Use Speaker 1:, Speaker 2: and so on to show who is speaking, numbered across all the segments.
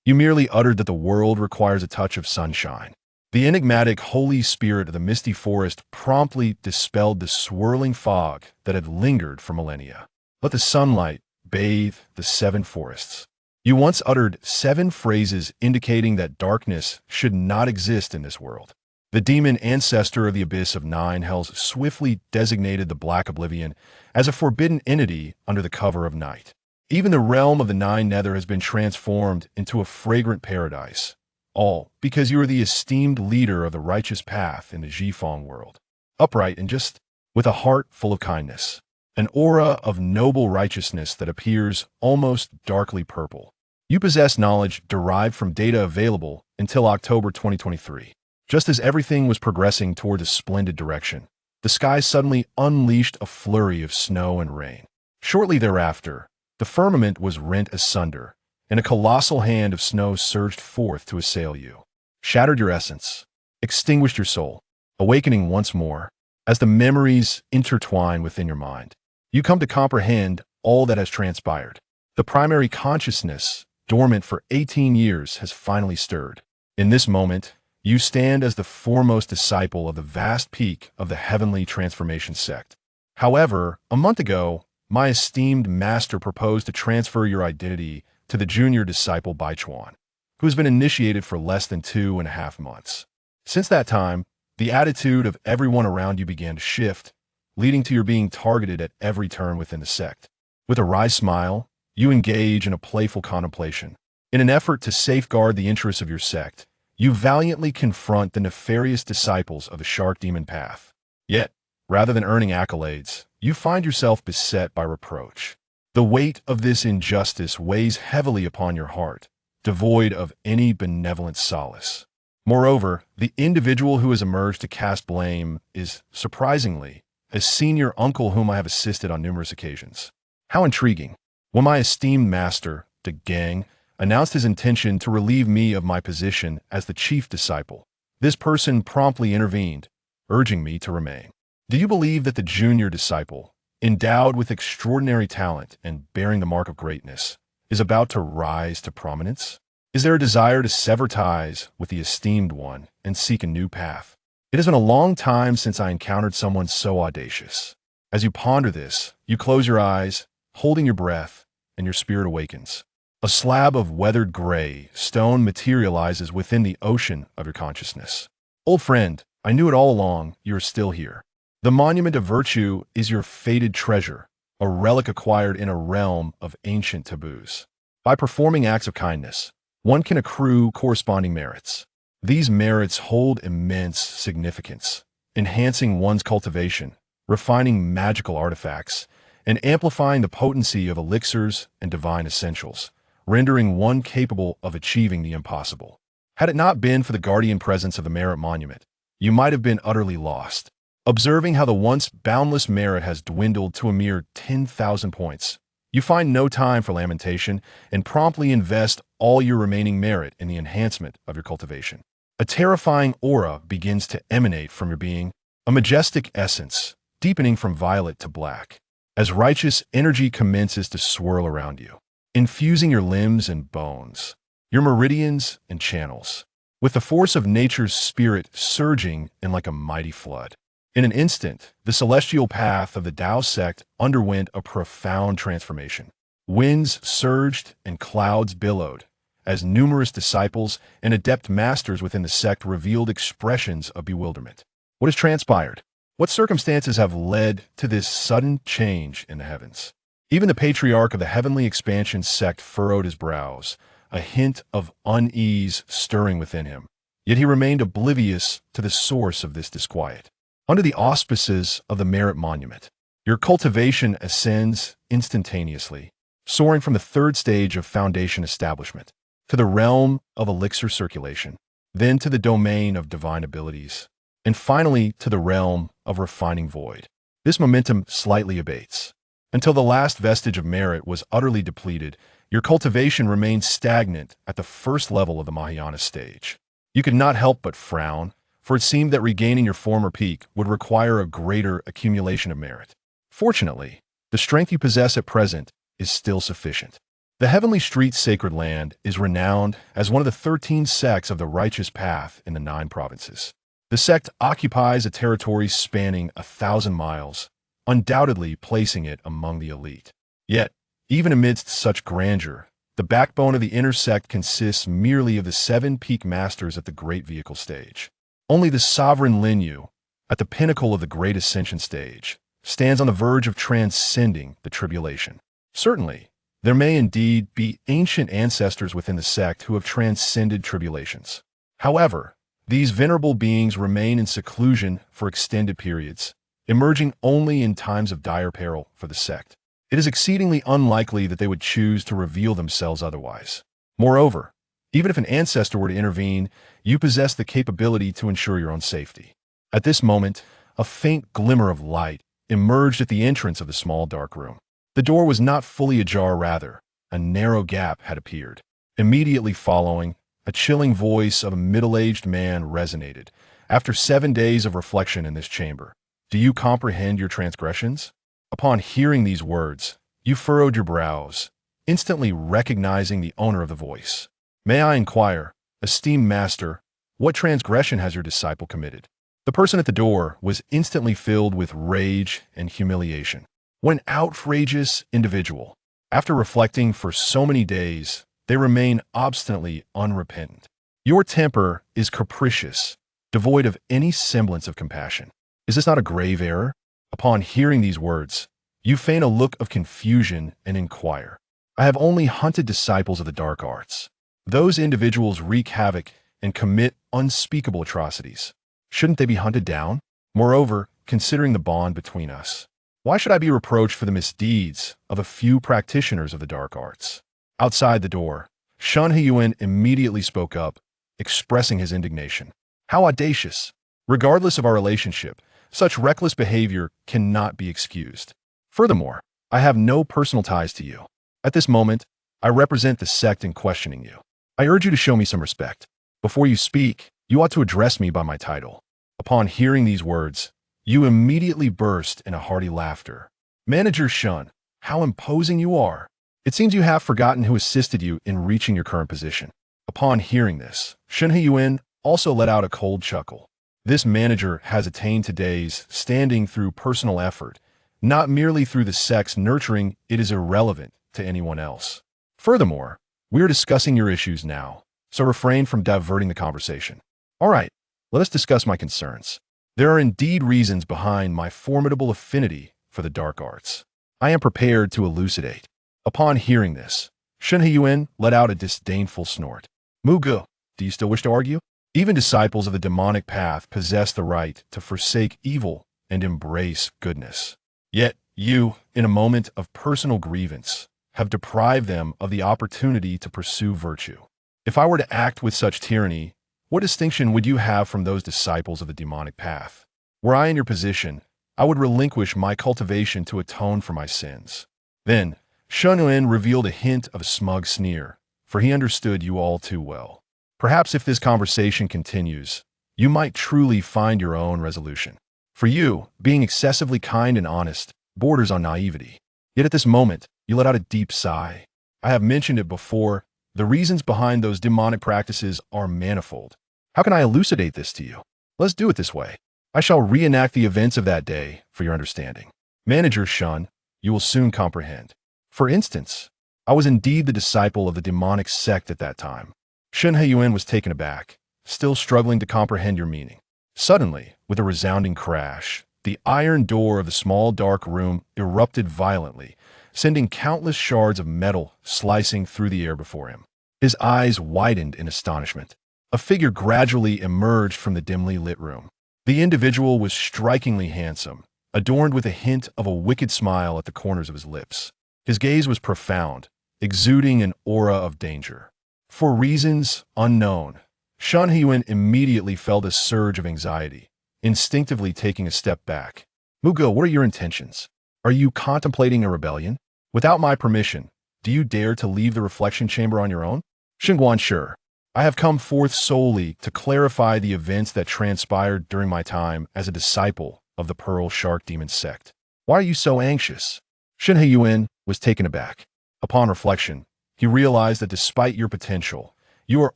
Speaker 1: You merely uttered that the world requires a touch of sunshine. The enigmatic Holy Spirit of the misty forest promptly dispelled the swirling fog that had lingered for millennia. Let the sunlight bathe the seven forests. You once uttered 7 phrases indicating that darkness should not exist in this world. The demon ancestor of the abyss of 9 hells swiftly designated the black oblivion as a forbidden entity under the cover of night. Even the realm of the 9 nether has been transformed into a fragrant paradise, all because you are the esteemed leader of the righteous path in the Jifeng world. Upright and just, with a heart full of kindness. An aura of noble righteousness that appears almost darkly purple. You possess knowledge derived from data available until October 2023. Just as everything was progressing toward a splendid direction, the sky suddenly unleashed a flurry of snow and rain. Shortly thereafter, the firmament was rent asunder, and a colossal hand of snow surged forth to assail you. Shattered your essence, extinguished your soul, awakening once more, as the memories intertwine within your mind. You come to comprehend all that has transpired. The primary consciousness, dormant for 18 years, has finally stirred. In this moment, you stand as the foremost disciple of the vast peak of the Heavenly Transformation Sect. However, a month ago, my esteemed master proposed to transfer your identity to the junior disciple Baichuan, who has been initiated for less than 2.5 months. Since that time, the attitude of everyone around you began to shift, leading to your being targeted at every turn within the sect. With a wry smile, you engage in a playful contemplation. In an effort to safeguard the interests of your sect, you valiantly confront the nefarious disciples of the Shark Demon Path. Yet, rather than earning accolades, you find yourself beset by reproach. The weight of this injustice weighs heavily upon your heart, devoid of any benevolent solace. Moreover, the individual who has emerged to cast blame is, surprisingly, a senior uncle whom I have assisted on numerous occasions. How intriguing. When my esteemed master, De Gang, announced his intention to relieve me of my position as the chief disciple, this person promptly intervened, urging me to remain. Do you believe that the junior disciple, endowed with extraordinary talent and bearing the mark of greatness, is about to rise to prominence? Is there a desire to sever ties with the esteemed one and seek a new path? It has been a long time since I encountered someone so audacious. As you ponder this, you close your eyes, holding your breath, and your spirit awakens. A slab of weathered gray stone materializes within the ocean of your consciousness. Old friend, I knew it all along, you are still here. The monument of virtue is your fated treasure, a relic acquired in a realm of ancient taboos. By performing acts of kindness, one can accrue corresponding merits. These merits hold immense significance, enhancing one's cultivation, refining magical artifacts, and amplifying the potency of elixirs and divine essentials, rendering one capable of achieving the impossible. Had it not been for the guardian presence of the merit monument, you might have been utterly lost. Observing how the once boundless merit has dwindled to a mere 10,000 points, you find no time for lamentation and promptly invest all your remaining merit in the enhancement of your cultivation. A terrifying aura begins to emanate from your being, a majestic essence, deepening from violet to black, as righteous energy commences to swirl around you, infusing your limbs and bones, your meridians and channels, with the force of nature's spirit surging in like a mighty flood. In an instant, the celestial path of the Dao sect underwent a profound transformation. Winds surged and clouds billowed, as numerous disciples and adept masters within the sect revealed expressions of bewilderment. What has transpired? What circumstances have led to this sudden change in the heavens? Even the patriarch of the Heavenly Expansion sect furrowed his brows, a hint of unease stirring within him. Yet he remained oblivious to the source of this disquiet. Under the auspices of the merit monument, your cultivation ascends instantaneously, soaring from the 3rd stage of foundation establishment to the realm of elixir circulation, then to the domain of divine abilities, and finally to the realm of refining void. This momentum slightly abates. Until the last vestige of merit was utterly depleted, your cultivation remained stagnant at the 1st level of the Mahayana stage. You could not help but frown, for it seemed that regaining your former peak would require a greater accumulation of merit. Fortunately, the strength you possess at present is still sufficient. The Heavenly Street Sacred Land is renowned as one of the 13 sects of the Righteous Path in the 9 provinces. The sect occupies a territory spanning 1,000 miles, undoubtedly placing it among the elite. Yet, even amidst such grandeur, the backbone of the inner sect consists merely of the 7 peak masters at the Great Vehicle stage. Only the sovereign Linyu, at the pinnacle of the Great Ascension stage, stands on the verge of transcending the tribulation. Certainly, there may indeed be ancient ancestors within the sect who have transcended tribulations. However, these venerable beings remain in seclusion for extended periods, emerging only in times of dire peril for the sect. It is exceedingly unlikely that they would choose to reveal themselves otherwise. Moreover, even if an ancestor were to intervene, you possess the capability to ensure your own safety. At this moment, a faint glimmer of light emerged at the entrance of the small dark room. The door was not fully ajar, rather, a narrow gap had appeared. Immediately following, a chilling voice of a middle-aged man resonated. After 7 days of reflection in this chamber, do you comprehend your transgressions? Upon hearing these words, you furrowed your brows, instantly recognizing the owner of the voice. May I inquire, esteemed master, what transgression has your disciple committed? The person at the door was instantly filled with rage and humiliation. What an outrageous individual. After reflecting for so many days, they remain obstinately unrepentant. Your temper is capricious, devoid of any semblance of compassion. Is this not a grave error? Upon hearing these words, you feign a look of confusion and inquire. I have only hunted disciples of the dark arts. Those individuals wreak havoc and commit unspeakable atrocities. Shouldn't they be hunted down? Moreover, considering the bond between us, why should I be reproached for the misdeeds of a few practitioners of the dark arts? Outside the door, Xuantian immediately spoke up, expressing his indignation. How audacious! Regardless of our relationship, such reckless behavior cannot be excused. Furthermore, I have no personal ties to you. At this moment, I represent the sect in questioning you. I urge you to show me some respect. Before you speak, you ought to address me by my title. Upon hearing these words, you immediately burst in a hearty laughter. Manager Shun, how imposing you are. It seems you have forgotten who assisted you in reaching your current position. Upon hearing this, Xuantian also let out a cold chuckle. This manager has attained today's standing through personal effort, not merely through the sect's nurturing. It is irrelevant to anyone else. Furthermore, we are discussing your issues now, so refrain from diverting the conversation. All right, let us discuss my concerns. There are indeed reasons behind my formidable affinity for the dark arts. I am prepared to elucidate. Upon hearing this, Xuantian let out a disdainful snort. Mugu, do you still wish to argue? Even disciples of the demonic path possess the right to forsake evil and embrace goodness. Yet you, in a moment of personal grievance, have deprived them of the opportunity to pursue virtue. If I were to act with such tyranny, what distinction would you have from those disciples of the demonic path? Were I in your position, I would relinquish my cultivation to atone for my sins. Then, Xuantian revealed a hint of a smug sneer, for he understood you all too well. Perhaps if this conversation continues, you might truly find your own resolution. For you, being excessively kind and honest borders on naivety. Yet at this moment, you let out a deep sigh. I have mentioned it before, the reasons behind those demonic practices are manifold. How can I elucidate this to you? Let's do it this way. I shall reenact the events of that day for your understanding. Manager Shun, you will soon comprehend. For instance, I was indeed the disciple of the demonic sect at that time. Xuantian was taken aback, still struggling to comprehend your meaning. Suddenly, with a resounding crash, the iron door of the small dark room erupted violently, sending countless shards of metal slicing through the air before him. His eyes widened in astonishment. A figure gradually emerged from the dimly lit room. The individual was strikingly handsome, adorned with a hint of a wicked smile at the corners of his lips. His gaze was profound, exuding an aura of danger. For reasons unknown, Xuantian immediately felt a surge of anxiety, instinctively taking a step back. Mugu, what are your intentions? Are you contemplating a rebellion? Without my permission, do you dare to leave the reflection chamber on your own? Xingguan, sure. I have come forth solely to clarify the events that transpired during my time as a disciple of the Pearl Shark Demon Sect. Why are you so anxious? Xuantian was taken aback. Upon reflection, He realized that despite your potential, you are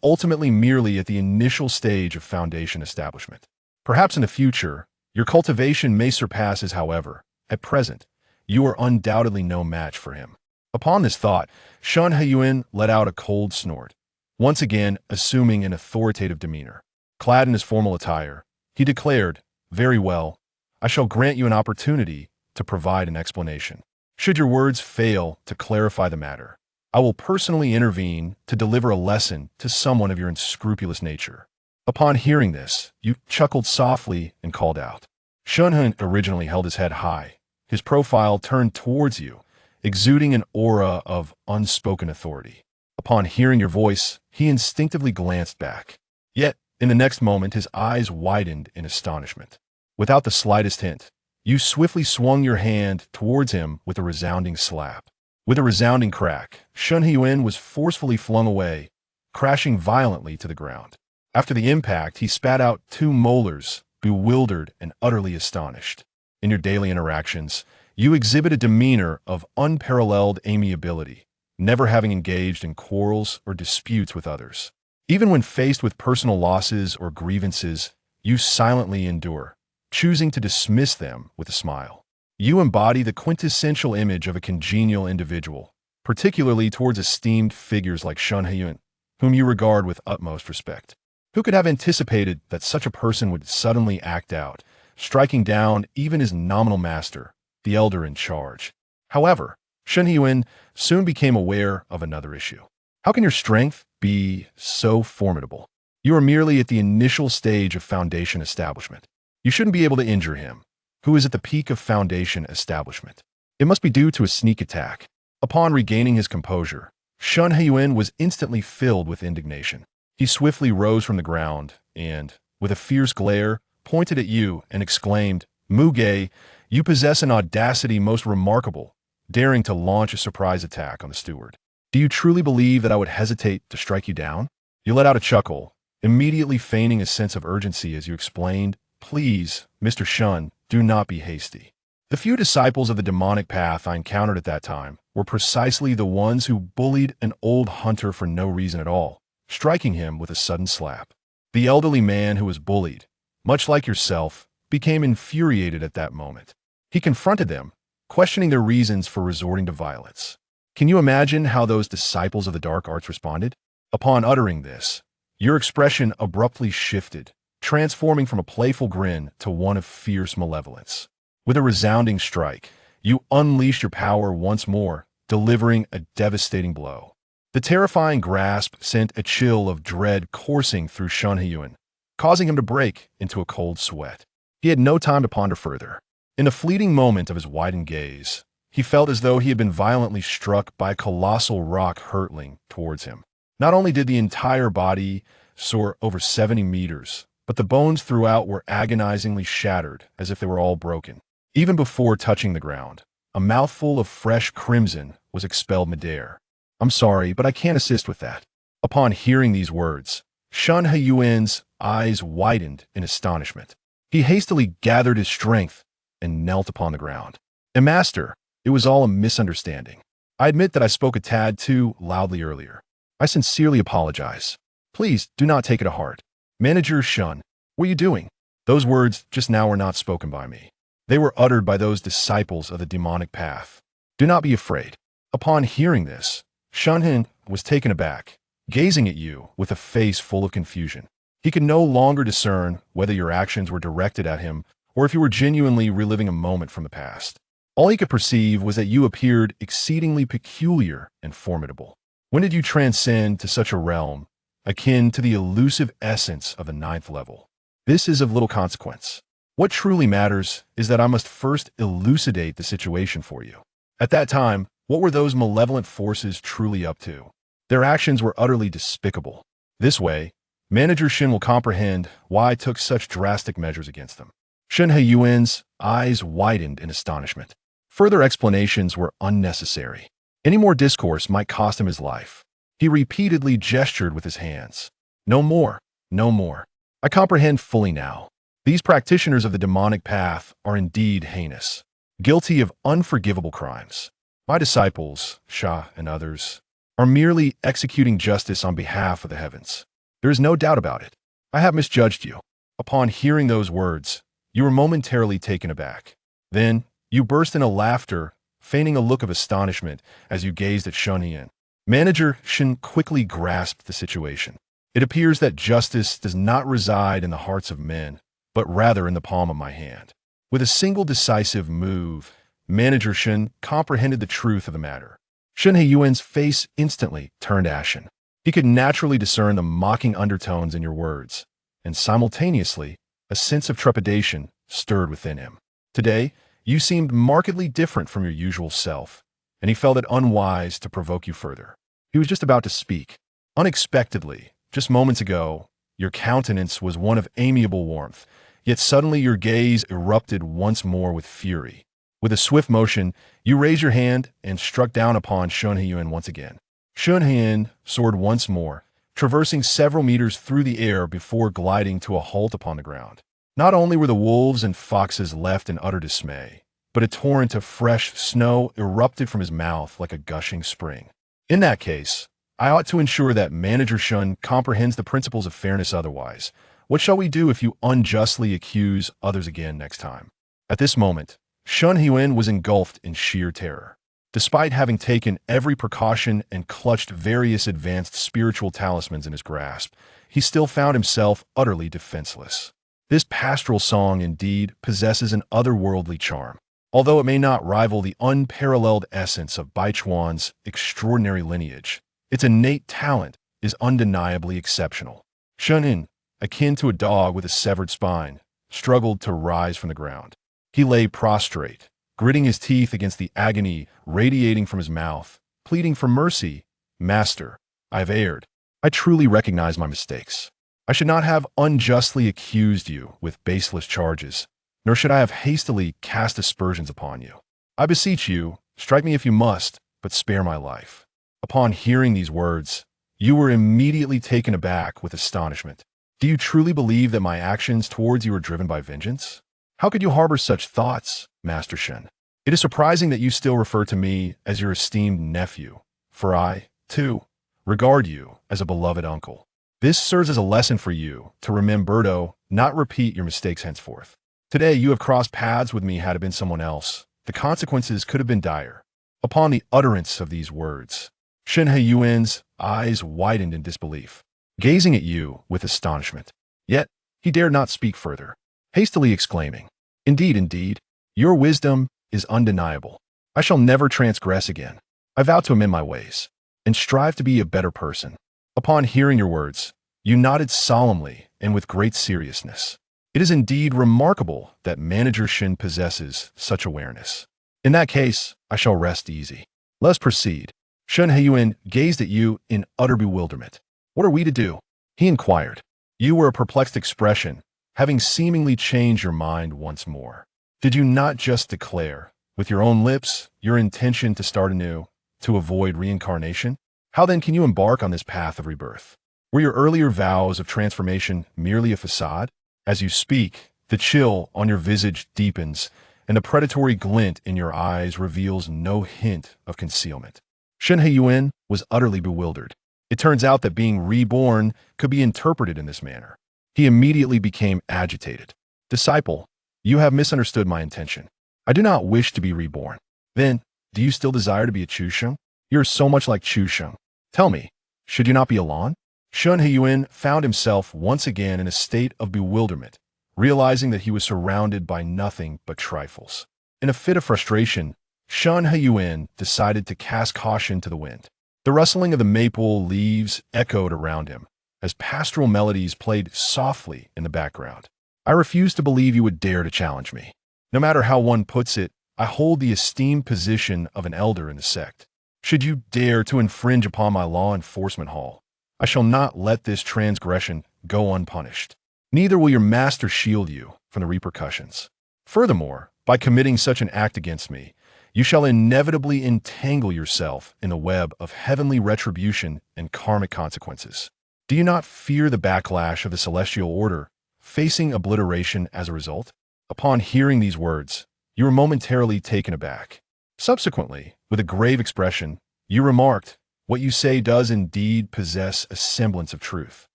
Speaker 1: ultimately merely at the initial stage of foundation establishment. Perhaps in the future, your cultivation may surpass his. However, at present, you are undoubtedly no match for him. Upon this thought, Shen Heyuan let out a cold snort, once again assuming an authoritative demeanor. Clad in his formal attire, he declared, "Very well, I shall grant you an opportunity to provide an explanation. Should your words fail to clarify the matter, I will personally intervene to deliver a lesson to someone of your unscrupulous nature." Upon hearing this, you chuckled softly and called out. Shen Heyuan originally held his head high, his profile turned towards you, exuding an aura of unspoken authority. Upon hearing your voice, he instinctively glanced back. Yet, in the next moment, his eyes widened in astonishment. Without the slightest hint, you swiftly swung your hand towards him with a resounding slap. With a resounding crack, Shen Heyuan was forcefully flung away, crashing violently to the ground. After the impact, he spat out 2 molars, bewildered and utterly astonished. In your daily interactions, you exhibit a demeanor of unparalleled amiability, never having engaged in quarrels or disputes with others. Even when faced with personal losses or grievances, you silently endure, choosing to dismiss them with a smile. You embody the quintessential image of a congenial individual, particularly towards esteemed figures like Shen Heyuan, whom you regard with utmost respect. Who could have anticipated that such a person would suddenly act out, striking down even his nominal master, the elder in charge? However, Shen Heyuan soon became aware of another issue. How can your strength be so formidable? You are merely at the initial stage of foundation establishment. You shouldn't be able to injure him, who is at the peak of foundation establishment. It must be due to a sneak attack. Upon regaining his composure, Shen Heyuan was instantly filled with indignation. He swiftly rose from the ground and, with a fierce glare, pointed at you and exclaimed, "Muge, you possess an audacity most remarkable, daring to launch a surprise attack on the steward. Do you truly believe that I would hesitate to strike you down?" You let out a chuckle, immediately feigning a sense of urgency as you explained, "Please, Mr. Shen, do not be hasty. The few disciples of the demonic path I encountered at that time were precisely the ones who bullied an old hunter for no reason at all, striking him with a sudden slap. The elderly man who was bullied, much like yourself, became infuriated at that moment. He confronted them, questioning their reasons for resorting to violence. Can you imagine how those disciples of the dark arts responded? Upon uttering this, your expression abruptly shifted, transforming from a playful grin to one of fierce malevolence. With a resounding strike, you unleashed your power once more, delivering a devastating blow. The terrifying grasp sent a chill of dread coursing through Shen Heyuan, causing him to break into a cold sweat. He had no time to ponder further. In a fleeting moment of his widened gaze, he felt as though he had been violently struck by a colossal rock hurtling towards him. Not only did the entire body soar over 70 meters, but the bones throughout were agonizingly shattered as if they were all broken. Even before touching the ground, a mouthful of fresh crimson was expelled midair. "I'm sorry, but I can't assist with that." Upon hearing these words, Shen Heyuan's eyes widened in astonishment. He hastily gathered his strength and knelt upon the ground. "Master, it was all a misunderstanding. I admit that I spoke a tad too loudly earlier. I sincerely apologize. Please do not take it to heart. Manager Shen, what are you doing?" Those words just now were not spoken by me. They were uttered by those disciples of the demonic path. Do not be afraid. Upon hearing this, Shen Heyuan was taken aback, gazing at you with a face full of confusion. He could no longer discern whether your actions were directed at him or if you were genuinely reliving a moment from the past. All he could perceive was that you appeared exceedingly peculiar and formidable. When did you transcend to such a realm, akin to the elusive essence of the 9th level? This is of little consequence. What truly matters is that I must first elucidate the situation for you. At that time, what were those malevolent forces truly up to? Their actions were utterly despicable. This way, Manager Shen will comprehend why I took such drastic measures against them. Shen Heyuan's eyes widened in astonishment. Further explanations were unnecessary. Any more discourse might cost him his life. He repeatedly gestured with his hands. "No more, no more. I comprehend fully now. These practitioners of the demonic path are indeed heinous, guilty of unforgivable crimes. My disciples, Sha and others, are merely executing justice on behalf of the heavens. There is no doubt about it. I have misjudged you. Upon hearing those words, you were momentarily taken aback. Then, you burst into laughter, feigning a look of astonishment as you gazed at Xuantian. Manager Shen quickly grasped the situation. It appears that justice does not reside in the hearts of men, but rather in the palm of my hand. With a single decisive move, Manager Shen comprehended the truth of the matter. Shen Heiyuan's face instantly turned ashen. He could naturally discern the mocking undertones in your words, and simultaneously, a sense of trepidation stirred within him. Today, you seemed markedly different from your usual self, and he felt it unwise to provoke you further. He was just about to speak. Unexpectedly, just moments ago, your countenance was one of amiable warmth, yet suddenly your gaze erupted once more with fury. With a swift motion, you raised your hand and struck down upon Shen Heiyuan once again. Shen Heiyuan soared once more, traversing several meters through the air before gliding to a halt upon the ground. Not only were the wolves and foxes left in utter dismay, but a torrent of fresh snow erupted from his mouth like a gushing spring. In that case, I ought to ensure that Manager Shen comprehends the principles of fairness otherwise. What shall we do if you unjustly accuse others again next time? At this moment, Shen Heiyuan was engulfed in sheer terror. Despite having taken every precaution and clutched various advanced spiritual talismans in his grasp, he still found himself utterly defenseless. This pastoral song indeed possesses an otherworldly charm. Although it may not rival the unparalleled essence of Baichuan's extraordinary lineage, its innate talent is undeniably exceptional. Shen, akin to a dog with a severed spine, struggled to rise from the ground. He lay prostrate, gritting his teeth against the agony radiating from his mouth, pleading for mercy. Master, I have erred. I truly recognize my mistakes. I should not have unjustly accused you with baseless charges, nor should I have hastily cast aspersions upon you. I beseech you, strike me if you must, but spare my life. Upon hearing these words, you were immediately taken aback with astonishment. Do you truly believe that my actions towards you are driven by vengeance? How could you harbor such thoughts, Master Shen? It is surprising that you still refer to me as your esteemed nephew, for I, too, regard you as a beloved uncle. This serves as a lesson for you to remember to not repeat your mistakes henceforth. Today you have crossed paths with me had it been someone else. The consequences could have been dire. Upon the utterance of these words, Shen Heiyuan's eyes widened in disbelief, gazing at you with astonishment. Yet he dared not speak further, hastily exclaiming, indeed, your wisdom is undeniable. I shall never transgress again. I vow to amend my ways and strive to be a better person. Upon hearing your words, you nodded solemnly and with great seriousness. It is indeed remarkable that Manager Shen possesses such awareness. In that case, I shall rest easy. Let us proceed. Shen Heiyuan gazed at you in utter bewilderment. What are we to do? He inquired. You were a perplexed expression, having seemingly changed your mind once more. Did you not just declare, with your own lips, your intention to start anew, to avoid reincarnation? How then can you embark on this path of rebirth? Were your earlier vows of transformation merely a facade? As you speak, the chill on your visage deepens, and the predatory glint in your eyes reveals no hint of concealment. Shen Heiyuan was utterly bewildered. It turns out that being reborn could be interpreted in this manner. He immediately became agitated. Disciple, you have misunderstood my intention. I do not wish to be reborn. Then, do you still desire to be a Chusheng? You are so much like Chusheng. Tell me, should you not be Alon? Shen Heiyuan found himself once again in a state of bewilderment, realizing that he was surrounded by nothing but trifles. In a fit of frustration, Shen Heiyuan decided to cast caution to the wind. The rustling of the maple leaves echoed around him, as pastoral melodies played softly in the background. I refuse to believe you would dare to challenge me. No matter how one puts it, I hold the esteemed position of an elder in the sect. Should you dare to infringe upon my law enforcement hall, I shall not let this transgression go unpunished. Neither will your master shield you from the repercussions. Furthermore, by committing such an act against me, you shall inevitably entangle yourself in the web of heavenly retribution and karmic consequences. Do you not fear the backlash of the celestial order, facing obliteration as a result? Upon hearing these words, you were momentarily taken aback. Subsequently, with a grave expression, you remarked, What you say does indeed possess a semblance of truth.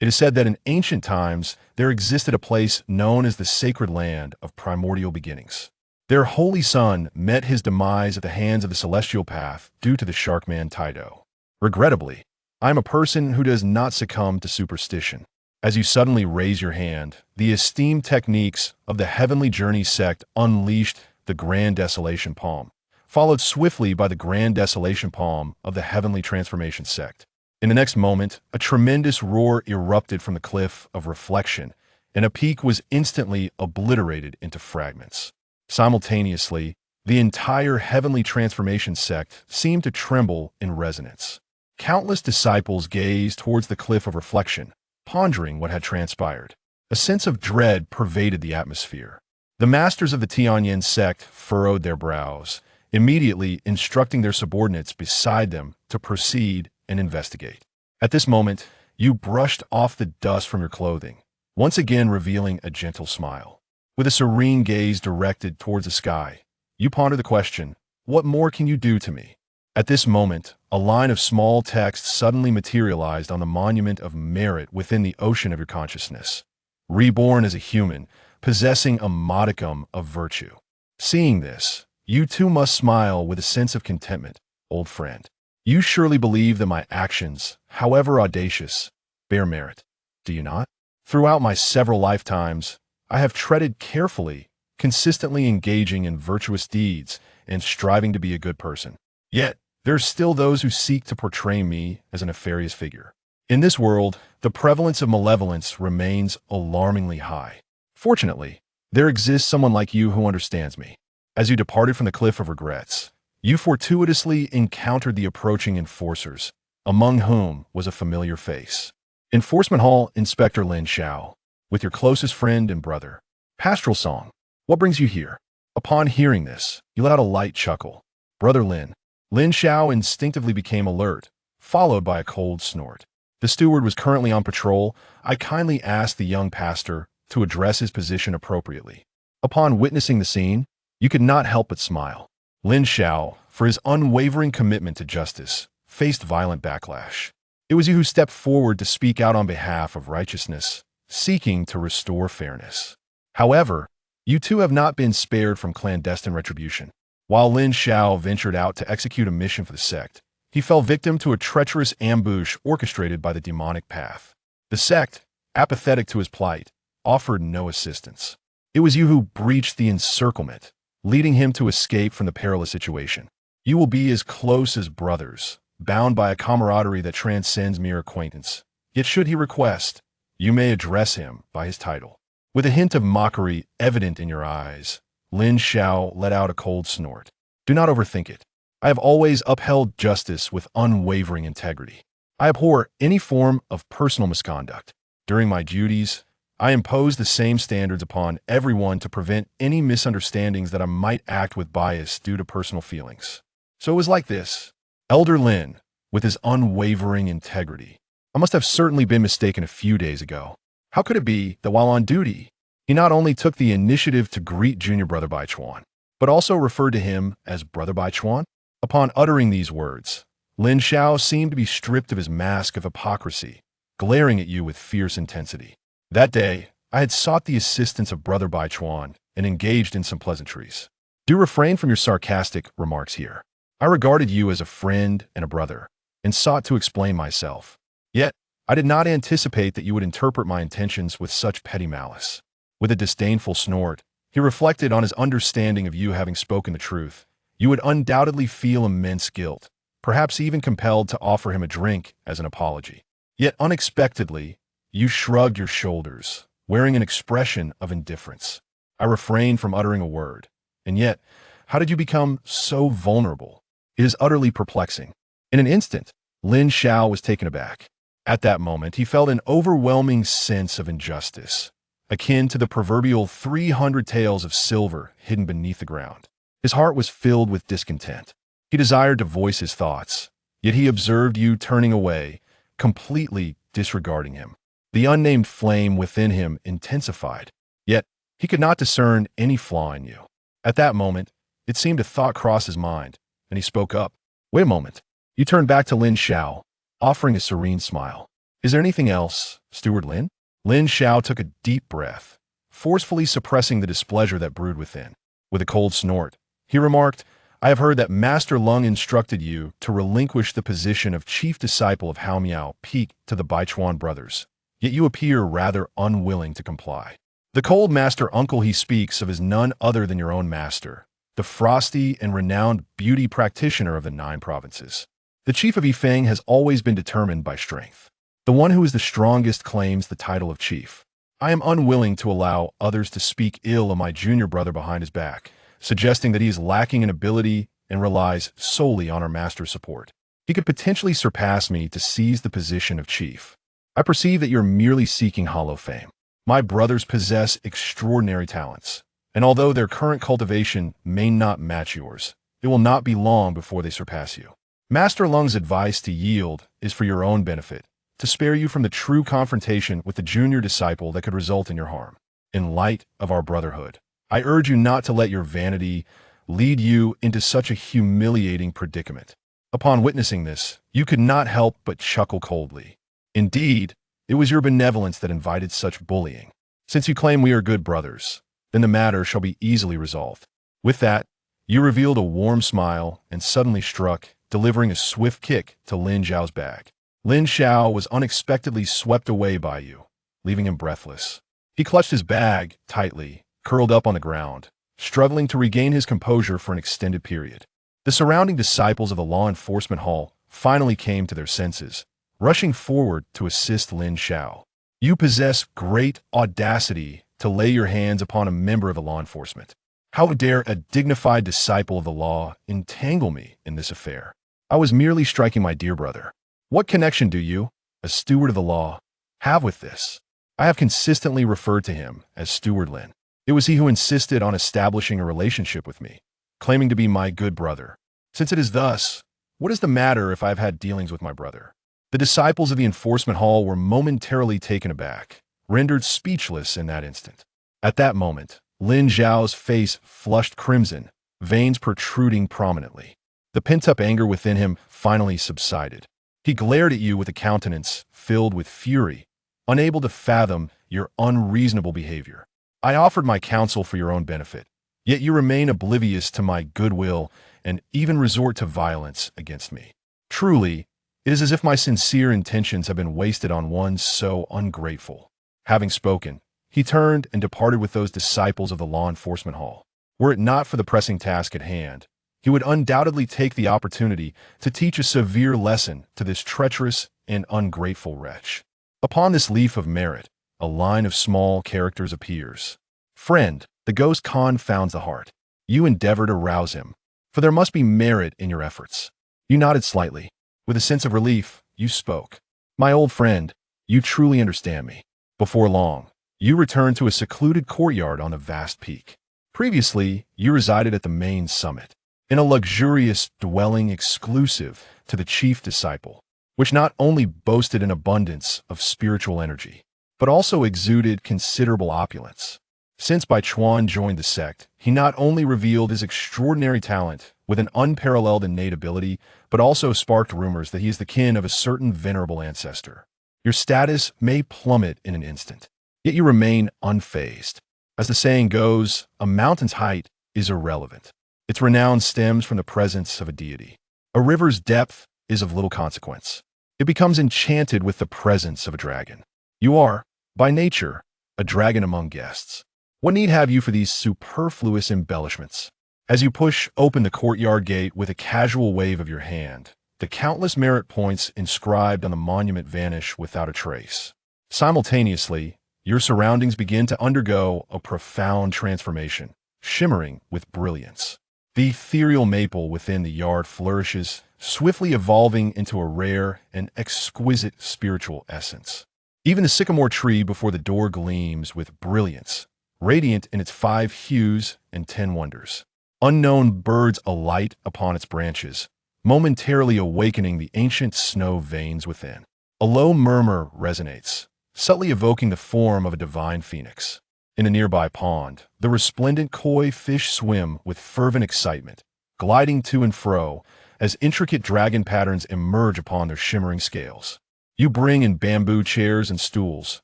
Speaker 1: It is said that in ancient times there existed a place known as the sacred land of primordial beginnings. Their holy son met his demise at the hands of the celestial path due to the Sharkman Taido. Regrettably, I am a person who does not succumb to superstition. As you suddenly raise your hand, the esteemed techniques of the Heavenly Journey sect unleashed the Grand Desolation Palm, followed swiftly by the Grand Desolation Palm of the Heavenly Transformation sect. In the next moment, a tremendous roar erupted from the cliff of reflection, and a peak was instantly obliterated into fragments. Simultaneously, the entire Heavenly Transformation sect seemed to tremble in resonance. Countless disciples gazed towards the cliff of reflection, pondering what had transpired. A sense of dread pervaded the atmosphere. The masters of the Tianyan Sect furrowed their brows, immediately instructing their subordinates beside them to proceed and investigate. At this moment, you brushed off the dust from your clothing, once again revealing a gentle smile. With a serene gaze directed towards the sky, you ponder the question, what more can you do to me? At this moment, a line of small text suddenly materialized on the monument of merit within the ocean of your consciousness. Reborn as a human, possessing a modicum of virtue. Seeing this, you too must smile with a sense of contentment, old friend. You surely believe that my actions, however audacious, bear merit, do you not? Throughout my several lifetimes, I have treaded carefully, consistently engaging in virtuous deeds and striving to be a good person. Yet, there are still those who seek to portray me as a nefarious figure. In this world, the prevalence of malevolence remains alarmingly high. Fortunately, there exists someone like you who understands me. As you departed from the cliff of regrets, you fortuitously encountered the approaching enforcers, among whom was a familiar face. Enforcement Hall Inspector Lin Xiao, with your closest friend and brother. Pastoral Song, what brings you here? Upon hearing this, you let out a light chuckle. Brother Lin. Lin Xiao instinctively became alert, followed by a cold snort. The steward was currently on patrol. I kindly asked the young pastor to address his position appropriately. Upon witnessing the scene, you could not help but smile. Lin Xiao, for his unwavering commitment to justice, faced violent backlash. It was you who stepped forward to speak out on behalf of righteousness, seeking to restore fairness. However, you too have not been spared from clandestine retribution. While Lin Xiao ventured out to execute a mission for the sect, he fell victim to a treacherous ambush orchestrated by the demonic path. The sect, apathetic to his plight, offered no assistance. It was you who breached the encirclement, leading him to escape from the perilous situation. You will be as close as brothers, bound by a camaraderie that transcends mere acquaintance. Yet should he request, you may address him by his title. With a hint of mockery evident in your eyes, Lin Xiao let out a cold snort. Do not overthink it. I have always upheld justice with unwavering integrity. I abhor any form of personal misconduct. During my duties, I impose the same standards upon everyone to prevent any misunderstandings that I might act with bias due to personal feelings. So it was like this. Elder Lin, with his unwavering integrity. I must have certainly been mistaken a few days ago. How could it be that while on duty, he not only took the initiative to greet Junior Brother Baichuan, but also referred to him as Brother Baichuan? Upon uttering these words, Lin Xiao seemed to be stripped of his mask of hypocrisy, glaring at you with fierce intensity. That day, I had sought the assistance of Brother Baichuan and engaged in some pleasantries. Do refrain from your sarcastic remarks here. I regarded you as a friend and a brother, and sought to explain myself. Yet, I did not anticipate that you would interpret my intentions with such petty malice. With a disdainful snort, he reflected on his understanding of you having spoken the truth. You would undoubtedly feel immense guilt, perhaps even compelled to offer him a drink as an apology. Yet unexpectedly, you shrugged your shoulders, wearing an expression of indifference. I refrained from uttering a word. And yet, how did you become so vulnerable? It is utterly perplexing. In an instant, Lin Xiao was taken aback. At that moment, he felt an overwhelming sense of injustice, akin to the proverbial 300 taels of silver hidden beneath the ground. His heart was filled with discontent. He desired to voice his thoughts, yet he observed you turning away, completely disregarding him. The unnamed flame within him intensified, yet he could not discern any flaw in you. At that moment, it seemed a thought crossed his mind, and he spoke up. Wait a moment. You turn back to Lin Xiao, offering a serene smile. Is there anything else, Steward Lin? Lin Xiao took a deep breath, forcefully suppressing the displeasure that brewed within. With a cold snort, he remarked, I have heard that Master Lung instructed you to relinquish the position of chief disciple of Hao Miao Peak to the Baichuan brothers, yet you appear rather unwilling to comply. The cold master uncle he speaks of is none other than your own master, the frosty and renowned beauty practitioner of the 9 provinces. The chief of Yifeng has always been determined by strength. The one who is the strongest claims the title of chief. I am unwilling to allow others to speak ill of my junior brother behind his back, suggesting that he is lacking in ability and relies solely on our master's support. He could potentially surpass me to seize the position of chief. I perceive that you're merely seeking hollow fame. My brothers possess extraordinary talents, and although their current cultivation may not match yours, it will not be long before they surpass you. Master Lung's advice to yield is for your own benefit, to spare you from the true confrontation with the junior disciple that could result in your harm. In light of our brotherhood, I urge you not to let your vanity lead you into such a humiliating predicament. Upon witnessing this, you could not help but chuckle coldly. Indeed, it was your benevolence that invited such bullying. Since you claim we are good brothers, then the matter shall be easily resolved. With that, you revealed a warm smile and suddenly struck, delivering a swift kick to Lin Xiao's back. Lin Xiao was unexpectedly swept away by you, leaving him breathless. He clutched his bag tightly, curled up on the ground, struggling to regain his composure for an extended period. The surrounding disciples of the law enforcement hall finally came to their senses, rushing forward to assist Lin Xiao. You possess great audacity to lay your hands upon a member of the law enforcement. How dare a dignified disciple of the law entangle me in this affair? I was merely striking my dear brother. What connection do you, a steward of the law, have with this? I have consistently referred to him as Steward Lin. It was he who insisted on establishing a relationship with me, claiming to be my good brother. Since it is thus, what is the matter if I have had dealings with my brother? The disciples of the enforcement hall were momentarily taken aback, rendered speechless in that instant. At that moment, Lin Xiao's face flushed crimson, veins protruding prominently. The pent-up anger within him finally subsided. He glared at you with a countenance filled with fury, unable to fathom your unreasonable behavior. I offered my counsel for your own benefit, yet you remain oblivious to my goodwill and even resort to violence against me. Truly, it is as if my sincere intentions have been wasted on one so ungrateful. Having spoken, he turned and departed with those disciples of the law enforcement hall. Were it not for the pressing task at hand, he would undoubtedly take the opportunity to teach a severe lesson to this treacherous and ungrateful wretch. Upon this leaf of merit, a line of small characters appears. Friend, the ghost confounds the heart. You endeavor to rouse him, for there must be merit in your efforts. You nodded slightly. With a sense of relief, you spoke. My old friend, you truly understand me. Before long, you returned to a secluded courtyard on a vast peak. Previously, you resided at the main summit, in a luxurious dwelling exclusive to the chief disciple, which not only boasted an abundance of spiritual energy, but also exuded considerable opulence. Since Baichuan joined the sect, he not only revealed his extraordinary talent with an unparalleled innate ability, but also sparked rumors that he is the kin of a certain venerable ancestor. Your status may plummet in an instant, yet you remain unfazed. As the saying goes, a mountain's height is irrelevant. Its renown stems from the presence of a deity. A river's depth is of little consequence. It becomes enchanted with the presence of a dragon. You are, by nature, a dragon among guests. What need have you for these superfluous embellishments? As you push open the courtyard gate with a casual wave of your hand, the countless merit points inscribed on the monument vanish without a trace. Simultaneously, your surroundings begin to undergo a profound transformation, shimmering with brilliance. The ethereal maple within the yard flourishes, swiftly evolving into a rare and exquisite spiritual essence. Even the sycamore tree before the door gleams with brilliance, radiant in its 5 hues and 10 wonders. Unknown birds alight upon its branches, momentarily awakening the ancient snow veins within. A low murmur resonates, subtly evoking the form of a divine phoenix. In a nearby pond, the resplendent koi fish swim with fervent excitement, gliding to and fro as intricate dragon patterns emerge upon their shimmering scales. You bring in bamboo chairs and stools,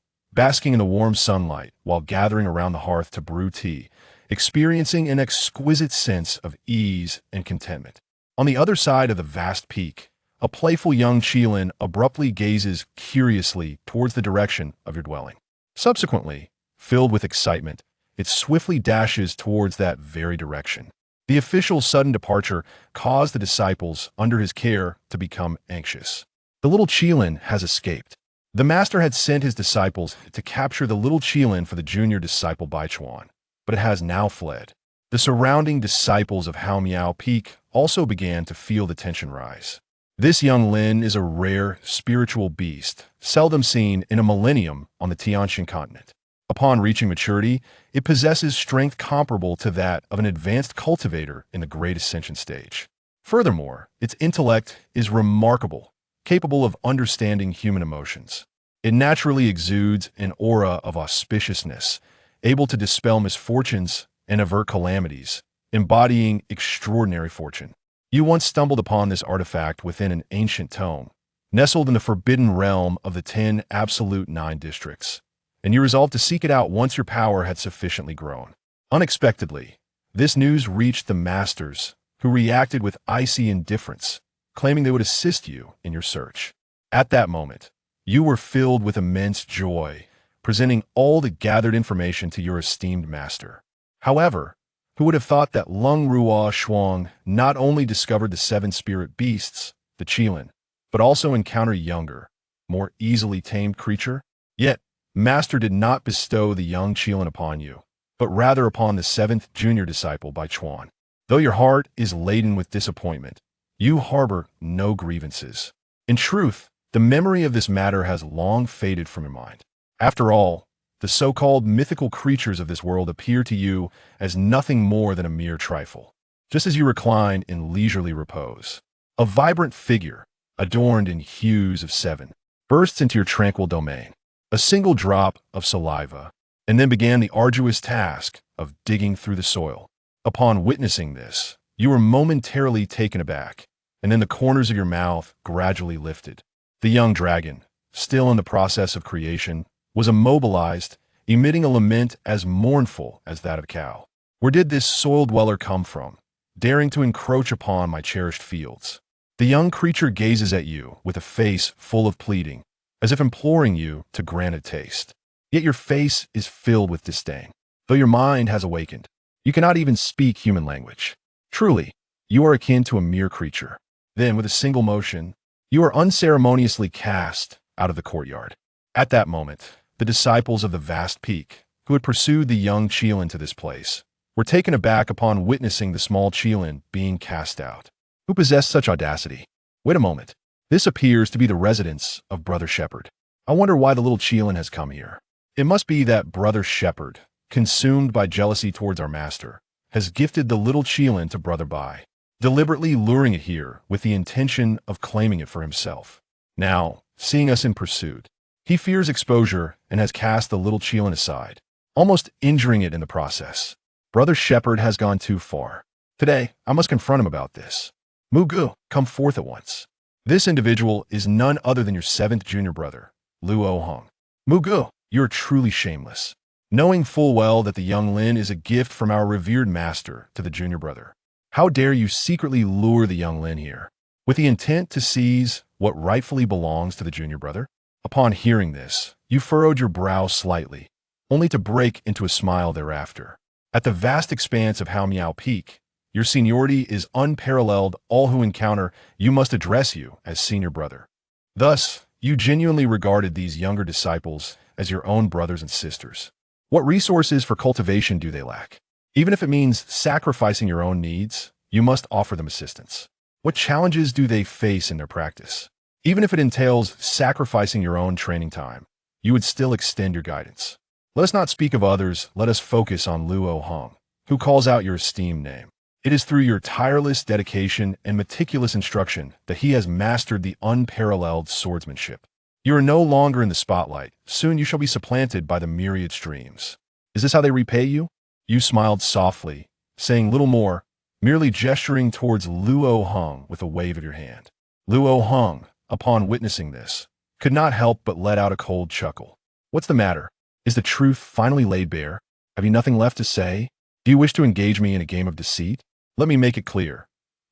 Speaker 1: basking in the warm sunlight while gathering around the hearth to brew tea, experiencing an exquisite sense of ease and contentment. On the other side of the vast peak, a playful young Qilin abruptly gazes curiously towards the direction of your dwelling. Subsequently, filled with excitement, it swiftly dashes towards that very direction. The official's sudden departure caused the disciples under his care to become anxious. The little Qilin has escaped. The master had sent his disciples to capture the little Qilin for the junior disciple Baichuan, but it has now fled. The surrounding disciples of Haomiao Peak also began to feel the tension rise. This young Lin is a rare spiritual beast, seldom seen in a millennium on the Tianyan Continent. Upon reaching maturity, it possesses strength comparable to that of an advanced cultivator in the Great Ascension stage. Furthermore, its intellect is remarkable, capable of understanding human emotions. It naturally exudes an aura of auspiciousness, able to dispel misfortunes and avert calamities, embodying extraordinary fortune. You once stumbled upon this artifact within an ancient tome, nestled in the forbidden realm of the 10 absolute 9 districts, and you resolved to seek it out once your power had sufficiently grown. Unexpectedly, this news reached the masters, who reacted with icy indifference, claiming they would assist you in your search. At that moment, you were filled with immense joy, presenting all the gathered information to your esteemed master. However, who would have thought that Lung Ruo Shuang not only discovered the 7 spirit beasts, the Qilin, but also encountered a younger, more easily tamed creature? Yet, Master did not bestow the young Qilin upon you, but rather upon the 7th junior disciple Baichuan. Though your heart is laden with disappointment, you harbor no grievances. In truth, the memory of this matter has long faded from your mind. After all, the so-called mythical creatures of this world appear to you as nothing more than a mere trifle. Just as you recline in leisurely repose, a vibrant figure, adorned in hues of 7, bursts into your tranquil domain. A single drop of saliva, and then began the arduous task of digging through the soil. Upon witnessing this, you were momentarily taken aback, and then the corners of your mouth gradually lifted. The young dragon, still in the process of creation, was immobilized, emitting a lament as mournful as that of a cow. Where did this soil dweller come from, daring to encroach upon my cherished fields? The young creature gazes at you with a face full of pleading, as if imploring you to grant a taste. Yet your face is filled with disdain. Though your mind has awakened, you cannot even speak human language. Truly, you are akin to a mere creature. Then, with a single motion, you are unceremoniously cast out of the courtyard. At that moment, the disciples of the vast peak, who had pursued the young Qilin to this place, were taken aback upon witnessing the small Qilin being cast out. Who possessed such audacity? Wait a moment. This appears to be the residence of Brother Shepherd. I wonder why the little Qilin has come here. It must be that Brother Shepherd, consumed by jealousy towards our master, has gifted the little Qilin to Brother Bai, deliberately luring it here with the intention of claiming it for himself. Now, seeing us in pursuit, he fears exposure and has cast the little Qilin aside, almost injuring it in the process. Brother Shepherd has gone too far. Today, I must confront him about this. Mugu, come forth at once. This individual is none other than your 7th junior brother, Luo Hong. Mugu, you are truly shameless. Knowing full well that the young Lin is a gift from our revered master to the junior brother, how dare you secretly lure the young Lin here, with the intent to seize what rightfully belongs to the junior brother? Upon hearing this, you furrowed your brow slightly, only to break into a smile thereafter. At the vast expanse of Haomiao Peak, your seniority is unparalleled. All who encounter you must address you as senior brother. Thus, you genuinely regarded these younger disciples as your own brothers and sisters. What resources for cultivation do they lack? Even if it means sacrificing your own needs, you must offer them assistance. What challenges do they face in their practice? Even if it entails sacrificing your own training time, you would still extend your guidance. Let us not speak of others, let us focus on Luo Hong, who calls out your esteemed name. It is through your tireless dedication and meticulous instruction that he has mastered the unparalleled swordsmanship. You are no longer in the spotlight. Soon you shall be supplanted by the myriad streams. Is this how they repay you? You smiled softly, saying little more, merely gesturing towards Luo Heng with a wave of your hand. Luo Heng, upon witnessing this, could not help but let out a cold chuckle. What's the matter? Is the truth finally laid bare? Have you nothing left to say? Do you wish to engage me in a game of deceit? Let me make it clear.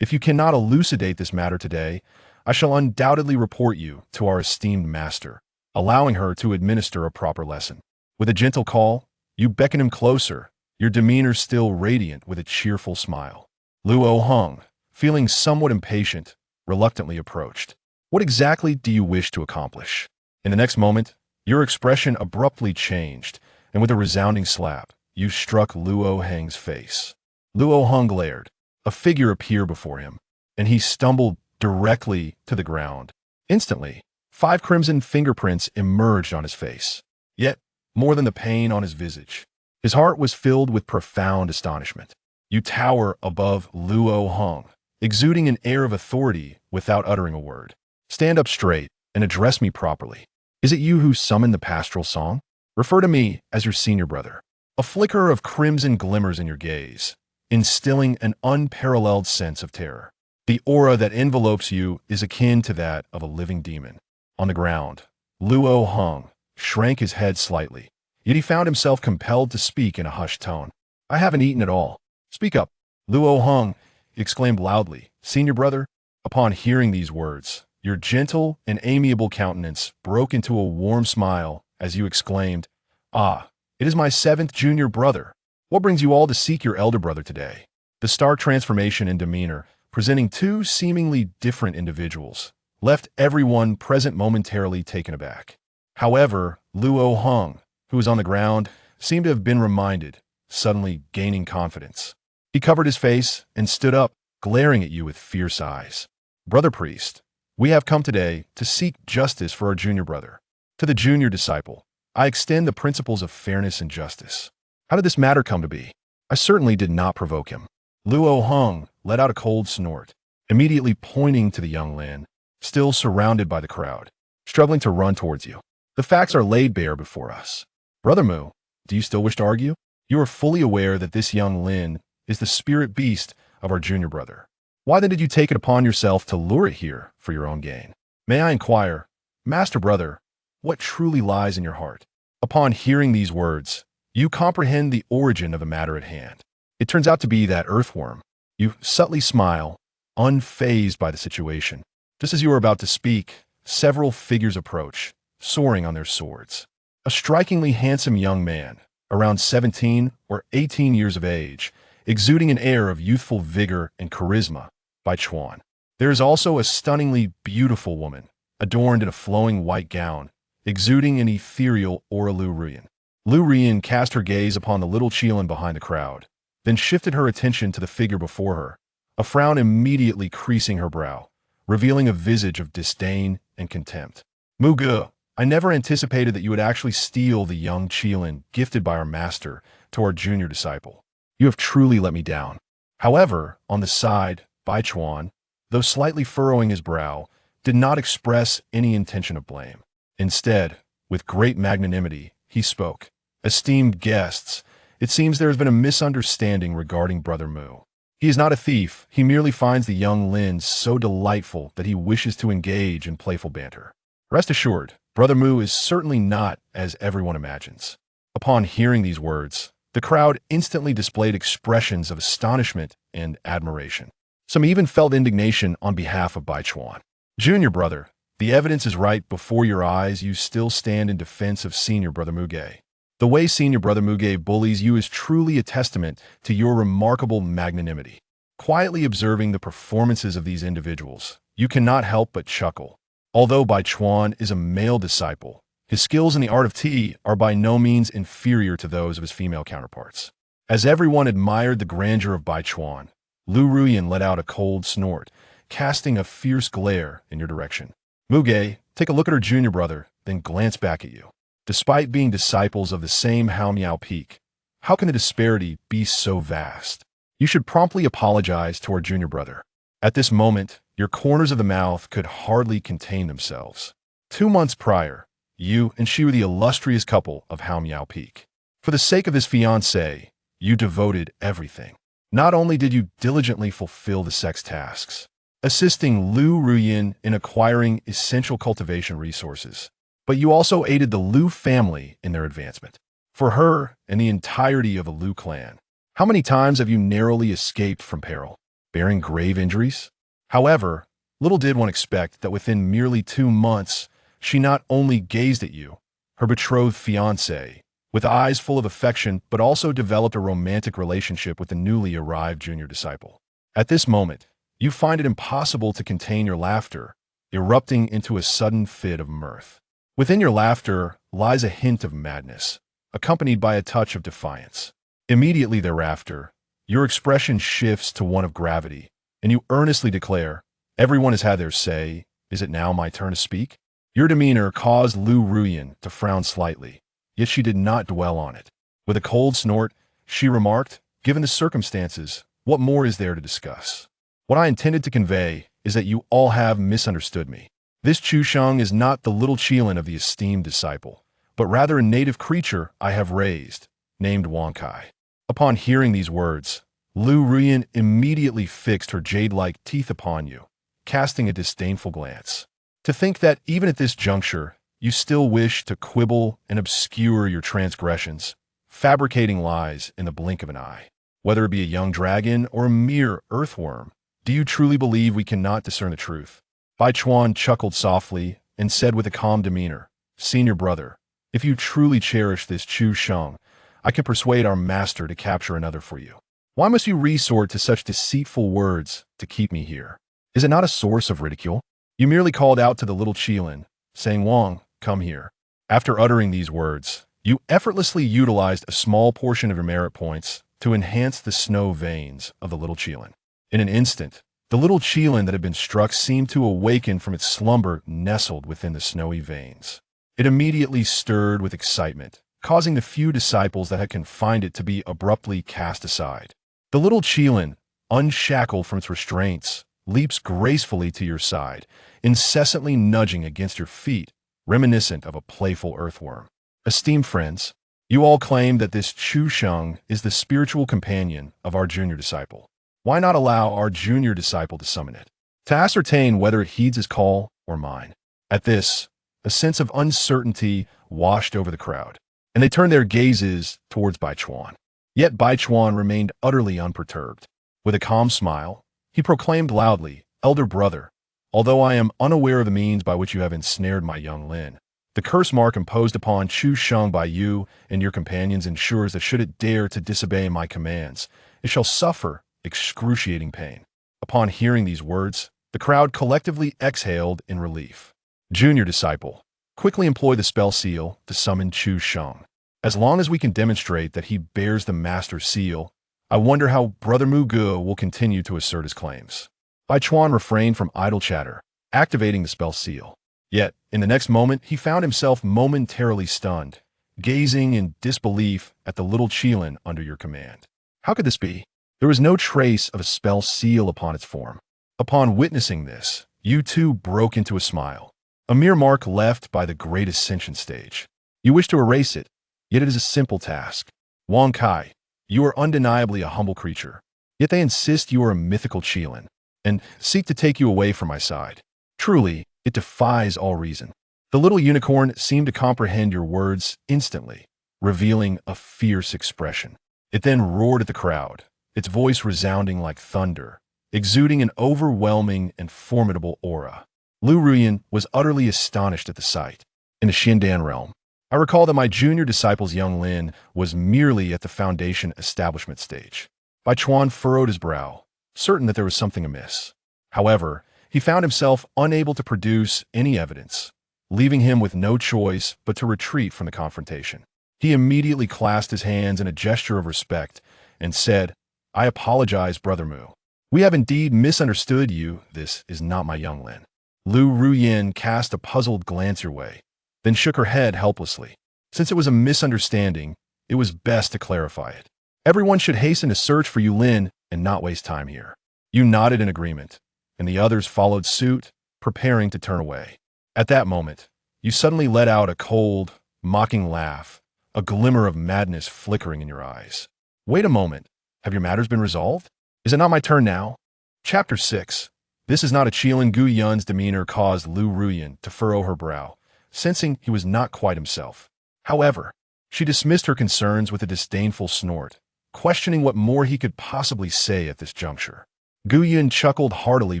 Speaker 1: If you cannot elucidate this matter today, I shall undoubtedly report you to our esteemed master, allowing her to administer a proper lesson. With a gentle call, you beckon him closer, your demeanor still radiant with a cheerful smile. Luo Heng, feeling somewhat impatient, reluctantly approached. What exactly do you wish to accomplish? In the next moment, your expression abruptly changed, and with a resounding slap, you struck Luo Heng's face. Luo Heng glared. A figure appeared before him, and he stumbled directly to the ground. Instantly, 5 crimson fingerprints emerged on his face. Yet, more than the pain on his visage, his heart was filled with profound astonishment. You tower above Luo Heng, exuding an air of authority without uttering a word. Stand up straight and address me properly. Is it you who summoned the pastoral song? Refer to me as your senior brother. A flicker of crimson glimmers in your gaze, instilling an unparalleled sense of terror. The aura that envelopes you is akin to that of a living demon. On the ground, Luo Heng shrank his head slightly, yet he found himself compelled to speak in a hushed tone. I haven't eaten at all. Speak up. Luo Heng exclaimed loudly. Senior brother, upon hearing these words, your gentle and amiable countenance broke into a warm smile as you exclaimed, Ah, it is my 7th junior brother. What brings you all to seek your elder brother today? The stark transformation in demeanor, presenting 2 seemingly different individuals, left everyone present momentarily taken aback. However, Luo Heng, who was on the ground, seemed to have been reminded, suddenly gaining confidence. He covered his face and stood up, glaring at you with fierce eyes. Brother priest, we have come today to seek justice for our junior brother. To the junior disciple, I extend the principles of fairness and justice. How did this matter come to be? I certainly did not provoke him. Luo Heng let out a cold snort, immediately pointing to the young Lin, still surrounded by the crowd, struggling to run towards you. The facts are laid bare before us. Brother Mu, do you still wish to argue? You are fully aware that this young Lin is the spirit beast of our junior brother. Why then did you take it upon yourself to lure it here for your own gain? May I inquire, Master Brother, what truly lies in your heart? Upon hearing these words, you comprehend the origin of the matter at hand. It turns out to be that earthworm. You subtly smile, unfazed by the situation. Just as you are about to speak, several figures approach, soaring on their swords. A strikingly handsome young man, around 17 or 18 years of age, exuding an air of youthful vigor and charisma, by Chuan. There is also a stunningly beautiful woman, adorned in a flowing white gown, exuding an ethereal aura. Lu Ruyan. Lu Ruyan cast her gaze upon the little Qilin behind the crowd, then shifted her attention to the figure before her, a frown immediately creasing her brow, revealing a visage of disdain and contempt. Mu Ge, I never anticipated that you would actually steal the young Qilin gifted by our master to our junior disciple. You have truly let me down. However, on the side, Bai Chuan, though slightly furrowing his brow, did not express any intention of blame. Instead, with great magnanimity, he spoke. Esteemed guests, it seems there has been a misunderstanding regarding Brother Mu. He is not a thief. He merely finds the young Lin so delightful that he wishes to engage in playful banter. Rest assured, Brother Mu is certainly not as everyone imagines. Upon hearing these words, the crowd instantly displayed expressions of astonishment and admiration. Some even felt indignation on behalf of Bai Chuan. Junior brother, the evidence is right before your eyes. You still stand in defense of senior brother Muge. The way senior brother Muge bullies you is truly a testament to your remarkable magnanimity. Quietly observing the performances of these individuals, you cannot help but chuckle. Although Bai Chuan is a male disciple, his skills in the art of tea are by no means inferior to those of his female counterparts. As everyone admired the grandeur of Bai Chuan, Lu Ruyan let out a cold snort, casting a fierce glare in your direction. Muge, take a look at her junior brother, then glance back at you. Despite being disciples of the same Haomiao peak, how can the disparity be so vast? You should promptly apologize to our junior brother. At this moment, your corners of the mouth could hardly contain themselves. 2 months prior, you and she were the illustrious couple of Haomiao Peak. For the sake of his fiancée, you devoted everything. Not only did you diligently fulfill the sect's tasks, assisting Lu Ruyin in acquiring essential cultivation resources, but you also aided the Lu family in their advancement. For her and the entirety of the Lu clan, how many times have you narrowly escaped from peril, bearing grave injuries? However, little did one expect that within merely 2 months, she not only gazed at you, her betrothed fiancé, with eyes full of affection, but also developed a romantic relationship with the newly arrived junior disciple. At this moment, you find it impossible to contain your laughter, erupting into a sudden fit of mirth. Within your laughter lies a hint of madness, accompanied by a touch of defiance. Immediately thereafter, your expression shifts to one of gravity, and you earnestly declare, "Everyone has had their say. Is it now my turn to speak?" Your demeanor caused Lu Ruyin to frown slightly, yet she did not dwell on it. With a cold snort, she remarked, "Given the circumstances, what more is there to discuss? What I intended to convey is that you all have misunderstood me. This Chusheng is not the little Qilin of the esteemed disciple, but rather a native creature I have raised, named Wankai." Upon hearing these words, Lu Ruyin immediately fixed her jade-like teeth upon you, casting a disdainful glance. To think that even at this juncture, you still wish to quibble and obscure your transgressions, fabricating lies in the blink of an eye. Whether it be a young dragon or a mere earthworm, do you truly believe we cannot discern the truth? Bai Chuan chuckled softly and said with a calm demeanor, "Senior brother, if you truly cherish this Chu Sheng, I can persuade our master to capture another for you. Why must you resort to such deceitful words to keep me here? Is it not a source of ridicule? You merely called out to the little Qilin, saying, 'Wang, come here.' After uttering these words, you effortlessly utilized a small portion of your merit points to enhance the snow veins of the little Qilin. In an instant, the little Qilin that had been struck seemed to awaken from its slumber nestled within the snowy veins. It immediately stirred with excitement, causing the few disciples that had confined it to be abruptly cast aside. The little Qilin, unshackled from its restraints, leaps gracefully to your side, incessantly nudging against your feet, reminiscent of a playful earthworm. Esteemed friends, you all claim that this Chu Sheng is the spiritual companion of our junior disciple. Why not allow our junior disciple to summon it, to ascertain whether it heeds his call or mine?" At this, a sense of uncertainty washed over the crowd, and they turned their gazes towards Bai Chuan. Yet Bai Chuan remained utterly unperturbed. With a calm smile, he proclaimed loudly, "Elder brother, although I am unaware of the means by which you have ensnared my young Lin, the curse mark imposed upon Chu Sheng by you and your companions ensures that should it dare to disobey my commands, it shall suffer excruciating pain." Upon hearing these words, the crowd collectively exhaled in relief. Junior disciple, quickly employ the spell seal to summon Chu Sheng. As long as we can demonstrate that he bears the master seal, I wonder how Brother Mu Ge will continue to assert his claims. Bai Chuan refrained from idle chatter, activating the spell seal. Yet, in the next moment, he found himself momentarily stunned, gazing in disbelief at the little Qilin under your command. How could this be? There was no trace of a spell seal upon its form. Upon witnessing this, you too broke into a smile, a mere mark left by the great ascension stage. You wish to erase it, yet it is a simple task. Wang Kai, you are undeniably a humble creature, yet they insist you are a mythical Qilin, and seek to take you away from my side. Truly, it defies all reason. The little unicorn seemed to comprehend your words instantly, revealing a fierce expression. It then roared at the crowd, its voice resounding like thunder, exuding an overwhelming and formidable aura. Lu Ruyin was utterly astonished at the sight. In the Xindan realm, I recall that my junior disciple's young Lin was merely at the foundation establishment stage. Bai Chuan furrowed his brow, certain that there was something amiss. However, he found himself unable to produce any evidence, leaving him with no choice but to retreat from the confrontation. He immediately clasped his hands in a gesture of respect and said, "I apologize, Brother Mu. We have indeed misunderstood you. This is not my young Lin." Lu Ruyin cast a puzzled glance your way, then shook her head helplessly. Since it was a misunderstanding, it was best to clarify it. Everyone should hasten to search for you, Lin, and not waste time here. You nodded in agreement, and the others followed suit, preparing to turn away. At that moment, you suddenly let out a cold, mocking laugh, a glimmer of madness flickering in your eyes. "Wait a moment. Have your matters been resolved? Is it not my turn now? Chapter 6. This is not a Qilin. Gu Yun's demeanor caused Lu Ruyan to furrow her brow, sensing he was not quite himself. However, she dismissed her concerns with a disdainful snort, questioning what more he could possibly say at this juncture. Gu Yun chuckled heartily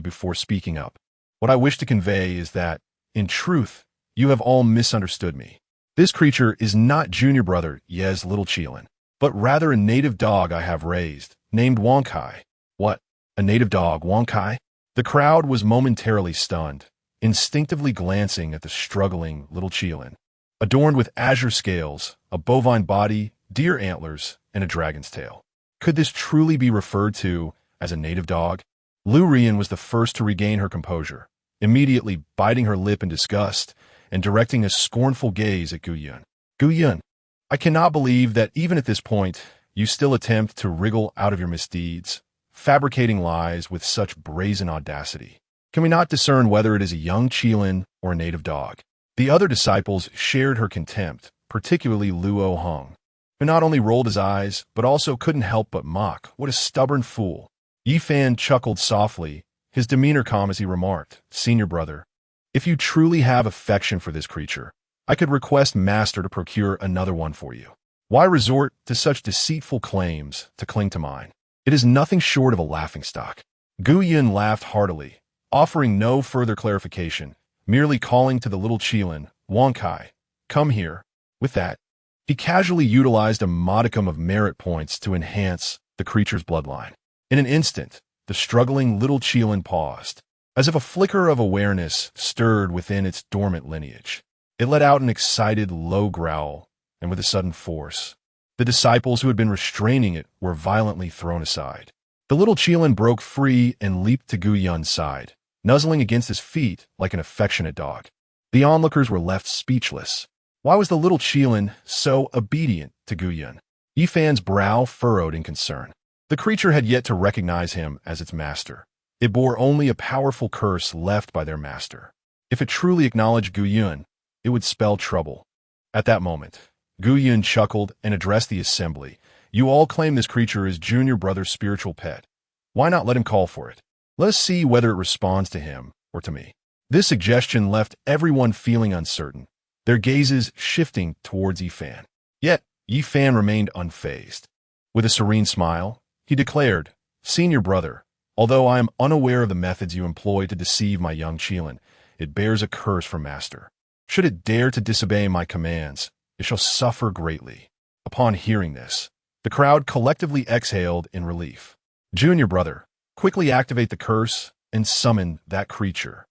Speaker 1: before speaking up. What I wish to convey is that, in truth, you have all misunderstood me. This creature is not junior brother Ye's little Qilin, but rather a native dog I have raised, named Wonkai. What? A native dog, Wonkai? The crowd was momentarily stunned, instinctively glancing at the struggling little Qilin, adorned with azure scales, a bovine body, deer antlers, and a dragon's tail. Could this truly be referred to as a native dog? Lu Rian was the first to regain her composure, immediately biting her lip in disgust and directing a scornful gaze at Gu Yun. Gu Yun, I cannot believe that even at this point, you still attempt to wriggle out of your misdeeds, fabricating lies with such brazen audacity. Can we not discern whether it is a young Qilin or a native dog? The other disciples shared her contempt, particularly Luo Hong, who not only rolled his eyes, but also couldn't help but mock. What a stubborn fool. Yi Fan chuckled softly, his demeanor calm as he remarked, Senior brother, if you truly have affection for this creature, I could request Master to procure another one for you. Why resort to such deceitful claims to cling to mine? It is nothing short of a laughingstock. Gu Yun laughed heartily, offering no further clarification, merely calling to the little Qilin, Wonkai, come here. With that, he casually utilized a modicum of merit points to enhance the creature's bloodline. In an instant, the struggling little Qilin paused, as if a flicker of awareness stirred within its dormant lineage. It let out an excited, low growl, and with a sudden force, the disciples who had been restraining it were violently thrown aside. The little Qilin broke free and leaped to Gu Yun's side, nuzzling against his feet like an affectionate dog. The onlookers were left speechless. Why was the little Qilin so obedient to Gu Yun? Yi Fan's brow furrowed in concern. The creature had yet to recognize him as its master. It bore only a powerful curse left by their master. If it truly acknowledged Gu Yun, it would spell trouble. At that moment, Gu Yun chuckled and addressed the assembly. You all claim this creature is junior brother's spiritual pet. Why not let him call for it? Let us see whether it responds to him or to me. This suggestion left everyone feeling uncertain, their gazes shifting towards Yi Fan. Yet, Yi Fan remained unfazed. With a serene smile, he declared, Senior brother, although I am unaware of the methods you employ to deceive my young Qilin, it bears a curse from Master. Should it dare to disobey my commands, it shall suffer greatly. Upon hearing this, the crowd collectively exhaled in relief. Junior brother, quickly activate the curse and summon that creature.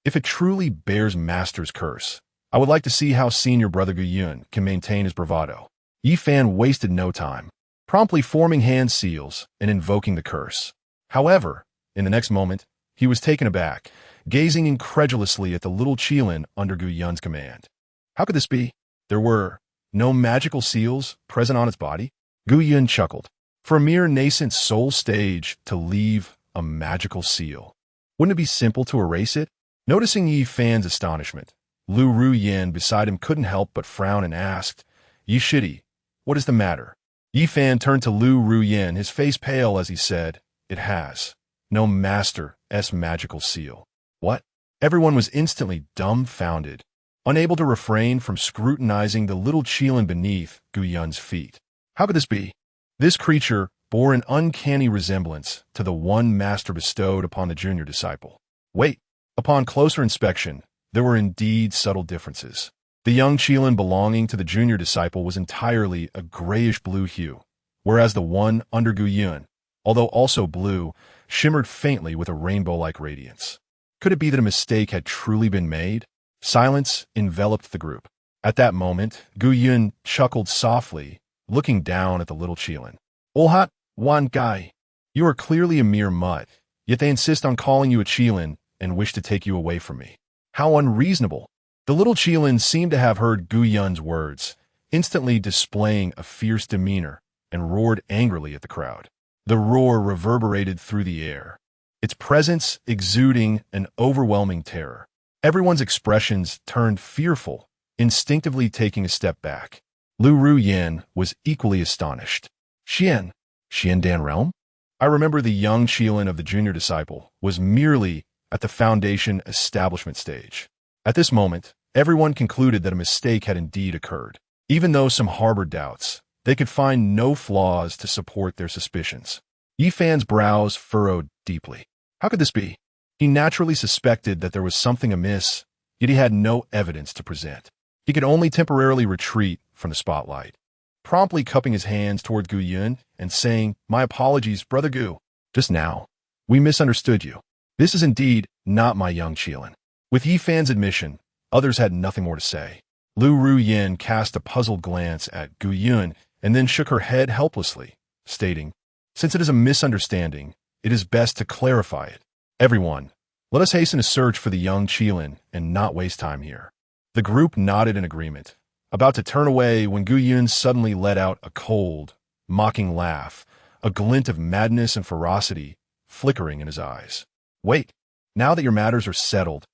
Speaker 1: If it truly bears Master's curse, I would like to see how Senior brother Gu Yun can maintain his bravado. Yi Fan wasted no time, promptly forming hand seals and invoking the curse. However, in the next moment, he was taken aback, gazing incredulously at the little Qilin under Gu Yun's command. How could this be? There were no magical seals present on its body? Gu Yun chuckled. For a mere nascent soul stage to leave a magical seal, wouldn't it be simple to erase it? Noticing Yi Fan's astonishment, Lu Ruyan beside him couldn't help but frown and asked, Yi Shidi, what is the matter? Yi Fan turned to Lu Ruyan, his face pale as he said, It has no Master's magical seal. What? Everyone was instantly dumbfounded, unable to refrain from scrutinizing the little Qilin beneath Gu Yun's feet. How could this be? This creature bore an uncanny resemblance to the one Master bestowed upon the junior disciple. Wait, upon closer inspection, there were indeed subtle differences. The young Qilin belonging to the junior disciple was entirely a grayish-blue hue, whereas the one under Gu Yun, although also blue, shimmered faintly with a rainbow-like radiance. Could it be that a mistake had truly been made? Silence enveloped the group. At that moment, Gu Yun chuckled softly, looking down at the little Qilin. Olhat, Wan Gai, you are clearly a mere mutt, yet they insist on calling you a Qilin and wish to take you away from me. How unreasonable! The little Qilin seemed to have heard Gu Yun's words, instantly displaying a fierce demeanor, and roared angrily at the crowd. The roar reverberated through the air, its presence exuding an overwhelming terror. Everyone's expressions turned fearful, instinctively taking a step back. Lu Ruyan was equally astonished. Xian, Xiandan realm? I remember the young Qilin of the junior disciple was merely at the foundation establishment stage. At this moment, everyone concluded that a mistake had indeed occurred. Even though some harbored doubts, they could find no flaws to support their suspicions. Yifan's brows furrowed deeply. How could this be? He naturally suspected that there was something amiss, yet he had no evidence to present. He could only temporarily retreat from the spotlight, promptly cupping his hands toward Gu Yun and saying, "My apologies, Brother Gu. Just now, we misunderstood you. This is indeed not my young Qilin." With Yifan's admission, others had nothing more to say. Lu Ruyin cast a puzzled glance at Gu Yun and then shook her head helplessly, stating, "Since it is a misunderstanding, it is best to clarify it. Everyone, let us hasten to search for the young Qilin and not waste time here." The group nodded in agreement, about to turn away when Gu Yun suddenly let out a cold, mocking laugh, a glint of madness and ferocity flickering in his eyes. "Wait, now that your matters are settled,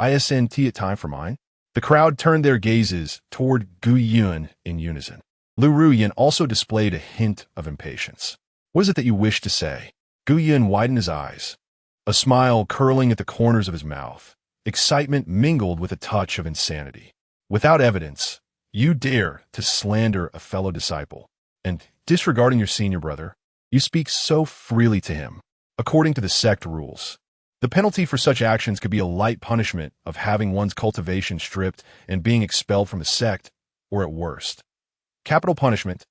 Speaker 1: isn't it time for mine?" The crowd turned their gazes toward Gu Yun in unison. Lu Ruyin also displayed a hint of impatience. "What is it that you wish to say?" Gu Yun widened his eyes, a smile curling at the corners of his mouth. Excitement mingled with a touch of insanity. "Without evidence, you dare to slander a fellow disciple, and, disregarding your senior brother, you speak so freely to him, according to the sect rules. The penalty for such actions could be a light punishment of having one's cultivation stripped and being expelled from the sect, or at worst, capital punishment."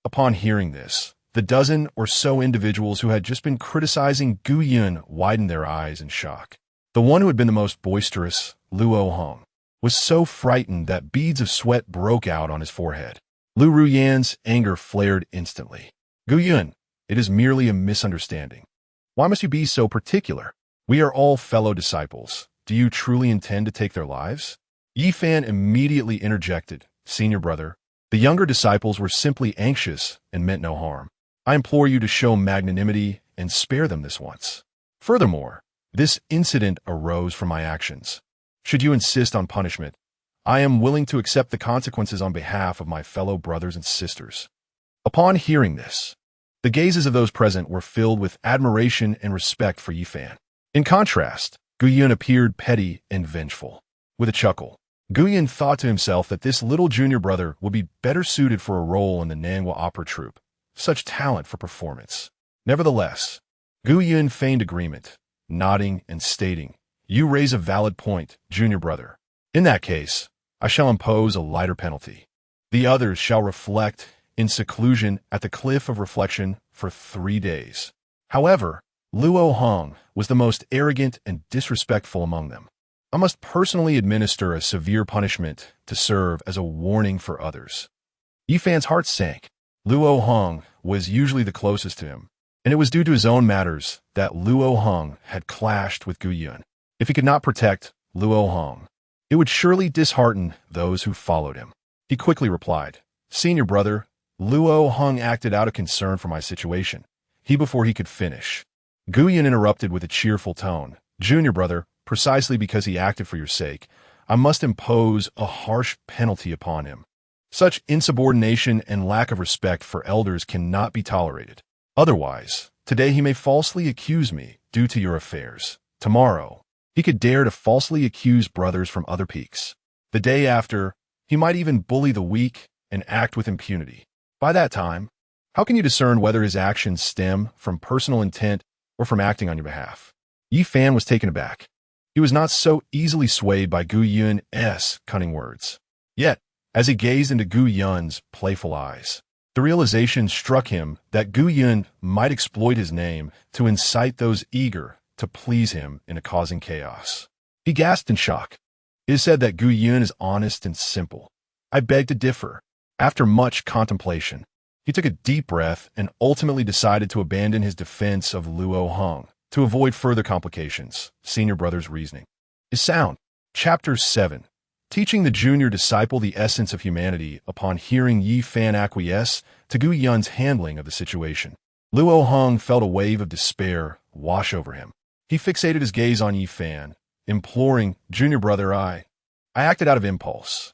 Speaker 1: Upon hearing this, the dozen or so individuals who had just been criticizing Gu Yun widened their eyes in shock. The one who had been the most boisterous, Luo Hong, was so frightened that beads of sweat broke out on his forehead. Lu Ruyan's anger flared instantly. "Gu Yun, it is merely a misunderstanding. Why must you be so particular? We are all fellow disciples. Do you truly intend to take their lives?" Yifan immediately interjected, "Senior brother, the younger disciples were simply anxious and meant no harm. I implore you to show magnanimity and spare them this once. Furthermore, this incident arose from my actions. Should you insist on punishment, I am willing to accept the consequences on behalf of my fellow brothers and sisters." Upon hearing this, the gazes of those present were filled with admiration and respect for Yifan. In contrast, Gu Yun appeared petty and vengeful. With a chuckle, Gu Yun thought to himself that this little junior brother would be better suited for a role in the Nangwa opera troupe. Such talent for performance. Nevertheless, Gu Yun feigned agreement, nodding and stating, "You raise a valid point, junior brother. In that case, I shall impose a lighter penalty. The others shall reflect in seclusion at the Cliff of Reflection for 3 days." However, Luo Hong was the most arrogant and disrespectful among them. "I must personally administer a severe punishment to serve as a warning for others." Yifan's heart sank. Luo Hong was usually the closest to him, and it was due to his own matters that Luo Hong had clashed with Gu Yun. If he could not protect Luo Hong, it would surely dishearten those who followed him. He quickly replied, "Senior brother, Luo Hong acted out of concern for my situation." Before he could finish, Gu Yun interrupted with a cheerful tone, "Junior brother, precisely because he acted for your sake, I must impose a harsh penalty upon him. Such insubordination and lack of respect for elders cannot be tolerated. Otherwise, today he may falsely accuse me due to your affairs. Tomorrow, he could dare to falsely accuse brothers from other peaks. The day after, he might even bully the weak and act with impunity. By that time, how can you discern whether his actions stem from personal intent or from acting on your behalf?" Yifan was taken aback. He was not so easily swayed by Gu Yun's cunning words. Yet, as he gazed into Gu Yun's playful eyes, the realization struck him that Gu Yun might exploit his name to incite those eager to please him into causing chaos. He gasped in shock. "It is said that Gu Yun is honest and simple. I beg to differ." After much contemplation, he took a deep breath and ultimately decided to abandon his defense of Luo Hong to avoid further complications. Senior brother's reasoning is sound. Chapter 7. Teaching the junior disciple the essence of humanity upon hearing Yifan acquiesce to Gu Yun's handling of the situation. Luo Hong felt a wave of despair wash over him. He fixated his gaze on Yifan, imploring, "Junior brother, I acted out of impulse.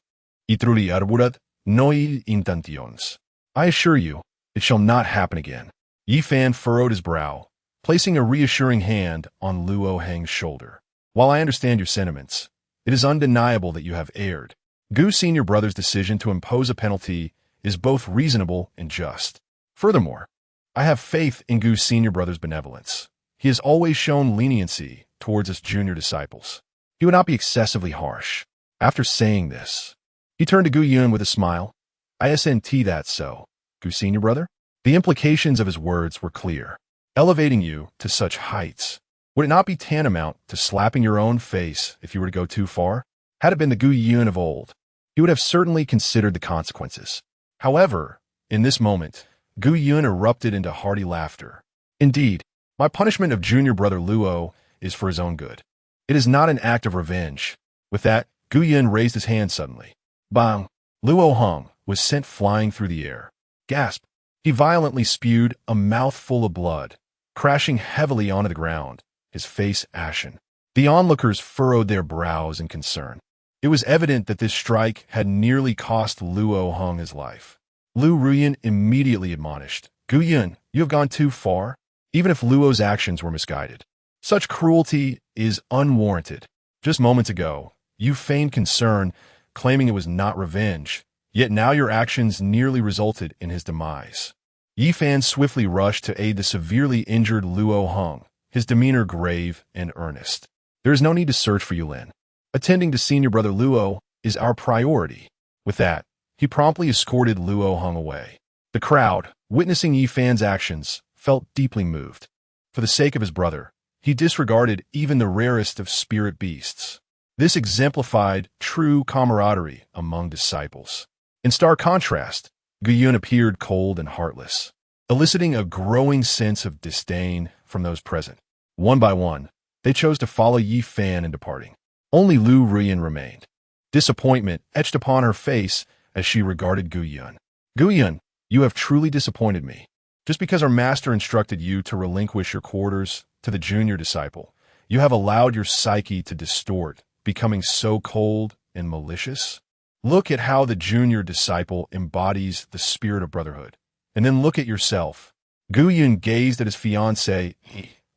Speaker 1: Itruli arburat noi intentions. I assure you, it shall not happen again." Yi Fan furrowed his brow, placing a reassuring hand on Luo Heng's shoulder. While I understand your sentiments, it is undeniable that you have erred. Gu Senior Brother's decision to impose a penalty is both reasonable and just. Furthermore, I have faith in Gu Senior Brother's benevolence. He has always shown leniency towards us junior disciples. He would not be excessively harsh. After saying this, he turned to Gu Yun with a smile. Isn't that so, Gu Senior Brother? The implications of his words were clear. Elevating you to such heights, would it not be tantamount to slapping your own face if you were to go too far? Had it been the Gu Yun of old, he would have certainly considered the consequences. However, in this moment, Gu Yun erupted into hearty laughter. Indeed, my punishment of junior brother Luo is for his own good. It is not an act of revenge. With that, Gu Yun raised his hand suddenly. Bang! Luo Heng was sent flying through the air. Gasp! He violently spewed a mouthful of blood, crashing heavily onto the ground, his face ashen. The onlookers furrowed their brows in concern. It was evident that this strike had nearly cost Luo Heng his life. Lu Ruyan immediately admonished, Gu Yun, you have gone too far, even if Luo's actions were misguided. Such cruelty is unwarranted. Just moments ago, you feigned concern, claiming it was not revenge, yet now your actions nearly resulted in his demise. Yi Fan swiftly rushed to aid the severely injured Luo Heng, his demeanor grave and earnest. There is no need to search for Yulin. Attending to senior brother Luo is our priority. With that, he promptly escorted Luo Heng away. The crowd, witnessing Yi Fan's actions, felt deeply moved. For the sake of his brother, he disregarded even the rarest of spirit beasts. This exemplified true camaraderie among disciples. In stark contrast, Gu Yun appeared cold and heartless, eliciting a growing sense of disdain from those present. One by one, they chose to follow Yi Fan in departing. Only Lu Ruyan remained. Disappointment etched upon her face as she regarded Gu Yun. Gu Yun, you have truly disappointed me. Just because our master instructed you to relinquish your quarters to the junior disciple, you have allowed your psyche to distort, becoming so cold and malicious. Look at how the junior disciple embodies the spirit of brotherhood. And then look at yourself. Gu Yun gazed at his fiancée,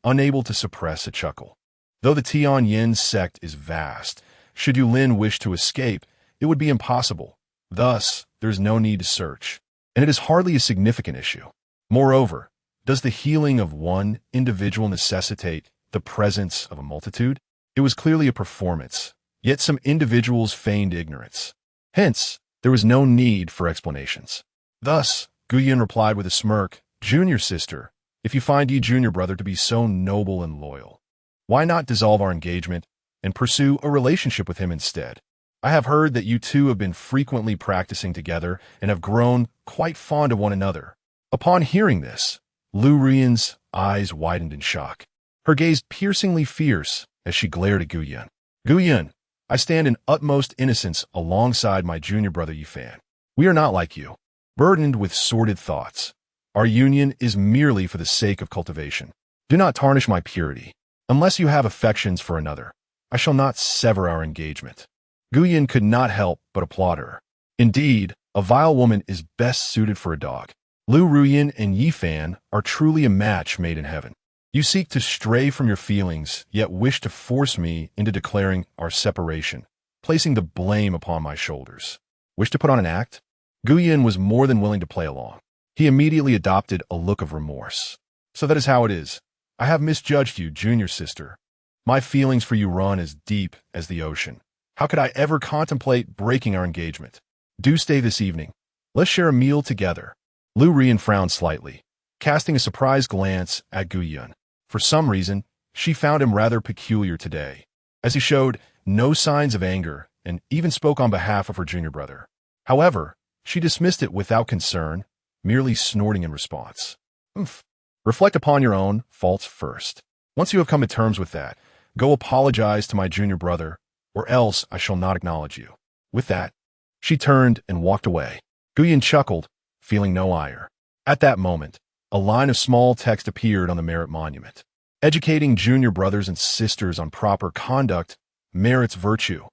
Speaker 1: unable to suppress a chuckle. Though the Tianyan Sect is vast, should Yulin wish to escape, it would be impossible. Thus, there is no need to search. And it is hardly a significant issue. Moreover, does the healing of one individual necessitate the presence of a multitude? It was clearly a performance, yet some individuals feigned ignorance. Hence, there was no need for explanations. Thus, Gu Yun replied with a smirk, Junior sister, if you find Yi Junior Brother to be so noble and loyal, why not dissolve our engagement and pursue a relationship with him instead? I have heard that you two have been frequently practicing together and have grown quite fond of one another. Upon hearing this, Lu Ruyan's eyes widened in shock. Her gaze piercingly fierce as she glared at Gu Yun. Gu Yun, I stand in utmost innocence alongside my junior brother Yi Fan. We are not like you, burdened with sordid thoughts. Our union is merely for the sake of cultivation. Do not tarnish my purity. Unless you have affections for another, I shall not sever our engagement. Gu Yun could not help but applaud her. Indeed, a vile woman is best suited for a dog. Lu Ruyan and Yi Fan are truly a match made in heaven. You seek to stray from your feelings, yet wish to force me into declaring our separation, placing the blame upon my shoulders. Wish to put on an act? Gu Yun was more than willing to play along. He immediately adopted a look of remorse. So that is how it is. I have misjudged you, junior sister. My feelings for you run as deep as the ocean. How could I ever contemplate breaking our engagement? Do stay this evening. Let's share a meal together. Lu Ruyan frowned slightly, casting a surprised glance at Gu Yun. For some reason, she found him rather peculiar today, as he showed no signs of anger and even spoke on behalf of her junior brother. However, she dismissed it without concern, merely snorting in response. Oomph. Reflect upon your own faults first. Once you have come to terms with that, go apologize to my junior brother, or else I shall not acknowledge you. With that, she turned and walked away. Gu Yun chuckled, feeling no ire. At that moment, a line of small text appeared on the merit monument. Educating junior brothers and sisters on proper conduct merits virtue.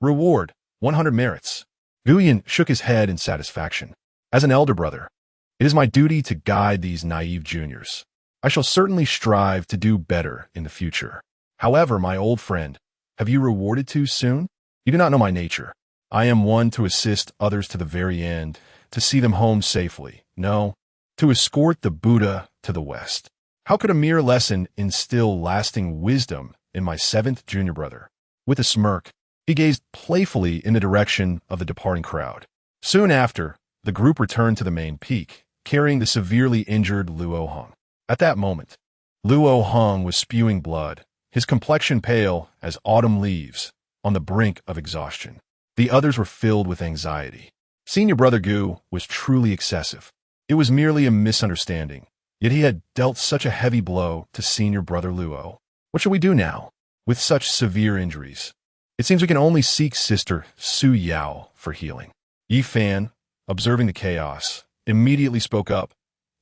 Speaker 1: Reward, 100 merits. Gu Yun shook his head in satisfaction. As an elder brother, It is my duty to guide these naive juniors. I shall certainly strive to do better in the future. However, my old friend, have you rewarded too soon? You do not know my nature. I am one to assist others to the very end, to see them home safely. No, to escort the Buddha to the West. How could a mere lesson instill lasting wisdom in my seventh junior brother? With a smirk, he gazed playfully in the direction of the departing crowd. Soon after, the group returned to the main peak, carrying the severely injured Luo Hong. At that moment, Luo Hong was spewing blood, his complexion pale as autumn leaves, on the brink of exhaustion. The others were filled with anxiety. Senior brother Gu was truly excessive. It was merely a misunderstanding, yet he had dealt such a heavy blow to senior brother Luo. What shall we do now, with such severe injuries? It seems we can only seek Sister Su Yao for healing. Yi Fan, observing the chaos, immediately spoke up.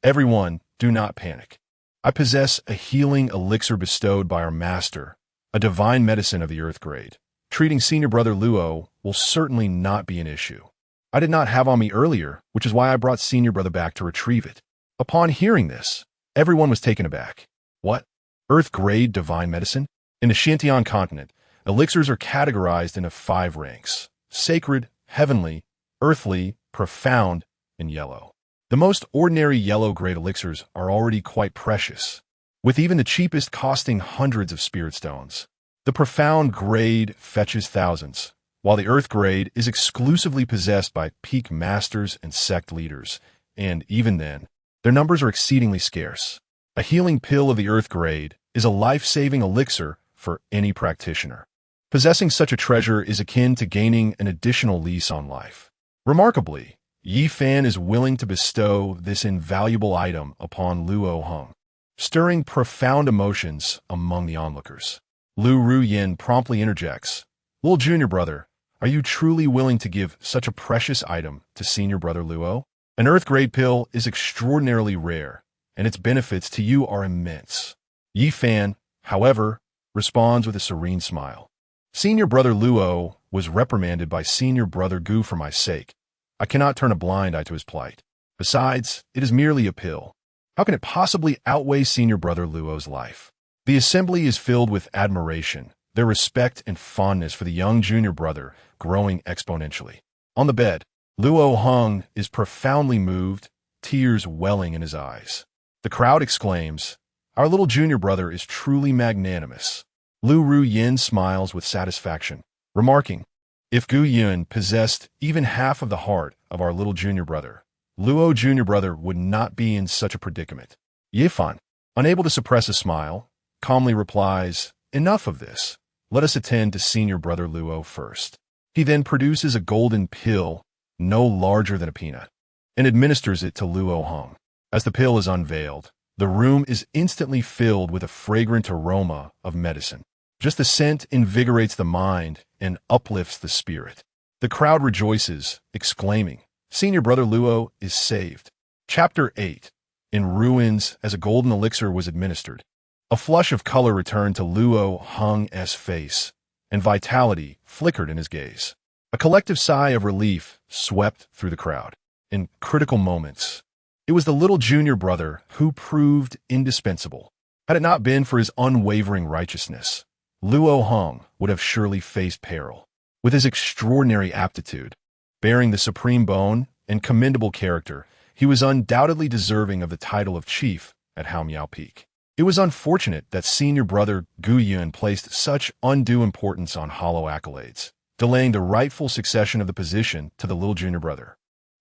Speaker 1: Everyone, do not panic. I possess a healing elixir bestowed by our master, a divine medicine of the earth grade. Treating senior brother Luo will certainly not be an issue. I did not have on me earlier, which is why I brought senior brother back to retrieve it. Upon hearing this, everyone was taken aback. What? Earth grade divine medicine? In the Xuantian Continent, elixirs are categorized into 5 ranks: sacred, heavenly, earthly, profound, and yellow. The most ordinary yellow-grade elixirs are already quite precious, with even the cheapest costing hundreds of spirit stones. The profound grade fetches thousands, while the earth grade is exclusively possessed by peak masters and sect leaders, and even then, their numbers are exceedingly scarce. A healing pill of the earth grade is a life-saving elixir for any practitioner. Possessing such a treasure is akin to gaining an additional lease on life. Remarkably, Yi Fan is willing to bestow this invaluable item upon Luo Hong, stirring profound emotions among the onlookers. Lu Ru Yin promptly interjects, "Little junior brother, are you truly willing to give such a precious item to senior brother Luo? An earth-grade pill is extraordinarily rare, and its benefits to you are immense." Yi Fan, however, responds with a serene smile. "Senior brother Luo was reprimanded by senior brother Gu for my sake. I cannot turn a blind eye to his plight. Besides, it is merely a pill. How can it possibly outweigh senior brother Luo's life?" The assembly is filled with admiration, their respect and fondness for the young junior brother growing exponentially. On the bed, Luo Hong is profoundly moved, tears welling in his eyes. The crowd exclaims, "Our little junior brother is truly magnanimous." Lu Ru Yin smiles with satisfaction, remarking, "If Gu Yun possessed even half of the heart of our little junior brother, Luo junior brother would not be in such a predicament." Yi Fan, unable to suppress a smile, calmly replies, "Enough of this. Let us attend to senior brother Luo first." He then produces a golden pill, no larger than a peanut, and administers it to Luo Hong. As the pill is unveiled, the room is instantly filled with a fragrant aroma of medicine. Just the scent invigorates the mind and uplifts the spirit. The crowd rejoices, exclaiming, "Senior brother Luo is saved." Chapter 8. In ruins as a golden elixir was administered. A flush of color returned to Luo Hong's face, and vitality flickered in his gaze. A collective sigh of relief swept through the crowd. In critical moments, it was the little junior brother who proved indispensable. Had it not been for his unwavering righteousness, Luo Hong would have surely faced peril. With his extraordinary aptitude, bearing the supreme bone and commendable character, he was undoubtedly deserving of the title of chief at Haomiao Peak. It was unfortunate that senior brother Gu Yun placed such undue importance on hollow accolades, delaying the rightful succession of the position to the little junior brother.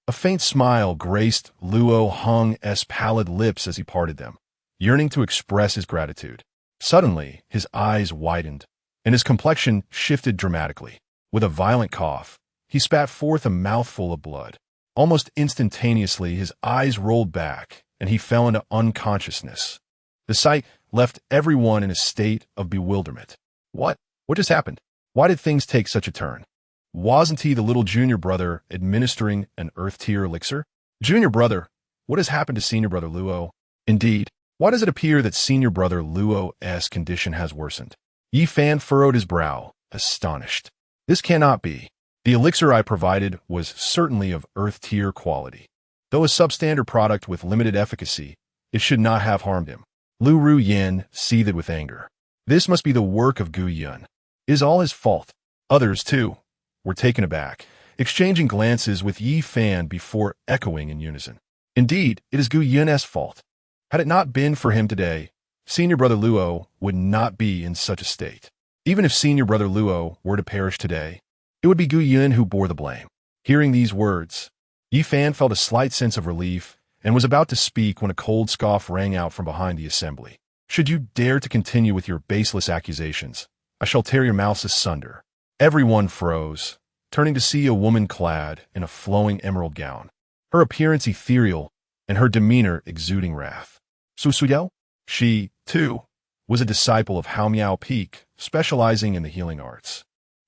Speaker 1: A faint smile graced Luo Hong's pallid lips as he parted them, yearning to express his gratitude. Suddenly, his eyes widened, and his complexion shifted dramatically. With a violent cough, he spat forth a mouthful of blood. Almost instantaneously, his eyes rolled back, and he fell into unconsciousness. The sight left everyone in a state of bewilderment. What? What just happened? Why did things take such a turn? Wasn't he the little junior brother administering an earth-tier elixir? Junior brother, what has happened to senior brother Luo? Indeed, why does it appear that senior brother Luo's condition has worsened? Yi Fan furrowed his brow, astonished. This cannot be. The elixir I provided was certainly of earth-tier quality. Though a substandard product with limited efficacy, it should not have harmed him. Lu Ru Yin seethed with anger. This must be the work of Gu Yun. It is all his fault. Others, too, were taken aback, exchanging glances with Yi Fan before echoing in unison. Indeed, it is Gu Yun's fault. Had it not been for him today, Senior Brother Luo would not be in such a state. Even if Senior Brother Luo were to perish today, it would be Gu Yun who bore the blame. Hearing these words, Yi Fan felt a slight sense of relief and was about to speak when a cold scoff rang out from behind the assembly. Should you dare to continue with your baseless accusations, I shall tear your mouths asunder. Everyone froze, turning to see a woman clad in a flowing emerald gown, her appearance ethereal and her demeanor exuding wrath. Su Suyao? She, too, was a disciple of Hao Miao Peak, specializing in the healing arts.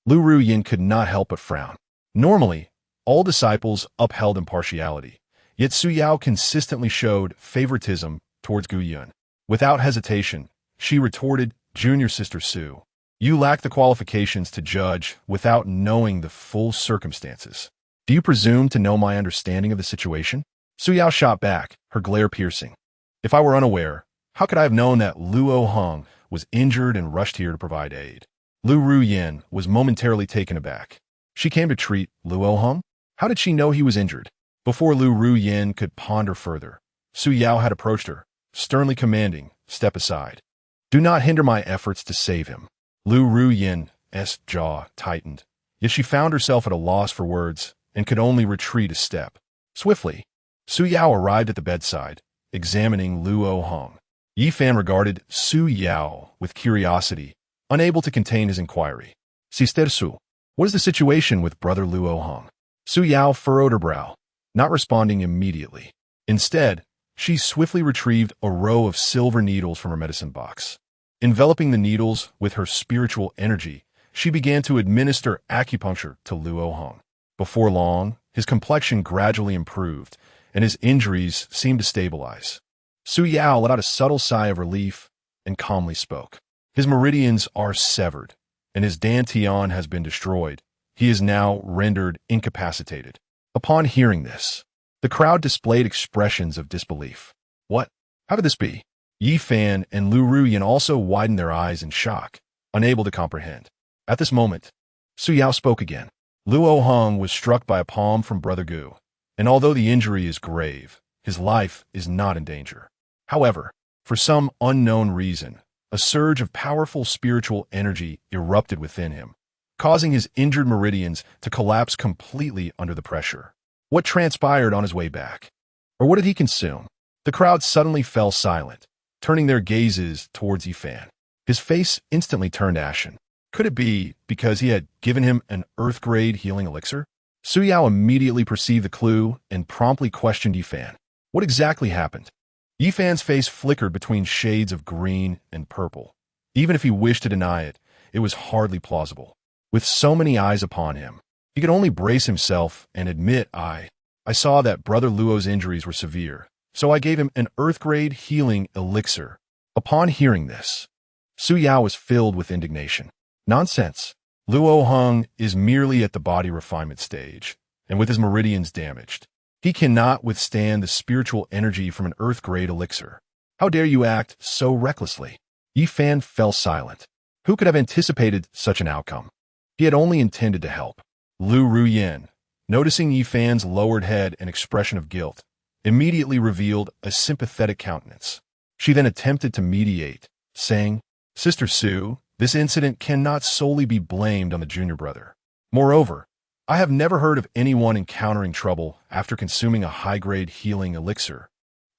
Speaker 1: Lu Ru Yin could not help but frown. Normally, all disciples upheld impartiality, yet Su Yao consistently showed favoritism towards Gu Yun. Without hesitation, she retorted, "Junior Sister Su, you lack the qualifications to judge without knowing the full circumstances. Do you presume to know my understanding of the situation?" Su Yao shot back, her glare piercing. "If I were unaware, how could I have known that Luo Hong was injured and rushed here to provide aid?" Lu Ru Yin was momentarily taken aback. She came to treat Luo Hong? How did she know he was injured? Before Lu Ru Yin could ponder further, Su Yao had approached her, sternly commanding, "Step aside. Do not hinder my efforts to save him." Lu Ru Yin's jaw tightened, yet she found herself at a loss for words and could only retreat a step. Swiftly, Su Yao arrived at the bedside, examining Luo Hong. Yi Fan regarded Su Yao with curiosity, unable to contain his inquiry. "Sister Su, what is the situation with Brother Luo Hong?" Su Yao furrowed her brow, not responding immediately. Instead, she swiftly retrieved a row of silver needles from her medicine box. Enveloping the needles with her spiritual energy, she began to administer acupuncture to Luo Hong. Before long, his complexion gradually improved, and his injuries seemed to stabilize. Su Yao let out a subtle sigh of relief and calmly spoke. "His meridians are severed, and his dantian has been destroyed. He is now rendered incapacitated." Upon hearing this, the crowd displayed expressions of disbelief. What? How could this be? Yi Fan and Lu Ru Yin also widened their eyes in shock, unable to comprehend. At this moment, Su Yao spoke again. "Luo Hong was struck by a palm from Brother Gu, and although the injury is grave, his life is not in danger. However, for some unknown reason, a surge of powerful spiritual energy erupted within him, causing his injured meridians to collapse completely under the pressure. What transpired on his way back? Or what did he consume?" The crowd suddenly fell silent, turning their gazes towards Yi Fan. His face instantly turned ashen. Could it be because he had given him an earth-grade healing elixir? Su Yao immediately perceived the clue and promptly questioned Yi Fan. What exactly happened? Yi Fan's face flickered between shades of green and purple. Even if he wished to deny it, it was hardly plausible. With so many eyes upon him, he could only brace himself and admit, I saw that Brother Luo's injuries were severe, so I gave him an earth-grade healing elixir. Upon hearing this, Su Yao was filled with indignation. Nonsense. Luo Hong is merely at the body refinement stage, and with his meridians damaged, he cannot withstand the spiritual energy from an earth-grade elixir. How dare you act so recklessly? Yi Fan fell silent. Who could have anticipated such an outcome? He had only intended to help. Lu Ru Yin, noticing Yi Fan's lowered head and expression of guilt, immediately revealed a sympathetic countenance. She then attempted to mediate, saying, "Sister Su, this incident cannot solely be blamed on the junior brother. Moreover, I have never heard of anyone encountering trouble after consuming a high-grade healing elixir.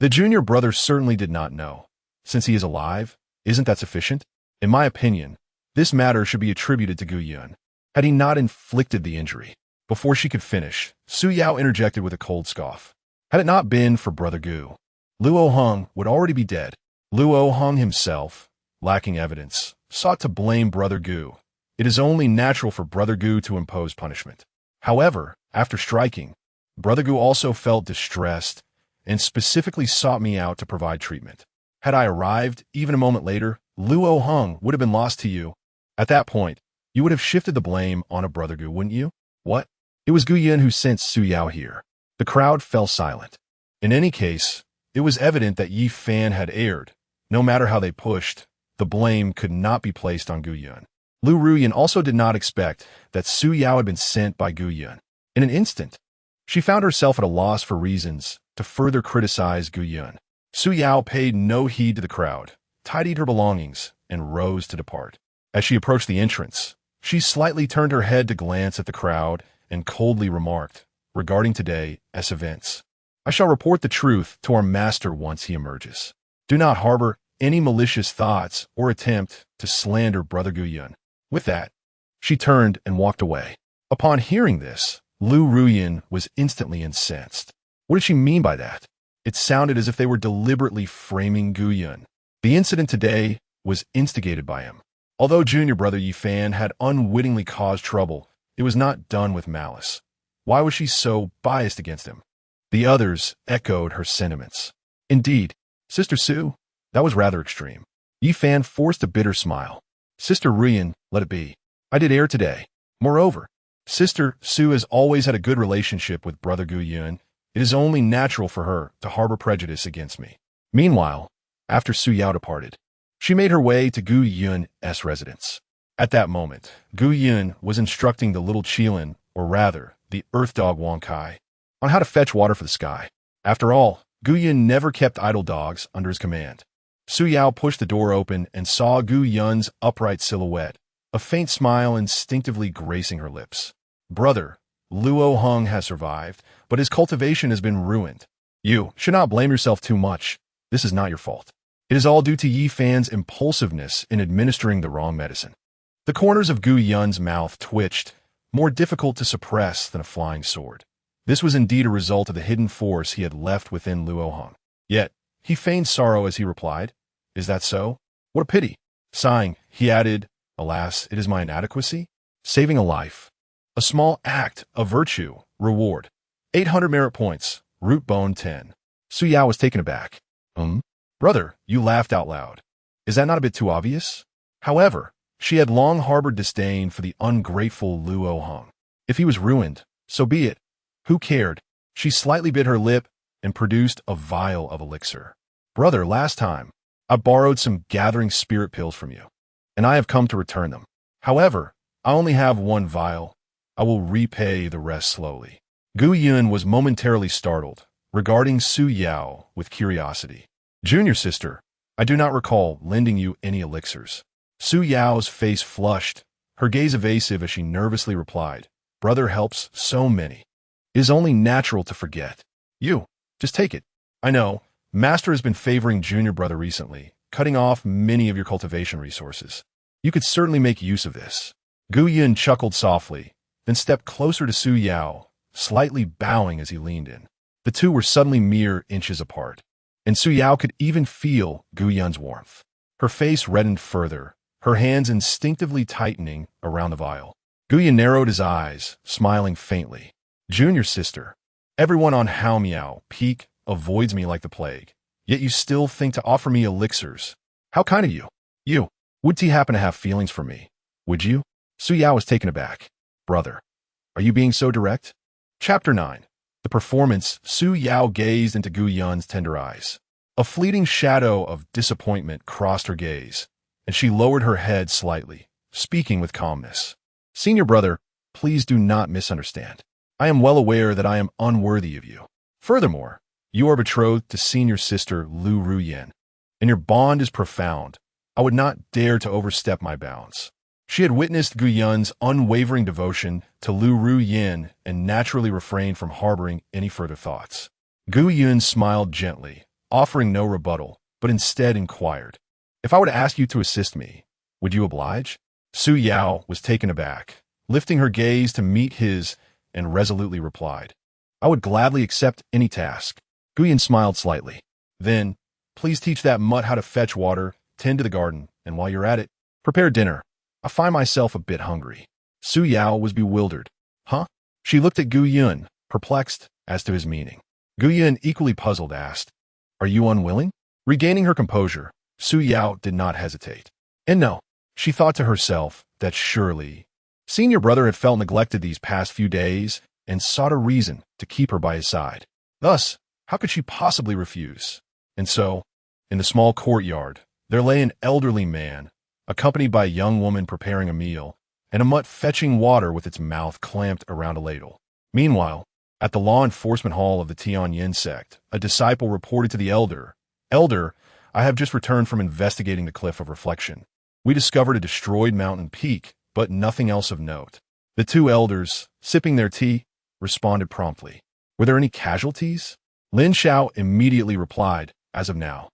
Speaker 1: The junior brother certainly did not know. Since he is alive, isn't that sufficient? In my opinion, this matter should be attributed to Gu Yun, had he not inflicted the injury." Before she could finish, Su Yao interjected with a cold scoff. Had it not been for Brother Gu, Luo Hong would already be dead. Luo Hong himself, lacking evidence, sought to blame Brother Gu. It is only natural for Brother Gu to impose punishment. However, after striking, Brother Gu also felt distressed and specifically sought me out to provide treatment. Had I arrived even a moment later, Luo Hong would have been lost to you. At that point, you would have shifted the blame on a Brother Gu, wouldn't you? What? It was Gu Yun who sent Su Yao here. The crowd fell silent. In any case, it was evident that Yi Fan had erred. No matter how they pushed, the blame could not be placed on Gu Yun. Lu Ruyan also did not expect that Su Yao had been sent by Gu Yun. In an instant, she found herself at a loss for reasons to further criticize Gu Yun. Su Yao paid no heed to the crowd, tidied her belongings, and rose to depart. As she approached the entrance, she slightly turned her head to glance at the crowd and coldly remarked, regarding today's events, "I shall report the truth to our master once he emerges. Do not harbor any malicious thoughts or attempt to slander Brother Gu Yun." With that, she turned and walked away. Upon hearing this, Lu Ruyan was instantly incensed. What did she mean by that? It sounded as if they were deliberately framing Gu Yun. The incident today was instigated by him. Although junior brother Yi Fan had unwittingly caused trouble, it was not done with malice. Why was she so biased against him? The others echoed her sentiments. Indeed, Sister Su, that was rather extreme. Yi Fan forced a bitter smile. Sister Ruyan, let it be. I did err today. Moreover, Sister Su has always had a good relationship with Brother Gu Yun. It is only natural for her to harbor prejudice against me. Meanwhile, after Su Yao departed, she made her way to Gu Yun's residence. At that moment, Gu Yun was instructing the little Qilin, or rather, the earth dog Wang Kai, on how to fetch water for the sky. After all, Gu Yun never kept idle dogs under his command. Su Yao pushed the door open and saw Gu Yun's upright silhouette, a faint smile instinctively gracing her lips. Brother, Luo Hong has survived, but his cultivation has been ruined. You should not blame yourself too much. This is not your fault. It is all due to Yi Fan's impulsiveness in administering the wrong medicine. The corners of Gu Yun's mouth twitched, more difficult to suppress than a flying sword. This was indeed a result of the hidden force he had left within Luo Hong. Yet, he feigned sorrow as he replied, "Is that so? What a pity." Sighing, he added, "Alas, it is my inadequacy." Saving a life. A small act of virtue. Reward. 800 merit points. Root bone 10. Su Yao was taken aback. Brother, you laughed out loud. Is that not a bit too obvious? However, she had long harbored disdain for the ungrateful Luo Hong. If he was ruined, so be it. Who cared? She slightly bit her lip and produced a vial of elixir. Brother, last time, I borrowed some gathering spirit pills from you, and I have come to return them. However, I only have one vial. I will repay the rest slowly. Gu Yun was momentarily startled, regarding Su Yao with curiosity. Junior sister, I do not recall lending you any elixirs. Su Yao's face flushed, her gaze evasive as she nervously replied, Brother helps so many. It is only natural to forget. You, just take it. I know, Master has been favoring junior brother recently, cutting off many of your cultivation resources. You could certainly make use of this. Gu Yun chuckled softly, then stepped closer to Su Yao, slightly bowing as he leaned in. The two were suddenly mere inches apart, and Su Yao could even feel Gu Yun's warmth. Her face reddened further, her hands instinctively tightening around the vial. Gu Yun narrowed his eyes, smiling faintly. Junior sister, everyone on Hao Miao Peak avoids me like the plague, yet you still think to offer me elixirs. How kind of you. You, would he happen to have feelings for me? Would you? Su Yao was taken aback. Brother, are you being so direct? Chapter 9. The performance. Su Yao gazed into Gu Yun's tender eyes. A fleeting shadow of disappointment crossed her gaze, and she lowered her head slightly, speaking with calmness. Senior brother, please do not misunderstand. I am well aware that I am unworthy of you. Furthermore, you are betrothed to senior sister Lu Ruyan, and your bond is profound. I would not dare to overstep my bounds. She had witnessed Gu Yun's unwavering devotion to Lu Ruyan and naturally refrained from harboring any further thoughts. Gu Yun smiled gently, offering no rebuttal, but instead inquired, If I were to ask you to assist me, would you oblige? Su Yao was taken aback, lifting her gaze to meet his, and resolutely replied, I would gladly accept any task. Gu Yun smiled slightly. Then, please teach that mutt how to fetch water, tend to the garden, and while you're at it, prepare dinner. I find myself a bit hungry. Su Yao was bewildered. Huh? She looked at Gu Yun, perplexed as to his meaning. Gu Yun, equally puzzled, asked, Are you unwilling? Regaining her composure, Su Yao did not hesitate. And no, she thought to herself that surely senior brother had felt neglected these past few days and sought a reason to keep her by his side. Thus, How could she possibly refuse? And so, in the small courtyard, there lay an elderly man, accompanied by a young woman preparing a meal, and a mutt fetching water with its mouth clamped around a ladle. Meanwhile, at the law enforcement hall of the Tianyan Sect, a disciple reported to the elder, "Elder, I have just returned from investigating the Cliff of Reflection. We discovered a destroyed mountain peak, but nothing else of note." The two elders, sipping their tea, responded promptly. "Were there any casualties?" Lin Xiao immediately replied, "As of now,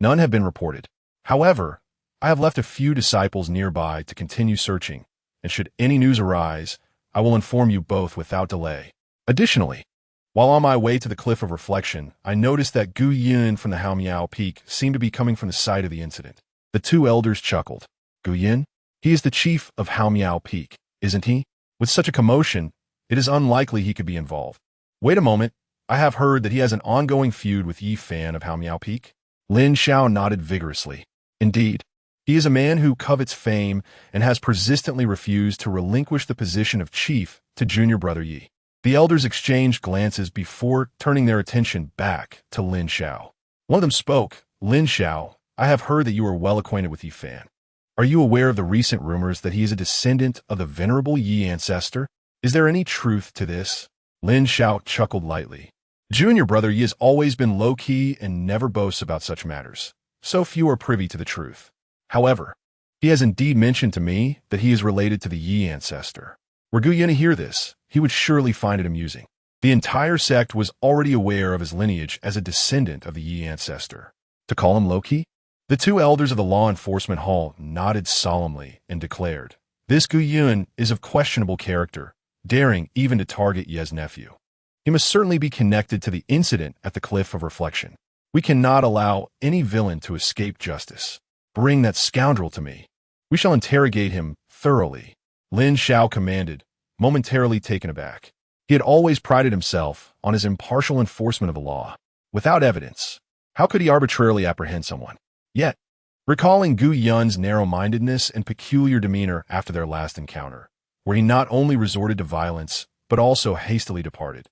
Speaker 1: none have been reported. However, I have left a few disciples nearby to continue searching, and should any news arise, I will inform you both without delay." Additionally, while on my way to the Cliff of Reflection, I noticed that Gu Yun from the Haomiao Peak seemed to be coming from the site of the incident. The two elders chuckled. "Gu Yun? He is the chief of Haomiao Peak, isn't he? With such a commotion, it is unlikely he could be involved. Wait a moment, I have heard that he has an ongoing feud with Yi Fan of Haomiao Peak." Lin Xiao nodded vigorously. "Indeed, he is a man who covets fame and has persistently refused to relinquish the position of chief to junior brother Yi." The elders exchanged glances before turning their attention back to Lin Xiao. One of them spoke. "Lin Xiao, I have heard that you are well acquainted with Yi Fan. Are you aware of the recent rumors that he is a descendant of the venerable Yi ancestor? Is there any truth to this?" Lin Xiao chuckled lightly. "Junior brother Yi has always been low-key and never boasts about such matters, so few are privy to the truth. However, he has indeed mentioned to me that he is related to the Yi ancestor. Were Gu Yun to hear this, he would surely find it amusing. The entire sect was already aware of his lineage as a descendant of the Yi ancestor. To call him low-key?" The two elders of the law enforcement hall nodded solemnly and declared, "This Gu Yun is of questionable character, daring even to target Ye's nephew. He must certainly be connected to the incident at the Cliff of Reflection. We cannot allow any villain to escape justice. Bring that scoundrel to me. We shall interrogate him thoroughly," Lin Xiao commanded, momentarily taken aback. He had always prided himself on his impartial enforcement of the law. Without evidence, how could he arbitrarily apprehend someone? Yet, recalling Gu Yun's narrow-mindedness and peculiar demeanor after their last encounter, where he not only resorted to violence, but also hastily departed,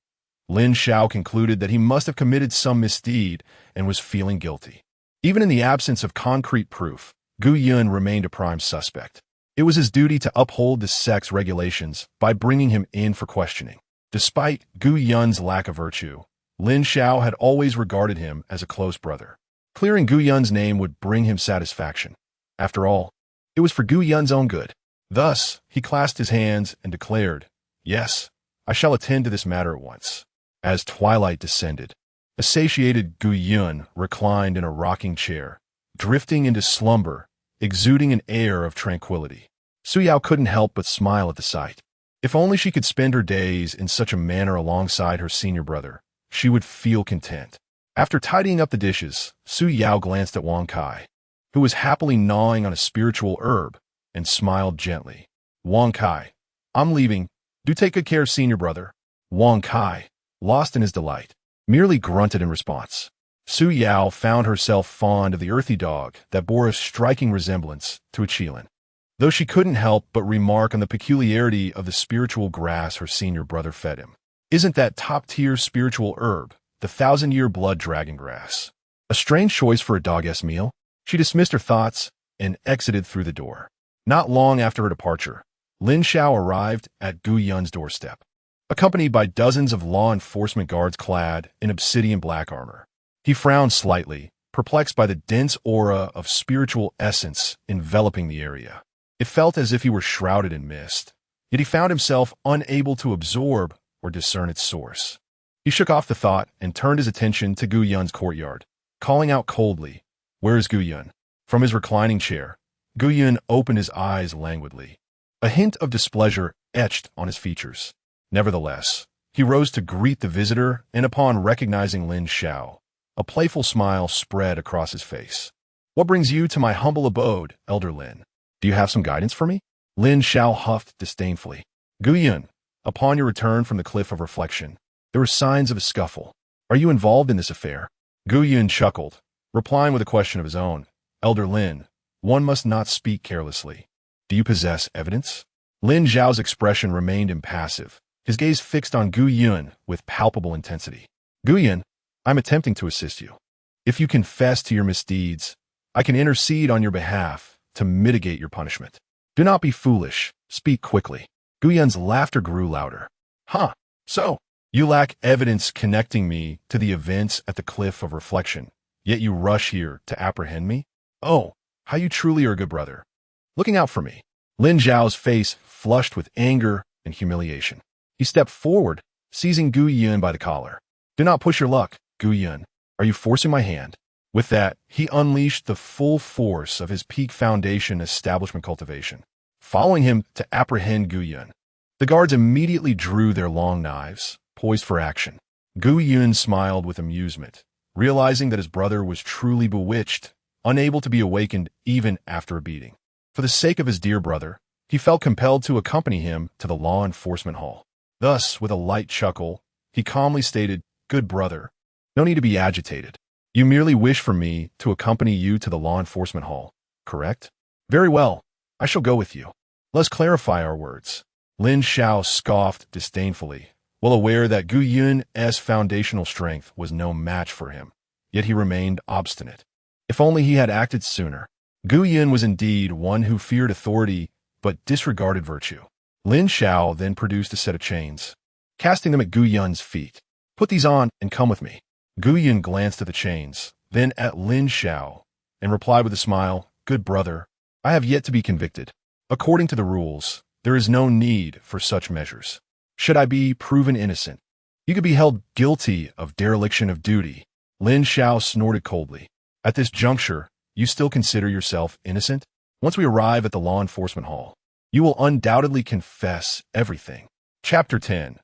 Speaker 1: Lin Xiao concluded that he must have committed some misdeed and was feeling guilty. Even in the absence of concrete proof, Gu Yun remained a prime suspect. It was his duty to uphold the sect's regulations by bringing him in for questioning. Despite Gu Yun's lack of virtue, Lin Xiao had always regarded him as a close brother. Clearing Gu Yun's name would bring him satisfaction. After all, it was for Gu Yun's own good. Thus, he clasped his hands and declared, "Yes, I shall attend to this matter at once." As twilight descended, a satiated Gu Yun reclined in a rocking chair, drifting into slumber, exuding an air of tranquility. Su Yao couldn't help but smile at the sight. If only she could spend her days in such a manner alongside her senior brother, she would feel content. After tidying up the dishes, Su Yao glanced at Wang Kai, who was happily gnawing on a spiritual herb, and smiled gently. "Wang Kai, I'm leaving. Do take good care, senior brother." Wang Kai, lost in his delight, merely grunted in response. Su Yao found herself fond of the earthy dog that bore a striking resemblance to a Qilin, though she couldn't help but remark on the peculiarity of the spiritual grass her senior brother fed him. "Isn't that top-tier spiritual herb, the 1,000-year blood dragon grass? A strange choice for a dog-esque meal?" She dismissed her thoughts and exited through the door. Not long after her departure, Lin Xiao arrived at Gu Yun's doorstep, accompanied by dozens of law enforcement guards clad in obsidian black armor. He frowned slightly, perplexed by the dense aura of spiritual essence enveloping the area. It felt as if he were shrouded in mist, yet he found himself unable to absorb or discern its source. He shook off the thought and turned his attention to Gu Yun's courtyard, calling out coldly, "Where is Gu Yun?" From his reclining chair, Gu Yun opened his eyes languidly. A hint of displeasure etched on his features. Nevertheless, he rose to greet the visitor, and upon recognizing Lin Xiao, a playful smile spread across his face. "What brings you to my humble abode, Elder Lin? Do you have some guidance for me?" Lin Xiao huffed disdainfully. "Gu Yun, upon your return from the Cliff of Reflection, there were signs of a scuffle. Are you involved in this affair?" Gu Yun chuckled, replying with a question of his own. "Elder Lin, one must not speak carelessly. Do you possess evidence?" Lin Xiao's expression remained impassive, his gaze fixed on Gu Yun with palpable intensity. "Gu Yun, I'm attempting to assist you. If you confess to your misdeeds, I can intercede on your behalf to mitigate your punishment. Do not be foolish. Speak quickly. Gu Yun's laughter grew louder. Huh, so you lack evidence connecting me to the events at the Cliff of Reflection, yet you rush here to apprehend me? Oh, how you truly are a good brother. Looking out for me. Lin Zhao's face flushed with anger and humiliation. He stepped forward, seizing Gu Yun by the collar. Do not push your luck, Gu Yun. Are you forcing my hand? With that, he unleashed the full force of his peak foundation establishment cultivation, following him to apprehend Gu Yun. The guards immediately drew their long knives, poised for action. Gu Yun smiled with amusement, realizing that his brother was truly bewitched, unable to be awakened even after a beating. For the sake of his dear brother, he felt compelled to accompany him to the law enforcement hall. Thus, with a light chuckle, he calmly stated, "Good brother, no need to be agitated. You merely wish for me to accompany you to the law enforcement hall, correct? Very well, I shall go with you. Let's clarify our words." Lin Zhao scoffed disdainfully, well aware that Gu Yun's foundational strength was no match for him, yet he remained obstinate. If only he had acted sooner. Gu Yun was indeed one who feared authority but disregarded virtue. Lin Zhao then produced a set of chains, casting them at Gu Yun's feet. "Put these on and come with me." Gu Yun glanced at the chains, then at Lin Zhao, and replied with a smile, "Good brother, I have yet to be convicted. According to the rules, there is no need for such measures. Should I be proven innocent, you could be held guilty of dereliction of duty." Lin Zhao snorted coldly. "At this juncture, you still consider yourself innocent? Once we arrive at the law enforcement hall, you will undoubtedly confess everything." Chapter 10.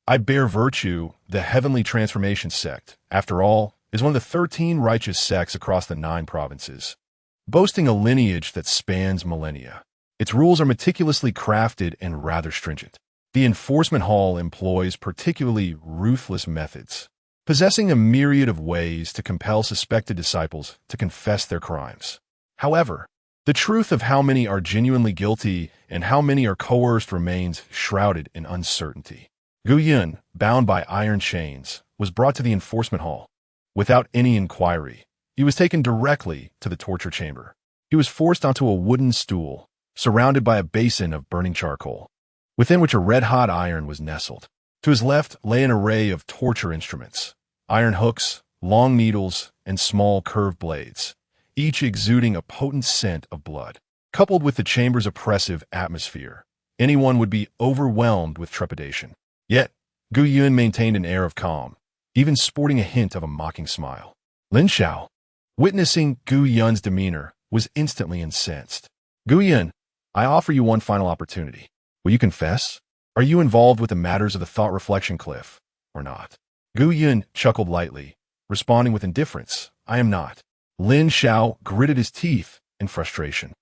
Speaker 1: I bear virtue. The Heavenly Transformation Sect, after all, is one of the 13 righteous sects across the 9 provinces, boasting a lineage that spans millennia. Its rules are meticulously crafted and rather stringent. The enforcement hall employs particularly ruthless methods, possessing a myriad of ways to compel suspected disciples to confess their crimes. However, the truth of how many are genuinely guilty and how many are coerced remains shrouded in uncertainty. Gu Yun, bound by iron chains, was brought to the enforcement hall. Without any inquiry, he was taken directly to the torture chamber. He was forced onto a wooden stool, surrounded by a basin of burning charcoal, within which a red-hot iron was nestled. To his left lay an array of torture instruments, iron hooks, long needles, and small curved blades, each exuding a potent scent of blood. Coupled with the chamber's oppressive atmosphere, anyone would be overwhelmed with trepidation. Yet, Gu Yun maintained an air of calm, even sporting a hint of a mocking smile. Lin Zhao, witnessing Gu Yun's demeanor, was instantly incensed. "Gu Yun, I offer you one final opportunity. Will you confess? Are you involved with the matters of the thought reflection cliff, or not?" Gu Yun chuckled lightly, responding with indifference, "I am not." Lin Zhao gritted his teeth in frustration.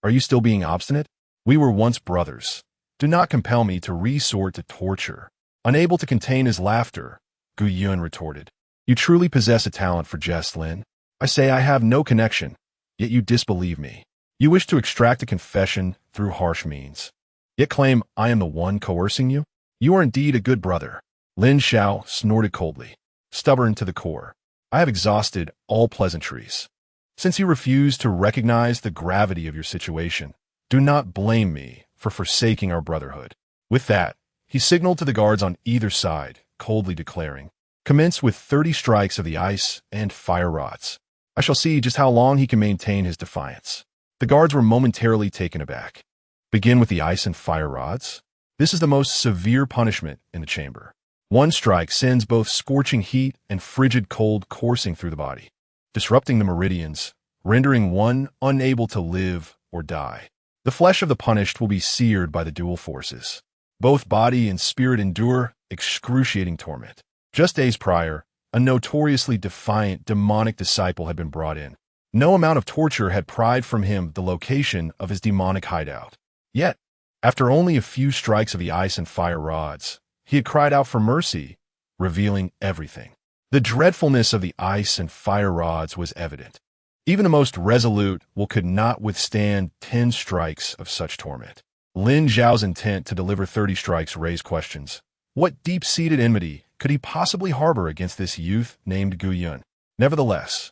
Speaker 1: "Are you still being obstinate? We were once brothers. Do not compel me to resort to torture." Unable to contain his laughter, Gu Yun retorted, "You truly possess a talent for jest, Lin. I say I have no connection, yet you disbelieve me. You wish to extract a confession through harsh means, yet claim I am the one coercing you? You are indeed a good brother." Lin Zhao snorted coldly, stubborn to the core. "I have exhausted all pleasantries. Since you refuse to recognize the gravity of your situation, do not blame me for forsaking our brotherhood." With that, he signaled to the guards on either side, coldly declaring, "Commence with 30 strikes of the ice and fire rods. I shall see just how long he can maintain his defiance." The guards were momentarily taken aback. "Begin with the ice and fire rods? This is the most severe punishment in the chamber. One strike sends both scorching heat and frigid cold coursing through the body, disrupting the meridians, rendering one unable to live or die. The flesh of the punished will be seared by the dual forces. Both body and spirit endure excruciating torment." Just days prior, a notoriously defiant demonic disciple had been brought in. No amount of torture had pried from him the location of his demonic hideout. Yet, after only a few strikes of the ice and fire rods, he had cried out for mercy, revealing everything. The dreadfulness of the ice and fire rods was evident. Even the most resolute could not withstand 10 strikes of such torment. Lin Zhao's intent to deliver 30 strikes raised questions. What deep-seated enmity could he possibly harbor against this youth named Gu Yun? Nevertheless,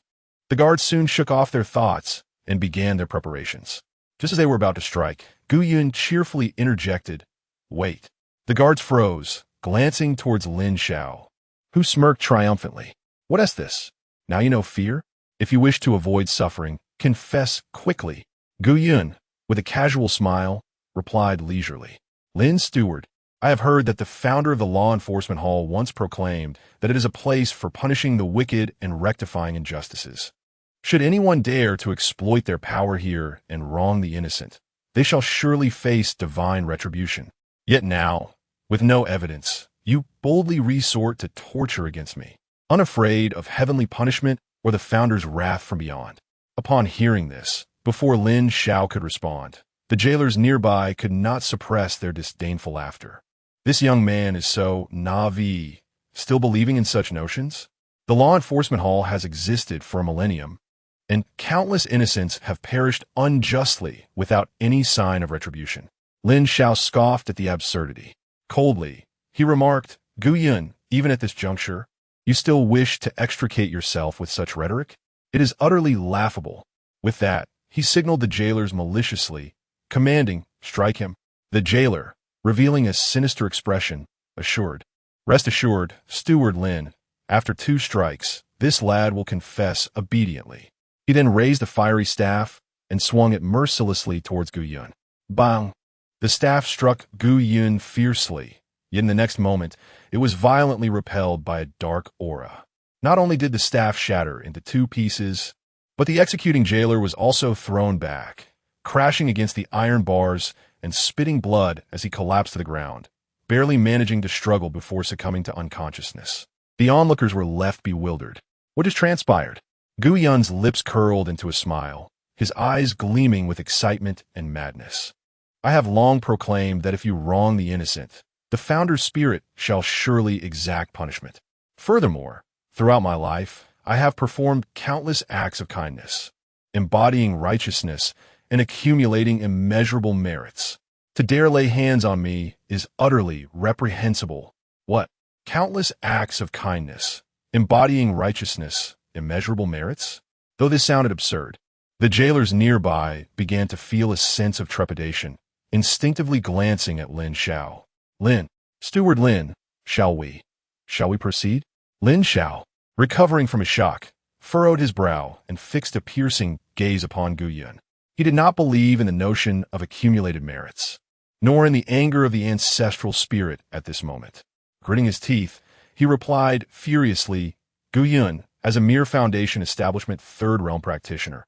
Speaker 1: the guards soon shook off their thoughts and began their preparations. Just as they were about to strike, Gu Yun cheerfully interjected, "Wait." The guards froze, glancing towards Lin Xiao, who smirked triumphantly. "What is this? Now you know fear? If you wish to avoid suffering, confess quickly." Gu Yun, with a casual smile, replied leisurely, "Lin Steward, I have heard that the founder of the law enforcement hall once proclaimed that it is a place for punishing the wicked and rectifying injustices. Should anyone dare to exploit their power here and wrong the innocent, they shall surely face divine retribution. Yet now, with no evidence, you boldly resort to torture against me, unafraid of heavenly punishment or the founder's wrath from beyond." Upon hearing this, before Lin Xiao could respond, the jailers nearby could not suppress their disdainful laughter. This young man is so naive, still believing in such notions? The law enforcement hall has existed for a millennium, and countless innocents have perished unjustly without any sign of retribution. Lin Xiao scoffed at the absurdity. Coldly, he remarked, "Gu Yun, even at this juncture, you still wish to extricate yourself with such rhetoric? It is utterly laughable." With that, he signaled the jailers maliciously, commanding, "Strike him." The jailer, revealing a sinister expression, assured, "Rest assured, Steward Lin, after 2 strikes, this lad will confess obediently." He then raised a fiery staff and swung it mercilessly towards Gu Yun. Bang! The staff struck Gu Yun fiercely, yet in the next moment, it was violently repelled by a dark aura. Not only did the staff shatter into 2 pieces, but the executing jailer was also thrown back, crashing against the iron bars and spitting blood as he collapsed to the ground, barely managing to struggle before succumbing to unconsciousness. The onlookers were left bewildered. What has transpired? Gu Yun's lips curled into a smile, his eyes gleaming with excitement and madness. "I have long proclaimed that if you wrong the innocent, the founder's spirit shall surely exact punishment. Furthermore, throughout my life, I have performed countless acts of kindness, embodying righteousness and accumulating immeasurable merits. To dare lay hands on me is utterly reprehensible." What? Countless acts of kindness, embodying righteousness, immeasurable merits? Though this sounded absurd, the jailers nearby began to feel a sense of trepidation, instinctively glancing at Lin Xiao. "Lin, Steward Lin, shall we proceed?" Lin Xiao, recovering from his shock, furrowed his brow and fixed a piercing gaze upon Gu Yun. He did not believe in the notion of accumulated merits, nor in the anger of the ancestral spirit at this moment. Gritting his teeth, he replied furiously, "Gu Yun, as a mere Foundation Establishment 3rd Realm practitioner,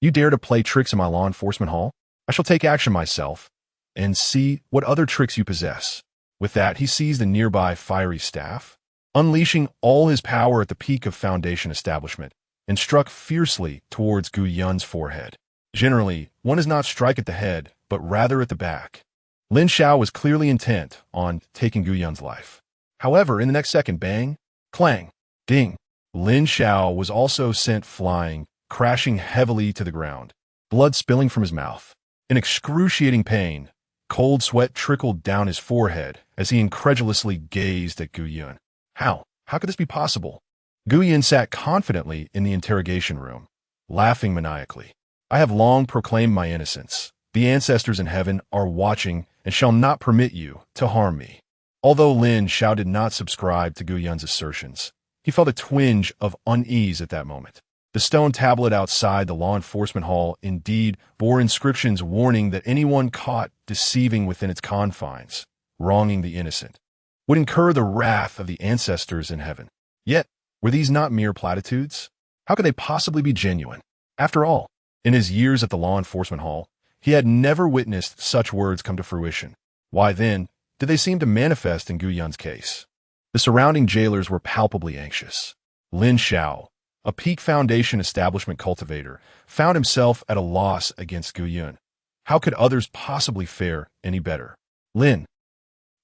Speaker 1: you dare to play tricks in my law enforcement hall? I shall take action myself and see what other tricks you possess." With that, he seized a nearby fiery staff, unleashing all his power at the peak of Foundation Establishment, and struck fiercely towards Gu Yun's forehead. Generally, one does not strike at the head, but rather at the back. Lin Xiao was clearly intent on taking Gu Yun's life. However, in the next second, bang, clang, ding, Lin Xiao was also sent flying, crashing heavily to the ground, blood spilling from his mouth. In excruciating pain, cold sweat trickled down his forehead as he incredulously gazed at Gu Yun. How could this be possible? Gu Yun sat confidently in the interrogation room, laughing maniacally. "I have long proclaimed my innocence. The ancestors in heaven are watching and shall not permit you to harm me." Although Lin Xiao did not subscribe to Gu Yun's assertions, he felt a twinge of unease at that moment. The stone tablet outside the law enforcement hall indeed bore inscriptions warning that anyone caught deceiving within its confines, wronging the innocent, would incur the wrath of the ancestors in heaven. Yet, were these not mere platitudes? How could they possibly be genuine? After all, in his years at the law enforcement hall, he had never witnessed such words come to fruition. Why then did they seem to manifest in Gu Yun's case? The surrounding jailers were palpably anxious. Lin Xiao, a peak Foundation Establishment cultivator, found himself at a loss against Gu Yun. How could others possibly fare any better? "Lin,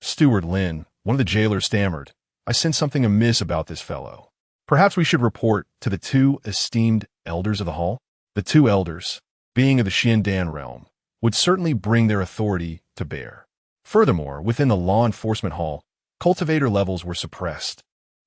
Speaker 1: Steward Lin," one of the jailers stammered, "I sense something amiss about this fellow. Perhaps we should report to the 2 esteemed elders of the hall." The 2 elders, being of the Xiandan realm, would certainly bring their authority to bear. Furthermore, within the law enforcement hall, cultivator levels were suppressed,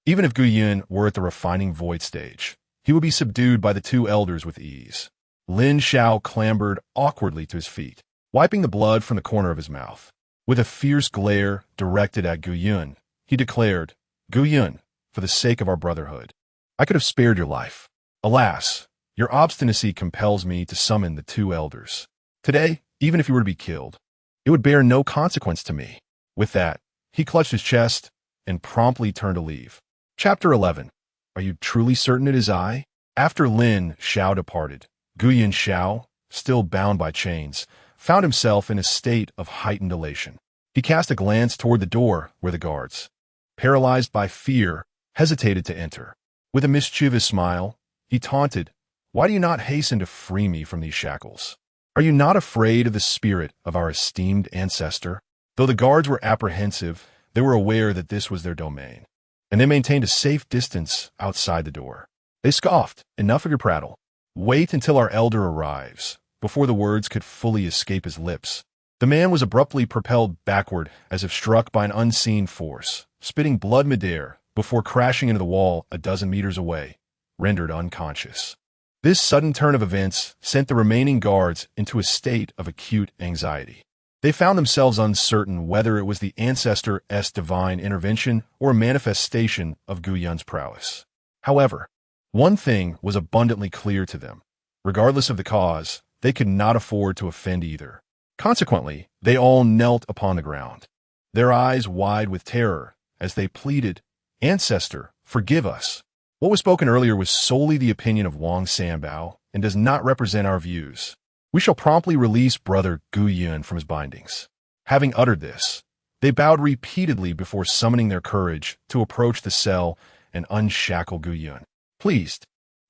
Speaker 1: Even if Guiyun were at the refining void stage, he would be subdued by the two elders with ease. Lin Shao clambered awkwardly to his feet, wiping the blood from the corner of his mouth. With a fierce glare directed at Guiyun, he declared, "Guiyun, for the sake of our brotherhood, I could have spared your life. Alas, your obstinacy compels me to summon the two elders. Today, even if you were to be killed, it would bear no consequence to me." With that, he clutched his chest and promptly turned to leave. Chapter 11. Are you truly certain it is I? After Lin Shao departed, Guiyun Shao, still bound by chains, found himself in a state of heightened elation. He cast a glance toward the door where the guards, paralyzed by fear, hesitated to enter. With a mischievous smile, he taunted, "Why do you not hasten to free me from these shackles? Are you not afraid of the spirit of our esteemed ancestor?" Though the guards were apprehensive, they were aware that this was their domain, and they maintained a safe distance outside the door. They scoffed, "Enough of your prattle. Wait until our elder arrives." Before the words could fully escape his lips, the man was abruptly propelled backward as if struck by an unseen force, spitting blood midair before crashing into the wall a dozen meters away, rendered unconscious. This sudden turn of events sent the remaining guards into a state of acute anxiety. They found themselves uncertain whether it was the ancestor's divine intervention or a manifestation of Guiyun's prowess. However, one thing was abundantly clear to them. Regardless of the cause, they could not afford to offend either. Consequently, they all knelt upon the ground, their eyes wide with terror as they pleaded, "Ancestor, forgive us." What was spoken earlier was solely the opinion of Wang Sanbao and does not represent our views. We shall promptly release Brother Guiyun from his bindings. Having uttered this, they bowed repeatedly before summoning their courage to approach the cell and unshackle Guiyun. Pleased,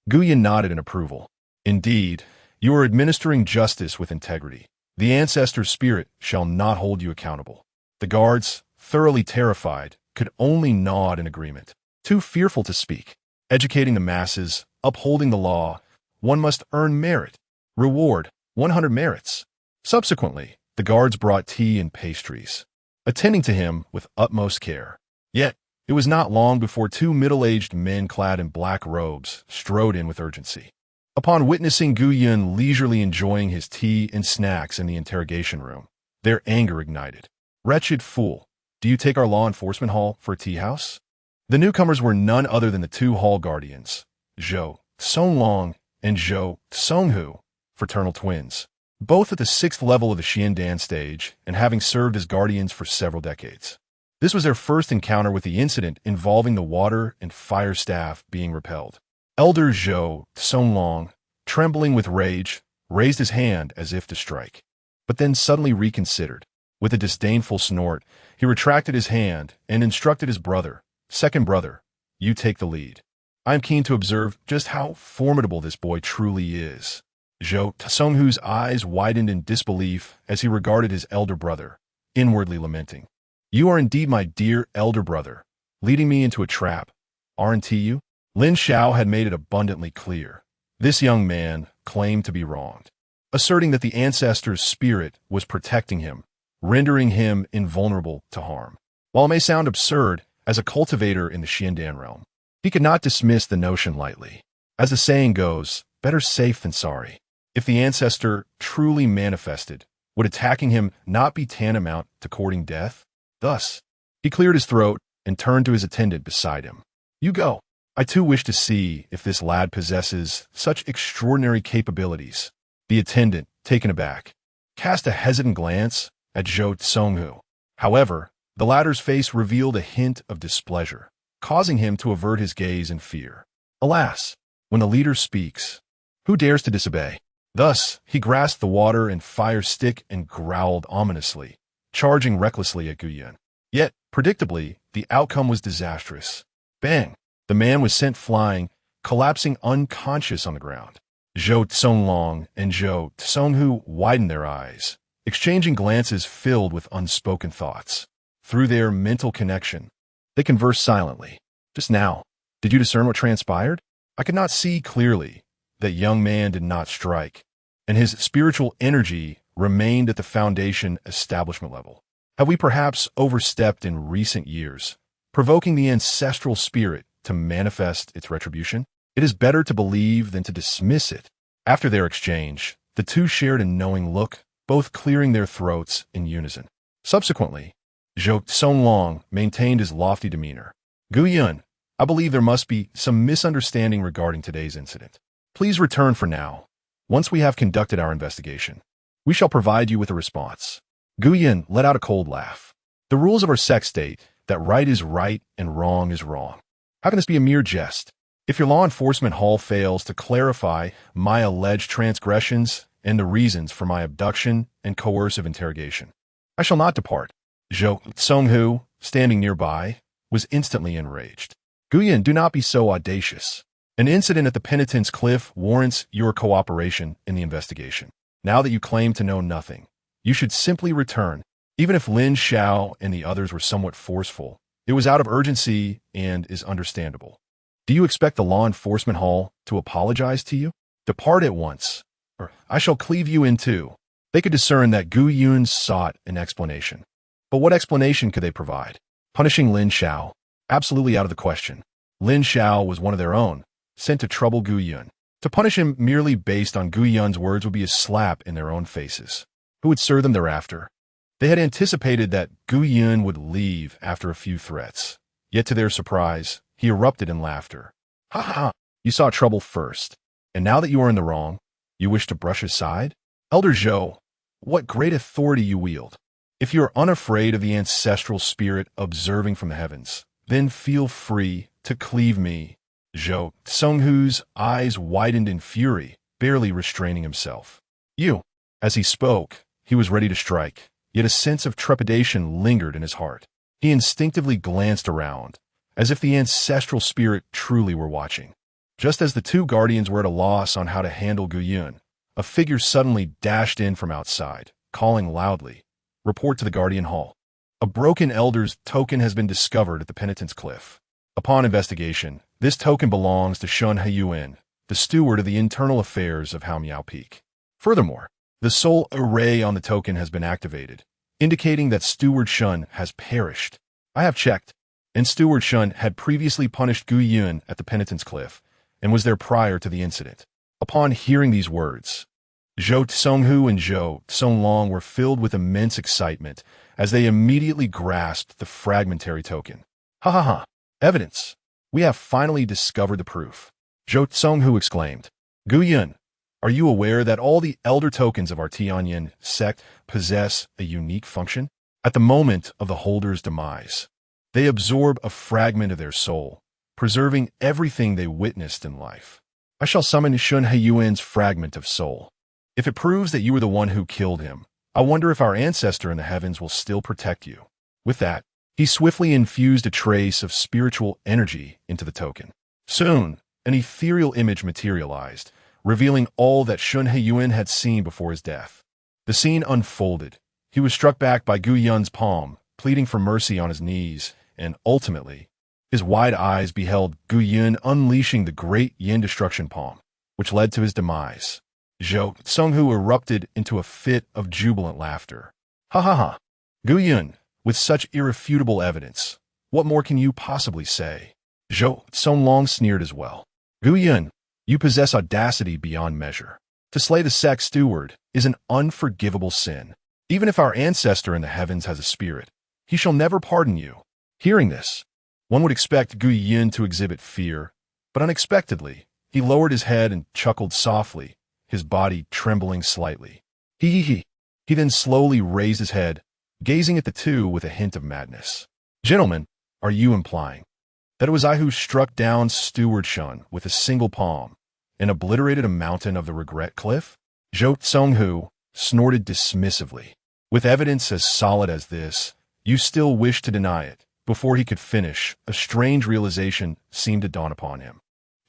Speaker 1: Guiyun nodded in approval. "Indeed, you are administering justice with integrity. The ancestor's spirit shall not hold you accountable." The guards, thoroughly terrified, could only nod in agreement, too fearful to speak. Educating the masses, upholding the law, one must earn merit. Reward, 100 merits. Subsequently, the guards brought tea and pastries, attending to him with utmost care. Yet, it was not long before two middle-aged men clad in black robes strode in with urgency. Upon witnessing Guiyun leisurely enjoying his tea and snacks in the interrogation room, their anger ignited. "Wretched fool, do you take our law enforcement hall for a tea house?" The newcomers were none other than the two hall guardians, Zhou Songlong and Zhou Songhu, fraternal twins, both at the 6th level of the Xiandan stage and having served as guardians for several decades. This was their first encounter with the incident involving the water and fire staff being repelled. Elder Zhou Songlong, trembling with rage, raised his hand as if to strike, but then suddenly reconsidered. With a disdainful snort, he retracted his hand and instructed his brother, "Second brother, you take the lead. I am keen to observe just how formidable this boy truly is." Zhou Songhu's eyes widened in disbelief as he regarded his elder brother, inwardly lamenting. "You are indeed my dear elder brother, leading me into a trap, aren't you?" Lin Shao had made it abundantly clear. This young man claimed to be wronged, asserting that the ancestor's spirit was protecting him, rendering him invulnerable to harm. While it may sound absurd, as a cultivator in the Xiandan realm, he could not dismiss the notion lightly. As the saying goes, better safe than sorry. If the ancestor truly manifested, would attacking him not be tantamount to courting death? Thus, he cleared his throat and turned to his attendant beside him. "You go. I too wish to see if this lad possesses such extraordinary capabilities." The attendant, taken aback, cast a hesitant glance at Zhou Songhu. However, the latter's face revealed a hint of displeasure, causing him to avert his gaze in fear. Alas, when the leader speaks, who dares to disobey? Thus, he grasped the water and fire stick and growled ominously, charging recklessly at Guiyun. Yet, predictably, the outcome was disastrous. Bang! The man was sent flying, collapsing unconscious on the ground. Zhou Songlong and Zhou Songhu widened their eyes, exchanging glances filled with unspoken thoughts. Through their mental connection, they conversed silently. "Just now, did you discern what transpired?" I could not see clearly. That young man did not strike, and his spiritual energy remained at the foundation establishment level. Have we perhaps overstepped in recent years, provoking the ancestral spirit to manifest its retribution? It is better to believe than to dismiss it. After their exchange, the two shared a knowing look, both clearing their throats in unison. Subsequently, Zhou Songlong maintained his lofty demeanor. Gu Yun, I believe there must be some misunderstanding regarding today's incident. Please return for now. Once we have conducted our investigation, we shall provide you with a response. Gu Yun let out a cold laugh. The rules of our sect state that right is right and wrong is wrong. How can this be a mere jest? If your law enforcement hall fails to clarify my alleged transgressions and the reasons for my abduction and coercive interrogation, I shall not depart. Zhou Songhu, standing nearby, was instantly enraged. Gu Yun, do not be so audacious. An incident at the penitence cliff warrants your cooperation in the investigation. Now that you claim to know nothing, you should simply return. Even if Lin Xiao and the others were somewhat forceful, it was out of urgency and is understandable. Do you expect the law enforcement hall to apologize to you? Depart at once, or I shall cleave you in two. They could discern that Gu Yun sought an explanation. But what explanation could they provide? Punishing Lin Xiao? Absolutely out of the question. Lin Xiao was one of their own, sent to trouble Gu Yun. To punish him merely based on Gu Yun's words would be a slap in their own faces. Who would serve them thereafter? They had anticipated that Gu Yun would leave after a few threats. Yet to their surprise, he erupted in laughter. Ha ha! You saw trouble first, and now that you are in the wrong, you wish to brush aside? Elder Zhou, what great authority you wield. If you are unafraid of the ancestral spirit observing from the heavens, then feel free to cleave me. Zhou Songhu's eyes widened in fury, barely restraining himself. You. As he spoke, he was ready to strike, yet a sense of trepidation lingered in his heart. He instinctively glanced around, as if the ancestral spirit truly were watching. Just as the two guardians were at a loss on how to handle Gu Yun, a figure suddenly dashed in from outside, calling loudly, "Report to the Guardian Hall. A broken elder's token has been discovered at the penitence cliff. Upon investigation, this token belongs to Shun Heiyuan, the steward of the internal affairs of Haomiao Peak. Furthermore, the soul array on the token has been activated, indicating that Steward Shun has perished. I have checked, and Steward Shun had previously punished Gu Yun at the penitence cliff, and was there prior to the incident." Upon hearing these words, Zhou Songhu and Zhou Songlong were filled with immense excitement as they immediately grasped the fragmentary token. Ha ha ha! Evidence! We have finally discovered the proof. Zhou Songhu exclaimed. Gu Yun, are you aware that all the elder tokens of our Tianyan Sect possess a unique function? At the moment of the holder's demise, they absorb a fragment of their soul, preserving everything they witnessed in life. I shall summon Shun Heiyuan's fragment of soul. If it proves that you were the one who killed him, I wonder if our ancestor in the heavens will still protect you. With that, he swiftly infused a trace of spiritual energy into the token. Soon, an ethereal image materialized, revealing all that Shun Heiyuan had seen before his death. The scene unfolded. He was struck back by Gu Yun's palm, pleading for mercy on his knees, and ultimately, his wide eyes beheld Gu Yun unleashing the great Yin destruction palm, which led to his demise. Zhou Songhu erupted into a fit of jubilant laughter. Ha ha ha! Gu Yun, with such irrefutable evidence, what more can you possibly say? Zhou Songlong sneered as well. Gu Yun, you possess audacity beyond measure. To slay the sect steward is an unforgivable sin. Even if our ancestor in the heavens has a spirit, he shall never pardon you. Hearing this, one would expect Gu Yun to exhibit fear, but unexpectedly, he lowered his head and chuckled softly, his body trembling slightly. He then slowly raised his head, gazing at the two with a hint of madness. Gentlemen, are you implying that it was I who struck down Steward Shun with a single palm and obliterated a mountain of the Regret Cliff? Zhou Songhu snorted dismissively. With evidence as solid as this, you still wish to deny it. Before he could finish, a strange realization seemed to dawn upon him.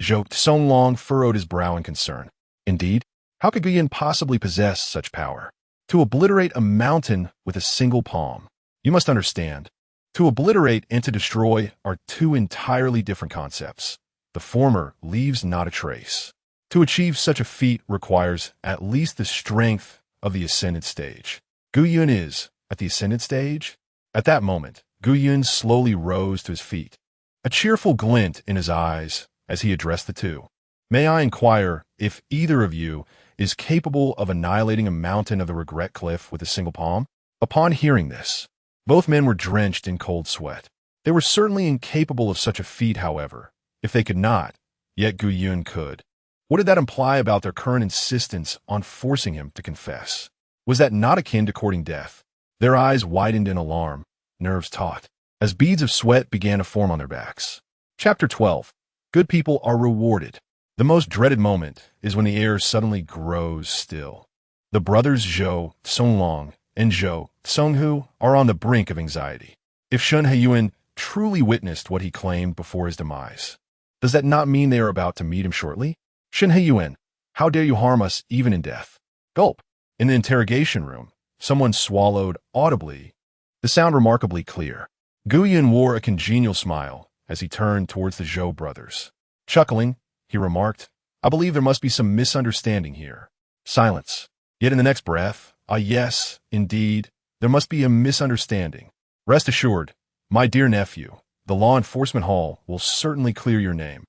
Speaker 1: Zhou Songlong furrowed his brow in concern. Indeed, how could Gu Yun possibly possess such power? To obliterate a mountain with a single palm. You must understand, to obliterate and to destroy are two entirely different concepts. The former leaves not a trace. To achieve such a feat requires at least the strength of the ascended stage. Gu Yun is at the ascended stage? At that moment, Gu Yun slowly rose to his feet. a cheerful glint in his eyes as he addressed the two. "May I inquire if either of you is capable of annihilating a mountain of the regret cliff with a single palm?" Upon hearing this, both men were drenched in cold sweat. They were certainly incapable of such a feat, however. If they could not, yet Gu Yun could. What did that imply about their current insistence on forcing him to confess? Was that not akin to courting death? Their eyes widened in alarm, nerves taut, as beads of sweat began to form on their backs. Chapter 12. Good people are rewarded. The most dreaded moment is when the air suddenly grows still. The brothers Zhou Songlong and Zhou Songhu are on the brink of anxiety. If Shun Heiyuan truly witnessed what he claimed before his demise, does that not mean they are about to meet him shortly? "Shun Heiyuan, how dare you harm us even in death?" Gulp. In the interrogation room, someone swallowed audibly, the sound remarkably clear. Gu Yun wore a congenial smile as he turned towards the Zhou brothers. Chuckling, he remarked, "I believe there must be some misunderstanding here." Silence. Yet in the next breath, "Ah yes, indeed, there must be a misunderstanding. Rest assured, my dear nephew, the law enforcement hall will certainly clear your name.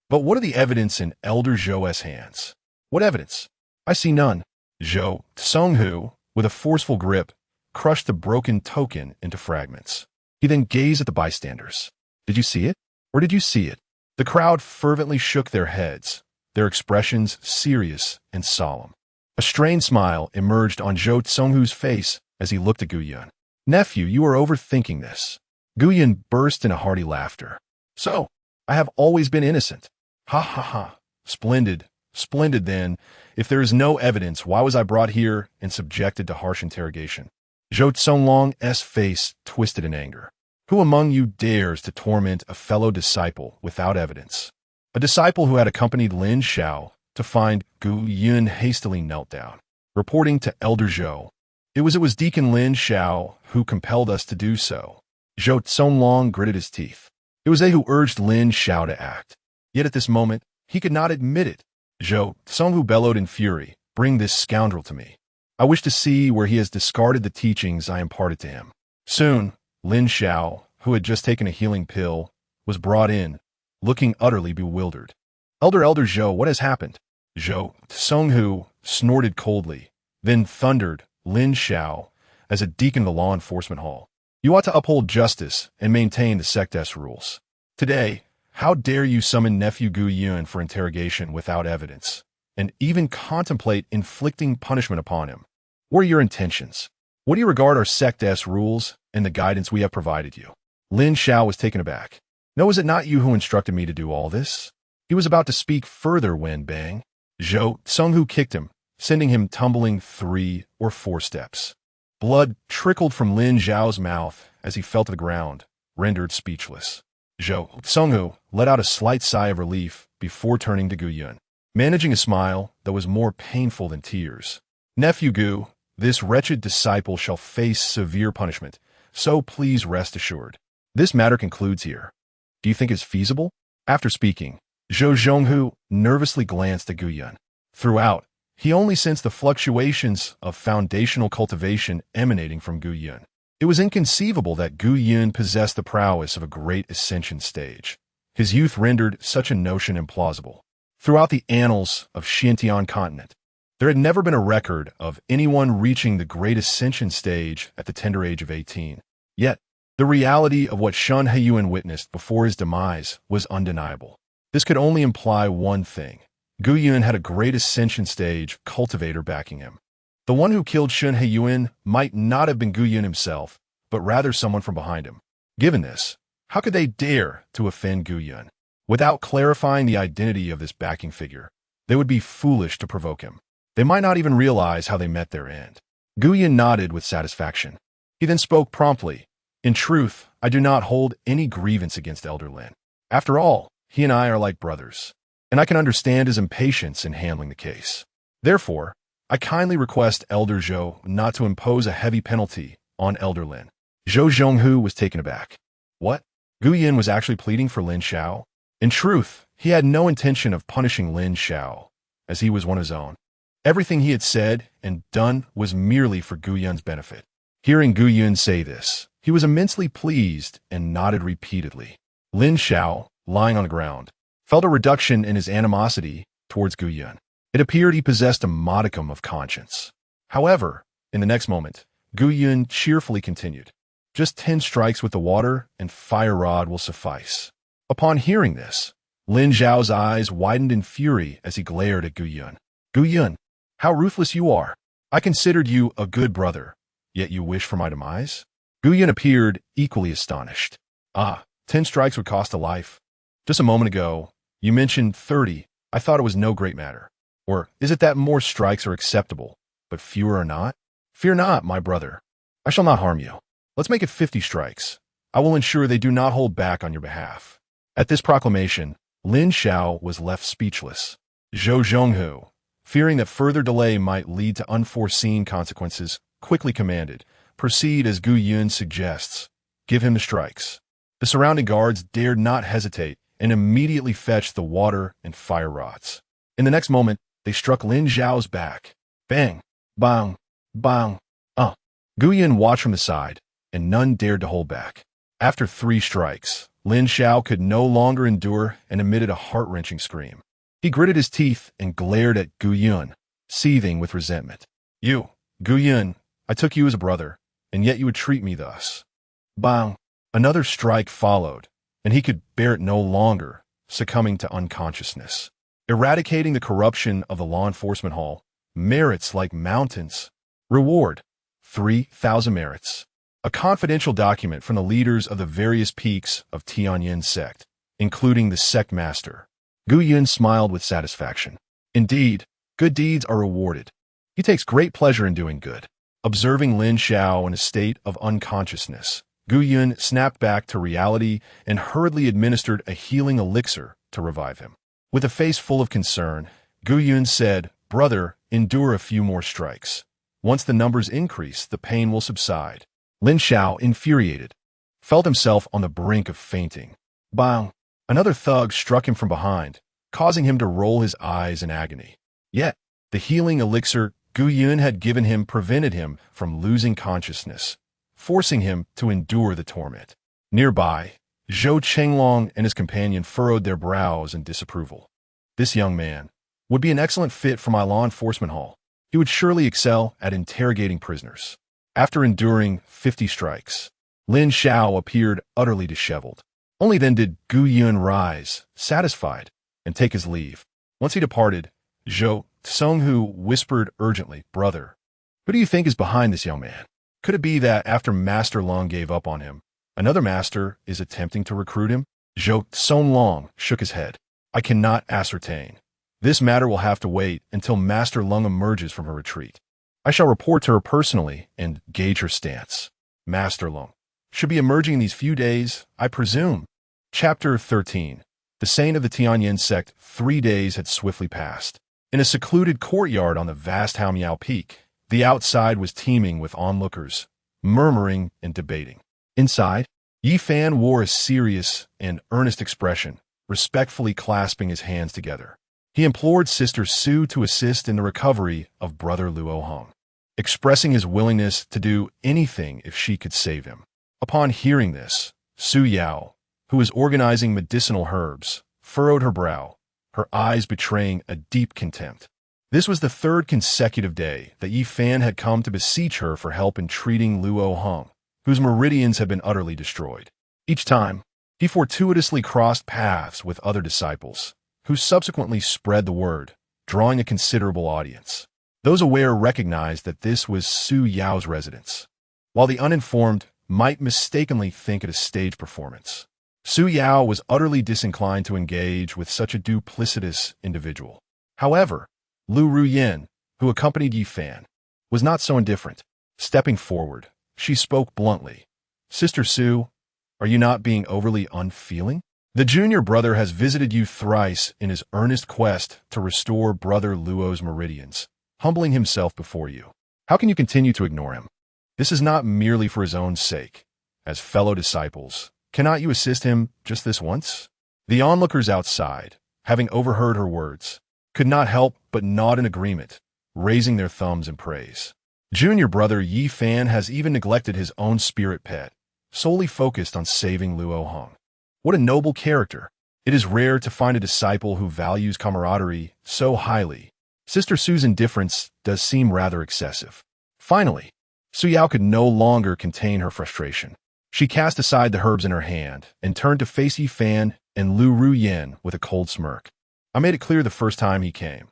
Speaker 1: But what are the evidence in Elder Zhou's hands?" "What evidence?" "I see none." Zhou Songhu, with a forceful grip, crushed the broken token into fragments. He then gazed at the bystanders. "Did you see it? Or did you see it?" The crowd fervently shook their heads, their expressions serious and solemn. A strained smile emerged on Zhou Songhu's face as he looked at Gu Yun. "Nephew, you are overthinking this." Gu Yun burst into hearty laughter. "So, I have always been innocent. Ha ha ha. Splendid, splendid then. If there is no evidence, why was I brought here and subjected to harsh interrogation?" Zhou Songlong's face twisted in anger. "Who among you dares to torment a fellow disciple without evidence?" A disciple who had accompanied Lin Xiao to find Gu Yun hastily knelt down, reporting to Elder Zhou. It was Deacon Lin Xiao who compelled us to do so." Zhou Songlong gritted his teeth. It was they who urged Lin Xiao to act. Yet at this moment, he could not admit it. Zhou Songhu bellowed in fury, "Bring this scoundrel to me. I wish to see where he has discarded the teachings I imparted to him." Soon, Lin Xiao, who had just taken a healing pill, was brought in, looking utterly bewildered. Elder Zhou, what has happened?" Zhou Songhu snorted coldly, then thundered Lin Xiao as a deacon of the law enforcement hall. "You ought to uphold justice and maintain the sect's rules. Today, how dare you summon nephew Gu Yun for interrogation without evidence, and even contemplate inflicting punishment upon him? What are your intentions? What do you regard our sect's rules and the guidance we have provided you?" Lin Xiao was taken aback. "No, is it not you who instructed me to do all this?" He was about to speak further when bang, Zhou Songhu kicked him, sending him tumbling 3 or 4 steps. Blood trickled from Lin Xiao's mouth as he fell to the ground, rendered speechless. Zhou Songhu let out a slight sigh of relief before turning to Gu Yun, managing a smile that was more painful than tears. "Nephew Gu, this wretched disciple shall face severe punishment, so please rest assured. This matter concludes here. Do you think it's feasible?" After speaking, Zhou Zhonghu nervously glanced at Gu Yun. Throughout, he only sensed the fluctuations of foundational cultivation emanating from Gu Yun. It was inconceivable that Gu Yun possessed the prowess of a great ascension stage. His youth rendered such a notion implausible. Throughout the annals of Xuantian Continent, there had never been a record of anyone reaching the great ascension stage at the tender age of 18. Yet, the reality of what Shun Heiyuan witnessed before his demise was undeniable. This could only imply one thing. Gu Yun had a great ascension stage cultivator backing him. The one who killed Shun Heiyuan might not have been Gu Yun himself, but rather someone from behind him. Given this, how could they dare to offend Gu Yun? Without clarifying the identity of this backing figure, they would be foolish to provoke him. They might not even realize how they met their end. Gu Yun nodded with satisfaction. He then spoke promptly. "In truth, I do not hold any grievance against Elder Lin. After all, he and I are like brothers, and I can understand his impatience in handling the case. Therefore, I kindly request Elder Zhou not to impose a heavy penalty on Elder Lin." Zhou Zhonghu was taken aback. What? Gu Yun was actually pleading for Lin Xiao? In truth, he had no intention of punishing Lin Xiao, as he was one of his own. Everything he had said and done was merely for Gu Yun's benefit. Hearing Gu Yun say this, he was immensely pleased and nodded repeatedly. Lin Xiao, lying on the ground, felt a reduction in his animosity towards Gu Yun. It appeared he possessed a modicum of conscience. However, in the next moment, Gu Yun cheerfully continued, "Just 10 strikes with the water and fire rod will suffice." Upon hearing this, Lin Xiao's eyes widened in fury as he glared at Gu Yun. "Gu Yun, how ruthless you are! I considered you a good brother, yet you wish for my demise?" Gu Yun appeared equally astonished. 10 strikes would cost a life. Just a moment ago, you mentioned 30. I thought it was no great matter. Or is it that more strikes are acceptable, but fewer are not? Fear not, my brother. I shall not harm you. Let's make it 50 strikes. I will ensure they do not hold back on your behalf. At this proclamation, Lin Xiao was left speechless. Zhou Zhonghu, fearing that further delay might lead to unforeseen consequences, quickly commanded, "Proceed as Gu Yun suggests. Give him the strikes." The surrounding guards dared not hesitate and immediately fetched the water and fire rods. In the next moment, they struck Lin Xiao's back. Bang! Bang! Bang! Gu Yun watched from the side, and none dared to hold back. After 3 strikes, Lin Xiao could no longer endure and emitted a heart-wrenching scream. He gritted his teeth and glared at Gu Yun, seething with resentment. "You, Gu Yun, I took you as a brother, and yet you would treat me thus." Bang! Another strike followed, and he could bear it no longer, succumbing to unconsciousness. Eradicating the corruption of the law enforcement hall, merits like mountains. Reward, 3,000 merits. A confidential document from the leaders of the various peaks of Tianyan Sect, including the sect master. Gu Yun smiled with satisfaction. Indeed, good deeds are rewarded. He takes great pleasure in doing good. Observing Lin Xiao in a state of unconsciousness, Gu Yun snapped back to reality and hurriedly administered a healing elixir to revive him. With a face full of concern, Gu Yun said, "Brother, endure a few more strikes. Once the numbers increase, the pain will subside." Lin Xiao, infuriated, felt himself on the brink of fainting. Bang! Another thug struck him from behind, causing him to roll his eyes in agony. Yet, the healing elixir Gu Yun had given him prevented him from losing consciousness, forcing him to endure the torment. Nearby, Zhou Chenglong and his companion furrowed their brows in disapproval. This young man would be an excellent fit for my law enforcement hall. He would surely excel at interrogating prisoners. After enduring 50 strikes, Lin Xiao appeared utterly disheveled. Only then did Gu Yun rise, satisfied, and take his leave. Once he departed, Zhou Zhonghu whispered urgently, "Brother, who do you think is behind this young man? Could it be that after Master Long gave up on him, another master is attempting to recruit him?" Zhou Zonglong shook his head. "I cannot ascertain. This matter will have to wait until Master Lung emerges from her retreat. I shall report to her personally and gauge her stance. Master Lung should be emerging in these few days, I presume." Chapter 13. The saint of the Tianyan Sect. 3 days had swiftly passed. In a secluded courtyard on the vast Haomiao Peak, the outside was teeming with onlookers, murmuring and debating. Inside, Yi Fan wore a serious and earnest expression, respectfully clasping his hands together. He implored Sister Su to assist in the recovery of Brother Luo Hong, expressing his willingness to do anything if she could save him. Upon hearing this, Su Yao, who was organizing medicinal herbs, furrowed her brow, her eyes betraying a deep contempt. This was the 3rd consecutive day that Yi Fan had come to beseech her for help in treating Luo Hong, whose meridians had been utterly destroyed. Each time, he fortuitously crossed paths with other disciples, who subsequently spread the word, drawing a considerable audience. Those aware recognized that this was Su Yao's residence, while the uninformed might mistakenly think it a stage performance. Su Yao was utterly disinclined to engage with such a duplicitous individual. However, Lu Ruyen, who accompanied Yi Fan, was not so indifferent. Stepping forward, she spoke bluntly. "Sister Su, are you not being overly unfeeling? The junior brother has visited you thrice in his earnest quest to restore Brother Luo's meridians, humbling himself before you. How can you continue to ignore him? This is not merely for his own sake. As fellow disciples, cannot you assist him just this once?" The onlookers outside, having overheard her words, could not help but nod in agreement, raising their thumbs in praise. Junior brother Yi Fan has even neglected his own spirit pet, solely focused on saving Luo Hong. What a noble character. It is rare to find a disciple who values camaraderie so highly. Sister Su's indifference does seem rather excessive. Finally, Su Yao could no longer contain her frustration. She cast aside the herbs in her hand and turned to face Yi Fan and Lu Ruyan with a cold smirk. I made it clear the first time he came.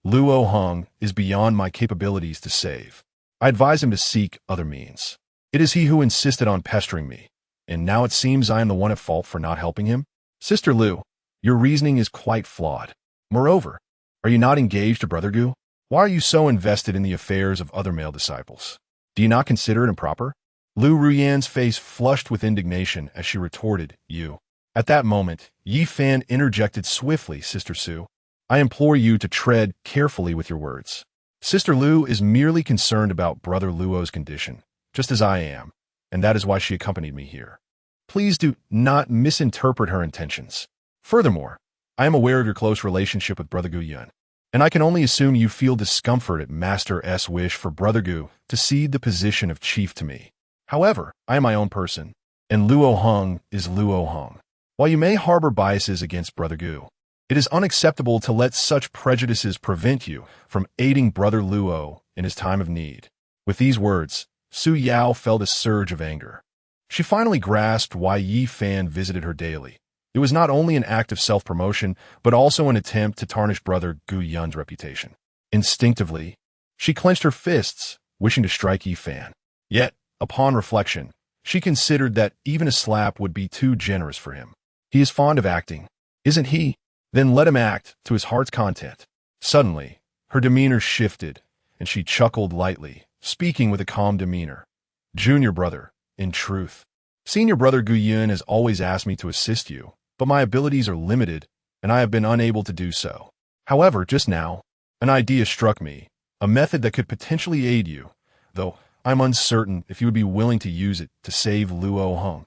Speaker 1: Luo Heng is beyond my capabilities to save. I advised him to seek other means. It is he who insisted on pestering me, and now it seems I am the one at fault for not helping him? Sister Lu, your reasoning is quite flawed. Moreover, are you not engaged to Brother Gu? Why are you so invested in the affairs of other male disciples? Do you not consider it improper? Lu Ruyan's face flushed with indignation as she retorted, You. At that moment, Yi Fan interjected swiftly, Sister Su. I implore you to tread carefully with your words. Sister Lu is merely concerned about Brother Luo's condition, just as I am, and that is why she accompanied me here. Please do not misinterpret her intentions. Furthermore, I am aware of your close relationship with Brother Gu Yun, and I can only assume you feel discomfort at Master S' wish for Brother Gu to cede the position of chief to me. However, I am my own person, and Luo Heng is Luo Heng. While you may harbor biases against Brother Gu, it is unacceptable to let such prejudices prevent you from aiding Brother Luo in his time of need. With these words, Su Yao felt a surge of anger. She finally grasped why Yi Fan visited her daily. It was not only an act of self-promotion, but also an attempt to tarnish Brother Gu Yun's reputation. Instinctively, she clenched her fists, wishing to strike Yi Fan. Yet, upon reflection, she considered that even a slap would be too generous for him. He is fond of acting, isn't he? Then let him act to his heart's content. Suddenly, her demeanor shifted, and she chuckled lightly, speaking with a calm demeanor. Junior brother, in truth. Senior brother Gu Yun has always asked me to assist you, but my abilities are limited, and I have been unable to do so. However, just now, an idea struck me, a method that could potentially aid you, though I'm uncertain if you would be willing to use it to save Luo Heng.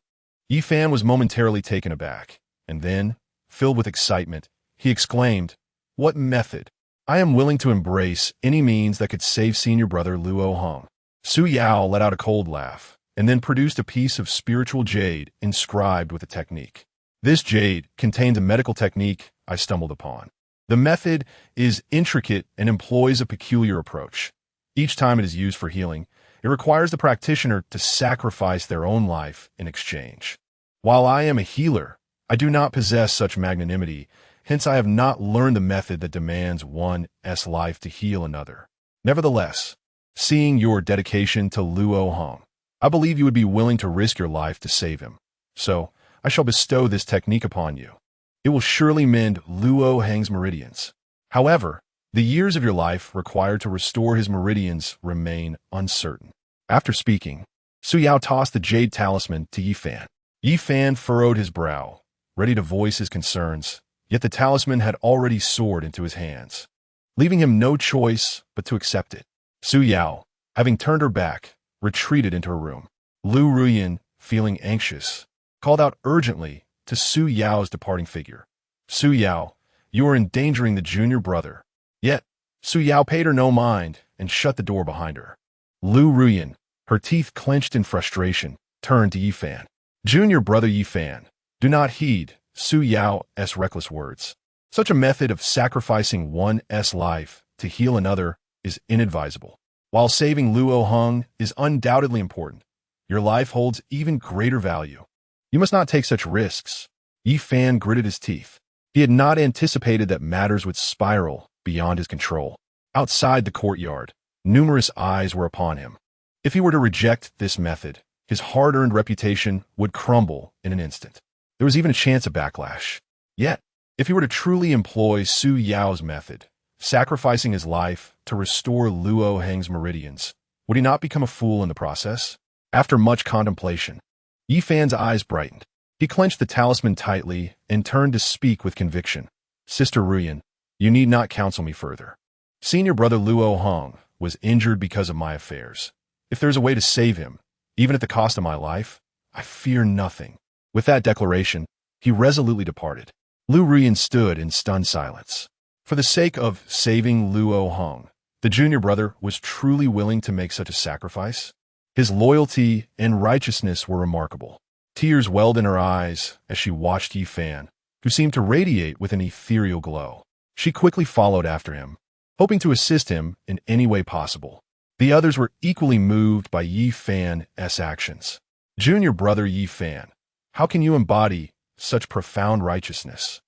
Speaker 1: Yi Fan was momentarily taken aback, and then, filled with excitement, he exclaimed, What method? I am willing to embrace any means that could save senior brother Luo Heng. Su Yao let out a cold laugh, and then produced a piece of spiritual jade inscribed with a technique. This jade contains a medical technique I stumbled upon. The method is intricate and employs a peculiar approach. Each time it is used for healing, it requires the practitioner to sacrifice their own life in exchange. While I am a healer, I do not possess such magnanimity, hence I have not learned the method that demands one's life to heal another. Nevertheless, seeing your dedication to Luo Heng, I believe you would be willing to risk your life to save him. So, I shall bestow this technique upon you. It will surely mend Luo Heng's meridians. However, the years of your life required to restore his meridians remain uncertain. After speaking, Su Yao tossed the jade talisman to Yi Fan. Yi Fan furrowed his brow, ready to voice his concerns, yet the talisman had already soared into his hands, leaving him no choice but to accept it. Su Yao, having turned her back, retreated into her room. Lu Ruyan, feeling anxious, called out urgently to Su Yao's departing figure. Su Yao, you are endangering the junior brother. Yet, Su Yao paid her no mind and shut the door behind her. Lu Ruyan, her teeth clenched in frustration, turned to Yi Fan. Junior brother Yi Fan, do not heed Su Yao's reckless words. Such a method of sacrificing one's life to heal another is inadvisable. While saving Luo Heng is undoubtedly important, your life holds even greater value. You must not take such risks. Yi Fan gritted his teeth. He had not anticipated that matters would spiral beyond his control. Outside the courtyard, numerous eyes were upon him. If he were to reject this method, his hard-earned reputation would crumble in an instant. There was even a chance of backlash. Yet, if he were to truly employ Su Yao's method, sacrificing his life to restore Luo Heng's meridians, would he not become a fool in the process? After much contemplation, Yi Fan's eyes brightened. He clenched the talisman tightly and turned to speak with conviction. Sister Ruyan, you need not counsel me further. Senior brother Luo Heng was injured because of my affairs. If there is a way to save him, even at the cost of my life, I fear nothing. With that declaration, he resolutely departed. Lu Ruyan stood in stunned silence. For the sake of saving Luo Heng, the junior brother was truly willing to make such a sacrifice. His loyalty and righteousness were remarkable. Tears welled in her eyes as she watched Yi Fan, who seemed to radiate with an ethereal glow. She quickly followed after him, hoping to assist him in any way possible. The others were equally moved by Yi Fan's actions. Junior brother Yi Fan, how can you embody such profound righteousness?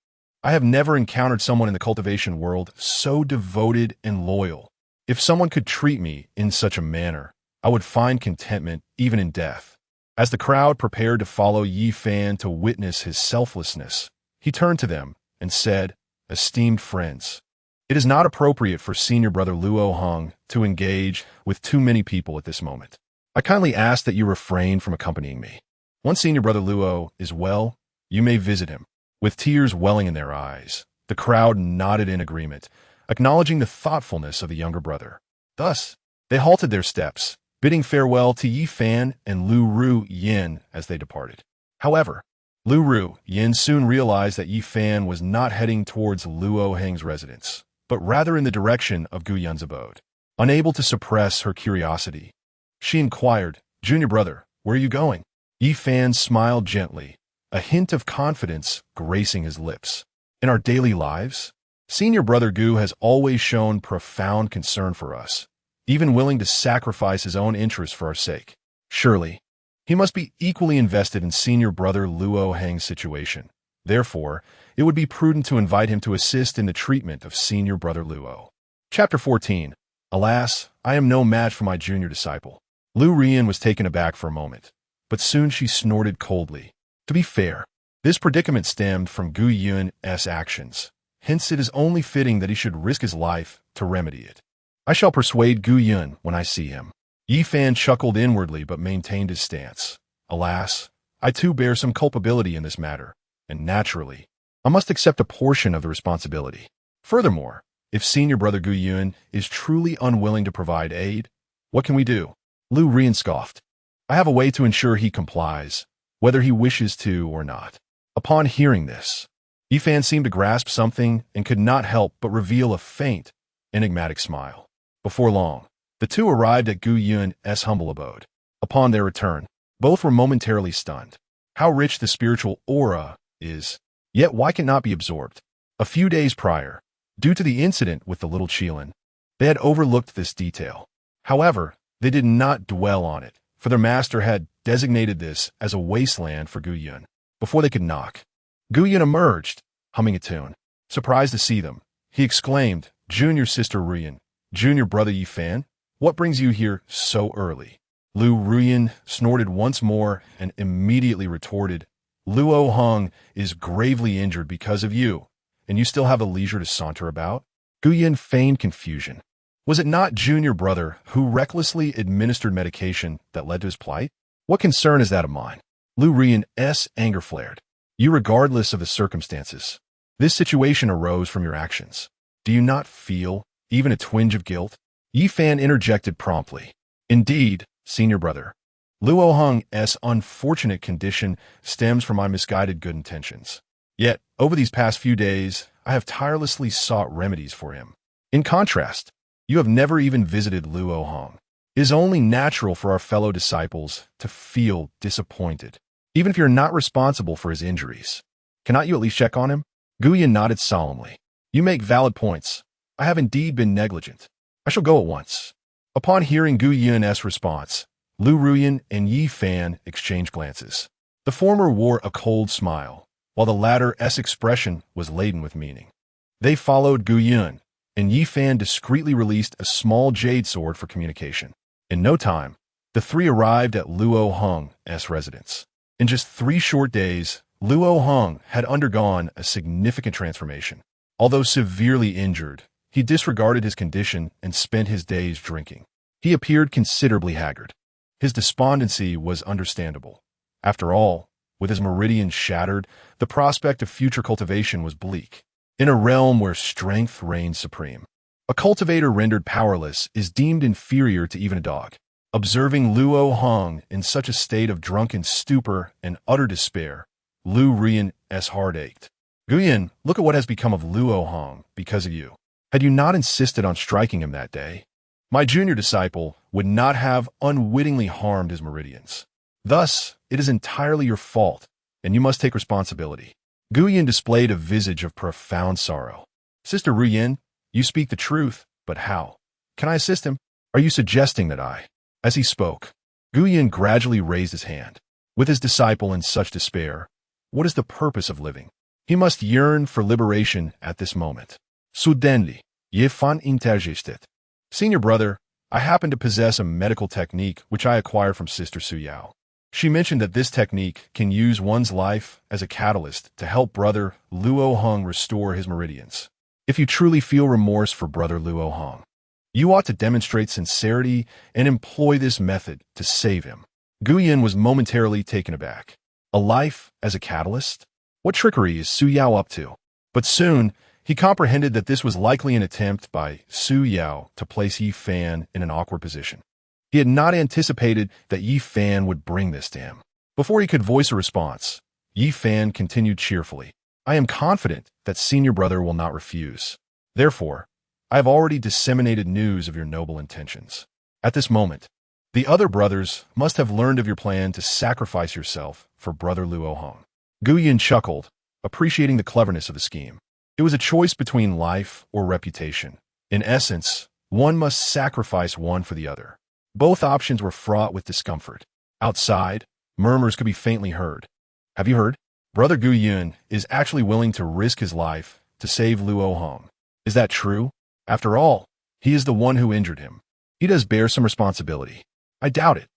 Speaker 1: I have never encountered someone in the cultivation world so devoted and loyal. If someone could treat me in such a manner, I would find contentment even in death. As the crowd prepared to follow Yi Fan to witness his selflessness, he turned to them and said, "Esteemed friends, it is not appropriate for senior brother Luo Hong to engage with too many people at this moment. I kindly ask that you refrain from accompanying me. Once senior brother Luo is well, you may visit him." With tears welling in their eyes, the crowd nodded in agreement, acknowledging the thoughtfulness of the younger brother. Thus, they halted their steps, bidding farewell to Yi Fan and Lu Ru Yin as they departed. However, Lu Ru Yin soon realized that Yi Fan was not heading towards Luo Heng's residence, but rather in the direction of Gu Yun's abode. Unable to suppress her curiosity, she inquired, "Junior brother, where are you going?" Yi Fan smiled gently, a hint of confidence gracing his lips. "In our daily lives, senior brother Gu has always shown profound concern for us, even willing to sacrifice his own interests for our sake. Surely, he must be equally invested in senior brother Luo Heng's situation. Therefore, it would be prudent to invite him to assist in the treatment of senior brother Luo." Chapter 14. Alas, I am no match for my junior disciple. Lu Rian was taken aback for a moment, but soon she snorted coldly. To be fair, this predicament stemmed from Gu Yun's actions. Hence, it is only fitting that he should risk his life to remedy it. I shall persuade Gu Yun when I see him. Yi Fan chuckled inwardly but maintained his stance. Alas, I too bear some culpability in this matter, and naturally, I must accept a portion of the responsibility. Furthermore, if senior brother Gu Yun is truly unwilling to provide aid, what can we do? Lu Rian scoffed. I have a way to ensure he complies, whether he wishes to or not. Upon hearing this, Yi Fan seemed to grasp something and could not help but reveal a faint, enigmatic smile. Before long, the two arrived at Gu Yun's humble abode. Upon their return, both were momentarily stunned. How rich the spiritual aura is, yet why can it not be absorbed? A few days prior, due to the incident with the little Qilin, they had overlooked this detail. However, they did not dwell on it, for their master had designated this as a wasteland for Gu Yun. Before they could knock, Gu Yun emerged, humming a tune. Surprised to see them, he exclaimed, "Junior sister Ruyan, junior brother Yi Fan, what brings you here so early?" Lu Ruyan snorted once more and immediately retorted, "Luo Hong is gravely injured because of you, and you still have the leisure to saunter about?" Gu Yun feigned confusion. Was it not junior brother who recklessly administered medication that led to his plight? What concern is that of mine? Lu Rian's anger flared. You regardless of the circumstances. This situation arose from your actions. Do you not feel even a twinge of guilt? Yi Fan interjected promptly. Indeed, senior brother. Luo Hong's unfortunate condition stems from my misguided good intentions. Yet, over these past few days, I have tirelessly sought remedies for him. In contrast, you have never even visited Luo Hong. It is only natural for our fellow disciples to feel disappointed, even if you're not responsible for his injuries. Cannot you at least check on him? Gu Yun nodded solemnly. You make valid points. I have indeed been negligent. I shall go at once. Upon hearing Gu Yun's response, Lu Ruyan and Yi Fan exchanged glances. The former wore a cold smile, while the latter's expression was laden with meaning. They followed Gu Yun, and Yi Fan discreetly released a small jade sword for communication. In no time, the three arrived at Luo Hong's residence. In just 3 short days, Luo Hong had undergone a significant transformation. Although severely injured, he disregarded his condition and spent his days drinking. He appeared considerably haggard. His despondency was understandable. After all, with his meridians shattered, the prospect of future cultivation was bleak. In a realm where strength reigns supreme, a cultivator rendered powerless is deemed inferior to even a dog. Observing Luo Hong in such a state of drunken stupor and utter despair, Lu Rian's heart ached. Gu Yun, look at what has become of Luo Hong because of you. Had you not insisted on striking him that day, my junior disciple would not have unwittingly harmed his meridians. Thus, It is entirely your fault, and you must take responsibility. Gu Yin displayed a visage of profound sorrow. Sister Ru Yin, you speak the truth, but how? Can I assist him? Are you suggesting that I? As he spoke, Gu Yin gradually raised his hand. With his disciple in such despair, what is the purpose of living? He must yearn for liberation at this moment. Suddenly, ye fan intergestet. Senior brother, I happen to possess a medical technique which I acquired from Sister Su Yao. She mentioned that this technique can use one's life as a catalyst to help Brother Luo Hong restore his meridians. If you truly feel remorse for Brother Luo Hong, you ought to demonstrate sincerity and employ this method to save him. Gu Yin was momentarily taken aback. A life as a catalyst? What trickery is Su Yao up to? But soon, he comprehended that this was likely an attempt by Su Yao to place Yi Fan in an awkward position. He had not anticipated that Yi Fan would bring this to him. Before he could voice a response, Yi Fan continued cheerfully, I am confident that senior brother will not refuse. Therefore, I have already disseminated news of your noble intentions. At this moment, the other brothers must have learned of your plan to sacrifice yourself for Brother Luo Hong. Gu Yin chuckled, appreciating the cleverness of the scheme. It was a choice between life or reputation. In essence, one must sacrifice one for the other. Both options were fraught with discomfort. Outside, murmurs could be faintly heard. Have you heard? Brother Gu Yin is actually willing to risk his life to save Luo Hong. Is that true? After all, he is the one who injured him. He does bear some responsibility. I doubt it.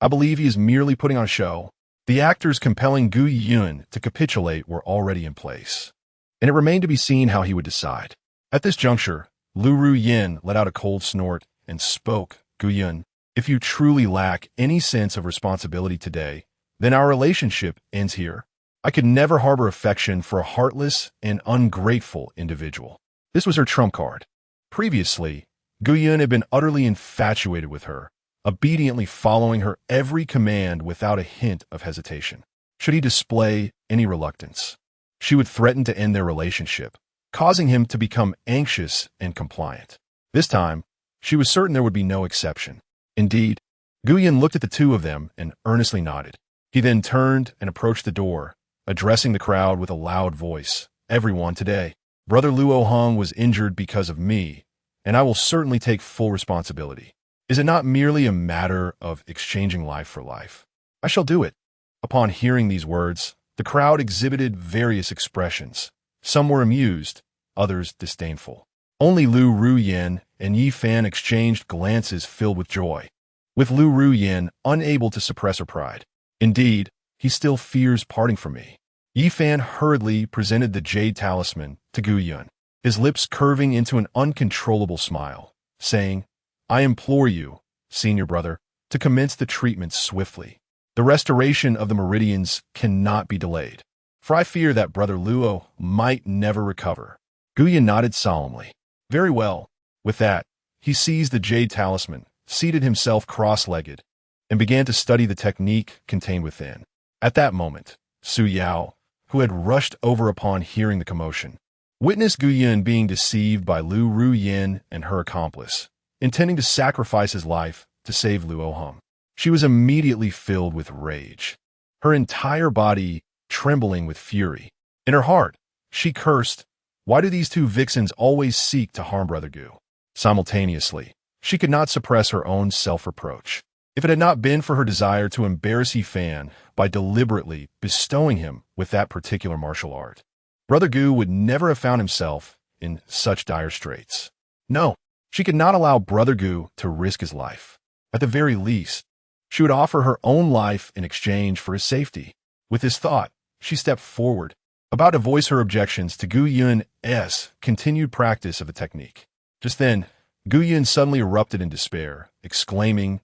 Speaker 1: I believe he is merely putting on a show. The actors compelling Gu Yun to capitulate were already in place, and it remained to be seen how he would decide. At this juncture, Lu Ru Yin let out a cold snort and spoke, Gu Yun, if you truly lack any sense of responsibility today, then our relationship ends here. I could never harbor affection for a heartless and ungrateful individual. This was her trump card. Previously, Gu Yun had been utterly infatuated with her, obediently following her every command without a hint of hesitation. Should he display any reluctance, she would threaten to end their relationship, causing him to become anxious and compliant. This time, she was certain there would be no exception. Indeed, Gu Yin looked at the two of them and earnestly nodded. He then turned and approached the door, addressing the crowd with a loud voice. Everyone today, Brother Luo Hong was injured because of me, and I will certainly take full responsibility. Is it not merely a matter of exchanging life for life? I shall do it. Upon hearing these words, the crowd exhibited various expressions. Some were amused, others disdainful. Only Lu Ru Yin and Yi Fan exchanged glances filled with joy, with Lu Ru Yin unable to suppress her pride. Indeed, he still fears parting from me. Yi Fan hurriedly presented the jade talisman to Gu Yun, his lips curving into an uncontrollable smile, saying, I implore you, senior brother, to commence the treatment swiftly. The restoration of the meridians cannot be delayed, for I fear that Brother Luo might never recover. Gu Yun nodded solemnly. Very well. With that, he seized the jade talisman, seated himself cross-legged, and began to study the technique contained within. At that moment, Su Yao, who had rushed over upon hearing the commotion, witnessed Gu Yun being deceived by Lu Ru Yin and her accomplice, intending to sacrifice his life to save Luo Hong. She was immediately filled with rage, her entire body trembling with fury. In her heart, she cursed, why do these two vixens always seek to harm Brother Gu? Simultaneously, she could not suppress her own self-reproach. If it had not been for her desire to embarrass Yi Fan by deliberately bestowing him with that particular martial art, Brother Gu would never have found himself in such dire straits. No, she could not allow Brother Gu to risk his life. At the very least, she would offer her own life in exchange for his safety. With this thought, she stepped forward, about to voice her objections to Gu Yun's continued practice of the technique. Just then, Gu Yun suddenly erupted in despair, exclaiming,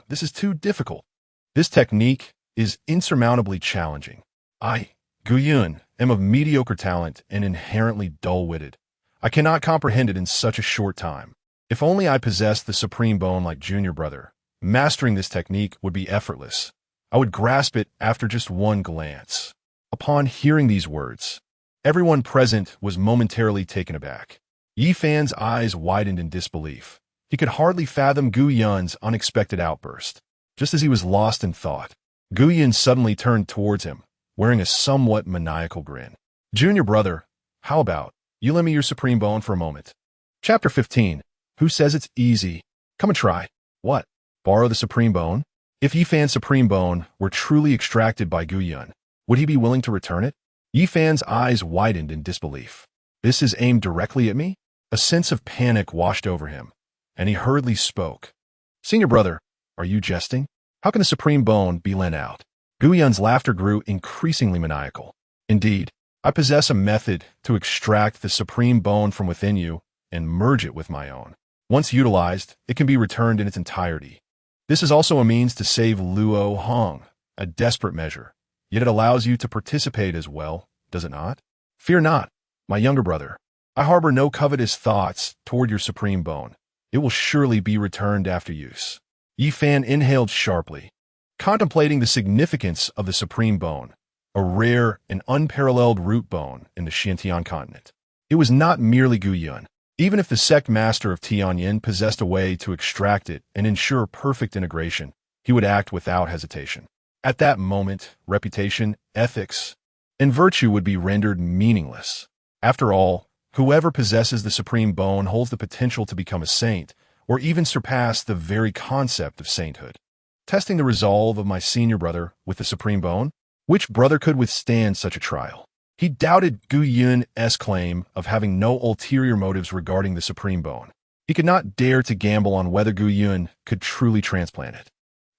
Speaker 1: this is too difficult. This technique is insurmountably challenging. I, Gu Yun, am of mediocre talent and inherently dull-witted. I cannot comprehend it in such a short time. If only I possessed the supreme bone like Junior Brother, mastering this technique would be effortless. I would grasp it after just one glance. Upon hearing these words, everyone present was momentarily taken aback. Yi Fan's eyes widened in disbelief. He could hardly fathom Gu Yun's unexpected outburst. Just as he was lost in thought, Gu Yun suddenly turned towards him, wearing a somewhat maniacal grin. Junior brother, how about you lend me your supreme bone for a moment? Chapter 15. Who says it's easy? Come and try. What? Borrow the supreme bone? If Yifan's supreme bone were truly extracted by Gu Yun, would he be willing to return it? Yifan's eyes widened in disbelief. This is aimed directly at me? A sense of panic washed over him, and he hurriedly spoke. Senior brother, are you jesting? How can the supreme bone be lent out? Gu Yun's laughter grew increasingly maniacal. Indeed, I possess a method to extract the supreme bone from within you and merge it with my own. Once utilized, it can be returned in its entirety. This is also a means to save Luo Hong, a desperate measure, yet it allows you to participate as well, does it not? Fear not, my younger brother. I harbor no covetous thoughts toward your supreme bone. It will surely be returned after use. Yifan inhaled sharply, contemplating the significance of the supreme bone, a rare and unparalleled root bone in the Xuantian Continent. It was not merely Gu Yun. Even if the sect master of Tianyan possessed a way to extract it and ensure perfect integration, he would act without hesitation. At that moment, reputation, ethics, and virtue would be rendered meaningless. After all, whoever possesses the supreme bone holds the potential to become a saint, or even surpass the very concept of sainthood. Testing the resolve of my senior brother with the supreme bone? Which brother could withstand such a trial? He doubted Gu Yun's claim of having no ulterior motives regarding the supreme bone. He could not dare to gamble on whether Gu Yun could truly transplant it.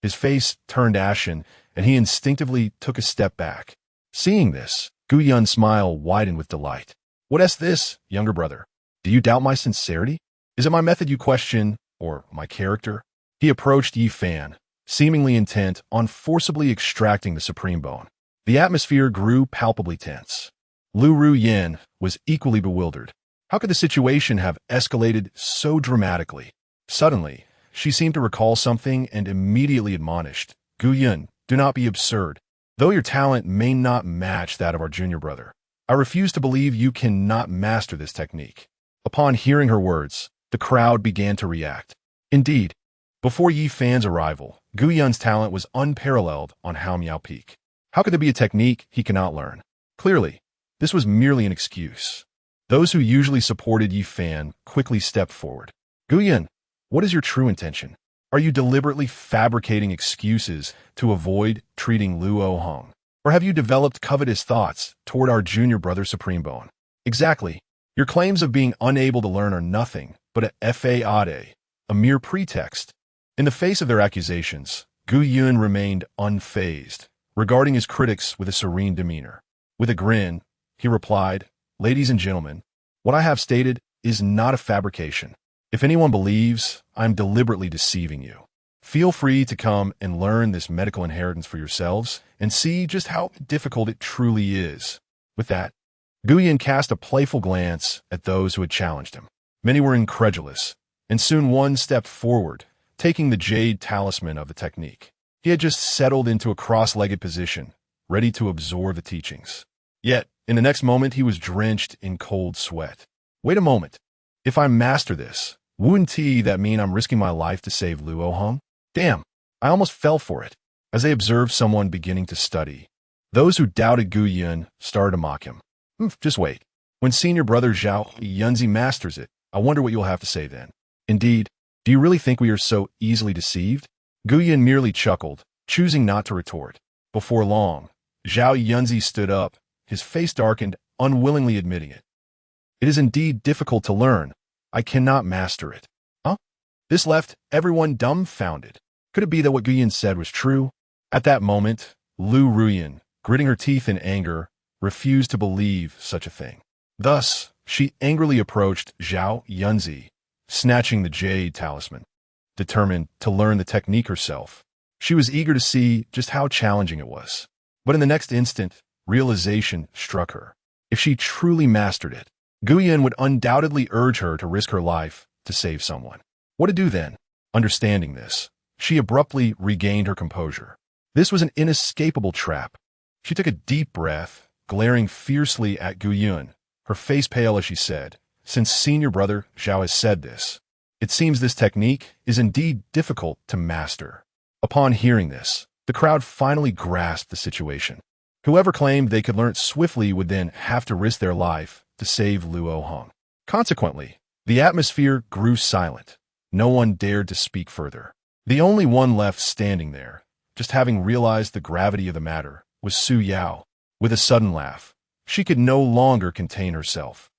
Speaker 1: His face turned ashen, and he instinctively took a step back. Seeing this, Gu Yun's smile widened with delight. What is this, younger brother? Do you doubt my sincerity? Is it my method you question, or my character? He approached Yifan, seemingly intent on forcibly extracting the supreme bone. The atmosphere grew palpably tense. Lu Ruyin was equally bewildered. How could the situation have escalated so dramatically? Suddenly, she seemed to recall something and immediately admonished. Gu Yun, do not be absurd. Though your talent may not match that of our junior brother, I refuse to believe you cannot master this technique. Upon hearing her words, the crowd began to react. Indeed, before Yifan's arrival, Gu Yun's talent was unparalleled on Haomiao Peak. How could there be a technique he cannot learn? Clearly, this was merely an excuse. Those who usually supported Yifan quickly stepped forward. Gu Yun, what is your true intention? Are you deliberately fabricating excuses to avoid treating Luo Hong? Or have you developed covetous thoughts toward our junior brother Supreme Bone? Exactly. Your claims of being unable to learn are nothing but a fade, a mere pretext. In the face of their accusations, Gu Yun remained unfazed, regarding his critics with a serene demeanor. With a grin, he replied, Ladies and gentlemen, what I have stated is not a fabrication. If anyone believes I'm deliberately deceiving you, feel free to come and learn this medical inheritance for yourselves and see just how difficult it truly is. With that, Gu Yun cast a playful glance at those who had challenged him. Many were incredulous, and soon one stepped forward, taking the jade talisman of the technique. He had just settled into a cross-legged position, ready to absorb the teachings. Yet, in the next moment, he was drenched in cold sweat. Wait a moment. If I master this, wouldn't that mean I'm risking my life to save Luo Hong? Damn, I almost fell for it. As they observed someone beginning to study, those who doubted Gu Yun started to mock him. Just wait. When senior brother Zhao Yunzi masters it, I wonder what you'll have to say then. Indeed, do you really think we are so easily deceived? Gu Yun merely chuckled, choosing not to retort. Before long, Zhao Yunzi stood up, his face darkened, unwillingly admitting it. It is indeed difficult to learn. I cannot master it. Huh? This left everyone dumbfounded. Could it be that what Gu Yun said was true? At that moment, Lu Ruyin, gritting her teeth in anger, refused to believe such a thing. Thus, she angrily approached Zhao Yunzi, snatching the jade talisman. Determined to learn the technique herself, she was eager to see just how challenging it was. But in the next instant, realization struck her. If she truly mastered it, Gu Yun would undoubtedly urge her to risk her life to save someone. What to do then? Understanding this, she abruptly regained her composure. This was an inescapable trap. She took a deep breath, glaring fiercely at Gu Yun, her face pale as she said, Since senior brother Zhao has said this, it seems this technique is indeed difficult to master. Upon hearing this, The crowd finally grasped the situation. Whoever claimed they could learn it swiftly would then have to risk their life to save Luo Hong. Consequently, the atmosphere grew silent. No one dared to speak further. The only one left standing there, just having realized the gravity of the matter, was Su Yao. With a sudden laugh, she could no longer contain herself.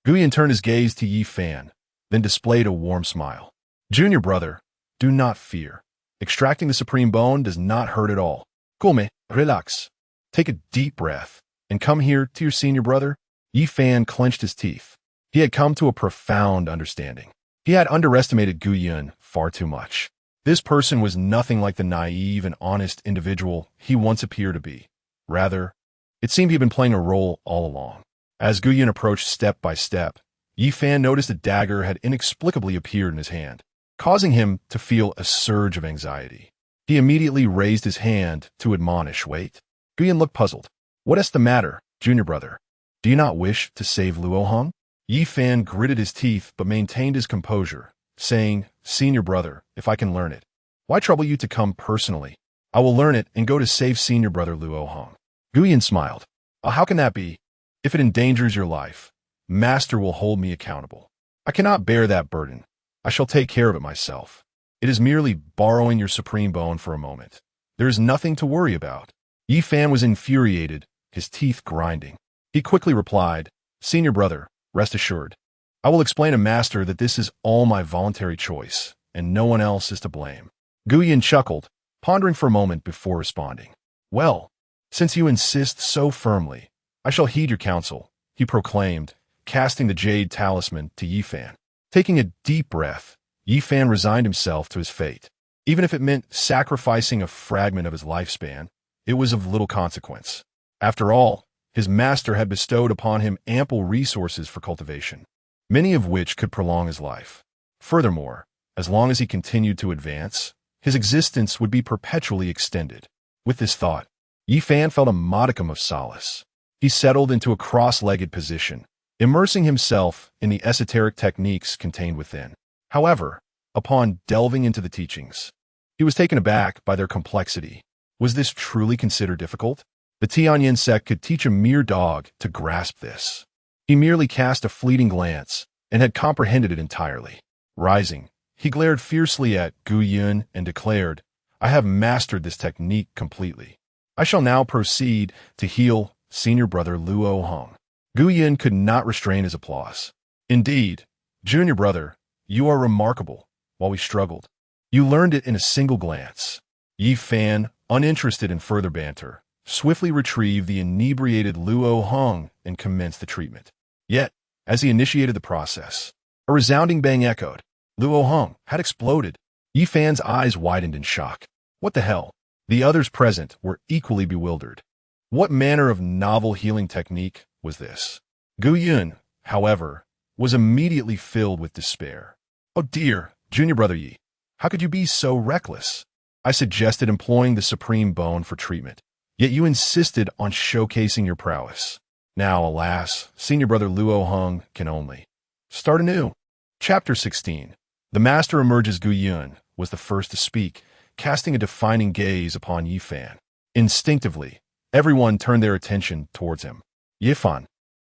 Speaker 1: Guyan turned his gaze to Yi Fan, then displayed a warm smile. Junior brother, do not fear. Extracting the supreme bone does not hurt at all. Calme, relax. Take a deep breath, and come here to your senior brother. Yi Fan clenched his teeth. He had come to a profound understanding. He had underestimated Guyan far too much. This person was nothing like the naive and honest individual he once appeared to be. Rather, it seemed he had been playing a role all along. As Guyan approached step by step, Yi Fan noticed a dagger had inexplicably appeared in his hand, causing him to feel a surge of anxiety. He immediately raised his hand to admonish, wait. Guyan looked puzzled. What is the matter, junior brother? Do you not wish to save Luo Hong? Yi Fan gritted his teeth but maintained his composure, saying, Senior brother, if I can learn it, why trouble you to come personally? I will learn it and go to save senior brother Luo Hong. Guyan smiled. How can that be? If it endangers your life, Master will hold me accountable. I cannot bear that burden. I shall take care of it myself. It is merely borrowing your supreme bone for a moment. There is nothing to worry about. Yi Fan was infuriated, his teeth grinding. He quickly replied, Senior brother, rest assured. I will explain to Master that this is all my voluntary choice, and no one else is to blame. Guyan chuckled, pondering for a moment before responding. Well, since you insist so firmly, I shall heed your counsel, he proclaimed, casting the jade talisman to Yi Fan. Taking a deep breath, Yi Fan resigned himself to his fate. Even if it meant sacrificing a fragment of his lifespan, it was of little consequence. After all, his master had bestowed upon him ample resources for cultivation, many of which could prolong his life. Furthermore, as long as he continued to advance, his existence would be perpetually extended. With this thought, Yi Fan felt a modicum of solace. He settled into a cross-legged position, immersing himself in the esoteric techniques contained within. However, upon delving into the teachings, he was taken aback by their complexity. Was this truly considered difficult? The Tianyan Sect could teach a mere dog to grasp this. He merely cast a fleeting glance and had comprehended it entirely. Rising, he glared fiercely at Guyan and declared, I have mastered this technique completely. I shall now proceed to heal senior brother Luo Hong. Guyan could not restrain his applause. Indeed, junior brother, you are remarkable. While we struggled, you learned it in a single glance. Yi Fan, uninterested in further banter, swiftly retrieved the inebriated Luo Hong and commenced the treatment. Yet, as he initiated the process, a resounding bang echoed. Luo Hong had exploded. Yi Fan's eyes widened in shock. What the hell? The others present were equally bewildered. What manner of novel healing technique was this? Guyan, however, was immediately filled with despair. Oh dear, junior brother Yi, how could you be so reckless? I suggested employing the supreme bone for treatment, yet you insisted on showcasing your prowess. Now, alas, senior brother Luo Hong can only start anew. Chapter 16. The master emerges. Guyan was the first to speak, casting a defining gaze upon Yi Fan. Instinctively, everyone turned their attention towards him. Yi Fan,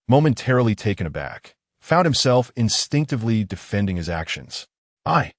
Speaker 1: momentarily taken aback, found himself instinctively defending his actions. I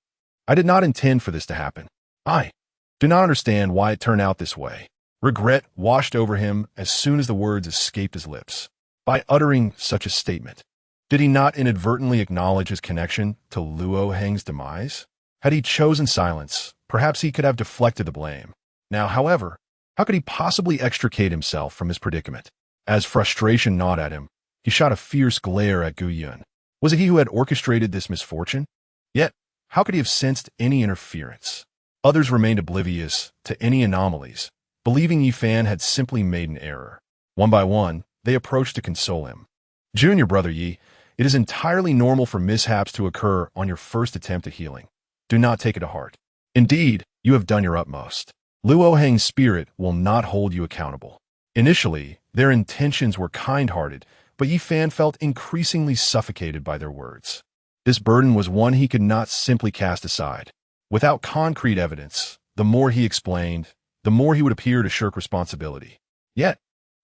Speaker 1: did not intend for this to happen. I do not understand why it turned out this way. Regret washed over him as soon as the words escaped his lips. By uttering such a statement, did he not inadvertently acknowledge his connection to Luo Hong's demise? Had he chosen silence, perhaps he could have deflected the blame. Now, however, how could he possibly extricate himself from his predicament? As frustration gnawed at him, he shot a fierce glare at Guyan. Was it he who had orchestrated this misfortune? Yet, how could he have sensed any interference? Others remained oblivious to any anomalies, believing Yi Fan had simply made an error. One by one, they approached to console him. Junior brother Yi, it is entirely normal for mishaps to occur on your first attempt at healing. Do not take it to heart. Indeed, you have done your utmost. Luo Hong's spirit will not hold you accountable. Initially, their intentions were kind-hearted, but Yi Fan felt increasingly suffocated by their words. This burden was one he could not simply cast aside. Without concrete evidence, the more he explained, the more he would appear to shirk responsibility. Yet,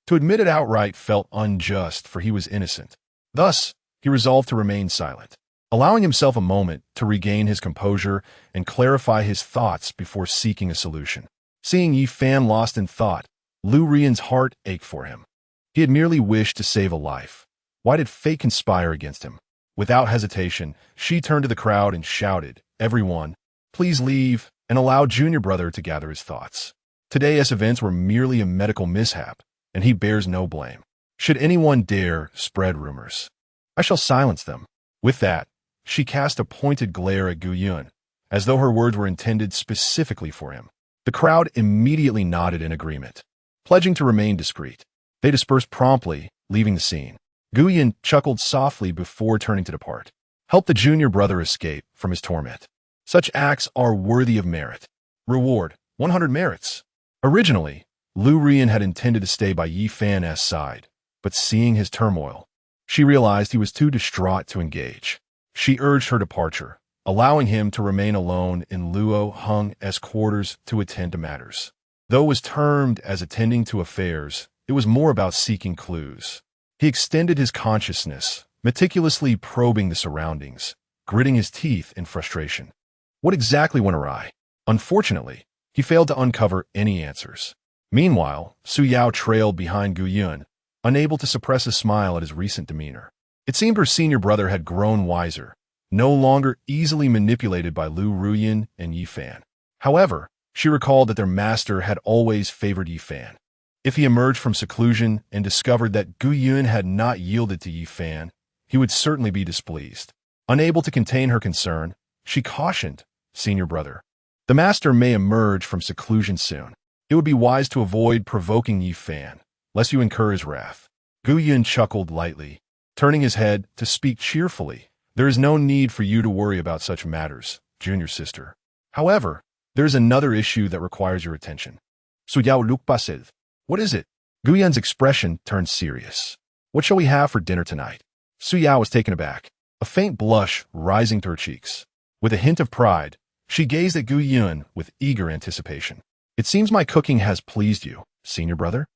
Speaker 1: to admit it outright felt unjust, for he was innocent. Thus, he resolved to remain silent, allowing himself a moment to regain his composure and clarify his thoughts before seeking a solution. Seeing Yi Fan lost in thought, Lu Rian's heart ached for him. He had merely wished to save a life. Why did fate conspire against him? Without hesitation, she turned to the crowd and shouted, "Everyone, please leave and allow junior brother to gather his thoughts. Today's events were merely a medical mishap, and he bears no blame. Should anyone dare spread rumors, I shall silence them." With that, she cast a pointed glare at Gu Yun, as though her words were intended specifically for him. The crowd immediately nodded in agreement, pledging to remain discreet. They dispersed promptly, leaving the scene. Gu Yun chuckled softly before turning to depart. Help the junior brother escape from his torment. Such acts are worthy of merit. Reward, 100 merits. Originally, Lu Rian had intended to stay by Yi Fan's side, but seeing his turmoil, she realized he was too distraught to engage. She urged her departure, allowing him to remain alone in Luo Heng's quarters to attend to matters. Though it was termed as attending to affairs, it was more about seeking clues. He extended his consciousness, meticulously probing the surroundings, gritting his teeth in frustration. What exactly went awry? Unfortunately, he failed to uncover any answers. Meanwhile, Su Yao trailed behind Gu Yun, unable to suppress a smile at his recent demeanor. It seemed her senior brother had grown wiser, no longer easily manipulated by Lu Ruyan and Yi Fan. However, she recalled that their master had always favored Yi Fan. If he emerged from seclusion and discovered that Gu Yun had not yielded to Yi Fan, he would certainly be displeased. Unable to contain her concern, she cautioned, "Senior brother, the master may emerge from seclusion soon. It would be wise to avoid provoking Yi Fan, lest you incur his wrath." Gu Yun chuckled lightly, turning his head to speak cheerfully. "There is no need for you to worry about such matters, junior sister. However, there is another issue that requires your attention." Su Yao Lukpa said, "What is it?" Gu Yun's expression turned serious. "What shall we have for dinner tonight?" Su Yao was taken aback, a faint blush rising to her cheeks. With a hint of pride, she gazed at Gu Yun with eager anticipation. "It seems my cooking has pleased you, senior brother."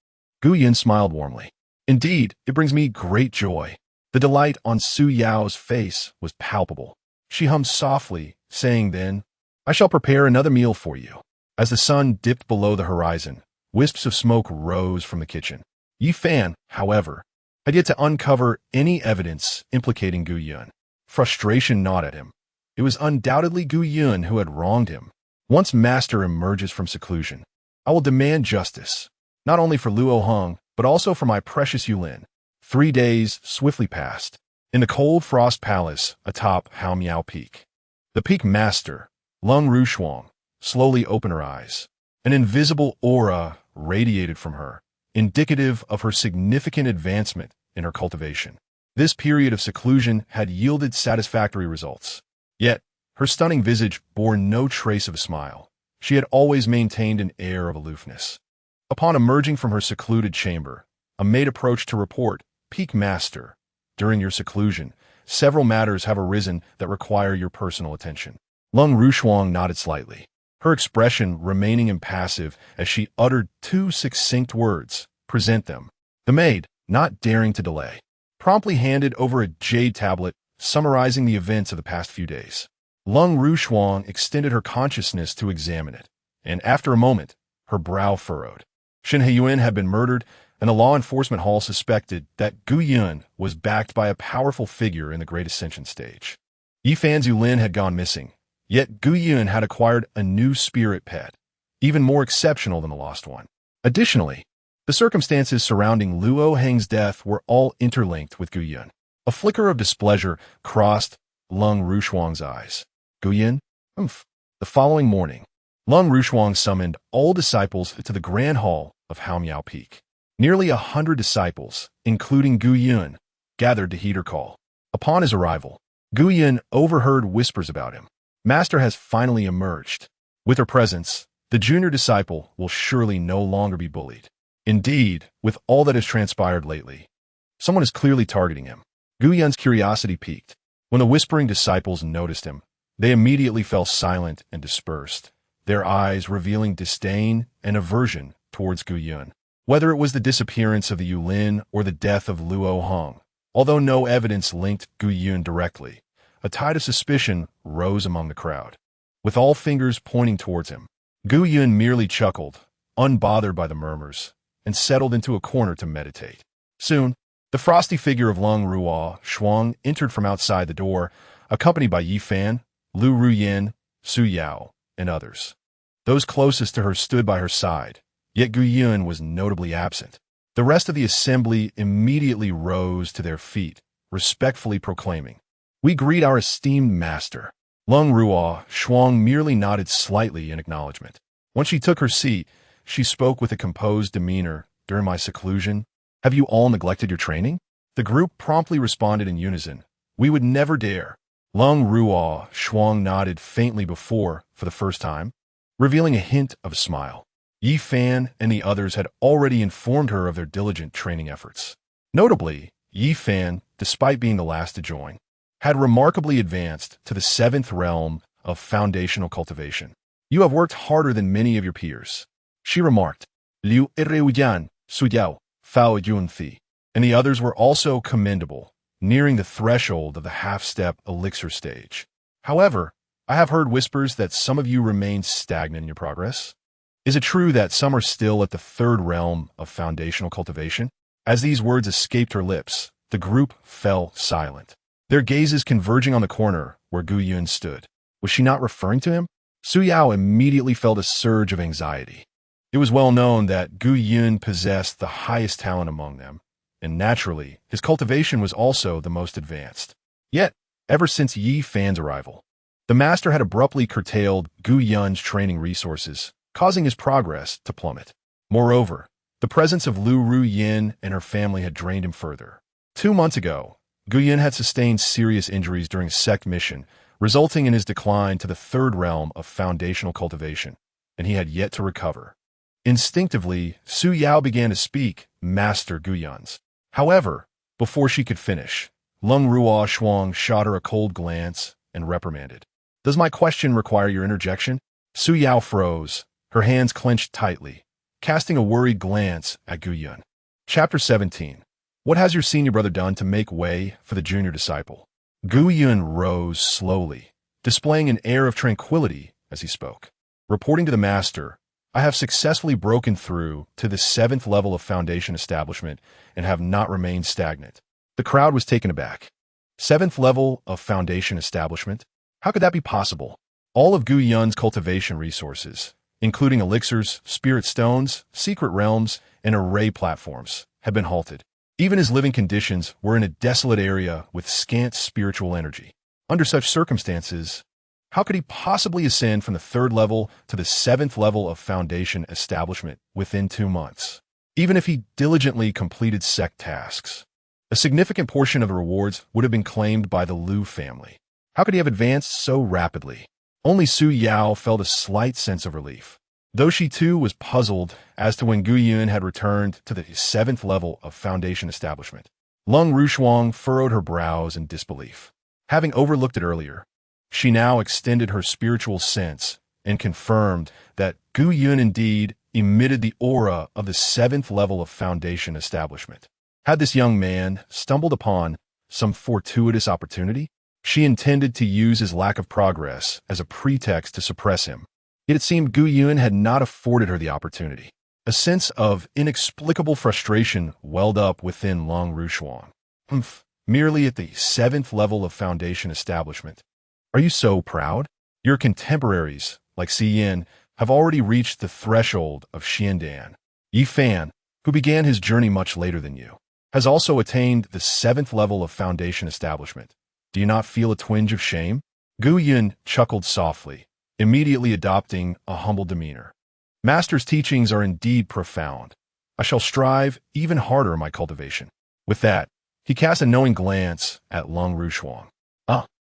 Speaker 1: Gu Yun smiled warmly. "Indeed, it brings me great joy." The delight on Su Yao's face was palpable. She hummed softly, saying then, "I shall prepare another meal for you." As the sun dipped below the horizon, wisps of smoke rose from the kitchen. Yi Fan, however, had yet to uncover any evidence implicating Gu Yun. Frustration gnawed at him. It was undoubtedly Gu Yun who had wronged him. Once master emerges from seclusion, I will demand justice, not only for Luo Heng, but also for my precious Yulin. 3 days swiftly passed. In the cold frost palace atop Haomiao Peak, the peak master, Lung Rushuang, slowly opened her eyes. An invisible aura radiated from her, indicative of her significant advancement in her cultivation. This period of seclusion had yielded satisfactory results. Yet, her stunning visage bore no trace of a smile. She had always maintained an air of aloofness. Upon emerging from her secluded chamber, a maid approached to report, "Peak Master, during your seclusion, several matters have arisen that require your personal attention." Lung Rushuang nodded slightly, her expression remaining impassive as she uttered 2 succinct words, "Present them." The maid, not daring to delay, promptly handed over a jade tablet summarizing the events of the past few days. Lung Rushuang extended her consciousness to examine it, and after a moment, her brow furrowed. Shen Heiyuan had been murdered, and the law enforcement hall suspected that Gu Yun was backed by a powerful figure in the Great Ascension stage. Yi Fan's Yulin had gone missing, yet Gu Yun had acquired a new spirit pet, even more exceptional than the lost one. Additionally, the circumstances surrounding Luo Heng's death were all interlinked with Gu Yun. A flicker of displeasure crossed Lung Rushuang's eyes. "Gu Yun? Umph." The following morning, Lung Rushuang summoned all disciples to the Grand Hall of Haomiao Peak. Nearly 100 disciples, including Gu Yun, gathered to heed her call. Upon his arrival, Gu Yun overheard whispers about him. Master has finally emerged. With her presence, the junior disciple will surely no longer be bullied. Indeed, with all that has transpired lately, someone is clearly targeting him. Gu Yun's curiosity piqued. When the whispering disciples noticed him, they immediately fell silent and dispersed, their eyes revealing disdain and aversion towards Gu Yun. Whether it was the disappearance of the Yulin or the death of Luo Hong, although no evidence linked Gu Yun directly, a tide of suspicion rose among the crowd. With all fingers pointing towards him, Gu Yun merely chuckled, unbothered by the murmurs, and settled into a corner to meditate. Soon, the frosty figure of Lung Ruo Shuang entered from outside the door, accompanied by Yi Fan, Lu Ruyin, Su Yao, and others. Those closest to her stood by her side, yet Gu Yun was notably absent. The rest of the assembly immediately rose to their feet, respectfully proclaiming, "We greet our esteemed master." Lung Ruo Shuang merely nodded slightly in acknowledgement. Once she took her seat, she spoke with a composed demeanor. "During my seclusion, have you all neglected your training?" The group promptly responded in unison, "We would never dare." Lung Ruo Shuang nodded faintly before, for the first time, revealing a hint of a smile. Yi Fan and the others had already informed her of their diligent training efforts. Notably, Yi Fan, despite being the last to join, had remarkably advanced to the 7th realm of foundational cultivation. "You have worked harder than many of your peers," she remarked. Liu Ireuyan, Su Yao, Fao Yunfi, and the others were also commendable, nearing the threshold of the half-step elixir stage. "However, I have heard whispers that some of you remain stagnant in your progress. Is it true that some are still at the 3rd realm of foundational cultivation?" As these words escaped her lips, the group fell silent, their gazes converging on the corner where Gu Yun stood. Was she not referring to him? Su Yao immediately felt a surge of anxiety. It was well known that Gu Yun possessed the highest talent among them, and naturally, his cultivation was also the most advanced. Yet, ever since Yi Fan's arrival, the master had abruptly curtailed Gu Yun's training resources, causing his progress to plummet. Moreover, the presence of Lu Ruyin and her family had drained him further. 2 months ago, Gu Yun had sustained serious injuries during a sect mission, resulting in his decline to the 3rd realm of foundational cultivation, and he had yet to recover. Instinctively, Su Yao began to speak, "Master Gu Yun's." However, before she could finish, Lung Ruo Shuang shot her a cold glance and reprimanded. "Does my question require your interjection?" Su Yao froze, her hands clenched tightly, casting a worried glance at Gu Yun. Chapter 17. What has your senior brother done to make way for the junior disciple? Gu Yun rose slowly, displaying an air of tranquility as he spoke. Reporting to the master, "I have successfully broken through to the 7th level of foundation establishment and have not remained stagnant." The crowd was taken aback. 7th level of foundation establishment? How could that be possible? All of Gu Yun's cultivation resources, including elixirs, spirit stones, secret realms, and array platforms, had been halted. Even his living conditions were in a desolate area with scant spiritual energy. Under such circumstances, how could he possibly ascend from the 3rd level to the 7th level of foundation establishment within 2 months? Even if he diligently completed sect tasks, a significant portion of the rewards would have been claimed by the Lu family. How could he have advanced so rapidly? Only Su Yao felt a slight sense of relief, though she too was puzzled as to when Gu Yun had returned to the 7th level of foundation establishment. Lung Rushuang furrowed her brows in disbelief. Having overlooked it earlier, she now extended her spiritual sense and confirmed that Gu Yun indeed emitted the aura of the 7th level of foundation establishment. Had this young man stumbled upon some fortuitous opportunity? She intended to use his lack of progress as a pretext to suppress him. Yet it seemed Gu Yun had not afforded her the opportunity. A sense of inexplicable frustration welled up within Lung Rushuang. Merely at the 7th level of foundation establishment. Are you so proud? Your contemporaries, like Xi Yin, have already reached the threshold of Xiandan. Yi Fan, who began his journey much later than you, has also attained the 7th level of foundation establishment. Do you not feel a twinge of shame? Gu Yun chuckled softly, immediately adopting a humble demeanor. Master's teachings are indeed profound. I shall strive even harder in my cultivation. With that, he cast a knowing glance at Lung Rushuang.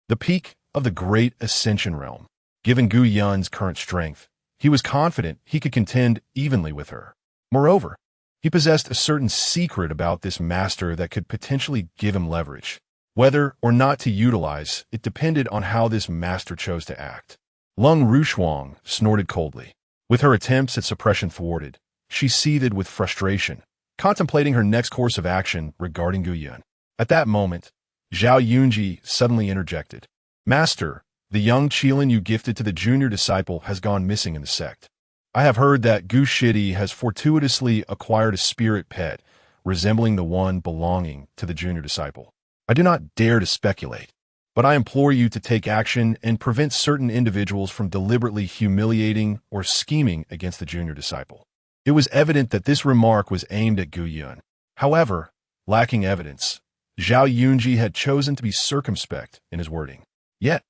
Speaker 1: The peak of the great ascension realm. Given Gu Yun's current strength, he was confident he could contend evenly with her. Moreover, he possessed a certain secret about this master that could potentially give him leverage. Whether or not to utilize, it depended on how this master chose to act. Lung Rushuang snorted coldly. With her attempts at suppression thwarted, she seethed with frustration, contemplating her next course of action regarding Gu Yun. At that moment, Zhao Yunji suddenly interjected. Master, the young Qilin you gifted to the junior disciple has gone missing in the sect. I have heard that Gu Shidi has fortuitously acquired a spirit pet resembling the one belonging to the junior disciple. I do not dare to speculate, but I implore you to take action and prevent certain individuals from deliberately humiliating or scheming against the junior disciple. It was evident that this remark was aimed at Gu Yun. However, lacking evidence, Zhao Yunji had chosen to be circumspect in his wording. Yet,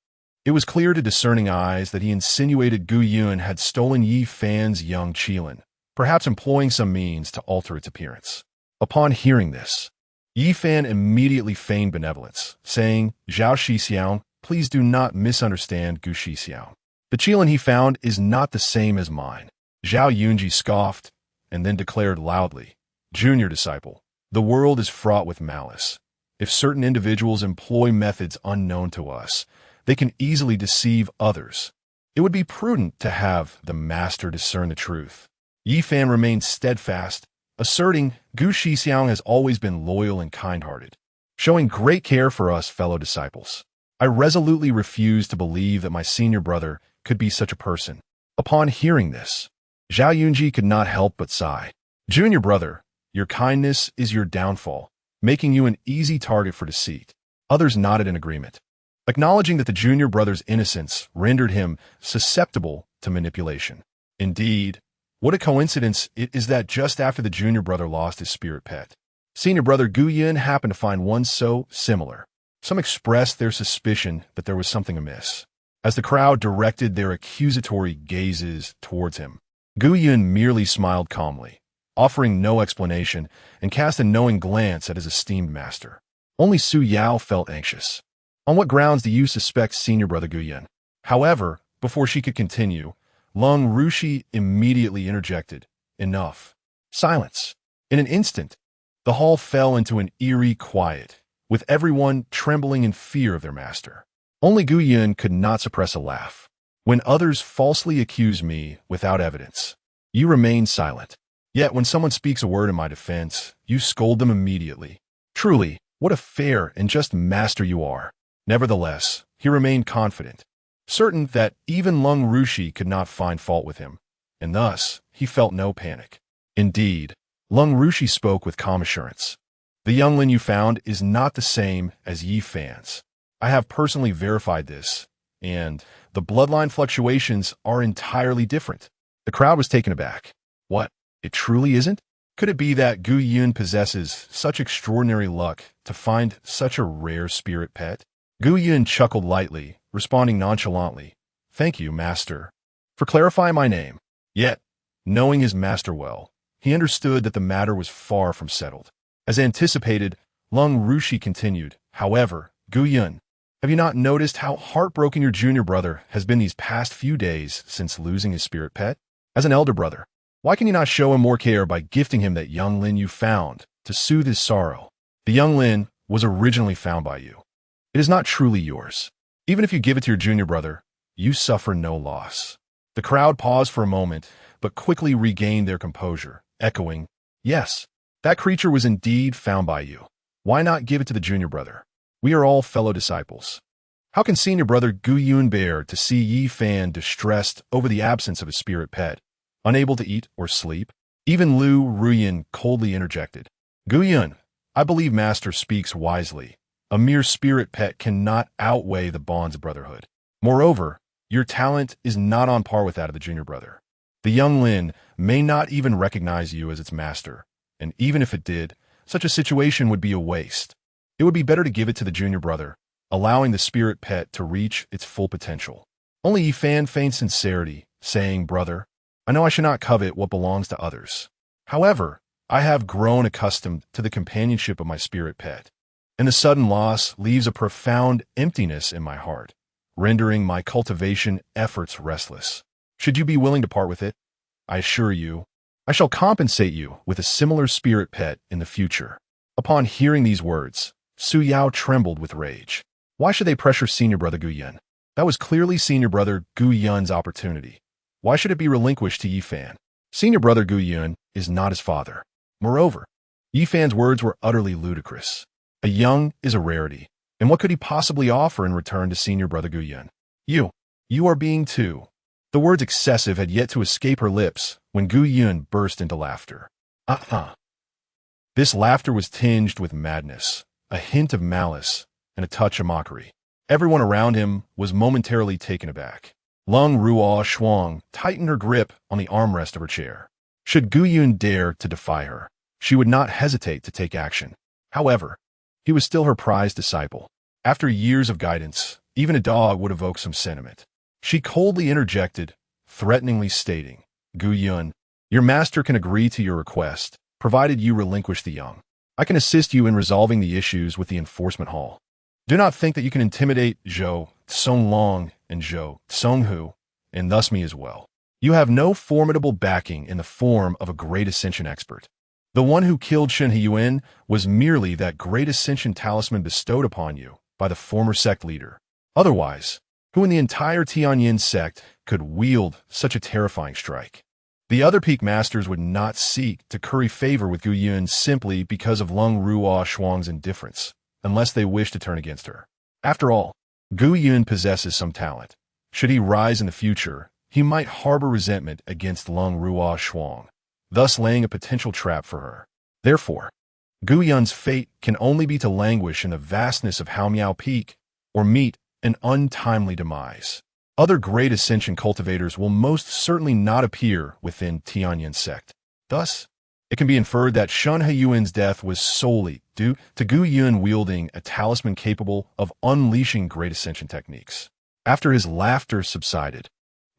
Speaker 1: it was clear to discerning eyes that he insinuated Gu Yun had stolen Yi Fan's young Qilin, perhaps employing some means to alter its appearance. Upon hearing this, Yi Fan immediately feigned benevolence, saying, Zhao Shixiao, please do not misunderstand Gu Shixiao. The Qilin he found is not the same as mine. Zhao Yunji scoffed and then declared loudly, Junior disciple, the world is fraught with malice. If certain individuals employ methods unknown to us, they can easily deceive others. It would be prudent to have the master discern the truth. Yi Fan remained steadfast, asserting Gu Shixiang has always been loyal and kind-hearted, showing great care for us fellow disciples. I resolutely refused to believe that my senior brother could be such a person. Upon hearing this, Zhao Yunji could not help but sigh. Junior brother, your kindness is your downfall, making you an easy target for deceit. Others nodded in agreement, acknowledging that the junior brother's innocence rendered him susceptible to manipulation. Indeed, what a coincidence it is that just after the junior brother lost his spirit pet, senior brother Gu Yun happened to find one so similar. Some expressed their suspicion that there was something amiss, as the crowd directed their accusatory gazes towards him. Gu Yun merely smiled calmly, offering no explanation, and cast a knowing glance at his esteemed master. Only Su Yao felt anxious. On what grounds do you suspect senior brother Gu Yun? However, before she could continue, Lung Rushi immediately interjected. Enough. Silence. In an instant, the hall fell into an eerie quiet, with everyone trembling in fear of their master. Only Gu Yun could not suppress a laugh. When others falsely accuse me without evidence, you remain silent. Yet when someone speaks a word in my defense, you scold them immediately. Truly, what a fair and just master you are. Nevertheless, he remained confident, certain that even Lung Rushi could not find fault with him, and thus he felt no panic. Indeed, Lung Rushi spoke with calm assurance. The youngling you found is not the same as Yi Fan's. I have personally verified this, and the bloodline fluctuations are entirely different. The crowd was taken aback. What? It truly isn't? Could it be that Gu Yun possesses such extraordinary luck to find such a rare spirit pet? Gu Yun chuckled lightly, responding nonchalantly, Thank you, master, for clarifying my name. Yet, knowing his master well, he understood that the matter was far from settled. As anticipated, Lung Rushi continued, However, Gu Yun, have you not noticed how heartbroken your junior brother has been these past few days since losing his spirit pet? As an elder brother, why can you not show him more care by gifting him that young Lin you found to soothe his sorrow? The young Lin was originally found by you. It is not truly yours. Even if you give it to your junior brother, you suffer no loss. The crowd paused for a moment, but quickly regained their composure, echoing, Yes, that creature was indeed found by you. Why not give it to the junior brother? We are all fellow disciples. How can senior brother Gu Yun bear to see Yi Fan distressed over the absence of his spirit pet, unable to eat or sleep? Even Lu Ruyin coldly interjected. Gu Yun, I believe master speaks wisely. A mere spirit pet cannot outweigh the bonds of brotherhood. Moreover, your talent is not on par with that of the junior brother. The young Lin may not even recognize you as its master, and even if it did, such a situation would be a waste. It would be better to give it to the junior brother, allowing the spirit pet to reach its full potential. Only Yi Fan feigned sincerity, saying, Brother, I know I should not covet what belongs to others. However, I have grown accustomed to the companionship of my spirit pet, and the sudden loss leaves a profound emptiness in my heart, rendering my cultivation efforts restless. Should you be willing to part with it, I assure you, I shall compensate you with a similar spirit pet in the future. Upon hearing these words, Su Yao trembled with rage. Why should they pressure senior brother Gu Yun? That was clearly senior brother Gu Yun's opportunity. Why should it be relinquished to Yi Fan? Senior brother Gu Yun is not his father. Moreover, Yi Fan's words were utterly ludicrous. A young is a rarity, and what could he possibly offer in return to senior brother Gu Yun? You are being too. The words excessive had yet to escape her lips when Gu Yun burst into laughter. This laughter was tinged with madness, a hint of malice, and a touch of mockery. Everyone around him was momentarily taken aback. Lung Ruo Shuang tightened her grip on the armrest of her chair. Should Gu Yun dare to defy her, she would not hesitate to take action. However, he was still her prized disciple. After years of guidance, even a dog would evoke some sentiment. She coldly interjected, threateningly stating, Gu Yun, your master can agree to your request, provided you relinquish the young. I can assist you in resolving the issues with the enforcement hall. Do not think that you can intimidate Zhou Songlong and Zhou Songhu, and thus me as well. You have no formidable backing in the form of a great ascension expert. The one who killed Shen Hiyuan was merely that great ascension talisman bestowed upon you by the former sect leader. Otherwise, who in the entire Tianyan Sect could wield such a terrifying strike? The other peak masters would not seek to curry favor with Gu Yun simply because of Lung Ruo Shuang's indifference, unless they wish to turn against her. After all, Gu Yun possesses some talent. Should he rise in the future, he might harbor resentment against Lung Ruo Shuang, thus laying a potential trap for her. Therefore, Gu Yun's fate can only be to languish in the vastness of Haomiao Peak or meet an untimely demise. Other great ascension cultivators will most certainly not appear within Tianyan Sect. Thus, it can be inferred that Shen Hiyuan's death was solely due to Gu Yun wielding a talisman capable of unleashing great ascension techniques. After his laughter subsided,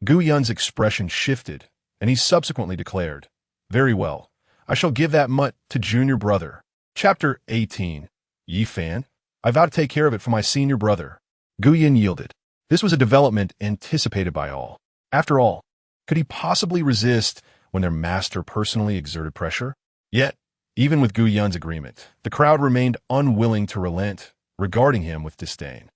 Speaker 1: Gu Yun's expression shifted, and he subsequently declared, Very well, I shall give that mutt to junior brother. Chapter 18. Yi Fan, I vow to take care of it for my senior brother. Gu Yun yielded. This was a development anticipated by all. After all, could he possibly resist when their master personally exerted pressure? Yet, even with Gu Yun's agreement, the crowd remained unwilling to relent, regarding him with disdain.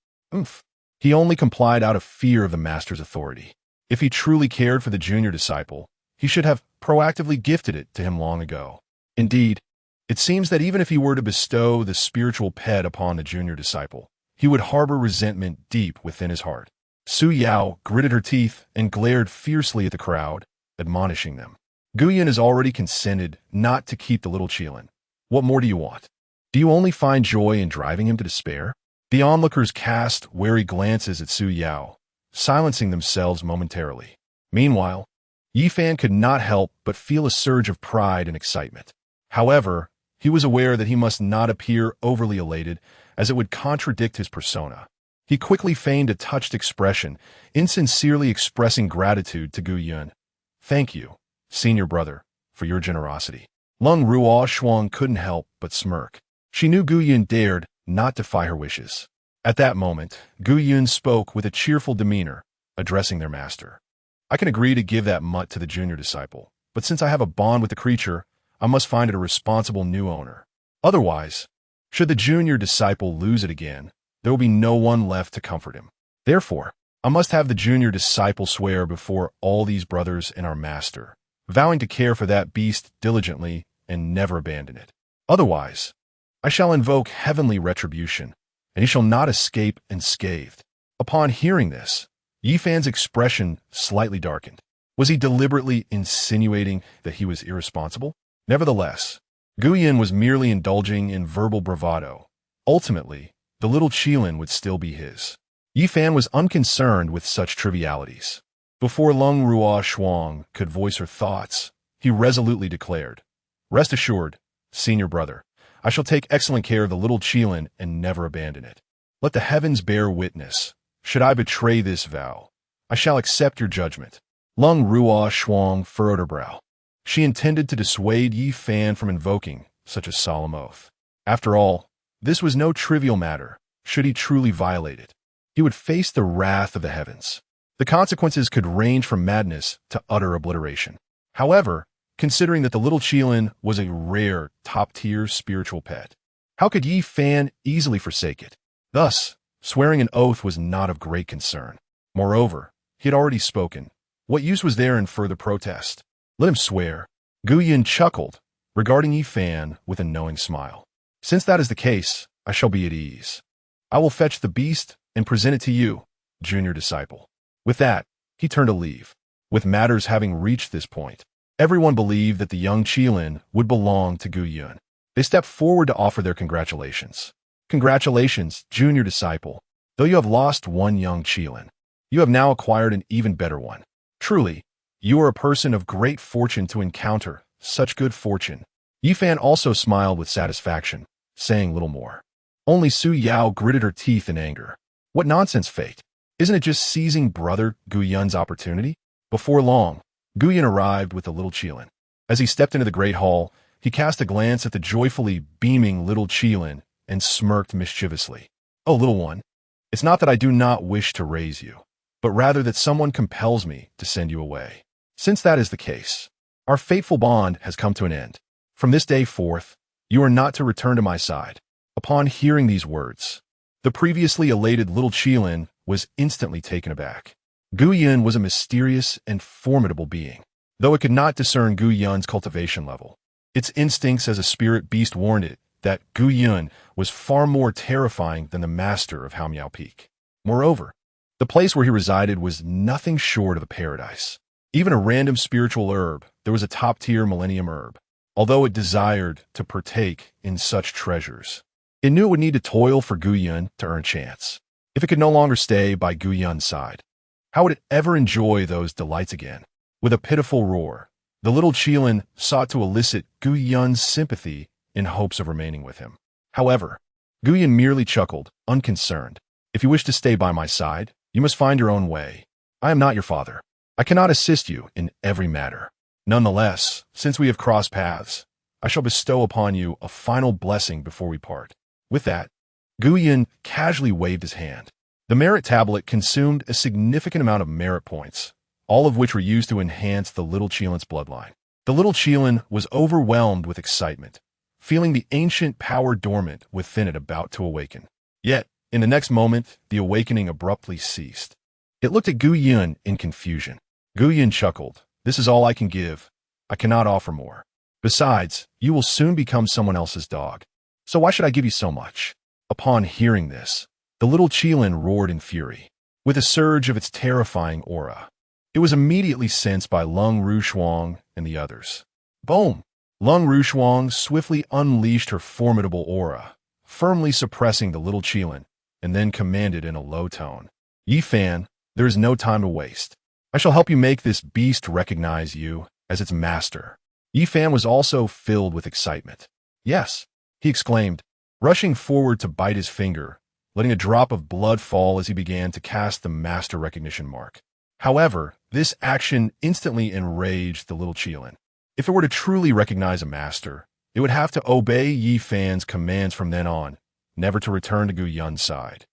Speaker 1: He only complied out of fear of the master's authority. If he truly cared for the junior disciple, he should have proactively gifted it to him long ago. Indeed, it seems that even if he were to bestow the spiritual pet upon the junior disciple, he would harbor resentment deep within his heart. Su Yao gritted her teeth and glared fiercely at the crowd, admonishing them. Gu Yun has already consented not to keep the little Qilin. What more do you want? Do you only find joy in driving him to despair? The onlookers cast wary glances at Su Yao, silencing themselves momentarily. Meanwhile, Yi Fan could not help but feel a surge of pride and excitement. However, he was aware that he must not appear overly elated, as it would contradict his persona. He quickly feigned a touched expression, insincerely expressing gratitude to Gu Yun. Thank you, senior brother, for your generosity. Lung Ruo Shuang couldn't help but smirk. She knew Gu Yun dared not defy her wishes. At that moment, Gu Yun spoke with a cheerful demeanor, addressing their master. I can agree to give that mutt to the junior disciple, but since I have a bond with the creature, I must find it a responsible new owner. Otherwise, should the junior disciple lose it again, there will be no one left to comfort him. Therefore, I must have the junior disciple swear before all these brothers and our master, vowing to care for that beast diligently and never abandon it. Otherwise, I shall invoke heavenly retribution, and he shall not escape unscathed. Upon hearing this, Yi Fan's expression slightly darkened. Was he deliberately insinuating that he was irresponsible? Nevertheless, Gu Yun was merely indulging in verbal bravado. Ultimately, the little Qilin would still be his. Yi Fan was unconcerned with such trivialities. Before Lung Ruo Shuang could voice her thoughts, he resolutely declared, Rest assured, senior brother, I shall take excellent care of the little Qilin and never abandon it. Let the heavens bear witness. Should I betray this vow, I shall accept your judgment. Lung Ruo Shuang furrowed her brow. She intended to dissuade Yi Fan from invoking such a solemn oath. After all, this was no trivial matter. Should he truly violate it, he would face the wrath of the heavens. The consequences could range from madness to utter obliteration. However, considering that the little Qilin was a rare, top-tier spiritual pet, how could Yi Fan easily forsake it? Thus, swearing an oath was not of great concern. Moreover, he had already spoken. What use was there in further protest? Let him swear. Gu Yun chuckled, regarding Yi Fan with a knowing smile. Since that is the case, I shall be at ease. I will fetch the beast and present it to you, junior disciple. With that, he turned to leave. With matters having reached this point, everyone believed that the young Qilin would belong to Gu Yun. They stepped forward to offer their congratulations. Congratulations, junior disciple. Though you have lost one young Qilin, you have now acquired an even better one. Truly, you are a person of great fortune to encounter such good fortune. Yi Fan also smiled with satisfaction, saying little more. Only Su Yao gritted her teeth in anger. What nonsense, fate! Isn't it just seizing brother Gu Yun's opportunity? Before long, Gu Yun arrived with the little Qilin. As he stepped into the great hall, he cast a glance at the joyfully beaming little Qilin and smirked mischievously. Oh, little one, it's not that I do not wish to raise you, but rather that someone compels me to send you away. Since that is the case, our fateful bond has come to an end. From this day forth, you are not to return to my side. Upon hearing these words, the previously elated little Qilin was instantly taken aback. Gu Yun was a mysterious and formidable being. Though it could not discern Gu Yun's cultivation level, its instincts as a spirit beast warned it that Gu Yun was far more terrifying than the master of Haomiao Peak. Moreover, the place where he resided was nothing short of a paradise. Even a random spiritual herb, there was a top-tier millennium herb, although it desired to partake in such treasures. It knew it would need to toil for Gu Yun to earn a chance. If it could no longer stay by Gu Yun's side, how would it ever enjoy those delights again? With a pitiful roar, the little Qilin sought to elicit Gu Yun's sympathy in hopes of remaining with him. However, Gu Yun merely chuckled, unconcerned. If you wish to stay by my side, you must find your own way. I am not your father. I cannot assist you in every matter. Nonetheless, since we have crossed paths, I shall bestow upon you a final blessing before we part. With that, Gu Yun casually waved his hand. The merit tablet consumed a significant amount of merit points, all of which were used to enhance the little Qilin's bloodline. The little Qilin was overwhelmed with excitement, feeling the ancient power dormant within it about to awaken. Yet, in the next moment, the awakening abruptly ceased. It looked at Gu Yun in confusion. Gu Yun chuckled. This is all I can give. I cannot offer more. Besides, you will soon become someone else's dog. So why should I give you so much? Upon hearing this, the little Qilin roared in fury, with a surge of its terrifying aura. It was immediately sensed by Lung Rushuang and the others. Boom! Lung Rushuang swiftly unleashed her formidable aura, firmly suppressing the little Qilin, and then commanded in a low tone. Yi Fan, there is no time to waste. I shall help you make this beast recognize you as its master. Yi Fan was also filled with excitement. Yes, he exclaimed, rushing forward to bite his finger, letting a drop of blood fall as he began to cast the master recognition mark. However, this action instantly enraged the little Qilin. If it were to truly recognize a master, it would have to obey Yi Fan's commands from then on, never to return to Gu Yun's side,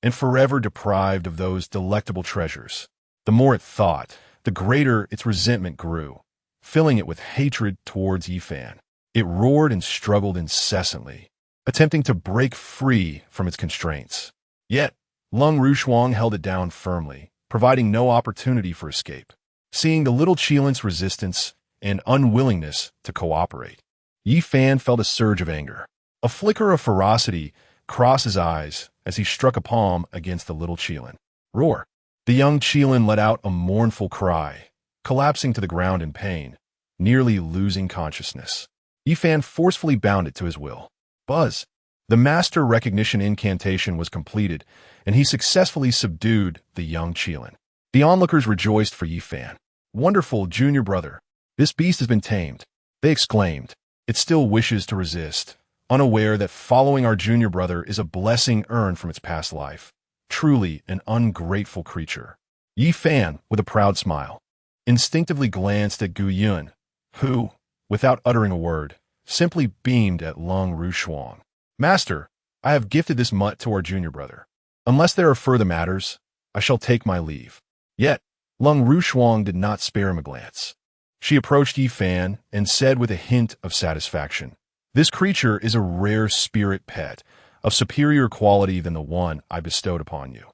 Speaker 1: and forever deprived of those delectable treasures. The more it thought, the greater its resentment grew, filling it with hatred towards Yi Fan. It roared and struggled incessantly, attempting to break free from its constraints. Yet, Lung Rushuang held it down firmly, providing no opportunity for escape. Seeing the little Qilin's resistance and unwillingness to cooperate, Yi Fan felt a surge of anger. A flicker of ferocity crossed his eyes as he struck a palm against the little Qilin. Roar! The young Qilin let out a mournful cry, collapsing to the ground in pain, nearly losing consciousness. Yi Fan forcefully bound it to his will. Buzz! The master recognition incantation was completed, and he successfully subdued the young Qilin. The onlookers rejoiced for Yi Fan. Wonderful, junior brother. This beast has been tamed, they exclaimed. It still wishes to resist, unaware that following our junior brother is a blessing earned from its past life. Truly an ungrateful creature. Yi Fan, with a proud smile, instinctively glanced at Gu Yun, who, without uttering a word, simply beamed at Lung Rushuang. Master, I have gifted this mutt to our junior brother. Unless there are further matters, I shall take my leave. Yet, Lung Rushuang did not spare him a glance. She approached Yi Fan and said with a hint of satisfaction, this creature is a rare spirit pet, of superior quality than the one I bestowed upon you.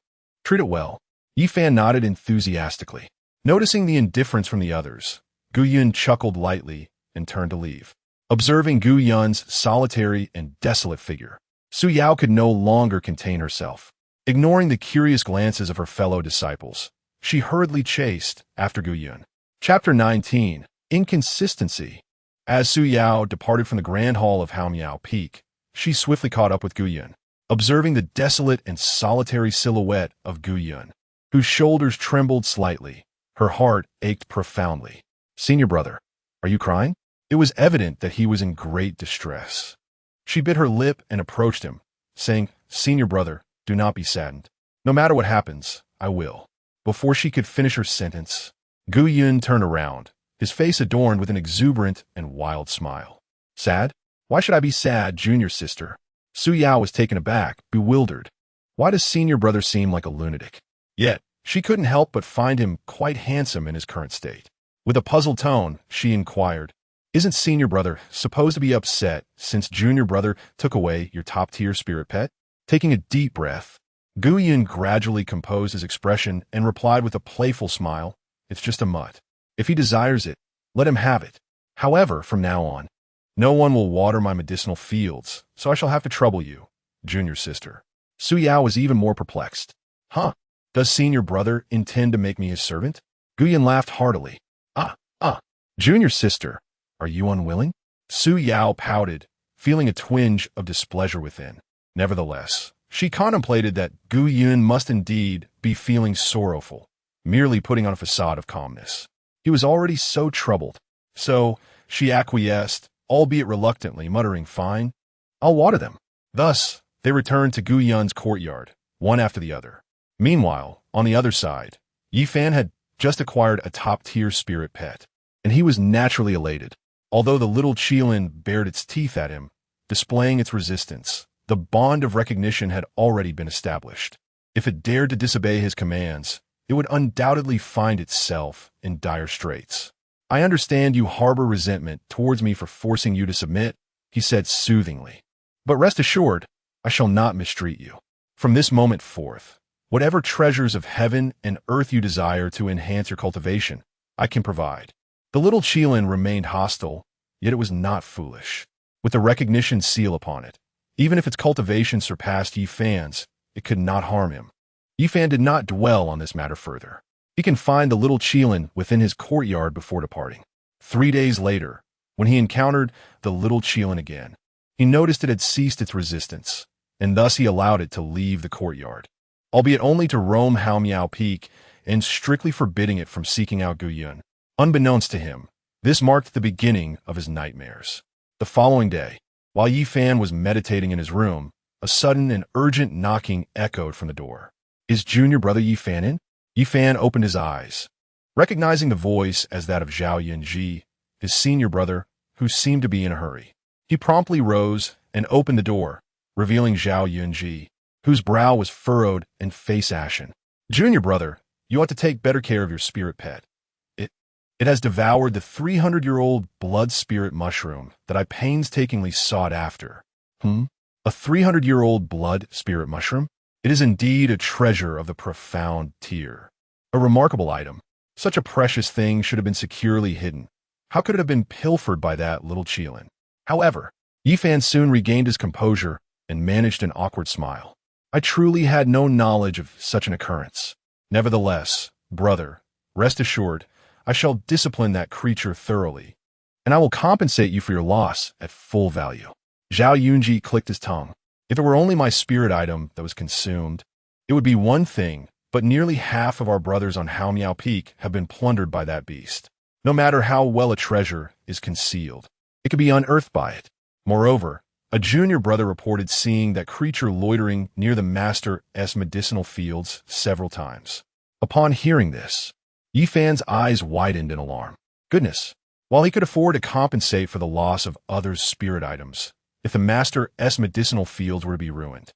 Speaker 1: Treat it well. Yifan nodded enthusiastically. Noticing the indifference from the others, Gu Yun chuckled lightly and turned to leave. Observing Gu Yun's solitary and desolate figure, Su Yao could no longer contain herself. Ignoring the curious glances of her fellow disciples, she hurriedly chased after Gu Yun. Chapter 19. Inconsistency. As Su Yao departed from the grand hall of Haomiao Peak, she swiftly caught up with Gu Yun, observing the desolate and solitary silhouette of Gu Yun, whose shoulders trembled slightly. Her heart ached profoundly. "Senior brother, are you crying?" It was evident that he was in great distress. She bit her lip and approached him, saying, "Senior brother, do not be saddened. No matter what happens, I will." Before she could finish her sentence, Gu Yun turned around, his face adorned with an exuberant and wild smile. "Sad? Why should I be sad, junior sister?" Su Yao was taken aback, bewildered. Why does senior brother seem like a lunatic? Yet, she couldn't help but find him quite handsome in his current state. With a puzzled tone, she inquired, "Isn't senior brother supposed to be upset since junior brother took away your top-tier spirit pet?" Taking a deep breath, Gu Yun gradually composed his expression and replied with a playful smile, "It's just a mutt. If he desires it, let him have it. However, from now on, no one will water my medicinal fields, so I shall have to trouble you, junior sister." Su Yao was even more perplexed. "Huh? Does senior brother intend to make me his servant?" Gu Yun laughed heartily. Junior sister, are you unwilling?" Su Yao pouted, feeling a twinge of displeasure within. Nevertheless, she contemplated that Gu Yun must indeed be feeling sorrowful, merely putting on a facade of calmness. He was already so troubled. So, she acquiesced, albeit reluctantly, muttering, "Fine, I'll water them." Thus, they returned to Gu Yun's courtyard, one after the other. Meanwhile, on the other side, Yifan had just acquired a top-tier spirit pet, and he was naturally elated. Although the little Qilin bared its teeth at him, displaying its resistance, the bond of recognition had already been established. If it dared to disobey his commands, it would undoubtedly find itself in dire straits. "I understand you harbor resentment towards me for forcing you to submit," he said soothingly. "But rest assured, I shall not mistreat you. From this moment forth, whatever treasures of heaven and earth you desire to enhance your cultivation, I can provide." The little Qilin remained hostile, yet it was not foolish. With the recognition seal upon it, even if its cultivation surpassed Yifan's, it could not harm him. Yifan did not dwell on this matter further. He confined the little Qilin within his courtyard before departing. 3 days later, when he encountered the little Qilin again, he noticed it had ceased its resistance, and thus he allowed it to leave the courtyard, albeit only to roam Haomiao Peak and strictly forbidding it from seeking out Gu Yun. Unbeknownst to him, this marked the beginning of his nightmares. The following day, while Yifan was meditating in his room, a sudden and urgent knocking echoed from the door. "Is junior brother Yifan in?" Yifan opened his eyes, recognizing the voice as that of Zhao Yunji, his senior brother, who seemed to be in a hurry. He promptly rose and opened the door, revealing Zhao Yunji, whose brow was furrowed and face ashen. "Junior brother, you ought to take better care of your spirit pet. It has devoured the 300-year-old blood spirit mushroom that I painstakingly sought after." A 300-year-old blood spirit mushroom? It is indeed a treasure of the profound tier. A remarkable item. Such a precious thing should have been securely hidden. How could it have been pilfered by that little Qilin? However, Yifan soon regained his composure and managed an awkward smile. "I truly had no knowledge of such an occurrence. Nevertheless, brother, rest assured, I shall discipline that creature thoroughly, and I will compensate you for your loss at full value." Zhao Yunji clicked his tongue. If it were only my spirit item that was consumed, it would be one thing, but nearly half of our brothers on Haomiao Peak have been plundered by that beast. No matter how well a treasure is concealed, it could be unearthed by it. Moreover, a junior brother reported seeing that creature loitering near the Master's medicinal fields several times. Upon hearing this, Yifan's eyes widened in alarm. Goodness, while he could afford to compensate for the loss of others' spirit items, if the Master's medicinal fields were to be ruined,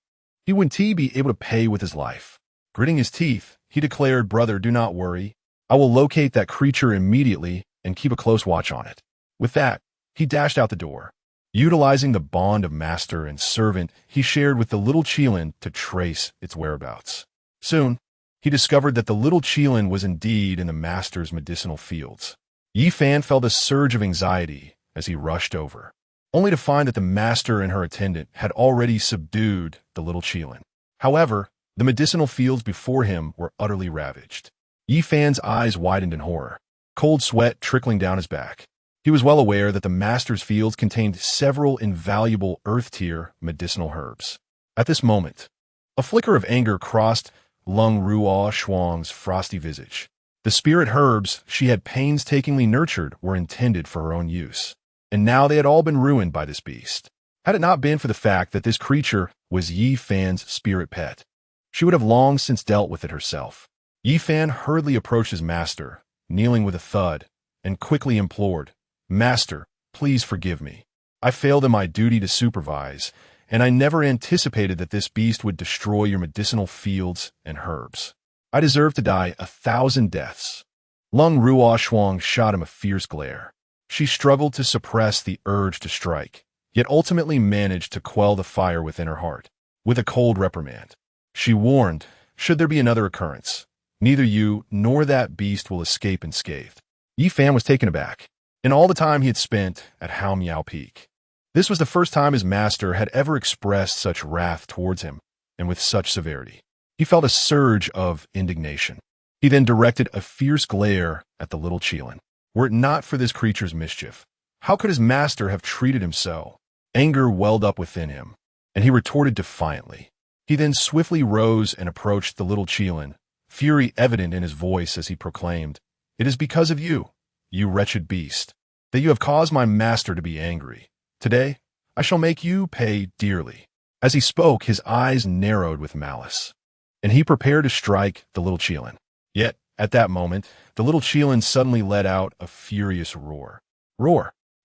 Speaker 1: he wouldn't be able to pay with his life. Gritting his teeth, he declared, "Brother, do not worry. I will locate that creature immediately and keep a close watch on it." With that, he dashed out the door. Utilizing the bond of master and servant he shared with the little Qilin to trace its whereabouts. Soon, he discovered that the little Qilin was indeed in the master's medicinal fields. Yi Fan felt a surge of anxiety as he rushed over, only to find that the master and her attendant had already subdued the little Qilin. However, the medicinal fields before him were utterly ravaged. Yi Fan's eyes widened in horror, cold sweat trickling down his back. He was well aware that the master's fields contained several invaluable earth-tier medicinal herbs. At this moment, a flicker of anger crossed Lung Ruo Shuang's frosty visage. The spirit herbs she had painstakingly nurtured were intended for her own use, and now they had all been ruined by this beast. Had it not been for the fact that this creature was Yi Fan's spirit pet, she would have long since dealt with it herself. Yi Fan hurriedly approached his master, kneeling with a thud, and quickly implored, "Master, please forgive me. I failed in my duty to supervise, and I never anticipated that this beast would destroy your medicinal fields and herbs. I deserve to die 1,000 deaths." Lung Ruo Shuang shot him a fierce glare. She struggled to suppress the urge to strike, yet ultimately managed to quell the fire within her heart. With a cold reprimand, she warned, "Should there be another occurrence, neither you nor that beast will escape unscathed." Yi Fan was taken aback. In all the time he had spent at Hao Miao Peak, this was the first time his master had ever expressed such wrath towards him, and with such severity. He felt a surge of indignation. He then directed a fierce glare at the little Qilin. Were it not for this creature's mischief, how could his master have treated him so? Anger welled up within him, and he retorted defiantly. He then swiftly rose and approached the little Qilin, fury evident in his voice as he proclaimed, "It is because of you, you wretched beast, that you have caused my master to be angry. Today, I shall make you pay dearly." As he spoke, his eyes narrowed with malice, and he prepared to strike the little Qilin. Yet, at that moment, the little Qilin suddenly let out a furious roar.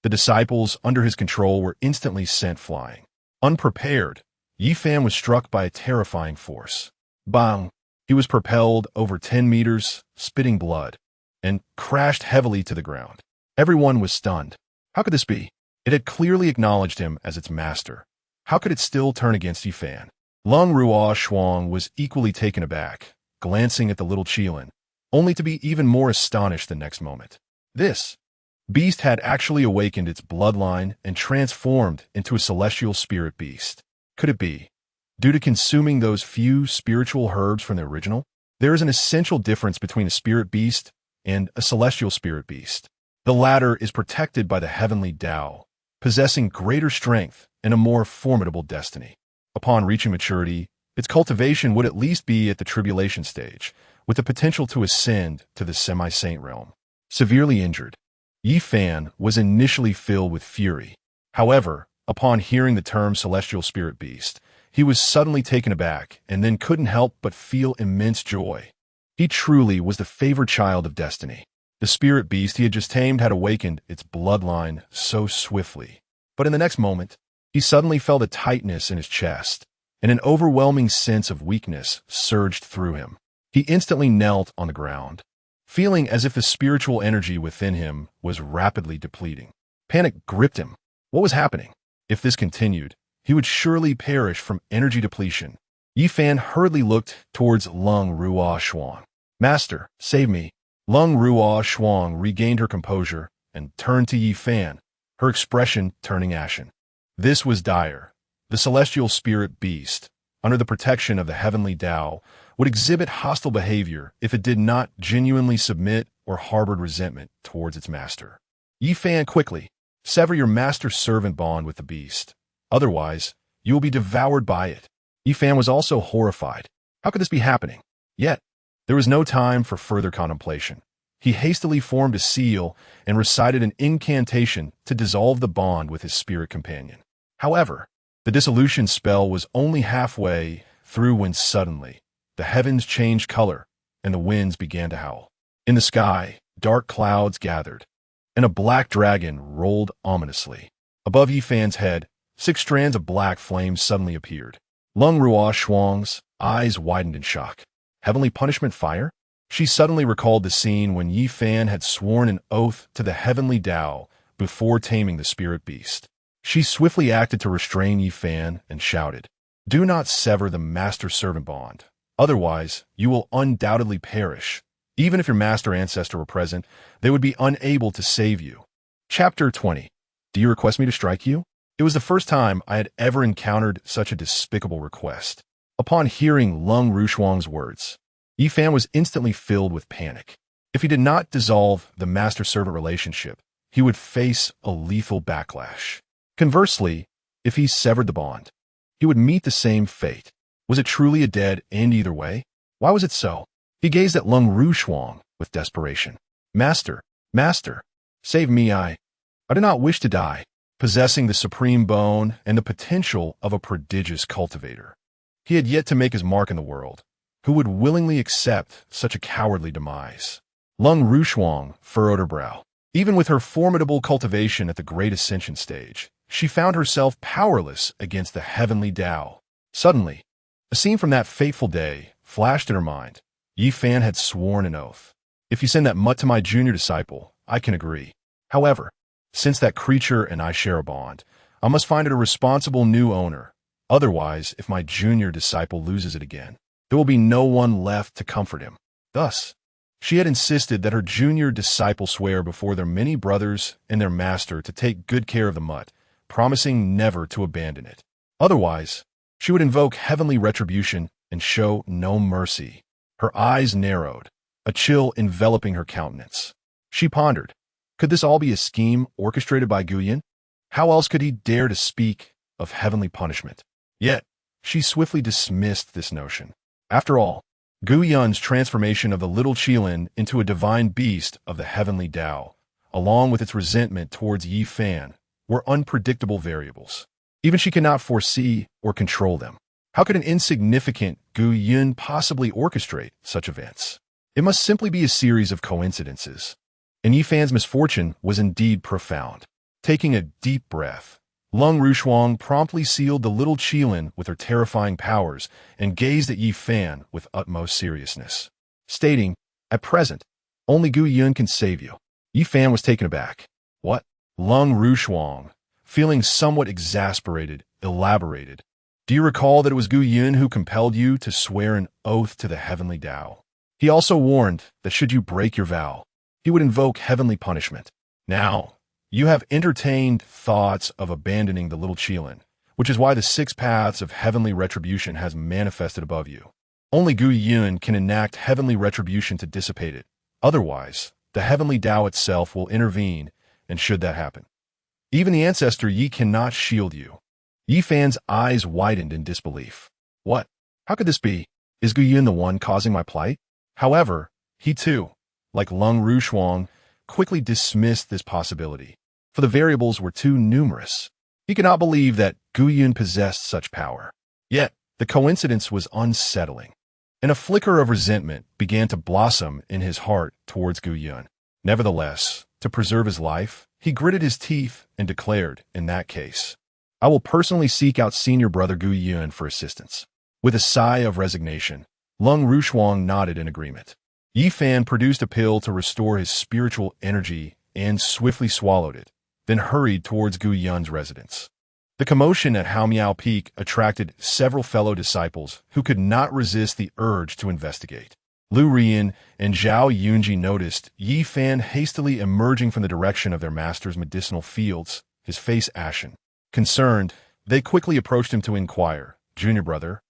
Speaker 1: The disciples under his control were instantly sent flying. Unprepared, Yi Fan was struck by a terrifying force. Bang! He was propelled over 10 meters, spitting blood, and crashed heavily to the ground. Everyone was stunned. How could this be? It had clearly acknowledged him as its master. How could it still turn against Yi Fan? Lung Ruo Shuang was equally taken aback, glancing at the little Qilin, only to be even more astonished the next moment. This beast had actually awakened its bloodline and transformed into a celestial spirit beast. Could it be due to consuming those few spiritual herbs from the original? There is an essential difference between a spirit beast and a celestial spirit beast. The latter is protected by the Heavenly Dao, possessing greater strength and a more formidable destiny. Upon reaching maturity, its cultivation would at least be at the tribulation stage, with the potential to ascend to the semi-saint realm. Severely injured, Yi Fan was initially filled with fury. However, upon hearing the term celestial spirit beast, he was suddenly taken aback and then couldn't help but feel immense joy. He truly was the favored child of destiny. The spirit beast he had just tamed had awakened its bloodline so swiftly. But in the next moment, he suddenly felt a tightness in his chest, and an overwhelming sense of weakness surged through him. He instantly knelt on the ground, feeling as if the spiritual energy within him was rapidly depleting. Panic gripped him. What was happening? If this continued, he would surely perish from energy depletion. Yi Fan hurriedly looked towards Lung Ruo Shuang. "Master, save me." Lung Ruo Shuang regained her composure and turned to Yi Fan, her expression turning ashen. This was dire. The celestial spirit beast, under the protection of the Heavenly Dao, would exhibit hostile behavior if it did not genuinely submit or harbored resentment towards its master. Yi Fan, quickly, sever your master-servant bond with the beast. Otherwise, you will be devoured by it. Yi Fan was also horrified. How could this be happening? Yet, there was no time for further contemplation. He hastily formed a seal and recited an incantation to dissolve the bond with his spirit companion. However, the dissolution spell was only halfway through when suddenly, the heavens changed color and the winds began to howl. In the sky, dark clouds gathered, and a black dragon rolled ominously. Above Yi Fan's head, 6 strands of black flames suddenly appeared. Lung Ruo Shuang's eyes widened in shock. Heavenly punishment fire? She suddenly recalled the scene when Yi Fan had sworn an oath to the Heavenly Dao before taming the spirit beast. She swiftly acted to restrain Yi Fan and shouted, "Do not sever the master-servant bond. Otherwise, you will undoubtedly perish. Even if your master ancestor were present, they would be unable to save you. Chapter 20. Do you request me to strike you? It was the first time I had ever encountered such a despicable request. Upon hearing Lung Rushuang's words, Yifan was instantly filled with panic. If he did not dissolve the master-servant relationship, he would face a lethal backlash. Conversely, if he severed the bond, he would meet the same fate. Was it truly a dead end either way? Why was it so? He gazed at Lung Rushuang with desperation. Master, Master, save me, I do not wish to die. Possessing the supreme bone and the potential of a prodigious cultivator, he had yet to make his mark in the world. Who would willingly accept such a cowardly demise? Lung Rushuang furrowed her brow. Even with her formidable cultivation at the great ascension stage, she found herself powerless against the Heavenly Dao. Suddenly, a scene from that fateful day flashed in her mind. Yifan had sworn an oath. If you send that mutt to my junior disciple, I can agree. However, since that creature and I share a bond, I must find it a responsible new owner. Otherwise, if my junior disciple loses it again, there will be no one left to comfort him. Thus, she had insisted that her junior disciple swear before their many brothers and their master to take good care of the mutt, promising never to abandon it. Otherwise, she would invoke heavenly retribution and show no mercy. Her eyes narrowed, a chill enveloping her countenance. She pondered. Could this all be a scheme orchestrated by Guyan? How else could he dare to speak of heavenly punishment? Yet, she swiftly dismissed this notion. After all, Guyan's transformation of the little Qilin into a divine beast of the Heavenly Dao, along with its resentment towards Yifan, were unpredictable variables. Even she could not foresee or control them. How could an insignificant Guyan possibly orchestrate such events? It must simply be a series of coincidences. And Yifan's misfortune was indeed profound. Taking a deep breath, Lung Rushuang promptly sealed the little Qilin with her terrifying powers and gazed at Yifan with utmost seriousness, stating, "At present, only Gu Yun can save you." Yifan was taken aback. What? Lung Rushuang, feeling somewhat exasperated, elaborated. Do you recall that it was Gu Yun who compelled you to swear an oath to the Heavenly Dao? He also warned that should you break your vow, he would invoke heavenly punishment. Now, you have entertained thoughts of abandoning the little Qilin, which is why the 6 paths of heavenly retribution has manifested above you. Only Gu Yun can enact heavenly retribution to dissipate it. Otherwise, the Heavenly Dao itself will intervene, and should that happen, even the ancestor Yi cannot shield you. Yifan's eyes widened in disbelief. What? How could this be? Is Gu Yun the one causing my plight? However, he too, like Lung Rushuang, quickly dismissed this possibility, for the variables were too numerous. He could not believe that Gu Yun possessed such power. Yet, the coincidence was unsettling, and a flicker of resentment began to blossom in his heart towards Gu Yun. Nevertheless, to preserve his life, he gritted his teeth and declared, in that case, I will personally seek out senior brother Gu Yun for assistance. With a sigh of resignation, Lung Rushuang nodded in agreement. Yifan produced a pill to restore his spiritual energy and swiftly swallowed it, then hurried towards Gu Yun's residence. The commotion at Haomiao Peak attracted several fellow disciples who could not resist the urge to investigate. Lu Rian and Zhao Yunji noticed Yifan hastily emerging from the direction of their master's medicinal fields, his face ashen. Concerned, they quickly approached him to inquire, Junior brother,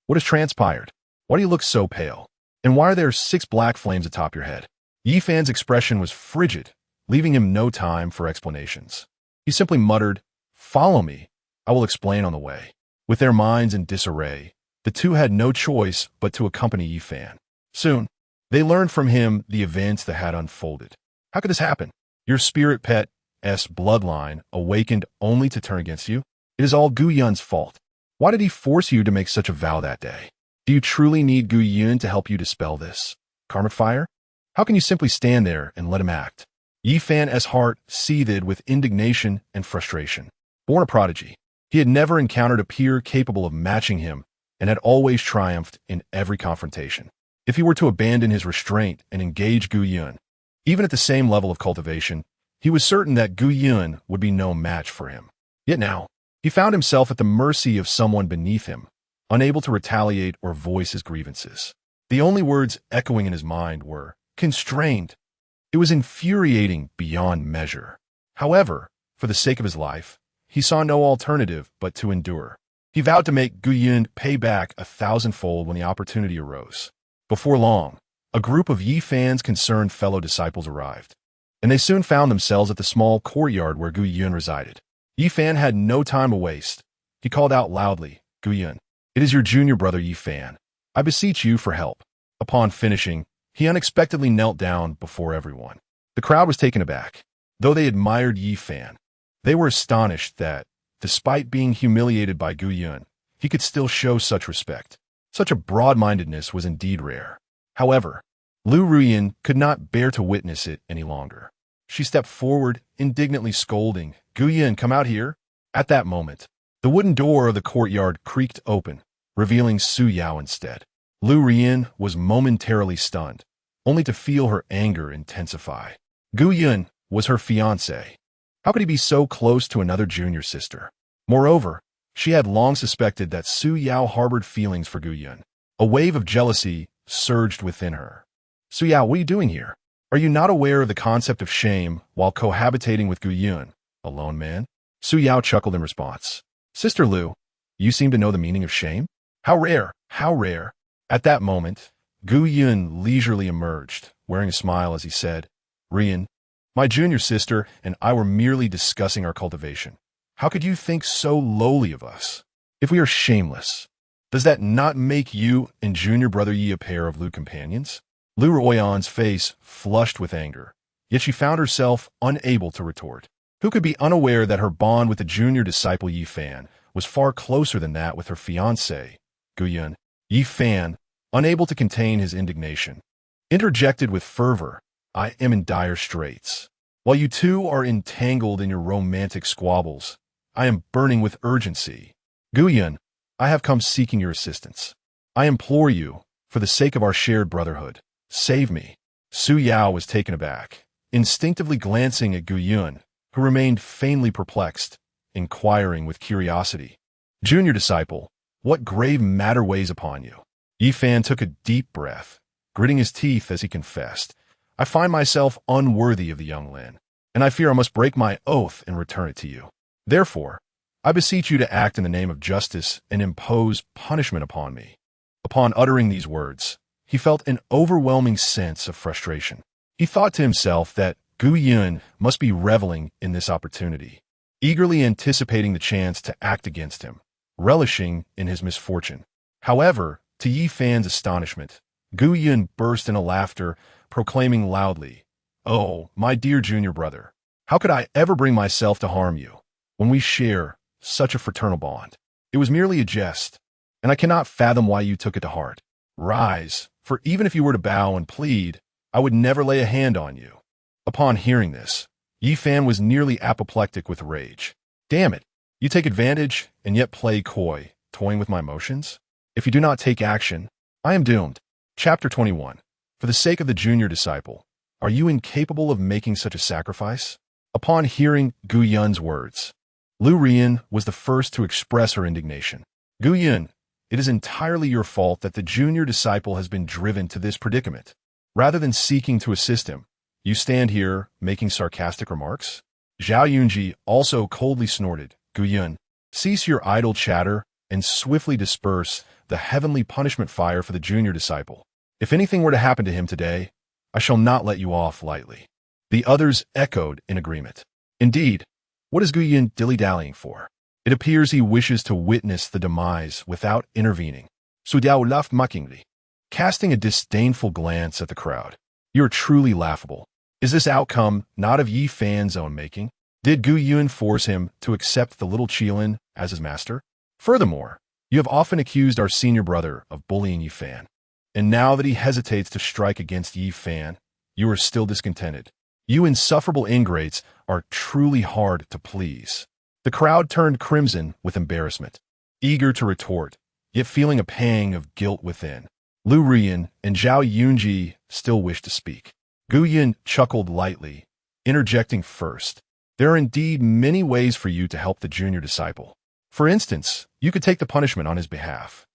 Speaker 1: what has transpired? Why do you look so pale? And why are there 6 black flames atop your head? Yifan's expression was frigid, leaving him no time for explanations. He simply muttered, Follow me, I will explain on the way. With their minds in disarray, the two had no choice but to accompany Yifan. Soon, they learned from him the events that had unfolded. How could this happen? Your spirit pet's bloodline awakened only to turn against you? It is all Gu Yun's fault. Why did he force you to make such a vow that day? Do you truly need Gu Yun to help you dispel this karmic fire? How can you simply stand there and let him act? Yifan's heart seethed with indignation and frustration. Born a prodigy, he had never encountered a peer capable of matching him and had always triumphed in every confrontation. If he were to abandon his restraint and engage Gu Yun, even at the same level of cultivation, he was certain that Gu Yun would be no match for him. Yet now, he found himself at the mercy of someone beneath him, unable to retaliate or voice his grievances. The only words echoing in his mind were, "constrained." It was infuriating beyond measure. However, for the sake of his life, he saw no alternative but to endure. He vowed to make Guiyun pay back 1,000-fold when the opportunity arose. Before long, a group of Yi Fan's concerned fellow disciples arrived, and they soon found themselves at the small courtyard where Guiyun resided. Yi Fan had no time to waste. He called out loudly, "Guiyun, it is your junior brother Yi Fan. I beseech you for help." Upon finishing, he unexpectedly knelt down before everyone. The crowd was taken aback. Though they admired Yi Fan, they were astonished that, despite being humiliated by Guiyun, he could still show such respect. Such a broad-mindedness was indeed rare. However, Lu Ruyin could not bear to witness it any longer. She stepped forward, indignantly scolding, "Guiyun, come out here." At that moment, the wooden door of the courtyard creaked open, revealing Su Yao instead. Lu Ruyin was momentarily stunned, only to feel her anger intensify. Guiyun was her fiancé. How could he be so close to another junior sister? Moreover, she had long suspected that Su Yao harbored feelings for Guiyun. A wave of jealousy surged within her. "Su Yao, what are you doing here? Are you not aware of the concept of shame while cohabitating with Guiyun, a lone man?" Su Yao chuckled in response. "Sister Lu, you seem to know the meaning of shame? How rare, how rare." At that moment, Guiyun leisurely emerged, wearing a smile as he said, "Ruyin, my junior sister and I were merely discussing our cultivation. How could you think so lowly of us? If we are shameless, does that not make you and junior brother Yi a pair of lewd companions?" Lu Ruoyan's face flushed with anger, yet she found herself unable to retort. Who could be unaware that her bond with the junior disciple Yi Fan was far closer than that with her fiancé, Guiyun? Yi Fan, unable to contain his indignation, interjected with fervor, "I am in dire straits. While you two are entangled in your romantic squabbles, I am burning with urgency. Guiyun, I have come seeking your assistance. I implore you, for the sake of our shared brotherhood, save me." Su Yao was taken aback, instinctively glancing at Guiyun, who remained faintly perplexed, inquiring with curiosity, "Junior disciple, what grave matter weighs upon you?" Yi Fan took a deep breath, gritting his teeth as he confessed, "I find myself unworthy of the young Lin, and I fear I must break my oath and return it to you. Therefore, I beseech you to act in the name of justice and impose punishment upon me." Upon uttering these words, he felt an overwhelming sense of frustration. He thought to himself that Guiyun must be reveling in this opportunity, eagerly anticipating the chance to act against him, relishing in his misfortune. However, to Yi Fan's astonishment, Guiyun burst into laughter, proclaiming loudly, "Oh, my dear junior brother, how could I ever bring myself to harm you, when we share such a fraternal bond? It was merely a jest, and I cannot fathom why you took it to heart. Rise, for even if you were to bow and plead, I would never lay a hand on you." Upon hearing this, Yi Fan was nearly apoplectic with rage. "Damn it, you take advantage and yet play coy, toying with my emotions? If you do not take action, I am doomed." Chapter 21. For the sake of the junior disciple, are you incapable of making such a sacrifice? Upon hearing Guiyun's words, Lu Ruyin was the first to express her indignation. "Guiyun, it is entirely your fault that the junior disciple has been driven to this predicament. Rather than seeking to assist him, you stand here making sarcastic remarks?" Zhao Yunji also coldly snorted, "Guiyun, cease your idle chatter and swiftly disperse the heavenly punishment fire for the junior disciple. If anything were to happen to him today, I shall not let you off lightly." The others echoed in agreement. Indeed, what is Guiyun dilly-dallying for? It appears he wishes to witness the demise without intervening. Su Diao laughed mockingly, casting a disdainful glance at the crowd. "You are truly laughable. Is this outcome not of Yi Fan's own making? Did Guiyun force him to accept the little Qilin as his master? Furthermore, you have often accused our senior brother of bullying Yi Fan. And now that he hesitates to strike against Yi Fan, you are still discontented. You insufferable ingrates are truly hard to please." The crowd turned crimson with embarrassment, eager to retort, yet feeling a pang of guilt within. Lu Ruyin and Zhao Yunji still wished to speak. Guiyun chuckled lightly, interjecting first, "There are indeed many ways for you to help the junior disciple. For instance, you could take the punishment on his behalf.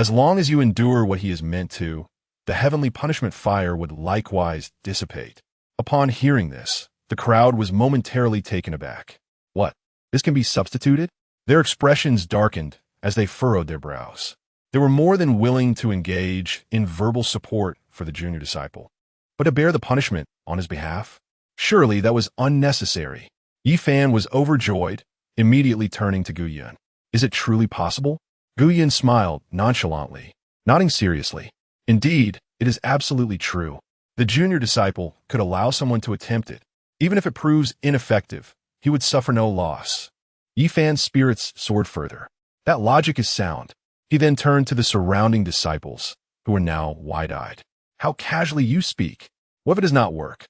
Speaker 1: As long as you endure what he is meant to, the heavenly punishment fire would likewise dissipate. Upon hearing this, the crowd was momentarily taken aback. What? This can be substituted? Their expressions darkened as they furrowed their brows. They were more than willing to engage in verbal support for the junior disciple. But to bear the punishment on his behalf? Surely that was unnecessary. Yi Fan was overjoyed, immediately turning to Gu Yun. Is it truly possible? Gu Yun smiled nonchalantly, nodding seriously. Indeed, it is absolutely true. The junior disciple could allow someone to attempt it. Even if it proves ineffective, he would suffer no loss. Yi Fan's spirits soared further. That logic is sound. He then turned to the surrounding disciples, who were now wide-eyed. How casually you speak. What if it does not work?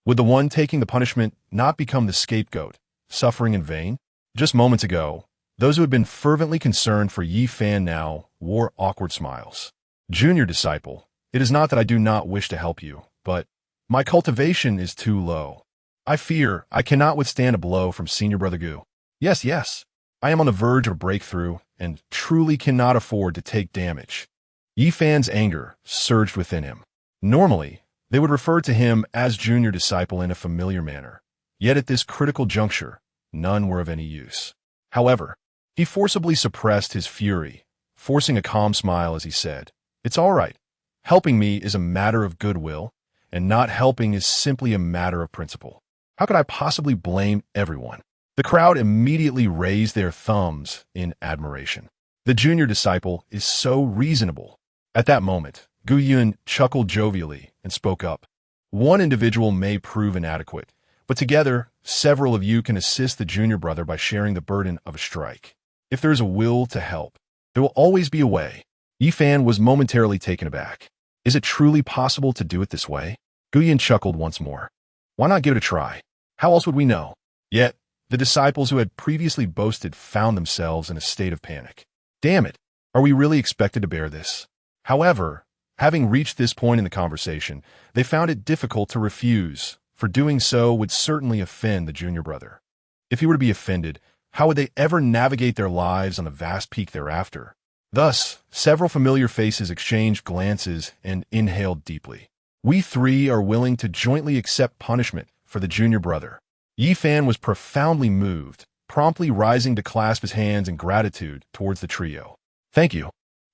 Speaker 1: Would the one taking the punishment not become the scapegoat, suffering in vain? Just moments ago, those who had been fervently concerned for Yi Fan now wore awkward smiles. Junior disciple, it is not that I do not wish to help you, but my cultivation is too low. I fear I cannot withstand a blow from Senior Brother Gu. Yes, I am on the verge of a breakthrough and truly cannot afford to take damage. Yi Fan's anger surged within him. Normally, they would refer to him as junior disciple in a familiar manner, yet at this critical juncture, none were of any use. However, he forcibly suppressed his fury, forcing a calm smile as he said, "It's all right. Helping me is a matter of goodwill, and not helping is simply a matter of principle. How could I possibly blame everyone?" The crowd immediately raised their thumbs in admiration. The junior disciple is so reasonable. At that moment, Gu Yun chuckled jovially and spoke up. One individual may prove inadequate, but together, several of you can assist the junior brother by sharing the burden of a strike. If there is a will to help, there will always be a way. Yi Fan was momentarily taken aback. Is it truly possible to do it this way? Gu Yun chuckled once more. Why not give it a try? How else would we know? Yet, the disciples who had previously boasted found themselves in a state of panic. Damn it, are we really expected to bear this? However, having reached this point in the conversation, they found it difficult to refuse, for doing so would certainly offend the junior brother. If he were to be offended, how would they ever navigate their lives on the vast peak thereafter? Thus, several familiar faces exchanged glances and inhaled deeply. We three are willing to jointly accept punishment for the junior brother. Yi Fan was profoundly moved, promptly rising to clasp his hands in gratitude towards the trio. Thank you,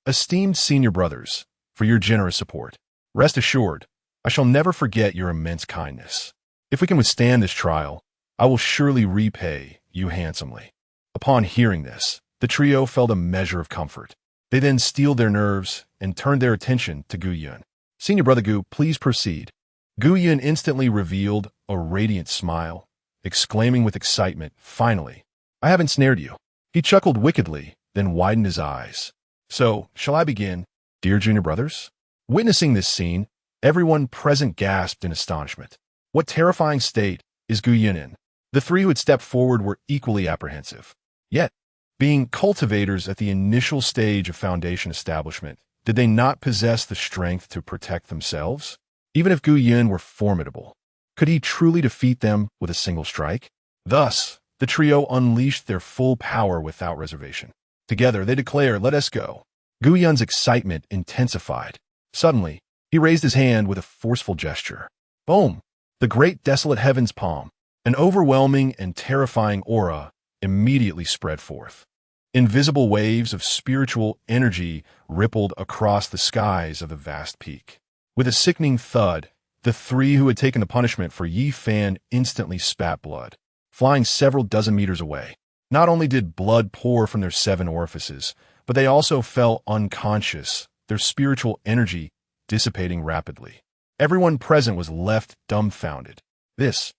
Speaker 1: esteemed senior brothers, for your generous support. Rest assured, I shall never forget your immense kindness. If we can withstand this trial, I will surely repay you handsomely. Upon hearing this, the trio felt a measure of comfort. They then steeled their nerves and turned their attention to Gu Yun. Senior Brother Gu, please proceed. Gu Yun instantly revealed a radiant smile, exclaiming with excitement, finally, I have ensnared you. He chuckled wickedly, then widened his eyes. So, shall I begin, dear junior brothers? Witnessing this scene, everyone present gasped in astonishment. What terrifying state is Gu Yun in? The three who had stepped forward were equally apprehensive. Yet, being cultivators at the initial stage of foundation establishment, did they not possess the strength to protect themselves? Even if Gu Yun were formidable, could he truly defeat them with a single strike? Thus, the trio unleashed their full power without reservation. Together, they declared, let us go. Gu Yun's excitement intensified. Suddenly, he raised his hand with a forceful gesture. Boom! The great desolate heavens palm, an overwhelming and terrifying aura, immediately spread forth. Invisible waves of spiritual energy rippled across the skies of the vast peak. With a sickening thud, the three who had taken the punishment for Yi Fan instantly spat blood, flying several dozen meters away. Not only did blood pour from their 7 orifices, but they also fell unconscious, their spiritual energy dissipating rapidly. Everyone present was left dumbfounded. This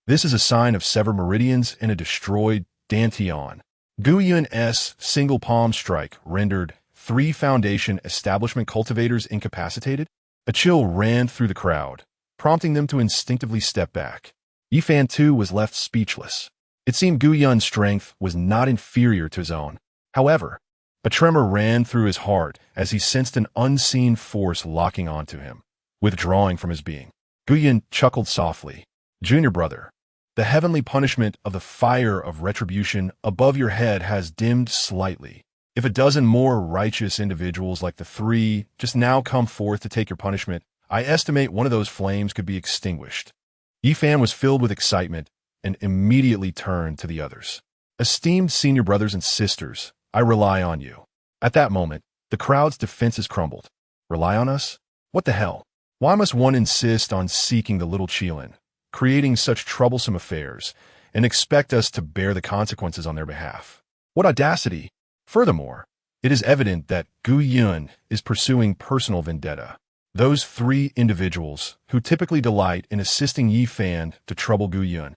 Speaker 1: is a sign of severed meridians and a destroyed Dantian. Gu Yun's single palm strike rendered 3 foundation establishment cultivators incapacitated. A chill ran through the crowd, prompting them to instinctively step back. Yi Fan too was left speechless. It seemed Gu Yun's strength was not inferior to his own. However, a tremor ran through his heart as he sensed an unseen force locking onto him, withdrawing from his being. Gu Yun chuckled softly. Junior brother, the heavenly punishment of the fire of retribution above your head has dimmed slightly. If a dozen more righteous individuals like the three just now come forth to take your punishment, I estimate one of those flames could be extinguished. Yifan was filled with excitement and immediately turned to the others. Esteemed senior brothers and sisters, I rely on you. At that moment, the crowd's defenses crumbled. Rely on us? What the hell? Why must one insist on seeking the little Qilin, creating such troublesome affairs, and expect us to bear the consequences on their behalf? What audacity! Furthermore, it is evident that Gu Yun is pursuing personal vendetta. Those three individuals, who typically delight in assisting Yifan to trouble Gu Yun,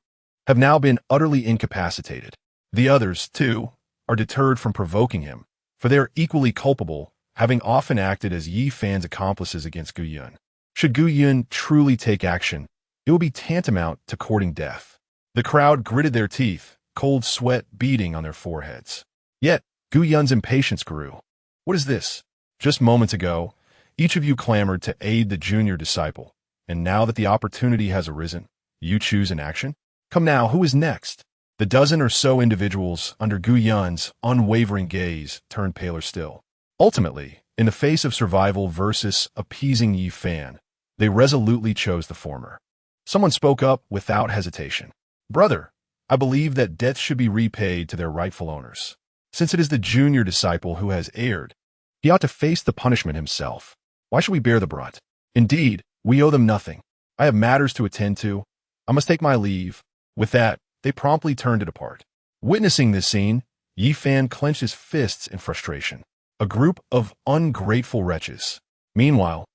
Speaker 1: have now been utterly incapacitated. The others, too, are deterred from provoking him, for they are equally culpable, having often acted as Yifan's accomplices against Gu Yun. Should Gu Yun truly take action, it will be tantamount to courting death. The crowd gritted their teeth, cold sweat beading on their foreheads. Yet, Gu Yun's impatience grew. What is this? Just moments ago, each of you clamored to aid the junior disciple, and now that the opportunity has arisen, you choose an action? Come now, who is next? The dozen or so individuals under Gu Yun's unwavering gaze turned paler still. Ultimately, in the face of survival versus appeasing Yifan, they resolutely chose the former. Someone spoke up without hesitation. Brother, I believe that debts should be repaid to their rightful owners. Since it is the junior disciple who has erred, he ought to face the punishment himself. Why should we bear the brunt? Indeed, we owe them nothing. I have matters to attend to. I must take my leave. With that, they promptly turned to depart. Witnessing this scene, Yifan clenched his fists in frustration. A group of ungrateful wretches. Meanwhile,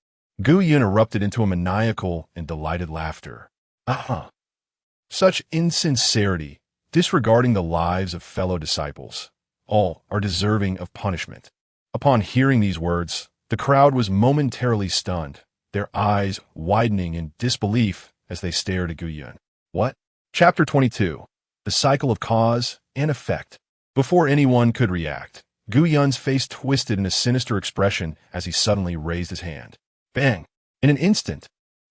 Speaker 1: Gu Yun erupted into a maniacal and delighted laughter. Such insincerity, disregarding the lives of fellow disciples. All are deserving of punishment. Upon hearing these words, the crowd was momentarily stunned, their eyes widening in disbelief as they stared at Gu Yun. What? Chapter 22. The Cycle of Cause and Effect. Before anyone could react, Gu Yun's face twisted in a sinister expression as he suddenly raised his hand. Bang! In an instant,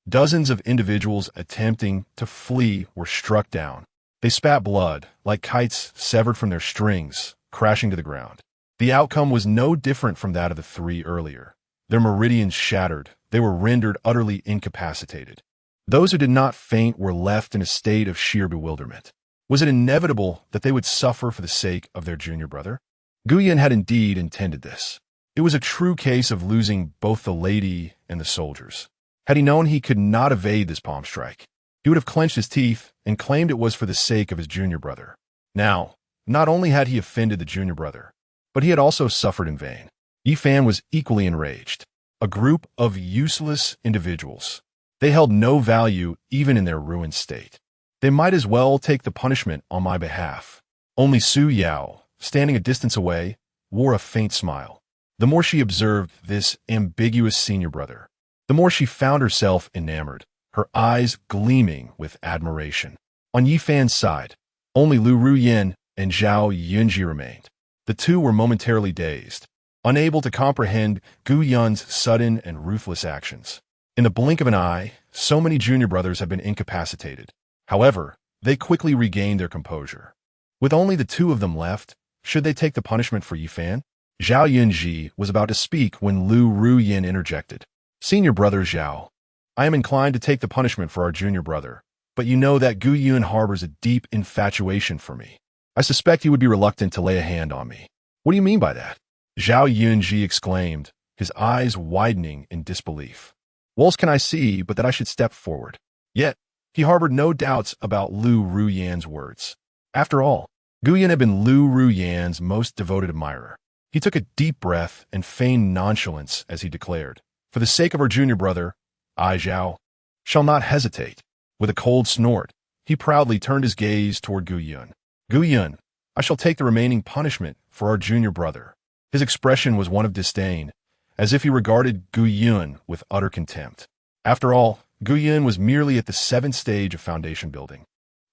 Speaker 1: dozens of individuals attempting to flee were struck down. They spat blood, like kites severed from their strings, crashing to the ground. The outcome was no different from that of the three earlier. Their meridians shattered, they were rendered utterly incapacitated. Those who did not faint were left in a state of sheer bewilderment. Was it inevitable that they would suffer for the sake of their junior brother? Gu Yun had indeed intended this. It was a true case of losing both the lady and the soldiers. Had he known he could not evade this palm strike, he would have clenched his teeth and claimed it was for the sake of his junior brother. Now, not only had he offended the junior brother, but he had also suffered in vain. Yifan was equally enraged. A group of useless individuals. They held no value even in their ruined state. They might as well take the punishment on my behalf. Only Su Yao, standing a distance away, wore a faint smile. The more she observed this ambiguous senior brother, the more she found herself enamored, her eyes gleaming with admiration. On Yifan's side, only Lu Ruyin and Zhao Yunji remained. The two were momentarily dazed, unable to comprehend Gu Yun's sudden and ruthless actions. In the blink of an eye, so many junior brothers had been incapacitated. However, they quickly regained their composure. With only the two of them left, should they take the punishment for Yifan? Zhao Yunji was about to speak when Lu Ruyin interjected. Senior brother Zhao, I am inclined to take the punishment for our junior brother, but you know that Gu Yun harbors a deep infatuation for me. I suspect he would be reluctant to lay a hand on me. What do you mean by that? Zhao Yunji exclaimed, his eyes widening in disbelief. What else can I see but that I should step forward? Yet, he harbored no doubts about Lu Ruyan's words. After all, Gu Yun had been Lu Ruyan's most devoted admirer. He took a deep breath and feigned nonchalance as he declared, for the sake of our junior brother, I, Zhao, shall not hesitate. With a cold snort, he proudly turned his gaze toward Gu Yun. Gu Yun, I shall take the remaining punishment for our junior brother. His expression was one of disdain, as if he regarded Gu Yun with utter contempt. After all, Gu Yun was merely at the 7th stage of foundation building,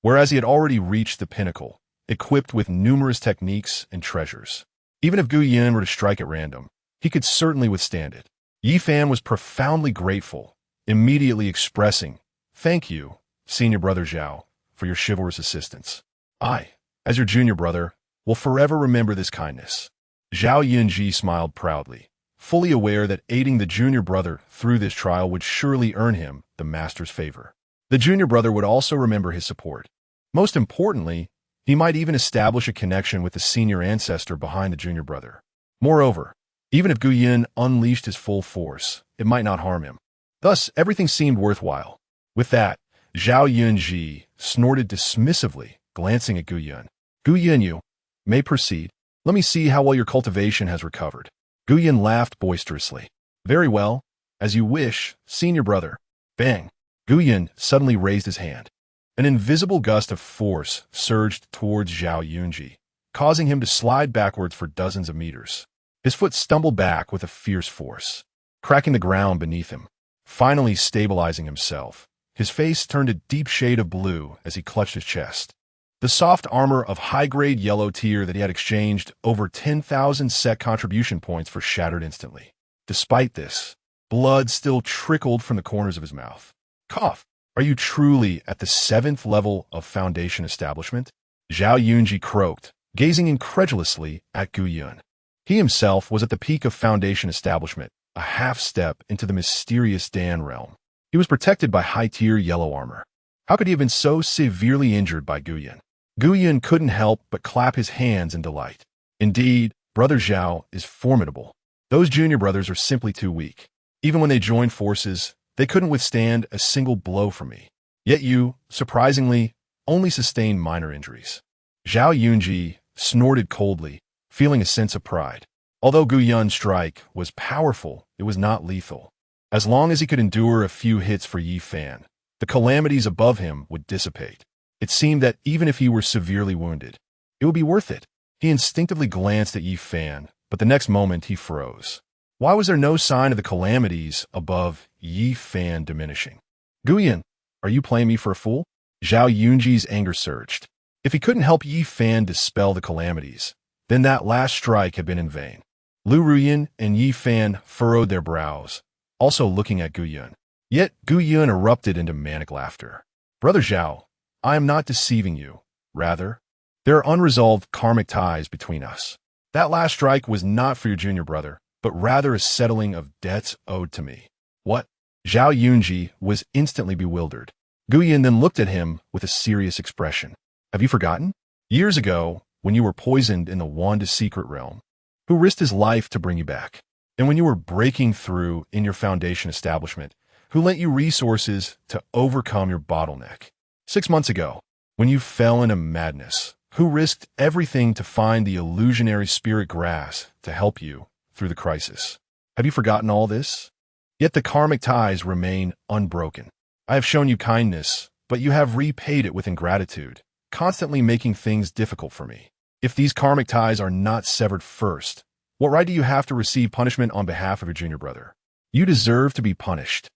Speaker 1: whereas he had already reached the pinnacle, equipped with numerous techniques and treasures. Even if Gu Yun were to strike at random, he could certainly withstand it. Yifan was profoundly grateful, immediately expressing, Thank you, senior brother Zhao, for your chivalrous assistance. I, as your junior brother, will forever remember this kindness. Zhao Yunji smiled proudly, fully aware that aiding the junior brother through this trial would surely earn him the master's favor. The junior brother would also remember his support. Most importantly, he might even establish a connection with the senior ancestor behind the junior brother. Moreover, even if Gu Yun unleashed his full force, it might not harm him. Thus, everything seemed worthwhile. With that, Zhao Yunji snorted dismissively, glancing at Gu Yun. Gu Yun, you may proceed. Let me see how well your cultivation has recovered. Gu Yun laughed boisterously. Very well, as you wish, senior brother. Bang! Gu Yun suddenly raised his hand. An invisible gust of force surged towards Zhao Yunji, causing him to slide backwards for dozens of meters. His foot stumbled back with a fierce force, cracking the ground beneath him. Finally stabilizing himself, his face turned a deep shade of blue as he clutched his chest. The soft armor of high-grade yellow tier that he had exchanged over 10,000 sec contribution points for shattered instantly. Despite this, blood still trickled from the corners of his mouth. Cough! Are you truly at the 7th level of foundation establishment? Zhao Yunji croaked, gazing incredulously at Gu Yun. He himself was at the peak of foundation establishment, a half-step into the mysterious Dan realm. He was protected by high-tier yellow armor. How could he have been so severely injured by Gu Yun? Gu Yun couldn't help but clap his hands in delight. Indeed, Brother Zhao is formidable. Those junior brothers are simply too weak. Even when they joined forces, they couldn't withstand a single blow from me. Yet you, surprisingly, only sustained minor injuries. Zhao Yunji snorted coldly, feeling a sense of pride. Although Gu Yun's strike was powerful, it was not lethal. As long as he could endure a few hits for Yi Fan, the calamities above him would dissipate. It seemed that even if he were severely wounded, it would be worth it. He instinctively glanced at Yi Fan, but the next moment he froze. Why was there no sign of the calamities above Yi Fan diminishing? Gu Yun, are you playing me for a fool? Zhao Yunji's anger surged. If he couldn't help Yi Fan dispel the calamities, then that last strike had been in vain. Lu Ruyin and Yi Fan furrowed their brows, also looking at Gu Yun. Yet Gu Yun erupted into manic laughter. Brother Zhao, I am not deceiving you. Rather, there are unresolved karmic ties between us. That last strike was not for your junior brother, but rather a settling of debts owed to me. What? Zhao Yunji was instantly bewildered. Gu Yun then looked at him with a serious expression. Have you forgotten? Years ago, when you were poisoned in the Wanda's secret realm, who risked his life to bring you back? And when you were breaking through in your foundation establishment, who lent you resources to overcome your bottleneck? 6 months ago, when you fell into madness, who risked everything to find the illusionary spirit grass to help you through the crisis? Have you forgotten all this? Yet the karmic ties remain unbroken. I have shown you kindness, but you have repaid it with ingratitude, constantly making things difficult for me. If these karmic ties are not severed first, what right do you have to receive punishment on behalf of your junior brother? You deserve to be punished.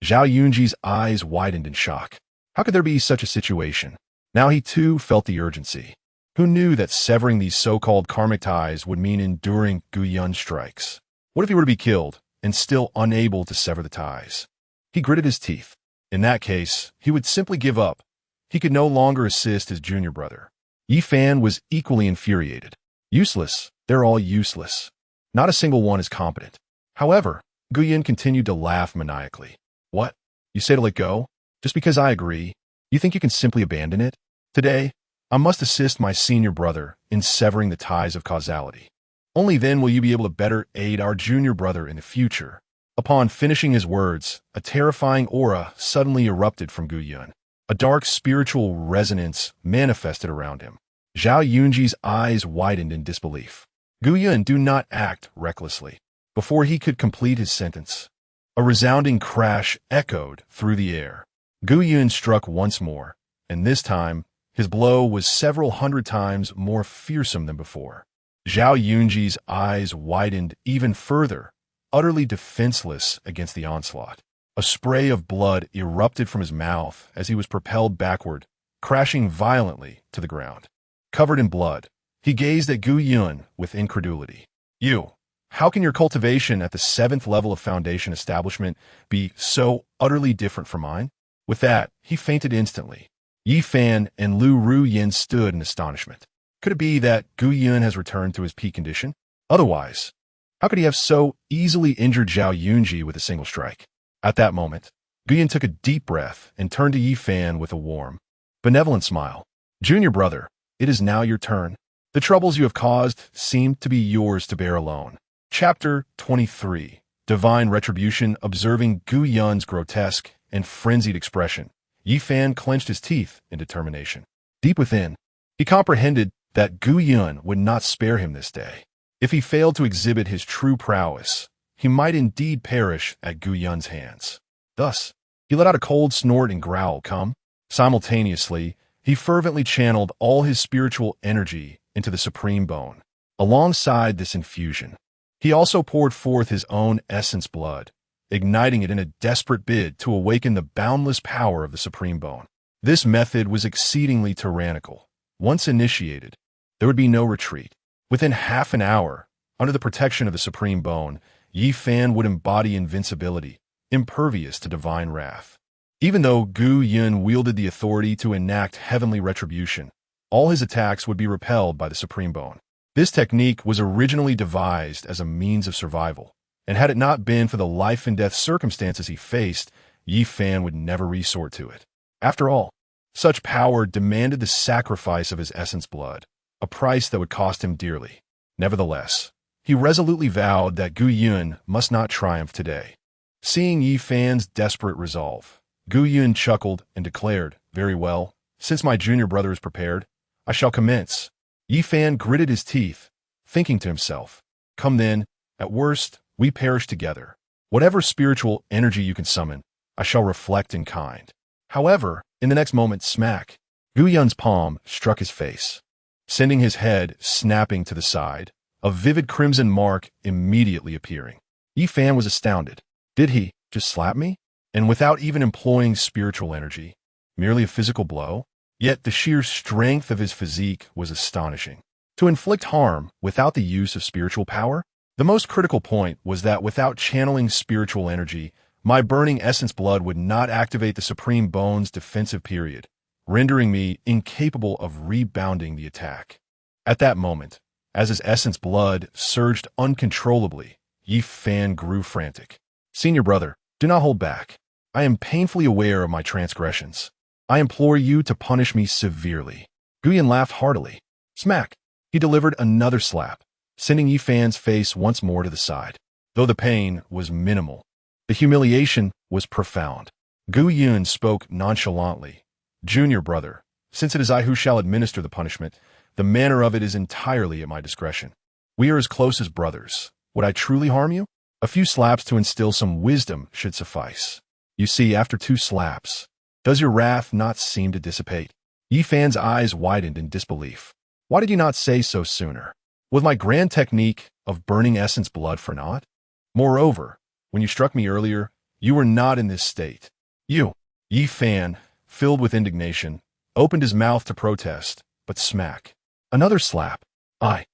Speaker 1: Zhao Yunji's eyes widened in shock. How could there be such a situation? Now he too felt the urgency. Who knew that severing these so-called karmic ties would mean enduring Gu Yun's strikes? What if he were to be killed and still unable to sever the ties? He gritted his teeth. In that case, he would simply give up. He could no longer assist his junior brother. Yi Fan was equally infuriated. Useless. They're all useless. Not a single one is competent. However, Gu Yun continued to laugh maniacally. What? You say to let go? Just because I agree, you think you can simply abandon it? Today, I must assist my senior brother in severing the ties of causality. Only then will you be able to better aid our junior brother in the future. Upon finishing his words, a terrifying aura suddenly erupted from Gu Yun. A dark spiritual resonance manifested around him. Zhao Yunji's eyes widened in disbelief. Gu Yun, do not act recklessly. Before he could complete his sentence, a resounding crash echoed through the air. Gu Yun struck once more, and this time, his blow was several hundred times more fearsome than before. Zhao Yunji's eyes widened even further, utterly defenseless against the onslaught. A spray of blood erupted from his mouth as he was propelled backward, crashing violently to the ground. Covered in blood, he gazed at Gu Yun with incredulity. You, how can your cultivation at the 7th level of foundation establishment be so utterly different from mine? With that, he fainted instantly. Yi Fan and Lu Ruyin stood in astonishment. Could it be that Gu Yun has returned to his peak condition? Otherwise, how could he have so easily injured Zhao Yunji with a single strike? At that moment, Guyan took a deep breath and turned to Yi Fan with a warm, benevolent smile. Junior brother, it is now your turn. The troubles you have caused seem to be yours to bear alone. Chapter 23. Divine Retribution. Observing Gu Yun's grotesque and frenzied expression, Yi Fan clenched his teeth in determination. Deep within, he comprehended that Gu Yun would not spare him this day. If he failed to exhibit his true prowess, he might indeed perish at Gu Yun's hands. Thus, he let out a cold snort and growl, "Come." Simultaneously, he fervently channeled all his spiritual energy into the supreme bone. Alongside this infusion, he also poured forth his own essence blood, igniting it in a desperate bid to awaken the boundless power of the supreme bone. This method was exceedingly tyrannical. Once initiated, there would be no retreat. Within half an hour, under the protection of the supreme bone, Yi Fan would embody invincibility, impervious to divine wrath. Even though Gu Yun wielded the authority to enact heavenly retribution, all his attacks would be repelled by the supreme bone. This technique was originally devised as a means of survival, and had it not been for the life-and-death circumstances he faced, Yi Fan would never resort to it. After all, such power demanded the sacrifice of his essence blood, a price that would cost him dearly. Nevertheless, he resolutely vowed that Gu Yun must not triumph today. Seeing Yi Fan's desperate resolve, Gu Yun chuckled and declared, "Very well, since my junior brother is prepared, I shall commence." Yi Fan gritted his teeth, thinking to himself, "Come then, at worst, we perish together. Whatever spiritual energy you can summon, I shall reflect in kind." However, in the next moment, smack, Gu Yun's palm struck his face, sending his head snapping to the side, a vivid crimson mark immediately appearing. Yi Fan was astounded. Did he just slap me? And without even employing spiritual energy, merely a physical blow? Yet the sheer strength of his physique was astonishing. To inflict harm without the use of spiritual power? The most critical point was that without channeling spiritual energy, my burning essence blood would not activate the supreme bone's defensive period, rendering me incapable of rebounding the attack. At that moment, as his essence blood surged uncontrollably, Yi Fan grew frantic. "Senior brother, do not hold back. I am painfully aware of my transgressions. I implore you to punish me severely." Gu Yun laughed heartily. Smack! He delivered another slap, sending Yi Fan's face once more to the side. Though the pain was minimal, the humiliation was profound. Gu Yun spoke nonchalantly. "Junior brother, since it is I who shall administer the punishment, the manner of it is entirely at my discretion. We are as close as brothers. Would I truly harm you? A few slaps to instill some wisdom should suffice. You see, after 2 slaps, does your wrath not seem to dissipate?" Yi Fan's eyes widened in disbelief. "Why did you not say so sooner? Was my grand technique of burning essence blood for naught? Moreover, when you struck me earlier, you were not in this state. You." Yi Fan, filled with indignation, opened his mouth to protest, but smack. Another slap. "I."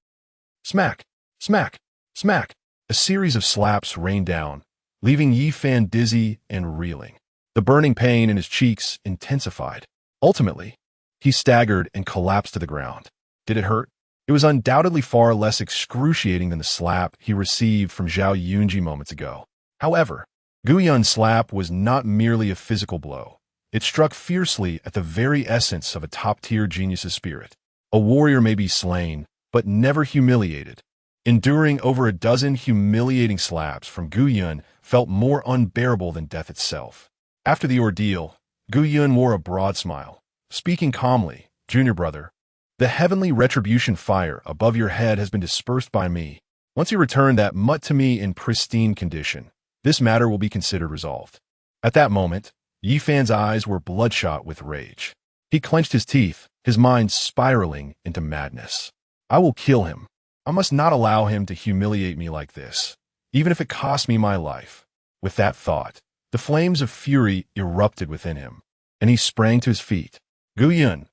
Speaker 1: Smack, smack, smack. A series of slaps rained down, leaving Yi Fan dizzy and reeling. The burning pain in his cheeks intensified. Ultimately, he staggered and collapsed to the ground. Did it hurt? It was undoubtedly far less excruciating than the slap he received from Zhao Yunji moments ago. However, Gu Yun's slap was not merely a physical blow. It struck fiercely at the very essence of a top-tier genius's spirit. A warrior may be slain, but never humiliated. Enduring over a dozen humiliating slaps from Gu Yun felt more unbearable than death itself. After the ordeal, Gu Yun wore a broad smile. Speaking calmly, "Junior brother, the heavenly retribution fire above your head has been dispersed by me. Once you return that mutt to me in pristine condition, this matter will be considered resolved." At that moment, Yi Fan's eyes were bloodshot with rage. He clenched his teeth, his mind spiraling into madness. "I will kill him. I must not allow him to humiliate me like this, even if it costs me my life." With that thought, the flames of fury erupted within him, and he sprang to his feet. "Gu Yun."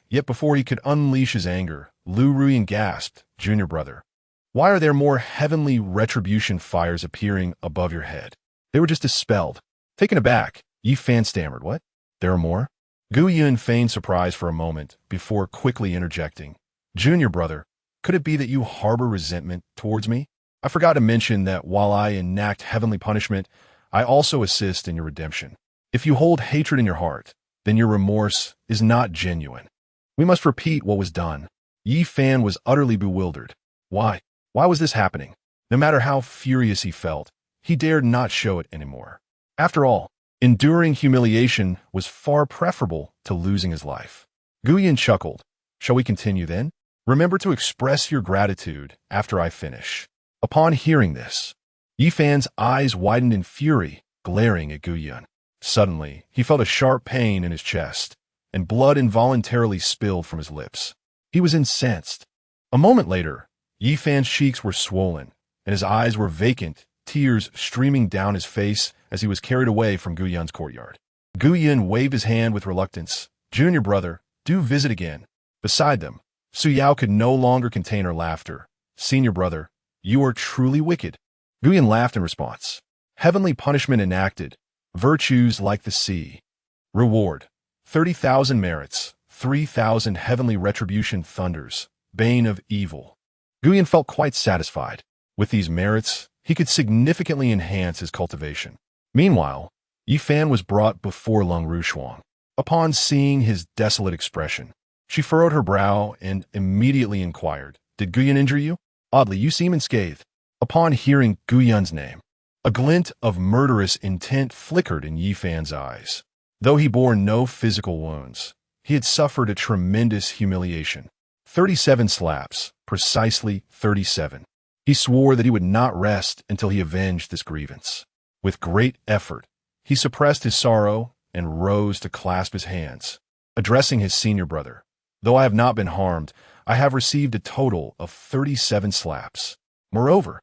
Speaker 1: Yet before he could unleash his anger, Lu Ruyan gasped, "Junior brother, why are there more heavenly retribution fires appearing above your head?" They were just dispelled. Taken aback, Yi Fan stammered, "What? There are more?" Gu Yun feigned surprise for a moment before quickly interjecting, "Junior brother, Could it be that you harbor resentment towards me? I forgot to mention that while I enact heavenly punishment, I also assist in your redemption. If you hold hatred in your heart, then your remorse is not genuine. We must repeat what was done. Yi Fan was utterly bewildered. Why? Why was this happening? No matter how furious he felt, he dared not show it anymore. After all, enduring humiliation was far preferable to losing his life. Guyan chuckled. Shall we continue then? Remember to express your gratitude after I finish. Upon hearing this, Yi Fan's eyes widened in fury, glaring at Guyan. Suddenly, he felt a sharp pain in his chest, and blood involuntarily spilled from his lips. He was incensed. A moment later, Yi Fan's cheeks were swollen, and his eyes were vacant, tears streaming down his face as he was carried away from Guyan's courtyard. Guyan waved his hand with reluctance. Junior brother, do visit again. Beside them, Su Yao could no longer contain her laughter. Senior brother, you are truly wicked. Guyan laughed in response. Heavenly punishment enacted. Virtues like the sea. Reward. 30,000 merits. 3,000 heavenly retribution thunders. Bane of evil. Guyan felt quite satisfied. With these merits, he could significantly enhance his cultivation. Meanwhile, Yi Fan was brought before Lung Rushuang. Upon seeing his desolate expression, she furrowed her brow and immediately inquired, Did Guyan injure you? Oddly, you seem unscathed. Upon hearing Guyan's name, a glint of murderous intent flickered in Yi Fan's eyes. Though he bore no physical wounds, he had suffered a tremendous humiliation. 37 slaps, precisely 37. He swore that he would not rest until he avenged this grievance. With great effort, he suppressed his sorrow and rose to clasp his hands, addressing his senior brother. Though I have not been harmed, I have received a total of 37 slaps. Moreover,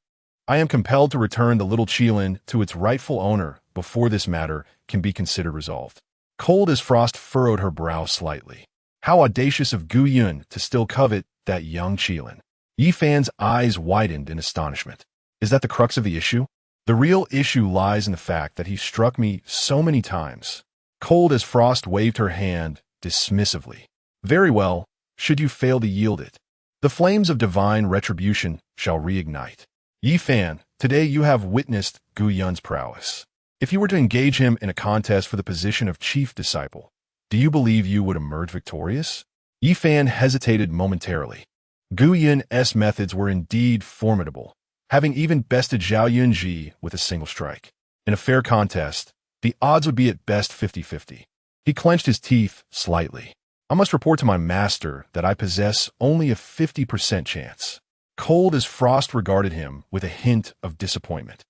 Speaker 1: I am compelled to return the little Qilin to its rightful owner before this matter can be considered resolved. Cold as frost furrowed her brow slightly. How audacious of Guyan to still covet that young Qilin. Yi Fan's eyes widened in astonishment. Is that the crux of the issue? The real issue lies in the fact that he struck me so many times. Cold as frost waved her hand dismissively. Very well, should you fail to yield it, the flames of divine retribution shall reignite. Yi Fan, today you have witnessed Guyan's prowess. If you were to engage him in a contest for the position of chief disciple, do you believe you would emerge victorious? Yi Fan hesitated momentarily. Guyan's methods were indeed formidable, having even bested Zhao Yunji with a single strike. In a fair contest, the odds would be at best 50-50. He clenched his teeth slightly. I must report to my master that I possess only a 50% chance. Cold as frost regarded him with a hint of disappointment.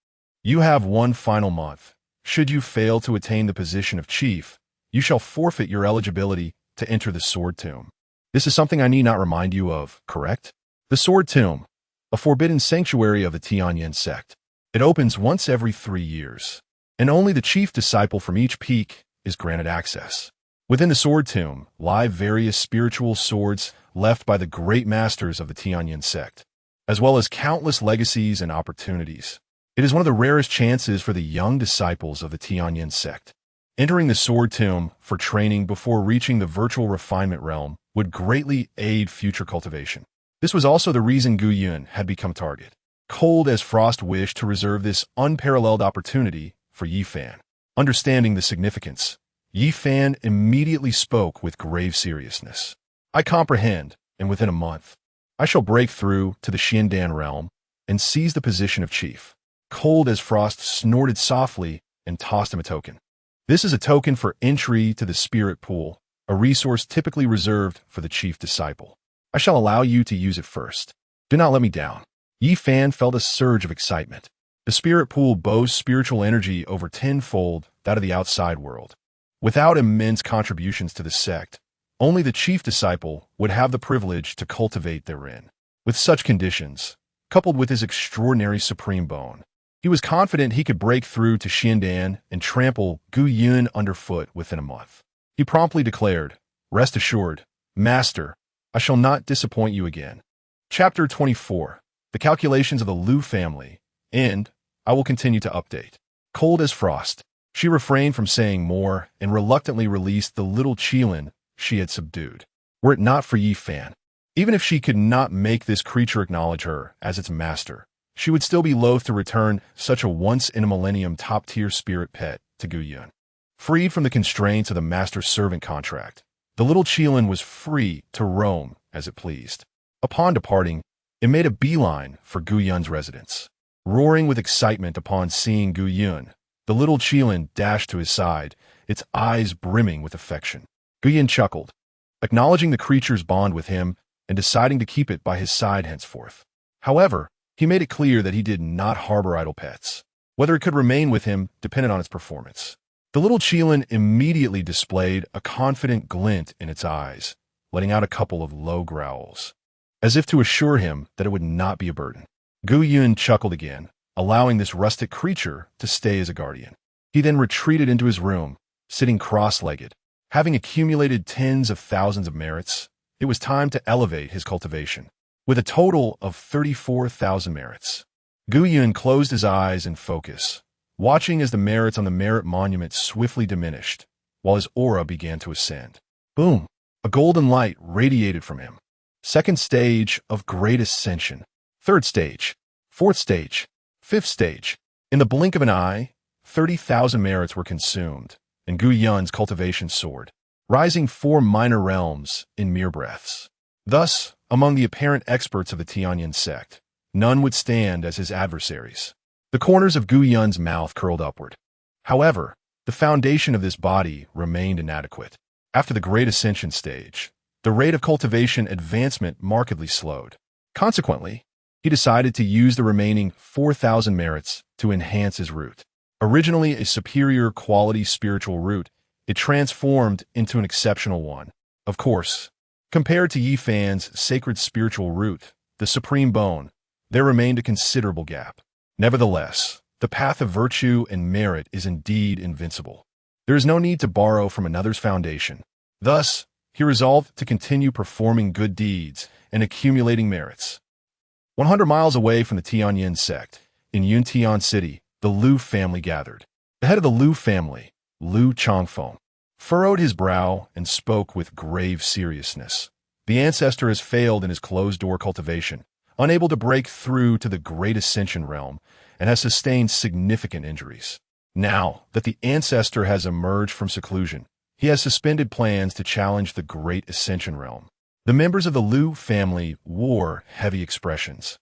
Speaker 1: You have one final month. Should you fail to attain the position of chief, you shall forfeit your eligibility to enter the Sword Tomb. This is something I need not remind you of, correct? The Sword Tomb, a forbidden sanctuary of the Tianyan Sect. It opens once every 3 years, and only the chief disciple from each peak is granted access. Within the Sword Tomb lie various spiritual swords left by the great masters of the Tianyan Sect, as well as countless legacies and opportunities. It is one of the rarest chances for the young disciples of the Tianyan Sect. Entering the Sword Tomb for training before reaching the virtual refinement realm would greatly aid future cultivation. This was also the reason Guyan had become target. Cold as frost wished to reserve this unparalleled opportunity for Yi Fan. Understanding the significance, Yi Fan immediately spoke with grave seriousness. I comprehend, and within a month, I shall break through to the Xiandan realm and seize the position of chief. Cold as frost snorted softly and tossed him a token. This is a token for entry to the spirit pool, a resource typically reserved for the chief disciple. I shall allow you to use it first. Do not let me down. Yi Fan felt a surge of excitement. The spirit pool boasts spiritual energy over tenfold that of the outside world. Without immense contributions to the sect, only the chief disciple would have the privilege to cultivate therein. With such conditions, coupled with his extraordinary supreme bone, he was confident he could break through to Xiandan and trample Guyan underfoot within a month. He promptly declared, Rest assured, Master, I shall not disappoint you again. Chapter 24. The Calculations of the Liu Family. End. I will continue to update. Cold as frost, she refrained from saying more and reluctantly released the little Qilin she had subdued. Were it not for Yi Fan, Even if she could not make this creature acknowledge her as its master, she would still be loath to return such a once-in-a-millennium top-tier spirit pet to Gu Yun. Freed from the constraints of the master-servant contract, the little Qilin was free to roam as it pleased. Upon departing, it made a beeline for Gu Yun's residence. Roaring with excitement upon seeing Gu Yun, the little Qilin dashed to his side, its eyes brimming with affection. Gu Yun chuckled, acknowledging the creature's bond with him and deciding to keep it by his side henceforth. However, he made it clear that he did not harbor idle pets. Whether it could remain with him depended on its performance. The little Qilin immediately displayed a confident glint in its eyes, letting out a couple of low growls, as if to assure him that it would not be a burden. Gu Yun chuckled again, allowing this rustic creature to stay as a guardian. He then retreated into his room, sitting cross-legged. Having accumulated tens of thousands of merits, it was time to elevate his cultivation. With a total of 34,000 merits, Gu Yun closed his eyes in focus, watching as the merits on the merit monument swiftly diminished, while his aura began to ascend. Boom! A golden light radiated from him. Second stage of Great Ascension. Third stage. Fourth stage. Fifth stage. In the blink of an eye, 30,000 merits were consumed, and Gu Yun's cultivation soared, rising 4 minor realms in mere breaths. Thus, among the apparent experts of the Tianyan Sect, none would stand as his adversaries. The corners of Gu Yun's mouth curled upward. However, the foundation of this body remained inadequate. After the Great Ascension stage, the rate of cultivation advancement markedly slowed. Consequently, he decided to use the remaining 4,000 merits to enhance his root. Originally a superior quality spiritual root, it transformed into an exceptional one. Of course, compared to Yi Fan's sacred spiritual root, the supreme bone, there remained a considerable gap. Nevertheless, the path of virtue and merit is indeed invincible. There is no need to borrow from another's foundation. Thus, he resolved to continue performing good deeds and accumulating merits. 100 miles away from the Tianyan Sect, in Yuntian City, the Liu family gathered. The head of the Liu family, Liu Changfeng, furrowed his brow and spoke with grave seriousness. The ancestor has failed in his closed-door cultivation, unable to break through to the Great Ascension realm, and has sustained significant injuries. Now that the ancestor has emerged from seclusion, he has suspended plans to challenge the Great Ascension realm. The members of the Liu family wore heavy expressions,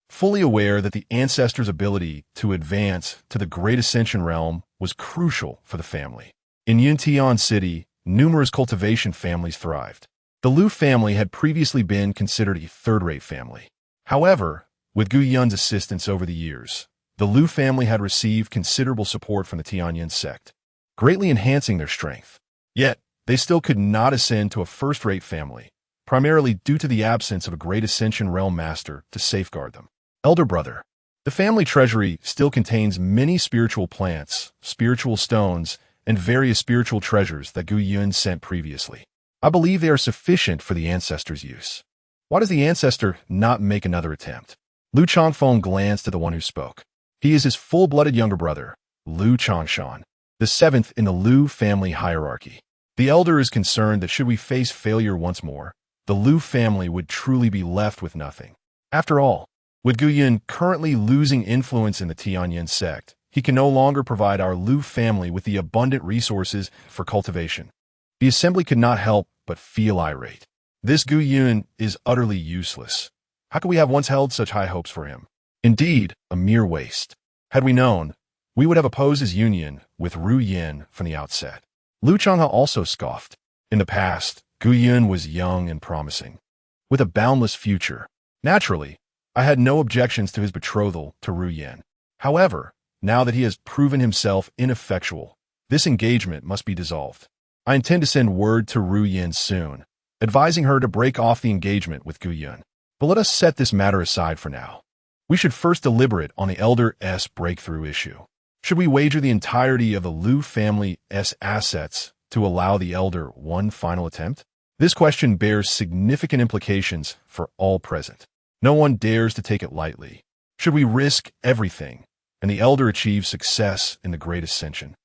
Speaker 1: fully aware that the ancestor's ability to advance to the Great Ascension realm was crucial for the family. In Yuntian City, numerous cultivation families thrived. The Liu family had previously been considered a third-rate family. However, with Gu Yun's assistance over the years, the Liu family had received considerable support from the Tianyan Sect, greatly enhancing their strength. Yet, they still could not ascend to a first-rate family, primarily due to the absence of a Great Ascension realm master to safeguard them. Elder brother, the family treasury still contains many spiritual plants, spiritual stones, and various spiritual treasures that Gu Yun sent previously. I believe they are sufficient for the ancestor's use. Why does the ancestor not make another attempt? Liu Changfeng glanced at the one who spoke. He is his full-blooded younger brother, Liu Changshan, the seventh in the Liu family hierarchy. The elder is concerned that should we face failure once more, the Liu family would truly be left with nothing. After all, with Gu Yun currently losing influence in the Tianyan Sect, he can no longer provide our Liu family with the abundant resources for cultivation. The assembly could not help but feel irate. This Gu Yun is utterly useless. How could we have once held such high hopes for him? Indeed, a mere waste. Had we known, we would have opposed his union with Ru Yin from the outset. Liu Changhe also scoffed. In the past, Gu Yun was young and promising, with a boundless future. Naturally, I had no objections to his betrothal to Ru Yin. However, now that he has proven himself ineffectual, this engagement must be dissolved. I intend to send word to Ru Yin soon, advising her to break off the engagement with Gu Yun. But let us set this matter aside for now. We should first deliberate on the Elder-S breakthrough issue. Should we wager the entirety of the Liu family's assets to allow the Elder one final attempt? This question bears significant implications for all present. No one dares to take it lightly. Should we risk everything and the Elder achieves success in the Great Ascension?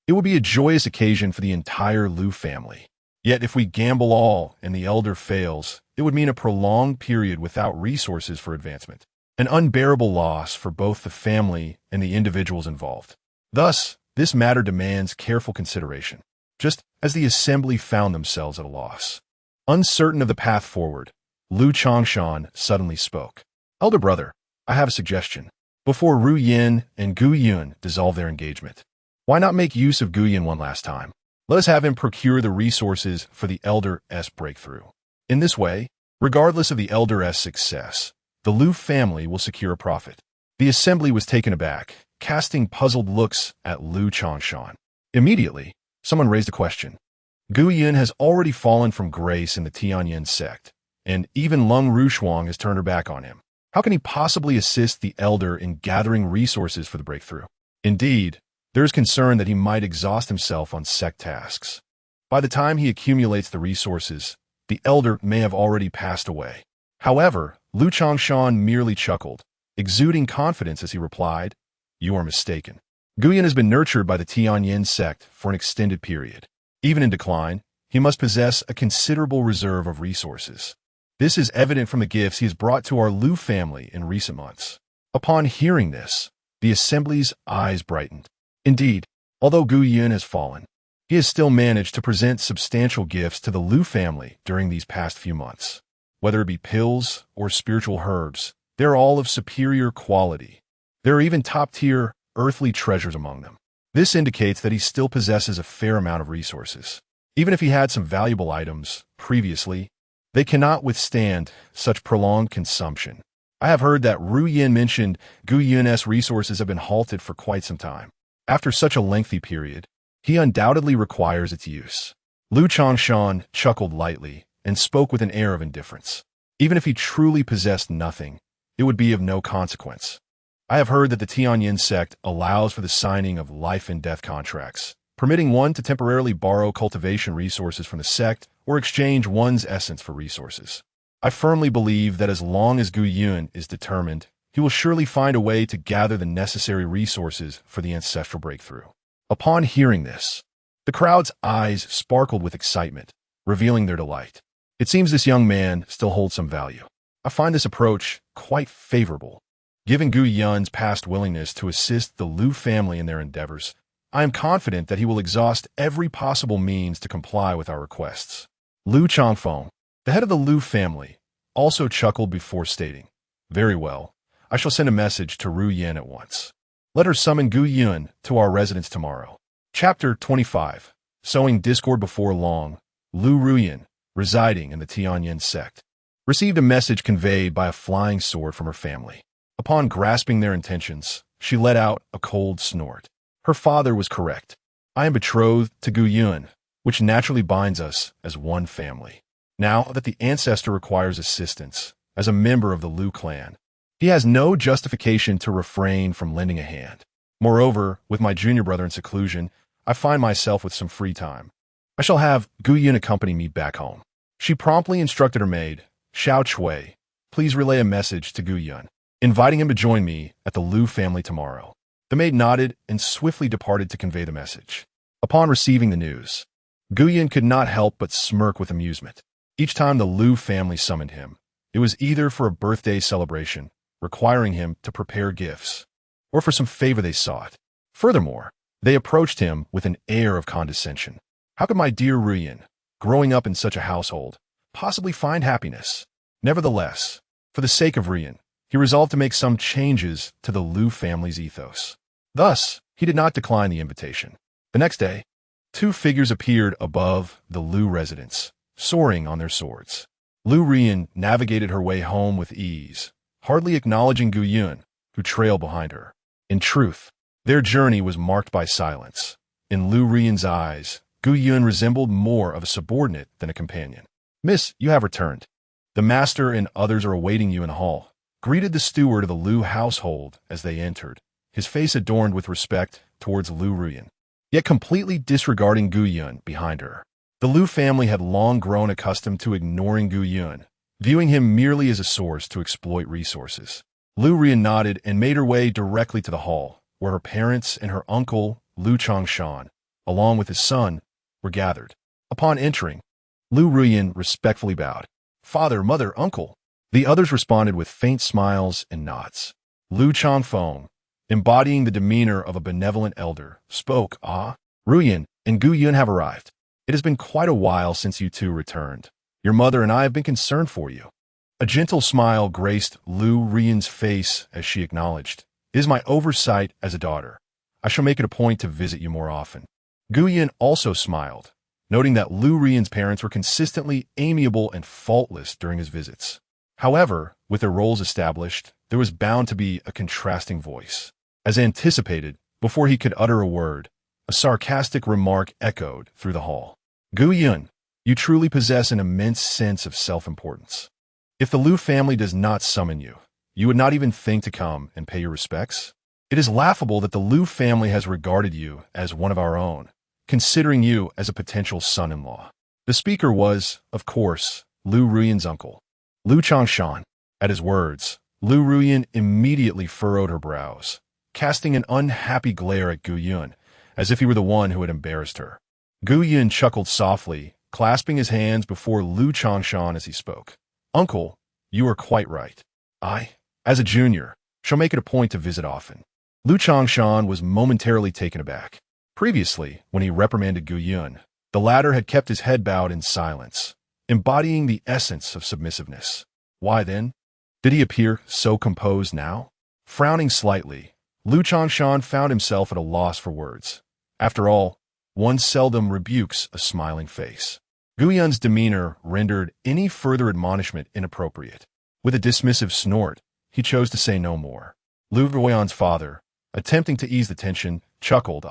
Speaker 1: It would be a joyous occasion for the entire Liu family. Yet if we gamble all and the elder fails, it would mean a prolonged period without resources for advancement, an unbearable loss for both the family and the individuals involved. Thus, this matter demands careful consideration, just as the assembly found themselves at a loss. Uncertain of the path forward, Lu Changshan suddenly spoke. Elder brother, I have a suggestion. Before Ru Yin and Gu Yun dissolve their engagement, why not make use of Gu Yin one last time? Let us have him procure the resources for the Elder S breakthrough. In this way, regardless of the Elder S success, the Lu family will secure a profit. The assembly was taken aback, casting puzzled looks at Lu Changshan. Immediately, someone raised a question. Gu Yun has already fallen from grace in the Tianyan Sect, and even Lung Rushuang has turned her back on him. How can he possibly assist the Elder in gathering resources for the breakthrough? Indeed, there is concern that he might exhaust himself on sect tasks. By the time he accumulates the resources, the Elder may have already passed away. However, Lu Changshan merely chuckled, exuding confidence as he replied, "You are mistaken. Gu Yun has been nurtured by the Tianyan Sect for an extended period. Even in decline, he must possess a considerable reserve of resources. This is evident from the gifts he has brought to our Lu family in recent months." Upon hearing this, the assembly's eyes brightened. Indeed, although Gu Yun has fallen, he has still managed to present substantial gifts to the Lu family during these past few months. Whether it be pills or spiritual herbs, they are all of superior quality. There are even top-tier earthly treasures among them. This indicates that he still possesses a fair amount of resources. Even if he had some valuable items previously, they cannot withstand such prolonged consumption. I have heard that Ru Yin mentioned Gu Yun's resources have been halted for quite some time. After such a lengthy period, he undoubtedly requires its use. Lu Changshan chuckled lightly and spoke with an air of indifference. Even if he truly possessed nothing, it would be of no consequence. I have heard that the Tianyan Sect allows for the signing of life and death contracts, permitting one to temporarily borrow cultivation resources from the sect or exchange one's essence for resources. I firmly believe that as long as Gu Yun is determined, he will surely find a way to gather the necessary resources for the ancestral breakthrough. Upon hearing this, the crowd's eyes sparkled with excitement, revealing their delight. It seems this young man still holds some value. I find this approach quite favorable. Given Gu Yun's past willingness to assist the Lu family in their endeavors, I am confident that he will exhaust every possible means to comply with our requests. Lu Changfeng, the head of the Lu family, also chuckled before stating, "Very well, I shall send a message to Ru Yin at once. Let her summon Gu Yun to our residence tomorrow." Chapter 25. Sowing discord before long, Lu Ruyin, residing in the Tianyan Sect, received a message conveyed by a flying sword from her family. Upon grasping their intentions, she let out a cold snort. Her father was correct. I am betrothed to Gu Yun, which naturally binds us as one family. Now that the ancestor requires assistance as a member of the Lu clan, he has no justification to refrain from lending a hand. Moreover, with my junior brother in seclusion, I find myself with some free time. I shall have Gu Yun accompany me back home. She promptly instructed her maid, Xiao Chui, please relay a message to Gu Yun, inviting him to join me at the Lu family tomorrow. The maid nodded and swiftly departed to convey the message. Upon receiving the news, Gu Yun could not help but smirk with amusement. Each time the Lu family summoned him, it was either for a birthday celebration, requiring him to prepare gifts, or for some favor they sought. Furthermore, they approached him with an air of condescension. How could my dear Ruyin, growing up in such a household, possibly find happiness? Nevertheless, for the sake of Ruyin, he resolved to make some changes to the Lu family's ethos. Thus, he did not decline the invitation. The next day, two figures appeared above the Lu residence, soaring on their swords. Lu Ruyin navigated her way home with ease, hardly acknowledging Gu Yun, who trailed behind her. In truth, their journey was marked by silence. In Lu Ruyin's eyes, Gu Yun resembled more of a subordinate than a companion. "Miss, you have returned. The master and others are awaiting you in the hall," greeted the steward of the Lu household as they entered, his face adorned with respect towards Lu Ruyin, yet completely disregarding Gu Yun behind her. The Lu family had long grown accustomed to ignoring Gu Yun, viewing him merely as a source to exploit resources. Lu Ruyin nodded and made her way directly to the hall, where her parents and her uncle, Lu Changshan, along with his son, were gathered. Upon entering, Lu Ruyin respectfully bowed. Father, mother, uncle. The others responded with faint smiles and nods. Lu Changfeng, embodying the demeanor of a benevolent elder, spoke, Ruyin and Gu Yun have arrived. It has been quite a while since you two returned. Your mother and I have been concerned for you. A gentle smile graced Lu Ruyin's face as she acknowledged, It is my oversight as a daughter. I shall make it a point to visit you more often. Gu Yun also smiled, noting that Lu Ruyin's parents were consistently amiable and faultless during his visits. However, with their roles established, there was bound to be a contrasting voice. As anticipated, before he could utter a word, a sarcastic remark echoed through the hall. Gu Yun, you truly possess an immense sense of self-importance. If the Lu family does not summon you, you would not even think to come and pay your respects? It is laughable that the Lu family has regarded you as one of our own, considering you as a potential son-in-law. The speaker was, of course, Lu Ruyin's uncle, Lu Changshan. At his words, Lu Ruyin immediately furrowed her brows, casting an unhappy glare at Gu Yun, as if he were the one who had embarrassed her. Gu Yun chuckled softly, clasping his hands before Lu Changshan as he spoke. Uncle, you are quite right. I, as a junior, shall make it a point to visit often. Lu Changshan was momentarily taken aback. Previously, when he reprimanded Gu Yun, the latter had kept his head bowed in silence, embodying the essence of submissiveness. Why then did he appear so composed now? Frowning slightly, Lu Changshan found himself at a loss for words. After all, one seldom rebukes a smiling face. Gu Yun's demeanor rendered any further admonishment inappropriate. With a dismissive snort, he chose to say no more. Lu Ruoyan's father, attempting to ease the tension, chuckled,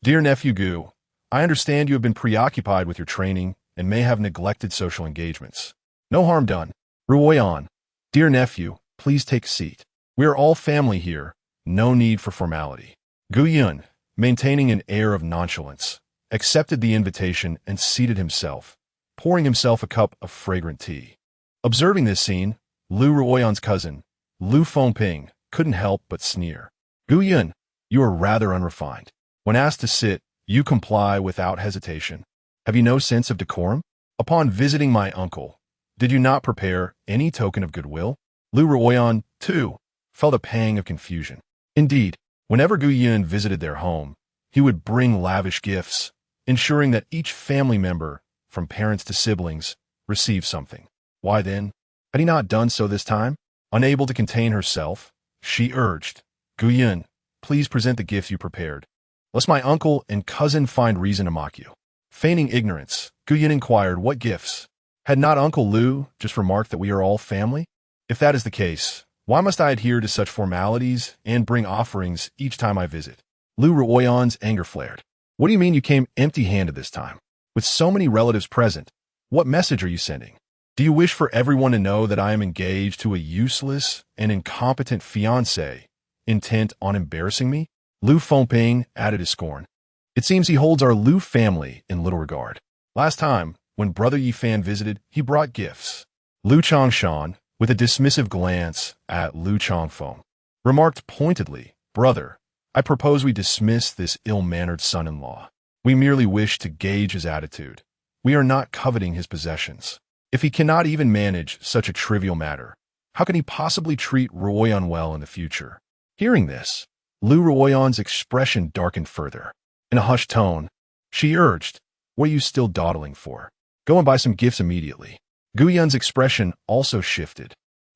Speaker 1: Dear nephew Gu, I understand you have been preoccupied with your training and may have neglected social engagements. No harm done. Ruoyan, dear nephew, please take a seat. We are all family here. No need for formality. Gu Yun, maintaining an air of nonchalance, accepted the invitation and seated himself, pouring himself a cup of fragrant tea. Observing this scene, Lu Ruoyan's cousin, Lu Fengping, couldn't help but sneer. Gu Yun, you are rather unrefined. When asked to sit, you comply without hesitation. Have you no sense of decorum? Upon visiting my uncle, did you not prepare any token of goodwill? Lu Ruoyan, too, felt a pang of confusion. Indeed, whenever Gu Yun visited their home, he would bring lavish gifts, ensuring that each family member, from parents to siblings, received something. Why then had he not done so this time? Unable to contain herself, she urged, Gu Yun, please present the gifts you prepared, lest my uncle and cousin find reason to mock you. Feigning ignorance, Gu Yun inquired what gifts. Had not Uncle Lu just remarked that we are all family? If that is the case, why must I adhere to such formalities and bring offerings each time I visit? Lu Ruoyan's anger flared. What do you mean you came empty-handed this time? With so many relatives present, what message are you sending? Do you wish for everyone to know that I am engaged to a useless and incompetent fiancé, intent on embarrassing me? Lu Fengping added his scorn. It seems he holds our Lu family in little regard. Last time, when Brother Yifan visited, he brought gifts. Lu Changshan, with a dismissive glance at Lu Changfeng, remarked pointedly, Brother, I propose we dismiss this ill-mannered son-in-law. We merely wish to gauge his attitude. We are not coveting his possessions. If he cannot even manage such a trivial matter, how can he possibly treat Ruoyan well in the future? Hearing this, Lu Ruoyan's expression darkened further. In a hushed tone, she urged, What are you still dawdling for? Go and buy some gifts immediately. Gu Yun's expression also shifted.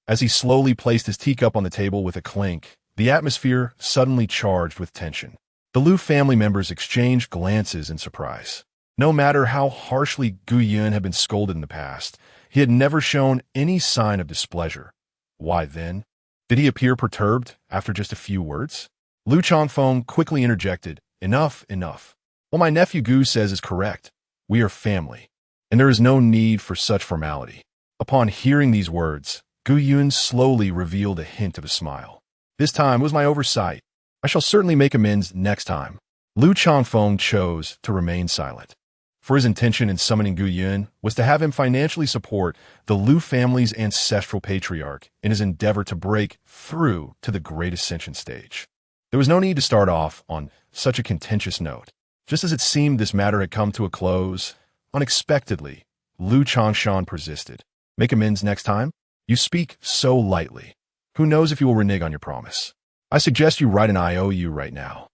Speaker 1: As he slowly placed his teacup on the table with a clink, the atmosphere suddenly charged with tension. The Lu family members exchanged glances in surprise. No matter how harshly Gu Yun had been scolded in the past, he had never shown any sign of displeasure. Why then did he appear perturbed after just a few words? Lu Changfeng quickly interjected, Enough, enough. What my nephew Gu says is correct. We are family, and there is no need for such formality. Upon hearing these words, Gu Yun slowly revealed a hint of a smile. This time was my oversight. I shall certainly make amends next time. Lu Changfeng chose to remain silent. For his intention in summoning Gu Yun was to have him financially support the Lu family's ancestral patriarch in his endeavor to break through to the Great Ascension stage. There was no need to start off on such a contentious note. Just as it seemed this matter had come to a close, unexpectedly, Lu Changshan persisted. Make amends next time? You speak so lightly. Who knows if you will renege on your promise? I suggest you write an IOU right now.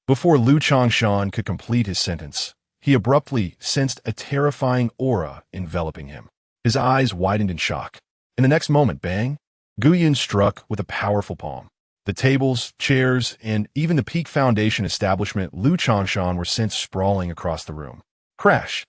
Speaker 1: Before Lu Changshan could complete his sentence, he abruptly sensed a terrifying aura enveloping him. His eyes widened in shock. In the next moment, bang! Gu Yun struck with a powerful palm. The tables, chairs, and even the Peak Foundation establishment Lu Changshan were sent sprawling across the room. Crash!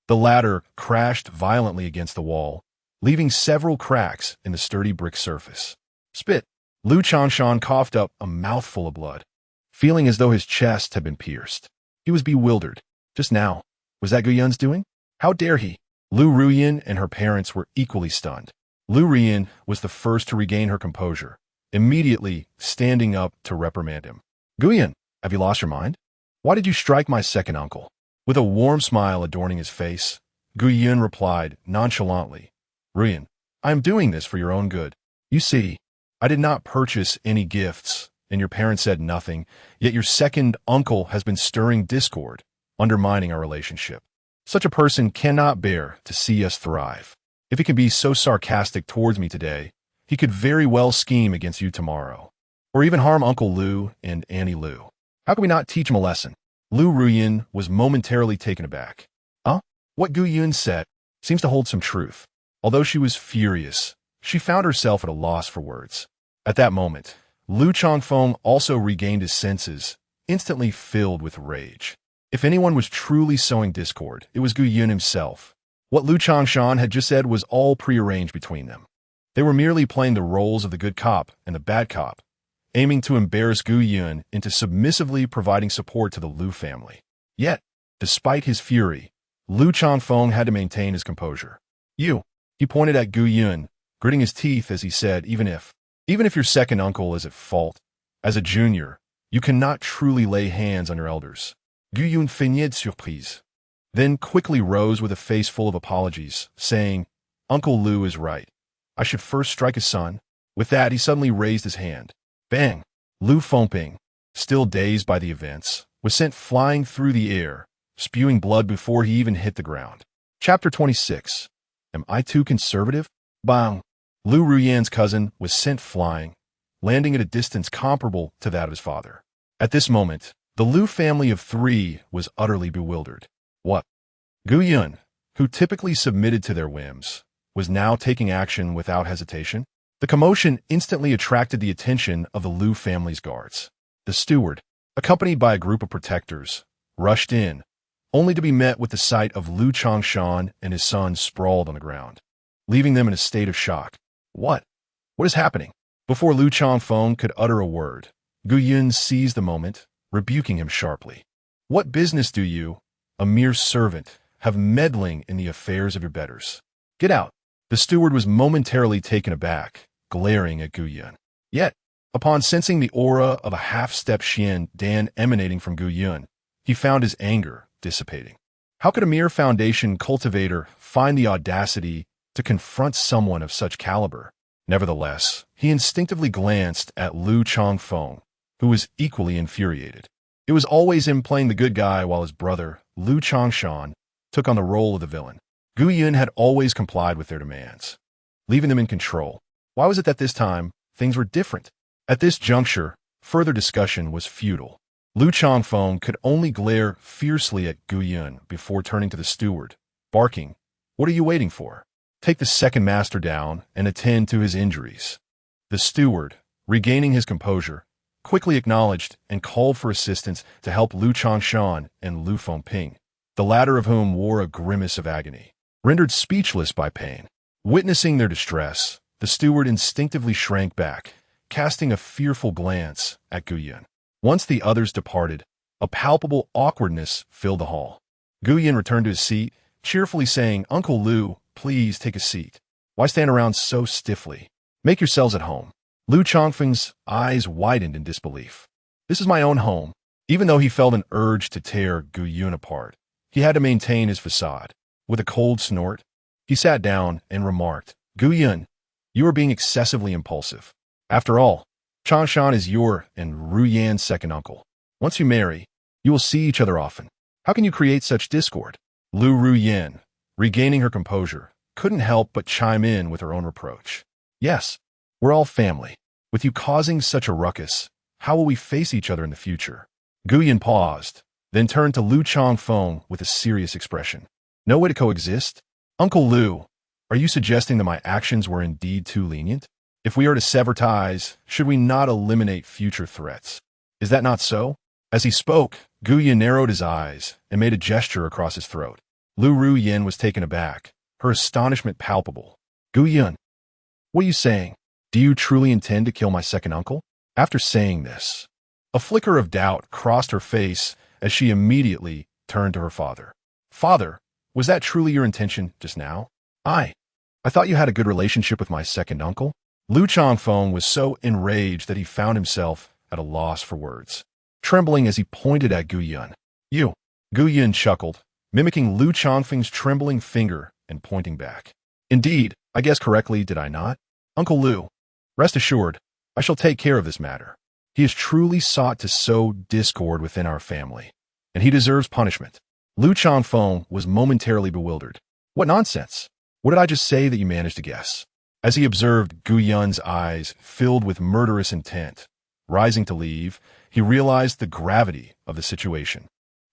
Speaker 1: The latter crashed violently against the wall, leaving several cracks in the sturdy brick surface. Spit! Lu Changshan coughed up a mouthful of blood, feeling as though his chest had been pierced. He was bewildered. Just now, was that Gu Yun's doing? How dare he? Lu Ruyin and her parents were equally stunned. Lu Ruyin was the first to regain her composure, immediately standing up to reprimand him. Gu Yun, have you lost your mind? Why did you strike my second uncle? With a warm smile adorning his face, Gu Yun replied nonchalantly, Ruyin, I am doing this for your own good. You see, I did not purchase any gifts, and your parents said nothing, yet your second uncle has been stirring discord, undermining our relationship. Such a person cannot bear to see us thrive. If he can be so sarcastic towards me today, he could very well scheme against you tomorrow, or even harm Uncle Lu and Annie Lu. How can we not teach him a lesson? Lu Ruyin was momentarily taken aback. What Gu Yun said seems to hold some truth. Although she was furious, she found herself at a loss for words. At that moment, Lu Changfeng also regained his senses, instantly filled with rage. If anyone was truly sowing discord, it was Gu Yun himself. What Lu Changshan had just said was all prearranged between them. They were merely playing the roles of the good cop and the bad cop, aiming to embarrass Gu Yun into submissively providing support to the Lu family. Yet, despite his fury, Lu Changfeng had to maintain his composure. He pointed at Gu Yun, gritting his teeth as he said, even if your second uncle is at fault, as a junior, you cannot truly lay hands on your elders. Gu Yun feigned surprise, then quickly rose with a face full of apologies, saying, Uncle Lu is right. I should first strike his son. With that, he suddenly raised his hand. Bang! Lu Fengping, still dazed by the events, was sent flying through the air, spewing blood before he even hit the ground. Chapter 26. Am I too conservative? Bang! Lu Ruyan's cousin was sent flying, landing at a distance comparable to that of his father. At this moment, the Lu family of three was utterly bewildered. What? Gu Yun, who typically submitted to their whims, was now taking action without hesitation? The commotion instantly attracted the attention of the Lu family's guards. The steward, accompanied by a group of protectors, rushed in, only to be met with the sight of Lu Changshan and his son sprawled on the ground, leaving them in a state of shock. What? What is happening? Before Lu Changfeng could utter a word, Gu Yun seized the moment, rebuking him sharply. What business do you, a mere servant, have meddling in the affairs of your betters? Get out. The steward was momentarily taken aback, glaring at Gu Yun. Yet, upon sensing the aura of a half-step Xian Dan emanating from Gu Yun, he found his anger dissipating. How could a mere foundation cultivator find the audacity to confront someone of such caliber? Nevertheless, he instinctively glanced at Lu Changfeng, who was equally infuriated. It was always him playing the good guy while his brother, Lu Changshan, took on the role of the villain. Gu Yun had always complied with their demands, leaving them in control. Why was it that this time, things were different? At this juncture, further discussion was futile. Lu Changfeng could only glare fiercely at Gu Yun before turning to the steward, barking, What are you waiting for? Take the second master down and attend to his injuries. The steward, regaining his composure, quickly acknowledged and called for assistance to help Lu Changshan and Lu Fengping, the latter of whom wore a grimace of agony. Rendered speechless by pain, witnessing their distress, the steward instinctively shrank back, casting a fearful glance at Gu Yun. Once the others departed, a palpable awkwardness filled the hall. Gu Yun returned to his seat, cheerfully saying, Uncle Lu, please take a seat. Why stand around so stiffly? Make yourselves at home. Lu Changfeng's eyes widened in disbelief. This is my own home. Even though he felt an urge to tear Gu Yun apart, he had to maintain his facade. With a cold snort, he sat down and remarked, Gu Yun, you are being excessively impulsive. After all, Changshan is your and Ruyan's second uncle. Once you marry, you will see each other often. How can you create such discord? Lu Ruyan, regaining her composure, couldn't help but chime in with her own reproach. Yes, we're all family. With you causing such a ruckus, how will we face each other in the future? Guyan paused, then turned to Lu Changfeng with a serious expression. No way to coexist? Uncle Lu, are you suggesting that my actions were indeed too lenient? If we are to sever ties, should we not eliminate future threats? Is that not so? As he spoke, Guyan narrowed his eyes and made a gesture across his throat. Lu Ruyin was taken aback, her astonishment palpable. Guyan, what are you saying? Do you truly intend to kill my second uncle? After saying this, a flicker of doubt crossed her face as she immediately turned to her father. Father, was that truly your intention just now? I thought you had a good relationship with my second uncle. Lu Changfeng was so enraged that he found himself at a loss for words, trembling as he pointed at Guyan. You. Guyan chuckled, mimicking Lu Changfeng's trembling finger and pointing back. Indeed, I guessed correctly, did I not? Uncle Lu, rest assured, I shall take care of this matter. He has truly sought to sow discord within our family, and he deserves punishment. Lu Changfeng was momentarily bewildered. What nonsense! What did I just say that you managed to guess? As he observed Guyan's eyes filled with murderous intent, rising to leave, he realized the gravity of the situation.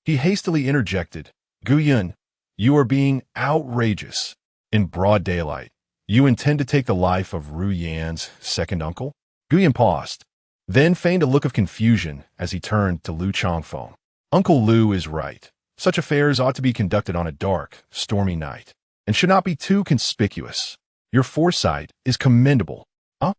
Speaker 1: He hastily interjected, Guyan, you are being outrageous. In broad daylight, you intend to take the life of Ru Yan's second uncle? Guyan paused, then feigned a look of confusion as he turned to Lu Changfeng. Uncle Lu is right. Such affairs ought to be conducted on a dark, stormy night, and should not be too conspicuous. Your foresight is commendable. Huh?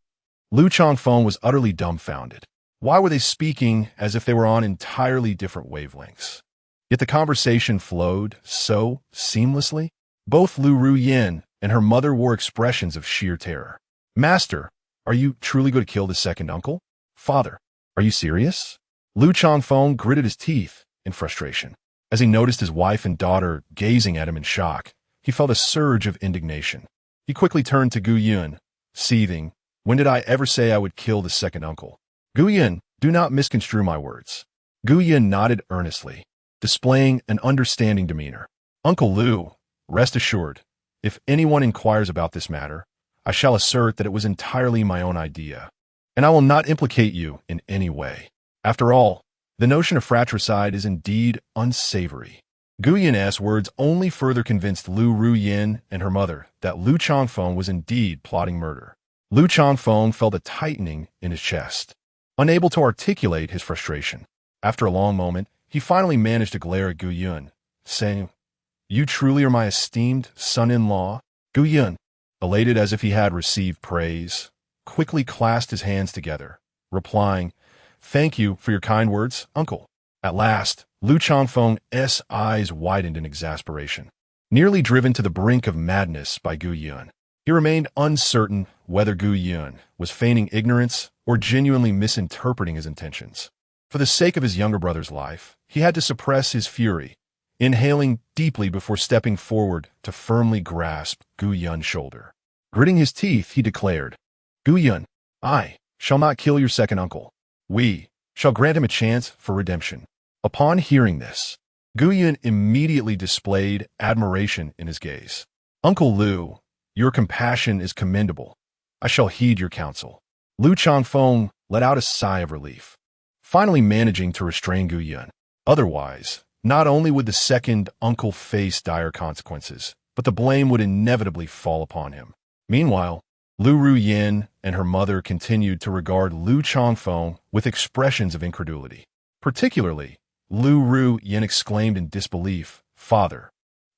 Speaker 1: Lu Changfeng was utterly dumbfounded. Why were they speaking as if they were on entirely different wavelengths? Yet the conversation flowed so seamlessly. Both Lu Ruyin and her mother wore expressions of sheer terror. Master, are you truly going to kill the second uncle? Father, are you serious? Lu Changfeng gritted his teeth in frustration. As he noticed his wife and daughter gazing at him in shock, he felt a surge of indignation. He quickly turned to Guyan, seething, when did I ever say I would kill the second uncle? Guyan, do not misconstrue my words. Guyan nodded earnestly, displaying an understanding demeanor. Uncle Lu, rest assured, if anyone inquires about this matter, I shall assert that it was entirely my own idea, and I will not implicate you in any way. After all, the notion of fratricide is indeed unsavory. Guyan's words only further convinced Lu Ruyin and her mother that Lu Changfeng was indeed plotting murder. Lu Changfeng felt a tightening in his chest, unable to articulate his frustration. After a long moment, he finally managed to glare at Guyan, saying, You truly are my esteemed son-in-law? Guyan, elated as if he had received praise, quickly clasped his hands together, replying, Thank you for your kind words, uncle. At last, Lu Changfeng's eyes widened in exasperation. Nearly driven to the brink of madness by Guyan, he remained uncertain whether Guyan was feigning ignorance or genuinely misinterpreting his intentions. For the sake of his younger brother's life, he had to suppress his fury, inhaling deeply before stepping forward to firmly grasp Guyan's shoulder. Gritting his teeth, he declared, Guyan, I shall not kill your second uncle. We shall grant him a chance for redemption. Upon hearing this, Guyan immediately displayed admiration in his gaze. Uncle Lu, your compassion is commendable. I shall heed your counsel. Lu Changfeng let out a sigh of relief, finally managing to restrain Guyan. Otherwise, not only would the second uncle face dire consequences, but the blame would inevitably fall upon him. Meanwhile, Lu Ruyin and her mother continued to regard Lu Changfeng with expressions of incredulity. Particularly, Lu Ruyin exclaimed in disbelief, Father,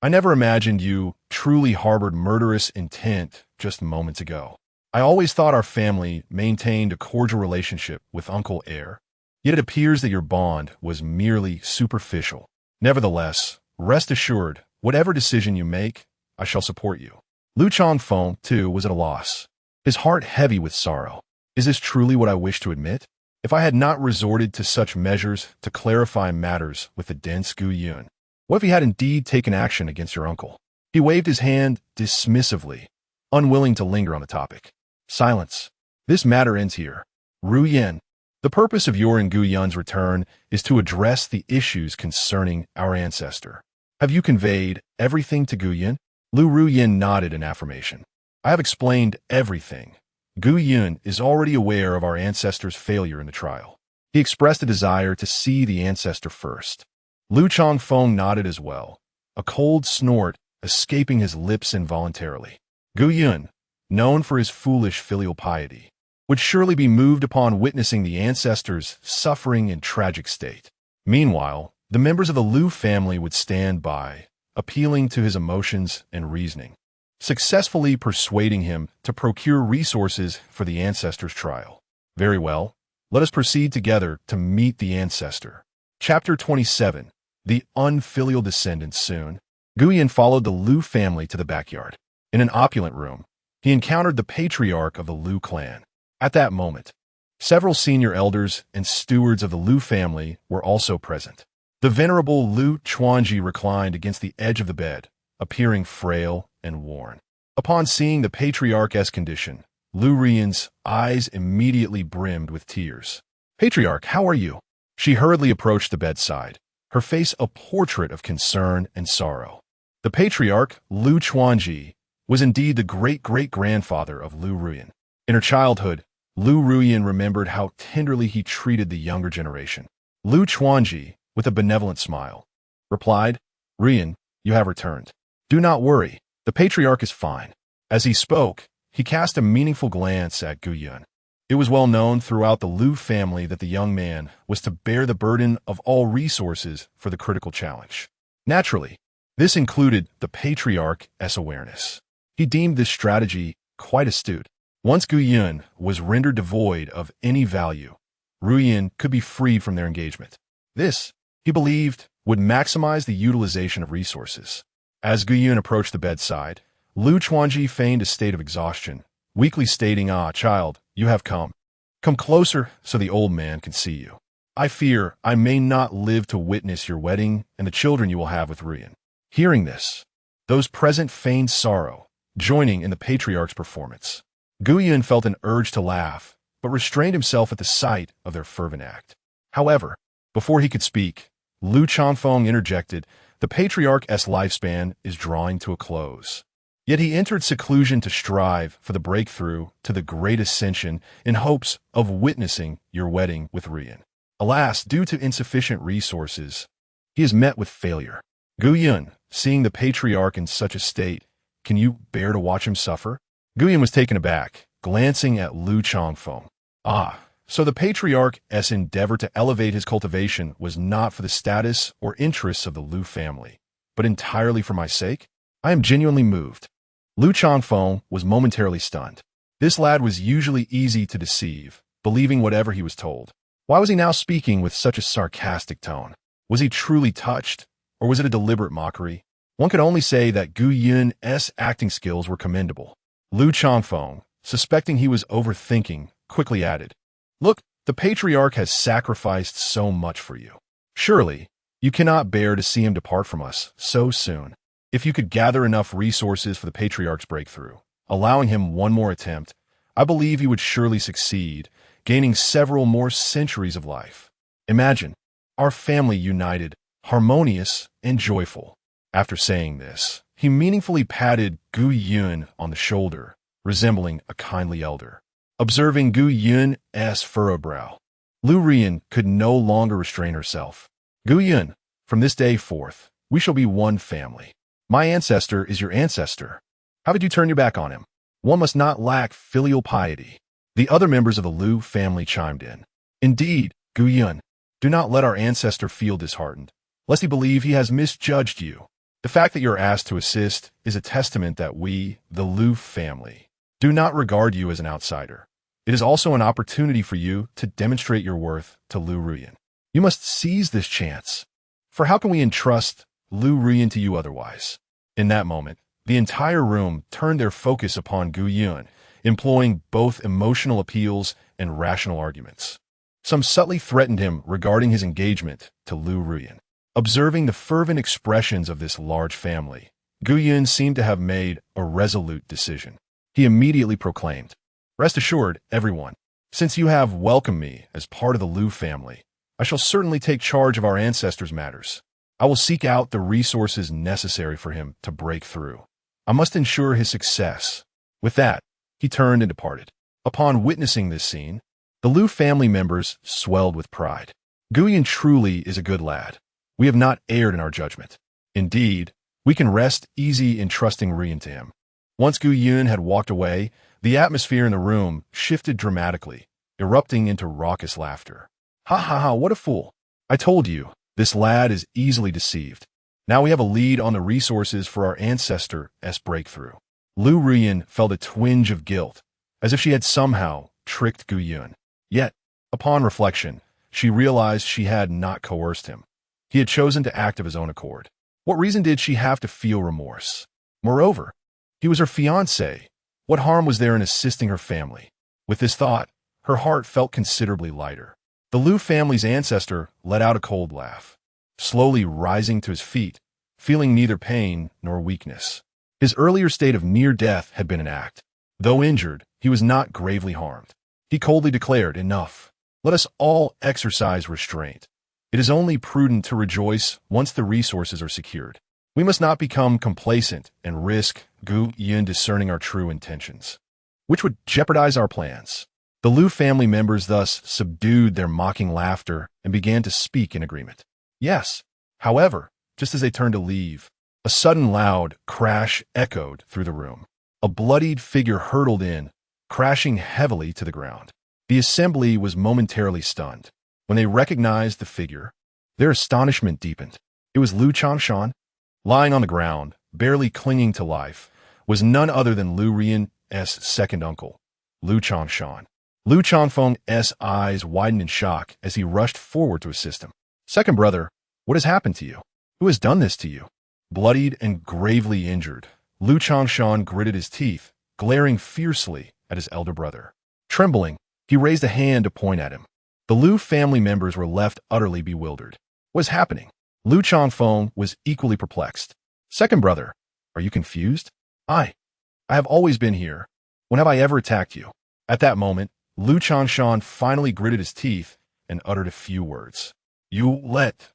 Speaker 1: I never imagined you truly harbored murderous intent just moments ago. I always thought our family maintained a cordial relationship with Uncle Heir, yet it appears that your bond was merely superficial. Nevertheless, rest assured, whatever decision you make, I shall support you. Lu Changfeng, too, was at a loss, his heart heavy with sorrow. Is this truly what I wish to admit? If I had not resorted to such measures to clarify matters with the dense Guyan, what if he had indeed taken action against your uncle? He waved his hand dismissively, unwilling to linger on the topic. Silence. This matter ends here. Ruyin, the purpose of your and Guyan's return is to address the issues concerning our ancestor. Have you conveyed everything to Guyan? Lu Ruyin nodded in affirmation. I have explained everything. Gu Yun is already aware of our ancestor's failure in the trial. He expressed a desire to see the ancestor first. Lu Changfeng nodded as well, a cold snort escaping his lips involuntarily. Gu Yun, known for his foolish filial piety, would surely be moved upon witnessing the ancestor's suffering and tragic state. Meanwhile, the members of the Lu family would stand by, appealing to his emotions and reasoning, successfully persuading him to procure resources for the ancestor's trial. Very well, let us proceed together to meet the ancestor. Chapter 27. The Unfilial Descendants. Soon, Gu Yun followed the Lu family to the backyard. In an opulent room, he encountered the patriarch of the Lu clan. At that moment, several senior elders and stewards of the Lu family were also present. The venerable Lu Chuanji reclined against the edge of the bed, appearing frail and worn. Upon seeing the patriarch's condition, Lu Ruyin's eyes immediately brimmed with tears. "Patriarch, how are you?" She hurriedly approached the bedside, her face a portrait of concern and sorrow. The patriarch, Lu Chuanji, was indeed the great-great-grandfather of Lu Ruyin. In her childhood, Lu Ruyin remembered how tenderly he treated the younger generation. Lu Chuanji, with a benevolent smile, replied, "Ruyin, you have returned. Do not worry, the patriarch is fine." As he spoke, he cast a meaningful glance at Gu Yun. It was well known throughout the Lu family that the young man was to bear the burden of all resources for the critical challenge. Naturally, this included the patriarch's awareness. He deemed this strategy quite astute. Once Gu Yun was rendered devoid of any value, Ruyin could be freed from their engagement. This, he believed, would maximize the utilization of resources. As Gu Yun approached the bedside, Lu Chuanji feigned a state of exhaustion, weakly stating, "Ah, child, you have come. Come closer so the old man can see you. I fear I may not live to witness your wedding and the children you will have with Ruyin." Hearing this, those present feigned sorrow, joining in the patriarch's performance. Gu Yun felt an urge to laugh, but restrained himself at the sight of their fervent act. However, before he could speak, Lu Changfeng interjected, "The patriarch's lifespan is drawing to a close." Yet he entered seclusion to strive for the breakthrough to the great ascension in hopes of witnessing your wedding with Ruyin. Alas, due to insufficient resources, he is met with failure. Gu Yun, seeing the patriarch in such a state, can you bear to watch him suffer? Gu Yun was taken aback, glancing at Lu Changfeng. Ah, so the patriarch's endeavor to elevate his cultivation was not for the status or interests of the Lu family, but entirely for my sake? I am genuinely moved. Lu Changfeng was momentarily stunned. This lad was usually easy to deceive, believing whatever he was told. Why was he now speaking with such a sarcastic tone? Was he truly touched, or was it a deliberate mockery? One could only say that Gu Yun's acting skills were commendable. Lu Changfeng, suspecting he was overthinking, quickly added, "Look, the patriarch has sacrificed so much for you. Surely, you cannot bear to see him depart from us so soon. If you could gather enough resources for the patriarch's breakthrough, allowing him one more attempt, I believe he would surely succeed, gaining several more centuries of life. Imagine, our family united, harmonious, and joyful." After saying this, he meaningfully patted Gu Yun on the shoulder, resembling a kindly elder. Observing Gu Yun's furrowed brow, Lu Ruyin could no longer restrain herself. "Gu Yun, from this day forth, we shall be one family. My ancestor is your ancestor. How could you turn your back on him? One must not lack filial piety." The other members of the Lu family chimed in. "Indeed, Gu Yun, do not let our ancestor feel disheartened, lest he believe he has misjudged you. The fact that you are asked to assist is a testament that we, the Lu family, do not regard you as an outsider. It is also an opportunity for you to demonstrate your worth to Lu Ruyin. You must seize this chance, for how can we entrust Lu Ruyin to you otherwise?" In that moment, the entire room turned their focus upon Gu Yun, employing both emotional appeals and rational arguments. Some subtly threatened him regarding his engagement to Lu Ruyin. Observing the fervent expressions of this large family, Gu Yun seemed to have made a resolute decision. He immediately proclaimed, "Rest assured, everyone, since you have welcomed me as part of the Lu family, I shall certainly take charge of our ancestors' matters. I will seek out the resources necessary for him to break through. I must ensure his success. With that, he turned and departed. Upon witnessing this scene, the Liu family members swelled with pride. Guyan truly is a good lad. We have not erred in our judgment. Indeed, we can rest easy in trusting Rian to him. Once Guyan had walked away, the atmosphere in the room shifted dramatically, erupting into raucous laughter. Ha ha ha, what a fool. I told you, this lad is easily deceived. Now we have a lead on the resources for our ancestor's breakthrough. Liu Rian felt a twinge of guilt, as if she had somehow tricked Guyan. Yet, upon reflection, she realized she had not coerced him. He had chosen to act of his own accord. What reason did she have to feel remorse? Moreover, he was her fiancé. What harm was there in assisting her family? With this thought, her heart felt considerably lighter. The Liu family's ancestor let out a cold laugh, slowly rising to his feet, feeling neither pain nor weakness. His earlier state of near death had been an act. Though injured, he was not gravely harmed. He coldly declared, "Enough. Let us all exercise restraint. It is only prudent to rejoice once the resources are secured. We must not become complacent and risk Guyan discerning our true intentions, which would jeopardize our plans." The Liu family members thus subdued their mocking laughter and began to speak in agreement. Yes. However, just as they turned to leave, a sudden loud crash echoed through the room. A bloodied figure hurtled in, crashing heavily to the ground. The assembly was momentarily stunned. When they recognized the figure, their astonishment deepened. It was Liu Changshan. Lying on the ground, barely clinging to life, was none other than Liu Rian's second uncle, Liu Changshan. Liu Changfeng's eyes widened in shock as he rushed forward to assist him. "Second brother, what has happened to you? Who has done this to you?" Bloodied and gravely injured, Liu Changshan gritted his teeth, glaring fiercely at his elder brother. Trembling, he raised a hand to point at him. The Liu family members were left utterly bewildered. What was happening? Liu Changfeng was equally perplexed. "Second brother, are you confused?" I have always been here. When have I ever attacked you?" At that moment, Liu Changshan finally gritted his teeth and uttered a few words. "You let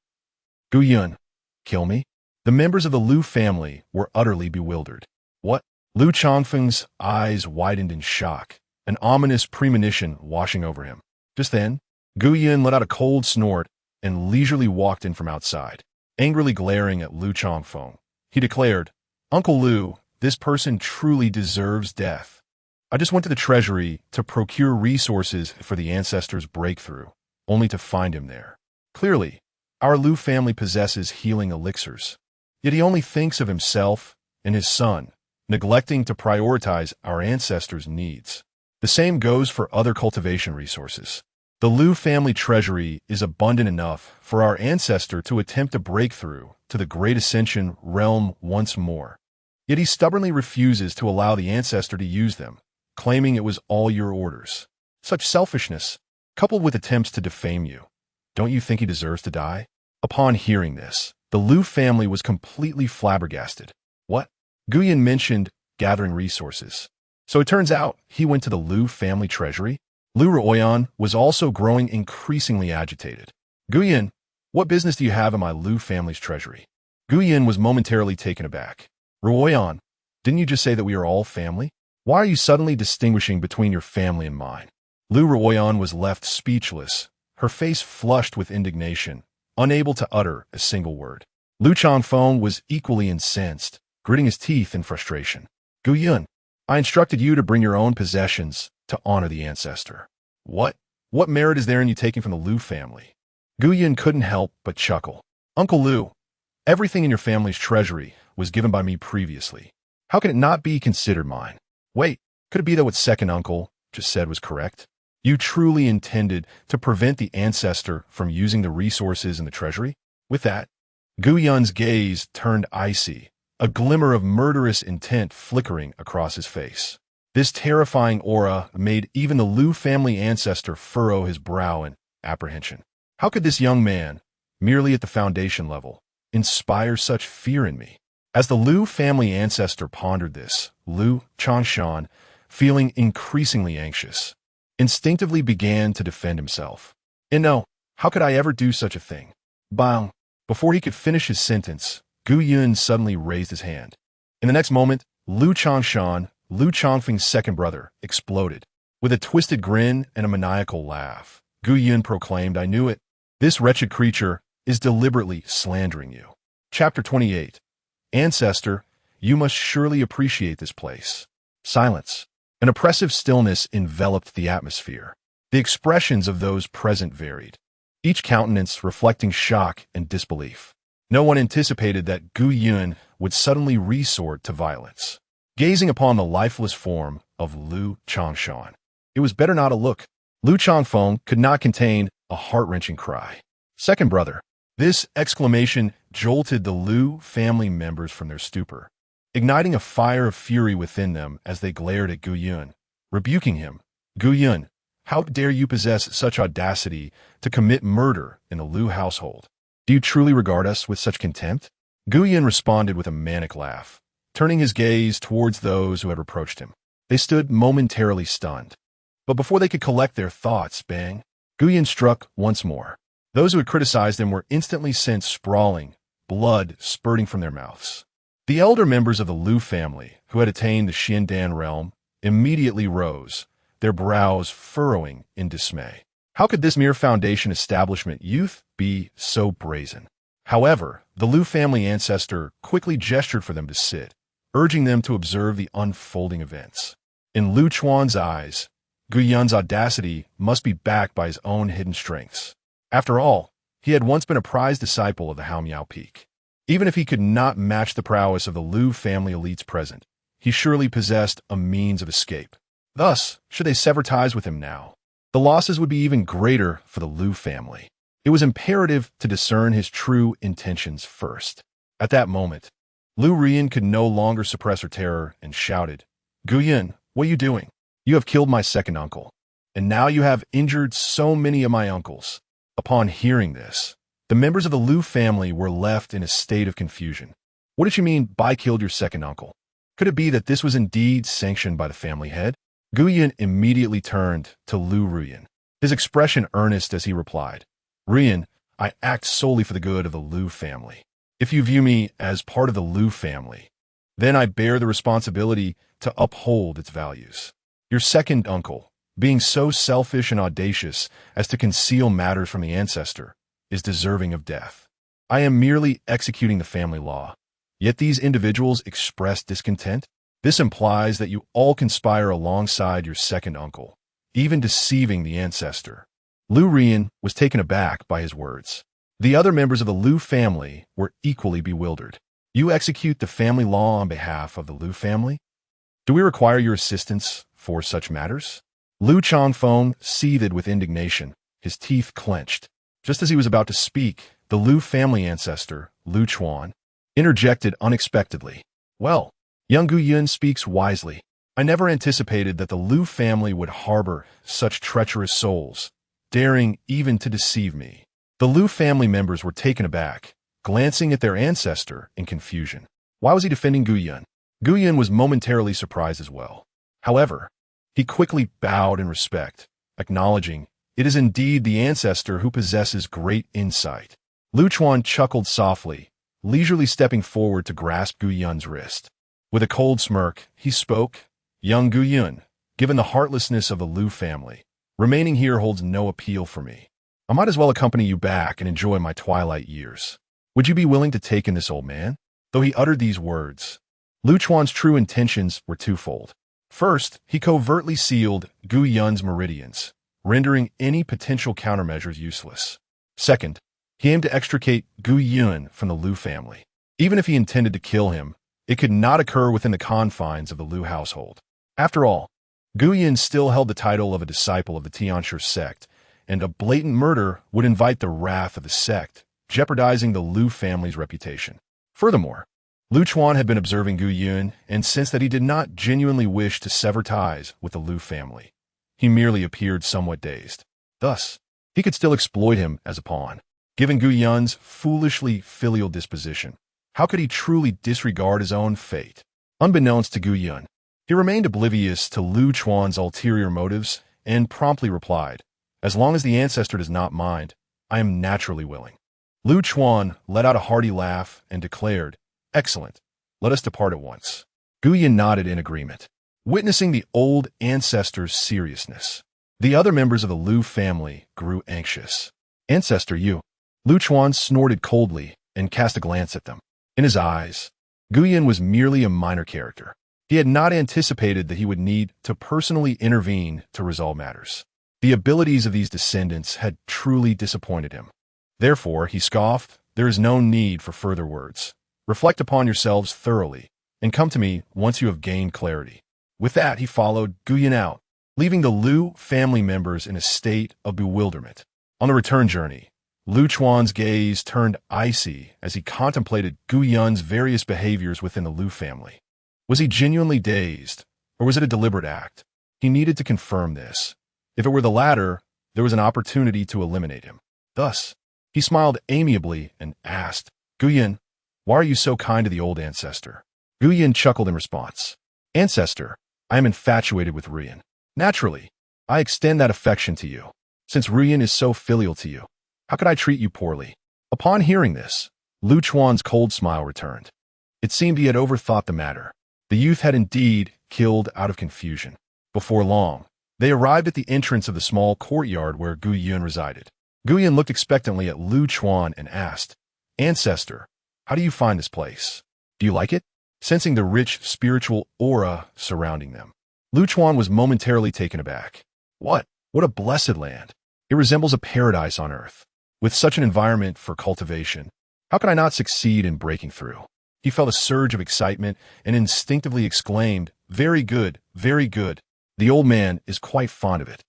Speaker 1: Guyan kill me?" The members of the Liu family were utterly bewildered. "What?" Liu Changfeng's eyes widened in shock, an ominous premonition washing over him. Just then, Guyan let out a cold snort and leisurely walked in from outside, angrily glaring at Liu Changfeng. He declared, "Uncle Liu, this person truly deserves death. I just went to the treasury to procure resources for the ancestor's breakthrough, only to find him there. Clearly, our Liu family possesses healing elixirs. Yet he only thinks of himself and his son, neglecting to prioritize our ancestor's needs. The same goes for other cultivation resources. The Liu family treasury is abundant enough for our ancestor to attempt a breakthrough to the Great Ascension realm once more. Yet he stubbornly refuses to allow the ancestor to use them, claiming it was all your orders. Such selfishness, coupled with attempts to defame you. Don't you think he deserves to die?" Upon hearing this, the Liu family was completely flabbergasted. What? Guyan mentioned gathering resources. So it turns out he went to the Liu family treasury? Liu Ruoyan was also growing increasingly agitated. "Guyan, what business do you have in my Liu family's treasury?" Guyan was momentarily taken aback. "Ruoyan, didn't you just say that we are all family? Why are you suddenly distinguishing between your family and mine?" Liu Ruoyan was left speechless, her face flushed with indignation, unable to utter a single word. Liu Changfeng was equally incensed, gritting his teeth in frustration. "Guyan, I instructed you to bring your own possessions to honor the ancestor. What merit is there in you taking from the Liu family?" Guyan couldn't help but chuckle. "Uncle Liu, everything in your family's treasury was given by me previously. How can it not be considered mine? Wait, could it be that what second uncle just said was correct? You truly intended to prevent the ancestor from using the resources in the treasury?" With that, Guyan's gaze turned icy, a glimmer of murderous intent flickering across his face. This terrifying aura made even the Liu family ancestor furrow his brow in apprehension. How could this young man, merely at the foundation level, inspire such fear in me? As the Liu family ancestor pondered this, Liu Changshan, feeling increasingly anxious, instinctively began to defend himself. "And no, how could I ever do such a thing?" Bang! Before he could finish his sentence, Guyan suddenly raised his hand. In the next moment, Lu Changshan, Lu Chongfeng's second brother, exploded. With a twisted grin and a maniacal laugh, Gu Yun proclaimed, "I knew it. This wretched creature is deliberately slandering you." Chapter 28. Ancestor, you must surely appreciate this place. Silence. An oppressive stillness enveloped the atmosphere. The expressions of those present varied, each countenance reflecting shock and disbelief. No one anticipated that Gu Yun would suddenly resort to violence. Gazing upon the lifeless form of Lu Changshan, it was better not to look. Lu Chongfeng could not contain a heart-wrenching cry. "Second brother." This exclamation jolted the Lu family members from their stupor, igniting a fire of fury within them as they glared at Gu Yun, rebuking him. "Gu Yun, how dare you possess such audacity to commit murder in the Lu household? Do you truly regard us with such contempt?" Gu Yun responded with a manic laugh, turning his gaze towards those who had reproached him. They stood momentarily stunned. But before they could collect their thoughts, bang, Gu Yun struck once more. Those who had criticized him were instantly sent sprawling, blood spurting from their mouths. The elder members of the Lu family, who had attained the Xiandan realm, immediately rose, their brows furrowing in dismay. How could this mere foundation establishment youth be so brazen? However, the Lu family ancestor quickly gestured for them to sit, urging them to observe the unfolding events. In Lu Chuan's eyes, Gu Yun's audacity must be backed by his own hidden strengths. After all, he had once been a prized disciple of the Haomiao Peak. Even if he could not match the prowess of the Lu family elites present, he surely possessed a means of escape. Thus, should they sever ties with him now, the losses would be even greater for the Lu family. It was imperative to discern his true intentions first. At that moment, Lu Rian could no longer suppress her terror and shouted, "Gu Yun, what are you doing? You have killed my second uncle, and now you have injured so many of my uncles." Upon hearing this, the members of the Lu family were left in a state of confusion. What did she mean by killed your second uncle? Could it be that this was indeed sanctioned by the family head? Gu Yun immediately turned to Lu Rian, his expression earnest as he replied, "Rian, I act solely for the good of the Lu family. If you view me as part of the Lu family, then I bear the responsibility to uphold its values. Your second uncle, being so selfish and audacious as to conceal matters from the ancestor, is deserving of death. I am merely executing the family law. Yet these individuals express discontent. This implies that you all conspire alongside your second uncle, even deceiving the ancestor." Lu Rian was taken aback by his words. The other members of the Lu family were equally bewildered. "You execute the family law on behalf of the Lu family? Do we require your assistance for such matters?" Lu Chongfeng seethed with indignation, his teeth clenched. Just as he was about to speak, the Lu family ancestor, Lu Chuan, interjected unexpectedly. "Well, young Gu Yun speaks wisely. I never anticipated that the Lu family would harbor such treacherous souls, daring even to deceive me." The Lu family members were taken aback, glancing at their ancestor in confusion. Why was he defending Gu Yun? Gu Yun was momentarily surprised as well. However, he quickly bowed in respect, acknowledging it is indeed the ancestor who possesses great insight. Lu Chuan chuckled softly, leisurely stepping forward to grasp Gu Yun's wrist. With a cold smirk, he spoke, "Young Gu Yun, given the heartlessness of the Lu family, remaining here holds no appeal for me. I might as well accompany you back and enjoy my twilight years. Would you be willing to take in this old man?" Though he uttered these words, Lu Chuan's true intentions were twofold. First, he covertly sealed Gu Yun's meridians, rendering any potential countermeasures useless. Second, he aimed to extricate Gu Yun from the Lu family. Even if he intended to kill him, it could not occur within the confines of the Lu household. After all, Gu Yun still held the title of a disciple of the Tianyan Sect, and a blatant murder would invite the wrath of the sect, jeopardizing the Lu family's reputation. Furthermore, Lu Chuan had been observing Gu Yun and sensed that he did not genuinely wish to sever ties with the Lu family. He merely appeared somewhat dazed. Thus, he could still exploit him as a pawn. Given Gu Yun's foolishly filial disposition, how could he truly disregard his own fate? Unbeknownst to Gu Yun, he remained oblivious to Lu Chuan's ulterior motives and promptly replied, "As long as the ancestor does not mind, I am naturally willing." Lu Chuan let out a hearty laugh and declared, "Excellent. Let us depart at once." Gu Yin nodded in agreement, witnessing the old ancestor's seriousness. The other members of the Lu family grew anxious. Ancestor, you. Lu Chuan snorted coldly and cast a glance at them. In his eyes, Gu Yin was merely a minor character. He had not anticipated that he would need to personally intervene to resolve matters. The abilities of these descendants had truly disappointed him. Therefore, he scoffed, "There is no need for further words. Reflect upon yourselves thoroughly, and come to me once you have gained clarity." With that, he followed Gu Yin out, leaving the Lu family members in a state of bewilderment. On the return journey, Lu Chuan's gaze turned icy as he contemplated Gu Yun's various behaviors within the Lu family. Was he genuinely dazed, or was it a deliberate act? He needed to confirm this. If it were the latter, there was an opportunity to eliminate him. Thus, he smiled amiably and asked, "Gu Yin, why are you so kind to the old ancestor?" Gu Yin chuckled in response. "Ancestor, I am infatuated with Ruyan. Naturally, I extend that affection to you. Since Ruyan is so filial to you, how could I treat you poorly?" Upon hearing this, Lu Chuan's cold smile returned. It seemed he had overthought the matter. The youth had indeed killed out of confusion. Before long, they arrived at the entrance of the small courtyard where Gu Yun resided. Gu Yun looked expectantly at Lu Chuan and asked, "Ancestor, how do you find this place? Do you like it?" Sensing the rich spiritual aura surrounding them, Lu Chuan was momentarily taken aback. What a blessed land. It resembles a paradise on earth. With such an environment for cultivation, how could I not succeed in breaking through? He felt a surge of excitement and instinctively exclaimed, very good, very good. The old man is quite fond of it."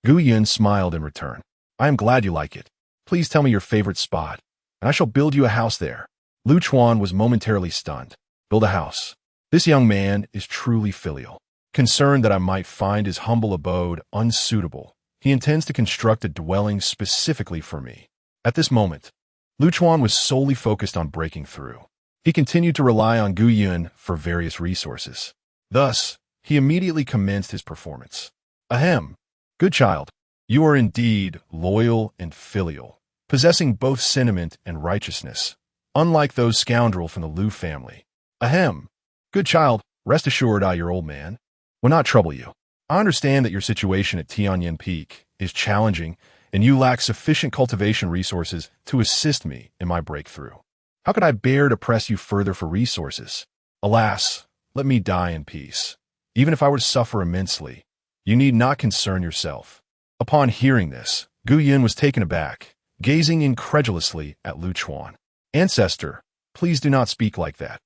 Speaker 1: Gu Yun smiled in return. "I am glad you like it. Please tell me your favorite spot, and I shall build you a house there." Lu Chuan was momentarily stunned. Build a house. This young man is truly filial. Concerned that I might find his humble abode unsuitable, he intends to construct a dwelling specifically for me. At this moment, Lu Chuan was solely focused on breaking through. He continued to rely on Gu Yun for various resources. Thus, he immediately commenced his performance. "Ahem, good child. You are indeed loyal and filial, possessing both sentiment and righteousness, unlike those scoundrel from the Lu family. Ahem, good child, rest assured I, your old man, will not trouble you. I understand that your situation at Tianyan Peak is challenging and you lack sufficient cultivation resources to assist me in my breakthrough. How could I bear to press you further for resources? Alas, let me die in peace. Even if I were to suffer immensely, you need not concern yourself." Upon hearing this, Gu Yun was taken aback, gazing incredulously at Lu Chuan. "Ancestor, please do not speak like that.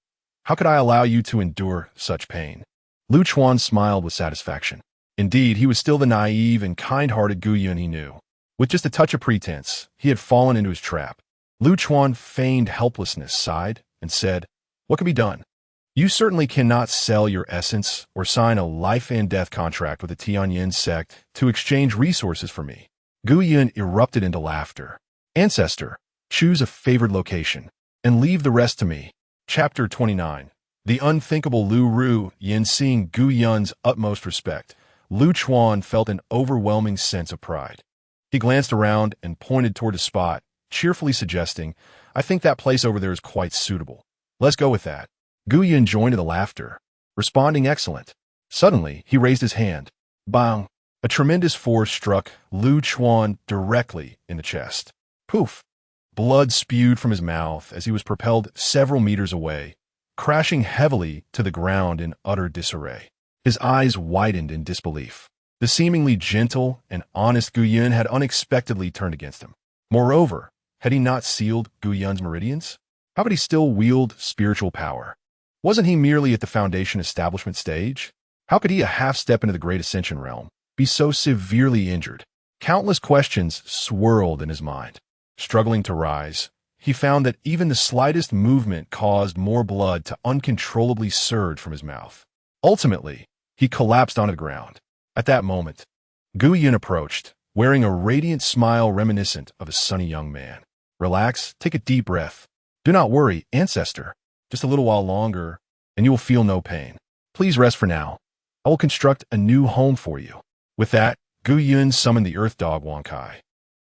Speaker 1: How could I allow you to endure such pain?" Lu Chuan smiled with satisfaction. Indeed, he was still the naive and kind-hearted Gu Yun he knew. With just a touch of pretense, he had fallen into his trap. Lu Chuan feigned helplessness, sighed, and said, "What can be done? You certainly cannot sell your essence or sign a life and death contract with the Tianyan Sect to exchange resources for me." Gu Yun erupted into laughter. "Ancestor, choose a favored location and leave the rest to me." Chapter 29. The unthinkable Lu Ru Yin. Seeing Gu Yun's utmost respect, Lu Chuan felt an overwhelming sense of pride. He glanced around and pointed toward a spot, cheerfully suggesting, "I think that place over there is quite suitable. Let's go with that." Gu Yun joined in the laughter, responding, "Excellent." Suddenly, he raised his hand. Bang! A tremendous force struck Lu Chuan directly in the chest. Poof! Blood spewed from his mouth as he was propelled several meters away, crashing heavily to the ground in utter disarray. His eyes widened in disbelief. The seemingly gentle and honest Gu Yun had unexpectedly turned against him. Moreover, had he not sealed Gu Yun's meridians? How could he still wield spiritual power? Wasn't he merely at the foundation establishment stage? How could he, a half step into the great ascension realm, be so severely injured? Countless questions swirled in his mind. Struggling to rise, he found that even the slightest movement caused more blood to uncontrollably surge from his mouth. Ultimately, he collapsed onto the ground. At that moment, Gu Yun approached, wearing a radiant smile reminiscent of a sunny young man. "Relax, take a deep breath. Do not worry, ancestor. Just a little while longer, and you will feel no pain. Please rest for now. I will construct a new home for you." With that, Gu Yun summoned the earth dog Wankai,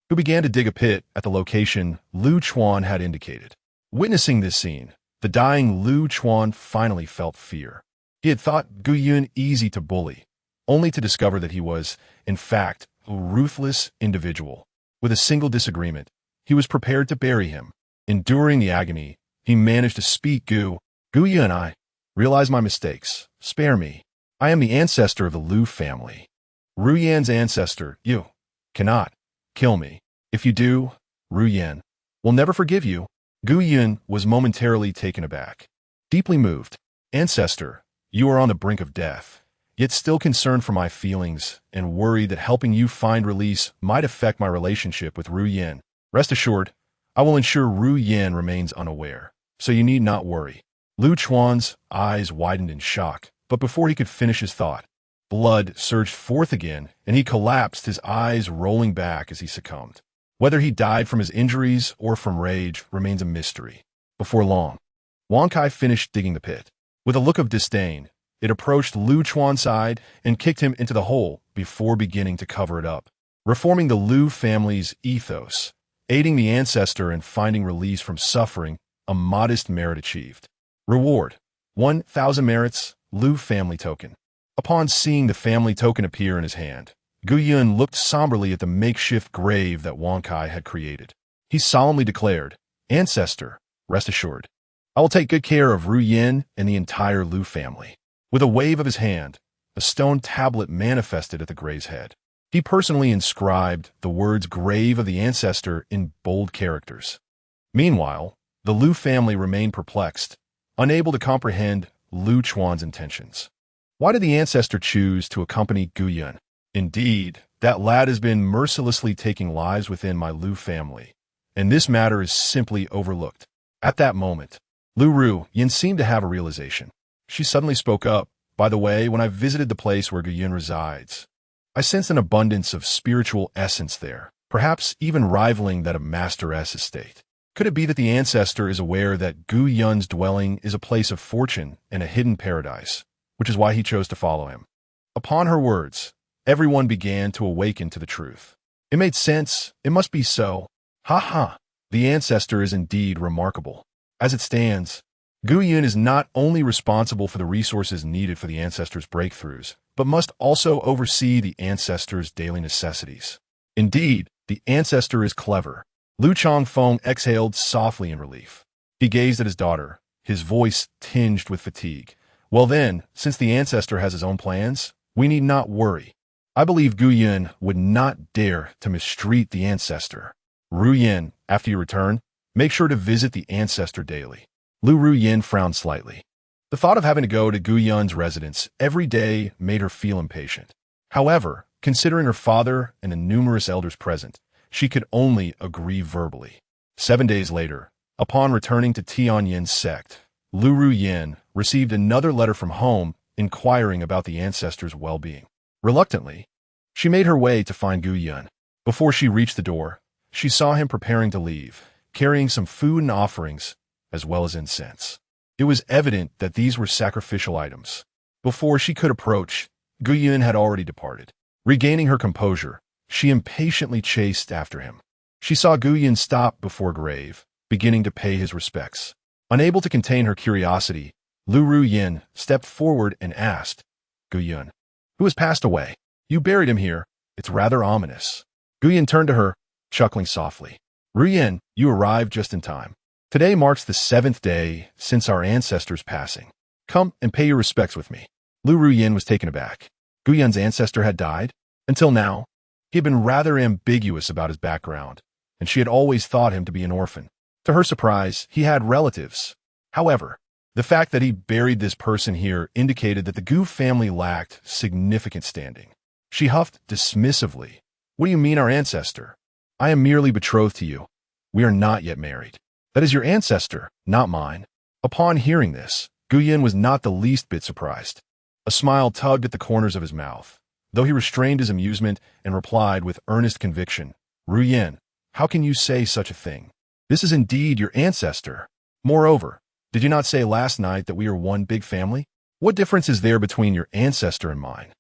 Speaker 1: who began to dig a pit at the location Lu Chuan had indicated. Witnessing this scene, the dying Lu Chuan finally felt fear. He had thought Gu Yun easy to bully, only to discover that he was, in fact, a ruthless individual. With a single disagreement, he was prepared to bury him. Enduring the agony, he managed to speak. Gu Yun, I realize my mistakes. Spare me. I am the ancestor of the Lu family. Ru Yan's ancestor. You cannot kill me. If you do, Ru Yan will never forgive you. Gu Yun was momentarily taken aback. Deeply moved. Ancestor, you are on the brink of death, yet still concerned for my feelings and worried that helping you find release might affect my relationship with Ru Yan. Rest assured, I will ensure Ru Yan remains unaware, so you need not worry. Lu Chuan's eyes widened in shock, but before he could finish his thought, blood surged forth again, and he collapsed, his eyes rolling back as he succumbed. Whether he died from his injuries or from rage remains a mystery. Before long, Wang Kai finished digging the pit. With a look of disdain, it approached Lu Chuan's side and kicked him into the hole before beginning to cover it up. Reforming the Lu family's ethos, aiding the ancestor in finding release from suffering, a modest merit achieved. Reward: 1,000 merits, Lu family token. Upon seeing the family token appear in his hand, Gu Yun looked somberly at the makeshift grave that Wang Kai had created. He solemnly declared, Ancestor, rest assured, I will take good care of Ru Yan and the entire Lu family. With a wave of his hand, a stone tablet manifested at the grave's head. He personally inscribed the words Grave of the Ancestor in bold characters. Meanwhile, the Lu family remained perplexed, unable to comprehend Lu Chuan's intentions. Why did the ancestor choose to accompany Gu Yun? Indeed, that lad has been mercilessly taking lives within my Lu family, and this matter is simply overlooked. At that moment, Ru Yan seemed to have a realization. She suddenly spoke up. By the way, when I visited the place where Gu Yun resides, I sensed an abundance of spiritual essence there, perhaps even rivaling that of Master S estate. Could it be that the ancestor is aware that Gu Yun's dwelling is a place of fortune and a hidden paradise, which is why he chose to follow him? Upon her words, everyone began to awaken to the truth. It made sense. It must be so. Ha ha. The ancestor is indeed remarkable. As it stands, Gu Yun is not only responsible for the resources needed for the ancestor's breakthroughs, but must also oversee the ancestor's daily necessities. Indeed, the ancestor is clever. Lu Changfeng exhaled softly in relief. He gazed at his daughter, his voice tinged with fatigue. Well then, since the ancestor has his own plans, we need not worry. I believe Gu Yun would not dare to mistreat the ancestor. Ru Yan, after you return, make sure to visit the ancestor daily. Ru Yan frowned slightly. The thought of having to go to Gu Yun's residence every day made her feel impatient. However, considering her father and the numerous elders present, she could only agree verbally. 7 days later, upon returning to Tianyan Sect, Ru Yan received another letter from home inquiring about the ancestor's well-being. Reluctantly, she made her way to find Gu Yun. Before she reached the door, she saw him preparing to leave, carrying some food and offerings, as well as incense. It was evident that these were sacrificial items. Before she could approach, Gu Yun had already departed. Regaining her composure, she impatiently chased after him. She saw Gu Yun stop before a grave, beginning to pay his respects. Unable to contain her curiosity, Ru Yan stepped forward and asked, Gu Yun, who has passed away? You buried him here. It's rather ominous. Gu Yun turned to her, chuckling softly. Ru Yan, you arrived just in time. Today marks the 7th day since our ancestor's passing. Come and pay your respects with me. Ru Yan was taken aback. Gu Yun's ancestor had died? Until now, he had been rather ambiguous about his background, and she had always thought him to be an orphan. To her surprise, he had relatives. However, the fact that he buried this person here indicated that the Gu family lacked significant standing. She huffed dismissively. What do you mean our ancestor? I am merely betrothed to you. We are not yet married. That is your ancestor, not mine. Upon hearing this, Gu Yun was not the least bit surprised. A smile tugged at the corners of his mouth, though he restrained his amusement and replied with earnest conviction, Ru Yan, how can you say such a thing? This is indeed your ancestor. Moreover, did you not say last night that we are one big family? What difference is there between your ancestor and mine?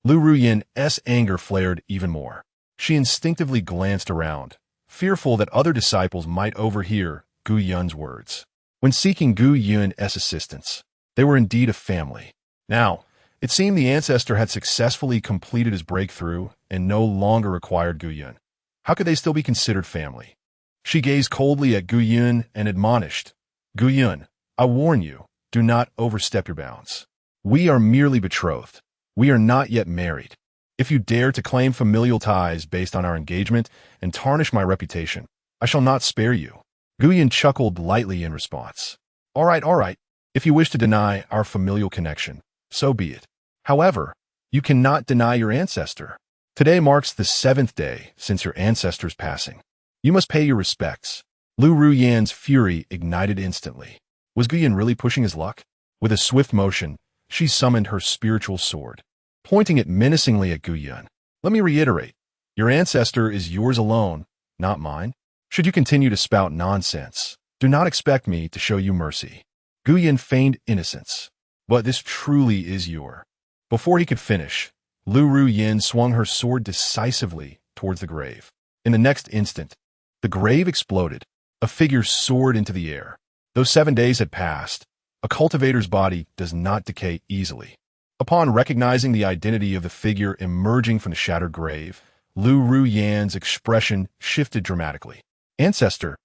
Speaker 1: Ru Yan's anger flared even more. She instinctively glanced around, fearful that other disciples might overhear Gu Yun's words. When seeking Gu Yun's assistance, they were indeed a family. Now, it seemed the ancestor had successfully completed his breakthrough and no longer required Gu Yun. How could they still be considered family? She gazed coldly at Gu Yun and admonished, Gu Yun, I warn you, do not overstep your bounds. We are merely betrothed. We are not yet married. If you dare to claim familial ties based on our engagement and tarnish my reputation, I shall not spare you. Gu Yun chuckled lightly in response. All right. If you wish to deny our familial connection, so be it. However, you cannot deny your ancestor. Today marks the 7th day since your ancestor's passing. You must pay your respects. Lu Ruyan's fury ignited instantly. Was Gu Yun really pushing his luck? With a swift motion, she summoned her spiritual sword, pointing it menacingly at Gu Yun. Let me reiterate, your ancestor is yours alone, not mine. Should you continue to spout nonsense, do not expect me to show you mercy. Gu Yun feigned innocence, but this truly is your. Before he could finish, Lu Ruyan swung her sword decisively towards the grave. In the next instant, the grave exploded. A figure soared into the air. Though 7 days had passed, a cultivator's body does not decay easily. Upon recognizing the identity of the figure emerging from the shattered grave, Lu Ruyan's expression shifted dramatically. Ancestor.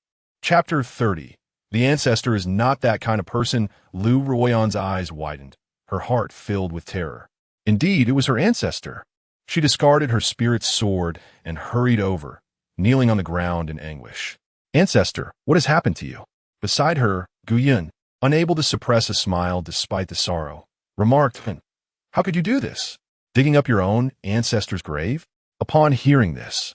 Speaker 1: Chapter 30. The ancestor is not that kind of person. Lu Ruyan's eyes widened. Her heart filled with terror. Indeed, it was her ancestor. She discarded her spirit's sword and hurried over, kneeling on the ground in anguish. Ancestor, what has happened to you? Beside her, Gu Yun, unable to suppress a smile despite the sorrow, remarked, How could you do this? Digging up your own ancestor's grave? Upon hearing this,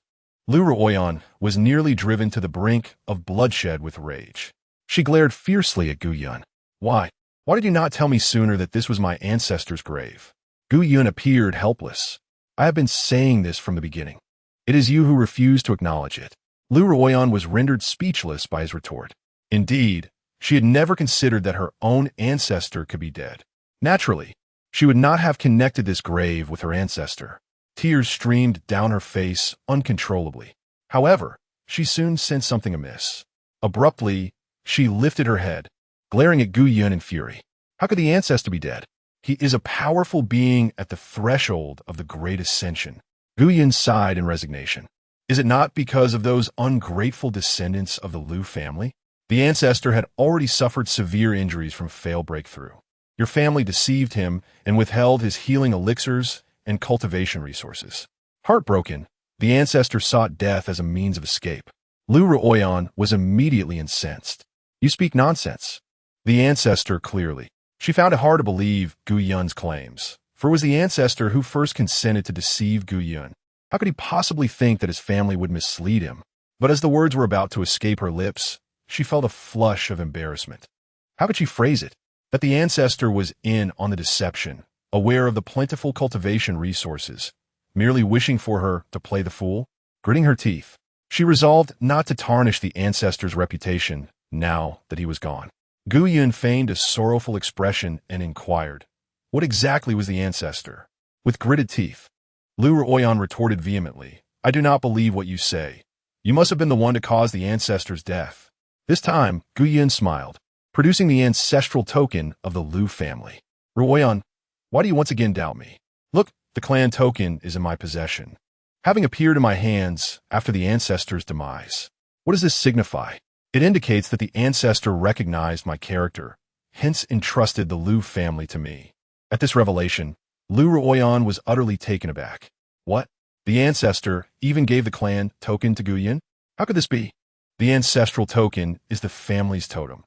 Speaker 1: Lu Ruyan was nearly driven to the brink of bloodshed with rage. She glared fiercely at Gu Yun. Why did you not tell me sooner that this was my ancestor's grave? Gu Yun appeared helpless. I have been saying this from the beginning. It is you who refuse to acknowledge it. Lu Ruyan was rendered speechless by his retort. Indeed, she had never considered that her own ancestor could be dead. Naturally, she would not have connected this grave with her ancestor. Tears streamed down her face uncontrollably. However, she soon sensed something amiss. Abruptly, she lifted her head, glaring at Gu Yun in fury. How could the ancestor be dead? He is a powerful being at the threshold of the great ascension. Gu Yun sighed in resignation. Is it not because of those ungrateful descendants of the Lu family? The ancestor had already suffered severe injuries from failed breakthrough. Your family deceived him and withheld his healing elixirs and cultivation resources. Heartbroken, the ancestor sought death as a means of escape. Lu Ruyan was immediately incensed. You speak nonsense. The ancestor clearly. She found it hard to believe Gu Yun's claims, for it was the ancestor who first consented to deceive Gu Yun. How could he possibly think that his family would mislead him? But as the words were about to escape her lips, she felt a flush of embarrassment. How could she phrase it? That the ancestor was in on the deception, aware of the plentiful cultivation resources, merely wishing for her to play the fool? Gritting her teeth, she resolved not to tarnish the ancestor's reputation now that he was gone. Gu Yun feigned a sorrowful expression and inquired, what exactly was the ancestor? With gritted teeth, Lu Ruyan retorted vehemently, I do not believe what you say. You must have been the one to cause the ancestor's death. This time, Gu Yun smiled, producing the ancestral token of the Lu family. Ruyan, why do you once again doubt me? Look, the clan token is in my possession, having appeared in my hands after the ancestor's demise. What does this signify? It indicates that the ancestor recognized my character, hence entrusted the Lu family to me. At this revelation, Lu Ruyan was utterly taken aback. What? The ancestor even gave the clan token to Gu Yun? How could this be? The ancestral token is the family's totem.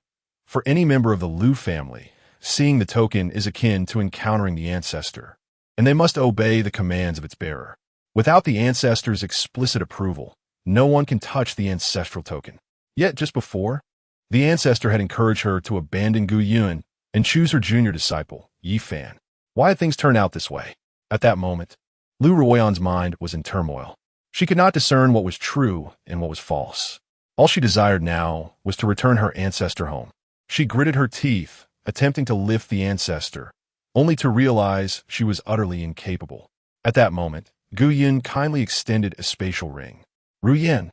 Speaker 1: For any member of the Lu family, seeing the token is akin to encountering the ancestor, and they must obey the commands of its bearer. Without the ancestor's explicit approval, no one can touch the ancestral token. Yet just before, the ancestor had encouraged her to abandon Gu Yun and choose her junior disciple, Yi Fan. Why had things turned out this way? At that moment, Lu Ruyan's mind was in turmoil. She could not discern what was true and what was false. All she desired now was to return her ancestor home. She gritted her teeth, attempting to lift the ancestor, only to realize she was utterly incapable. At that moment, Gu Yun kindly extended a spatial ring. Ruyan,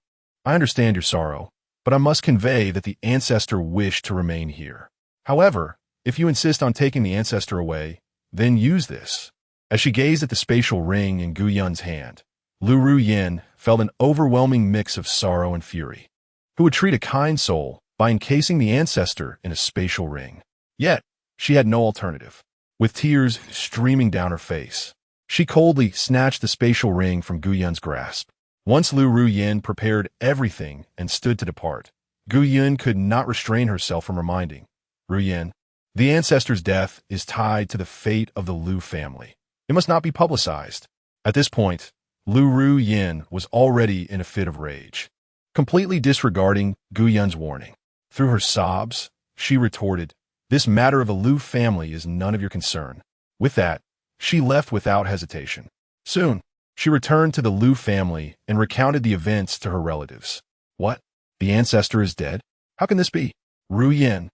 Speaker 1: I understand your sorrow, but I must convey that the ancestor wished to remain here. However, if you insist on taking the ancestor away, then use this. As she gazed at the spatial ring in Gu Yun's hand, Lu Ruyin felt an overwhelming mix of sorrow and fury. Who would treat a kind soul by encasing the ancestor in a spatial ring? Yet, she had no alternative. With tears streaming down her face, she coldly snatched the spatial ring from Gu Yun's grasp. Once Lu Ruyin prepared everything and stood to depart, Gu Yun could not restrain herself from reminding Ruyin, the ancestor's death is tied to the fate of the Lu family. It must not be publicized. At this point, Lu Ruyin was already in a fit of rage, completely disregarding Gu Yun's warning. Through her sobs, she retorted, "This matter of the Lu family is none of your concern." With that, she left without hesitation. Soon, she returned to the Lu family and recounted the events to her relatives. What? The ancestor is dead? How can this be? Ruyin.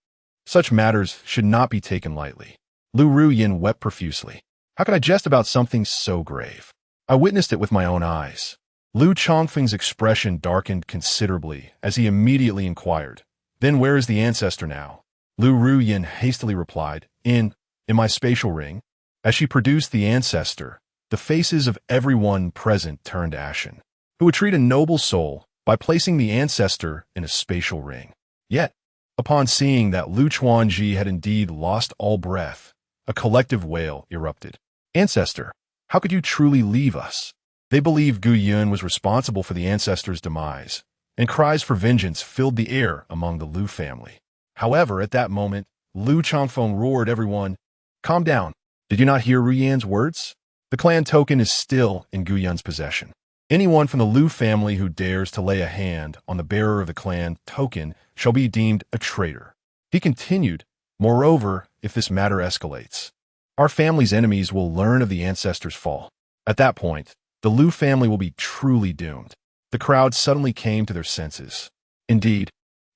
Speaker 1: Such matters should not be taken lightly. Lu Ruyin wept profusely. How could I jest about something so grave? I witnessed it with my own eyes. Lu Chongfeng's expression darkened considerably as he immediately inquired, "Then where is the ancestor now?" Lu Ruyin hastily replied, In my spatial ring." As she produced the ancestor, the faces of everyone present turned ashen. Who would treat a noble soul by placing the ancestor in a spatial ring? Yet, upon seeing that Lu Chuanji had indeed lost all breath, a collective wail erupted. "Ancestor, how could you truly leave us?" They believed Gu Yun was responsible for the ancestor's demise, and cries for vengeance filled the air among the Lu family. However, at that moment, Lu Chongfeng roared, "Everyone, calm down. Did you not hear Ruyin's words? The clan token is still in Gu Yun's possession. Anyone from the Lu family who dares to lay a hand on the bearer of the clan token shall be deemed a traitor." He continued, "Moreover, if this matter escalates, our family's enemies will learn of the ancestor's fall. At that point, the Lu family will be truly doomed." The crowd suddenly came to their senses. Indeed,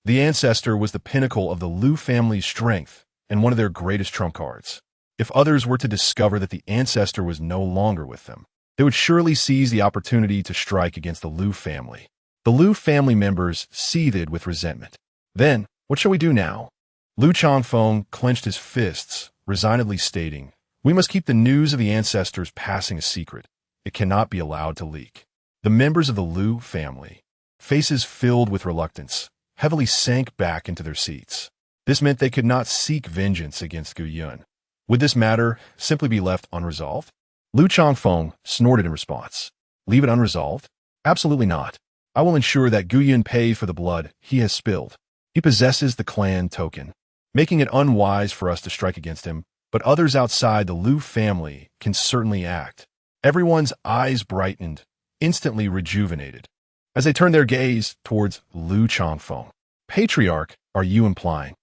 Speaker 1: the ancestor was the pinnacle of the Lu family's strength and one of their greatest trump cards. If others were to discover that the ancestor was no longer with them, they would surely seize the opportunity to strike against the Lu family. The Lu family members seethed with resentment. "Then, what shall we do now?" Lu Chongfeng clenched his fists, resignedly stating, "We must keep the news of the ancestors passing a secret. It cannot be allowed to leak." The members of the Lu family, faces filled with reluctance, heavily sank back into their seats. This meant they could not seek vengeance against Gu Yun. Would this matter simply be left unresolved? Lu Chongfeng snorted in response. "Leave it unresolved? Absolutely not. I will ensure that Gu Yun pays for the blood he has spilled. He possesses the clan token, making it unwise for us to strike against him, but others outside the Lu family can certainly act." Everyone's eyes brightened, instantly rejuvenated, as they turned their gaze towards Lu Chongfeng. "Patriarch, are you implying?"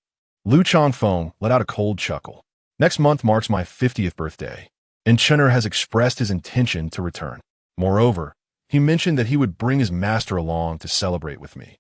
Speaker 1: Lu Chongfeng let out a cold chuckle. "Next month marks my 50th birthday, and Chenner has expressed his intention to return. Moreover, he mentioned that he would bring his master along to celebrate with me.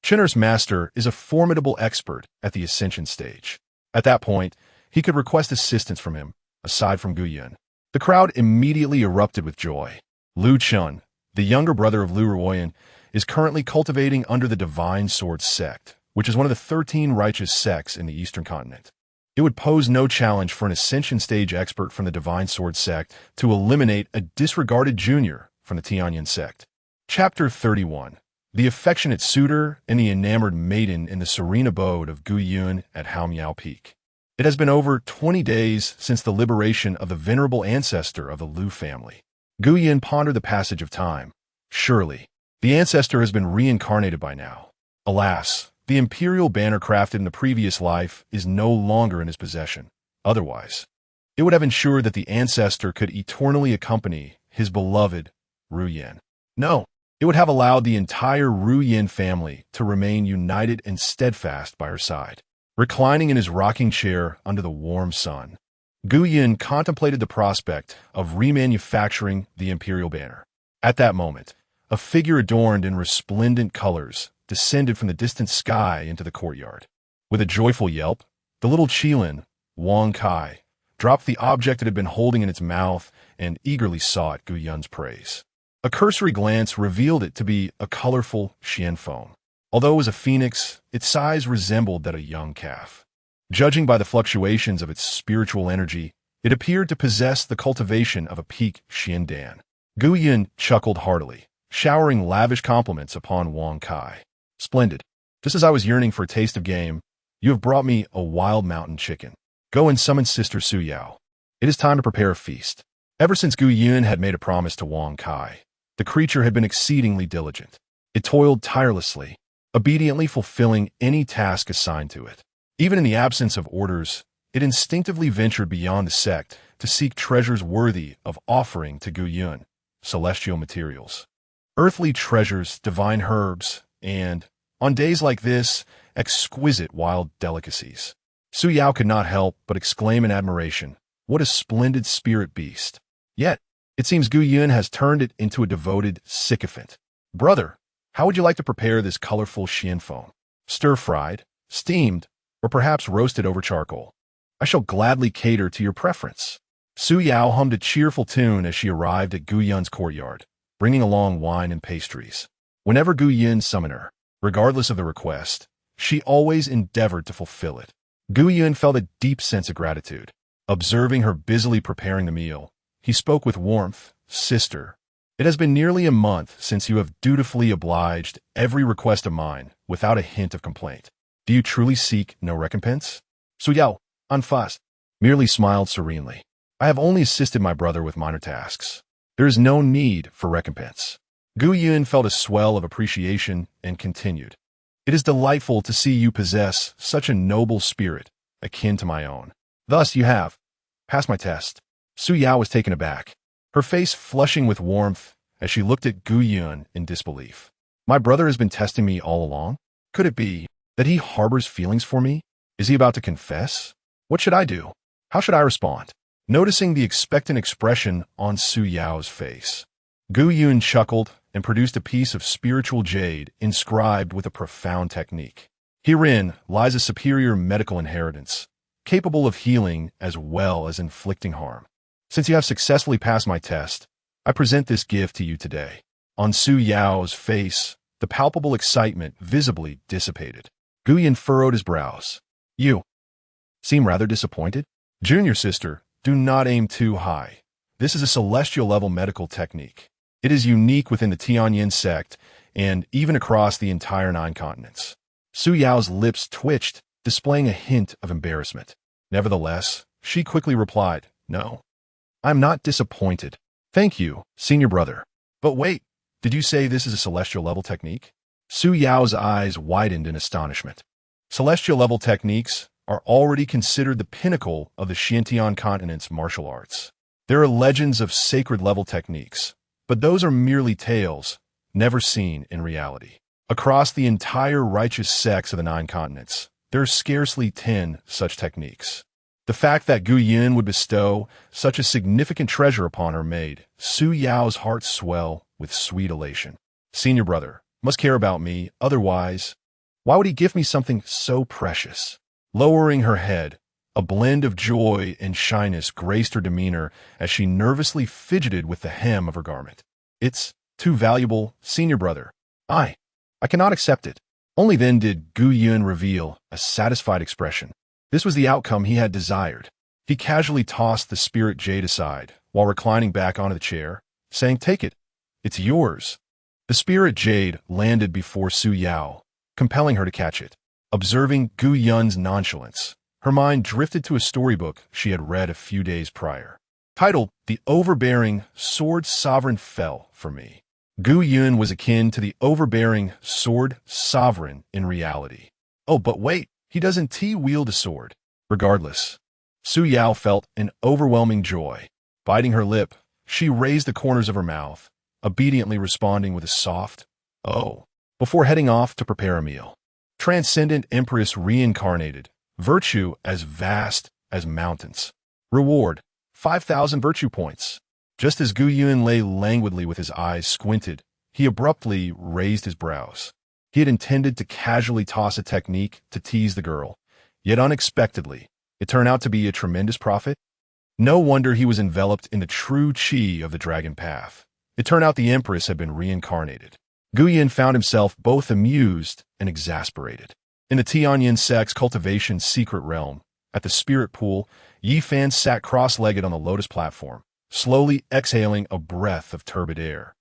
Speaker 1: Chenner's master is a formidable expert at the ascension stage. At that point, he could request assistance from him, aside from Gu Yun." The crowd immediately erupted with joy. Lu Chun, the younger brother of Lu Ruoyan, is currently cultivating under the Divine Sword Sect, which is one of the 13 righteous sects in the Eastern Continent. It would pose no challenge for an ascension stage expert from the Divine Sword Sect to eliminate a disregarded junior from the Tianyan Sect. Chapter 31. The Affectionate Suitor and the Enamored Maiden in the Serene Abode of Gu Yun at Haomiao Peak. It has been over 20 days since the liberation of the venerable ancestor of the Lu family. Gu Yun pondered the passage of time. Surely, the ancestor has been reincarnated by now. Alas, the imperial banner crafted in the previous life is no longer in his possession. Otherwise, it would have ensured that the ancestor could eternally accompany his beloved Ruyin. No, it would have allowed the entire Ruyin family to remain united and steadfast by her side. Reclining in his rocking chair under the warm sun, Gu Yun contemplated the prospect of remanufacturing the imperial banner. At that moment, a figure adorned in resplendent colors descended from the distant sky into the courtyard. With a joyful yelp, the little Qilin, Wang Kai, dropped the object it had been holding in its mouth and eagerly sought Gu Yun's praise. A cursory glance revealed it to be a colorful xianfeng. Although it was a phoenix, its size resembled that of a young calf. Judging by the fluctuations of its spiritual energy, It appeared to possess the cultivation of a peak Xiandan. Gu Yun chuckled heartily, showering lavish compliments upon Wang Kai. Splendid. Just as I was yearning for a taste of game, you have brought me a wild mountain chicken. Go and summon Sister Su Yao. It is time to prepare a feast. Ever since Gu Yun had made a promise to Wang Kai, the creature had been exceedingly diligent. It toiled tirelessly, obediently fulfilling any task assigned to it. Even in the absence of orders, it instinctively ventured beyond the sect to seek treasures worthy of offering to Gu Yun, celestial materials. Earthly treasures, divine herbs, and, on days like this, exquisite wild delicacies. Su Yao could not help but exclaim in admiration, "What a splendid spirit beast!" Yet, it seems Gu Yun has turned it into a devoted sycophant. Brother, how would you like to prepare this colorful xianfeng? Stir-fried, steamed, or perhaps roasted over charcoal? I shall gladly cater to your preference. Su Yao hummed a cheerful tune as she arrived at Gu Yun's courtyard, bringing along wine and pastries. Whenever Gu Yun summoned her, regardless of the request, she always endeavored to fulfill it. Gu Yun felt a deep sense of gratitude. Observing her busily preparing the meal, he spoke with warmth. Sister, it has been nearly a month since you have dutifully obliged every request of mine without a hint of complaint. Do you truly seek no recompense? Su Yao, unfussed, merely smiled serenely. I have only assisted my brother with minor tasks. There is no need for recompense. Gu Yun felt a swell of appreciation and continued. It is delightful to see you possess such a noble spirit, akin to my own. Thus you have passed my test. Su Yao was taken aback, her face flushing with warmth as she looked at Gu Yun in disbelief. My brother has been testing me all along? Could it be that he harbors feelings for me? Is he about to confess? What should I do? How should I respond? Noticing the expectant expression on Su Yao's face, Gu Yun chuckled and produced a piece of spiritual jade inscribed with a profound technique. Herein lies a superior medical inheritance, capable of healing as well as inflicting harm. Since you have successfully passed my test, I present this gift to you today. On Su Yao's face, the palpable excitement visibly dissipated. Gu Yun furrowed his brows. You seem rather disappointed? Junior sister, do not aim too high. This is a celestial level medical technique. It is unique within the Tianyan Sect and even across the entire 9 continents. Su Yao's lips twitched, displaying a hint of embarrassment. Nevertheless, she quickly replied, No, I'm not disappointed. Thank you, senior brother. But wait, did you say this is a celestial level technique? Su Yao's eyes widened in astonishment. Celestial level techniques are already considered the pinnacle of the Xuantian Continent's martial arts. There are legends of sacred level techniques, but those are merely tales, never seen in reality. Across the entire righteous sects of the 9 continents, there are scarcely 10 such techniques. The fact that Gu Yun would bestow such a significant treasure upon her made Su Yao's heart swell with sweet elation. Senior brother must care about me, otherwise, why would he give me something so precious? Lowering her head, a blend of joy and shyness graced her demeanor as she nervously fidgeted with the hem of her garment. It's too valuable, senior brother. I cannot accept it. Only then did Gu Yun reveal a satisfied expression. This was the outcome he had desired. He casually tossed the spirit jade aside while reclining back onto the chair, saying, Take it. It's yours. The spirit jade landed before Su Yao, compelling her to catch it. Observing Gu Yun's nonchalance, her mind drifted to a storybook she had read a few days prior. Titled, The Overbearing Sword Sovereign Fell for Me. Gu Yun was akin to the overbearing sword sovereign in reality. Oh, but wait, he doesn't wield a sword. Regardless, Su Yao felt an overwhelming joy. Biting her lip, she raised the corners of her mouth, obediently responding with a soft, "Oh," before heading off to prepare a meal. Transcendent Empress reincarnated, virtue as vast as mountains. Reward, 5,000 virtue points. Just as Gu Yun lay languidly with his eyes squinted, he abruptly raised his brows. He had intended to casually toss a technique to tease the girl, yet unexpectedly, it turned out to be a tremendous profit. No wonder he was enveloped in the true chi of the dragon path. It turned out the Empress had been reincarnated. Gu Yun found himself both amused and exasperated. In the Tianyan Sect's cultivation secret realm, At the spirit pool, Yi Fan sat cross-legged on the lotus platform, slowly exhaling a breath of turbid air.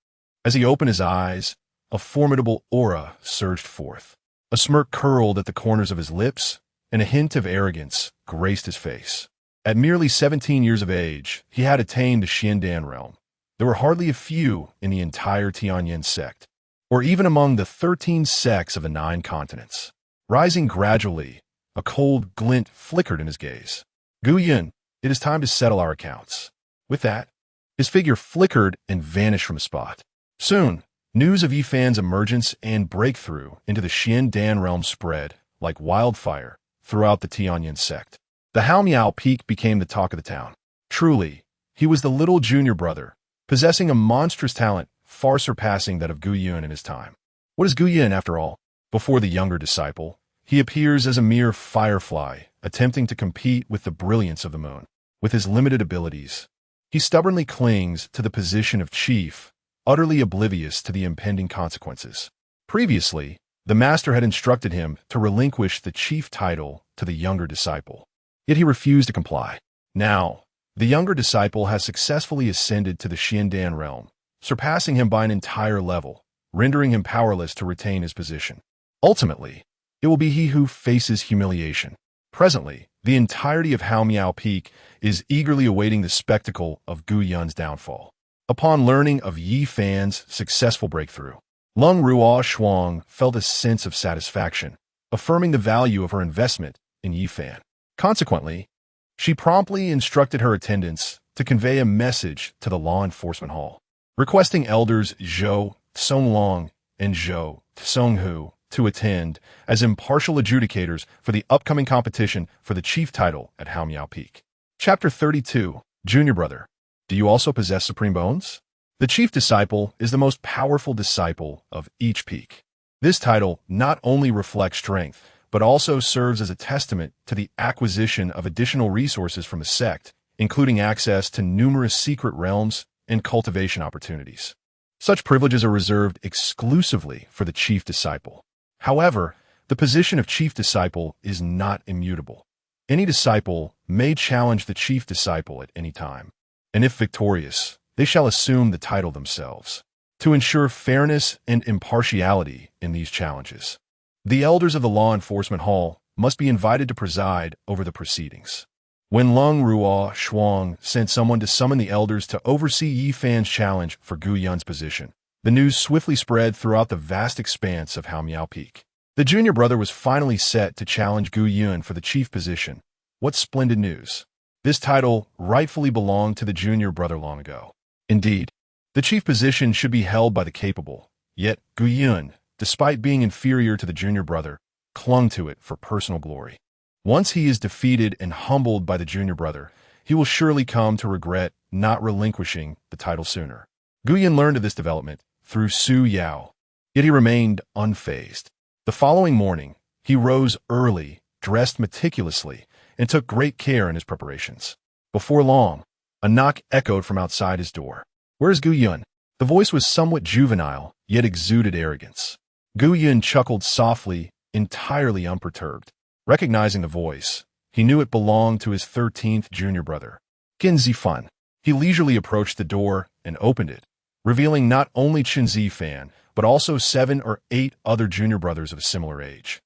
Speaker 1: As he opened his eyes, a formidable aura surged forth. A smirk curled at the corners of his lips, and a hint of arrogance graced his face. At merely 17 years of age, he had attained the Xiandan realm. There were hardly a few in the entire Tianyan Sect, or even among the 13 sects of the 9 continents. Rising gradually, a cold glint flickered in his gaze. Gu Yun, it is time to settle our accounts. With that, his figure flickered and vanished from the spot. Soon, news of Yi Fan's emergence and breakthrough into the Xiandan realm spread like wildfire throughout the Tianyan Sect. The Haomiao Peak became the talk of the town. Truly, he was the little junior brother, possessing a monstrous talent far surpassing that of Gu Yun in his time. What is Gu Yun, after all? Before the younger disciple, he appears as a mere firefly, attempting to compete with the brilliance of the moon. With his limited abilities, he stubbornly clings to the position of chief, utterly oblivious to the impending consequences. Previously, the master had instructed him to relinquish the chief title to the younger disciple. Yet he refused to comply. Now, the younger disciple has successfully ascended to the Xiandan realm, surpassing him by an entire level, rendering him powerless to retain his position. Ultimately, it will be he who faces humiliation. Presently, the entirety of Haomiao Peak is eagerly awaiting the spectacle of Gu Yun's downfall. Upon learning of Yi Fan's successful breakthrough, Lung Ruo Shuang felt a sense of satisfaction, affirming the value of her investment in Yi Fan. Consequently, she promptly instructed her attendants to convey a message to the law enforcement hall, requesting elders Zhou Songlong and Zhou Songhu to attend as impartial adjudicators for the upcoming competition for the chief title at Haomiao Peak. Chapter 32, Junior Brother. Do you also possess supreme bones? The chief disciple is the most powerful disciple of each peak. This title not only reflects strength, but also serves as a testament to the acquisition of additional resources from the sect, including access to numerous secret realms and cultivation opportunities. Such privileges are reserved exclusively for the chief disciple. However, the position of chief disciple is not immutable. Any disciple may challenge the chief disciple at any time, and if victorious, they shall assume the title themselves. To ensure fairness and impartiality in these challenges, the elders of the law enforcement hall must be invited to preside over the proceedings. When Lung Ruo Shuang sent someone to summon the elders to oversee Yi Fan's challenge for Gu Yun's position, the news swiftly spread throughout the vast expanse of Haomiao Peak. The junior brother was finally set to challenge Gu Yun for the chief position. What splendid news! This title rightfully belonged to the junior brother long ago. Indeed, the chief position should be held by the capable, yet Gu Yun, despite being inferior to the junior brother, clung to it for personal glory. Once he is defeated and humbled by the junior brother, he will surely come to regret not relinquishing the title sooner. Gu Yun learned of this development through Su Yao, yet he remained unfazed. The following morning, he rose early, dressed meticulously, and took great care in his preparations. Before long, a knock echoed from outside his door. "Where is Gu Yun?" The voice was somewhat juvenile, yet exuded arrogance. Gu Yun chuckled softly, entirely unperturbed. Recognizing the voice, he knew it belonged to his 13th junior brother, Qin Zifan. He leisurely approached the door and opened it, revealing not only Qin Zifan, but also 7 or 8 other junior brothers of a similar age.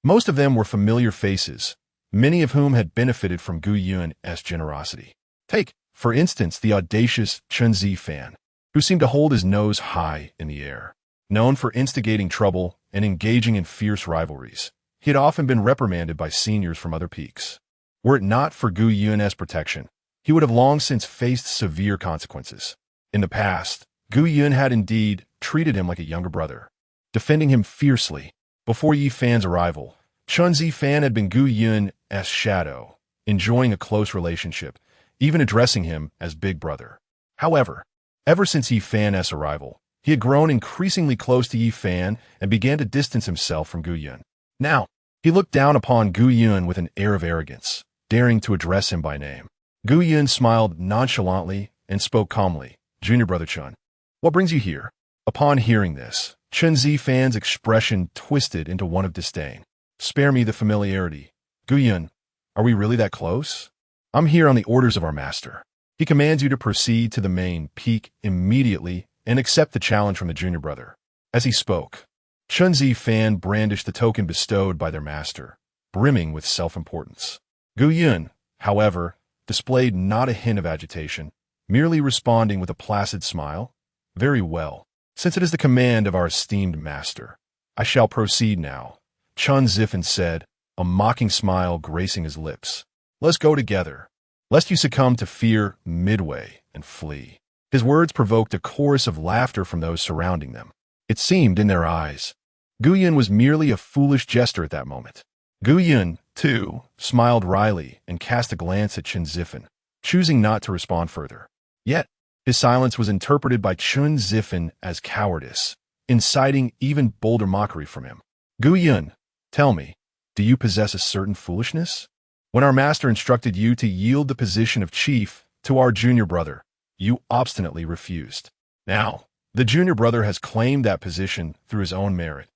Speaker 1: Most of them were familiar faces, many of whom had benefited from Gu Yun's generosity. Take, for instance, the audacious Qin Zifan, who seemed to hold his nose high in the air. Known for instigating trouble and engaging in fierce rivalries, he had often been reprimanded by seniors from other peaks. Were it not for Gu Yun's protection, he would have long since faced severe consequences. In the past, Gu Yun had indeed treated him like a younger brother, defending him fiercely. Before Yi Fan's arrival, Qin Zifan had been Gu Yun's shadow, enjoying a close relationship, even addressing him as big brother. However, ever since Yi Fan's arrival, he had grown increasingly close to Yi Fan and began to distance himself from Gu Yun. Now, he looked down upon Gu Yun with an air of arrogance, daring to address him by name. Gu Yun smiled nonchalantly and spoke calmly. "Junior brother Qin, what brings you here?" Upon hearing this, Qin Zifan's expression twisted into one of disdain. "Spare me the familiarity. Gu Yun, Are we really that close? I'm here on the orders of our master. He commands you to proceed to the main peak immediately and accept the challenge from the junior brother. As he spoke, Chun Zifan brandished the token bestowed by their master, brimming with self-importance. Gu Yun, however, displayed not a hint of agitation, merely responding with a placid smile. Very well. Since it is the command of our esteemed master, I shall proceed now, Chun Zifan said, a mocking smile gracing his lips. Let's go together, lest you succumb to fear midway and flee. His words provoked a chorus of laughter from those surrounding them. It seemed in their eyes Gu Yun was merely a foolish jester at that moment. Gu Yun, too, smiled wryly and cast a glance at Chun Zifan, choosing not to respond further. Yet, his silence was interpreted by Chun Zifan as cowardice, inciting even bolder mockery from him. Gu Yun, tell me, do you possess a certain foolishness? When our master instructed you to yield the position of chief to our junior brother, you obstinately refused. Now, the junior brother has claimed that position through his own merit,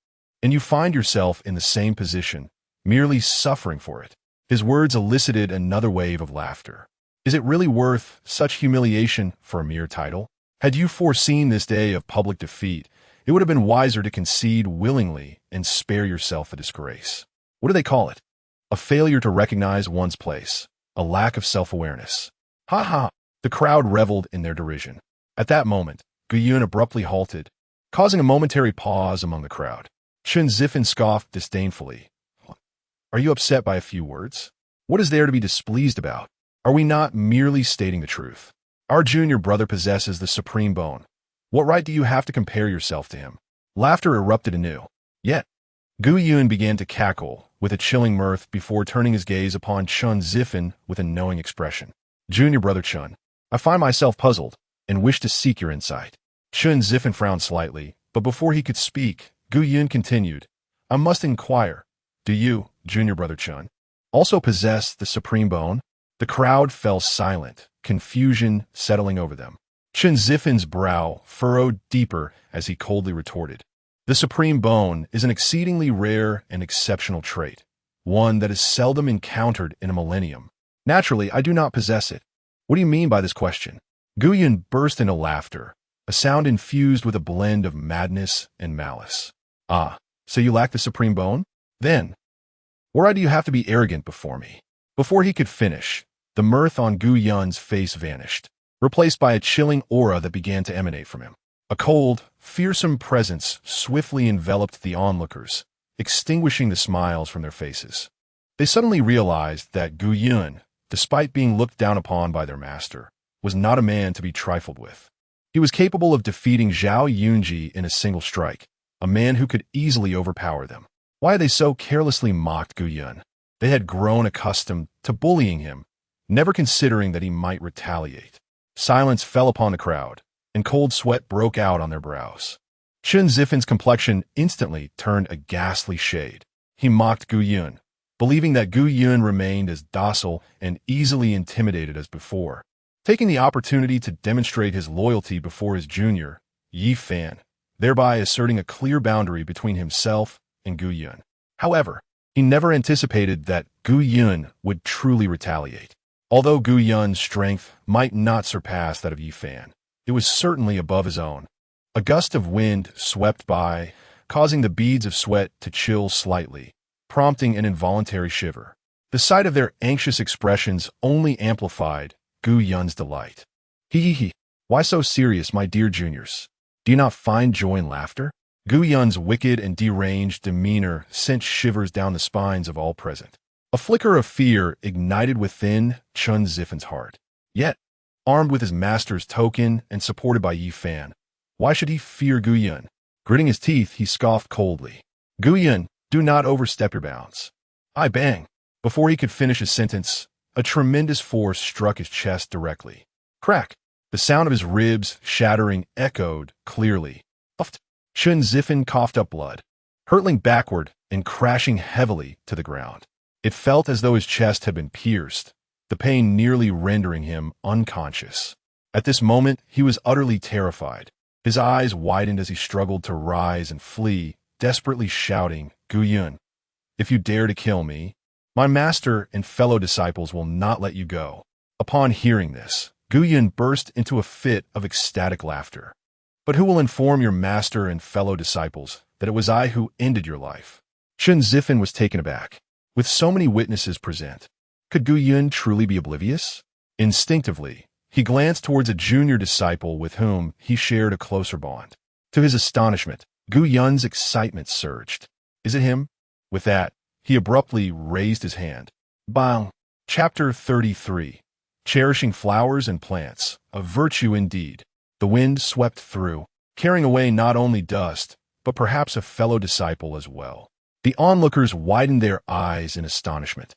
Speaker 1: and you find yourself in the same position, merely suffering for it. His words elicited another wave of laughter. Is it really worth such humiliation for a mere title? Had you foreseen this day of public defeat, it would have been wiser to concede willingly and spare yourself a disgrace. What do they call it? A failure to recognize one's place, a lack of self-awareness. Ha ha! The crowd reveled in their derision. At that moment, Gu Yun abruptly halted, causing a momentary pause among the crowd. Chun Zifan scoffed disdainfully. Are you upset by a few words? What is there to be displeased about? Are we not merely stating the truth? Our junior brother possesses the supreme bone. What right do you have to compare yourself to him? Laughter erupted anew. Yet, Gu Yun began to cackle with a chilling mirth before turning his gaze upon Chun Zifan with a knowing expression. Junior brother Chun, I find myself puzzled and wish to seek your insight. Chun Zifan frowned slightly, but before he could speak, Gu Yun continued, I must inquire, do you, junior brother Chun, also possess the supreme bone? The crowd fell silent, confusion settling over them. Chun Zifan's brow furrowed deeper as he coldly retorted. The supreme bone is an exceedingly rare and exceptional trait, one that is seldom encountered in a millennium. Naturally, I do not possess it. What do you mean by this question? Gu Yun burst into laughter, a sound infused with a blend of madness and malice. Ah, so you lack the supreme bone? Then, why do you have to be arrogant before me? Before he could finish, the mirth on Gu Yun's face vanished, replaced by a chilling aura that began to emanate from him. A cold, fearsome presence swiftly enveloped the onlookers, extinguishing the smiles from their faces. They suddenly realized that Gu Yun, despite being looked down upon by their master, was not a man to be trifled with. He was capable of defeating Zhao Yunji in a single strike, a man who could easily overpower them. Why had they so carelessly mocked Gu Yun? They had grown accustomed to bullying him, never considering that he might retaliate. Silence fell upon the crowd, and cold sweat broke out on their brows. Chun Zifan's complexion instantly turned a ghastly shade. He mocked Gu Yun, believing that Gu Yun remained as docile and easily intimidated as before. Taking the opportunity to demonstrate his loyalty before his junior, Yi Fan, thereby asserting a clear boundary between himself and Gu Yun. However, he never anticipated that Gu Yun would truly retaliate. Although Gu Yun's strength might not surpass that of Yi Fan, it was certainly above his own. A gust of wind swept by, causing the beads of sweat to chill slightly, prompting an involuntary shiver. The sight of their anxious expressions only amplified Gu Yun's delight. Hee. Why so serious, my dear juniors? Do you not find joy in laughter? Gu Yun's wicked and deranged demeanor sent shivers down the spines of all present. A flicker of fear ignited within Chun Zifan's heart. Yet, armed with his master's token and supported by Yi Fan, why should he fear Gu Yun? Gritting his teeth, he scoffed coldly. Gu Yun, do not overstep your bounds. I bang. Before he could finish his sentence, a tremendous force struck his chest directly. Crack! The sound of his ribs shattering echoed clearly. Chun Zifan coughed up blood, hurtling backward and crashing heavily to the ground. It felt as though his chest had been pierced, the pain nearly rendering him unconscious. At this moment, he was utterly terrified. His eyes widened as he struggled to rise and flee, desperately shouting, Gu Yun, if you dare to kill me, My master and fellow disciples will not let you go." Upon hearing this, Guyun burst into a fit of ecstatic laughter. "But who will inform your master and fellow disciples that it was I who ended your life?" Chen Zifan was taken aback. With so many witnesses present, could Guyun truly be oblivious? Instinctively, he glanced towards a junior disciple with whom he shared a closer bond. To his astonishment, Guyun's excitement surged. "Is it him?" With that, he abruptly raised his hand. Bang! Chapter 33. Cherishing flowers and plants, a virtue indeed. The wind swept through, carrying away not only dust, but perhaps a fellow disciple as well. The onlookers widened their eyes in astonishment,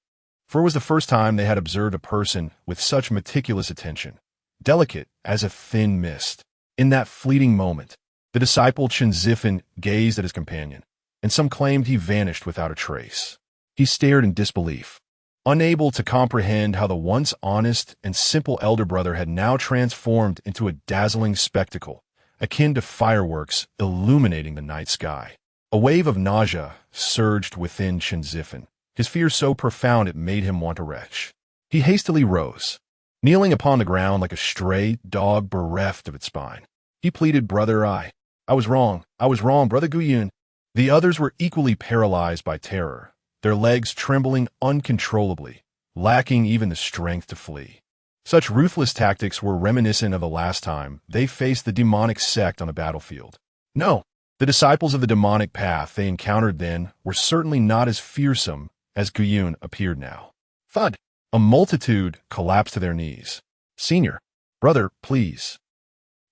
Speaker 1: for it was the first time they had observed a person with such meticulous attention, delicate as a thin mist. In that fleeting moment, the disciple Chen Zifan gazed at his companion, and some claimed he vanished without a trace. He stared in disbelief, unable to comprehend how the once honest and simple elder brother had now transformed into a dazzling spectacle, akin to fireworks illuminating the night sky. A wave of nausea surged within Chen Zifan, his fear so profound it made him want to retch. He hastily rose, kneeling upon the ground like a stray dog bereft of its spine. He pleaded, "Brother, I was wrong, Brother Guyun." The others were equally paralyzed by terror, their legs trembling uncontrollably, lacking even the strength to flee. Such ruthless tactics were reminiscent of the last time they faced the demonic sect on a battlefield. No, the disciples of the demonic path they encountered then were certainly not as fearsome as Guyun appeared now. Thud! A multitude collapsed to their knees. "Senior, brother, please,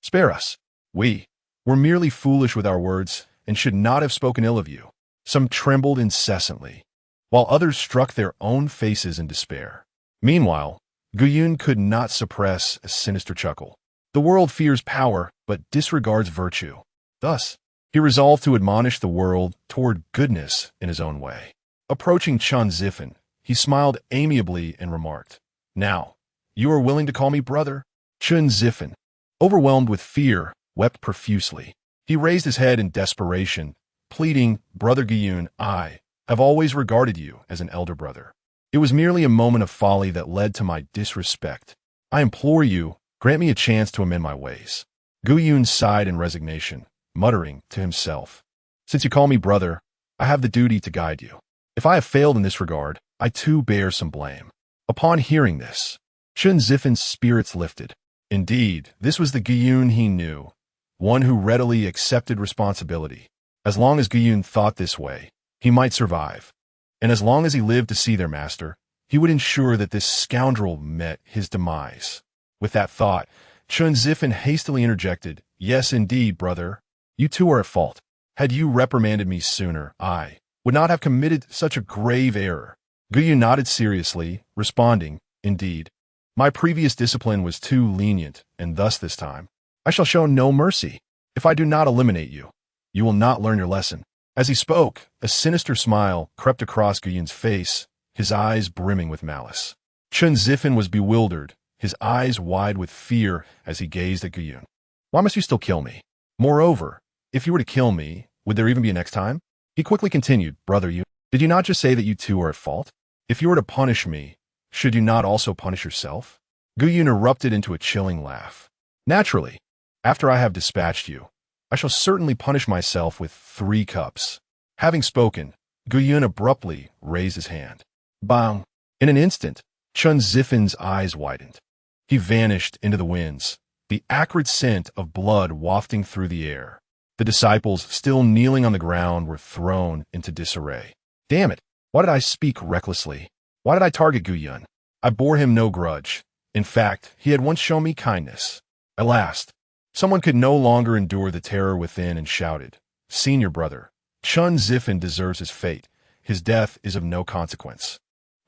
Speaker 1: spare us. We were merely foolish with our words and should not have spoken ill of you." Some trembled incessantly, while others struck their own faces in despair. Meanwhile, Guyun could not suppress a sinister chuckle. The world fears power, but disregards virtue. Thus, he resolved to admonish the world toward goodness in his own way. Approaching Chen Zifan, he smiled amiably and remarked, "Now, you are willing to call me brother?" Chen Zifan, overwhelmed with fear, wept profusely. He raised his head in desperation, pleading, "Brother Guyun, I have always regarded you as an elder brother. It was merely a moment of folly that led to my disrespect. I implore you, grant me a chance to amend my ways." Guyun sighed in resignation, muttering to himself, "Since you call me brother, I have the duty to guide you. If I have failed in this regard, I too bear some blame." Upon hearing this, Chen Zifan's spirits lifted. Indeed, this was the Guyun he knew, one who readily accepted responsibility. As long as Guyun thought this way, he might survive, and as long as he lived to see their master, he would ensure that this scoundrel met his demise. With that thought, Chen Zifan hastily interjected, "Yes, indeed, brother. You too are at fault. Had you reprimanded me sooner, I would not have committed such a grave error." Guyun nodded seriously, responding, "Indeed, my previous discipline was too lenient, and thus this time, I shall show no mercy. If I do not eliminate you, you will not learn your lesson." As he spoke, a sinister smile crept across Guyun's face, his eyes brimming with malice. Chen Zifan was bewildered, his eyes wide with fear as he gazed at Guyun. "Why must you still kill me? Moreover, if you were to kill me, would there even be a next time?" He quickly continued, "Brother, did you not just say that you too are at fault? If you were to punish me, should you not also punish yourself?" Guyun erupted into a chilling laugh. "Naturally, after I have dispatched you, I shall certainly punish myself with 3 cups." Having spoken, Guyun abruptly raised his hand. Bang! In an instant, Chen Zifan's eyes widened. He vanished into the winds, the acrid scent of blood wafting through the air. The disciples, still kneeling on the ground, were thrown into disarray. Damn it! Why did I speak recklessly? Why did I target Guyun? I bore him no grudge. In fact, he had once shown me kindness. At last, someone could no longer endure the terror within and shouted, "Senior brother, Chen Zifan deserves his fate. His death is of no consequence.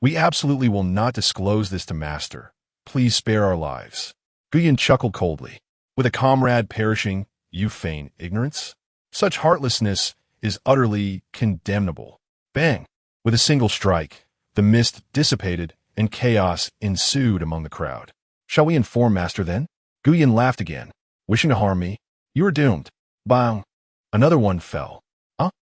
Speaker 1: We absolutely will not disclose this to Master. Please spare our lives." Guyun chuckled coldly. "With a comrade perishing, you feign ignorance? Such heartlessness is utterly condemnable." Bang! With a single strike, the mist dissipated and chaos ensued among the crowd. "Shall we inform Master then?" Guyun laughed again. "Wishing to harm me? You are doomed." Bang! Another one fell.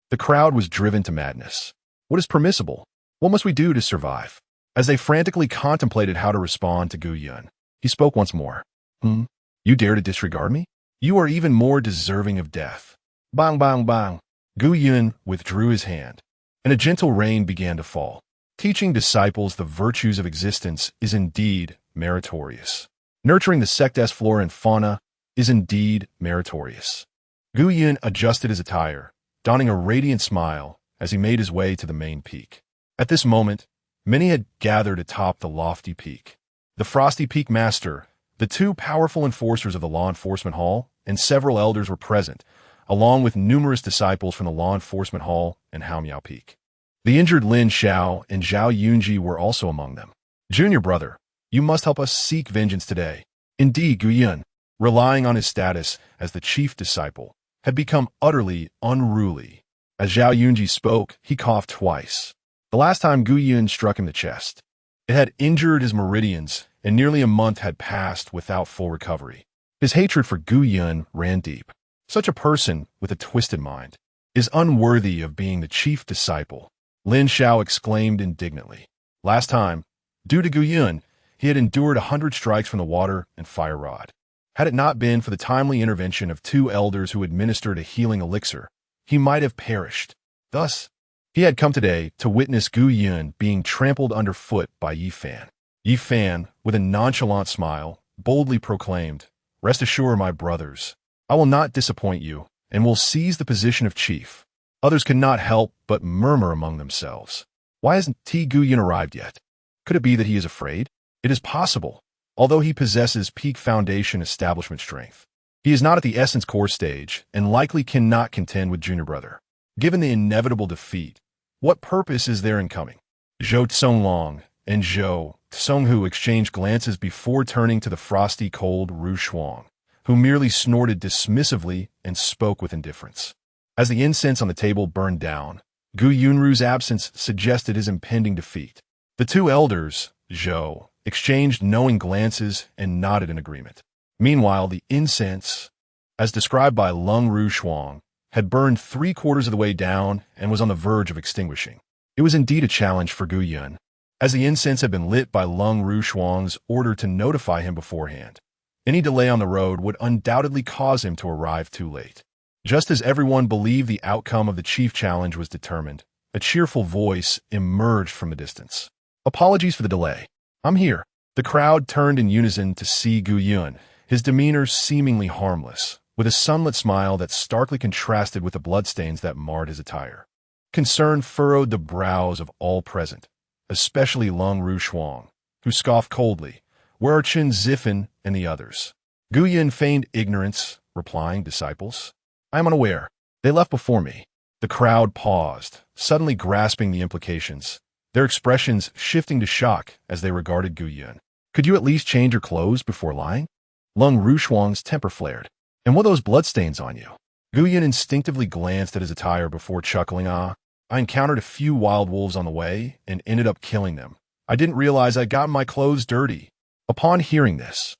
Speaker 1: The crowd was driven to madness. What is permissible? What must we do to survive? As they frantically contemplated how to respond to Gu Yun, he spoke once more. You dare to disregard me? You are even more deserving of death. Bang, bang, bang. Gu Yun withdrew his hand, and a gentle rain began to fall. Teaching disciples the virtues of existence is indeed meritorious. Nurturing the sect's flora and fauna is indeed meritorious. Gu Yun adjusted his attire, donning a radiant smile as he made his way to the main peak. At this moment, many had gathered atop the lofty peak. The Frosty Peak Master, the two powerful enforcers of the law enforcement hall, and several elders were present, along with numerous disciples from the law enforcement hall and Haomiao Peak. The injured Lin Xiao and Zhao Yunji were also among them. Junior brother, you must help us seek vengeance today. Indeed, Gu Yun, relying on his status as the chief disciple, had become utterly unruly. As Zhao Yunji spoke, he coughed twice. The last time Gu Yun struck him in the chest, it had injured his meridians, and nearly a month had passed without full recovery. His hatred for Gu Yun ran deep. Such a person with a twisted mind is unworthy of being the chief disciple, Lin Xiao exclaimed indignantly. Last time, due to Gu Yun, he had endured 100 strikes from the water and fire rod. Had it not been for the timely intervention of two elders who administered a healing elixir, he might have perished. Thus, he had come today to witness Gu Yun being trampled underfoot by Yi Fan. Yi Fan, with a nonchalant smile, boldly proclaimed, "Rest assured, my brothers, I will not disappoint you, and will seize the position of chief." Others could not help but murmur among themselves. Why hasn't Gu Yun arrived yet? Could it be that he is afraid? It is possible. Although he possesses peak foundation establishment strength, he is not at the essence core stage and likely cannot contend with junior brother. Given the inevitable defeat, what purpose is there in coming? Zhou Tsonglong and Zhou Tsonghu exchanged glances before turning to the frosty cold Ru Shuang, who merely snorted dismissively and spoke with indifference. As the incense on the table burned down, Gu Yunru's absence suggested his impending defeat. The two elders, Zhou, exchanged knowing glances and nodded in agreement. Meanwhile, the incense, as described by Lung Ru Shuang, had burned 3/4 of the way down and was on the verge of extinguishing. It was indeed a challenge for Gu Yun, as the incense had been lit by Lung Ru Shuang's order to notify him beforehand. Any delay on the road would undoubtedly cause him to arrive too late. Just as everyone believed the outcome of the chief challenge was determined, a cheerful voice emerged from the distance. "Apologies for the delay. I'm here." The crowd turned in unison to see Gu Yun, his demeanor seemingly harmless, with a sunlit smile that starkly contrasted with the bloodstains that marred his attire. Concern furrowed the brows of all present, especially Lung Ru Shuang, who scoffed coldly, "Where are Chen Zifen and the others?" Gu Yun feigned ignorance, replying, "Disciples? I am unaware. They left before me." The crowd paused, suddenly grasping the implications, their expressions shifting to shock as they regarded Gu Yun. "Could you at least change your clothes before lying?" Lung Ru Shuang's temper flared. "And what are those bloodstains on you?" Gu Yun instinctively glanced at his attire before chuckling, "I encountered a few wild wolves on the way and ended up killing them. I didn't realize I'd gotten my clothes dirty." Upon hearing this,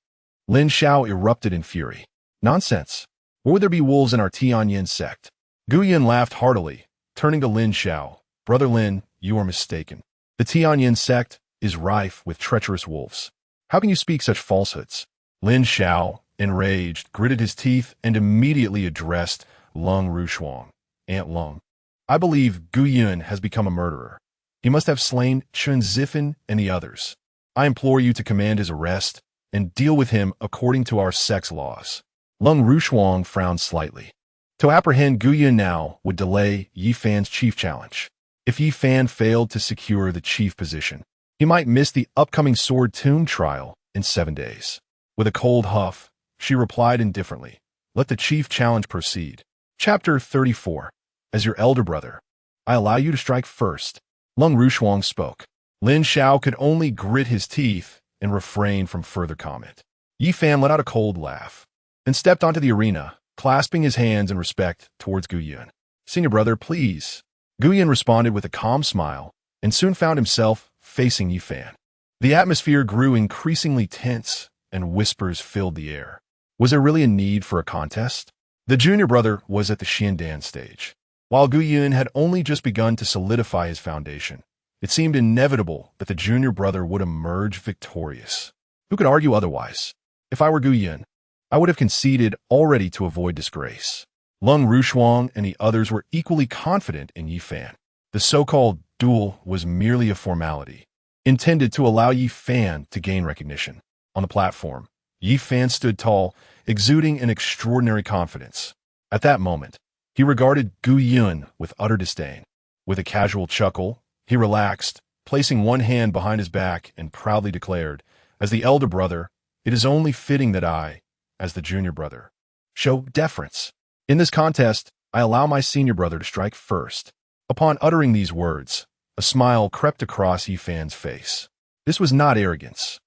Speaker 1: Lin Xiao erupted in fury. "Nonsense. Or would there be wolves in our Tianyan Sect?" Gu Yun laughed heartily, turning to Lin Xiao. "Brother Lin, you are mistaken. The Tianyan Sect is rife with treacherous wolves. How can you speak such falsehoods?" Lin Xiao, enraged, gritted his teeth and immediately addressed Lung Ru Shuang. "Aunt Lung, I believe Gu Yun has become a murderer. He must have slain Chen Zifen and the others. I implore you to command his arrest and deal with him according to our sect's laws." Lung Ru Shuang frowned slightly. To apprehend Gu Yun now would delay Yi Fan's chief challenge. If Yi Fan failed to secure the chief position, he might miss the upcoming Sword Tomb trial in 7 days. With a cold huff, she replied indifferently, "Let the chief challenge proceed." Chapter 34. As your elder brother, I allow you to strike first. Lung Ru Shuang spoke. Lin Xiao could only grit his teeth and refrain from further comment. Yi Fan let out a cold laugh and stepped onto the arena, clasping his hands in respect towards Gu Yun. "Senior brother, please." Gu Yun responded with a calm smile and soon found himself facing Yi Fan. The atmosphere grew increasingly tense and whispers filled the air. Was there really a need for a contest? The junior brother was at the Xiandan stage, while Gu Yun had only just begun to solidify his foundation. It seemed inevitable that the junior brother would emerge victorious. Who could argue otherwise? If I were Gu Yun, I would have conceded already to avoid disgrace. Lung Rushuang and the others were equally confident in Yi Fan. The so-called duel was merely a formality, intended to allow Yi Fan to gain recognition. On the platform, Yi Fan stood tall, exuding an extraordinary confidence. At that moment, he regarded Gu Yun with utter disdain. With a casual chuckle, he relaxed, placing one hand behind his back, and proudly declared, "As the elder brother, it is only fitting that I, as the junior brother, show deference. In this contest, I allow my senior brother to strike first." Upon uttering these words, a smile crept across Yi Fan's face. This was not arrogance,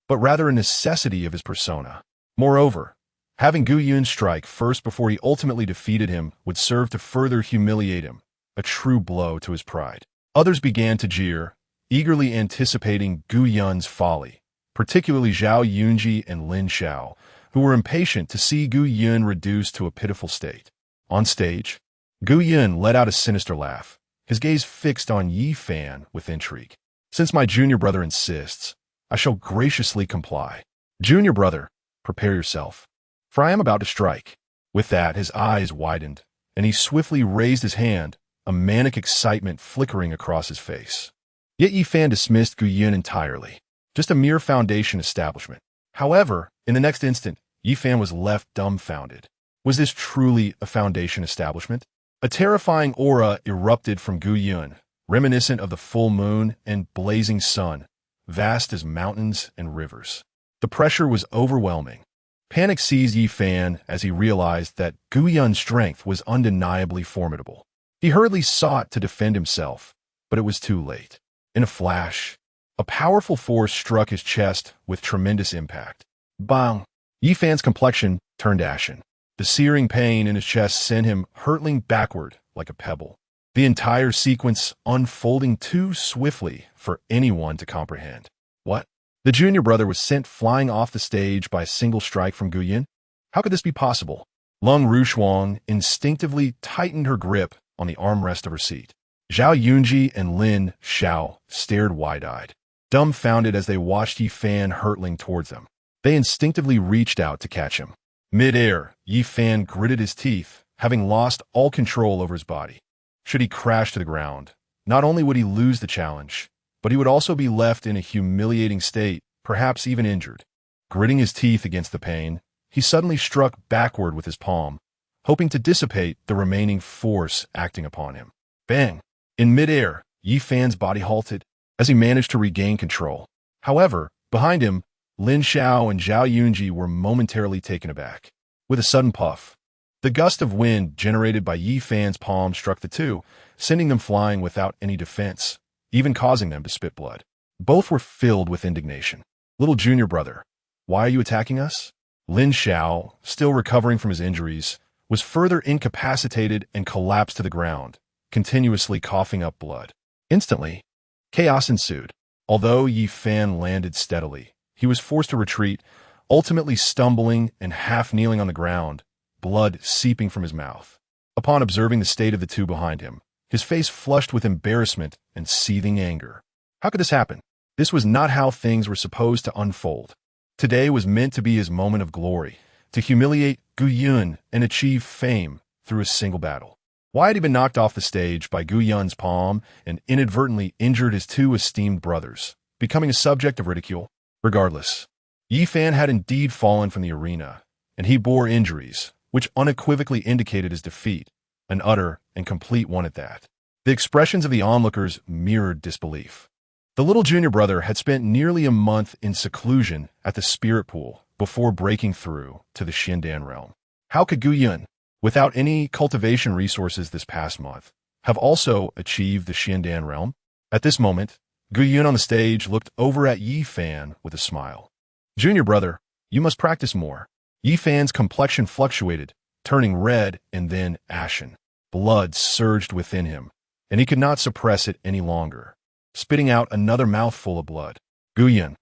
Speaker 1: but rather a necessity of his persona. Moreover, having Gu Yun strike first before he ultimately defeated him would serve to further humiliate him, a true blow to his pride. Others began to jeer, eagerly anticipating Gu Yun's folly, particularly Zhao Yunji and Lin Xiao, who were impatient to see Gu Yun reduced to a pitiful state. On stage, Gu Yun let out a sinister laugh, his gaze fixed on Yi Fan with intrigue. "Since my junior brother insists, I shall graciously comply. Junior brother, prepare yourself, for I am about to strike." With that, his eyes widened, and he swiftly raised his hand, a manic excitement flickering across his face. Yet Yi Fan dismissed Gu Yun entirely, just a mere foundation establishment. However, in the next instant, Yi Fan was left dumbfounded. Was this truly a foundation establishment? A terrifying aura erupted from Gu Yun, reminiscent of the full moon and blazing sun, vast as mountains and rivers. The pressure was overwhelming. Panic seized Yi Fan as he realized that Gu Yun's strength was undeniably formidable. He hurriedly sought to defend himself, but it was too late. In a flash, a powerful force struck his chest with tremendous impact. Bang! Yi Fan's complexion turned ashen. The searing pain in his chest sent him hurtling backward like a pebble, the entire sequence unfolding too swiftly for anyone to comprehend. What? The junior brother was sent flying off the stage by a single strike from Gu Yun? How could this be possible? Lung Rushuang instinctively tightened her grip on the armrest of her seat. Zhao Yunji and Lin Xiao stared wide-eyed, dumbfounded as they watched Yi Fan hurtling towards them. They instinctively reached out to catch him. Mid-air, Yi Fan gritted his teeth, having lost all control over his body. Should he crash to the ground, not only would he lose the challenge, but he would also be left in a humiliating state, perhaps even injured. Gritting his teeth against the pain, he suddenly struck backward with his palm, hoping to dissipate the remaining force acting upon him. Bang! In mid-air, Yi Fan's body halted as he managed to regain control. However, behind him, Lin Xiao and Zhao Yunji were momentarily taken aback. With a sudden puff, the gust of wind generated by Yi Fan's palm struck the two, sending them flying without any defense, even causing them to spit blood. Both were filled with indignation. "Little junior brother, why are you attacking us?" Lin Xiao, still recovering from his injuries, was further incapacitated and collapsed to the ground, continuously coughing up blood. Instantly, chaos ensued. Although Yi Fan landed steadily, he was forced to retreat, ultimately stumbling and half-kneeling on the ground, blood seeping from his mouth. Upon observing the state of the two behind him, his face flushed with embarrassment and seething anger. How could this happen? This was not how things were supposed to unfold. Today was meant to be his moment of glory, to humiliate Gu Yun and achieve fame through a single battle. Why had he been knocked off the stage by Gu Yun's palm and inadvertently injured his two esteemed brothers, becoming a subject of ridicule? Regardless, Yi Fan had indeed fallen from the arena, and he bore injuries, which unequivocally indicated his defeat, an utter and complete one at that. The expressions of the onlookers mirrored disbelief. The little junior brother had spent nearly a month in seclusion at the spirit pool before breaking through to the Xiandan realm. How could Gu Yun, without any cultivation resources this past month, have also achieved the Xiandan realm? At this moment, Gu Yun on the stage looked over at Yi Fan with a smile. "Junior brother, you must practice more." Yi Fan's complexion fluctuated, turning red and then ashen. Blood surged within him, and he could not suppress it any longer, spitting out another mouthful of blood. "Gu Yun,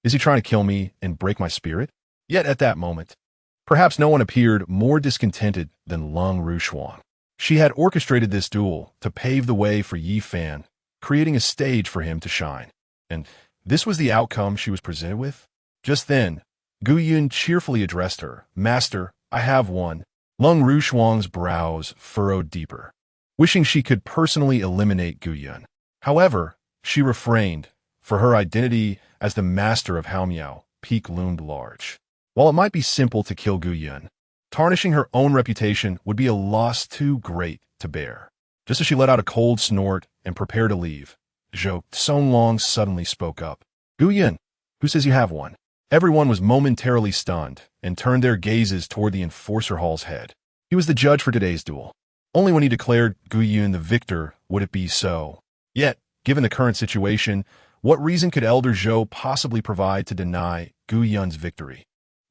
Speaker 1: is he trying to kill me and break my spirit?" Yet at that moment, perhaps no one appeared more discontented than Lung Rushuang. She had orchestrated this duel to pave the way for Yi Fan, creating a stage for him to shine. And this was the outcome she was presented with? Just then, Gu Yun cheerfully addressed her. Master, I have one. Lung Rushuang's brows furrowed deeper, wishing she could personally eliminate Gu Yun. However, she refrained, for her identity as the master of Haomiao Peak loomed large. While it might be simple to kill Gu Yun, tarnishing her own reputation would be a loss too great to bear. Just as she let out a cold snort and prepared to leave, Zhou Songlong suddenly spoke up. Gu Yun, who says you have one? Everyone was momentarily stunned and turned their gazes toward the enforcer hall's head. He was the judge for today's duel. Only when he declared Gu Yun the victor would it be so. Yet, given the current situation, what reason could Elder Zhou possibly provide to deny Gu Yun's victory?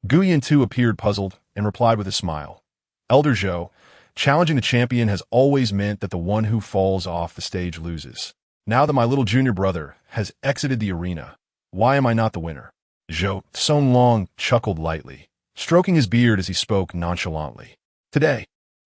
Speaker 1: Gu Yun too appeared puzzled and replied with a smile. Elder Zhou, challenging the champion has always meant that the one who falls off the stage loses. Now that my little junior brother has exited the arena, why am I not the winner? Zhou Songlong chuckled lightly, stroking his beard as he spoke nonchalantly. Today,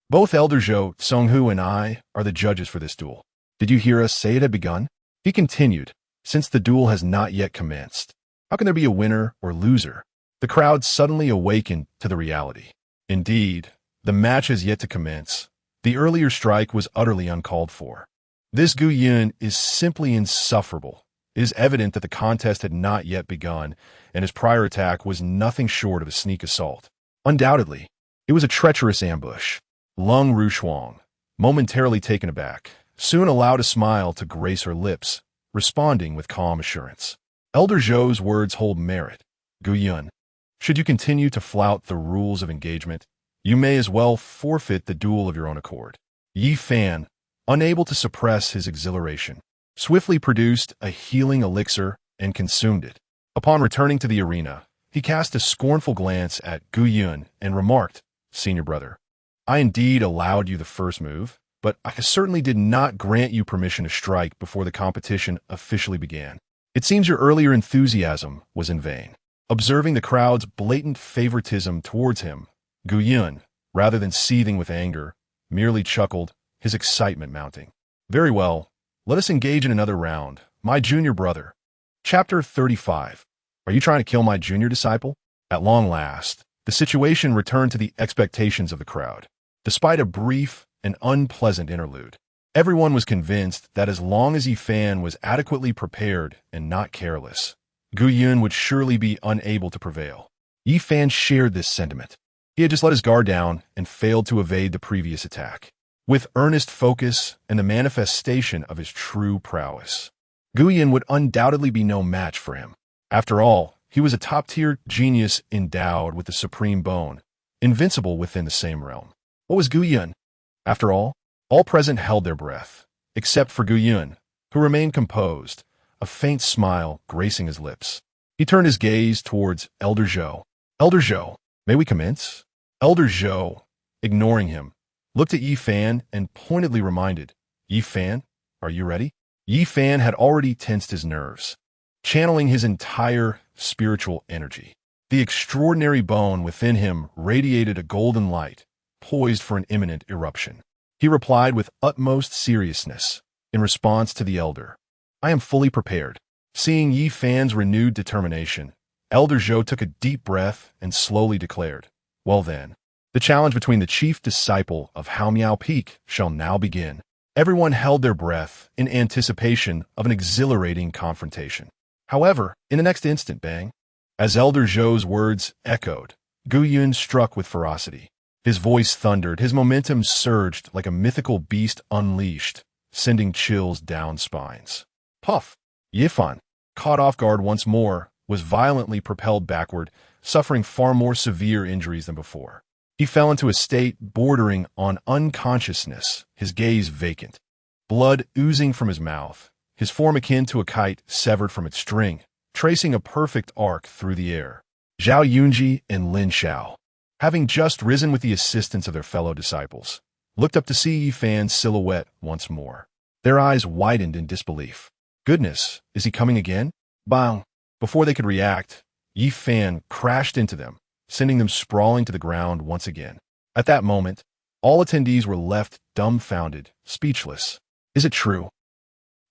Speaker 1: both Elder Zhou Songhu and I are the judges for this duel. Did you hear us say it had begun? He continued, since the duel has not yet commenced. How can there be a winner or loser? The crowd suddenly awakened to the reality. Indeed, the match has yet to commence. The earlier strike was utterly uncalled for. This Gu Yun is simply insufferable. It is evident that the contest had not yet begun, and his prior attack was nothing short of a sneak assault. Undoubtedly, it was a treacherous ambush. Lung Rushuang, momentarily taken aback, soon allowed a smile to grace her lips, responding with calm assurance. Elder Zhou's words hold merit. Gu Yun, should you continue to flout the rules of engagement, you may as well forfeit the duel of your own accord. Yi Fan, unable to suppress his exhilaration, swiftly produced a healing elixir and consumed it. Upon returning to the arena, he cast a scornful glance at Gu Yun and remarked, Senior brother, I indeed allowed you the first move, but I certainly did not grant you permission to strike before the competition officially began. It seems your earlier enthusiasm was in vain. Observing the crowd's blatant favoritism towards him, Gu Yun, rather than seething with anger, merely chuckled, his excitement mounting. Very well. Let us engage in another round. My junior brother. Chapter 35. Are you trying to kill my junior disciple? At long last, the situation returned to the expectations of the crowd. Despite a brief and unpleasant interlude, everyone was convinced that as long as Yi Fan was adequately prepared and not careless, Gu Yun would surely be unable to prevail. Yi Fan shared this sentiment. He had just let his guard down and failed to evade the previous attack. With earnest focus and the manifestation of his true prowess, Gu Yun would undoubtedly be no match for him. After all, he was a top-tier genius endowed with the supreme bone, invincible within the same realm. What was Gu Yun? After all present held their breath, except for Gu Yun, who remained composed, a faint smile gracing his lips. He turned his gaze towards Elder Zhou. Elder Zhou, may we commence? Elder Zhou, ignoring him, looked at Yi Fan and pointedly reminded, Yi Fan, are you ready? Yi Fan had already tensed his nerves, channeling his entire spiritual energy. The extraordinary bone within him radiated a golden light, poised for an imminent eruption. He replied with utmost seriousness, in response to the elder, I am fully prepared. Seeing Yi Fan's renewed determination, Elder Zhou took a deep breath and slowly declared, Well then, the challenge between the chief disciple of Haomiao Peak shall now begin. Everyone held their breath in anticipation of an exhilarating confrontation. However, in the next instant, bang, as Elder Zhou's words echoed, Gu Yun struck with ferocity. His voice thundered, his momentum surged like a mythical beast unleashed, sending chills down spines. Puff! Yi Fan, caught off guard once more, was violently propelled backward, suffering far more severe injuries than before. He fell into a state bordering on unconsciousness, his gaze vacant, blood oozing from his mouth, his form akin to a kite severed from its string, tracing a perfect arc through the air. Zhao Yunji and Lin Xiao, having just risen with the assistance of their fellow disciples, looked up to see Yi Fan's silhouette once more. Their eyes widened in disbelief. Goodness, is he coming again? Bang! Before they could react, Yi Fan crashed into them, sending them sprawling to the ground once again. At that moment, all attendees were left dumbfounded, speechless. Is it true?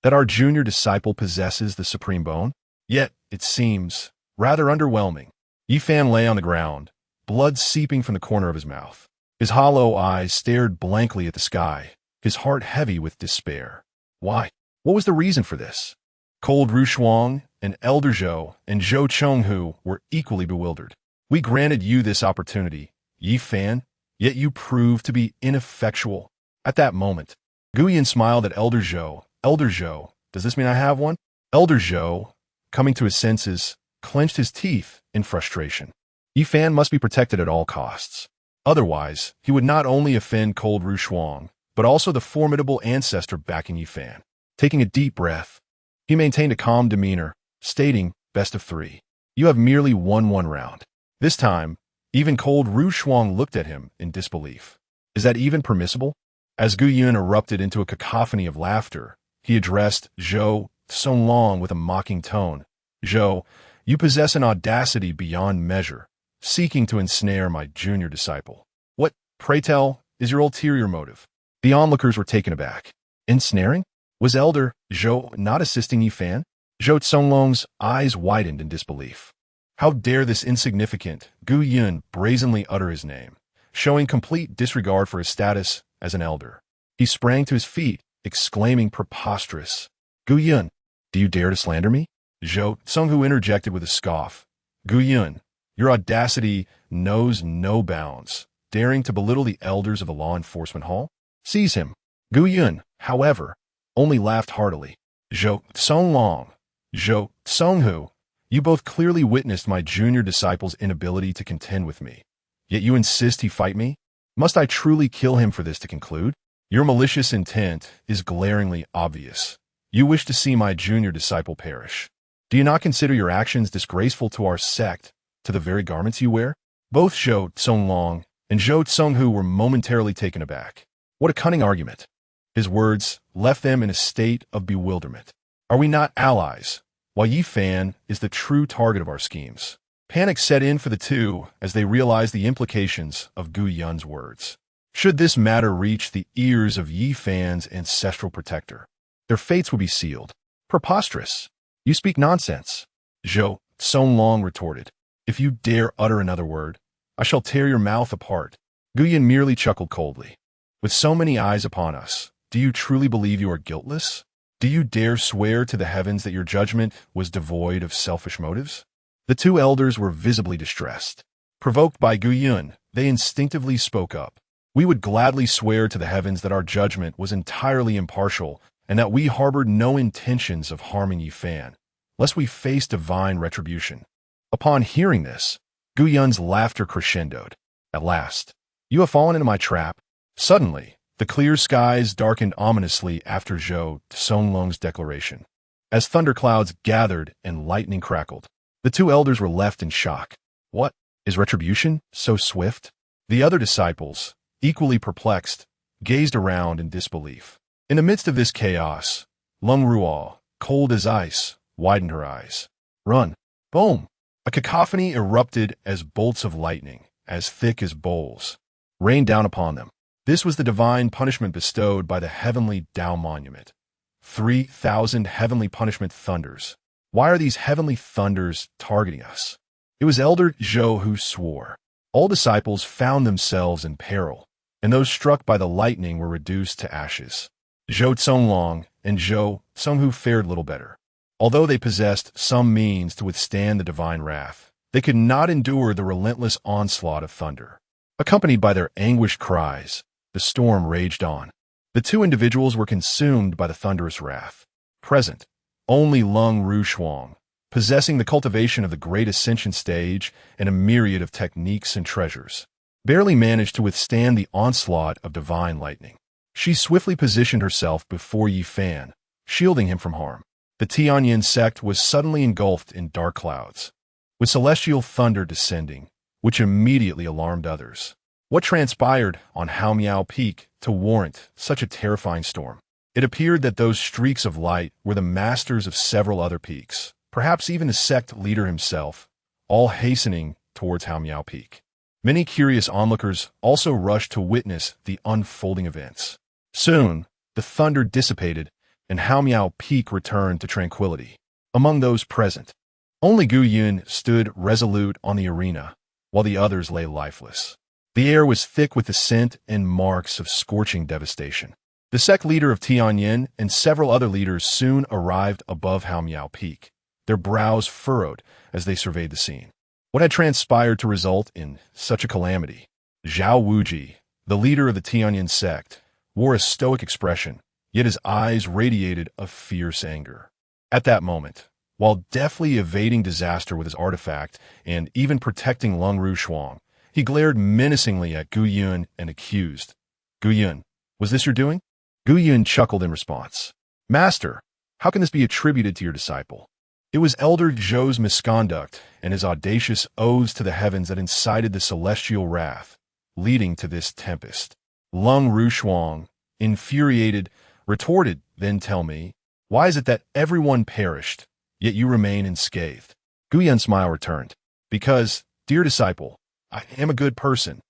Speaker 1: That our junior disciple possesses the supreme bone? Yet, it seems, rather underwhelming. Yifan lay on the ground, blood seeping from the corner of his mouth. His hollow eyes stared blankly at the sky, his heart heavy with despair. Why? What was the reason for this? Cold Rushuang and Elder Zhou and Zhou Chenghu were equally bewildered. We granted you this opportunity, Yifan, yet you proved to be ineffectual. At that moment, Guyan smiled at Elder Zhou. Elder Zhou, does this mean I have one? Elder Zhou, coming to his senses, clenched his teeth in frustration. Yifan must be protected at all costs. Otherwise, he would not only offend Cold Rushuang, but also the formidable ancestor backing Yifan. Taking a deep breath, he maintained a calm demeanor, stating, best of 3. You have merely won one round. This time, even Cold Rushuang looked at him in disbelief. Is that even permissible? As Gu Yun erupted into a cacophony of laughter, he addressed Zhou Songlong with a mocking tone. Zhou, you possess an audacity beyond measure, seeking to ensnare my junior disciple. What, pray tell, is your ulterior motive? The onlookers were taken aback. Ensnaring? Was Elder Zhou not assisting Yifan? Zhou Songlong's eyes widened in disbelief. How dare this insignificant Gu Yun brazenly utter his name, showing complete disregard for his status as an elder. He sprang to his feet, exclaiming preposterous. Gu Yun, do you dare to slander me? Zhou Cenghu interjected with a scoff. Gu Yun, your audacity knows no bounds, daring to belittle the elders of the law enforcement hall? Seize him. Gu Yun, however, only laughed heartily. Zhou Songlong, Zhou Cenghu, you both clearly witnessed my junior disciple's inability to contend with me. Yet you insist he fight me? Must I truly kill him for this to conclude? Your malicious intent is glaringly obvious. You wish to see my junior disciple perish. Do you not consider your actions disgraceful to our sect, to the very garments you wear? Both Zhou Songlong and Zhou Cenghu were momentarily taken aback. What a cunning argument. His words left them in a state of bewilderment. Are we not allies, while Yifan is the true target of our schemes? Panic set in for the two as they realized the implications of Gu Yun's words. Should this matter reach the ears of Yifan's ancestral protector, their fates would be sealed. Preposterous. You speak nonsense. Zhou Songlong retorted. If you dare utter another word, I shall tear your mouth apart. Gu Yun merely chuckled coldly. With so many eyes upon us, do you truly believe you are guiltless? Do you dare swear to the heavens that your judgment was devoid of selfish motives? The two elders were visibly distressed. Provoked by Gu Yun, they instinctively spoke up. We would gladly swear to the heavens that our judgment was entirely impartial and that we harbored no intentions of harming Yifan, lest we face divine retribution. Upon hearing this, Gu Yun's laughter crescendoed. At last, you have fallen into my trap. Suddenly, the clear skies darkened ominously after Zhou Songlong's declaration. As thunderclouds gathered and lightning crackled, the two elders were left in shock. What? Is retribution so swift? The other disciples, equally perplexed, gazed around in disbelief. In the midst of this chaos, Lung Ruo, cold as ice, widened her eyes. Run! Boom! A cacophony erupted as bolts of lightning, as thick as bowls, rained down upon them. This was the divine punishment bestowed by the Heavenly Dao monument. 3,000 heavenly punishment thunders. Why are these heavenly thunders targeting us? It was Elder Zhou who swore. All disciples found themselves in peril, and those struck by the lightning were reduced to ashes. Zhou Songlong and Zhou Cenghu fared little better. Although they possessed some means to withstand the divine wrath, they could not endure the relentless onslaught of thunder. Accompanied by their anguished cries, the storm raged on. The two individuals were consumed by the thunderous wrath. Present, only Lung Rushuang, possessing the cultivation of the great ascension stage and a myriad of techniques and treasures, barely managed to withstand the onslaught of divine lightning. She swiftly positioned herself before Yifan, shielding him from harm. The Tianyan Sect was suddenly engulfed in dark clouds, with celestial thunder descending, which immediately alarmed others. What transpired on Haomiao Peak to warrant such a terrifying storm? It appeared that those streaks of light were the masters of several other peaks, perhaps even the sect leader himself, all hastening towards Haomiao Peak. Many curious onlookers also rushed to witness the unfolding events. Soon, the thunder dissipated, and Haomiao Peak returned to tranquility. Among those present, only Gu Yun stood resolute on the arena, while the others lay lifeless. The air was thick with the scent and marks of scorching devastation. The sect leader of Tianyan and several other leaders soon arrived above Haomiao Peak, their brows furrowed as they surveyed the scene. What had transpired to result in such a calamity? Zhao Wuji, the leader of the Tianyan Sect, wore a stoic expression, yet his eyes radiated a fierce anger. At that moment, while deftly evading disaster with his artifact and even protecting Lung Rushuang, he glared menacingly at Gu Yun and accused, "Gu Yun, was this your doing?" Gu Yun chuckled in response. "Master, how can this be attributed to your disciple? It was Elder Zhou's misconduct and his audacious oaths to the heavens that incited the celestial wrath, leading to this tempest." Lung Rushuang, infuriated, retorted, "Then tell me, why is it that everyone perished, yet you remain unscathed?" Gu Yun's smile returned. "Because, dear disciple, I am a good person."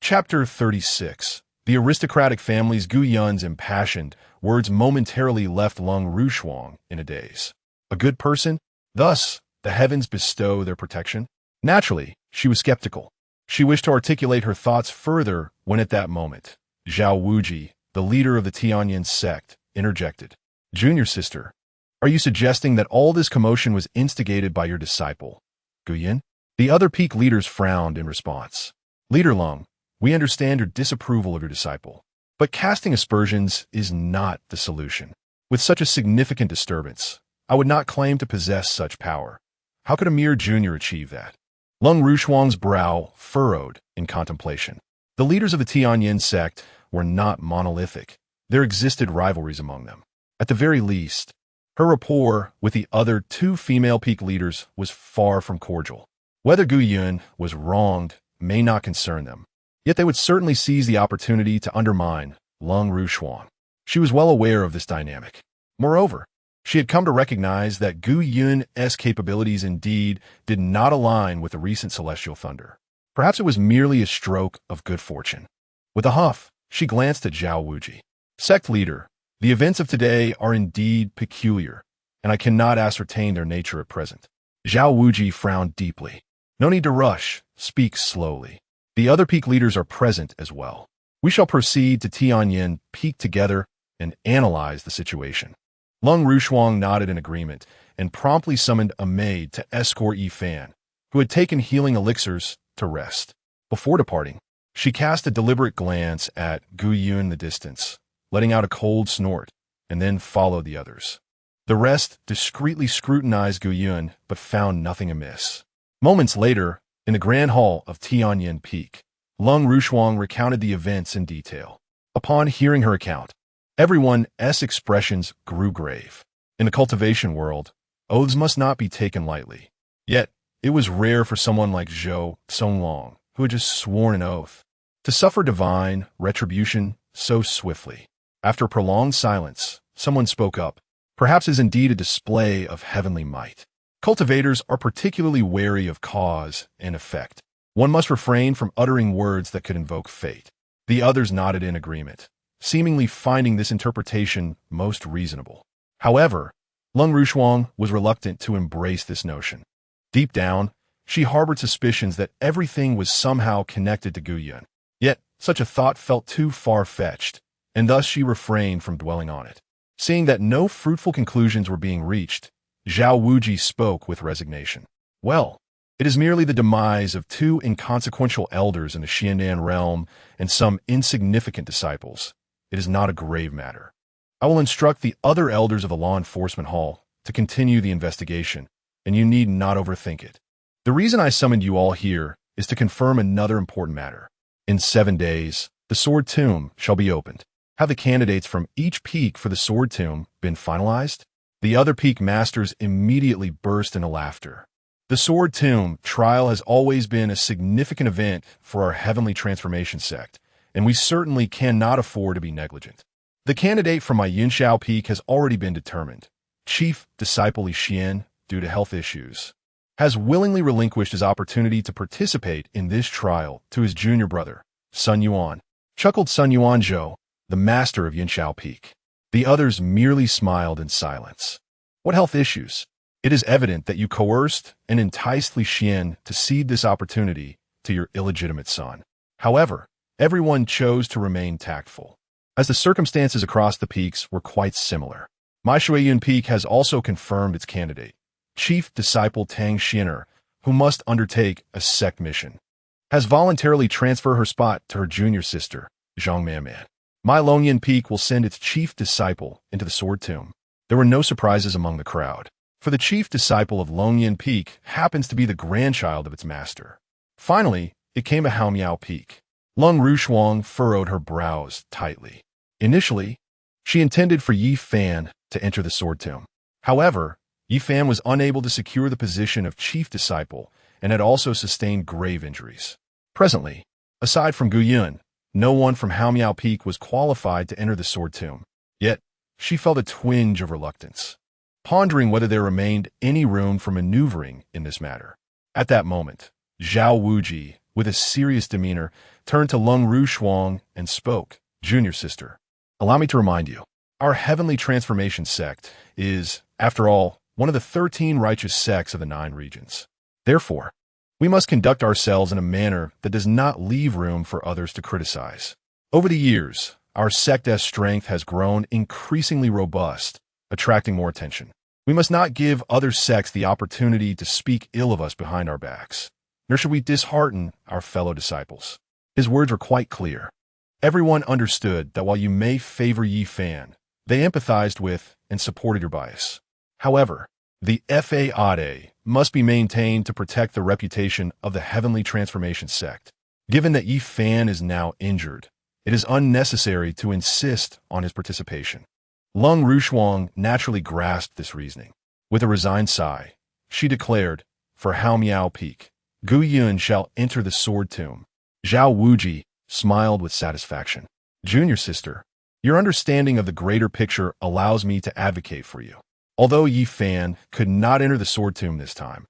Speaker 1: Chapter 36. The aristocratic family's Gu Yun's impassioned words momentarily left Lung Rushuang in a daze. A good person? Thus, the heavens bestow their protection? Naturally, she was skeptical. She wished to articulate her thoughts further when at that moment, Zhao Wuji, the leader of the Tianyan Sect, interjected. "Junior sister, are you suggesting that all this commotion was instigated by your disciple, Gu Yun?" The other peak leaders frowned in response. "Leader Lung, we understand your disapproval of your disciple, but casting aspersions is not the solution. With such a significant disturbance, I would not claim to possess such power. How could a mere junior achieve that?" Lung Rushuang's brow furrowed in contemplation. The leaders of the Tianyan Sect were not monolithic. There existed rivalries among them. At the very least, her rapport with the other two female peak leaders was far from cordial. Whether Gu Yun was wronged may not concern them, yet they would certainly seize the opportunity to undermine Lung Rushuang. She was well aware of this dynamic. Moreover, she had come to recognize that Gu Yun's capabilities indeed did not align with the recent celestial thunder. Perhaps it was merely a stroke of good fortune. With a huff, she glanced at Zhao Wuji. "Sect leader, the events of today are indeed peculiar, and I cannot ascertain their nature at present." Zhao Wuji frowned deeply. "No need to rush. Speak slowly. The other peak leaders are present as well. We shall proceed to Tianyan Peak together and analyze the situation." Lung Rushuang nodded in agreement and promptly summoned a maid to escort Yi Fan, who had taken healing elixirs, to rest. Before departing, she cast a deliberate glance at Gu Yun in the distance, letting out a cold snort, and then followed the others. The rest discreetly scrutinized Gu Yun, but found nothing amiss. Moments later, in the grand hall of Tianyan Peak, Lung Rushuang recounted the events in detail. Upon hearing her account, everyone's expressions grew grave. In the cultivation world, oaths must not be taken lightly. Yet, it was rare for someone like Zhou Songlong, who had just sworn an oath, to suffer divine retribution so swiftly. After a prolonged silence, someone spoke up. Perhaps is indeed a display of heavenly might. Cultivators are particularly wary of cause and effect. One must refrain from uttering words that could invoke fate. The others nodded in agreement, seemingly finding this interpretation most reasonable. However, Lung Rushuang was reluctant to embrace this notion. Deep down, she harbored suspicions that everything was somehow connected to Gu Yun. Yet, such a thought felt too far-fetched, and thus she refrained from dwelling on it. Seeing that no fruitful conclusions were being reached, Zhao Wuji spoke with resignation. "Well, it is merely the demise of two inconsequential elders in the Xiandan realm and some insignificant disciples. It is not a grave matter. I will instruct the other elders of the law enforcement hall to continue the investigation, and you need not overthink it. The reason I summoned you all here is to confirm another important matter. In 7 days, the Sword Tomb shall be opened. Have the candidates from each peak for the Sword Tomb been finalized?" The other peak masters immediately burst into laughter. The Sword Tomb trial has always been a significant event for our Heavenly Transformation Sect, and we certainly cannot afford to be negligent. The candidate from my Yunxiao Peak has already been determined. Chief Disciple Li Xian, due to health issues, has willingly relinquished his opportunity to participate in this trial to his junior brother, Sun Yuan. Chuckled Sun Yuan Zhou, the master of Yunxiao Peak. The others merely smiled in silence. What health issues? It is evident that you coerced and enticed Li Xian to cede this opportunity to your illegitimate son. However, everyone chose to remain tactful, as the circumstances across the peaks were quite similar. Mahayana Peak has also confirmed its candidate, Chief Disciple Tang Xiner, who must undertake a sect mission, has voluntarily transferred her spot to her junior sister, Zhang Manman. Mahayana Peak will send its chief disciple into the Sword Tomb. There were no surprises among the crowd, for the chief disciple of Longyan Peak happens to be the grandchild of its master. Finally, it came to Haomiao Peak. Lung Rushuang furrowed her brows tightly. Initially, she intended for Yi Fan to enter the Sword Tomb. However, Yi Fan was unable to secure the position of chief disciple and had also sustained grave injuries. Presently, aside from Gu Yun, no one from Haomiao Peak was qualified to enter the Sword Tomb. Yet, she felt a twinge of reluctance, pondering whether there remained any room for maneuvering in this matter. At that moment, Zhao Wuji, with a serious demeanor, turned to Lung Rushuang and spoke. Junior sister, allow me to remind you, our Heavenly Transformation Sect is, after all, one of the 13 righteous sects of the 9 regions. Therefore, we must conduct ourselves in a manner that does not leave room for others to criticize. Over the years, our sect's strength has grown increasingly robust, attracting more attention. We must not give other sects the opportunity to speak ill of us behind our backs, nor should we dishearten our fellow disciples. His words were quite clear. Everyone understood that while you may favor Yi Fan, they empathized with and supported your bias. However, the Faade must be maintained to protect the reputation of the Heavenly Transformation Sect. Given that Yi Fan is now injured, it is unnecessary to insist on his participation. Lung Rushuang naturally grasped this reasoning. With a resigned sigh, she declared, for Haomiao Peak, Gu Yun shall enter the Sword Tomb. Zhao Wuji smiled with satisfaction. Junior sister, your understanding of the greater picture allows me to advocate for you. Although Yi Fan could not enter the Sword Tomb this time,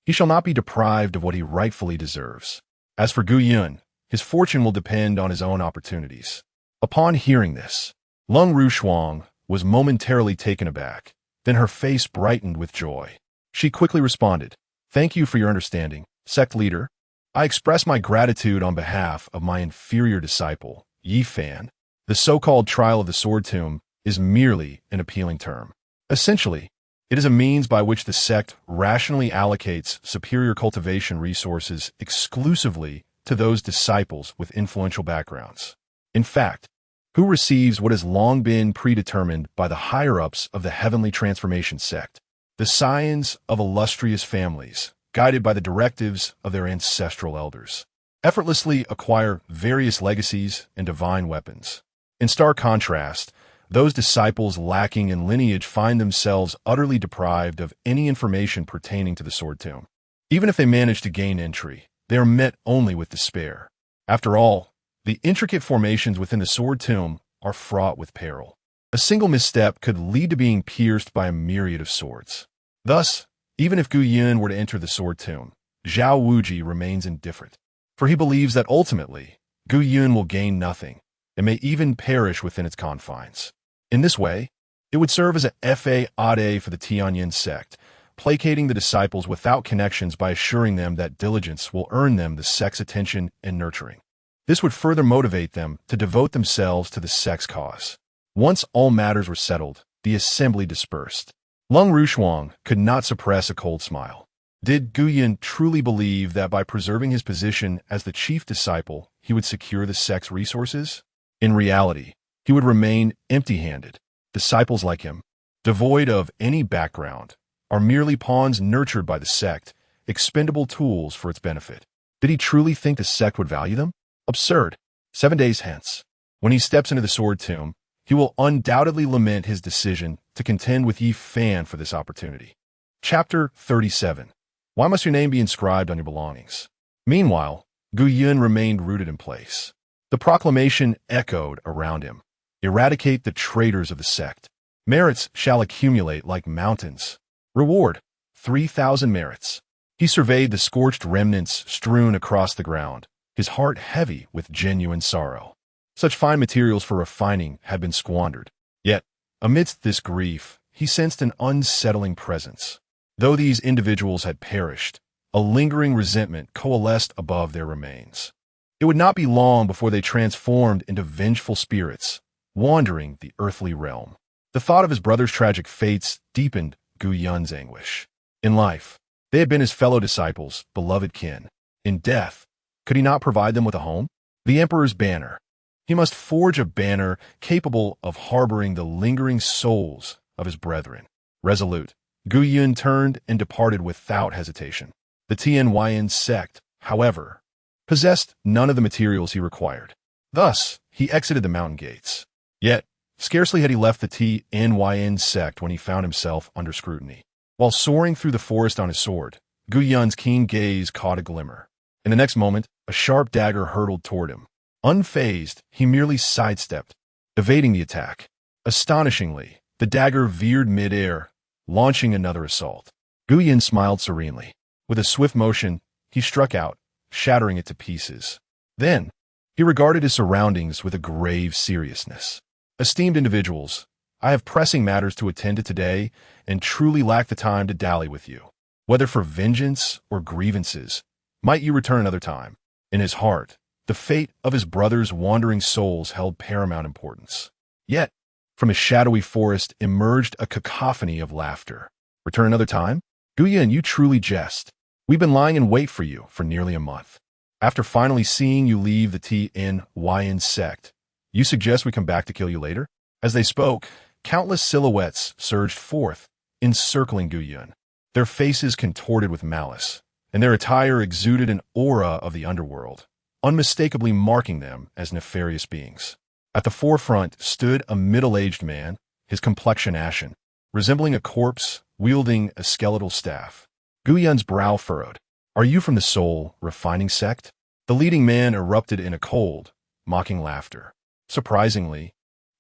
Speaker 1: he shall not be deprived of what he rightfully deserves. As for Gu Yun, his fortune will depend on his own opportunities. Upon hearing this, Lung Rushuang was momentarily taken aback. Then her face brightened with joy. She quickly responded, "Thank you for your understanding, sect leader. I express my gratitude on behalf of my inferior disciple, Yi Fan. The so-called trial of the Sword Tomb is merely an appealing term. Essentially, it is a means by which the sect rationally allocates superior cultivation resources exclusively to those disciples with influential backgrounds. In fact, who receives what has long been predetermined by the higher-ups of the Heavenly Transformation Sect, the scions of illustrious families, guided by the directives of their ancestral elders, effortlessly acquire various legacies and divine weapons. In stark contrast, those disciples lacking in lineage find themselves utterly deprived of any information pertaining to the Sword Tomb. Even if they manage to gain entry, they are met only with despair. After all, the intricate formations within the Sword Tomb are fraught with peril. A single misstep could lead to being pierced by a myriad of swords. Thus, even if Gu Yun were to enter the Sword Tomb, Zhao Wuji remains indifferent, for he believes that ultimately, Gu Yun will gain nothing, and may even perish within its confines. In this way, it would serve as a Faade for the Tianyan Sect, placating the disciples without connections by assuring them that diligence will earn them the sect's attention and nurturing. This would further motivate them to devote themselves to the sect's cause. Once all matters were settled, the assembly dispersed. Lung Rushuang could not suppress a cold smile. Did Gu Yun truly believe that by preserving his position as the chief disciple, he would secure the sect's resources? In reality, he would remain empty-handed. Disciples like him, devoid of any background, are merely pawns nurtured by the sect, expendable tools for its benefit. Did he truly think the sect would value them? Absurd. 7 days hence, when he steps into the Sword Tomb, he will undoubtedly lament his decision to contend with Yi Fan for this opportunity. Chapter 37. Why must your name be inscribed on your belongings? Meanwhile, Gu Yun remained rooted in place. The proclamation echoed around him. Eradicate the traitors of the sect. Merits shall accumulate like mountains. Reward, 3,000 merits. He surveyed the scorched remnants strewn across the ground, his heart heavy with genuine sorrow. Such fine materials for refining had been squandered. Yet, Amidst this grief, he sensed an unsettling presence. Though these individuals had perished, a lingering resentment coalesced above their remains. It would not be long before they transformed into vengeful spirits, wandering the earthly realm. The thought of his brother's tragic fates deepened Gu Yun's anguish. In life, they had been his fellow disciples, beloved kin. In death, could he not provide them with a home? The Emperor's banner. He must forge a banner capable of harboring the lingering souls of his brethren. Resolute, Gu Yun turned and departed without hesitation. The Tianyan Sect, however, possessed none of the materials he required. Thus, he exited the mountain gates. Yet, scarcely had he left the Tianyan Sect when he found himself under scrutiny. While soaring through the forest on his sword, Gu Yun's keen gaze caught a glimmer. In the next moment, a sharp dagger hurtled toward him. Unfazed, he merely sidestepped, evading the attack. Astonishingly, the dagger veered mid-air, launching another assault. Gu Yun smiled serenely. With a swift motion, he struck out, shattering it to pieces. Then, he regarded his surroundings with a grave seriousness. Esteemed individuals, I have pressing matters to attend to today and truly lack the time to dally with you. Whether for vengeance or grievances, might you return another time. In his heart, the fate of his brother's wandering souls held paramount importance. Yet, from his shadowy forest emerged a cacophony of laughter. Return another time? Gu Yun, you truly jest. We've been lying in wait for you for nearly a month. After finally seeing you leave the Tianyan Sect, you suggest we come back to kill you later? As they spoke, countless silhouettes surged forth, encircling Gu Yun, their faces contorted with malice, and their attire exuded an aura of the underworld, unmistakably marking them as nefarious beings. At the forefront stood a middle-aged man, his complexion ashen, resembling a corpse wielding a skeletal staff. Gu Yun's brow furrowed. Are you from the soul refining sect? The leading man erupted in a cold, mocking laughter. Surprisingly,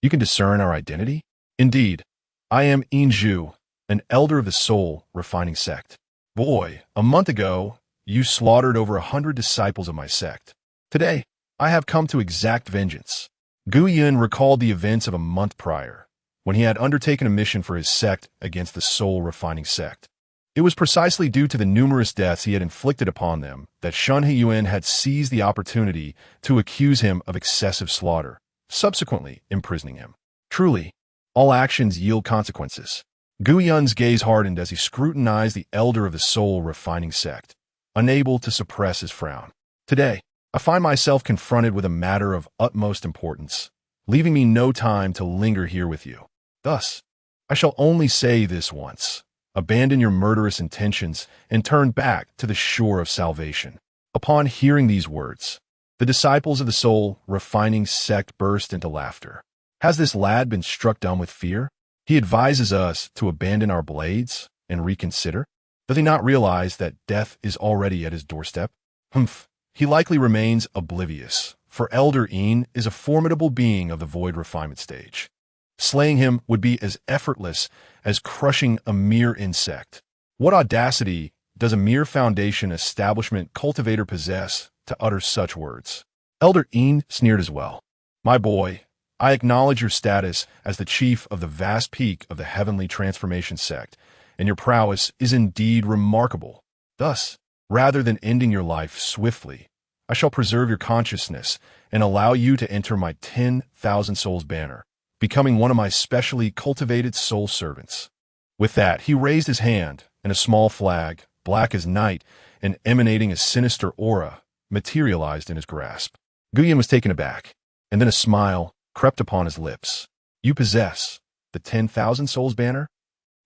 Speaker 1: you can discern our identity? Indeed, I am Inju, an elder of the soul refining sect. Boy, a month ago, you slaughtered over 100 disciples of my sect. Today, I have come to exact vengeance. Gu Yun recalled the events of a month prior, when he had undertaken a mission for his sect against the soul refining sect. It was precisely due to the numerous deaths he had inflicted upon them that Shen Yuan had seized the opportunity to accuse him of excessive slaughter, subsequently imprisoning him. Truly, all actions yield consequences. Gu Yun's gaze hardened as he scrutinized the elder of the soul refining sect, unable to suppress his frown. Today, I find myself confronted with a matter of utmost importance, leaving me no time to linger here with you. Thus, I shall only say this once. Abandon your murderous intentions and turn back to the shore of salvation. Upon hearing these words, the disciples of the soul refining sect burst into laughter. Has this lad been struck dumb with fear? He advises us to abandon our blades and reconsider. Does he not realize that death is already at his doorstep? Humph. He likely remains oblivious, for Elder Een is a formidable being of the void refinement stage. Slaying him would be as effortless as crushing a mere insect. What audacity does a mere foundation establishment cultivator possess to utter such words? Elder Een sneered as well. My boy, I acknowledge your status as the chief of the vast peak of the Heavenly Transformation Sect, and your prowess is indeed remarkable. Thus, rather than ending your life swiftly, I shall preserve your consciousness and allow you to enter my 10,000 souls banner, becoming one of my specially cultivated soul servants. With that, he raised his hand, and a small flag, black as night and emanating a sinister aura, materialized in his grasp. Gu Yun was taken aback, and then a smile crept upon his lips. You possess the 10,000 souls banner?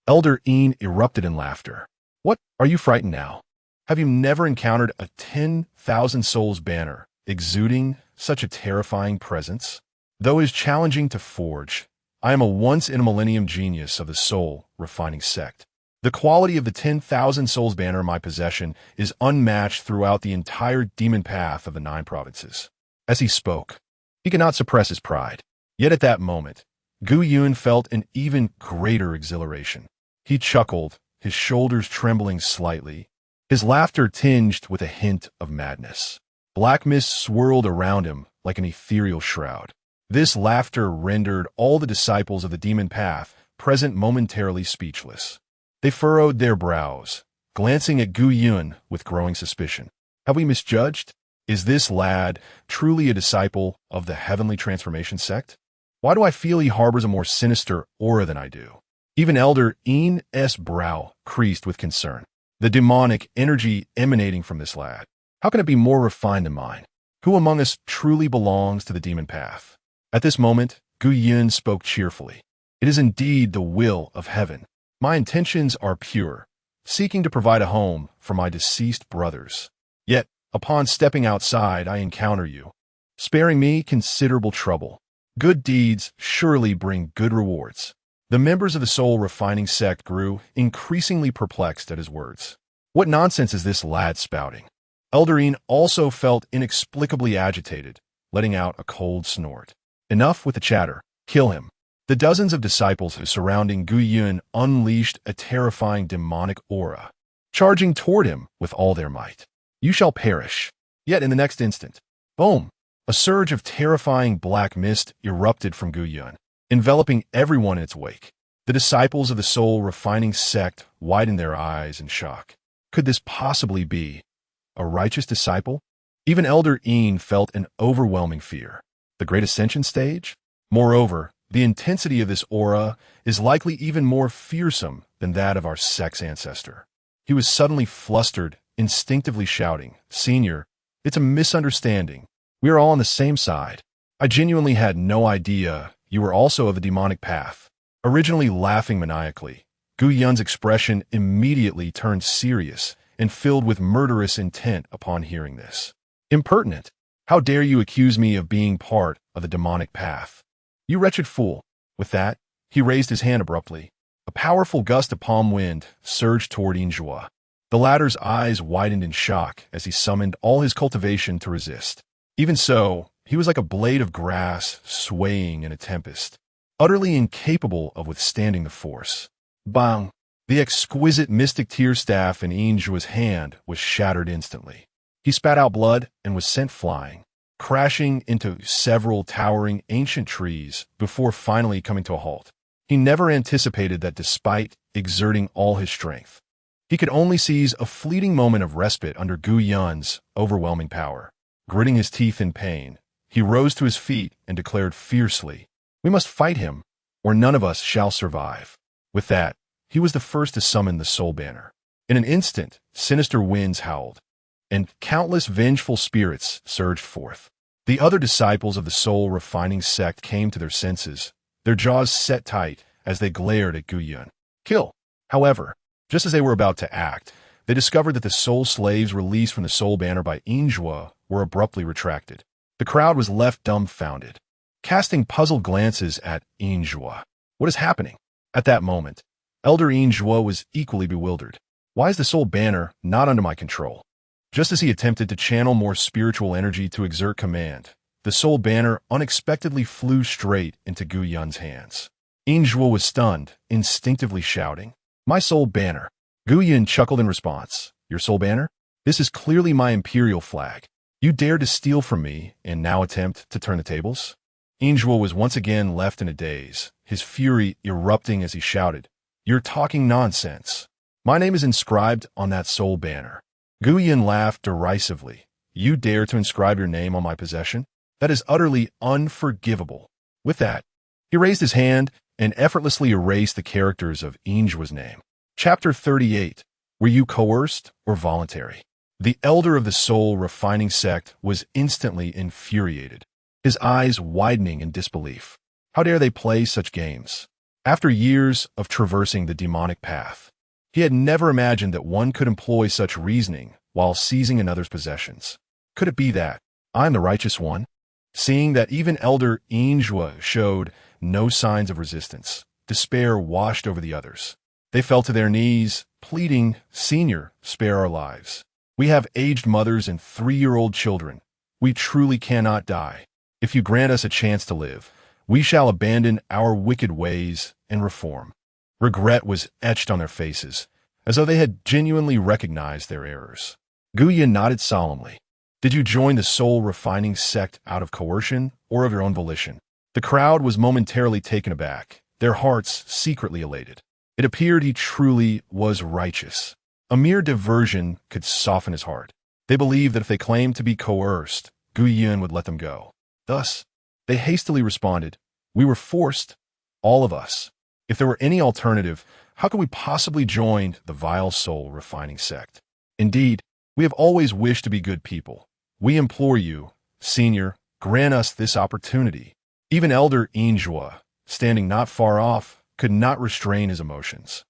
Speaker 1: Elder Een erupted in laughter. What, are you frightened now? Have you never encountered a 10,000 souls banner exuding such a terrifying presence? Though it is challenging to forge, I am a once-in-a-millennium genius of the soul refining sect. The quality of the 10,000 souls banner in my possession is unmatched throughout the entire demon path of the 9 provinces. As he spoke, he could not suppress his pride. Yet at that moment, Gu Yun felt an even greater exhilaration. He chuckled, his shoulders trembling slightly, his laughter tinged with a hint of madness. Black mist swirled around him like an ethereal shroud. This laughter rendered all the disciples of the demon path present momentarily speechless. They furrowed their brows, glancing at Gu Yun with growing suspicion. Have we misjudged? Is this lad truly a disciple of the Heavenly Transformation Sect? Why do I feel he harbors a more sinister aura than I do? Even Elder Ian's brow creased with concern. The demonic energy emanating from this lad. How can it be more refined than mine? Who among us truly belongs to the demon path? At this moment, Gu Yun spoke cheerfully. It is indeed the will of heaven. My intentions are pure, seeking to provide a home for my deceased brothers. Yet, upon stepping outside, I encounter you, sparing me considerable trouble. Good deeds surely bring good rewards. The members of the soul-refining sect grew increasingly perplexed at his words. What nonsense is this lad spouting? Elderine also felt inexplicably agitated, letting out a cold snort. Enough with the chatter. Kill him. The dozens of disciples surrounding Gu Yun unleashed a terrifying demonic aura, charging toward him with all their might. You shall perish. Yet in the next instant, boom! A surge of terrifying black mist erupted from Gu Yun, enveloping everyone in its wake. The disciples of the soul-refining sect widened their eyes in shock. Could this possibly be a righteous disciple? Even Elder Ian felt an overwhelming fear. The Great Ascension stage? Moreover, the intensity of this aura is likely even more fearsome than that of our sect's ancestor. He was suddenly flustered, instinctively shouting, "Senior, it's a misunderstanding. We are all on the same side. I genuinely had no idea you were also of the demonic path." Originally laughing maniacally, Gu Yun's expression immediately turned serious and filled with murderous intent upon hearing this. Impertinent! How dare you accuse me of being part of the demonic path? You wretched fool! With that, he raised his hand abruptly. A powerful gust of palm wind surged toward Injua. The latter's eyes widened in shock as he summoned all his cultivation to resist. Even so, he was like a blade of grass swaying in a tempest, utterly incapable of withstanding the force. Bang! The exquisite mystic tear staff in Injua's hand was shattered instantly. He spat out blood and was sent flying, crashing into several towering ancient trees before finally coming to a halt. He never anticipated that despite exerting all his strength, he could only seize a fleeting moment of respite under Gu Yun's overwhelming power. Gritting his teeth in pain, he rose to his feet and declared fiercely, "We must fight him, or none of us shall survive." With that, he was the first to summon the soul banner. In an instant, sinister winds howled, and countless vengeful spirits surged forth. The other disciples of the soul-refining sect came to their senses, their jaws set tight as they glared at Gu Yun. Kill! However, just as they were about to act, they discovered that the soul slaves released from the soul banner by Injua were abruptly retracted. The crowd was left dumbfounded, casting puzzled glances at Injua. What is happening? At that moment, Elder Injua was equally bewildered. Why is the soul banner not under my control? Just as he attempted to channel more spiritual energy to exert command, the soul banner unexpectedly flew straight into Gu Yun's hands. Injua was stunned, instinctively shouting, "My soul banner!" Gu Yun chuckled in response. "Your soul banner? This is clearly my imperial flag. You dared to steal from me and now attempt to turn the tables?" Injua was once again left in a daze, his fury erupting as he shouted, "You're talking nonsense. My name is inscribed on that soul banner." Gu Yun laughed derisively. "You dare to inscribe your name on my possession? That is utterly unforgivable." With that, he raised his hand and effortlessly erased the characters of Injua's name. Chapter 38. Were you coerced or voluntary? The elder of the soul-refining sect was instantly infuriated, his eyes widening in disbelief. How dare they play such games? After years of traversing the demonic path, he had never imagined that one could employ such reasoning while seizing another's possessions. Could it be that I'm the righteous one? Seeing that even Elder Injua showed no signs of resistance, despair washed over the others. They fell to their knees, pleading, "Senior, spare our lives. We have aged mothers and 3-year-old children. We truly cannot die. If you grant us a chance to live, we shall abandon our wicked ways and reform." Regret was etched on their faces, as though they had genuinely recognized their errors. Gu Yun nodded solemnly. "Did you join the soul-refining sect out of coercion or of your own volition?" The crowd was momentarily taken aback, their hearts secretly elated. It appeared he truly was righteous. A mere diversion could soften his heart. They believed that if they claimed to be coerced, Guiyun would let them go. Thus, they hastily responded, "We were forced, all of us. If there were any alternative, how could we possibly join the vile soul-refining sect? Indeed, we have always wished to be good people. We implore you, Senior, grant us this opportunity." Even Elder Injua, standing not far off, could not restrain his emotions.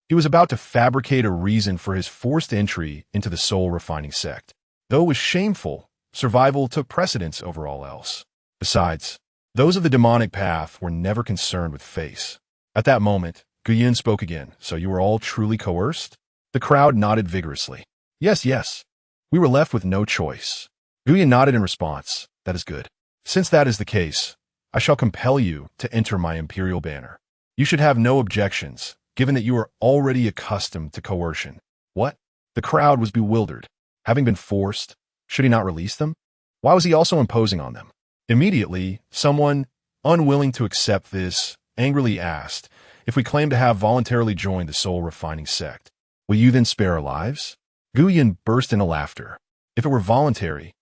Speaker 1: He was about to fabricate a reason for his forced entry into the soul-refining sect. Though it was shameful, survival took precedence over all else. Besides, those of the demonic path were never concerned with face. At that moment, Guiyun spoke again. "So you were all truly coerced?" The crowd nodded vigorously. Yes, yes. We were left with no choice." Guiyun nodded in response. "That is good. Since that is the case, I shall compel you to enter my imperial banner. You should have no objections, given that you are already accustomed to coercion." What? The crowd was bewildered. Having been forced, should he not release them? Why was he also imposing on them? Immediately, someone, unwilling to accept this, angrily asked, "If we claim to have voluntarily joined the soul-refining sect, will you then spare our lives?" Guiyun burst into laughter. "If it were voluntary,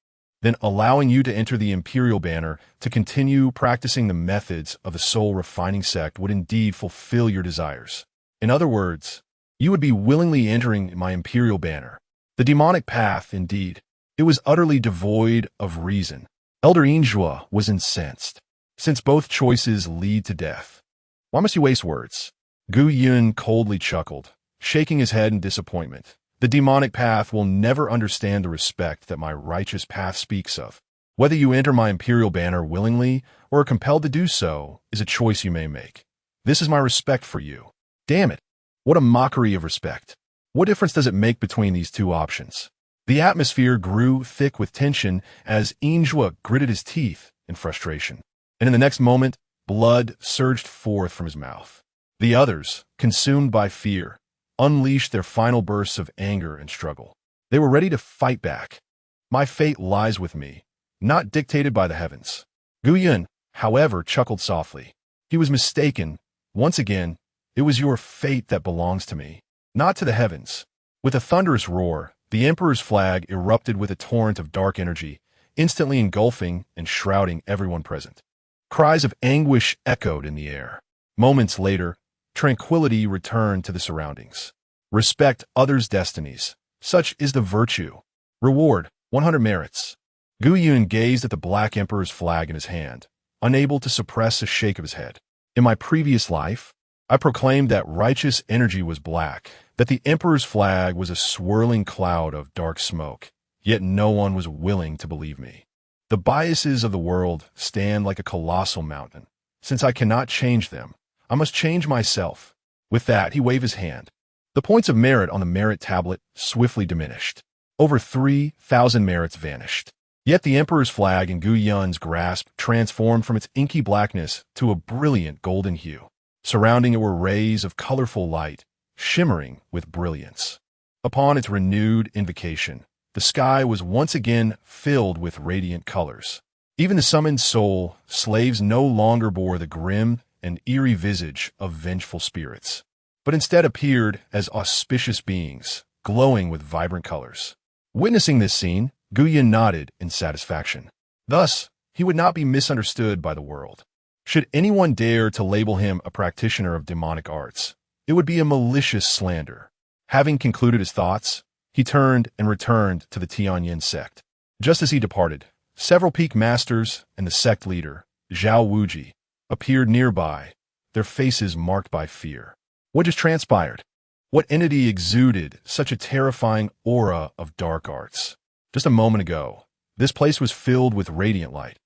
Speaker 1: then allowing you to enter the imperial banner to continue practicing the methods of the soul-refining sect would indeed fulfill your desires. In other words, you would be willingly entering my imperial banner. The demonic path, indeed, it was utterly devoid of reason." Elder Injua was incensed. "Since both choices lead to death, why must you waste words?" Guiyun coldly chuckled, shaking his head in disappointment. "The demonic path will never understand the respect that my righteous path speaks of. Whether you enter my imperial banner willingly or are compelled to do so is a choice you may make. This is my respect for you." Damn it! What a mockery of respect. What difference does it make between these two options? The atmosphere grew thick with tension as Injua gritted his teeth in frustration. And in the next moment, blood surged forth from his mouth. The others, consumed by fear, unleashed their final bursts of anger and struggle. They were ready to fight back. "My fate lies with me, not dictated by the heavens." Guiyun, however, chuckled softly. He was mistaken. Once again, it was your fate that belongs to me, not to the heavens. With a thunderous roar, the Emperor's flag erupted with a torrent of dark energy, instantly engulfing and shrouding everyone present. Cries of anguish echoed in the air. Moments later, tranquility returned to the surroundings. Respect others' destinies. Such is the virtue. Reward, 100 merits. Guiyun gazed at the Black Emperor's flag in his hand, unable to suppress a shake of his head. In my previous life, I proclaimed that righteous energy was black, that the Emperor's flag was a swirling cloud of dark smoke, yet no one was willing to believe me. The biases of the world stand like a colossal mountain. Since I cannot change them, I must change myself. With that, he waved his hand. The points of merit on the merit tablet swiftly diminished. Over 3,000 merits vanished. Yet the Emperor's flag in Guiyun's grasp transformed from its inky blackness to a brilliant golden hue. Surrounding it were rays of colorful light, shimmering with brilliance. Upon its renewed invocation, the sky was once again filled with radiant colors. Even the summoned soul, slaves no longer bore the grim and eerie visage of vengeful spirits, but instead appeared as auspicious beings, glowing with vibrant colors. Witnessing this scene, Guiyun nodded in satisfaction. Thus, he would not be misunderstood by the world. Should anyone dare to label him a practitioner of demonic arts, it would be a malicious slander. Having concluded his thoughts, he turned and returned to the Tianyan Sect. Just as he departed, several peak masters and the sect leader, Zhao Wuji, appeared nearby, their faces marked by fear. What just transpired? What entity exuded such a terrifying aura of dark arts? Just a moment ago, this place was filled with radiant light.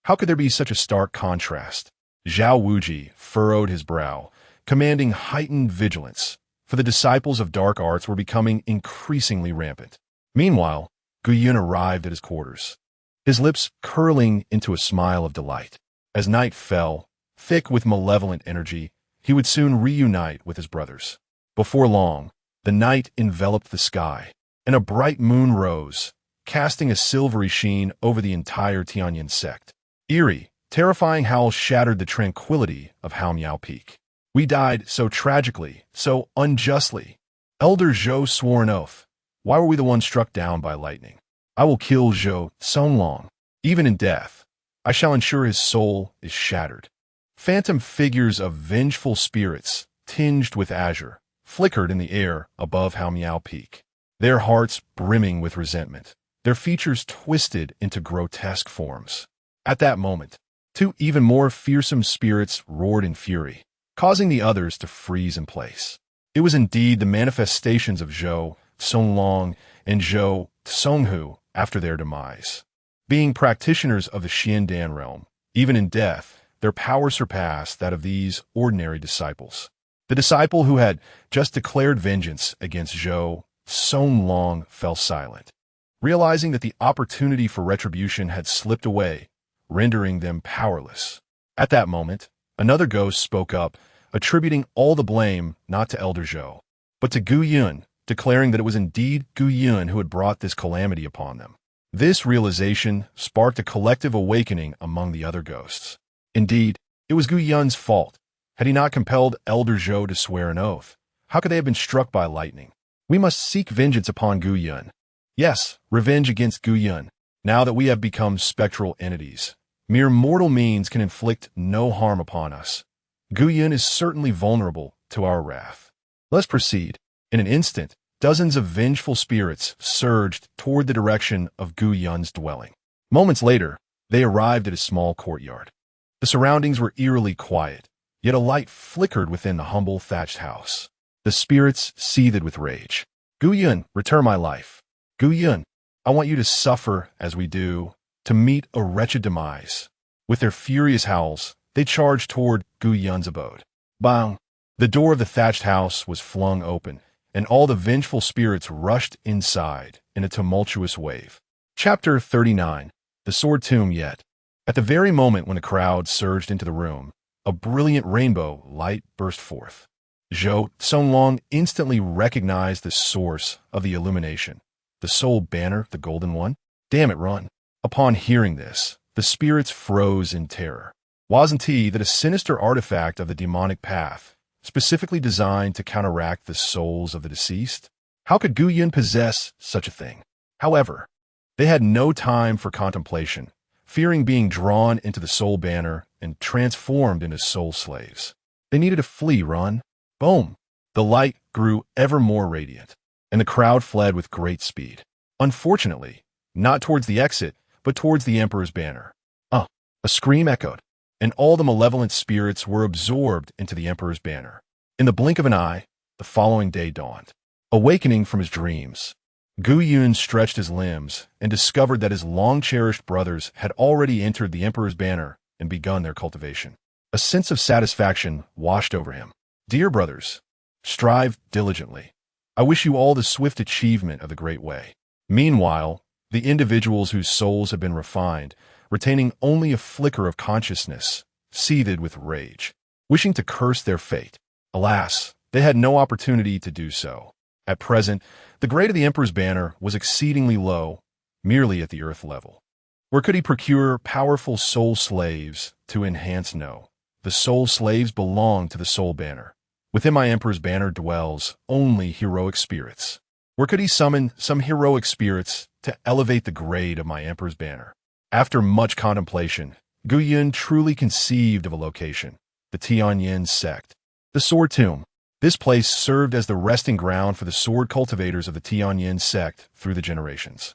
Speaker 1: How could there be such a stark contrast? Zhao Wuji furrowed his brow, commanding heightened vigilance, for the disciples of dark arts were becoming increasingly rampant. Meanwhile, Guiyun arrived at his quarters, his lips curling into a smile of delight. As night fell, thick with malevolent energy, he would soon reunite with his brothers. Before long, the night enveloped the sky, and a bright moon rose, casting a silvery sheen over the entire Tianyan Sect. Eerie, Terrifying howls shattered the tranquility of Haomiao Peak. We died so tragically, so unjustly. Elder Zhou swore an oath. Why were we the ones struck down by lightning? I will kill Zhou Songlong. Even in death, I shall ensure his soul is shattered. Phantom figures of vengeful spirits, tinged with azure, flickered in the air above Haomiao Peak, their hearts brimming with resentment, their features twisted into grotesque forms. At that moment, two even more fearsome spirits roared in fury, causing the others to freeze in place. It was indeed the manifestations of Zhou Songlong and Zhou Songhu after their demise. Being practitioners of the Xiandan realm, even in death, their power surpassed that of these ordinary disciples. The disciple who had just declared vengeance against Zhou Songlong fell silent, realizing that the opportunity for retribution had slipped away, rendering them powerless. At that moment, another ghost spoke up, attributing all the blame not to Elder Zhou, but to Gu Yun, declaring that it was indeed Gu Yun who had brought this calamity upon them. This realization sparked a collective awakening among the other ghosts. Indeed, it was Gu Yun's fault. Had he not compelled Elder Zhou to swear an oath, how could they have been struck by lightning? We must seek vengeance upon Gu Yun. Yes, revenge against Gu Yun. Now that we have become spectral entities, mere mortal means can inflict no harm upon us. Gu Yun is certainly vulnerable to our wrath. Let's proceed. In an instant, dozens of vengeful spirits surged toward the direction of Gu Yun's dwelling. Moments later, they arrived at a small courtyard. The surroundings were eerily quiet, yet a light flickered within the humble thatched house. The spirits seethed with rage. Gu Yun, return my life. Gu Yun, I want you to suffer as we do, to meet a wretched demise. With their furious howls, they charged toward Gu Yun's abode. Bang! The door of the thatched house was flung open, and all the vengeful spirits rushed inside in a tumultuous wave. Chapter 39. The Sword Tomb Yet. At the very moment when the crowd surged into the room, a brilliant rainbow light burst forth. Zhou Songlong instantly recognized the source of the illumination. The soul banner, the golden one? Damn it, run. Upon hearing this, the spirits froze in terror. Wasn't he that a sinister artifact of the demonic path, specifically designed to counteract the souls of the deceased? How could Gu Yun possess such a thing? However, they had no time for contemplation, fearing being drawn into the soul banner and transformed into soul slaves. They needed to flee, run. Boom! The light grew ever more radiant, and the crowd fled with great speed. Unfortunately, not towards the exit, but towards the Emperor's banner. A scream echoed, and all the malevolent spirits were absorbed into the Emperor's banner. In the blink of an eye, the following day dawned. Awakening from his dreams, Gu Yun stretched his limbs and discovered that his long-cherished brothers had already entered the Emperor's banner and begun their cultivation. A sense of satisfaction washed over him. Dear brothers, strive diligently. I wish you all the swift achievement of the Great Way. Meanwhile, the individuals whose souls have been refined, retaining only a flicker of consciousness, seethed with rage, wishing to curse their fate. Alas, they had no opportunity to do so. At present, the grade of the Emperor's banner was exceedingly low, merely at the earth level. Where could he procure powerful soul slaves to enhance? No. The soul slaves belong to the soul banner. Within my Emperor's banner dwells only heroic spirits. Where could he summon some heroic spirits to elevate the grade of my Emperor's banner? After much contemplation, Gu Yun truly conceived of a location, the Tianyan Sect. The Sword Tomb. This place served as the resting ground for the sword cultivators of the Tianyan Sect through the generations.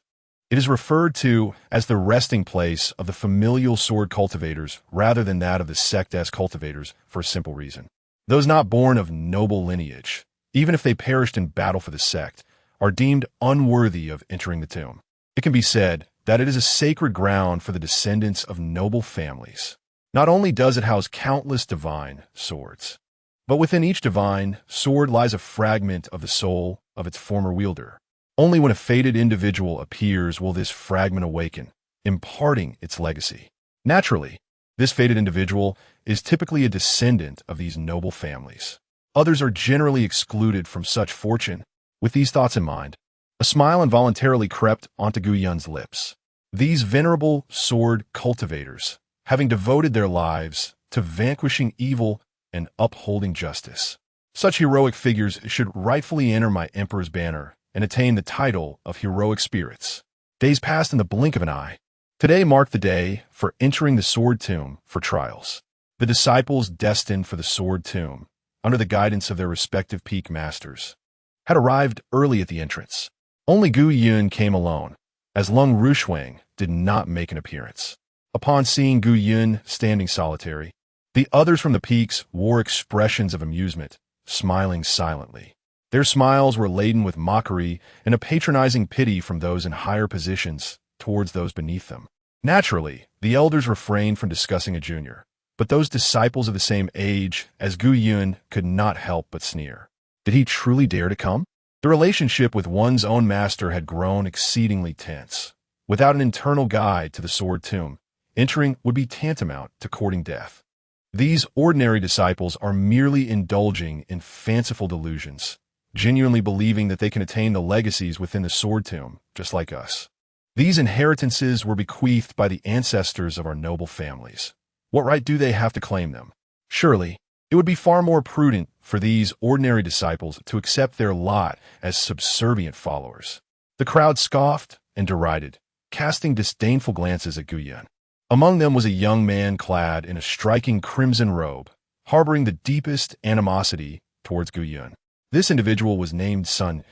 Speaker 1: It is referred to as the resting place of the familial sword cultivators rather than that of the sect-esque cultivators for a simple reason. Those not born of noble lineage, even if they perished in battle for the sect, are deemed unworthy of entering the tomb. It can be said that it is a sacred ground for the descendants of noble families. Not only does it house countless divine swords, but within each divine sword lies a fragment of the soul of its former wielder. Only when a fated individual appears will this fragment awaken, imparting its legacy. Naturally, this fated individual is typically a descendant of these noble families. Others are generally excluded from such fortune. With these thoughts in mind, a smile involuntarily crept onto Gu Yun's lips. These venerable sword cultivators having devoted their lives to vanquishing evil and upholding justice. Such heroic figures should rightfully enter my emperor's banner and attain the title of heroic spirits. Days passed in the blink of an eye. Today marked the day for entering the Sword Tomb for trials. The disciples destined for the Sword Tomb, under the guidance of their respective peak masters, had arrived early at the entrance. Only Gu Yun came alone, as Lung Rushuang did not make an appearance. Upon seeing Gu Yun standing solitary, the others from the peaks wore expressions of amusement, smiling silently. Their smiles were laden with mockery and a patronizing pity from those in higher positions towards those beneath them. Naturally, the elders refrained from discussing a junior, but those disciples of the same age as Gu Yun could not help but sneer. Did he truly dare to come? The relationship with one's own master had grown exceedingly tense. Without an internal guide to the Sword Tomb, entering would be tantamount to courting death. These ordinary disciples are merely indulging in fanciful delusions, genuinely believing that they can attain the legacies within the Sword Tomb, just like us. These inheritances were bequeathed by the ancestors of our noble families. What right do they have to claim them? Surely, it would be far more prudent for these ordinary disciples to accept their lot as subservient followers. The crowd scoffed and derided, casting disdainful glances at Gu Yun. Among them was a young man clad in a striking crimson robe, harboring the deepest animosity towards Gu Yun. This individual was named Sun,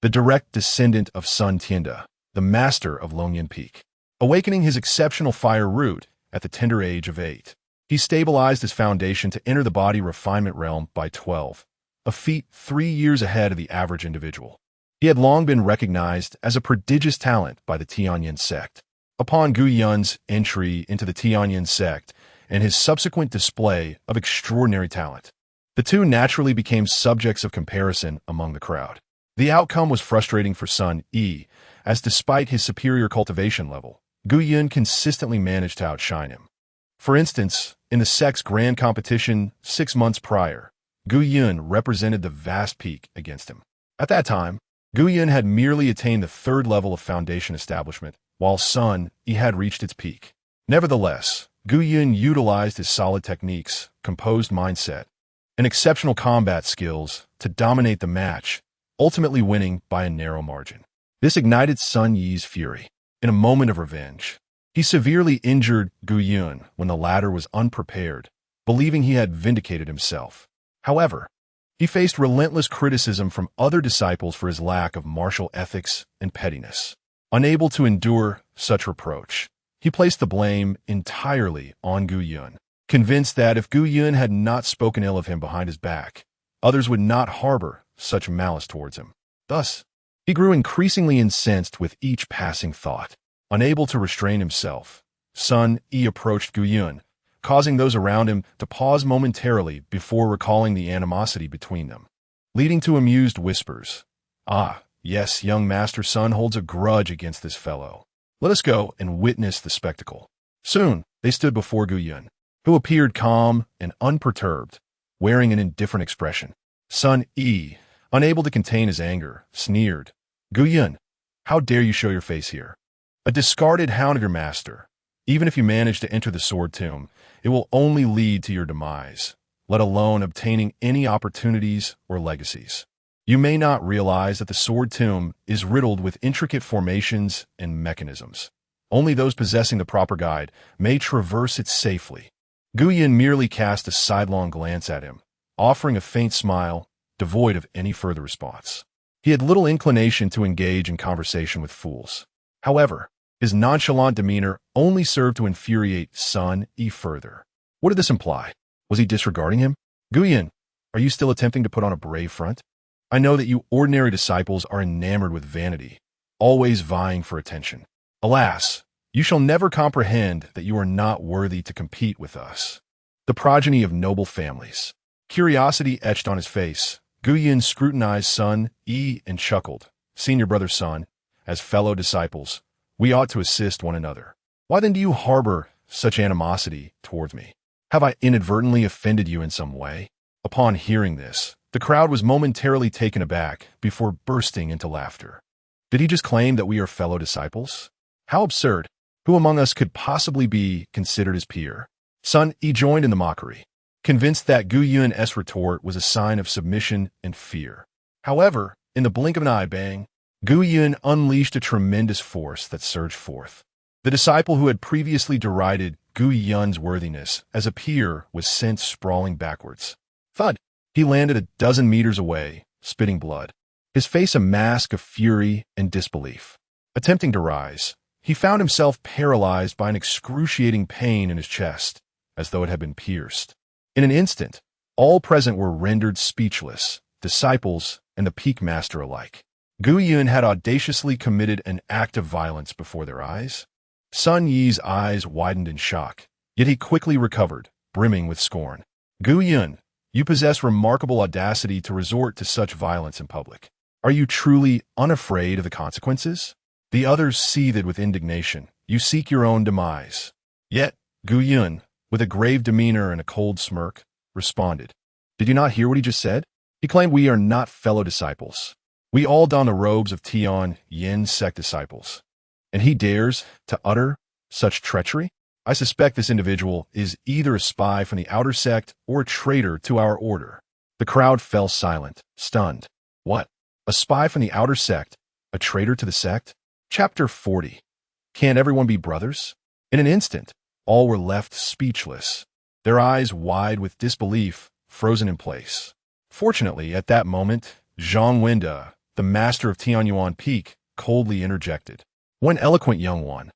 Speaker 1: the direct descendant of Sun Tianda, the master of Longyan Peak. Awakening his exceptional fire root at the tender age of 8, he stabilized his foundation to enter the body refinement realm by 12, a feat 3 years ahead of the average individual. He had long been recognized as a prodigious talent by the Tianyan Sect. Upon Gu Yun's entry into the Tianyan Sect and his subsequent display of extraordinary talent, the two naturally became subjects of comparison among the crowd. The outcome was frustrating for Sun Yi, as despite his superior cultivation level, Gu Yun consistently managed to outshine him. For instance, in the sect's grand competition 6 months prior, Gu Yun represented the vast peak against him. At that time, Gu Yun had merely attained the 3rd level of foundation establishment, while Sun Yi had reached its peak. Nevertheless, Gu Yun utilized his solid techniques, composed mindset, and exceptional combat skills to dominate the match, ultimately winning by a narrow margin. This ignited Sun Yi's fury. In a moment of revenge, he severely injured Gu Yun when the latter was unprepared, believing he had vindicated himself. However, he faced relentless criticism from other disciples for his lack of martial ethics and pettiness. Unable to endure such reproach, he placed the blame entirely on Gu Yun, convinced that if Gu Yun had not spoken ill of him behind his back, others would not harbor such malice towards him. Thus, he grew increasingly incensed with each passing thought. Unable to restrain himself, Sun Yi approached Gu Yun, causing those around him to pause momentarily before recalling the animosity between them, leading to amused whispers. "Ah, yes, young Master Sun holds a grudge against this fellow. Let us go and witness the spectacle." Soon, they stood before Gu Yun, who appeared calm and unperturbed, wearing an indifferent expression. Sun Yi, unable to contain his anger, sneered, "Gu Yun, how dare you show your face here? A discarded hound of your master. Even if you manage to enter the Sword Tomb, it will only lead to your demise, let alone obtaining any opportunities or legacies. You may not realize that the Sword Tomb is riddled with intricate formations and mechanisms. Only those possessing the proper guide may traverse it safely." Gu Yun merely cast a sidelong glance at him, offering a faint smile, devoid of any further response. He had little inclination to engage in conversation with fools. However, his nonchalant demeanor only served to infuriate Sun Yi further. What did this imply? Was he disregarding him? "Gu Yun, are you still attempting to put on a brave front? I know that you ordinary disciples are enamored with vanity, always vying for attention. Alas, you shall never comprehend that you are not worthy to compete with us, the progeny of noble families." Curiosity etched on his face. Gu Yun scrutinized Sun Yi and chuckled. "Senior brother Sun, as fellow disciples, we ought to assist one another. Why then do you harbor such animosity towards me? Have I inadvertently offended you in some way?" Upon hearing this, the crowd was momentarily taken aback before bursting into laughter. Did he just claim that we are fellow disciples? How absurd! Who among us could possibly be considered his peer? Sun Yi joined in the mockery, convinced that Gu Yun's retort was a sign of submission and fear. However, in the blink of an eye, bang, Gu Yun unleashed a tremendous force that surged forth. The disciple who had previously derided Gu Yun's worthiness as a peer was sent sprawling backwards. Thud! He landed a dozen meters away, spitting blood, his face a mask of fury and disbelief. Attempting to rise, he found himself paralyzed by an excruciating pain in his chest, as though it had been pierced. In an instant, all present were rendered speechless, disciples and the peak master alike. Gu Yun had audaciously committed an act of violence before their eyes. Sun Yi's eyes widened in shock, yet he quickly recovered, brimming with scorn. Gu Yun, you possess remarkable audacity to resort to such violence in public. Are you truly unafraid of the consequences? The others seethed with indignation. You seek your own demise. Yet, Gu Yun, with a grave demeanor and a cold smirk, responded. Did you not hear what he just said? He claimed we are not fellow disciples. We all don the robes of Tianyan Sect disciples. And he dares to utter such treachery? I suspect this individual is either a spy from the outer sect or a traitor to our order. The crowd fell silent, stunned. What? A spy from the outer sect? A traitor to the sect? Chapter 40. Can't everyone be brothers? In an instant, all were left speechless, their eyes wide with disbelief, frozen in place. Fortunately, at that moment, Xuantian, the master of Tianyuan Peak, coldly interjected. One eloquent young one.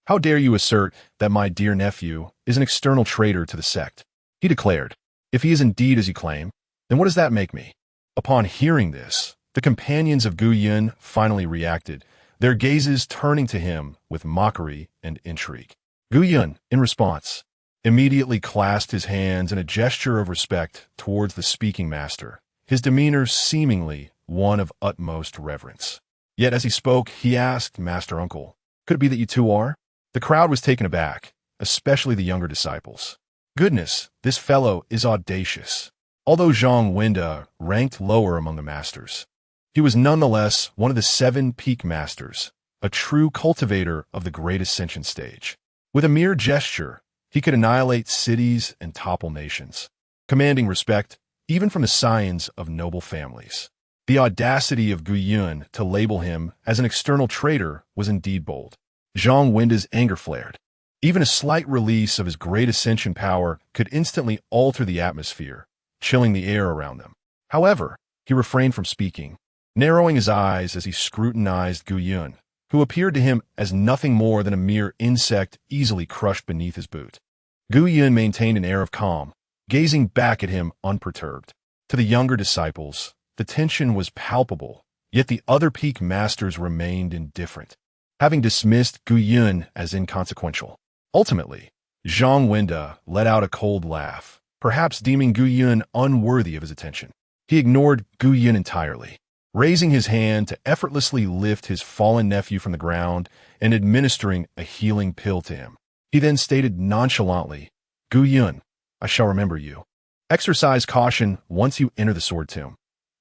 Speaker 1: How dare you assert that my dear nephew is an external traitor to the sect? He declared. If he is indeed as you claim, then what does that make me? Upon hearing this, the companions of Gu Yun finally reacted, their gazes turning to him with mockery and intrigue. Gu Yun, in response, immediately clasped his hands in a gesture of respect towards the speaking master, his demeanor seemingly one of utmost reverence. Yet as he spoke, he asked, Master Uncle, could it be that you two are? The crowd was taken aback, especially the younger disciples. Goodness, this fellow is audacious. Although Xuantian ranked lower among the masters, he was nonetheless one of the 7 peak masters, a true cultivator of the great ascension stage. With a mere gesture, he could annihilate cities and topple nations, commanding respect even from the scions of noble families. The audacity of Gu Yun to label him as an external traitor was indeed bold. Xuantian's anger flared. Even a slight release of his great ascension power could instantly alter the atmosphere, chilling the air around them. However, he refrained from speaking, narrowing his eyes as he scrutinized Gu Yun, who appeared to him as nothing more than a mere insect easily crushed beneath his boot. Gu Yun maintained an air of calm, gazing back at him unperturbed. To the younger disciples, the tension was palpable, yet the other peak masters remained indifferent, having dismissed Gu Yun as inconsequential. Ultimately, Xuantian let out a cold laugh, perhaps deeming Gu Yun unworthy of his attention. He ignored Gu Yun entirely, raising his hand to effortlessly lift his fallen nephew from the ground and administering a healing pill to him. He then stated nonchalantly, Gu Yun, I shall remember you. Exercise caution once you enter the sword tomb.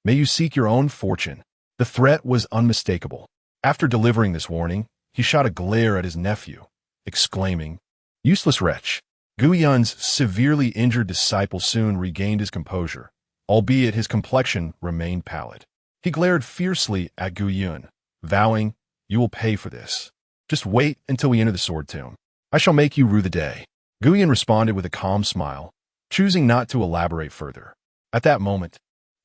Speaker 1: May you seek your own fortune. The threat was unmistakable. After delivering this warning, he shot a glare at his nephew, exclaiming, Useless wretch. Gu Yun's severely injured disciple soon regained his composure, albeit his complexion remained pallid. He glared fiercely at Gu Yun, vowing, You will pay for this. Just wait until we enter the sword tomb. I shall make you rue the day. Gu Yun responded with a calm smile, choosing not to elaborate further. At that moment,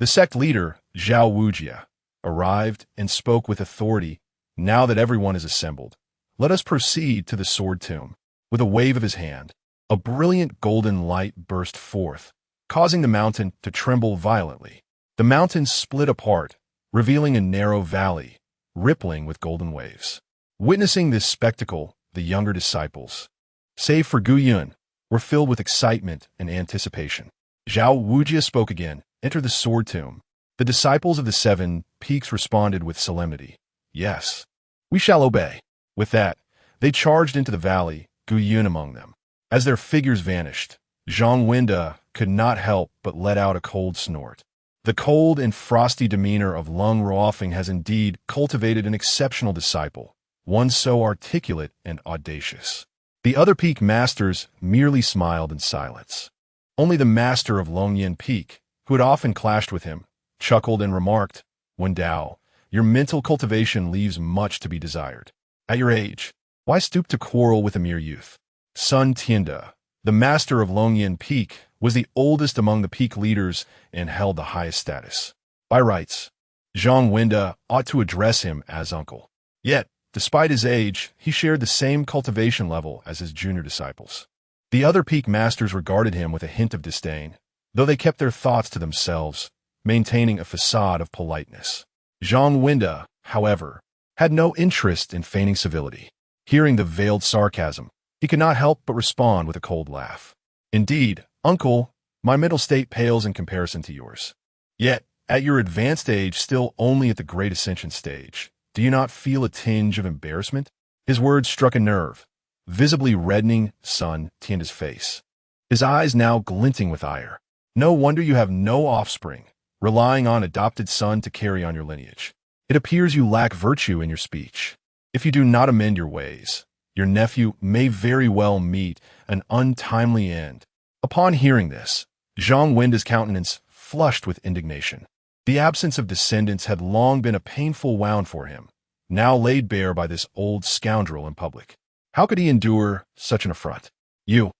Speaker 1: the sect leader, Zhao Wujia, arrived and spoke with authority. Now that everyone is assembled, let us proceed to the sword tomb. With a wave of his hand, a brilliant golden light burst forth, causing the mountain to tremble violently. The mountain split apart, revealing a narrow valley, rippling with golden waves. Witnessing this spectacle, the younger disciples, save for Gu Yun, were filled with excitement and anticipation. Zhao Wujia spoke again, Enter the sword tomb. The disciples of the 7 peaks responded with solemnity. Yes, we shall obey. With that, they charged into the valley, Gu Yun among them. As their figures vanished, Xuantian could not help but let out a cold snort. The cold and frosty demeanor of Lung Ruofeng has indeed cultivated an exceptional disciple, one so articulate and audacious. The other peak masters merely smiled in silence. Only the master of Longyan Peak, who had often clashed with him, chuckled and remarked, "When Dao, your mental cultivation leaves much to be desired. At your age, why stoop to quarrel with a mere youth?" Sun Tianda, the master of Longyan Peak, was the oldest among the peak leaders and held the highest status. By rights, Zhang Wenda ought to address him as uncle. Yet, despite his age, he shared the same cultivation level as his junior disciples. The other peak masters regarded him with a hint of disdain, though they kept their thoughts to themselves, maintaining a facade of politeness. Zhang Wenda, however, had no interest in feigning civility. Hearing the veiled sarcasm, he could not help but respond with a cold laugh. "Indeed, uncle, my mental state pales in comparison to yours. Yet, at your advanced age, still only at the great ascension stage, do you not feel a tinge of embarrassment?" His words struck a nerve, visibly reddening Sun Tianda's face, his eyes now glinting with ire. "No wonder you have no offspring, relying on adopted son to carry on your lineage. It appears you lack virtue in your speech. If you do not amend your ways, your nephew may very well meet an untimely end." Upon hearing this, Zhang Wenda's countenance flushed with indignation. The absence of descendants had long been a painful wound for him, now laid bare by this old scoundrel in public. How could he endure such an affront? "You,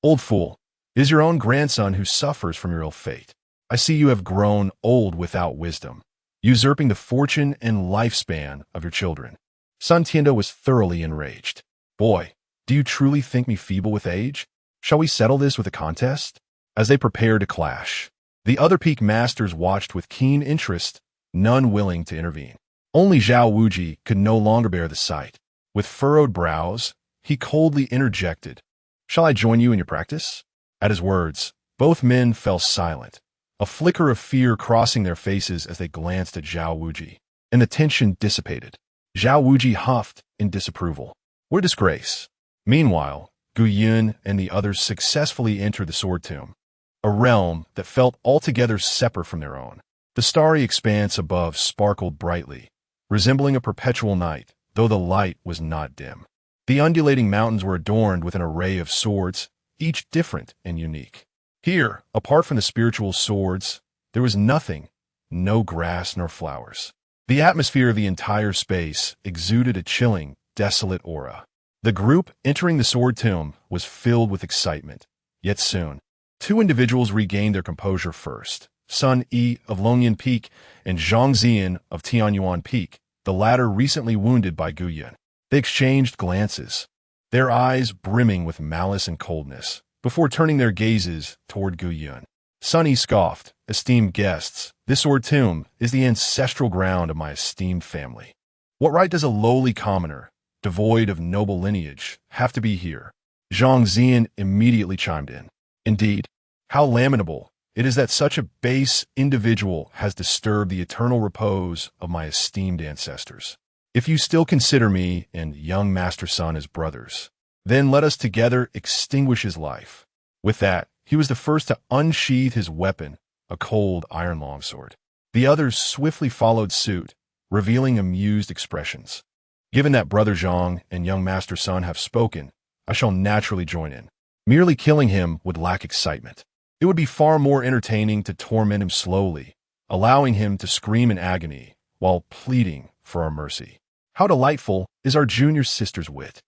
Speaker 1: old fool, it is your own grandson who suffers from your ill fate. I see you have grown old without wisdom, usurping the fortune and lifespan of your children." Sun Tianda was thoroughly enraged. "Boy, do you truly think me feeble with age? Shall we settle this with a contest?" As they prepared to clash, the other peak masters watched with keen interest, none willing to intervene. Only Zhao Wuji could no longer bear the sight. With furrowed brows, he coldly interjected, "Shall I join you in your practice?" At his words, both men fell silent, a flicker of fear crossing their faces as they glanced at Zhao Wuji, and the tension dissipated. Zhao Wuji huffed in disapproval. "What a disgrace." Meanwhile, Gu Yun and the others successfully entered the Sword Tomb, a realm that felt altogether separate from their own. The starry expanse above sparkled brightly, resembling a perpetual night, though the light was not dim. The undulating mountains were adorned with an array of swords, each different and unique. Here, apart from the spiritual swords, there was nothing, no grass nor flowers. The atmosphere of the entire space exuded a chilling, desolate aura. The group entering the Sword Tomb was filled with excitement, yet soon, two individuals regained their composure first, Sun Yi of Longyan Peak and Zhang Zian of Tianyan Peak, the latter recently wounded by Gu Yun. They exchanged glances, their eyes brimming with malice and coldness, before turning their gazes toward Gu Yun. Sun Yi scoffed, "Esteemed guests, this Sword Tomb is the ancestral ground of my esteemed family. What right does a lowly commoner, devoid of noble lineage, have to be here?" Zhang Zian immediately chimed in. "Indeed, how lamentable it is that such a base individual has disturbed the eternal repose of my esteemed ancestors. If you still consider me and young Master Sun as brothers, then let us together extinguish his life." With that, he was the first to unsheathe his weapon, a cold iron longsword. The others swiftly followed suit, revealing amused expressions. "Given that Brother Zhang and young Master Sun have spoken, I shall naturally join in. Merely killing him would lack excitement. It would be far more entertaining to torment him slowly, allowing him to scream in agony while pleading for our mercy. How delightful is our junior sister's wit.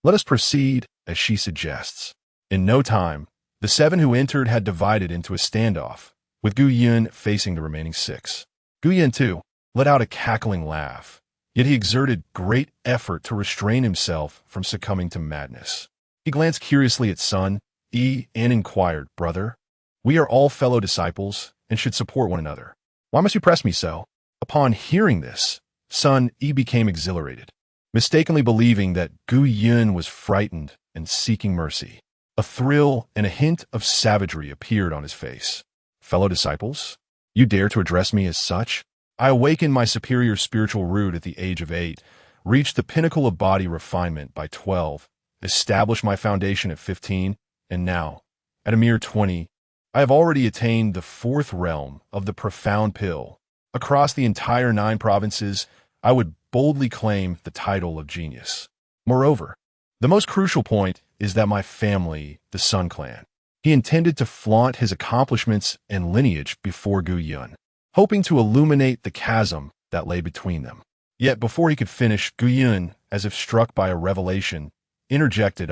Speaker 1: Let us proceed as she suggests." In no time, the seven who entered had divided into a standoff, with Gu Yun facing the remaining six. Gu Yun, too, let out a cackling laugh, yet he exerted great effort to restrain himself from succumbing to madness. He glanced curiously at Sun Yi and inquired, "Brother, we are all fellow disciples and should support one another. Why must you press me so?" Upon hearing this, Sun Yi became exhilarated, mistakenly believing that Gu Yun was frightened and seeking mercy. A thrill and a hint of savagery appeared on his face. "Fellow disciples? You dare to address me as such? I awakened my superior spiritual root at the age of 8, reached the pinnacle of body refinement by 12, established my foundation at 15, and now, at a mere 20, I have already attained the 4th realm of the profound pill. Across the entire 9 provinces, I would boldly claim the title of genius. Moreover, the most crucial point is that my family, the Sun Clan, he intended to flaunt his accomplishments and lineage before Gu Yun, hoping to illuminate the chasm that lay between them. Yet before he could finish, Gu Yun, as if struck by a revelation, interjected,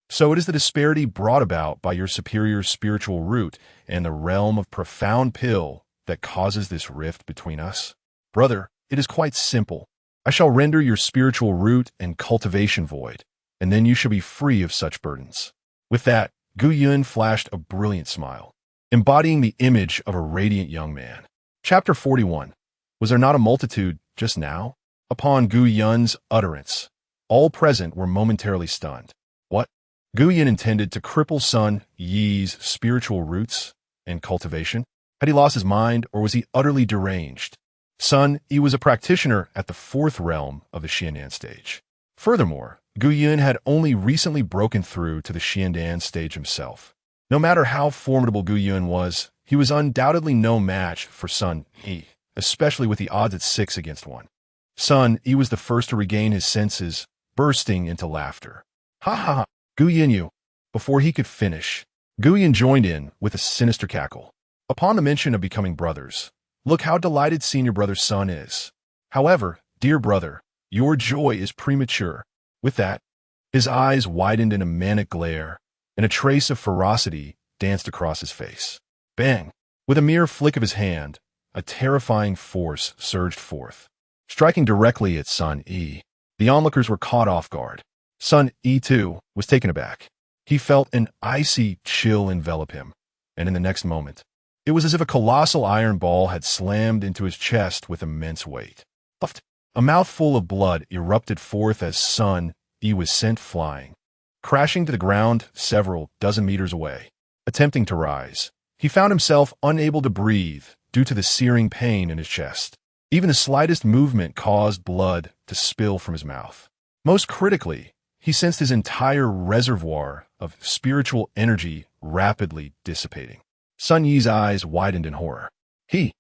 Speaker 1: so it is the disparity brought about by your superior spiritual root and the realm of profound pill that causes this rift between us? Brother, it is quite simple. I shall render your spiritual root and cultivation void, and then you shall be free of such burdens. With that, Gu Yun flashed a brilliant smile, embodying the image of a radiant young man. Chapter 41. Was there not a multitude just now? Upon Gu Yun's utterance, all present were momentarily stunned. What? Gu Yun intended to cripple Sun Yi's spiritual roots and cultivation? Had he lost his mind, or was he utterly deranged? Sun Yi was a practitioner at the fourth realm of the Xianyan stage. Furthermore, Gu Yun had only recently broken through to the Xiandan stage himself. No matter how formidable Gu Yun was, he was undoubtedly no match for Sun Yi, especially with the odds at 6 against 1. Sun Yi was the first to regain his senses, bursting into laughter. Ha ha ha, Gu Yun you. Before he could finish, Gu Yun joined in with a sinister cackle. Upon the mention of becoming brothers, look how delighted senior brother Sun is. However, dear brother, your joy is premature. With that, his eyes widened in a manic glare, and a trace of ferocity danced across his face. Bang! With a mere flick of his hand, a terrifying force surged forth, striking directly at Sun Yi. The onlookers were caught off guard. Sun Yi, too, was taken aback. He felt an icy chill envelop him, and in the next moment, it was as if a colossal iron ball had slammed into his chest with immense weight. A mouthful of blood erupted forth as Sun Yi was sent flying, crashing to the ground several dozen meters away. Attempting to rise, he found himself unable to breathe due to the searing pain in his chest. Even the slightest movement caused blood to spill from his mouth. Most critically, he sensed his entire reservoir of spiritual energy rapidly dissipating. Sun Yi's eyes widened in horror. He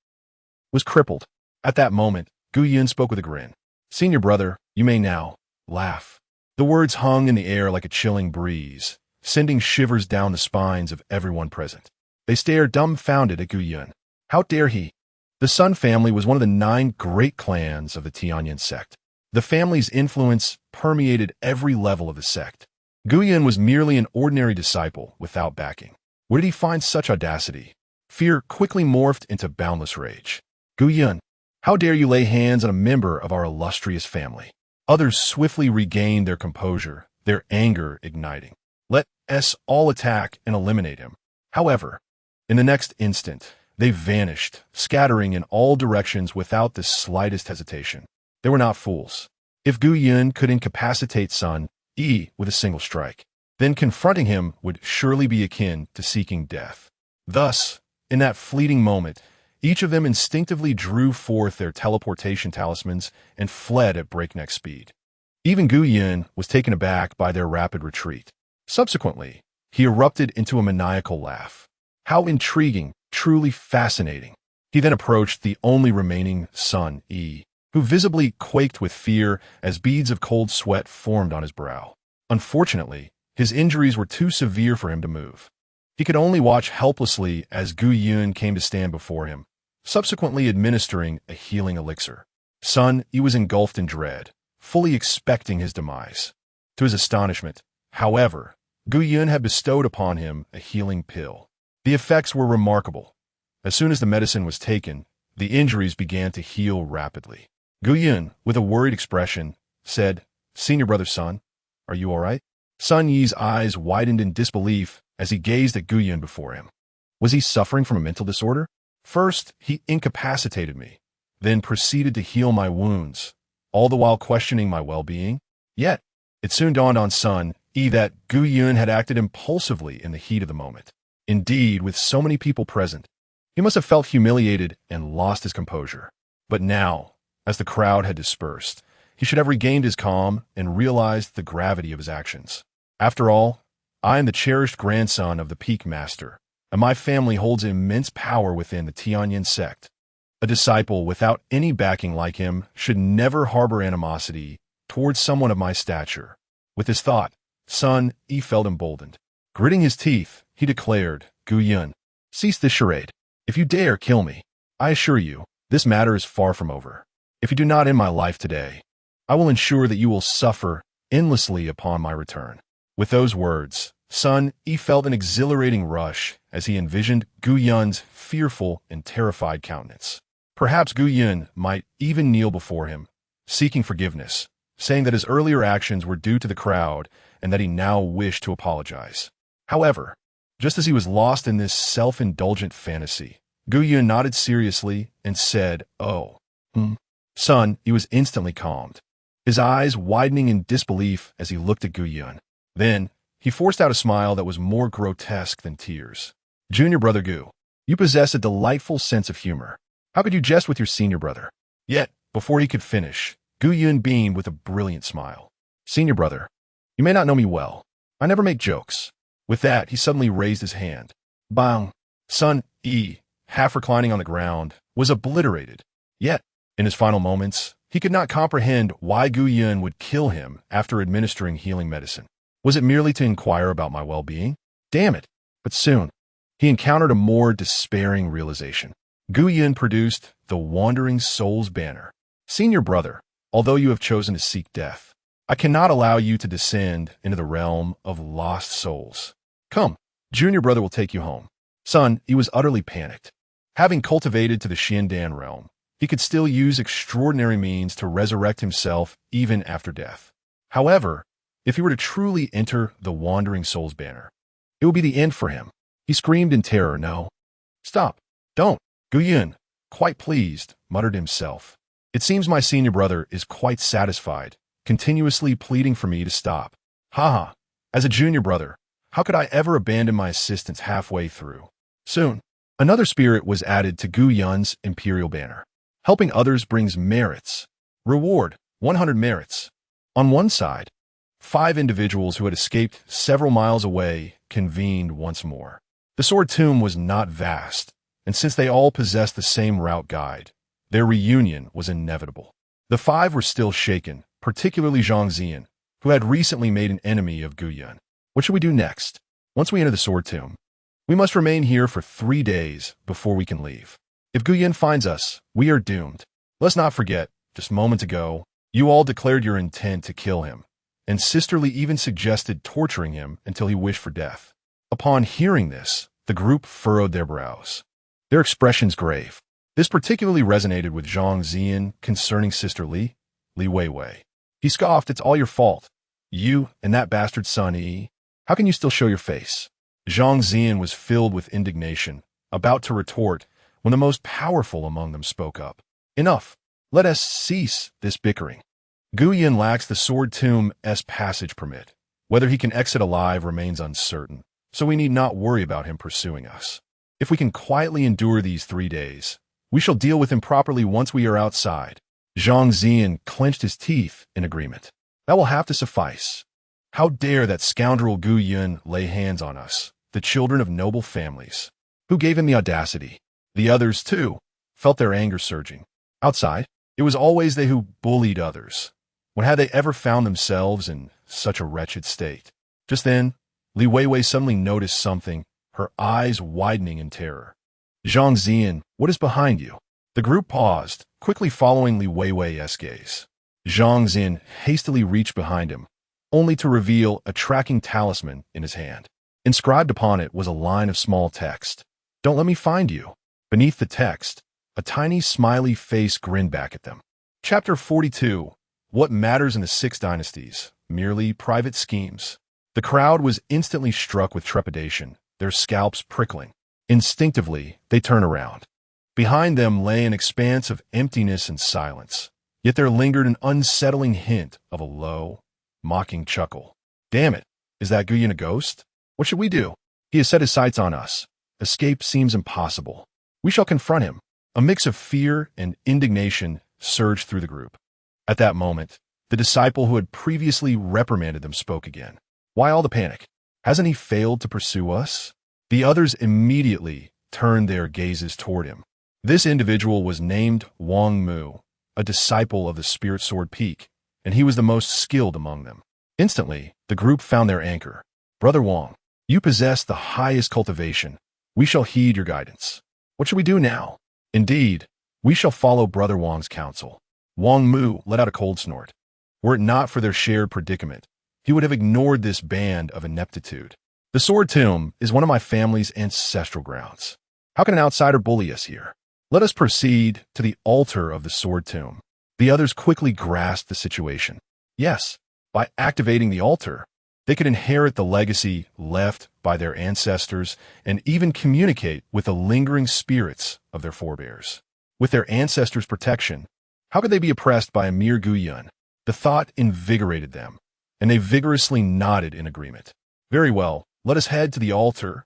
Speaker 1: was crippled. At that moment, Gu Yun spoke with a grin. Senior brother, you may now laugh. The words hung in the air like a chilling breeze, sending shivers down the spines of everyone present. They stared dumbfounded at Gu Yun. How dare he? The Sun family was one of the 9 great clans of the Tianyan Sect. The family's influence permeated every level of the sect. Gu Yun was merely an ordinary disciple without backing. Where did he find such audacity? Fear quickly morphed into boundless rage. Gu Yun, how dare you lay hands on a member of our illustrious family? Others swiftly regained their composure, their anger igniting. Let us all attack and eliminate him. However, in the next instant, they vanished, scattering in all directions without the slightest hesitation. They were not fools. If Gu Yun could incapacitate Sun Yi with a single strike, then confronting him would surely be akin to seeking death. Thus, in that fleeting moment, each of them instinctively drew forth their teleportation talismans and fled at breakneck speed. Even Gu Yun was taken aback by their rapid retreat. Subsequently, he erupted into a maniacal laugh. How intriguing, truly fascinating. He then approached the only remaining Sun Yi, who visibly quaked with fear as beads of cold sweat formed on his brow. Unfortunately, his injuries were too severe for him to move. He could only watch helplessly as Gu Yun came to stand before him, subsequently administering a healing elixir. Sun Yi was engulfed in dread, fully expecting his demise. To his astonishment, however, Gu Yun had bestowed upon him a healing pill. The effects were remarkable. As soon as the medicine was taken, the injuries began to heal rapidly. Gu Yun, with a worried expression, said, Senior brother Sun, are you all right? Sun Yi's eyes widened in disbelief as he gazed at Gu Yun before him. Was he suffering from a mental disorder? First, he incapacitated me, then proceeded to heal my wounds, all the while questioning my well-being. Yet, it soon dawned on Sun Yi that Gu Yun had acted impulsively in the heat of the moment. Indeed, with so many people present, he must have felt humiliated and lost his composure. But now, as the crowd had dispersed, he should have regained his calm and realized the gravity of his actions. After all, I am the cherished grandson of the Peak Master, and my family holds immense power within the Tianyan Sect. A disciple without any backing like him should never harbor animosity towards someone of my stature. With this thought, Sun Yi felt emboldened. Gritting his teeth, he declared, Gu Yun, cease this charade. If you dare kill me, I assure you, this matter is far from over. If you do not end my life today, I will ensure that you will suffer endlessly upon my return. With those words, Sun Yi felt an exhilarating rush as he envisioned Gu Yun's fearful and terrified countenance. Perhaps Gu Yun might even kneel before him, seeking forgiveness, saying that his earlier actions were due to the crowd and that he now wished to apologize. However, just as he was lost in this self-indulgent fantasy, Gu Yun nodded seriously and said, "Oh, Sun Yi was instantly calmed, his eyes widening in disbelief as he looked at Gu Yun. Then, he forced out a smile that was more grotesque than tears. Junior brother Gu, you possess a delightful sense of humor. How could you jest with your senior brother? Yet, before he could finish, Gu Yun beamed with a brilliant smile. Senior brother, you may not know me well. I never make jokes. With that, he suddenly raised his hand. Bang! Sun Yi, half reclining on the ground, was obliterated. Yet, in his final moments, he could not comprehend why Gu Yun would kill him after administering healing medicine. Was it merely to inquire about my well-being? Damn it! But soon, he encountered a more despairing realization. Gu Yun produced the Wandering Soul's banner. Senior brother, although you have chosen to seek death, I cannot allow you to descend into the realm of lost souls. Come, junior brother will take you home. Sun Yi was utterly panicked. Having cultivated to the Xiandan realm, he could still use extraordinary means to resurrect himself even after death. However, if he were to truly enter the Wandering Soul's banner, it would be the end for him. He screamed in terror, "No! Stop! Don't!" Gu Yun, quite pleased, muttered himself. It seems my senior brother is quite satisfied, continuously pleading for me to stop. Haha, as a junior brother, how could I ever abandon my assistance halfway through? Soon, another spirit was added to Gu Yun's imperial banner. Helping others brings merits. Reward, 100 merits. On one side, 5 individuals who had escaped several miles away convened once more. The sword tomb was not vast, and since they all possessed the same route guide, their reunion was inevitable. The 5 were still shaken, particularly Zhang Zian, who had recently made an enemy of Gu Yun. What should we do next? Once we enter the sword tomb, we must remain here for 3 days before we can leave. If Gu Yun finds us, we are doomed. Let's not forget, just moments ago, you all declared your intent to kill him, and Sisterly even suggested torturing him until he wished for death. Upon hearing this, the group furrowed their brows, their expressions grave. This particularly resonated with Zhang Zian concerning Sister Li Weiwei. He scoffed, "It's all your fault. You and that bastard Sun Yi. How can you still show your face?" Zhang Zian was filled with indignation, about to retort, when the most powerful among them spoke up. Enough. Let us cease this bickering. Gu Yun lacks the sword tomb's passage permit. Whether he can exit alive remains uncertain, so we need not worry about him pursuing us. If we can quietly endure these 3 days, we shall deal with him properly once we are outside. Zhang Zian clenched his teeth in agreement. That will have to suffice. How dare that scoundrel Gu Yun lay hands on us, the children of noble families? Who gave him the audacity? The others, too, felt their anger surging. Outside, it was always they who bullied others. When had they ever found themselves in such a wretched state? Just then, Li Weiwei suddenly noticed something, her eyes widening in terror. Zhang Zian, what is behind you? The group paused, quickly following Li Weiwei's gaze. Zhang Zian hastily reached behind him, only to reveal a tracking talisman in his hand. Inscribed upon it was a line of small text. "Don't let me find you." Beneath the text, a tiny smiley face grinned back at them. Chapter 42. What matters in the 6 dynasties? Merely private schemes. The crowd was instantly struck with trepidation, their scalps prickling. Instinctively, they turned around. Behind them lay an expanse of emptiness and silence, yet there lingered an unsettling hint of a low, mocking chuckle. Damn it, is that Gu Yun a ghost? What should we do? He has set his sights on us. Escape seems impossible. We shall confront him. A mix of fear and indignation surged through the group. At that moment, the disciple who had previously reprimanded them spoke again. Why all the panic? Hasn't he failed to pursue us? The others immediately turned their gazes toward him. This individual was named Wang Mu, a disciple of the Spirit Sword Peak, and he was the most skilled among them. Instantly, the group found their anchor. Brother Wang, you possess the highest cultivation. We shall heed your guidance. What shall we do now? Indeed, we shall follow Brother Wang's counsel. Wang Mu let out a cold snort. Were it not for their shared predicament, he would have ignored this band of ineptitude. The Sword Tomb is one of my family's ancestral grounds. How can an outsider bully us here? Let us proceed to the altar of the Sword Tomb. The others quickly grasped the situation. Yes, by activating the altar, they could inherit the legacy left by their ancestors and even communicate with the lingering spirits of their forebears. With their ancestors' protection, how could they be oppressed by a mere Guyun? The thought invigorated them, and they vigorously nodded in agreement. Very well, let us head to the altar.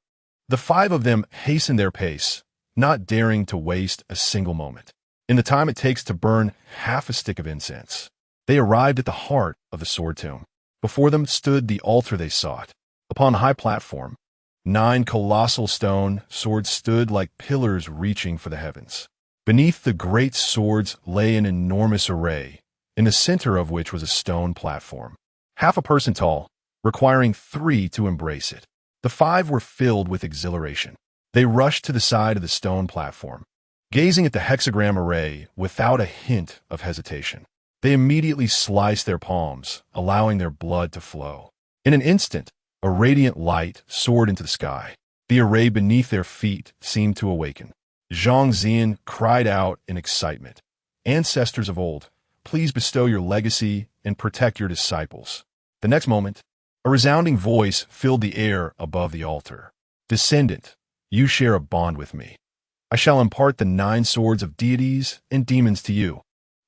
Speaker 1: The 5 of them hastened their pace, not daring to waste a single moment. In the time it takes to burn half a stick of incense, they arrived at the heart of the Sword Tomb. Before them stood the altar they sought. Upon a high platform, 9 colossal stone swords stood like pillars reaching for the heavens. Beneath the great swords lay an enormous array, in the center of which was a stone platform, half a person tall, requiring 3 to embrace it. The 5 were filled with exhilaration. They rushed to the side of the stone platform, gazing at the hexagram array without a hint of hesitation. They immediately sliced their palms, allowing their blood to flow. In an instant, a radiant light soared into the sky. The array beneath their feet seemed to awaken. Zhang Zian cried out in excitement. Ancestors of old, please bestow your legacy and protect your disciples. The next moment, a resounding voice filled the air above the altar. Descendant, you share a bond with me. I shall impart the 9 swords of deities and demons to you.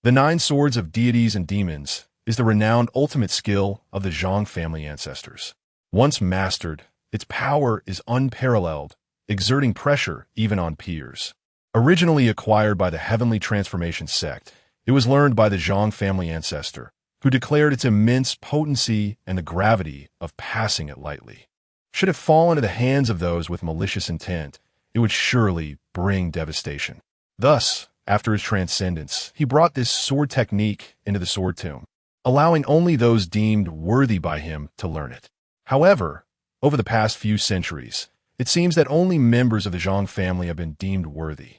Speaker 1: The 9 swords of deities and demons is the renowned ultimate skill of the Zhang family ancestors. Once mastered, its power is unparalleled, exerting pressure even on peers. Originally acquired by the Heavenly Transformation Sect, it was learned by the Zhang family ancestor, who declared its immense potency and the gravity of passing it lightly. Should it fall into the hands of those with malicious intent, it would surely bring devastation. Thus, after his transcendence, he brought this sword technique into the Sword Tomb, allowing only those deemed worthy by him to learn it. However, over the past few centuries, it seems that only members of the Zhang family have been deemed worthy.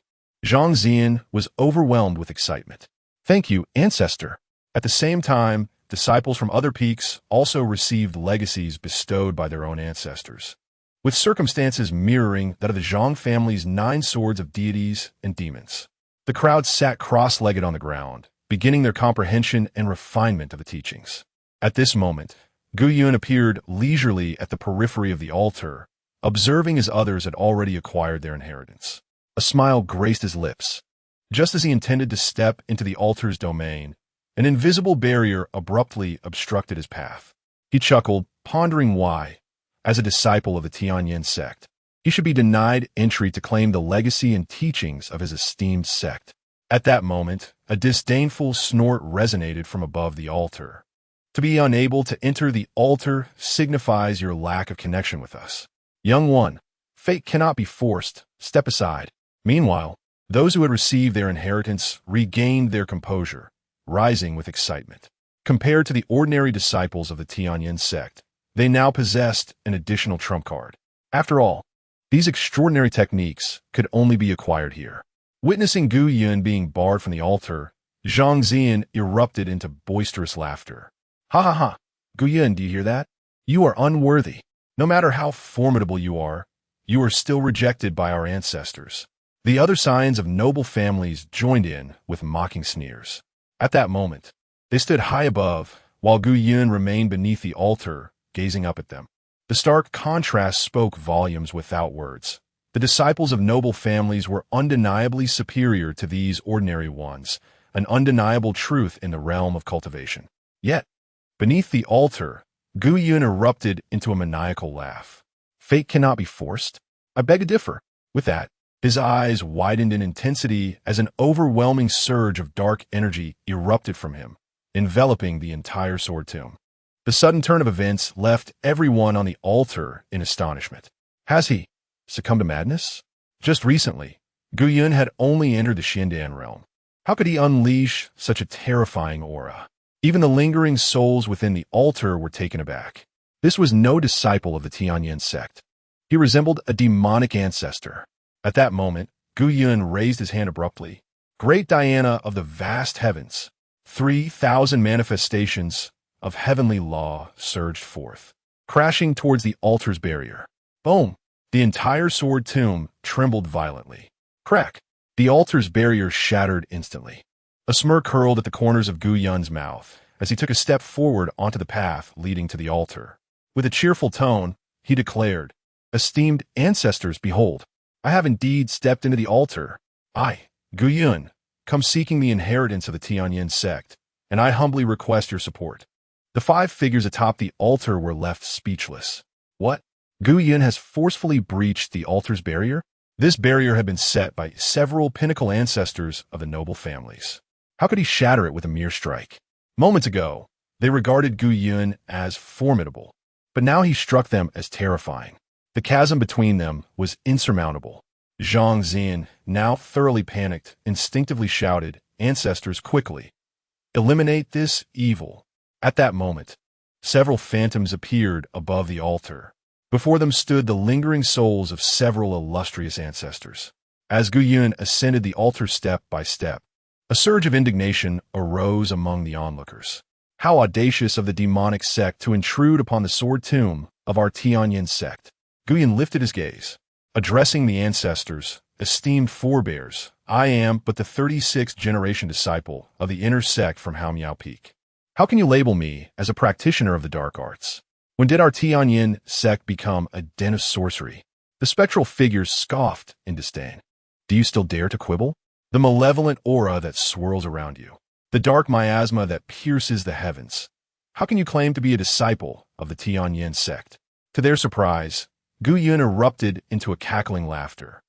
Speaker 1: Zhang Zian was overwhelmed with excitement. Thank you, ancestor. At the same time, disciples from other peaks also received legacies bestowed by their own ancestors, with circumstances mirroring that of the Zhang family's 9 swords of deities and demons. The crowd sat cross-legged on the ground, beginning their comprehension and refinement of the teachings. At this moment, Guyun appeared leisurely at the periphery of the altar, observing as others had already acquired their inheritance. A smile graced his lips. Just as he intended to step into the altar's domain, an invisible barrier abruptly obstructed his path. He chuckled, pondering why, as a disciple of the Tianyan Sect, he should be denied entry to claim the legacy and teachings of his esteemed sect. At that moment, a disdainful snort resonated from above the altar. To be unable to enter the altar signifies your lack of connection with us. Young one, fate cannot be forced. Step aside. Meanwhile, those who had received their inheritance regained their composure, rising with excitement. Compared to the ordinary disciples of the Tianyan Sect, they now possessed an additional trump card. After all, these extraordinary techniques could only be acquired here. Witnessing Gu Yun being barred from the altar, Zhang Zian erupted into boisterous laughter. Ha ha ha! Gu Yun, do you hear that? You are unworthy. No matter how formidable you are still rejected by our ancestors. The other scions of noble families joined in with mocking sneers. At that moment, they stood high above, while Gu Yun remained beneath the altar, gazing up at them. The stark contrast spoke volumes without words. The disciples of noble families were undeniably superior to these ordinary ones, an undeniable truth in the realm of cultivation. Yet, beneath the altar, Gu Yun erupted into a maniacal laugh. Fate cannot be forced? I beg to differ. With that, his eyes widened in intensity as an overwhelming surge of dark energy erupted from him, enveloping the entire Sword Tomb. The sudden turn of events left everyone on the altar in astonishment. Has he succumbed to madness? Just recently, Gu Yun had only entered the Xindan realm. How could he unleash such a terrifying aura? Even the lingering souls within the altar were taken aback. This was no disciple of the Tianyan Sect. He resembled a demonic ancestor. At that moment, Gu Yun raised his hand abruptly. Great Diana of the vast heavens, 3,000 manifestations of heavenly law surged forth, crashing towards the altar's barrier. Boom! The entire sword tomb trembled violently. Crack! The altar's barrier shattered instantly. A smirk curled at the corners of Gu Yun's mouth as he took a step forward onto the path leading to the altar. With a cheerful tone, he declared, "Esteemed ancestors, behold, I have indeed stepped into the altar. I, Gu Yun, come seeking the inheritance of the Tianyan Sect, and I humbly request your support." The 5 figures atop the altar were left speechless. What? Gu Yun has forcefully breached the altar's barrier? This barrier had been set by several pinnacle ancestors of the noble families. How could he shatter it with a mere strike? Moments ago, they regarded Gu Yun as formidable, but now he struck them as terrifying. The chasm between them was insurmountable. Zhang Xin, now thoroughly panicked, instinctively shouted, "Ancestors, quickly! Eliminate this evil!" At that moment, several phantoms appeared above the altar. Before them stood the lingering souls of several illustrious ancestors. As Gu Yun ascended the altar step by step, a surge of indignation arose among the onlookers. How audacious of the demonic sect to intrude upon the sword tomb of our Tianyan Sect. Gu Yun lifted his gaze. Addressing the ancestors, "Esteemed forebears, I am but the 36th generation disciple of the inner sect from Haomiao Peak. How can you label me as a practitioner of the dark arts? When did our Tianyan Sect become a den of sorcery?" The spectral figures scoffed in disdain. "Do you still dare to quibble? The malevolent aura that swirls around you, the dark miasma that pierces the heavens. How can you claim to be a disciple of the Tianyan Sect?" To their surprise, Gu Yun erupted into a cackling laughter.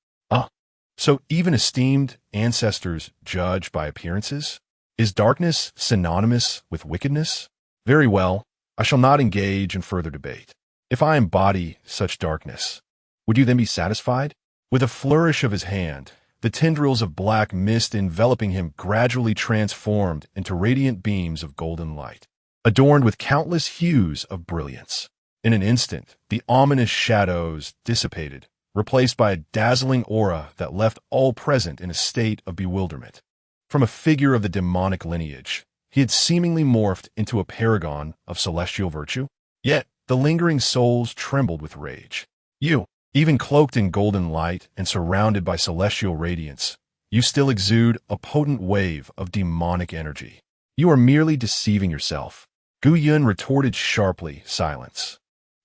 Speaker 1: So even esteemed ancestors judge by appearances? Is darkness synonymous with wickedness? Very well, I shall not engage in further debate. If I embody such darkness, would you then be satisfied? With a flourish of his hand, the tendrils of black mist enveloping him gradually transformed into radiant beams of golden light, adorned with countless hues of brilliance. In an instant, the ominous shadows dissipated, replaced by a dazzling aura that left all present in a state of bewilderment. From a figure of the demonic lineage, he had seemingly morphed into a paragon of celestial virtue. Yet, the lingering souls trembled with rage. You, even cloaked in golden light and surrounded by celestial radiance, you still exude a potent wave of demonic energy. You are merely deceiving yourself. Gu Yun retorted sharply, "Silence.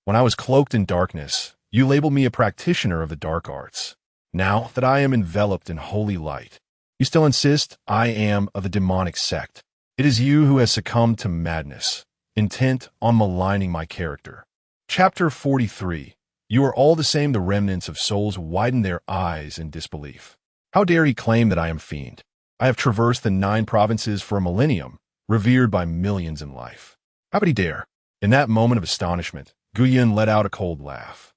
Speaker 1: When I was cloaked in darkness, you labeled me a practitioner of the dark arts. Now that I am enveloped in holy light, you still insist I am of the demonic sect. It is you who has succumbed to madness, intent on maligning my character." Chapter 43. You are all the same. The remnants of souls widen their eyes in disbelief. How dare he claim that I am fiend? I have traversed the 9 provinces for a millennium, revered by millions in life. How could he dare? In that moment of astonishment, Gu Yun let out a cold laugh.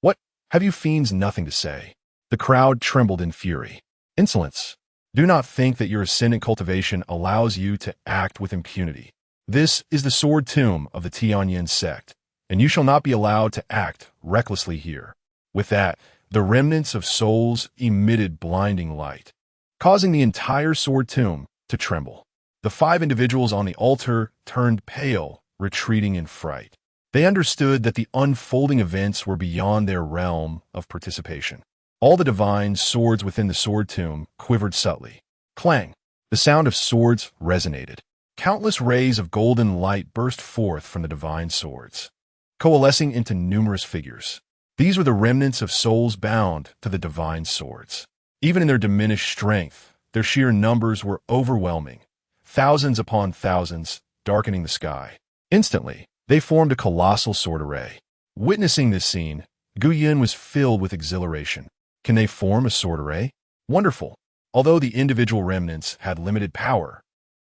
Speaker 1: "What? Have you fiends nothing to say?" The crowd trembled in fury. "Insolence! Do not think that your ascendant cultivation allows you to act with impunity. This is the sword tomb of the Tianyan Sect, and you shall not be allowed to act recklessly here." With that, the remnants of souls emitted blinding light, causing the entire sword tomb to tremble. The 5 individuals on the altar turned pale, retreating in fright. They understood that the unfolding events were beyond their realm of participation. All the divine swords within the sword tomb quivered subtly. Clang! The sound of swords resonated. Countless rays of golden light burst forth from the divine swords, coalescing into numerous figures. These were the remnants of souls bound to the divine swords. Even in their diminished strength, their sheer numbers were overwhelming, thousands upon thousands, darkening the sky. Instantly, they formed a colossal sword array. Witnessing this scene, Gu Yun was filled with exhilaration. Can they form a sword array? Wonderful! Although the individual remnants had limited power,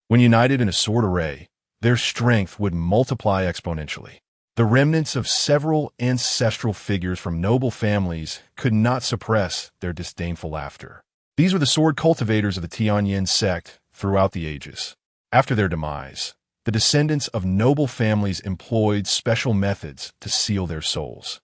Speaker 1: when united in a sword array, their strength would multiply exponentially. The remnants of several ancestral figures from noble families could not suppress their disdainful laughter. These were the sword cultivators of the Tianyan Sect throughout the ages. After their demise, the descendants of noble families employed special methods to seal their souls,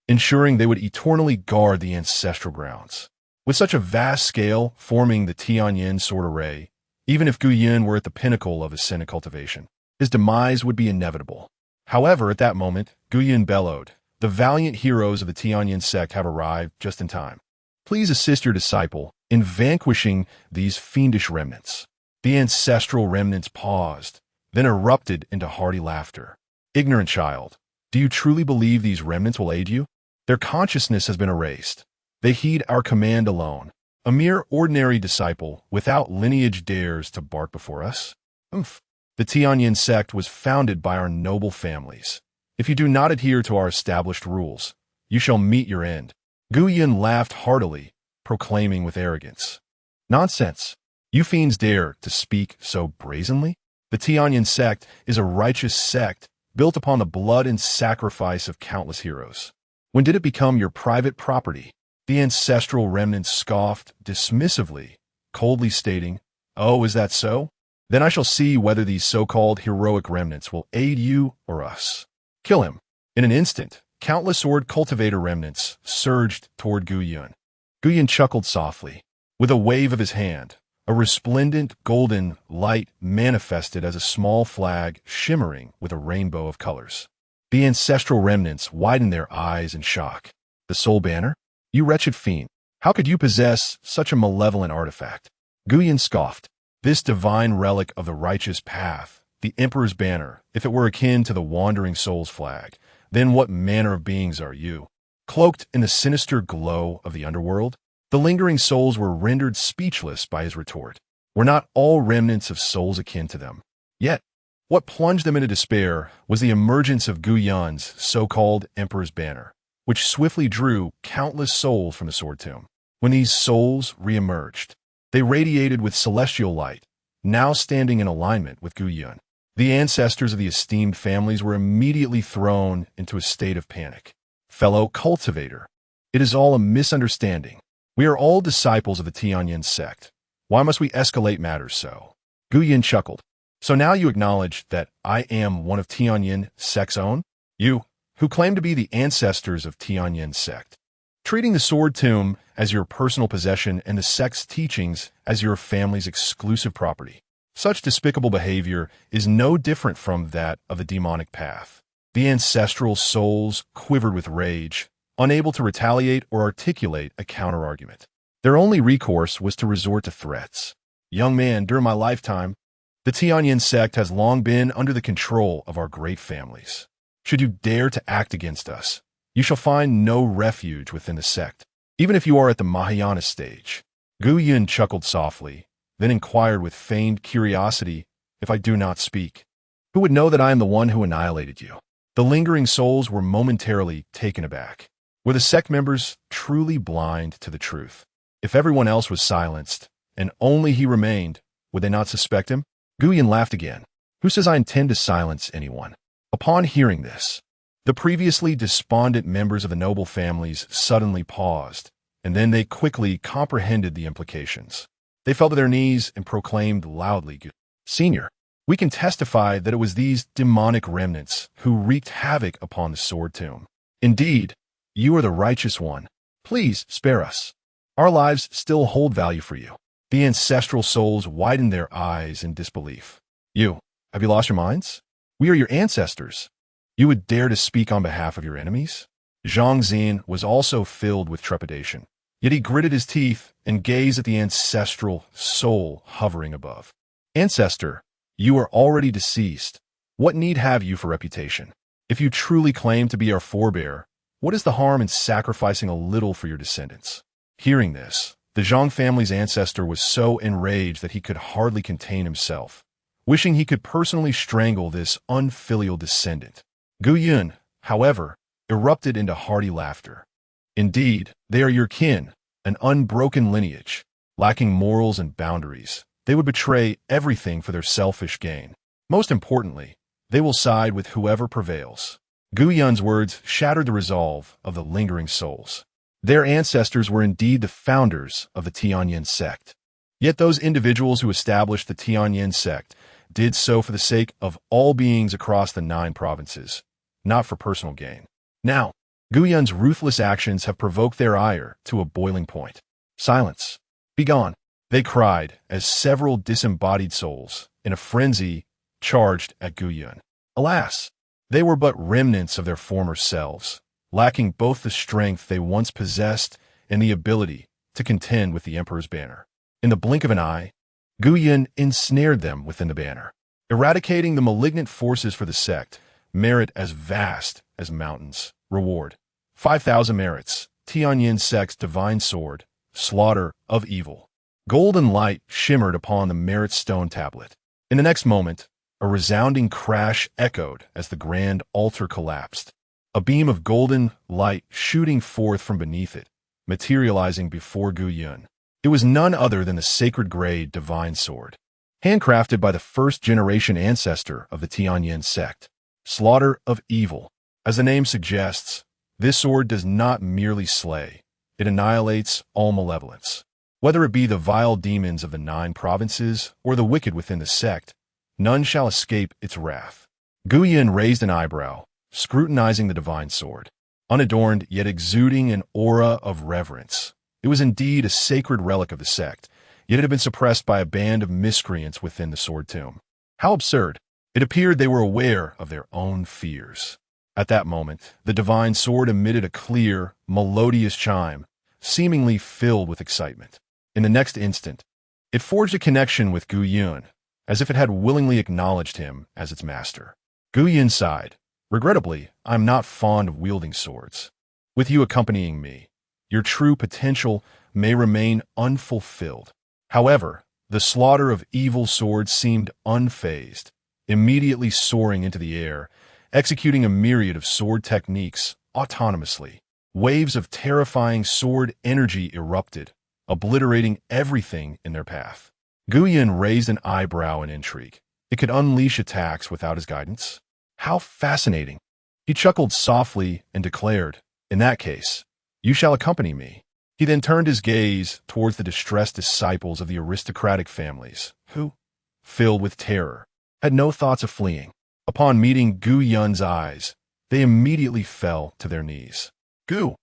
Speaker 1: ensuring they would eternally guard the ancestral grounds. With such a vast scale forming the Tianyan sword array, even if Gu Yun were at the pinnacle of his ascendant cultivation, his demise would be inevitable. However, at that moment, Gu Yun bellowed, "The valiant heroes of the Tianyan Sect have arrived just in time. Please assist your disciple in vanquishing these fiendish remnants." The ancestral remnants paused, then erupted into hearty laughter. "Ignorant child, do you truly believe these remnants will aid you? Their consciousness has been erased. They heed our command alone. A mere ordinary disciple without lineage dares to bark before us? Umph. The Tianyan Sect was founded by our noble families. If you do not adhere to our established rules, you shall meet your end." Gu Yun laughed heartily, proclaiming with arrogance, "Nonsense! You fiends dare to speak so brazenly? The Tianyan Sect is a righteous sect built upon the blood and sacrifice of countless heroes. When did it become your private property?" The ancestral remnants scoffed dismissively, coldly stating, "Oh, is that so? Then I shall see whether these so-called heroic remnants will aid you or us. Kill him." In an instant, countless sword cultivator remnants surged toward Gu Yun. Gu Yun chuckled softly. With a wave of his hand, a resplendent golden light manifested as a small flag shimmering with a rainbow of colors. The ancestral remnants widened their eyes in shock. "The soul banner? You wretched fiend, how could you possess such a malevolent artifact?" Gu Yun scoffed. "This divine relic of the righteous path, the Emperor's banner, if it were akin to the wandering soul's flag, then what manner of beings are you?" Cloaked in the sinister glow of the underworld, the lingering souls were rendered speechless by his retort. Were not all remnants of souls akin to them? Yet, what plunged them into despair was the emergence of Gu Yun's so-called Emperor's banner, which swiftly drew countless souls from the sword tomb. When these souls re-emerged, they radiated with celestial light, now standing in alignment with Gu Yun. The ancestors of the esteemed families were immediately thrown into a state of panic. "Fellow cultivator, it is all a misunderstanding. We are all disciples of the Tianyan Sect. Why must we escalate matters so?" Gu Yun chuckled. "So now you acknowledge that I am one of Tianyan Sect's own? You, who claim to be the ancestors of Tianyan Sect, treating the sword tomb as your personal possession and the sect's teachings as your family's exclusive property. Such despicable behavior is no different from that of the demonic path." The ancestral souls quivered with rage, unable to retaliate or articulate a counter-argument. Their only recourse was to resort to threats. "Young man, during my lifetime, the Tianyan Sect has long been under the control of our great families. Should you dare to act against us, you shall find no refuge within the sect, even if you are at the Mahayana stage." Gu Yun chuckled softly, then inquired with feigned curiosity, "If I do not speak, who would know that I am the one who annihilated you?" The lingering souls were momentarily taken aback. Were the sect members truly blind to the truth? If everyone else was silenced, and only he remained, would they not suspect him? Gu Yun laughed again. "Who says I intend to silence anyone?" Upon hearing this, the previously despondent members of the noble families suddenly paused, and then they quickly comprehended the implications. They fell to their knees and proclaimed loudly, "Senior, we can testify that it was these demonic remnants who wreaked havoc upon the sword tomb. Indeed, you are the righteous one. Please spare us. Our lives still hold value for you." The ancestral souls widened their eyes in disbelief. Have you lost your minds? We are your ancestors. You would dare to speak on behalf of your enemies?" Zhang Xin was also filled with trepidation, yet he gritted his teeth and gazed at the ancestral soul hovering above. "Ancestor, you are already deceased. What need have you for reputation? If you truly claim to be our forebear, what is the harm in sacrificing a little for your descendants?" Hearing this, the Zhang family's ancestor was so enraged that he could hardly contain himself, wishing he could personally strangle this unfilial descendant. Gu Yun, however, erupted into hearty laughter. "Indeed, they are your kin, an unbroken lineage. Lacking morals and boundaries, they would betray everything for their selfish gain. Most importantly, they will side with whoever prevails." Gu Yun's words shattered the resolve of the lingering souls. Their ancestors were indeed the founders of the Tianyan Sect. Yet those individuals who established the Tianyan Sect did so for the sake of all beings across the 9 provinces, not for personal gain. Now, Guyun's ruthless actions have provoked their ire to a boiling point. Silence. Begone, they cried as several disembodied souls, in a frenzy, charged at Guyun. Alas, they were but remnants of their former selves, lacking both the strength they once possessed and the ability to contend with the Emperor's banner. In the blink of an eye, Guyun ensnared them within the banner. Eradicating the malignant forces for the sect, merit as vast as mountains. Reward: 5,000 merits. Tianyan Sect's divine sword, slaughter of evil. Golden light shimmered upon the merit stone tablet. In the next moment, a resounding crash echoed as the grand altar collapsed. A beam of golden light shooting forth from beneath it, materializing before Guyun. It was none other than the sacred-grade divine sword, handcrafted by the first-generation ancestor of the Tianyan Sect. Slaughter of evil. As the name suggests, this sword does not merely slay, it annihilates all malevolence. Whether it be the vile demons of the 9 provinces or the wicked within the sect, none shall escape its wrath. Guyun raised an eyebrow, scrutinizing the divine sword. Unadorned, yet exuding an aura of reverence. It was indeed a sacred relic of the sect, yet it had been suppressed by a band of miscreants within the sword tomb. How absurd! It appeared they were aware of their own fears. At that moment, the divine sword emitted a clear, melodious chime, seemingly filled with excitement. In the next instant, it forged a connection with Guyun, as if it had willingly acknowledged him as its master. Guyun sighed. Regrettably, I am not fond of wielding swords. With you accompanying me, your true potential may remain unfulfilled. However, the slaughter of evil swords seemed unfazed, immediately soaring into the air, executing a myriad of sword techniques autonomously. Waves of terrifying sword energy erupted, obliterating everything in their path. Guyun raised an eyebrow in intrigue. It could unleash attacks without his guidance? How fascinating! He chuckled softly and declared, in that case, you shall accompany me. He then turned his gaze towards the distressed disciples of the aristocratic families, who, filled with terror, had no thoughts of fleeing. Upon meeting Guyun's eyes, they immediately fell to their knees. Gu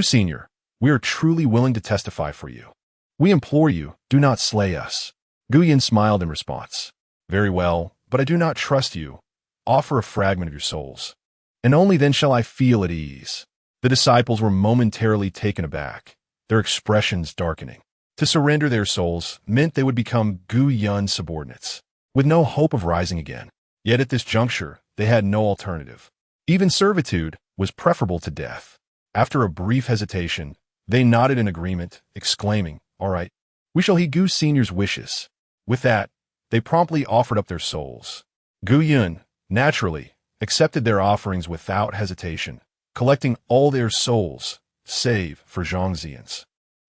Speaker 1: Senior, we are truly willing to testify for you. We implore you, do not slay us. Guyun smiled in response. Very well, but I do not trust you. Offer a fragment of your souls, and only then shall I feel at ease. The disciples were momentarily taken aback, their expressions darkening. To surrender their souls meant they would become Guyun's subordinates, with no hope of rising again. Yet at this juncture, they had no alternative. Even servitude was preferable to death. After a brief hesitation, they nodded in agreement, exclaiming, all right, we shall heed Gu Senior's wishes. With that, they promptly offered up their souls. Guyun, naturally, accepted their offerings without hesitation, collecting all their souls, save for Zhangxian's.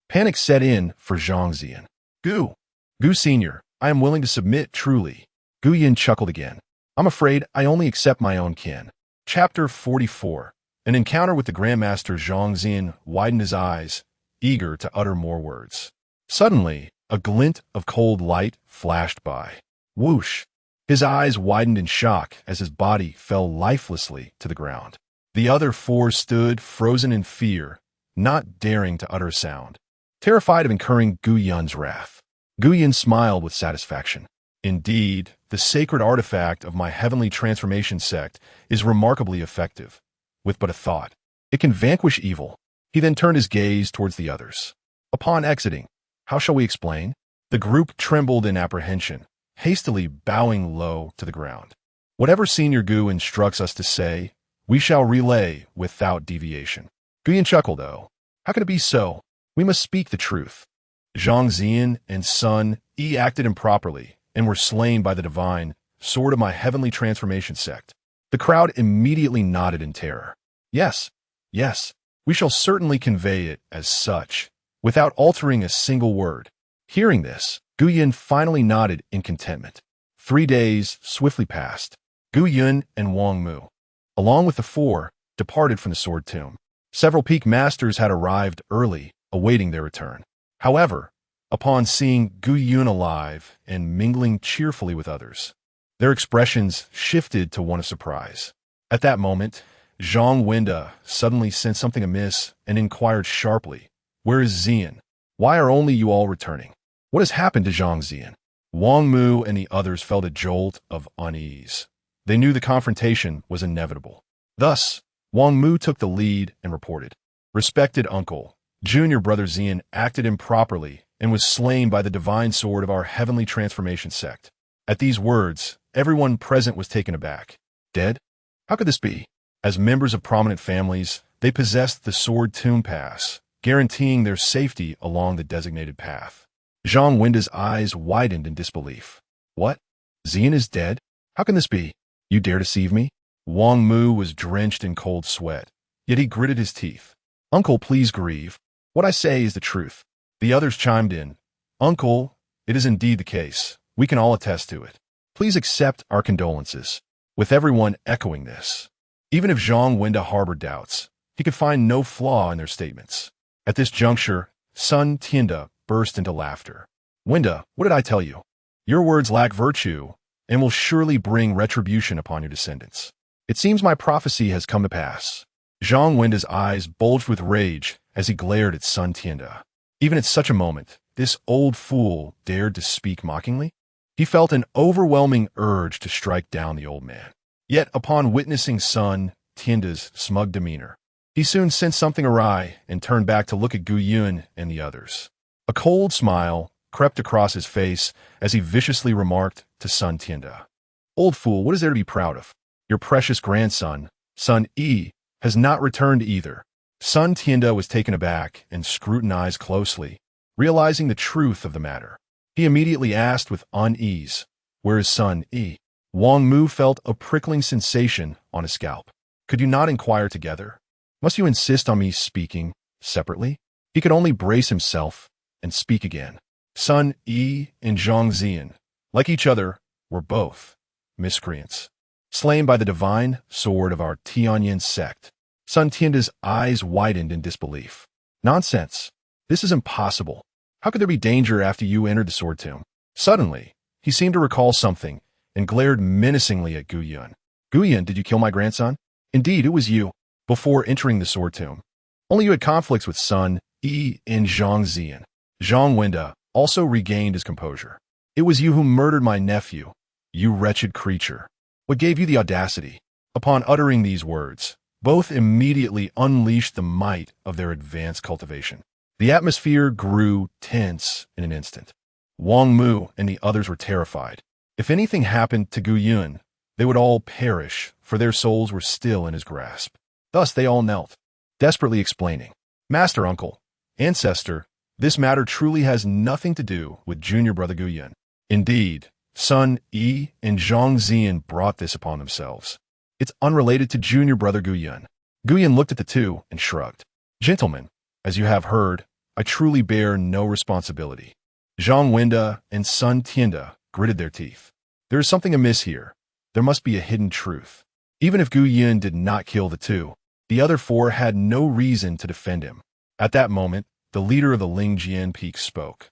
Speaker 1: Panic set in for Zhangxian. Gu Senior, I am willing to submit truly. Guyun chuckled again. I'm afraid I only accept my own kin. Chapter 44. An encounter with the Grandmaster Zhangxian widened his eyes, eager to utter more words. Suddenly, a glint of cold light flashed by. Whoosh! His eyes widened in shock as his body fell lifelessly to the ground. The other 4 stood frozen in fear, not daring to utter a sound, terrified of incurring Guyun's wrath. Guyun smiled with satisfaction. Indeed, the sacred artifact of my heavenly transformation sect is remarkably effective. With but a thought, it can vanquish evil. He then turned his gaze towards the others. Upon exiting, how shall we explain? The group trembled in apprehension, hastily bowing low to the ground. Whatever Senior Gu instructs us to say, we shall relay without deviation. Guyun chuckled, though. How can it be so? We must speak the truth. Zhangxian and Sun Yi acted improperly and were slain by the divine sword of my heavenly transformation sect. The crowd immediately nodded in terror. Yes, we shall certainly convey it as such, without altering a single word. Hearing this, Guyun finally nodded in contentment. 3 days swiftly passed. Guyun and Wang Mu, along with the 4, departed from the sword tomb. Several peak masters had arrived early, awaiting their return. However, upon seeing Gu Yun alive and mingling cheerfully with others, their expressions shifted to one of surprise. At that moment, Zhang Wenda suddenly sensed something amiss and inquired sharply, "Where is Xian? Why are only you all returning? What has happened to Zhang Xian?" Wang Mu and the others felt a jolt of unease. They knew the confrontation was inevitable. Thus, Wang Mu took the lead and reported, "Respected uncle, junior brother Xian acted improperly and was slain by the divine sword of our Heavenly Transformation Sect." At these words, everyone present was taken aback. Dead? How could this be? As members of prominent families, they possessed the sword tomb pass, guaranteeing their safety along the designated path. Zhang Wenda's eyes widened in disbelief. "What? Xian is dead? How can this be? You dare deceive me?" Wang Mu was drenched in cold sweat, yet he gritted his teeth. "Uncle, please grieve. What I say is the truth." The others chimed in. "Uncle, it is indeed the case. We can all attest to it. Please accept our condolences." With everyone echoing this. Even if Zhang Wenda harbored doubts, he could find no flaw in their statements. At this juncture, Sun Tianda burst into laughter. "Wenda, what did I tell you? Your words lack virtue and will surely bring retribution upon your descendants. It seems my prophecy has come to pass." Zhang Wenda's eyes bulged with rage as he glared at Sun Tianda. Even at such a moment, this old fool dared to speak mockingly? He felt an overwhelming urge to strike down the old man. Yet upon witnessing Sun Tianda's smug demeanor, he soon sensed something awry and turned back to look at Gu Yun and the others. A cold smile crept across his face as he viciously remarked to Sun Tianda, "Old fool, what is there to be proud of? Your precious grandson, Sun Yi, has not returned either." Sun Tianda was taken aback and scrutinized closely, realizing the truth of the matter. He immediately asked with unease, "Where is Sun Yi?" Wang Mu felt a prickling sensation on his scalp. "Could you not inquire together? Must you insist on me speaking separately?" He could only brace himself and speak again. Sun Yi and Zhang Xian, like each other, were both miscreants, slain by the divine sword of our Tianyan Sect. Sun Tianda's eyes widened in disbelief. "Nonsense. This is impossible. How could there be danger after you entered the sword tomb?" Suddenly, he seemed to recall something and glared menacingly at Gu Yun. "Gu Yun, did you kill my grandson?" "Indeed, it was you, before entering the sword tomb. Only you had conflicts with Sun Yi and Zhang Xian." Zhang Wenda also regained his composure. "It was you who murdered my nephew, you wretched creature. What gave you the audacity?" Upon uttering these words, both immediately unleashed the might of their advanced cultivation. The atmosphere grew tense in an instant. Wang Mu and the others were terrified. If anything happened to Gu Yun, they would all perish, for their souls were still in his grasp. Thus they all knelt, desperately explaining, "Master, uncle, ancestor, this matter truly has nothing to do with junior brother Gu Yun. Indeed, Sun Yi and Zhang Xian brought this upon themselves. It's unrelated to junior brother Gu Yun." Gu Yun looked at the two and shrugged. "Gentlemen, as you have heard, I truly bear no responsibility." Zhang Wenda and Sun Tianda gritted their teeth. "There is something amiss here. There must be a hidden truth." Even if Gu Yun did not kill the two, the other four had no reason to defend him. At that moment, the leader of the Lingjian Peak spoke.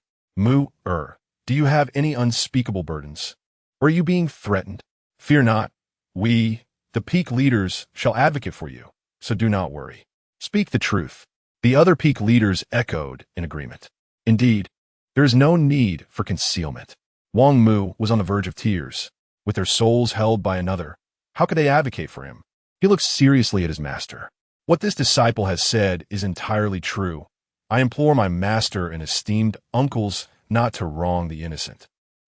Speaker 1: Do you have any unspeakable burdens? Or are you being threatened? Fear not. We, the peak leaders, shall advocate for you, so do not worry. Speak the truth." The other peak leaders echoed in agreement. Indeed, there is no need for concealment. Wang Mu was on the verge of tears. With their souls held by another, how could they advocate for him? He looked seriously at his master. "What this disciple has said is entirely true. I implore my master and esteemed uncles not to wrong the innocent."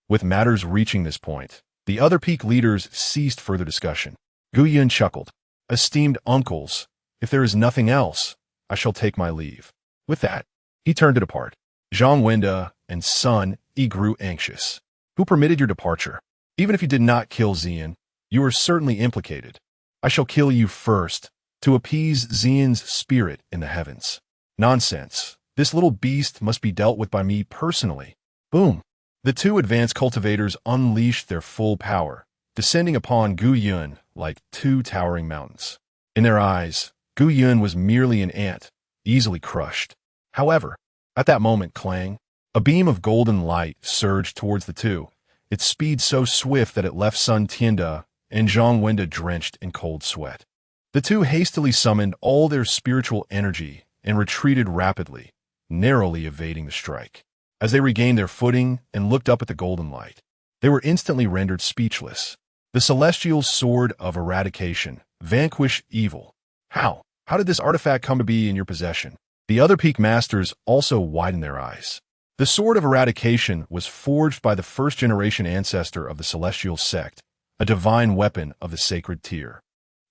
Speaker 1: With matters reaching this point, the other peak leaders ceased further discussion. Gu Yun chuckled. "Esteemed uncles, if there is nothing else, I shall take my leave." With that, he turned to depart. Zhang Wenda and Sun Yi grew anxious. "Who permitted your departure? Even if you did not kill Xian, you are certainly implicated. I shall kill you first, to appease Xian's spirit in the heavens." "Nonsense. This little beast must be dealt with by me personally." Boom! The two advanced cultivators unleashed their full power, descending upon Gu Yun like two towering mountains. In their eyes, Gu Yun was merely an ant, easily crushed. However, at that moment, clang, a beam of golden light surged towards the two, its speed so swift that it left Sun Tianda and Zhang Wenda drenched in cold sweat. The two hastily summoned all their spiritual energy and retreated rapidly, narrowly evading the strike. As they regained their footing and looked up at the golden light, they were instantly rendered speechless. The celestial sword of eradication. Vanquish evil. How? How did this artifact come to be in your possession? The other peak masters also widened their eyes. The sword of eradication was forged by the first-generation ancestor of the Celestial Sect, a divine weapon of the sacred tier.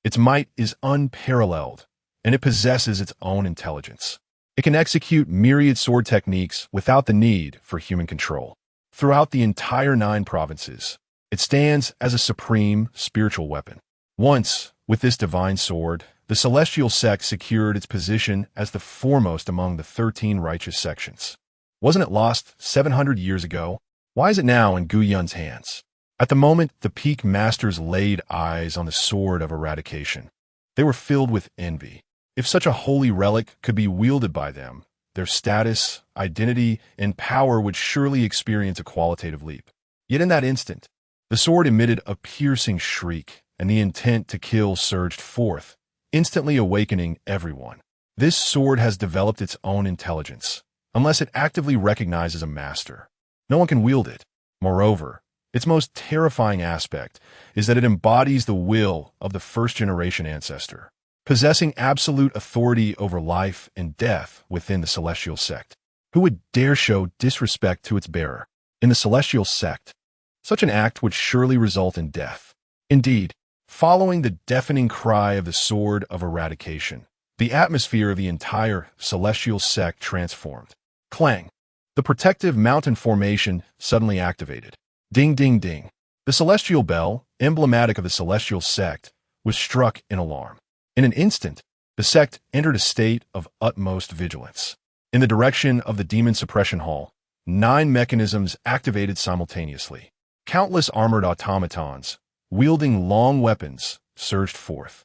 Speaker 1: Its might is unparalleled, and it possesses its own intelligence. It can execute myriad sword techniques without the need for human control. Throughout the entire 9 provinces, it stands as a supreme spiritual weapon. Once, with this divine sword, the Celestial Sect secured its position as the foremost among the 13 righteous sections. Wasn't it lost 700 years ago? Why is it now in Gu Yun's hands? At the moment the peak masters laid eyes on the sword of eradication, they were filled with envy. If such a holy relic could be wielded by them, their status, identity, and power would surely experience a qualitative leap. Yet in that instant, the sword emitted a piercing shriek, and the intent to kill surged forth, instantly awakening everyone. This sword has developed its own intelligence, unless it actively recognizes a master. No one can wield it. Moreover, its most terrifying aspect is that it embodies the will of the first-generation ancestor, possessing absolute authority over life and death within the Celestial Sect. Who would dare show disrespect to its bearer? In the Celestial Sect, such an act would surely result in death. Indeed, following the deafening cry of the sword of eradication, the atmosphere of the entire Celestial Sect transformed. Clang! The protective mountain formation suddenly activated. Ding, ding, ding. The celestial bell, emblematic of the Celestial Sect, was struck in alarm. In an instant, the sect entered a state of utmost vigilance. In the direction of the demon suppression hall, 9 mechanisms activated simultaneously. Countless armored automatons, wielding long weapons, surged forth.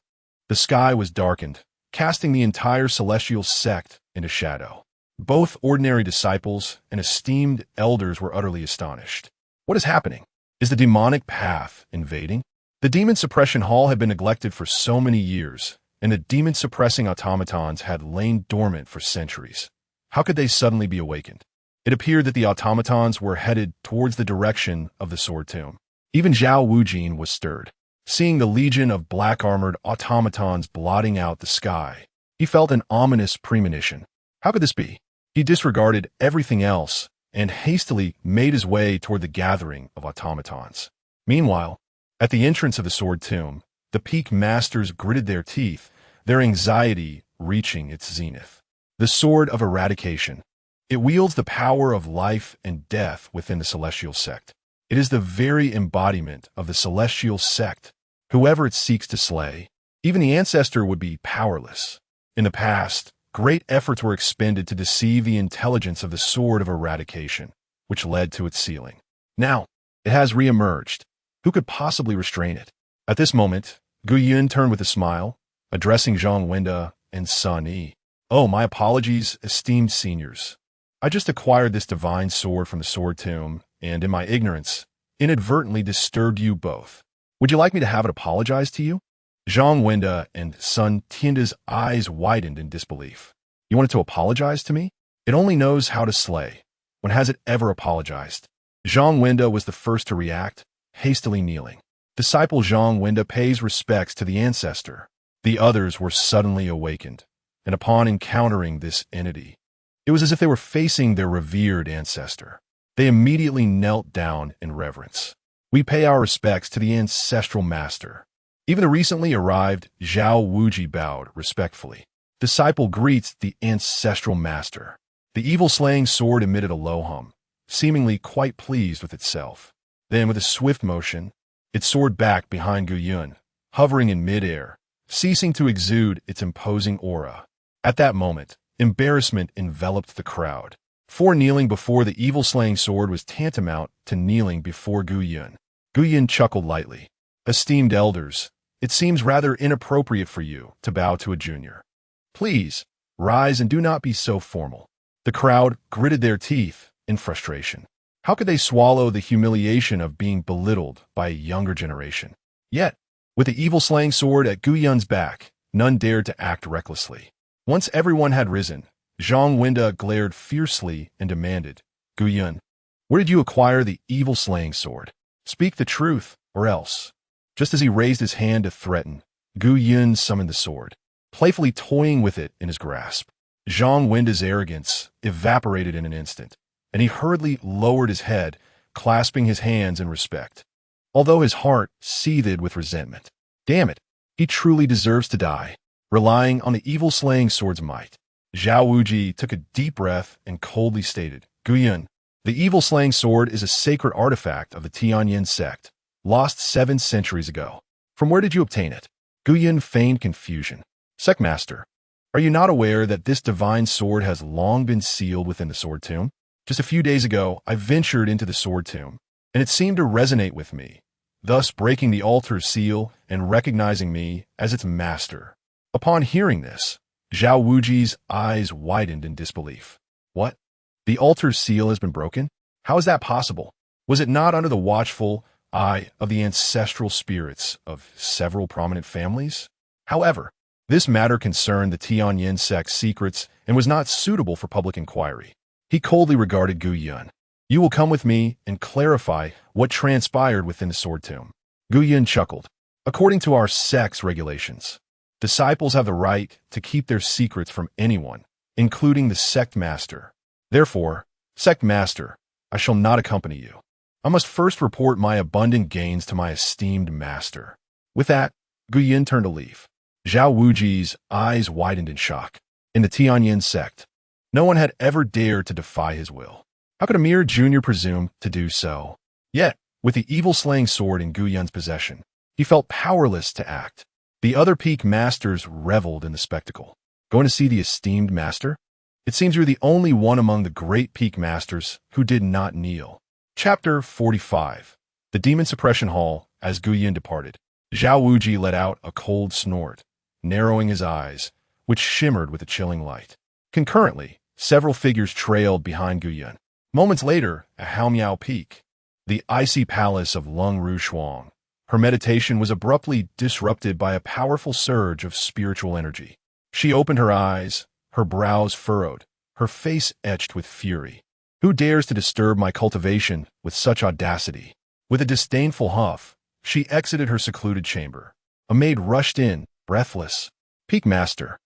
Speaker 1: The sky was darkened, casting the entire Celestial Sect into shadow. Both ordinary disciples and esteemed elders were utterly astonished. What is happening? Is the demonic path invading? The demon suppression hall had been neglected for so many years, and the demon-suppressing automatons had lain dormant for centuries. How could they suddenly be awakened? It appeared that the automatons were headed towards the direction of the sword tomb. Even Zhao Wujin was stirred. Seeing the legion of black-armored automatons blotting out the sky, he felt an ominous premonition. How could this be? He disregarded everything else and hastily made his way toward the gathering of automatons. Meanwhile, at the entrance of the sword tomb, the peak masters gritted their teeth, their anxiety reaching its zenith. The sword of eradication. It wields the power of life and death within the Celestial Sect. It is the very embodiment of the Celestial Sect. Whoever it seeks to slay, even the ancestor would be powerless. In the past, great efforts were expended to deceive the intelligence of the sword of eradication, which led to its sealing. Now, it has re-emerged. Who could possibly restrain it? At this moment, Gu Yun turned with a smile, addressing Zhang Wenda and Sun Yi. Oh, my apologies, esteemed seniors. I just acquired this divine sword from the sword tomb, and in my ignorance, inadvertently disturbed you both. Would you like me to have it apologize to you? Zhang Wenda and Sun Tianda's eyes widened in disbelief. You wanted to apologize to me? It only knows how to slay. When has it ever apologized? Zhang Wenda was the first to react, hastily kneeling. Disciple Zhang Wenda pays respects to the ancestor. The others were suddenly awakened, and upon encountering this entity, it was as if they were facing their revered ancestor. They immediately knelt down in reverence. We pay our respects to the ancestral master. Even the recently arrived Zhao Wuji bowed respectfully. Disciple greets the ancestral master. The evil-slaying sword emitted a low hum, seemingly quite pleased with itself. Then, with a swift motion, it soared back behind Gu Yun, hovering in midair, ceasing to exude its imposing aura. At that moment, embarrassment enveloped the crowd, for kneeling before the evil-slaying sword was tantamount to kneeling before Gu Yun. Gu Yun chuckled lightly. Esteemed elders, it seems rather inappropriate for you to bow to a junior. Please, rise and do not be so formal. The crowd gritted their teeth in frustration. How could they swallow the humiliation of being belittled by a younger generation? Yet, with the evil-slaying sword at Gu Yun's back, none dared to act recklessly. Once everyone had risen, Zhang Winda glared fiercely and demanded, Gu Yun, where did you acquire the evil-slaying sword? Speak the truth, or else. Just as he raised his hand to threaten, Gu Yun summoned the sword, playfully toying with it in his grasp. Zhang Winda's arrogance evaporated in an instant, and he hurriedly lowered his head, clasping his hands in respect, although his heart seethed with resentment. Damn it, he truly deserves to die, relying on the evil-slaying sword's might. Zhao Wuji took a deep breath and coldly stated, Gu Yun, the evil-slaying sword is a sacred artifact of the Tianyan Sect, lost 7 centuries ago. From where did you obtain it? Gu Yun feigned confusion. Sect Master, are you not aware that this divine sword has long been sealed within the sword tomb? Just a few days ago, I ventured into the sword tomb, and it seemed to resonate with me, thus breaking the altar's seal and recognizing me as its master. Upon hearing this, Zhao Wuji's eyes widened in disbelief. What? The altar's seal has been broken? How is that possible? Was it not under the watchful eye of the ancestral spirits of several prominent families? However, this matter concerned the Tianyan Sect's secrets and was not suitable for public inquiry. He coldly regarded Gu Yun. You will come with me and clarify what transpired within the sword tomb. Gu Yun chuckled. According to our sect's regulations, disciples have the right to keep their secrets from anyone, including the sect master. Therefore, sect master, I shall not accompany you. I must first report my abundant gains to my esteemed master. With that, Gu Yun turned to leave. Zhao Wuji's eyes widened in shock. In the Tianyan Sect, no one had ever dared to defy his will. How could a mere junior presume to do so? Yet, with the evil-slaying sword in Gu Yun's possession, he felt powerless to act. The other peak masters reveled in the spectacle. Going to see the esteemed master? It seems you're the only one among the great peak masters who did not kneel. Chapter 45. The Demon Suppression Hall. As Gu Yun departed, Zhao Wuji let out a cold snort, narrowing his eyes, which shimmered with a chilling light. Concurrently, several figures trailed behind Gu Yun. Moments later, at Haomiao Peak, the icy palace of Lung Ru Shuang, her meditation was abruptly disrupted by a powerful surge of spiritual energy. She opened her eyes, her brows furrowed, her face etched with fury. Who dares to disturb my cultivation with such audacity? With a disdainful huff, she exited her secluded chamber. A maid rushed in, breathless. Peak Master,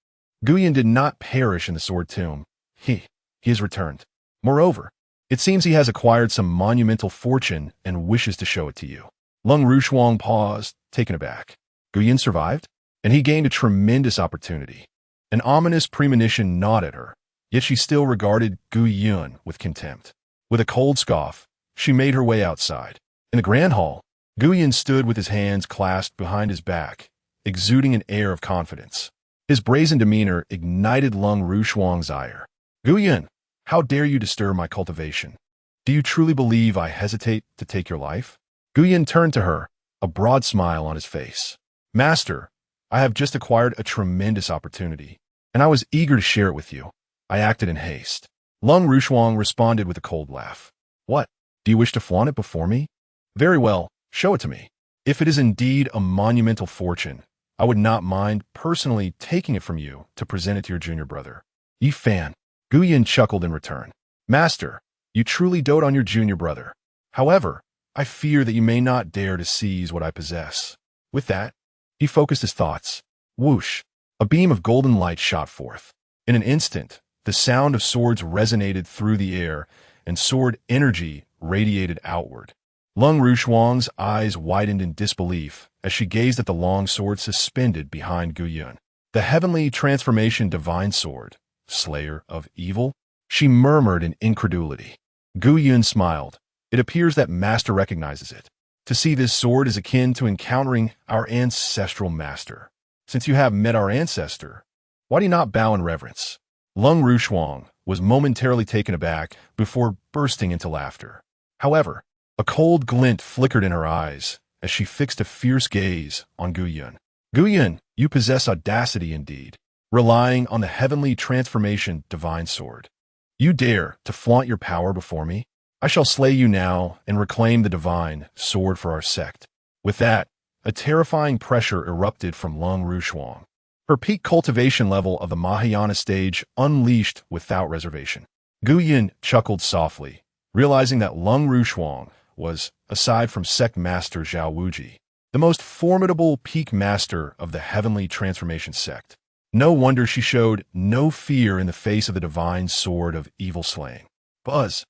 Speaker 1: Gu Yun did not perish in the sword tomb. He has returned. Moreover, it seems he has acquired some monumental fortune and wishes to show it to you. Lung Rushuang paused, taken aback. Gu Yun survived, and he gained a tremendous opportunity. An ominous premonition gnawed at her, yet she still regarded Gu Yun with contempt. With a cold scoff, she made her way outside. In the grand hall, Gu Yun stood with his hands clasped behind his back, exuding an air of confidence. His brazen demeanor ignited Lung Rushuang's ire. Gu Yun, how dare you disturb my cultivation? Do you truly believe I hesitate to take your life? Gu Yun turned to her, a broad smile on his face. Master, I have just acquired a tremendous opportunity, and I was eager to share it with you. I acted in haste. Lung Rushuang responded with a cold laugh. What? Do you wish to flaunt it before me? Very well, show it to me. If it is indeed a monumental fortune, I would not mind personally taking it from you to present it to your junior brother. Yi Fan. Gu Yun chuckled in return. Master, you truly dote on your junior brother. However, I fear that you may not dare to seize what I possess. With that, he focused his thoughts. Whoosh! A beam of golden light shot forth. In an instant, the sound of swords resonated through the air, and sword energy radiated outward. Lung Rushuang's eyes widened in disbelief as she gazed at the long sword suspended behind Gu Yun. The heavenly transformation divine sword, slayer of evil? She murmured in incredulity. Gu Yun smiled. It appears that Master recognizes it. To see this sword is akin to encountering our ancestral master. Since you have met our ancestor, why do you not bow in reverence? Lung Rushuang was momentarily taken aback before bursting into laughter. However, a cold glint flickered in her eyes as she fixed a fierce gaze on Gu Yun. Gu Yun, you possess audacity indeed. relying on the heavenly transformation divine sword. You dare to flaunt your power before me? I shall slay you now and reclaim the divine sword for our sect. With that, a terrifying pressure erupted from Lung Rushuang. Her peak cultivation level of the Mahayana stage unleashed without reservation. Gu Yin chuckled softly, realizing that Lung Rushuang was, aside from sect master Zhao Wuji, the most formidable peak master of the heavenly transformation sect. No wonder she showed no fear in the face of the divine sword of evil slaying. Buzz!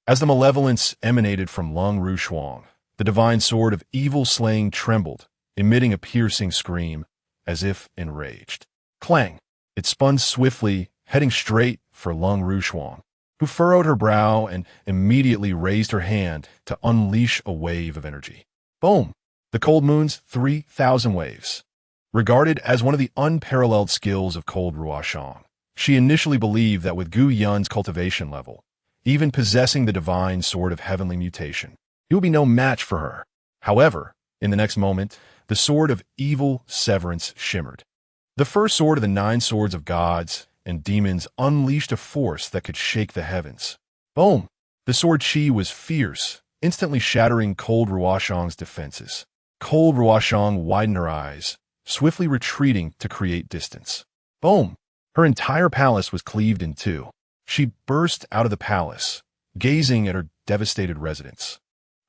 Speaker 1: As the malevolence emanated from Lung Rushuang, the divine sword of evil slaying trembled, emitting a piercing scream, as if enraged. Clang! It spun swiftly, heading straight for Lung Rushuang, who furrowed her brow and immediately raised her hand to unleash a wave of energy. Boom! The Cold Moon's 3,000 waves. Regarded as one of the unparalleled skills of Cold Ruoshang, she initially believed that with Gu Yun's cultivation level, even possessing the divine sword of heavenly mutation, it would be no match for her. However, in the next moment, the sword of evil severance shimmered. The first sword of the 9 swords of gods and demons unleashed a force that could shake the heavens. Boom! The sword chi was fierce, instantly shattering Cold Ruoshang's defenses. Cold Ruoshang widened her eyes, swiftly retreating to create distance. Boom! Her entire palace was cleaved in two. She burst out of the palace, gazing at her devastated residents.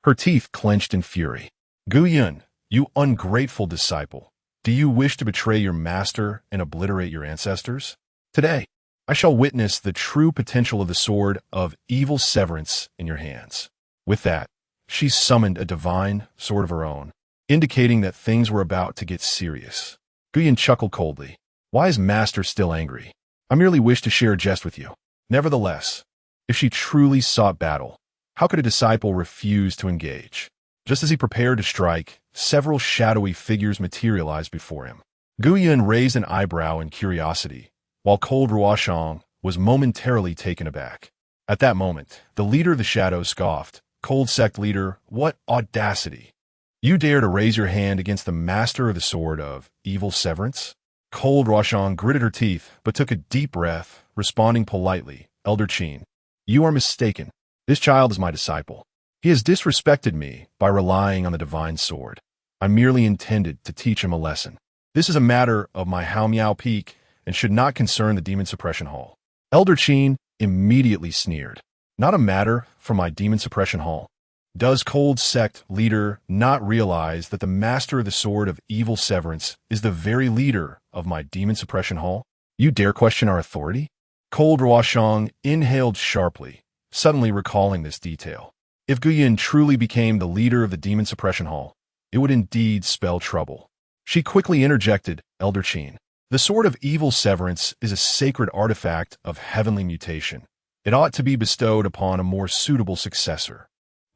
Speaker 1: Her teeth clenched in fury. Gu Yun, you ungrateful disciple, do you wish to betray your master and obliterate your ancestors? Today, I shall witness the true potential of the sword of evil severance in your hands. With that, she summoned a divine sword of her own, indicating that things were about to get serious. Gu Yun chuckled coldly. Why is master still angry? I merely wish to share a jest with you. Nevertheless, if she truly sought battle, how could a disciple refuse to engage? Just as he prepared to strike, several shadowy figures materialized before him. Gu Yun raised an eyebrow in curiosity, while Cold Ruoshang was momentarily taken aback. At that moment, the leader of the shadows scoffed. Cold sect leader, what audacity! You dare to raise your hand against the master of the sword of evil severance? Cold Ruoshang gritted her teeth, but took a deep breath, responding politely. Elder Qin, you are mistaken. This child is my disciple. He has disrespected me by relying on the divine sword. I merely intended to teach him a lesson. This is a matter of my Hao Miao Peak and should not concern the Demon Suppression Hall. Elder Qin immediately sneered. Not a matter for my Demon Suppression Hall. Does Cold Sect leader not realize that the master of the sword of evil severance is the very leader of my Demon Suppression Hall? You dare question our authority? Cold Ruoshang inhaled sharply, suddenly recalling this detail. If Gu Yun truly became the leader of the Demon Suppression Hall, it would indeed spell trouble. She quickly interjected, Elder Qin. The sword of evil severance is a sacred artifact of heavenly mutation. It ought to be bestowed upon a more suitable successor.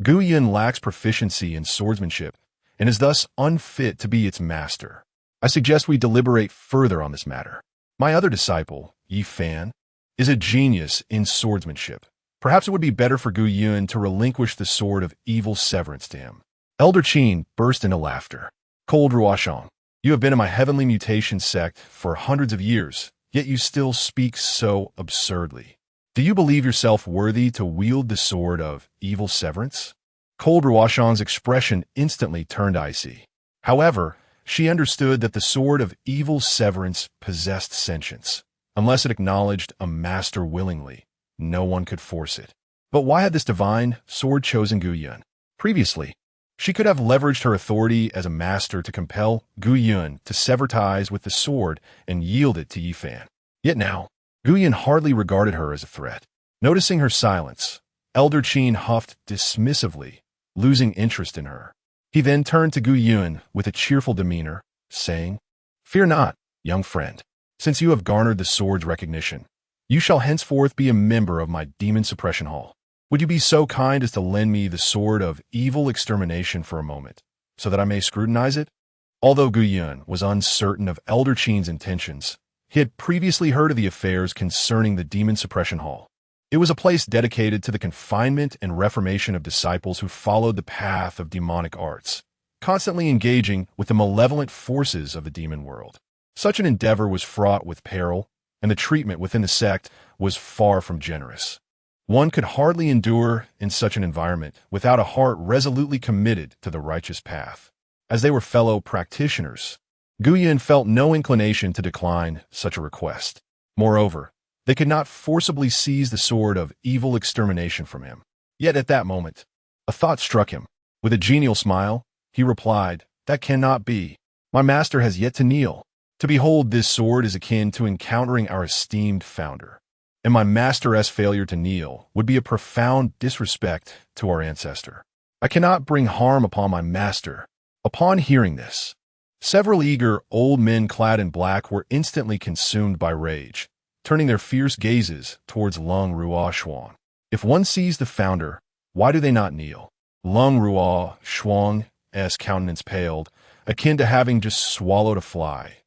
Speaker 1: Gu Yun lacks proficiency in swordsmanship and is thus unfit to be its master. I suggest we deliberate further on this matter. My other disciple, Yi Fan, is a genius in swordsmanship. Perhaps it would be better for Gu Yun to relinquish the sword of evil severance to him. Elder Qin burst into laughter. Cold Ruoshang, you have been in my heavenly mutation sect for hundreds of years, yet you still speak so absurdly. Do you believe yourself worthy to wield the sword of evil severance? Cold Ruoshang's expression instantly turned icy. However, she understood that the sword of evil severance possessed sentience. Unless it acknowledged a master willingly, no one could force it. But why had this divine sword chosen Gu Yun? Previously, she could have leveraged her authority as a master to compel Gu Yun to sever ties with the sword and yield it to Yi Fan. Yet now, Gu Yun hardly regarded her as a threat. Noticing her silence, Elder Qin huffed dismissively, losing interest in her. He then turned to Gu Yun with a cheerful demeanor, saying, Fear not, young friend. Since you have garnered the sword's recognition, you shall henceforth be a member of my Demon Suppression Hall. Would you be so kind as to lend me the sword of evil extermination for a moment, so that I may scrutinize it? Although Gu Yun was uncertain of Elder Qin's intentions, he had previously heard of the affairs concerning the Demon Suppression Hall. It was a place dedicated to the confinement and reformation of disciples who followed the path of demonic arts, constantly engaging with the malevolent forces of the demon world. Such an endeavor was fraught with peril, and the treatment within the sect was far from generous. One could hardly endure in such an environment without a heart resolutely committed to the righteous path. As they were fellow practitioners, Guyan felt no inclination to decline such a request. Moreover, they could not forcibly seize the sword of evil extermination from him. Yet at that moment, a thought struck him. With a genial smile, he replied, "That cannot be. My master has yet to kneel. To behold this sword is akin to encountering our esteemed founder, and my master's failure to kneel would be a profound disrespect to our ancestor. I cannot bring harm upon my master." Upon hearing this, several eager old men clad in black were instantly consumed by rage, turning their fierce gazes towards Lung Ruo Xuan. If one sees the founder, why do they not kneel? Lung Ruo Xuan's countenance paled, akin to having just swallowed a fly,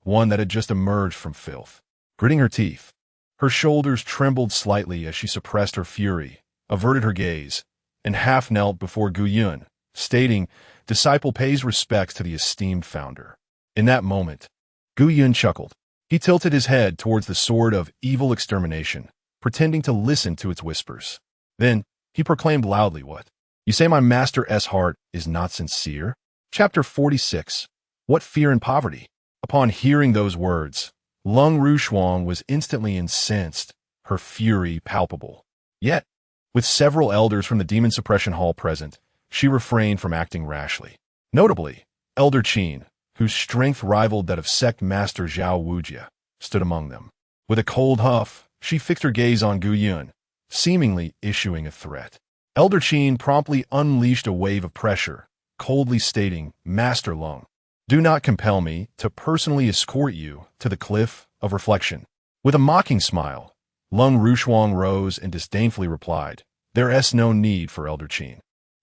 Speaker 1: one that had just emerged from filth. Gritting her teeth, her shoulders trembled slightly as she suppressed her fury, averted her gaze, and half knelt before Guyan, stating, "Disciple pays respects to the esteemed founder." In that moment, Guyan chuckled. He tilted his head towards the sword of evil extermination, pretending to listen to its whispers. Then, he proclaimed loudly, "What? You say my master's heart is not sincere?" Chapter 46. What Fear and Poverty? Upon hearing those words, Lung Rushuang was instantly incensed, her fury palpable. Yet, with several elders from the Demon Suppression Hall present, she refrained from acting rashly. Notably, Elder Qin, whose strength rivaled that of sect master Zhao Wujia, stood among them. With a cold huff, she fixed her gaze on Guyan, seemingly issuing a threat. Elder Qin promptly unleashed a wave of pressure, coldly stating, "Master Lung, do not compel me to personally escort you to the cliff of reflection." With a mocking smile, Lung Rushuang rose and disdainfully replied, "There is no need for Elder Qin.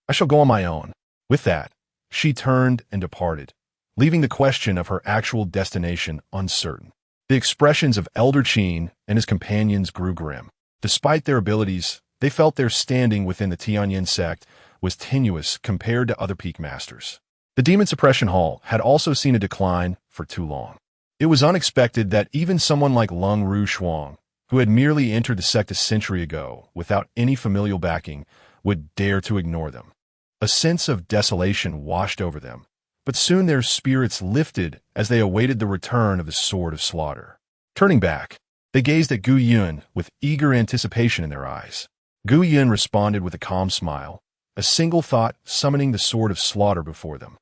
Speaker 1: I shall go on my own." With that, she turned and departed, leaving the question of her actual destination uncertain. The expressions of Elder Qin and his companions grew grim. Despite their abilities, they felt their standing within the Tianyan Sect was tenuous compared to other peak masters. The Demon Suppression Hall had also seen a decline for too long. It was unexpected that even someone like Lung Rushuang, who had merely entered the sect a century ago without any familial backing, would dare to ignore them. A sense of desolation washed over them, but soon their spirits lifted as they awaited the return of the Sword of Slaughter. Turning back, they gazed at Guyan with eager anticipation in their eyes. Guyan responded with a calm smile, a single thought summoning the Sword of Slaughter before them.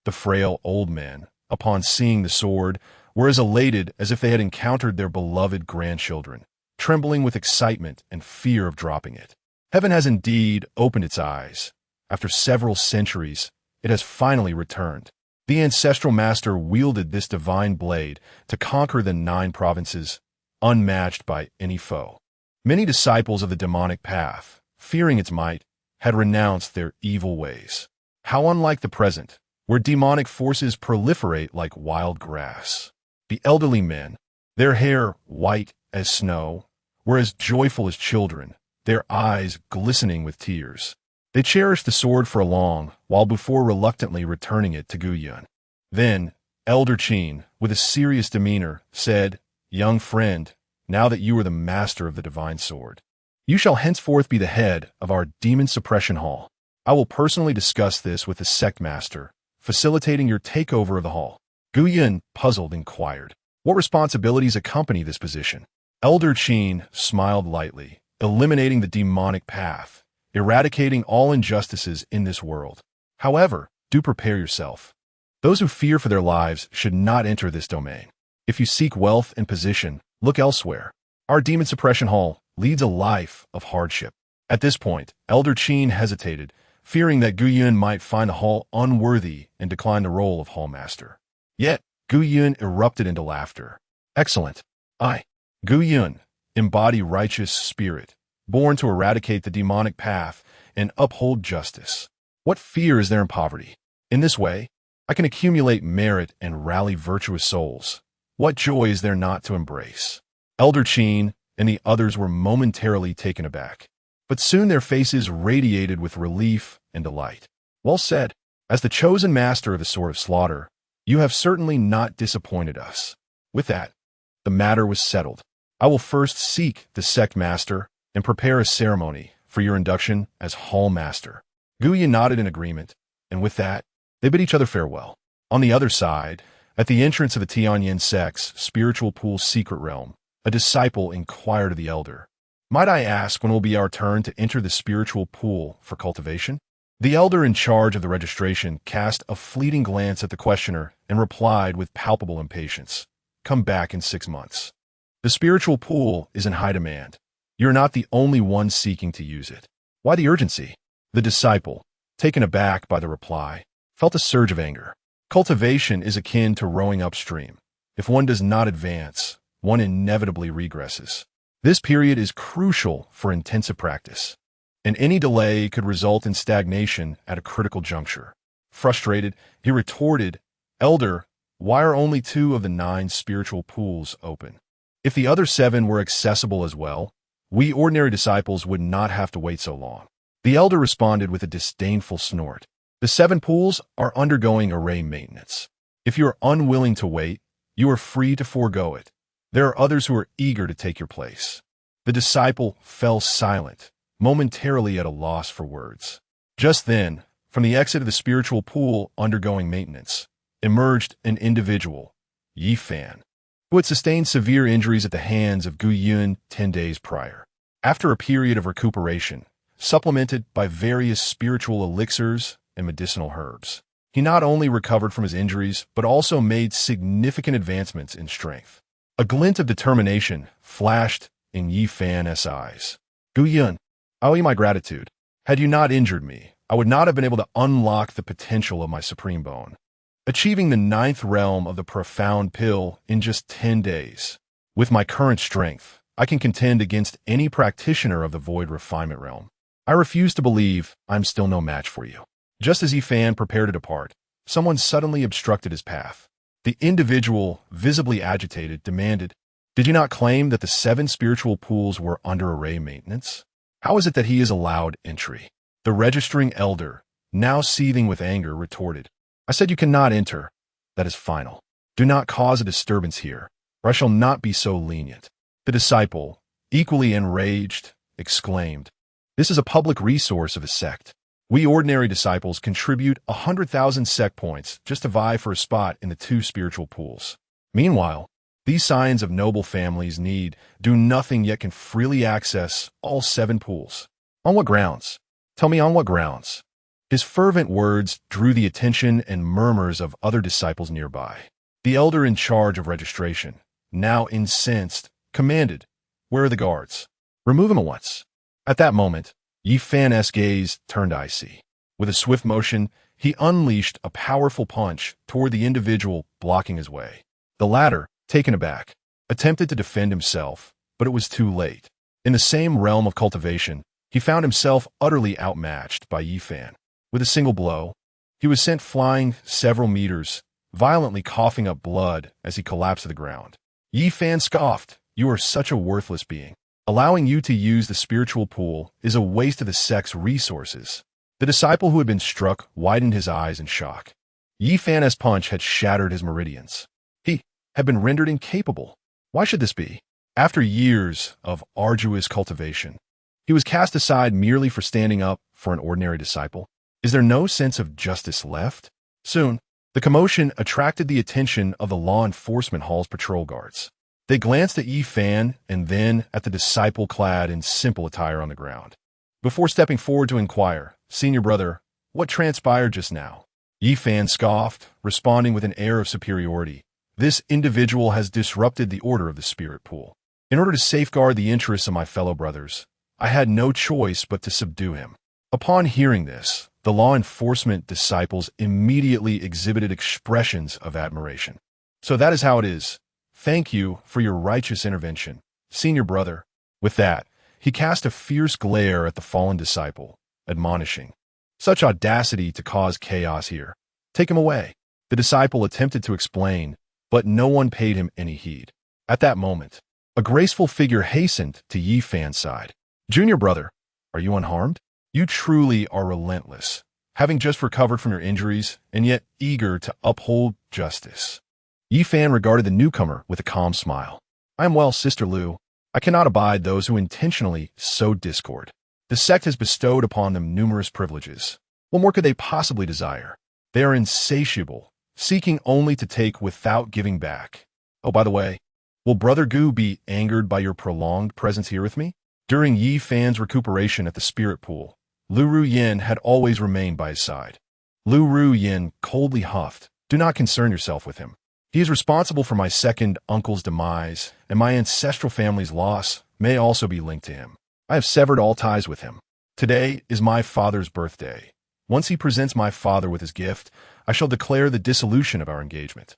Speaker 1: The frail old men, upon seeing the sword, were as elated as if they had encountered their beloved grandchildren, trembling with excitement and fear of dropping it. Heaven has indeed opened its eyes. After several centuries, it has finally returned. The ancestral master wielded this divine blade to conquer the 9 provinces, unmatched by any foe. Many disciples of the demonic path, fearing its might, had renounced their evil ways. How unlike the present, where demonic forces proliferate like wild grass. The elderly men, their hair white as snow, were as joyful as children, their eyes glistening with tears. They cherished the sword for a long while before reluctantly returning it to Guyan. Then, Elder Qin, with a serious demeanor, said, "Young friend, now that you are the master of the divine sword, you shall henceforth be the head of our Demon Suppression Hall. I will personally discuss this with the sect master, facilitating your takeover of the hall." Guyan, puzzled, inquired, "What responsibilities accompany this position?" Elder Qin smiled lightly, eliminating the demonic path, eradicating all injustices in this world. However, do prepare yourself. Those who fear for their lives should not enter this domain. If you seek wealth and position, look elsewhere. Our Demon Suppression Hall leads a life of hardship. At this point, Elder Qin hesitated, fearing that Guyan might find the hall unworthy and decline the role of hallmaster. Yet, Guyan erupted into laughter. "Excellent. I, Guyan, embody righteous spirit, born to eradicate the demonic path and uphold justice. What fear is there in poverty? In this way, I can accumulate merit and rally virtuous souls. What joy is there not to embrace?" Elder Qin and the others were momentarily taken aback, but soon their faces radiated with relief and delight. "Well said. As the chosen master of the Sword of Slaughter, you have certainly not disappointed us. With that, the matter was settled. I will first seek the sect master and prepare a ceremony for your induction as hall master. Guyan nodded in agreement, and with that, they bid each other farewell. On the other side, at the entrance of the Tianyan Sect's spiritual pool's secret realm, a disciple inquired of the elder, "Might I ask when will be our turn to enter the spiritual pool for cultivation?" The elder in charge of the registration cast a fleeting glance at the questioner and replied with palpable impatience, "Come back in 6 months. The spiritual pool is in high demand. You're not the only one seeking to use it. Why the urgency?" The disciple, taken aback by the reply, felt a surge of anger. Cultivation is akin to rowing upstream. If one does not advance, one inevitably regresses. This period is crucial for intensive practice, and any delay could result in stagnation at a critical juncture. Frustrated, he retorted, "Elder, why are only 2 of the 9 spiritual pools open? If the other 7 were accessible as well, we ordinary disciples would not have to wait so long." The elder responded with a disdainful snort. "The 7 pools are undergoing array maintenance. If you are unwilling to wait, you are free to forego it. There are others who are eager to take your place." The disciple fell silent, momentarily at a loss for words. Just then, from the exit of the spiritual pool undergoing maintenance, emerged an individual, Yi Fan, who had sustained severe injuries at the hands of Gu Yun 10 days prior. After a period of recuperation, supplemented by various spiritual elixirs and medicinal herbs, he not only recovered from his injuries, but also made significant advancements in strength. A glint of determination flashed in Yi Fan's eyes. "Gu Yun, I owe you my gratitude. Had you not injured me, I would not have been able to unlock the potential of my supreme bone, achieving the 9th realm of the profound pill in just 10 days. With my current strength, I can contend against any practitioner of the void refinement realm. I refuse to believe I'm still no match for you." Just as Yi Fan prepared to depart, someone suddenly obstructed his path. The individual, visibly agitated, demanded, "Did you not claim that the 7 spiritual pools were under array maintenance? How is it that he is allowed entry?" The registering elder, now seething with anger, retorted, "I said you cannot enter. That is final. Do not cause a disturbance here, or I shall not be so lenient." The disciple, equally enraged, exclaimed, "This is a public resource of the sect. We ordinary disciples contribute 100,000 sect points just to vie for a spot in the 2 spiritual pools. Meanwhile, these scions of noble families need do nothing yet can freely access all 7 pools. On what grounds? Tell me on what grounds?" His fervent words drew the attention and murmurs of other disciples nearby. The elder in charge of registration, now incensed, commanded, "Where are the guards? Remove them at once." At that moment, Yi Fan's gaze turned icy. With a swift motion, he unleashed a powerful punch toward the individual blocking his way. The latter, taken aback, attempted to defend himself, but it was too late. In the same realm of cultivation, he found himself utterly outmatched by Yi Fan. With a single blow, he was sent flying several meters, violently coughing up blood as he collapsed to the ground. Yi Fan scoffed, "You are such a worthless being. Allowing you to use the spiritual pool is a waste of the sect's resources." The disciple who had been struck widened his eyes in shock. Yi Fan's punch had shattered his meridians. He had been rendered incapable. Why should this be? After years of arduous cultivation, he was cast aside merely for standing up for an ordinary disciple. Is there no sense of justice left? Soon, the commotion attracted the attention of the law enforcement hall's patrol guards. They glanced at Yi Fan and then at the disciple clad in simple attire on the ground. Before stepping forward to inquire, "Senior brother, what transpired just now?" Yi Fan scoffed, responding with an air of superiority. "This individual has disrupted the order of the spirit pool. In order to safeguard the interests of my fellow brothers, I had no choice but to subdue him." Upon hearing this, the law enforcement disciples immediately exhibited expressions of admiration. "So that is how it is. Thank you for your righteous intervention, senior brother." With that, he cast a fierce glare at the fallen disciple, admonishing, "Such audacity to cause chaos here. Take him away." The disciple attempted to explain, but no one paid him any heed. At that moment, a graceful figure hastened to Yi Fan's side. "Junior brother, are you unharmed? You truly are relentless, having just recovered from your injuries and yet eager to uphold justice." Yi Fan regarded the newcomer with a calm smile. I am well, Sister Lu. I cannot abide those who intentionally sow discord. The sect has bestowed upon them numerous privileges. What more could they possibly desire? They are insatiable, seeking only to take without giving back. Oh, by the way, will Brother Gu be angered by your prolonged presence here with me? During Yi Fan's recuperation at the spirit pool, Lu Ruyin had always remained by his side. Lu Ruyin coldly huffed, "Do not concern yourself with him. He is responsible for my second uncle's demise, and my ancestral family's loss may also be linked to him. I have severed all ties with him. Today is my father's birthday. Once he presents my father with his gift, I shall declare the dissolution of our engagement."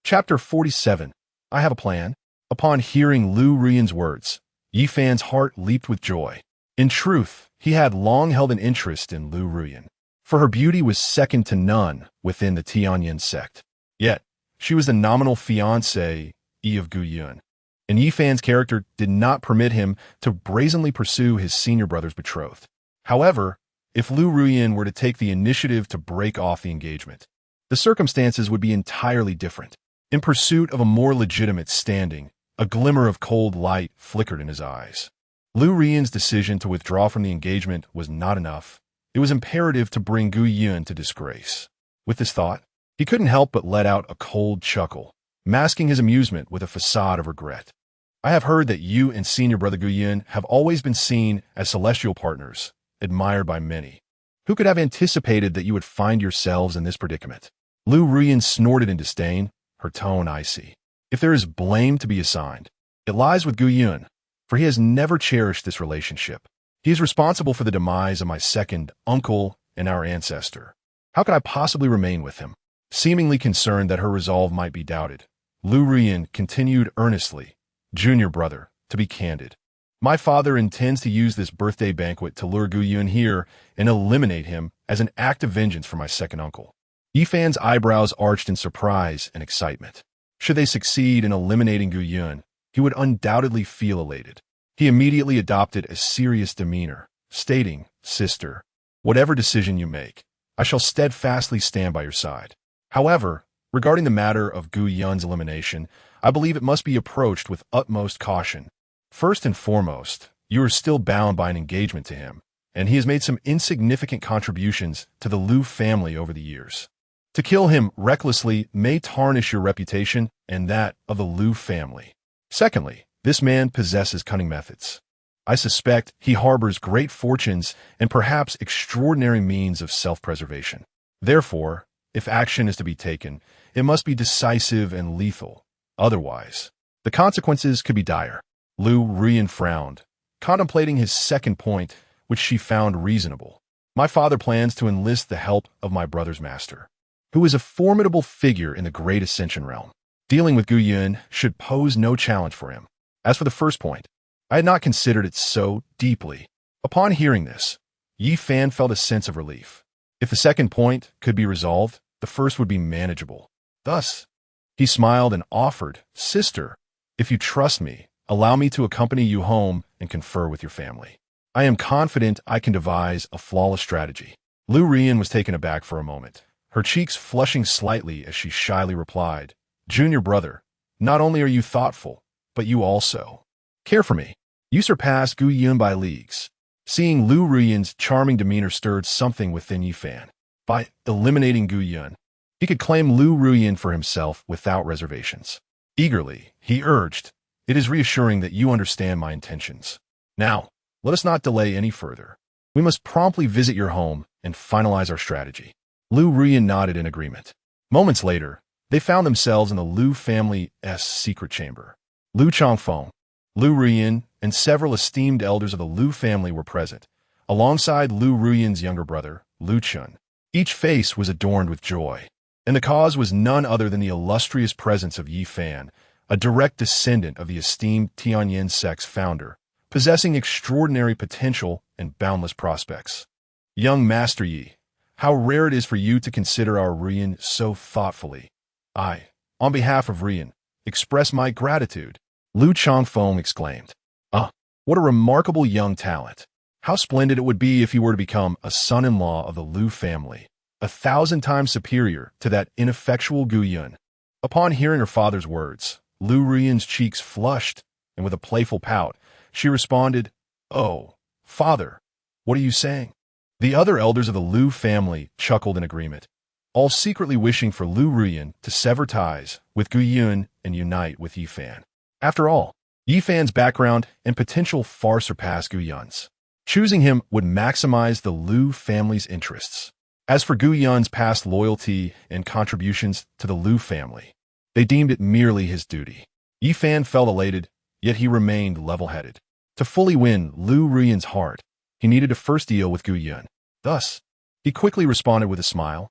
Speaker 1: Chapter 47. I have a plan. Upon hearing Lu Ruyin's words, Yi Fan's heart leaped with joy. In truth, he had long held an interest in Lu Ruyin, for her beauty was second to none within the Tianyan Sect. Yet, she was the nominal fiancée of Gu Yun, and Yi Fan's character did not permit him to brazenly pursue his senior brother's betrothed. However, if Lu Ruyin were to take the initiative to break off the engagement, the circumstances would be entirely different. In pursuit of a more legitimate standing, a glimmer of cold light flickered in his eyes. Lu Ruyin's decision to withdraw from the engagement was not enough. It was imperative to bring Gu Yun to disgrace. With this thought, he couldn't help but let out a cold chuckle, masking his amusement with a facade of regret. I have heard that you and senior brother Gu Yun have always been seen as celestial partners, admired by many. Who could have anticipated that you would find yourselves in this predicament? Lu Ruyin snorted in disdain, her tone icy. If there is blame to be assigned, it lies with Gu Yun, for he has never cherished this relationship. He is responsible for the demise of my second uncle and our ancestor. How could I possibly remain with him? Seemingly concerned that her resolve might be doubted, Lu Ruyin continued earnestly, "Junior brother, to be candid, my father intends to use this birthday banquet to lure Gu Yun here and eliminate him as an act of vengeance for my second uncle." Yi Fan's eyebrows arched in surprise and excitement. Should they succeed in eliminating Gu Yun, he would undoubtedly feel elated. He immediately adopted a serious demeanor, stating, "Sister, whatever decision you make, I shall steadfastly stand by your side. However, regarding the matter of Gu Yun's elimination, I believe it must be approached with utmost caution. First and foremost, you are still bound by an engagement to him, and he has made some insignificant contributions to the Lu family over the years. To kill him recklessly may tarnish your reputation and that of the Lu family. Secondly, this man possesses cunning methods. I suspect he harbors great fortunes and perhaps extraordinary means of self-preservation. Therefore, if action is to be taken, it must be decisive and lethal. Otherwise, the consequences could be dire." Lu Ruyin frowned, contemplating his second point, which she found reasonable. "My father plans to enlist the help of my brother's master, who is a formidable figure in the Great Ascension realm. Dealing with Gu Yun should pose no challenge for him. As for the first point, I had not considered it so deeply." Upon hearing this, Yi Fan felt a sense of relief. If the second point could be resolved, the first would be manageable. Thus, he smiled and offered, "Sister, if you trust me, allow me to accompany you home and confer with your family. I am confident I can devise a flawless strategy." Lu Ruyin was taken aback for a moment, her cheeks flushing slightly as she shyly replied, "Junior brother, not only are you thoughtful, but you also care for me. You surpass Gu Yun by leagues." Seeing Lu Ruyin's charming demeanor stirred something within Yi Fan. By eliminating Gu Yun, he could claim Lu Ruyin for himself without reservations. Eagerly, he urged, "It is reassuring that you understand my intentions. Now, let us not delay any further. We must promptly visit your home and finalize our strategy." Lu Ruyin nodded in agreement. Moments later, they found themselves in the Lu family's secret chamber. Lu Changfeng, Lu Ruyin, and several esteemed elders of the Lu family were present, alongside Lu Ruyin's younger brother, Lu Chun. Each face was adorned with joy, and the cause was none other than the illustrious presence of Yi Fan, a direct descendant of the esteemed Tianyan Sect's founder, possessing extraordinary potential and boundless prospects. "Young Master Yi, how rare it is for you to consider our Ruyin so thoughtfully. I, on behalf of Ruyin, express my gratitude," Lu Changfeng exclaimed. "Ah, what a remarkable young talent. How splendid it would be if he were to become a son-in-law of the Lu family, 1,000 times superior to that ineffectual Gu Yun." Upon hearing her father's words, Lu Ruyan's cheeks flushed, and with a playful pout, she responded, "Oh, father, what are you saying?" The other elders of the Lu family chuckled in agreement, all secretly wishing for Lu Ruyan to sever ties with Gu Yun and unite with Yifan. After all, Yifan's background and potential far surpass Gu Yun's. Choosing him would maximize the Lu family's interests. As for Gu Yun's past loyalty and contributions to the Lu family, they deemed it merely his duty. Yifan felt elated, yet he remained level-headed. To fully win Lu Ruyan's heart, he needed to first deal with Gu Yun. Thus, he quickly responded with a smile,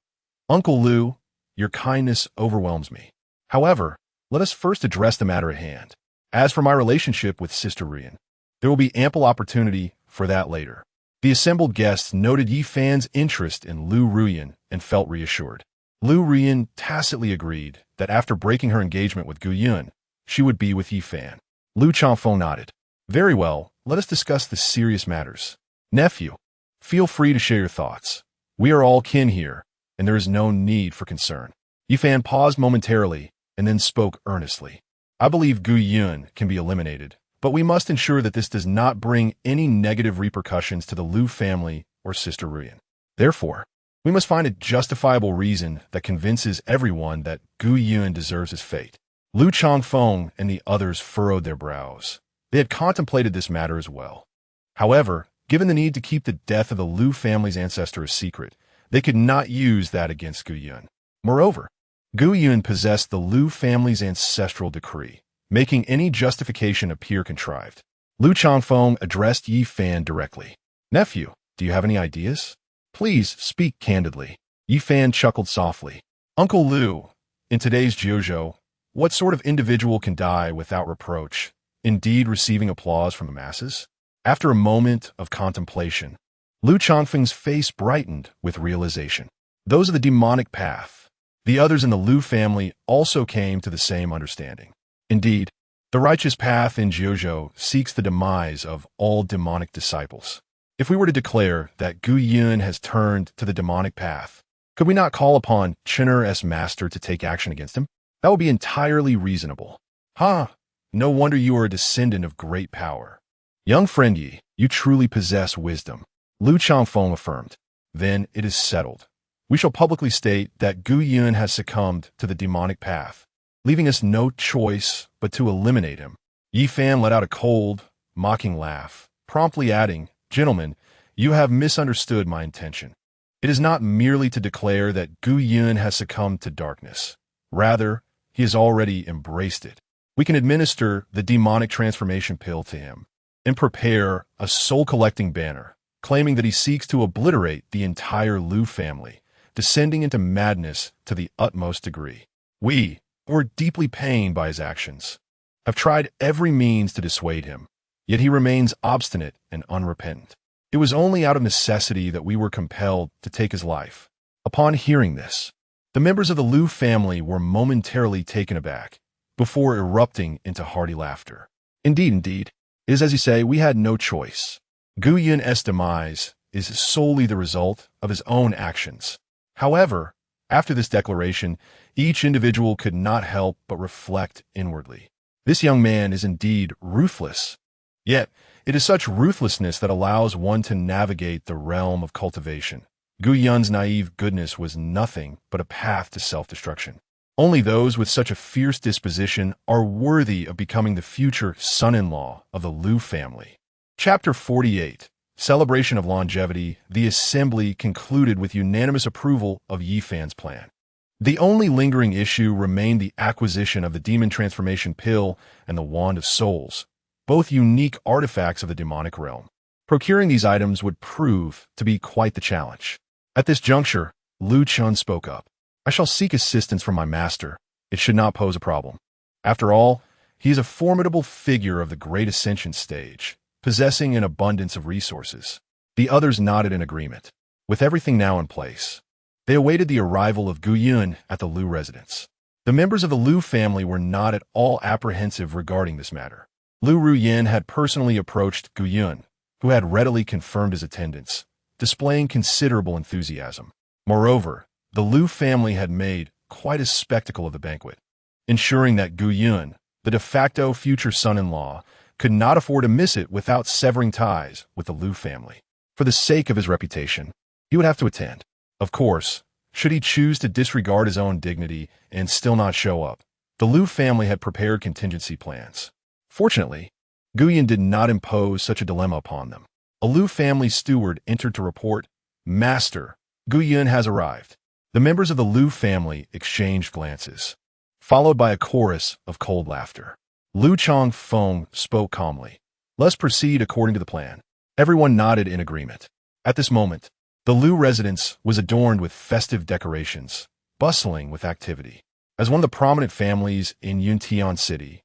Speaker 1: "Uncle Lu, your kindness overwhelms me. However, let us first address the matter at hand. As for my relationship with Sister Ruyan, there will be ample opportunity for that later." The assembled guests noted Yifan's interest in Lu Ruyan and felt reassured. Lu Ruyan tacitly agreed that after breaking her engagement with Gu Yun, she would be with Yifan. Lu Changfeng nodded. "Very well, let us discuss the serious matters. Nephew, feel free to share your thoughts. We are all kin here, and there is no need for concern." Yifan paused momentarily and then spoke earnestly. "I believe Gu Yun can be eliminated, but we must ensure that this does not bring any negative repercussions to the Lu family or Sister Ruyan. Therefore, we must find a justifiable reason that convinces everyone that Gu Yun deserves his fate." Lu Changfeng and the others furrowed their brows. They had contemplated this matter as well. However, given the need to keep the death of the Lu family's ancestor a secret, they could not use that against Gu Yun. Moreover, Gu Yun possessed the Lu family's ancestral decree, making any justification appear contrived. Lu Changfeng addressed Yifan directly. "Nephew, do you have any ideas? Please speak candidly." Yifan chuckled softly. "Uncle Lu, in today's Jiuzhou, what sort of individual can die without reproach, indeed receiving applause from the masses?" After a moment of contemplation, Lu Changfeng's face brightened with realization. Those of the demonic path. The others in the Lu family also came to the same understanding. Indeed, the righteous path in Jiuzhou seeks the demise of all demonic disciples. If we were to declare that Gu Yun has turned to the demonic path, could we not call upon Chen'er's master to take action against him? That would be entirely reasonable. "Ha! No wonder you are a descendant of great power. Young friend Yi, you truly possess wisdom," Lu Changfeng affirmed. "Then it is settled. We shall publicly state that Gu Yun has succumbed to the demonic path, leaving us no choice but to eliminate him." Yifan let out a cold, mocking laugh, promptly adding, "Gentlemen, you have misunderstood my intention. It is not merely to declare that Gu Yun has succumbed to darkness. Rather, he has already embraced it. We can administer the demonic transformation pill to him and prepare a soul-collecting banner, claiming that he seeks to obliterate the entire Lu family, descending into madness to the utmost degree. We, who are deeply pained by his actions, have tried every means to dissuade him, yet he remains obstinate and unrepentant. It was only out of necessity that we were compelled to take his life." Upon hearing this, the members of the Lu family were momentarily taken aback, before erupting into hearty laughter. Indeed, it is as you say, we had no choice. Gu Yun's demise is solely the result of his own actions. However, after this declaration, each individual could not help but reflect inwardly. This young man is indeed ruthless. Yet, it is such ruthlessness that allows one to navigate the realm of cultivation. Gu Yun's naive goodness was nothing but a path to self-destruction. Only those with such a fierce disposition are worthy of becoming the future son-in-law of the Lu family. Chapter 48. Celebration of Longevity. The assembly concluded with unanimous approval of Yifan's plan. The only lingering issue remained the acquisition of the demon transformation pill and the wand of souls, both unique artifacts of the demonic realm. Procuring these items would prove to be quite the challenge. At this juncture, Lu Chun spoke up. "I shall seek assistance from my master. It should not pose a problem. After all, he is a formidable figure of the great ascension stage, possessing an abundance of resources." The others nodded in agreement. With everything now in place, they awaited the arrival of Gu Yun at the Lu residence. The members of the Lu family were not at all apprehensive regarding this matter. Lu Ruyan had personally approached Gu Yun, who had readily confirmed his attendance, displaying considerable enthusiasm. Moreover, the Lu family had made quite a spectacle of the banquet. ensuring that Gu Yun, the de facto future son-in-law, could not afford to miss it without severing ties with the Liu family. For the sake of his reputation, he would have to attend. Of course, should he choose to disregard his own dignity and still not show up, the Liu family had prepared contingency plans. Fortunately, Guyan did not impose such a dilemma upon them. A Liu family steward entered to report, "Master, Guyan has arrived." The members of the Liu family exchanged glances, followed by a chorus of cold laughter. Liu Changfeng spoke calmly. "Let's proceed according to the plan." Everyone nodded in agreement. At this moment, the Liu residence was adorned with festive decorations, bustling with activity. As one of the prominent families in Yuntian City,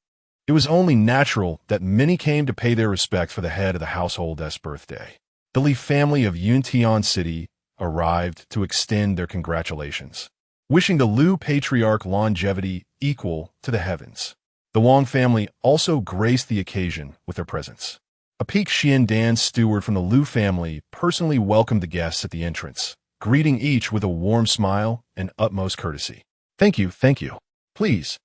Speaker 1: it was only natural that many came to pay their respect for the head of the household's birthday. The Li family of Yuntian City arrived to extend their congratulations, wishing the Liu patriarch longevity equal to the heavens. The Wang family also graced the occasion with their presence. A Peak Xian Dan steward from the Liu family personally welcomed the guests at the entrance, greeting each with a warm smile and utmost courtesy. Thank you. Please,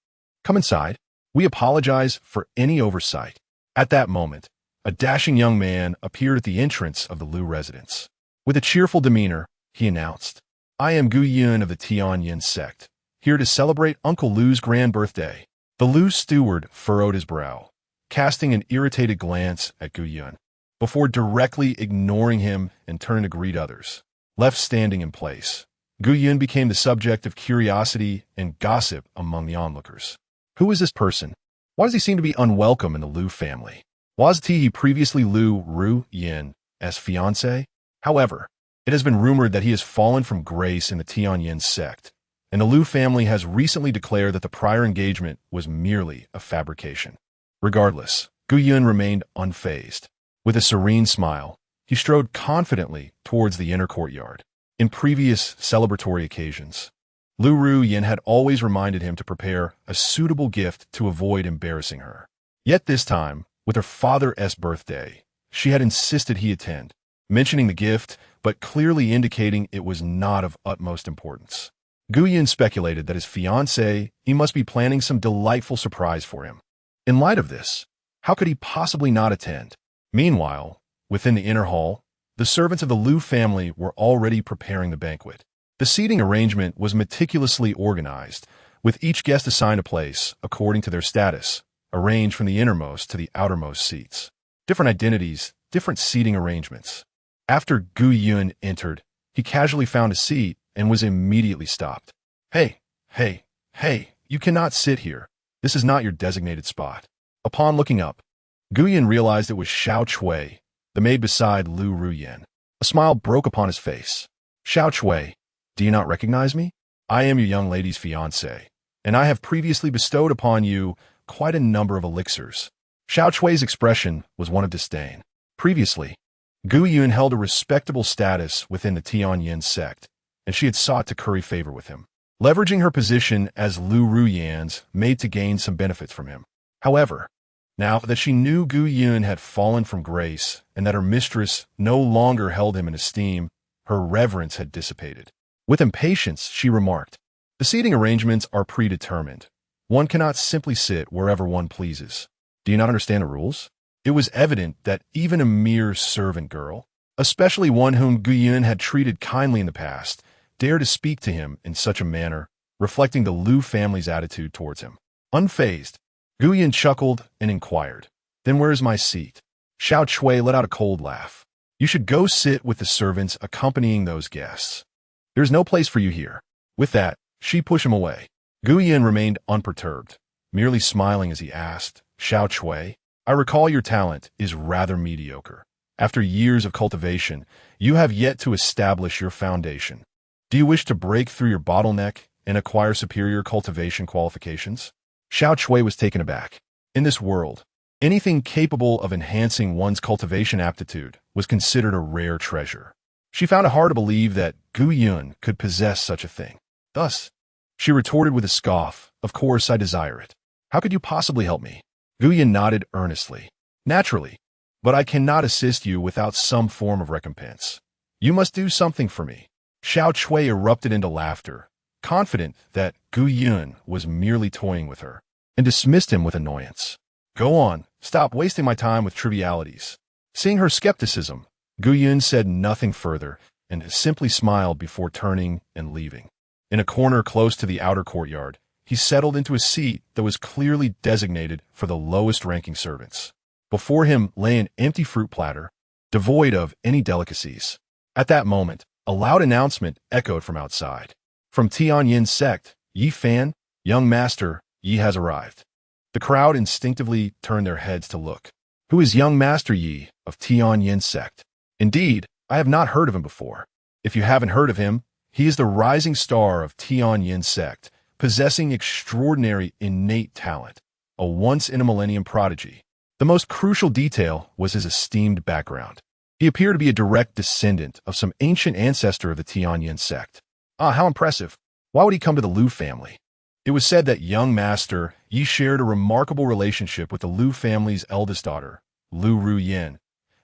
Speaker 1: come inside. We apologize for any oversight." At that moment, a dashing young man appeared at the entrance of the Liu residence. With a cheerful demeanor, he announced, "I am Gu Yun of the Tianyan Sect, here to celebrate Uncle Liu's grand birthday." The Liu steward furrowed his brow, casting an irritated glance at Gu Yun, before directly ignoring him and turning to greet others. Left standing in place, Gu Yun became the subject of curiosity and gossip among the onlookers. Who is this person? Why does he seem to be unwelcome in the Liu family? Was he previously Liu Ru Yin as fiancé? However, it has been rumored that he has fallen from grace in the Tianyan Sect, and the Liu family has recently declared that the prior engagement was merely a fabrication. Regardless, Gu Yun remained unfazed. With a serene smile, he strode confidently towards the inner courtyard. In previous celebratory occasions, Liu Ru Yin had always reminded him to prepare a suitable gift to avoid embarrassing her. Yet this time, with her father's birthday, she had insisted he attend, mentioning the gift, but clearly indicating it was not of utmost importance. Gu Yun speculated that his fiancée, he must be planning some delightful surprise for him. In light of this, how could he possibly not attend? Meanwhile, within the inner hall, the servants of the Liu family were already preparing the banquet. The seating arrangement was meticulously organized, with each guest assigned a place according to their status, arranged from the innermost to the outermost seats. Different identities, different seating arrangements. After Gu Yun entered, he casually found a seat and was immediately stopped. Hey, you cannot sit here. This is not your designated spot." Upon looking up, Gu Yun realized it was Xiao Chui, the maid beside Liu Ru Yin. A smile broke upon his face. "Xiao Chui, do you not recognize me? I am your young lady's fiancé, and I have previously bestowed upon you quite a number of elixirs." Xiao Chui's expression was one of disdain. Previously, Gu Yun held a respectable status within the Tianyan Sect, and she had sought to curry favor with him, leveraging her position as Liu Ru Yan's maid to gain some benefits from him. However, now that she knew Gu Yun had fallen from grace and that her mistress no longer held him in esteem, her reverence had dissipated. With impatience, she remarked, "The seating arrangements are predetermined. One cannot simply sit wherever one pleases. Do you not understand the rules?" It was evident that even a mere servant girl, especially one whom Gu Yun had treated kindly in the past, dared to speak to him in such a manner, reflecting the Liu family's attitude towards him. Unfazed, Gu Yun chuckled and inquired, "Then where is my seat?" Xiao Chui let out a cold laugh. "You should go sit with the servants accompanying those guests. There is no place for you here." With that, she pushed him away. Gu Yun remained unperturbed, merely smiling as he asked, "Xiao Chui, I recall your talent is rather mediocre. After years of cultivation, you have yet to establish your foundation. Do you wish to break through your bottleneck and acquire superior cultivation qualifications?" Xiao Chui was taken aback. In this world, anything capable of enhancing one's cultivation aptitude was considered a rare treasure. She found it hard to believe that Gu Yun could possess such a thing. Thus, she retorted with a scoff, "Of course I desire it. How could you possibly help me?" Gu Yun nodded earnestly. "Naturally, but I cannot assist you without some form of recompense. You must do something for me." Xiao Chui erupted into laughter, confident that Gu Yun was merely toying with her, and dismissed him with annoyance. "Go on, stop wasting my time with trivialities." Seeing her skepticism, Gu Yun said nothing further and simply smiled before turning and leaving. In a corner close to the outer courtyard, he settled into a seat that was clearly designated for the lowest-ranking servants. Before him lay an empty fruit platter, devoid of any delicacies. At that moment, a loud announcement echoed from outside. "From Tianyan Sect, Yi Fan, young master, Yi has arrived." The crowd instinctively turned their heads to look. "Who is young master Yi of Tianyan Sect? Indeed, I have not heard of him before." "If you haven't heard of him, he is the rising star of Tianyan Sect, possessing extraordinary innate talent, a once-in-a-millennium prodigy." The most crucial detail was his esteemed background. He appeared to be a direct descendant of some ancient ancestor of the Tianyan Sect. Ah, how impressive. Why would he come to the Liu family? It was said that young master Yi shared a remarkable relationship with the Liu family's eldest daughter, Liu Ruyin,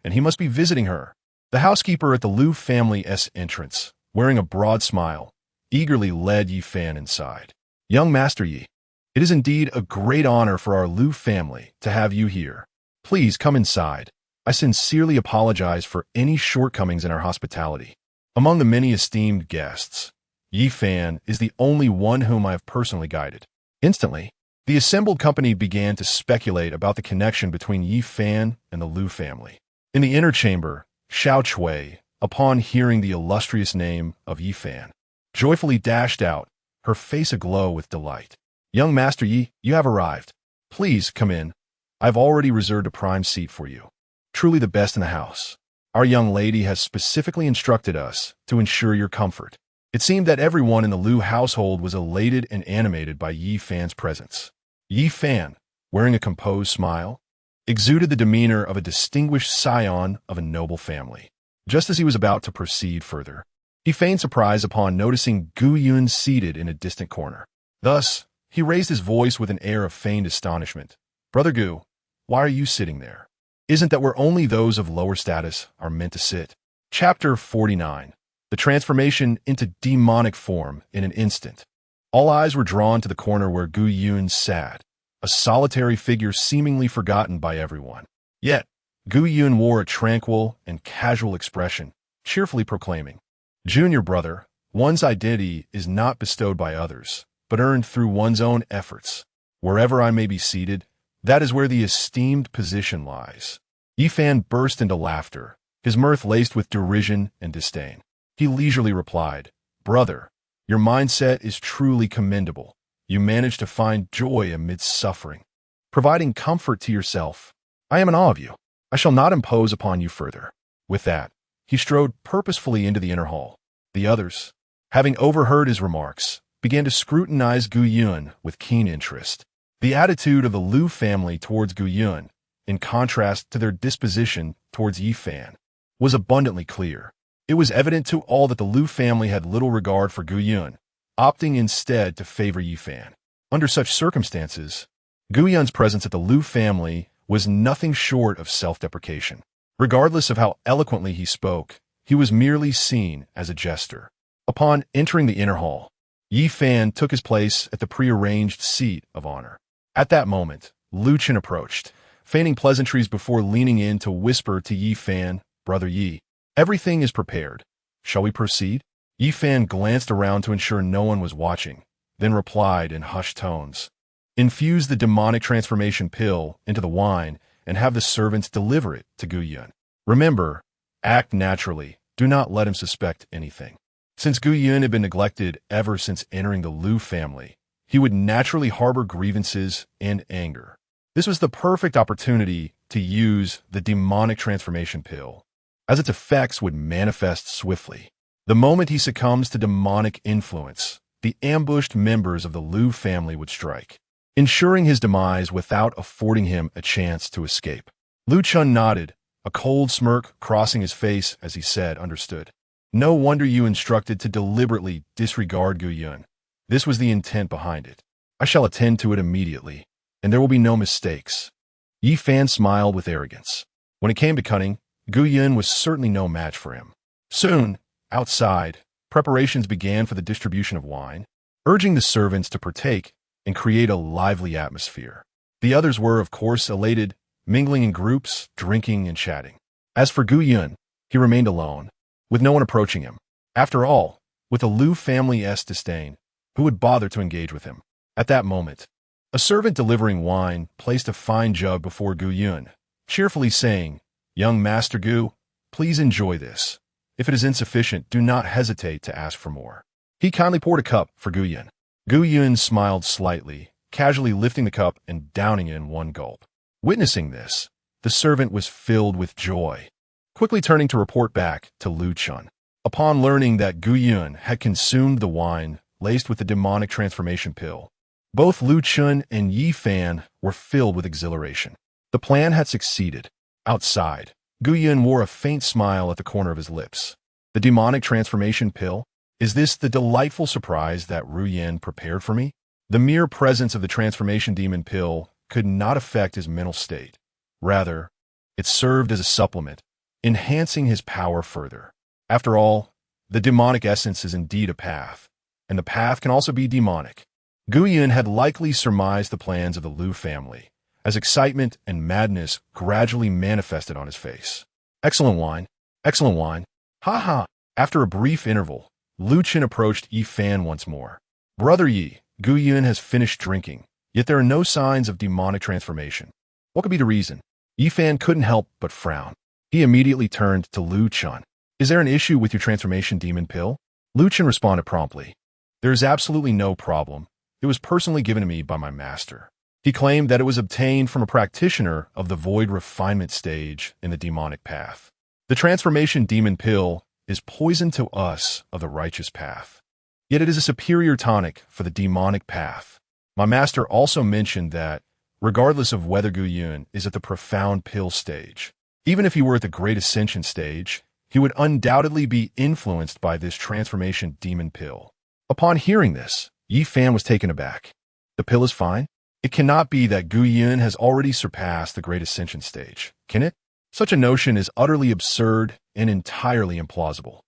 Speaker 1: and he must be visiting her. The housekeeper at the Liu family's entrance, wearing a broad smile, eagerly led Yi Fan inside. "Young master Yi, it is indeed a great honor for our Liu family to have you here. Please come inside. I sincerely apologize for any shortcomings in our hospitality." Among the many esteemed guests, Yi Fan is the only one whom I have personally guided. Instantly, the assembled company began to speculate about the connection between Yi Fan and the Liu family. In the inner chamber, Xiao Chui, upon hearing the illustrious name of Yi Fan, joyfully dashed out, her face aglow with delight. "Young master Yi, you have arrived. Please come in. I've already reserved a prime seat for you. Truly the best in the house. Our young lady has specifically instructed us to ensure your comfort." It seemed that everyone in the Liu household was elated and animated by Yi Fan's presence. Yi Fan, wearing a composed smile, exuded the demeanor of a distinguished scion of a noble family. Just as he was about to proceed further, he feigned surprise upon noticing Gu Yun seated in a distant corner. Thus, he raised his voice with an air of feigned astonishment. "Brother Gu, why are you sitting there? Isn't that where only those of lower status are meant to sit?" Chapter 49. The transformation into demonic form in an instant. All eyes were drawn to the corner where Gu Yun sat, a solitary figure seemingly forgotten by everyone. Yet, Gu Yun wore a tranquil and casual expression, cheerfully proclaiming, "Junior brother, one's identity is not bestowed by others, but earned through one's own efforts. Wherever I may be seated, that is where the esteemed position lies." Yi Fan burst into laughter, his mirth laced with derision and disdain. He leisurely replied, "Brother, your mindset is truly commendable. You manage to find joy amidst suffering, providing comfort to yourself. I am in awe of you. I shall not impose upon you further." With that, he strode purposefully into the inner hall. The others, having overheard his remarks, began to scrutinize Gu Yun with keen interest. The attitude of the Liu family towards Gu Yun, in contrast to their disposition towards Yi Fan, was abundantly clear. It was evident to all that the Liu family had little regard for Gu Yun, opting instead to favor Yi Fan. Under such circumstances, Gu Yun's presence at the Liu family was nothing short of self-deprecation. Regardless of how eloquently he spoke, he was merely seen as a jester. Upon entering the inner hall, Yi Fan took his place at the prearranged seat of honor. At that moment, Liu Chen approached, feigning pleasantries before leaning in to whisper to Yi Fan, "Brother Yi, everything is prepared. Shall we proceed?" Yi Fan glanced around to ensure no one was watching, then replied in hushed tones, "Infuse the demonic transformation pill into the wine and have the servants deliver it to Gu Yun. Remember, act naturally. Do not let him suspect anything." Since Gu Yun had been neglected ever since entering the Liu family, he would naturally harbor grievances and anger. This was the perfect opportunity to use the demonic transformation pill, as its effects would manifest swiftly. The moment he succumbs to demonic influence, the ambushed members of the Liu family would strike, ensuring his demise without affording him a chance to escape. Liu Chen nodded, a cold smirk crossing his face as he said, "Understood. No wonder you instructed to deliberately disregard Gu Yun. This was the intent behind it. I shall attend to it immediately, and there will be no mistakes." Yi Fan smiled with arrogance. When it came to cunning, Gu Yun was certainly no match for him. Soon, outside, preparations began for the distribution of wine. urging the servants to partake and create a lively atmosphere. The others were, of course, elated, mingling in groups, drinking and chatting. As for Gu Yun, he remained alone, with no one approaching him. After all, with the Liu family's disdain, who would bother to engage with him? At that moment, a servant delivering wine placed a fine jug before Gu Yun, cheerfully saying, "Young Master Gu, please enjoy this. If it is insufficient, do not hesitate to ask for more." He kindly poured a cup for Gu Yun. Gu Yun smiled slightly, casually lifting the cup and downing it in one gulp. Witnessing this, the servant was filled with joy, quickly turning to report back to Lu Chun. Upon learning that Gu Yun had consumed the wine laced with the demonic transformation pill, both Lu Chun and Yi Fan were filled with exhilaration. The plan had succeeded. Outside, Gu Yun wore a faint smile at the corner of his lips. The demonic transformation pill? Is this the delightful surprise that Ru Yin prepared for me? The mere presence of the transformation demon pill could not affect his mental state. Rather, it served as a supplement, enhancing his power further. After all, the demonic essence is indeed a path, and the path can also be demonic. Gu Yun had likely surmised the plans of the Liu family, as excitement and madness gradually manifested on his face. Excellent wine. Excellent wine. Ha ha. After a brief interval, Lu Chen approached Yi Fan once more. Brother Yi, Gu Yun has finished drinking, yet there are no signs of demonic transformation. What could be the reason? Yi Fan couldn't help but frown. He immediately turned to Lu Chen. Is there an issue with your transformation demon pill? Lu Chen responded promptly. There is absolutely no problem. It was personally given to me by my master. He claimed that it was obtained from a practitioner of the void refinement stage in the demonic path. The transformation demon pill is poison to us of the righteous path. Yet it is a superior tonic for the demonic path. My master also mentioned that, regardless of whether Gu Yun is at the profound pill stage, even if he were at the great ascension stage, he would undoubtedly be influenced by this transformation demon pill. Upon hearing this, Yi Fan was taken aback. The pill is fine? It cannot be that Gu Yun has already surpassed the great ascension stage, can it? Such a notion is utterly absurd and entirely implausible.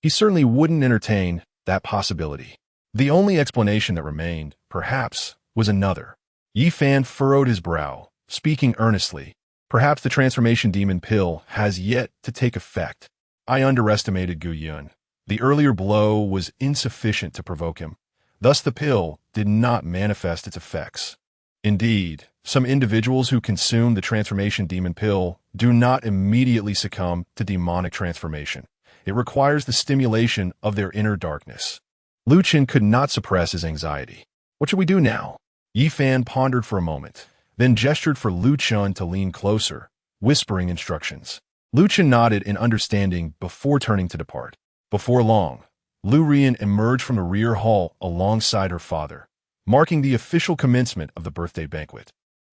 Speaker 1: He certainly wouldn't entertain that possibility. The only explanation that remained, perhaps, was another. Yi Fan furrowed his brow, speaking earnestly. Perhaps the transformation demon pill has yet to take effect. I underestimated Gu Yun. The earlier blow was insufficient to provoke him. Thus the pill did not manifest its effects. Indeed, some individuals who consume the transformation demon pill do not immediately succumb to demonic transformation. It requires the stimulation of their inner darkness. Lu Chen could not suppress his anxiety. What should we do now? Yi Fan pondered for a moment, then gestured for Lu Chen to lean closer, whispering instructions. Lu Chen nodded in understanding before turning to depart. Before long, Lu Rian emerged from the rear hall alongside her father, marking the official commencement of the birthday banquet.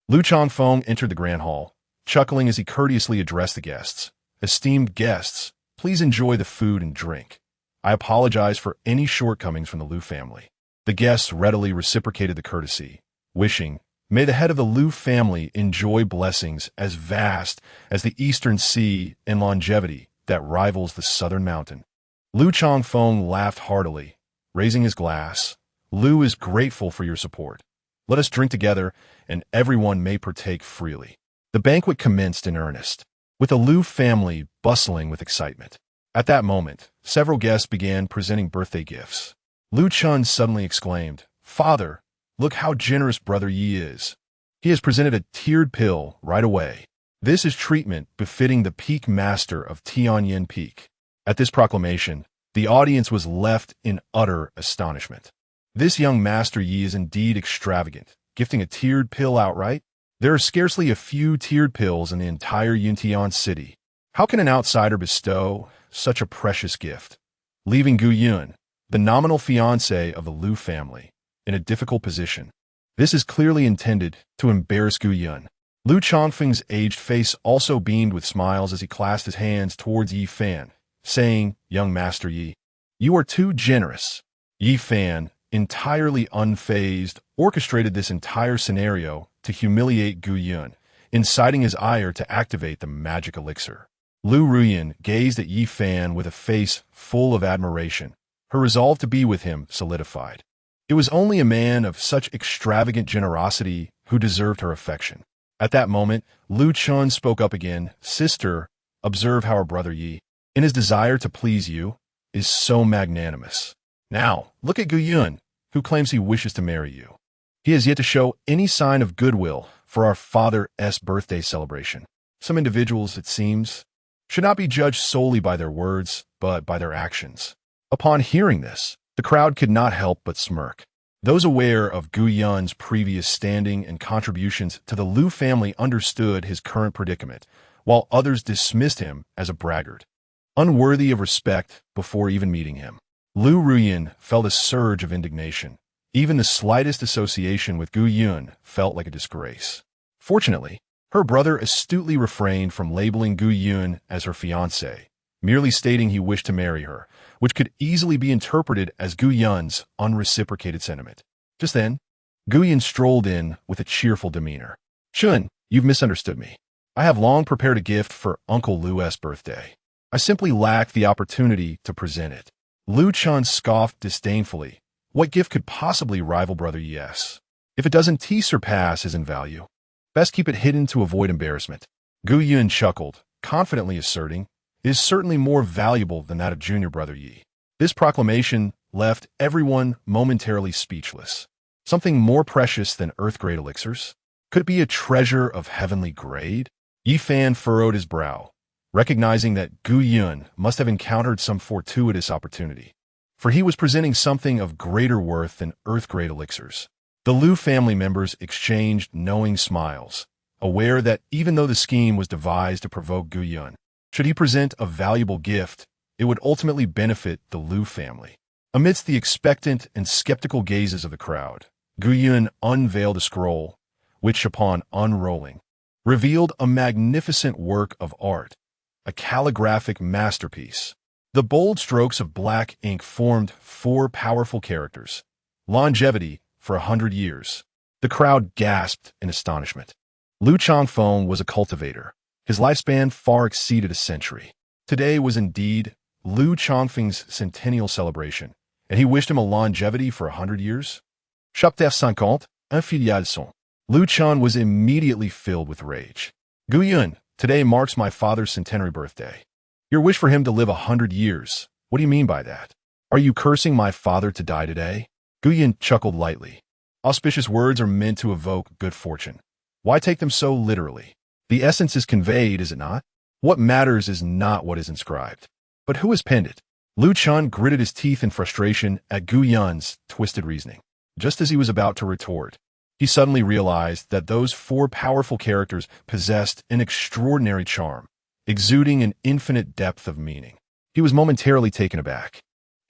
Speaker 1: Lu Changfeng entered the grand hall, chuckling as he courteously addressed the guests. Esteemed guests, please enjoy the food and drink. I apologize for any shortcomings from the Liu family. The guests readily reciprocated the courtesy, wishing, may the head of the Liu family enjoy blessings as vast as the eastern sea and longevity that rivals the southern mountain. Lu Changfeng laughed heartily, raising his glass. Lu is grateful for your support. Let us drink together, and everyone may partake freely. The banquet commenced in earnest, with the Liu family bustling with excitement. At that moment, several guests began presenting birthday gifts. Lu Chun suddenly exclaimed, Father, look how generous Brother Yi is. He has presented a tiered pill right away. This is treatment befitting the peak master of Tianyan Peak. At this proclamation, the audience was left in utter astonishment. This young Master Yi is indeed extravagant, gifting a tiered pill outright. There are scarcely a few tiered pills in the entire Yuntian city. How can an outsider bestow such a precious gift, leaving Gu Yun, the nominal fiancé of the Liu family, in a difficult position? This is clearly intended to embarrass Gu Yun. Lu Changfeng's aged face also beamed with smiles as he clasped his hands towards Yi Fan, saying, Young Master Yi, you are too generous. Yi Fan, entirely unfazed, orchestrated this entire scenario to humiliate Gu Yun, inciting his ire to activate the magic elixir. Lu Ruyan gazed at Yi Fan with a face full of admiration. Her resolve to be with him solidified. It was only a man of such extravagant generosity who deserved her affection. At that moment, Lu Chun spoke up again. Sister, observe how our brother Yi, in his desire to please you, is so magnanimous. Now, look at Gu Yun, who claims he wishes to marry you. He has yet to show any sign of goodwill for our father's birthday celebration. Some individuals, it seems, should not be judged solely by their words, but by their actions. Upon hearing this, the crowd could not help but smirk. Those aware of Gu Yun's previous standing and contributions to the Lu family understood his current predicament, while others dismissed him as a braggart, unworthy of respect before even meeting him. Lu Ruyin felt a surge of indignation. Even the slightest association with Gu Yun felt like a disgrace. Fortunately, her brother astutely refrained from labeling Gu Yun as her fiancé, merely stating he wished to marry her, which could easily be interpreted as Gu Yun's unreciprocated sentiment. Just then, Gu Yun strolled in with a cheerful demeanor. Chun, you've misunderstood me. I have long prepared a gift for Uncle Lu's birthday. I simply lacked the opportunity to present it. Lu Chun scoffed disdainfully. What gift could possibly rival Brother Yes? If it doesn't surpass his in value, best keep it hidden to avoid embarrassment. Gu Yun chuckled, confidently asserting, it is certainly more valuable than that of junior Brother Yi. This proclamation left everyone momentarily speechless. Something more precious than earth-grade elixirs? Could it be a treasure of heavenly grade? Yi Fan furrowed his brow, recognizing that Gu Yun must have encountered some fortuitous opportunity, for he was presenting something of greater worth than earth-grade elixirs. The Lu family members exchanged knowing smiles, aware that even though the scheme was devised to provoke Gu Yun, should he present a valuable gift, it would ultimately benefit the Lu family. Amidst the expectant and skeptical gazes of the crowd, Gu Yun unveiled a scroll, which, upon unrolling, revealed a magnificent work of art, a calligraphic masterpiece. The bold strokes of black ink formed 4 powerful characters: longevity for 100 years. The crowd gasped in astonishment. Lu Changfeng was a cultivator. His lifespan far exceeded a century. Today was indeed Lu Changfeng's centennial celebration, and he wished him a longevity for 100 years. Chapter 50, Infiliation. Lu Chun was immediately filled with rage. Gu Yun, today marks my father's centenary birthday. Your wish for him to live 100 years. What do you mean by that? Are you cursing my father to die today? Gu Yun chuckled lightly. Auspicious words are meant to evoke good fortune. Why take them so literally? The essence is conveyed, is it not? What matters is not what is inscribed, but who has penned it. Lu Chun gritted his teeth in frustration at Gu Yun's twisted reasoning. Just as he was about to retort, he suddenly realized that those 4 powerful characters possessed an extraordinary charm, exuding an infinite depth of meaning. He was momentarily taken aback.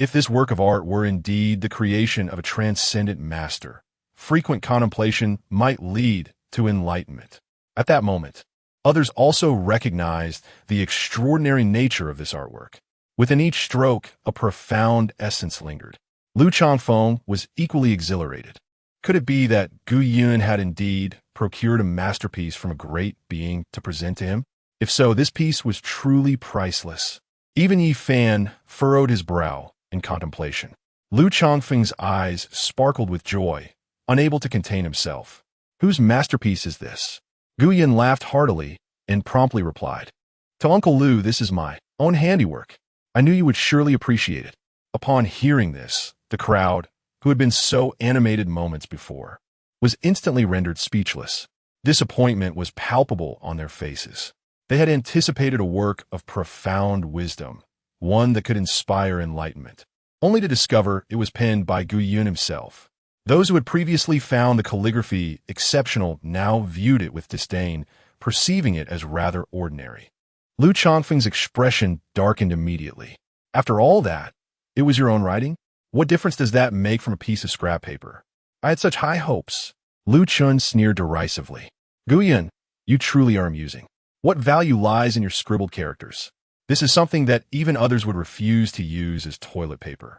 Speaker 1: If this work of art were indeed the creation of a transcendent master, frequent contemplation might lead to enlightenment. At that moment, others also recognized the extraordinary nature of this artwork. Within each stroke, a profound essence lingered. Lu Changfeng was equally exhilarated. Could it be that Gu Yun had indeed procured a masterpiece from a great being to present to him? If so, this piece was truly priceless. Even Yi Fan furrowed his brow in contemplation. Lu Changfeng's eyes sparkled with joy, unable to contain himself. Whose masterpiece is this? Gu Yun laughed heartily and promptly replied, To Uncle Lu, this is my own handiwork. I knew you would surely appreciate it. Upon hearing this, the crowd, who had been so animated moments before, was instantly rendered speechless. Disappointment was palpable on their faces. They had anticipated a work of profound wisdom, one that could inspire enlightenment, only to discover it was penned by Gu Yun himself. Those who had previously found the calligraphy exceptional now viewed it with disdain, perceiving it as rather ordinary. Lu Changfeng's expression darkened immediately. After all that, it was your own writing? What difference does that make from a piece of scrap paper? I had such high hopes. Lu Chun sneered derisively. Gu Yun, you truly are amusing. What value lies in your scribbled characters? This is something that even others would refuse to use as toilet paper.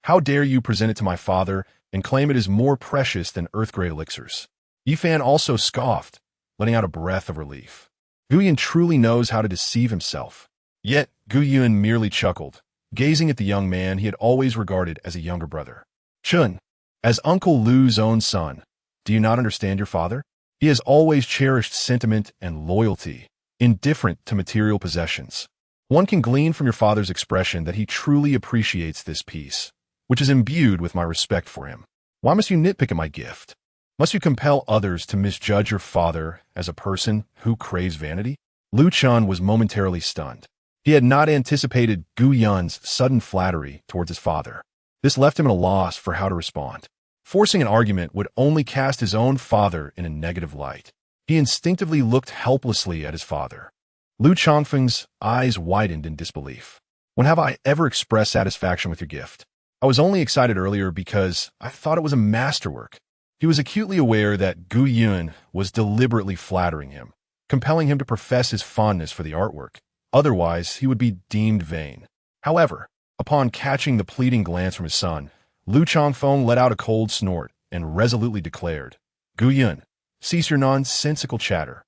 Speaker 1: How dare you present it to my father and claim it is more precious than earth-grade elixirs? Yi Fan also scoffed, letting out a breath of relief. Gu Yun truly knows how to deceive himself. Yet, Gu Yun merely chuckled, gazing at the young man he had always regarded as a younger brother. Chun, As Uncle Lu's own son, do you not understand your father? He has always cherished sentiment and loyalty, indifferent to material possessions. One can glean from your father's expression that he truly appreciates this peace, which is imbued with my respect for him. Why must you nitpick at my gift? Must you compel others to misjudge your father as a person who craves vanity? Lu Chun was momentarily stunned. He had not anticipated Gu Yun's sudden flattery towards his father. This left him at a loss for how to respond. Forcing an argument would only cast his own father in a negative light. He instinctively looked helplessly at his father. Lu Chongfeng's eyes widened in disbelief. When have I ever expressed satisfaction with your gift? I was only excited earlier because I thought it was a masterwork. He was acutely aware that Gu Yun was deliberately flattering him, compelling him to profess his fondness for the artwork. Otherwise, he would be deemed vain. However, upon catching the pleading glance from his son, Lu Chongfeng let out a cold snort and resolutely declared, Gu Yun, cease your nonsensical chatter.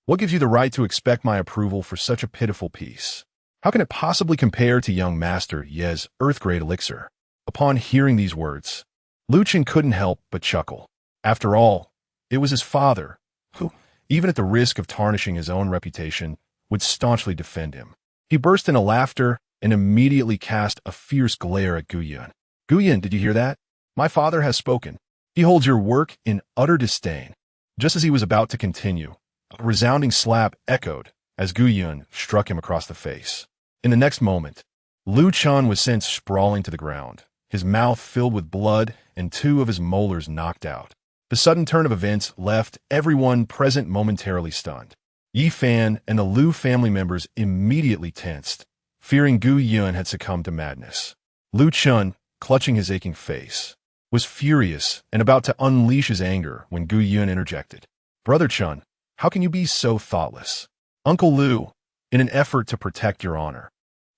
Speaker 1: What gives you the right to expect my approval for such a pitiful piece? How can it possibly compare to young Master Ye's earth-grade elixir? Upon hearing these words, Lu Chun couldn't help but chuckle. After all, it was his father, who, even at the risk of tarnishing his own reputation, would staunchly defend him. He burst into laughter and immediately cast a fierce glare at Gu Yun. Gu Yun, did you hear that? My father has spoken. He holds your work in utter disdain. Just as he was about to continue, a resounding slap echoed as Gu Yun struck him across the face. In the next moment, Lu Chun was sent sprawling to the ground, his mouth filled with blood and two of his molars knocked out. The sudden turn of events left everyone present momentarily stunned. Yi Fan and the Lu family members immediately tensed, fearing Gu Yun had succumbed to madness. Lu Chun, clutching his aching face, was furious and about to unleash his anger when Gu Yun interjected. Brother Chun, how can you be so thoughtless? Uncle Lu, in an effort to protect your honor,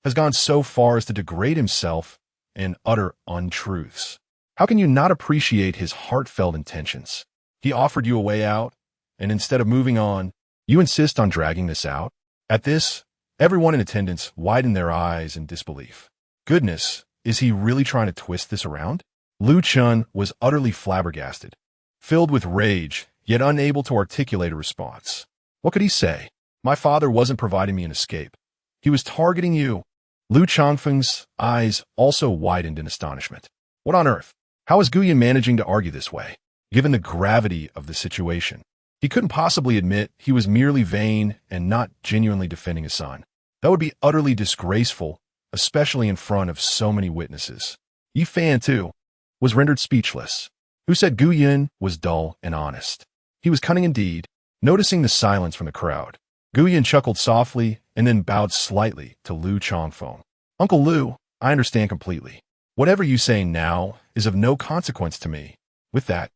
Speaker 1: has gone so far as to degrade himself and utter untruths. How can you not appreciate his heartfelt intentions? He offered you a way out, and instead of moving on, you insist on dragging this out? At this, everyone in attendance widened their eyes in disbelief. Goodness, is he really trying to twist this around? Lu Chun was utterly flabbergasted, filled with rage, yet unable to articulate a response. What could he say? My father wasn't providing me an escape. He was targeting you. Lu Chongfeng's eyes also widened in astonishment. What on earth? How is Gu Yun managing to argue this way? Given the gravity of the situation, he couldn't possibly admit he was merely vain and not genuinely defending his son. That would be utterly disgraceful, especially in front of so many witnesses. Yi Fan, too, was rendered speechless. Who said Gu Yun was dull and honest? He was cunning indeed. Noticing the silence from the crowd, Gu Yun chuckled softly and then bowed slightly to Lu Chongfeng. Uncle Lu, I understand completely. Whatever you say now is of no consequence to me. With that,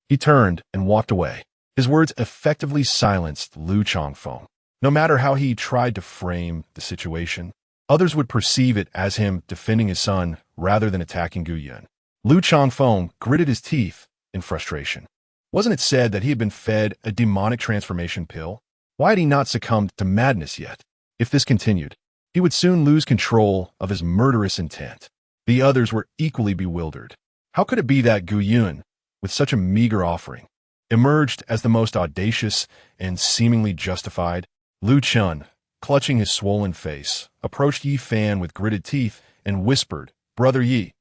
Speaker 1: he turned and walked away. His words effectively silenced Lu Chongfeng. No matter how he tried to frame the situation, others would perceive it as him defending his son rather than attacking Gu Yun. Lu Chongfeng gritted his teeth in frustration. Wasn't it said that he had been fed a demonic transformation pill? Why had he not succumbed to madness yet? If this continued, he would soon lose control of his murderous intent. The others were equally bewildered. How could it be that Gu Yun, with such a meager offering, emerged as the most audacious and seemingly justified? Lu Chun, clutching his swollen face, approached Yi Fan with gritted teeth and whispered, Brother Yi,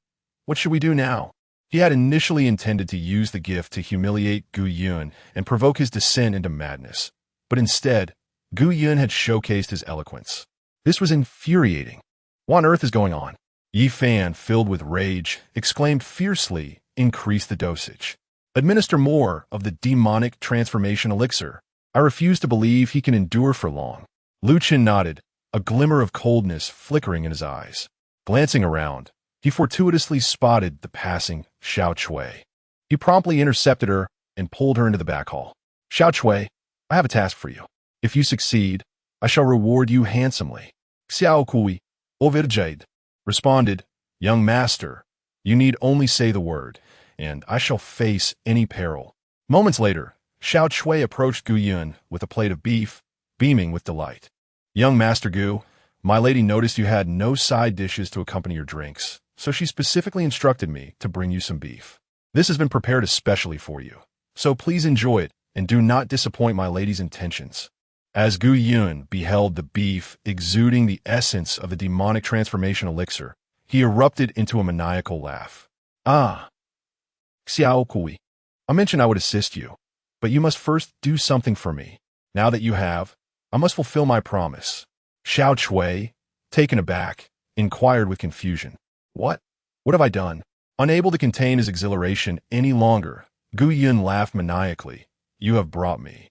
Speaker 1: what should we do now? He had initially intended to use the gift to humiliate Gu Yun and provoke his descent into madness. But instead, Gu Yun had showcased his eloquence. This was infuriating. What on earth is going on? Yi Fan, filled with rage, exclaimed fiercely, increase the dosage. Administer more of the demonic transformation elixir. I refuse to believe he can endure for long. Lu Chun nodded, a glimmer of coldness flickering in his eyes. Glancing around, he fortuitously spotted the passing Xiao Chui. He promptly intercepted her and pulled her into the back hall. Xiao Chui, I have a task for you. If you succeed, I shall reward you handsomely. Xiao Kui, Overjade, responded, Young master, you need only say the word, and I shall face any peril. Moments later, Xiao Chui approached Gu Yun with a plate of beef, beaming with delight. Young Master Gu, my lady noticed you had no side dishes to accompany your drinks, so she specifically instructed me to bring you some beef. This has been prepared especially for you. So please enjoy it, and do not disappoint my lady's intentions." As Gu Yun beheld the beef exuding the essence of the demonic transformation elixir, he erupted into a maniacal laugh. "Ah, Xiao Kui, I mentioned I would assist you, but you must first do something for me. Now that you have, I must fulfill my promise." Xiao Chui, taken aback, inquired with confusion. What? What have I done?" Unable to contain his exhilaration any longer, Gu Yun laughed maniacally. "You have brought me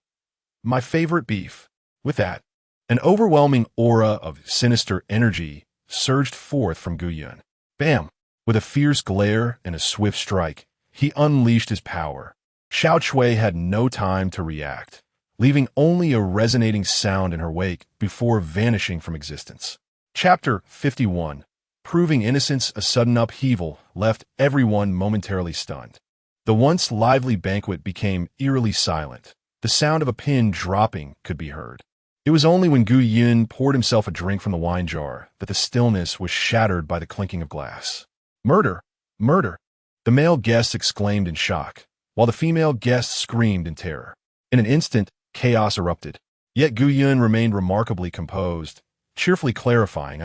Speaker 1: my favorite beef." With that, an overwhelming aura of sinister energy surged forth from Gu Yun. Bam! With a fierce glare and a swift strike, he unleashed his power. Xiao Chui had no time to react, leaving only a resonating sound in her wake before vanishing from existence. Chapter 51. Proving innocence. A sudden upheaval left everyone momentarily stunned. The once lively banquet became eerily silent. The sound of a pin dropping could be heard. It was only when Gu Yun poured himself a drink from the wine jar that the stillness was shattered by the clinking of glass. "Murder! Murder!" The male guests exclaimed in shock, while the female guests screamed in terror. In an instant, chaos erupted. Yet Gu Yun remained remarkably composed, cheerfully clarifying,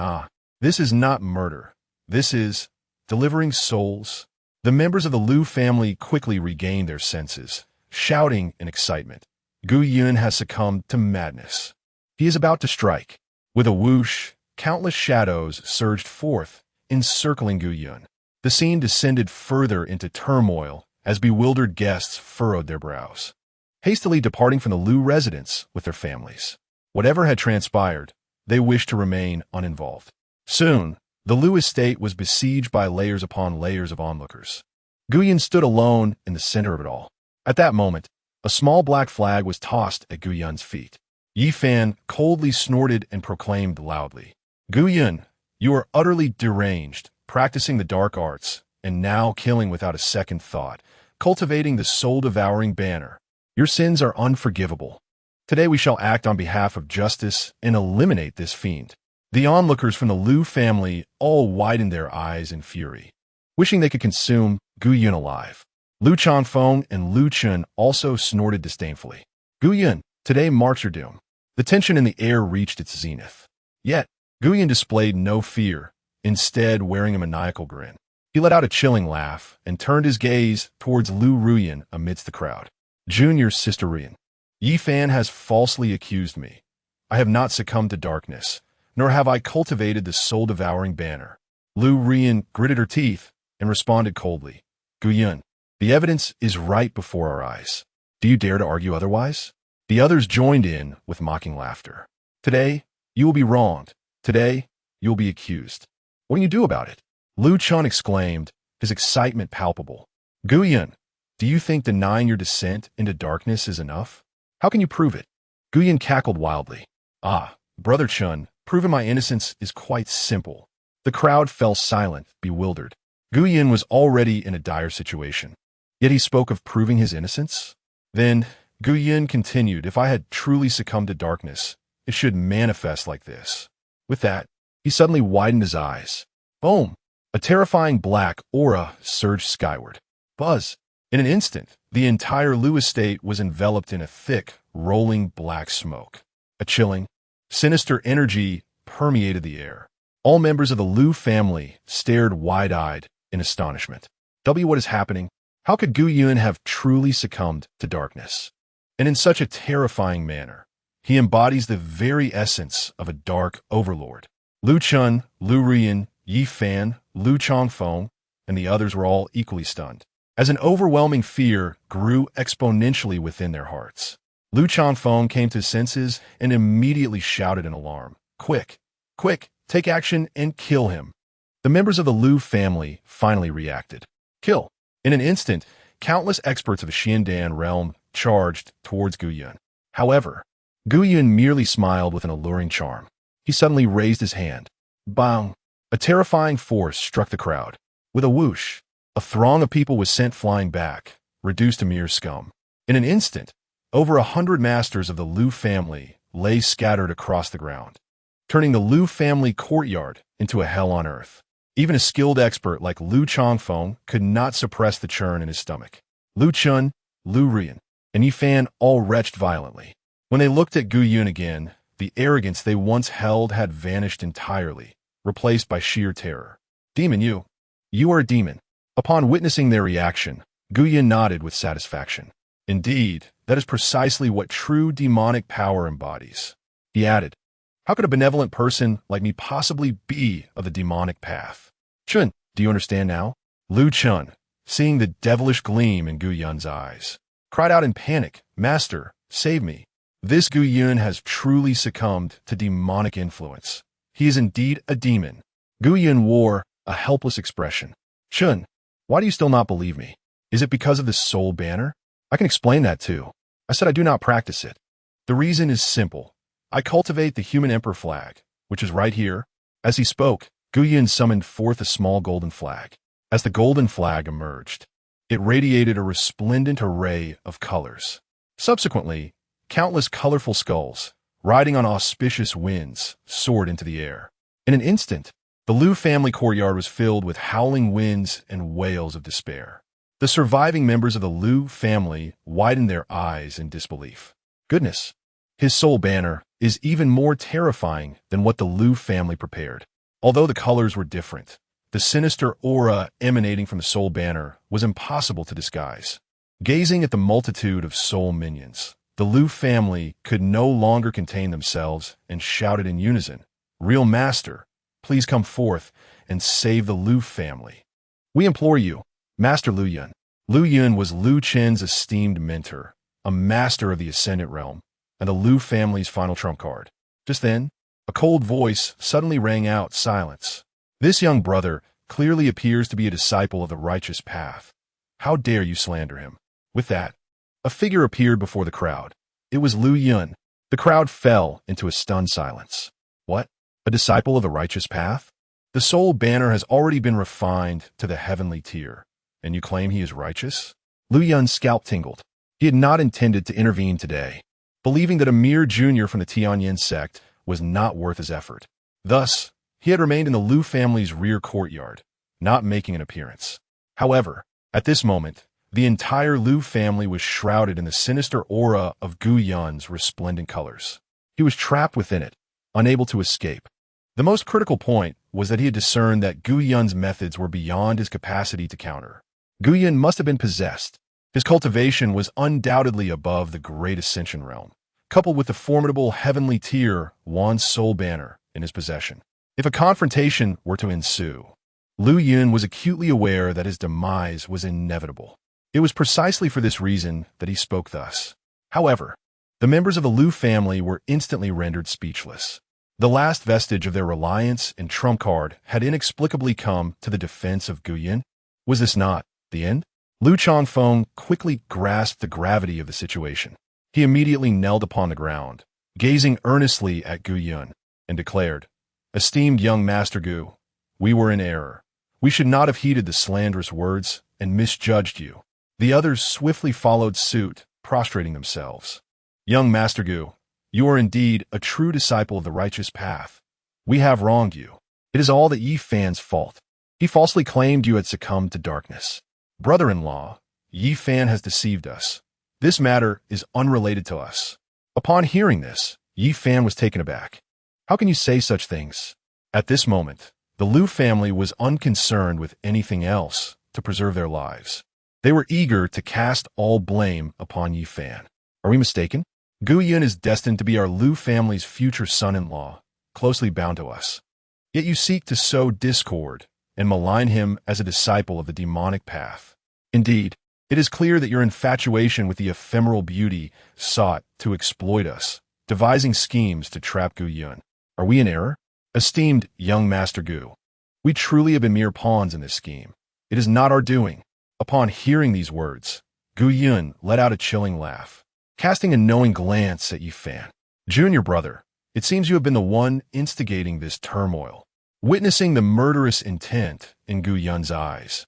Speaker 1: "This is not murder. This is delivering souls." The members of the Liu family quickly regained their senses, shouting in excitement. Gu Yun has succumbed to madness. He is about to strike. With a whoosh, countless shadows surged forth, encircling Gu Yun. The scene descended further into turmoil as bewildered guests furrowed their brows, hastily departing from the Liu residence with their families. Whatever had transpired, they wished to remain uninvolved. Soon, the Liu estate was besieged by layers upon layers of onlookers. Gu Yun stood alone in the center of it all. At that moment, a small black flag was tossed at Gu Yun's feet. Yi Fan coldly snorted and proclaimed loudly, "Gu Yun, you are utterly deranged, practicing the dark arts, and now killing without a second thought, cultivating the soul-devouring banner. Your sins are unforgivable. Today we shall act on behalf of justice and eliminate this fiend." The onlookers from the Liu family all widened their eyes in fury, wishing they could consume Gu Yun alive. Liu Chanfeng and Liu Chun also snorted disdainfully. "Gu Yun, today marks your doom." The tension in the air reached its zenith. Yet, Gu Yun displayed no fear, instead wearing a maniacal grin. He let out a chilling laugh and turned his gaze towards Liu Ruyan amidst the crowd. "Junior Sister Ruyan, Yi Fan has falsely accused me. I have not succumbed to darkness, nor have I cultivated the soul-devouring banner." Liu Ruyan gritted her teeth and responded coldly, "Gu Yun, the evidence is right before our eyes. Do you dare to argue otherwise?" The others joined in with mocking laughter. "Today, you will be wronged. Today, you will be accused. What can you do about it?" Liu Chun exclaimed, his excitement palpable. "Gu Yun, do you think denying your descent into darkness is enough? How can you prove it?" Gu Yun cackled wildly. Brother Chun, proving my innocence is quite simple." The crowd fell silent, bewildered. Gu Yun was already in a dire situation, yet he spoke of proving his innocence? Then, Gu Yun continued, "If I had truly succumbed to darkness, it should manifest like this." With that, he suddenly widened his eyes. Boom! A terrifying black aura surged skyward. Buzz! In an instant, the entire Liu estate was enveloped in a thick, rolling black smoke. A chilling, sinister energy permeated the air. All members of the Liu family stared wide-eyed in astonishment. What is happening? How could Gu Yun have truly succumbed to darkness? And in such a terrifying manner, he embodies the very essence of a dark overlord. Liu Chun, Liu Ruyan, Yi Fan, Liu Changfeng, and the others were all equally stunned, as an overwhelming fear grew exponentially within their hearts. Liu Changfeng came to his senses and immediately shouted in alarm, "Quick! Quick! Take action and kill him!" The members of the Liu family finally reacted. Kill! In an instant, countless experts of the Xiandan realm charged towards Gu Yun. However, Gu Yun merely smiled with an alluring charm. He suddenly raised his hand. Bang! A terrifying force struck the crowd. With a whoosh, a throng of people was sent flying back, reduced to mere scum. In an instant, over 100 masters of the Liu family lay scattered across the ground, turning the Liu family courtyard into a hell on earth. Even a skilled expert like Lu Chongfeng could not suppress the churn in his stomach. Lu Chun, Lu Rian, and Yifan all retched violently. When they looked at Gu Yun again, the arrogance they once held had vanished entirely, replaced by sheer terror. Demon, you are a demon. Upon witnessing their reaction, Gu Yun nodded with satisfaction. Indeed, that is precisely what true demonic power embodies. He added, how could a benevolent person like me possibly be of the demonic path? Chun, do you understand now? Lu Chun, seeing the devilish gleam in Gu Yun's eyes, cried out in panic, Master, save me. This Gu Yun has truly succumbed to demonic influence. He is indeed a demon. Gu Yun wore a helpless expression. Chun, why do you still not believe me? Is it because of this soul banner? I can explain that too. I said I do not practice it. The reason is simple. I cultivate the human emperor flag, which is right here. As he spoke, Gu Yun summoned forth a small golden flag. As the golden flag emerged, it radiated a resplendent array of colors. Subsequently, countless colorful skulls, riding on auspicious winds, soared into the air. In an instant, the Lu family courtyard was filled with howling winds and wails of despair. The surviving members of the Lu family widened their eyes in disbelief. Goodness, his soul banner is even more terrifying than what the Lu family prepared. Although the colors were different, the sinister aura emanating from the soul banner was impossible to disguise. Gazing at the multitude of soul minions, the Lu family could no longer contain themselves and shouted in unison, Real Master, please come forth and save the Lu family. We implore you, Master Lu Yun. Lu Yun was Lu Chen's esteemed mentor, a master of the Ascendant Realm, and the Lu family's final trump card. Just then, a cold voice suddenly rang out, silence. This young brother clearly appears to be a disciple of the righteous path. How dare you slander him? With that, a figure appeared before the crowd. It was Lu Yun. The crowd fell into a stunned silence. What? A disciple of the righteous path? The soul banner has already been refined to the heavenly tier, and you claim he is righteous? Lu Yun's scalp tingled. He had not intended to intervene today, believing that a mere junior from the Tianyan Sect was not worth his effort. Thus, he had remained in the Lu family's rear courtyard, not making an appearance. However, at this moment, the entire Lu family was shrouded in the sinister aura of Gu Yun's resplendent colors. He was trapped within it, unable to escape. The most critical point was that he had discerned that Gu Yun's methods were beyond his capacity to counter. Gu Yun must have been possessed. His cultivation was undoubtedly above the Great Ascension realm, coupled with the formidable heavenly tier Wan's soul banner in his possession. If a confrontation were to ensue, Lu Yun was acutely aware that his demise was inevitable. It was precisely for this reason that he spoke thus. However, the members of the Lu family were instantly rendered speechless. The last vestige of their reliance and trump card had inexplicably come to the defense of Gu Yun. Was this not the end? Lu Chongfeng quickly grasped the gravity of the situation. He immediately knelt upon the ground, gazing earnestly at Gu Yun, and declared, Esteemed young Master Gu, we were in error. We should not have heeded the slanderous words and misjudged you. The others swiftly followed suit, prostrating themselves. Young Master Gu, you are indeed a true disciple of the righteous path. We have wronged you. It is all that Yifan's fault. He falsely claimed you had succumbed to darkness. Brother-in-law, Yifan has deceived us. This matter is unrelated to us. Upon hearing this, Yifan was taken aback. How can you say such things? At this moment, the Lu family was unconcerned with anything else to preserve their lives. They were eager to cast all blame upon Yifan. Are we mistaken? Gu Yun is destined to be our Lu family's future son-in-law, closely bound to us. Yet you seek to sow discord and malign him as a disciple of the demonic path. Indeed, it is clear that your infatuation with the ephemeral beauty sought to exploit us, devising schemes to trap Gu Yun. Are we in error? Esteemed young Master Gu, we truly have been mere pawns in this scheme. It is not our doing. Upon hearing these words, Gu Yun let out a chilling laugh, casting a knowing glance at Yifan. Junior brother, it seems you have been the one instigating this turmoil. Witnessing the murderous intent in Gu Yun's eyes,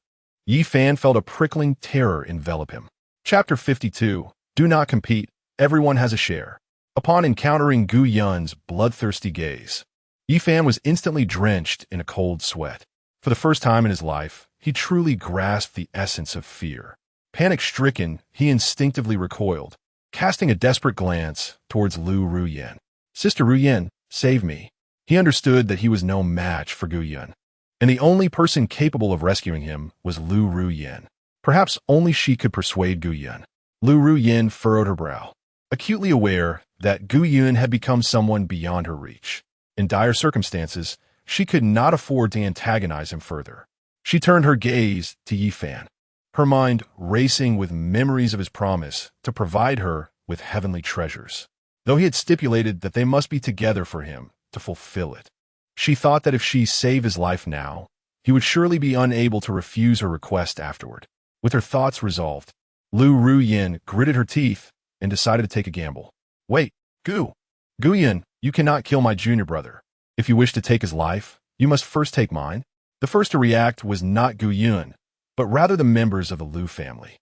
Speaker 1: Yifan felt a prickling terror envelop him. Chapter 52. Do not compete. Everyone has a share. Upon encountering Gu Yun's bloodthirsty gaze, Yifan was instantly drenched in a cold sweat. For the first time in his life, he truly grasped the essence of fear. Panic-stricken, he instinctively recoiled, casting a desperate glance towards Lu Ruyan. "Sister Ruyan, save me." He understood that he was no match for Gu Yun, and the only person capable of rescuing him was Lu Ruyan. Perhaps only she could persuade Gu Yun. Lu Ruyan furrowed her brow, acutely aware that Gu Yun had become someone beyond her reach. In dire circumstances, she could not afford to antagonize him further. She turned her gaze to Yi Fan, her mind racing with memories of his promise to provide her with heavenly treasures, though he had stipulated that they must be together for him to fulfill it. She thought that if she saved his life now, he would surely be unable to refuse her request afterward. With her thoughts resolved, Lu Ruyan gritted her teeth and decided to take a gamble. "Wait, Gu Yun, you cannot kill my junior brother. If you wish to take his life, you must first take mine." The first to react was not Gu Yun, but rather the members of the Lu family.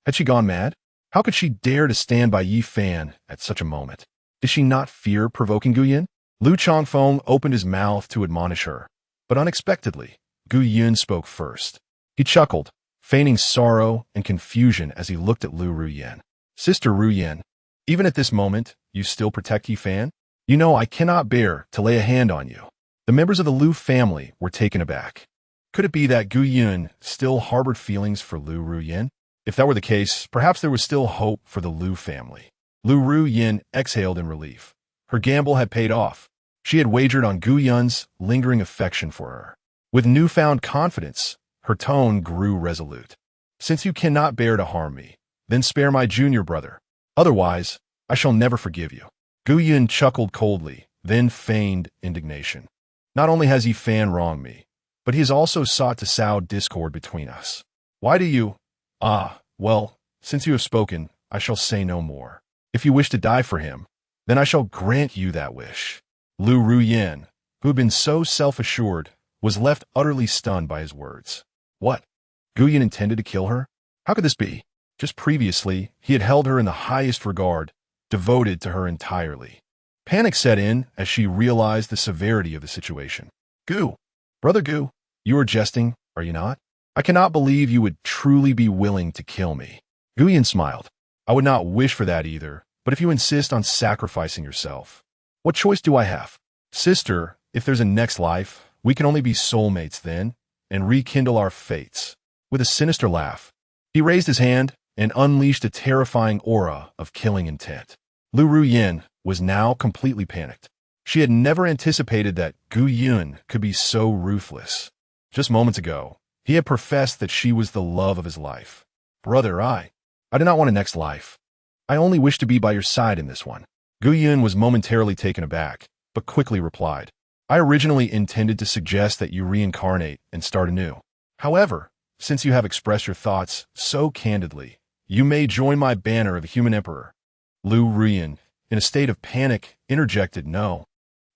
Speaker 1: Had she gone mad? How could she dare to stand by Yi Fan at such a moment? Did she not fear provoking Gu Yun? Lu Chongfeng opened his mouth to admonish her, but unexpectedly, Gu Yun spoke first. He chuckled, feigning sorrow and confusion as he looked at Lu Ruyan. "Sister Ruyan, even at this moment, you still protect Yi Fan? You know I cannot bear to lay a hand on you." The members of the Lu family were taken aback. Could it be that Gu Yun still harbored feelings for Lu Ruyan? If that were the case, perhaps there was still hope for the Lu family. Lu Ruyan exhaled in relief. Her gamble had paid off. She had wagered on Gu Yun's lingering affection for her. With newfound confidence, her tone grew resolute. "Since you cannot bear to harm me, then spare my junior brother. Otherwise, I shall never forgive you." Gu Yun chuckled coldly, then feigned indignation. "Not only has Yi Fan wronged me, but he has also sought to sow discord between us. Why do you— well, since you have spoken, I shall say no more. If you wish to die for him, then I shall grant you that wish." Lu Ruyan, who had been so self-assured, was left utterly stunned by his words. What? Gu Yun intended to kill her? How could this be? Just previously, he had held her in the highest regard, devoted to her entirely. Panic set in as she realized the severity of the situation. "Gu, Brother Gu, you are jesting, are you not? I cannot believe you would truly be willing to kill me." Gu Yun smiled. "I would not wish for that either, but if you insist on sacrificing yourself, what choice do I have? Sister, if there's a next life, we can only be soulmates then, and rekindle our fates." With a sinister laugh, he raised his hand and unleashed a terrifying aura of killing intent. Lu Ruyan was now completely panicked. She had never anticipated that Gu Yun could be so ruthless. Just moments ago, he had professed that she was the love of his life. "Brother, I do not want a next life. I only wish to be by your side in this one." Gu Yun was momentarily taken aback, but quickly replied, "I originally intended to suggest that you reincarnate and start anew. However, since you have expressed your thoughts so candidly, you may join my banner of a human emperor." Lu Ruyan, in a state of panic, interjected, "No.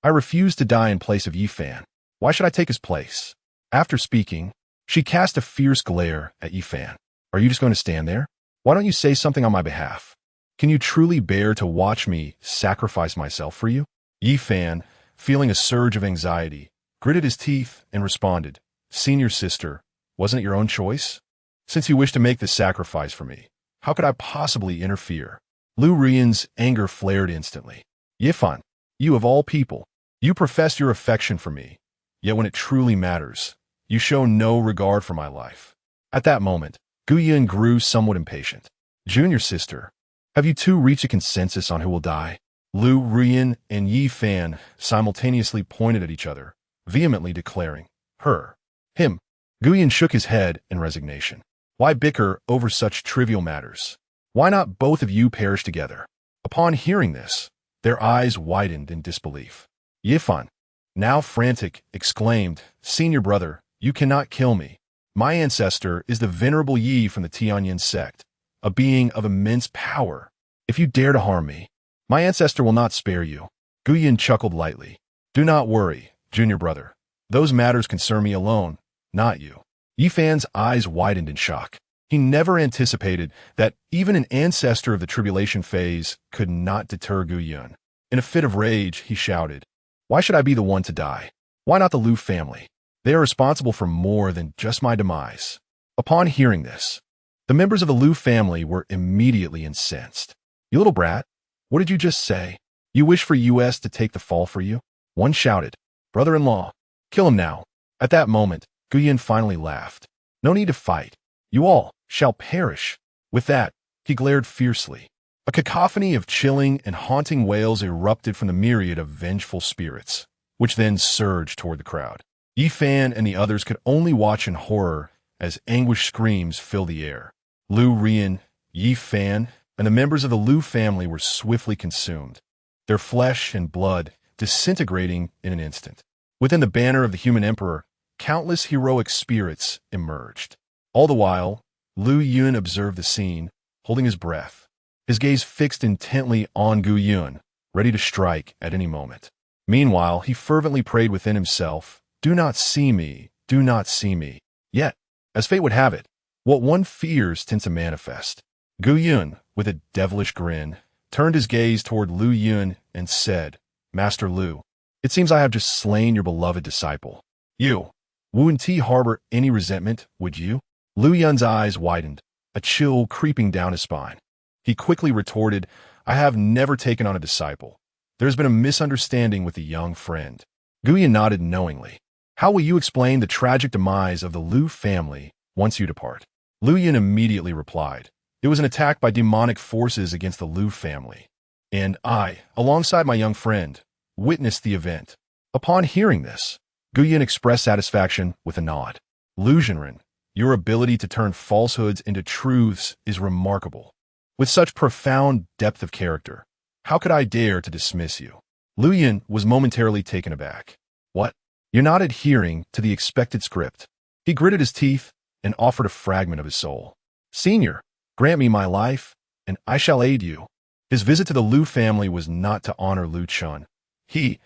Speaker 1: I refuse to die in place of Yi Fan. Why should I take his place?" After speaking, she cast a fierce glare at Yi Fan. "Are you just going to stand there? Why don't you say something on my behalf? Can you truly bear to watch me sacrifice myself for you?" Yi Fan, feeling a surge of anxiety, gritted his teeth and responded, "Senior sister, wasn't it your own choice? Since you wish to make this sacrifice for me, how could I possibly interfere?" Lu Ruyan's anger flared instantly. "Yi Fan, you of all people, you profess your affection for me, yet when it truly matters, you show no regard for my life." At that moment, Gu Yun grew somewhat impatient. "Junior sister, have you two reached a consensus on who will die?" Lu Ruyan and Yi Fan simultaneously pointed at each other, vehemently declaring, "Her, him." Gu Yun shook his head in resignation. "Why bicker over such trivial matters? Why not both of you perish together?" Upon hearing this, their eyes widened in disbelief. Yi Fan, now frantic, exclaimed, "Senior brother, you cannot kill me. My ancestor is the venerable Yi from the Tianyan Sect, a being of immense power. If you dare to harm me, my ancestor will not spare you." Gu Yun chuckled lightly. "Do not worry, junior brother. Those matters concern me alone, not you." Yi Fan's eyes widened in shock. He never anticipated that even an ancestor of the tribulation phase could not deter Gu Yun. In a fit of rage, he shouted, "Why should I be the one to die? Why not the Lu family? They are responsible for more than just my demise. Upon hearing this, the members of the Liu family were immediately incensed. You little brat, what did you just say? You wish for US to take the fall for you? One shouted, Brother-in-law, kill him now. At that moment, Guyan finally laughed. No need to fight. You all shall perish. With that, he glared fiercely. A cacophony of chilling and haunting wails erupted from the myriad of vengeful spirits, which then surged toward the crowd. Yi Fan and the others could only watch in horror as anguished screams filled the air. Liu Rian, Yi Fan, and the members of the Liu family were swiftly consumed, their flesh and blood disintegrating in an instant. Within the banner of the human emperor, countless heroic spirits emerged. All the while, Liu Yun observed the scene, holding his breath, his gaze fixed intently on Gu Yun, ready to strike at any moment. Meanwhile, he fervently prayed within himself, do not see me, do not see me. Yet, as fate would have it, what one fears tends to manifest. Gu Yun, with a devilish grin, turned his gaze toward Liu Yun and said, Master Liu, it seems I have just slain your beloved disciple. You, wouldn't harbor any resentment, would you? Liu Yun's eyes widened, a chill creeping down his spine. He quickly retorted, I have never taken on a disciple. There has been a misunderstanding with a young friend. Gu Yun nodded knowingly. How will you explain the tragic demise of the Liu family once you depart? Liu Yun immediately replied, it was an attack by demonic forces against the Liu family, and I, alongside my young friend, witnessed the event. Upon hearing this, Gu Yun expressed satisfaction with a nod. Liu Zhenren, your ability to turn falsehoods into truths is remarkable. With such profound depth of character, how could I dare to dismiss you? Liu Yun was momentarily taken aback. What? You're not adhering to the expected script. He gritted his teeth and offered a fragment of his soul. Senior, grant me my life, and I shall aid you. His visit to the Liu family was not to honor Liu Chun. He,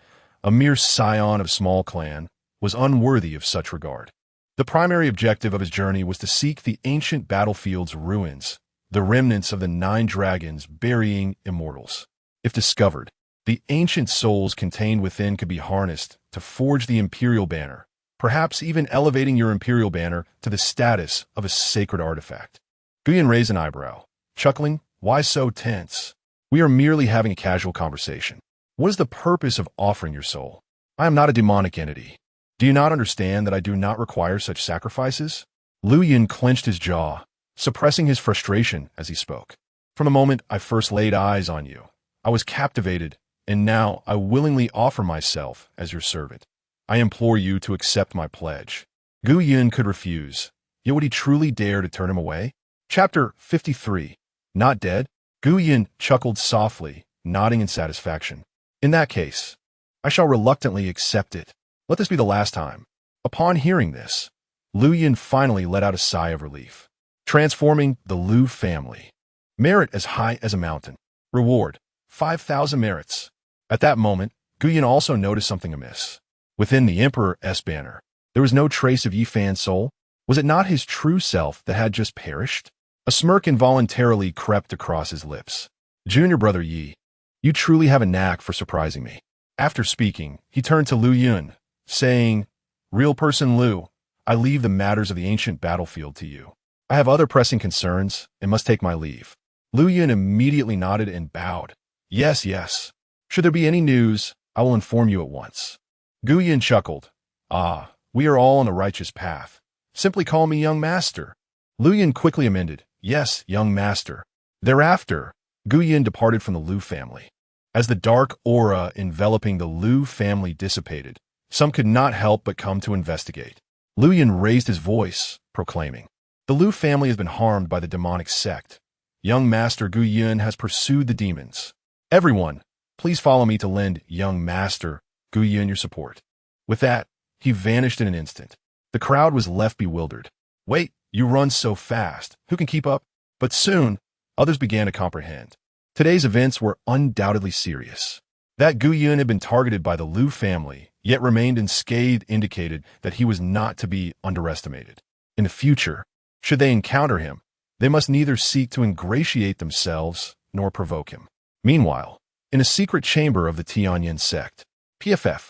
Speaker 1: a mere scion of small clan, was unworthy of such regard. The primary objective of his journey was to seek the ancient battlefield's ruins, the remnants of the 9 dragons burying immortals. If discovered, the ancient souls contained within could be harnessed to forge the imperial banner, perhaps even elevating your imperial banner to the status of a sacred artifact. Guyan raised an eyebrow, chuckling, why so tense? We are merely having a casual conversation. What is the purpose of offering your soul? I am not a demonic entity. Do you not understand that I do not require such sacrifices? Liu Yun clenched his jaw, suppressing his frustration as he spoke. From the moment I first laid eyes on you, I was captivated, and now I willingly offer myself as your servant. I implore you to accept my pledge. Gu Yun could refuse, yet would he truly dare to turn him away? Chapter 53. Not dead? Gu Yun chuckled softly, nodding in satisfaction. In that case, I shall reluctantly accept it. Let this be the last time. Upon hearing this, Liu Yun finally let out a sigh of relief. Transforming the Liu family. Merit as high as a mountain. Reward, 5,000 merits. At that moment, Gu Yun also noticed something amiss. Within the Emperor's banner, there was no trace of Yi Fan's soul. Was it not his true self that had just perished? A smirk involuntarily crept across his lips. Junior brother Yi, you truly have a knack for surprising me. After speaking, he turned to Liu Yun, saying, Real person Liu, I leave the matters of the ancient battlefield to you. I have other pressing concerns and must take my leave. Liu Yun immediately nodded and bowed. Yes, yes. Should there be any news, I will inform you at once. Gu Yun chuckled. Ah, we are all on the righteous path. Simply call me young master. Liu Yun quickly amended. Yes, young master. Thereafter, Gu Yun departed from the Liu family. As the dark aura enveloping the Liu family dissipated, some could not help but come to investigate. Liu Yun raised his voice, proclaiming, The Liu family has been harmed by the demonic sect. Young Master Gu Yun has pursued the demons. Everyone, please follow me to lend young Master Gu Yun your support. With that, he vanished in an instant. The crowd was left bewildered. Wait, you run so fast. Who can keep up? But soon, others began to comprehend. Today's events were undoubtedly serious. That Gu Yun had been targeted by the Liu family, yet remained unscathed indicated that he was not to be underestimated. In the future, should they encounter him, they must neither seek to ingratiate themselves nor provoke him. Meanwhile, in a secret chamber of the Tianyan Sect, PFF,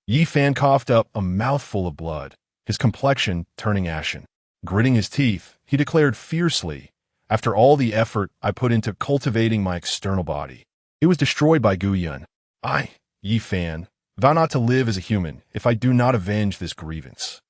Speaker 1: Yi Fan coughed up a mouthful of blood, his complexion turning ashen. Gritting his teeth, he declared fiercely, "After all the effort I put into cultivating my external body, it was destroyed by Gu Yun. I, Yi Fan, vow not to live as a human if I do not avenge this grievance."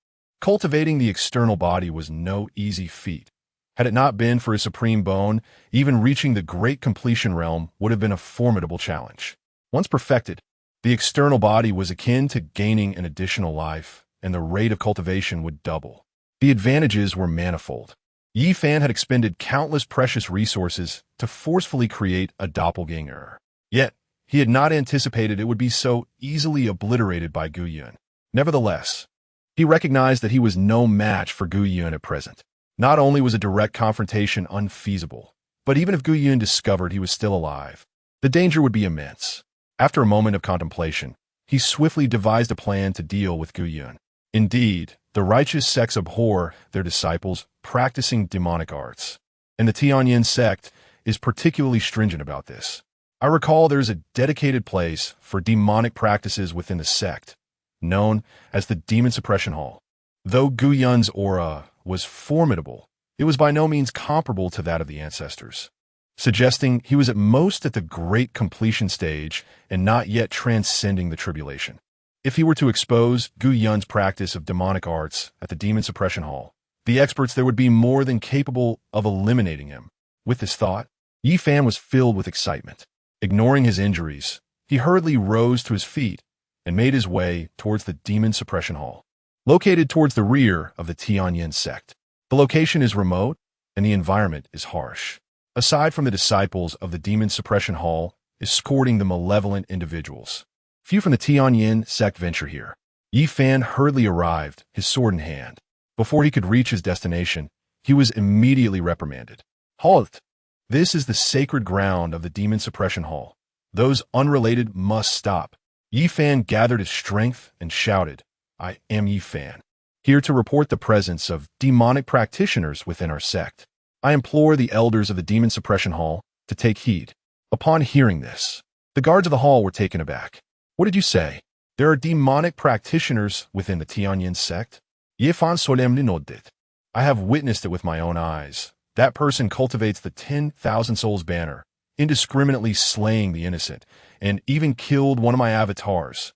Speaker 1: Cultivating the external body was no easy feat. Had it not been for his supreme bone, even reaching the great completion realm would have been a formidable challenge. Once perfected, the external body was akin to gaining an additional life, and the rate of cultivation would double. The advantages were manifold. Yi Fan had expended countless precious resources to forcefully create a doppelganger. Yet, he had not anticipated it would be so easily obliterated by Gu Yun. Nevertheless, he recognized that he was no match for Gu Yun at present. Not only was a direct confrontation unfeasible, but even if Gu Yun discovered he was still alive, the danger would be immense. After a moment of contemplation, he swiftly devised a plan to deal with Gu Yun. Indeed, the righteous sects abhor their disciples practicing demonic arts, and the Tianyan Sect is particularly stringent about this. I recall there is a dedicated place for demonic practices within the sect, known as the Demon Suppression Hall. Though Gu Yun's aura was formidable, it was by no means comparable to that of the ancestors, suggesting he was at most at the great completion stage and not yet transcending the tribulation. If he were to expose Gu Yun's practice of demonic arts at the Demon Suppression Hall, the experts there would be more than capable of eliminating him. With this thought, Yi Fan was filled with excitement. Ignoring his injuries, he hurriedly rose to his feet and made his way towards the Demon Suppression Hall, located towards the rear of the Tianyan Sect. The location is remote, and the environment is harsh. Aside from the disciples of the Demon Suppression Hall escorting the malevolent individuals, few from the Tianyan Sect venture here. Yi Fan hurriedly arrived, his sword in hand. Before he could reach his destination, he was immediately reprimanded. "Halt! This is the sacred ground of the Demon Suppression Hall. Those unrelated must stop." Yi Fan gathered his strength and shouted, "I am Yi Fan, here to report the presence of demonic practitioners within our sect. I implore the elders of the Demon Suppression Hall to take heed." Upon hearing this, the guards of the hall were taken aback. "What did you say? There are demonic practitioners within the Tianyan Sect?" Yi Fan solemnly nodded. "I have witnessed it with my own eyes. That person cultivates the 10,000 souls banner, indiscriminately slaying the innocent, and even killed one of my avatars.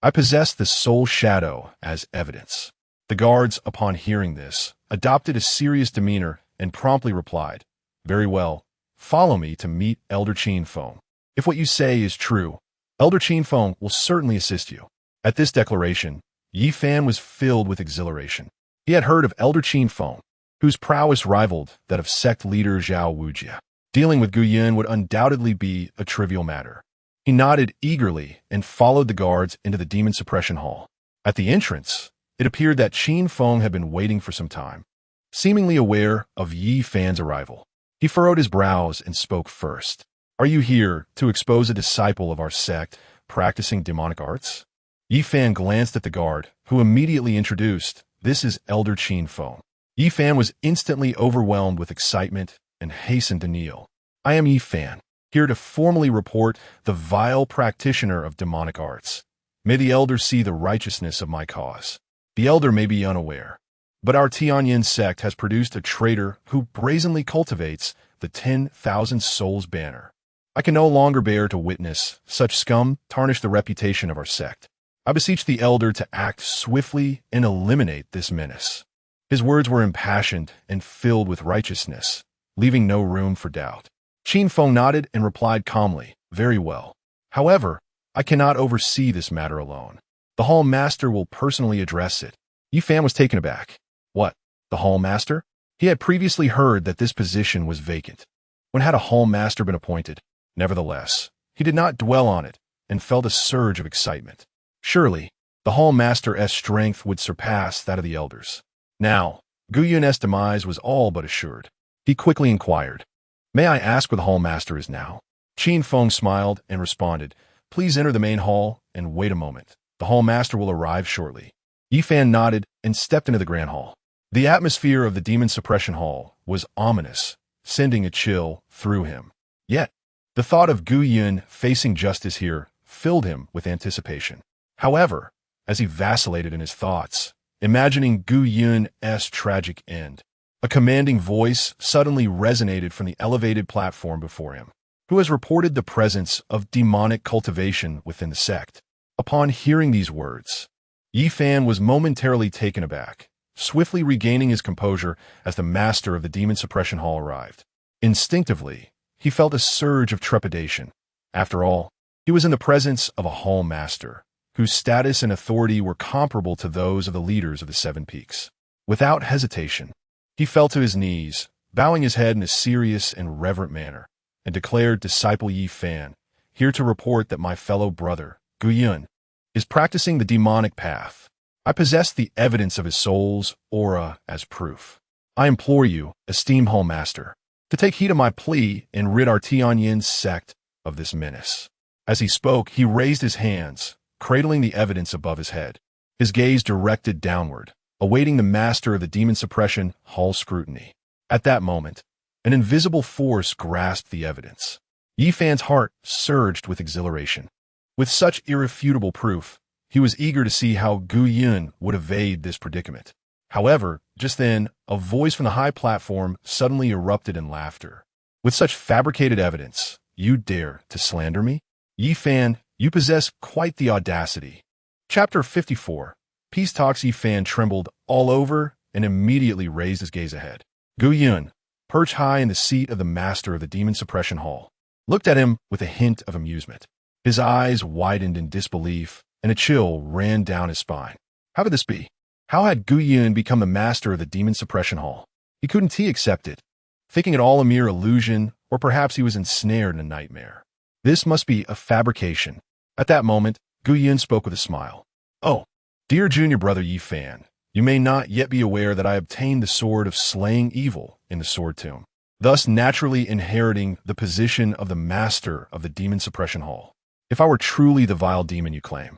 Speaker 1: I possess the soul shadow as evidence." The guards, upon hearing this, adopted a serious demeanor and promptly replied, "Very well, follow me to meet Elder Qin Feng. If what you say is true, Elder Qin Feng will certainly assist you." At this declaration, Yi Fan was filled with exhilaration. He had heard of Elder Qin Feng, whose prowess rivaled that of sect leader Zhao Wujia. Dealing with Gu Yun would undoubtedly be a trivial matter. He nodded eagerly and followed the guards into the Demon Suppression Hall. At the entrance, it appeared that Qin Feng had been waiting for some time. Seemingly aware of Yi Fan's arrival, he furrowed his brows and spoke first. "Are you here to expose a disciple of our sect practicing demonic arts?" Yi Fan glanced at the guard, who immediately introduced, "This is Elder Qin Feng." Yi Fan was instantly overwhelmed with excitement and hastened to kneel. "I am Yi Fan, here to formally report the vile practitioner of demonic arts. May the elder see the righteousness of my cause. The elder may be unaware, but our Tianyan sect has produced a traitor who brazenly cultivates the 10,000 souls banner. I can no longer bear to witness such scum tarnish the reputation of our sect. I beseech the elder to act swiftly and eliminate this menace." His words were impassioned and filled with righteousness, leaving no room for doubt. Qin Feng nodded and replied calmly, "Very well. However, I cannot oversee this matter alone. The hall master will personally address it." Yi Fan was taken aback. What? The hall master? He had previously heard that this position was vacant. When had a hall master been appointed? Nevertheless, he did not dwell on it and felt a surge of excitement. Surely, the hall master's strength would surpass that of the elders. Now, Gu Yun's demise was all but assured. He quickly inquired, "May I ask where the hall master is now?" Qin Feng smiled and responded, "Please enter the main hall and wait a moment. The hall master will arrive shortly." Yi Fan nodded and stepped into the grand hall. The atmosphere of the Demon Suppression Hall was ominous, sending a chill through him. Yet, the thought of Gu Yun facing justice here filled him with anticipation. However, as he vacillated in his thoughts, imagining Gu Yun's tragic end. A commanding voice suddenly resonated from the elevated platform before him. Who has reported the presence of demonic cultivation within the sect? Upon hearing these words, Yi Fan was momentarily taken aback, swiftly regaining his composure as the master of the demon suppression hall arrived. Instinctively, he felt a surge of trepidation. After all, he was in the presence of a hall master, whose status and authority were comparable to those of the leaders of the Seven Peaks. Without hesitation, he fell to his knees, bowing his head in a serious and reverent manner, and declared, "Disciple Yi Fan, here to report that my fellow brother, Gu Yun, is practicing the demonic path. I possess the evidence of his soul's aura as proof. I implore you, esteemed Hall Master, to take heed of my plea and rid our Tianyan Sect of this menace." As he spoke, he raised his hands, cradling the evidence above his head, his gaze directed downward, awaiting the master of the demon suppression hall scrutiny. At that moment, an invisible force grasped the evidence. Yi Fan's heart surged with exhilaration. With such irrefutable proof, he was eager to see how Gu Yun would evade this predicament. However, just then, a voice from the high platform suddenly erupted in laughter. "With such fabricated evidence, you dare to slander me? Yi Fan, you possess quite the audacity." Chapter 54. Peace Talks. Yi Fan trembled all over and immediately raised his gaze ahead. Gu Yun, perched high in the seat of the master of the demon suppression hall, looked at him with a hint of amusement. His eyes widened in disbelief, and a chill ran down his spine. How could this be? How had Gu Yun become the master of the demon suppression hall? Couldn't he accept it, thinking it all a mere illusion, or perhaps he was ensnared in a nightmare? This must be a fabrication. At that moment, Gu Yun spoke with a smile. "Oh, dear junior brother Yi Fan, you may not yet be aware that I obtained the sword of slaying evil in the sword tomb, thus naturally inheriting the position of the master of the demon suppression hall. If I were truly the vile demon you claim,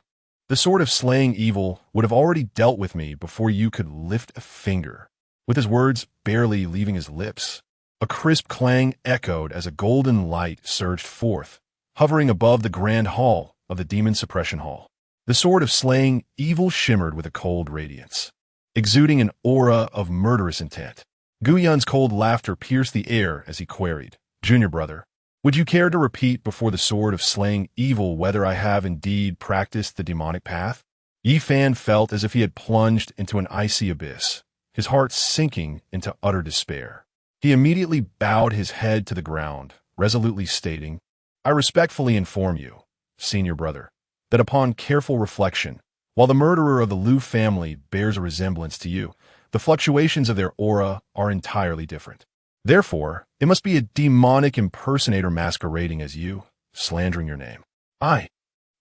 Speaker 1: the sword of slaying evil would have already dealt with me before you could lift a finger." With his words barely leaving his lips, a crisp clang echoed as a golden light surged forth, hovering above the grand hall of the demon suppression hall. The sword of slaying evil shimmered with a cold radiance, exuding an aura of murderous intent. Gu Yun's cold laughter pierced the air as he queried, "Junior brother, would you care to repeat before the sword of slaying evil whether I have indeed practiced the demonic path?" Yi Fan felt as if he had plunged into an icy abyss, his heart sinking into utter despair. He immediately bowed his head to the ground, resolutely stating, "I respectfully inform you, senior brother, that upon careful reflection, while the murderer of the Liu family bears a resemblance to you, the fluctuations of their aura are entirely different. Therefore, it must be a demonic impersonator masquerading as you, slandering your name. I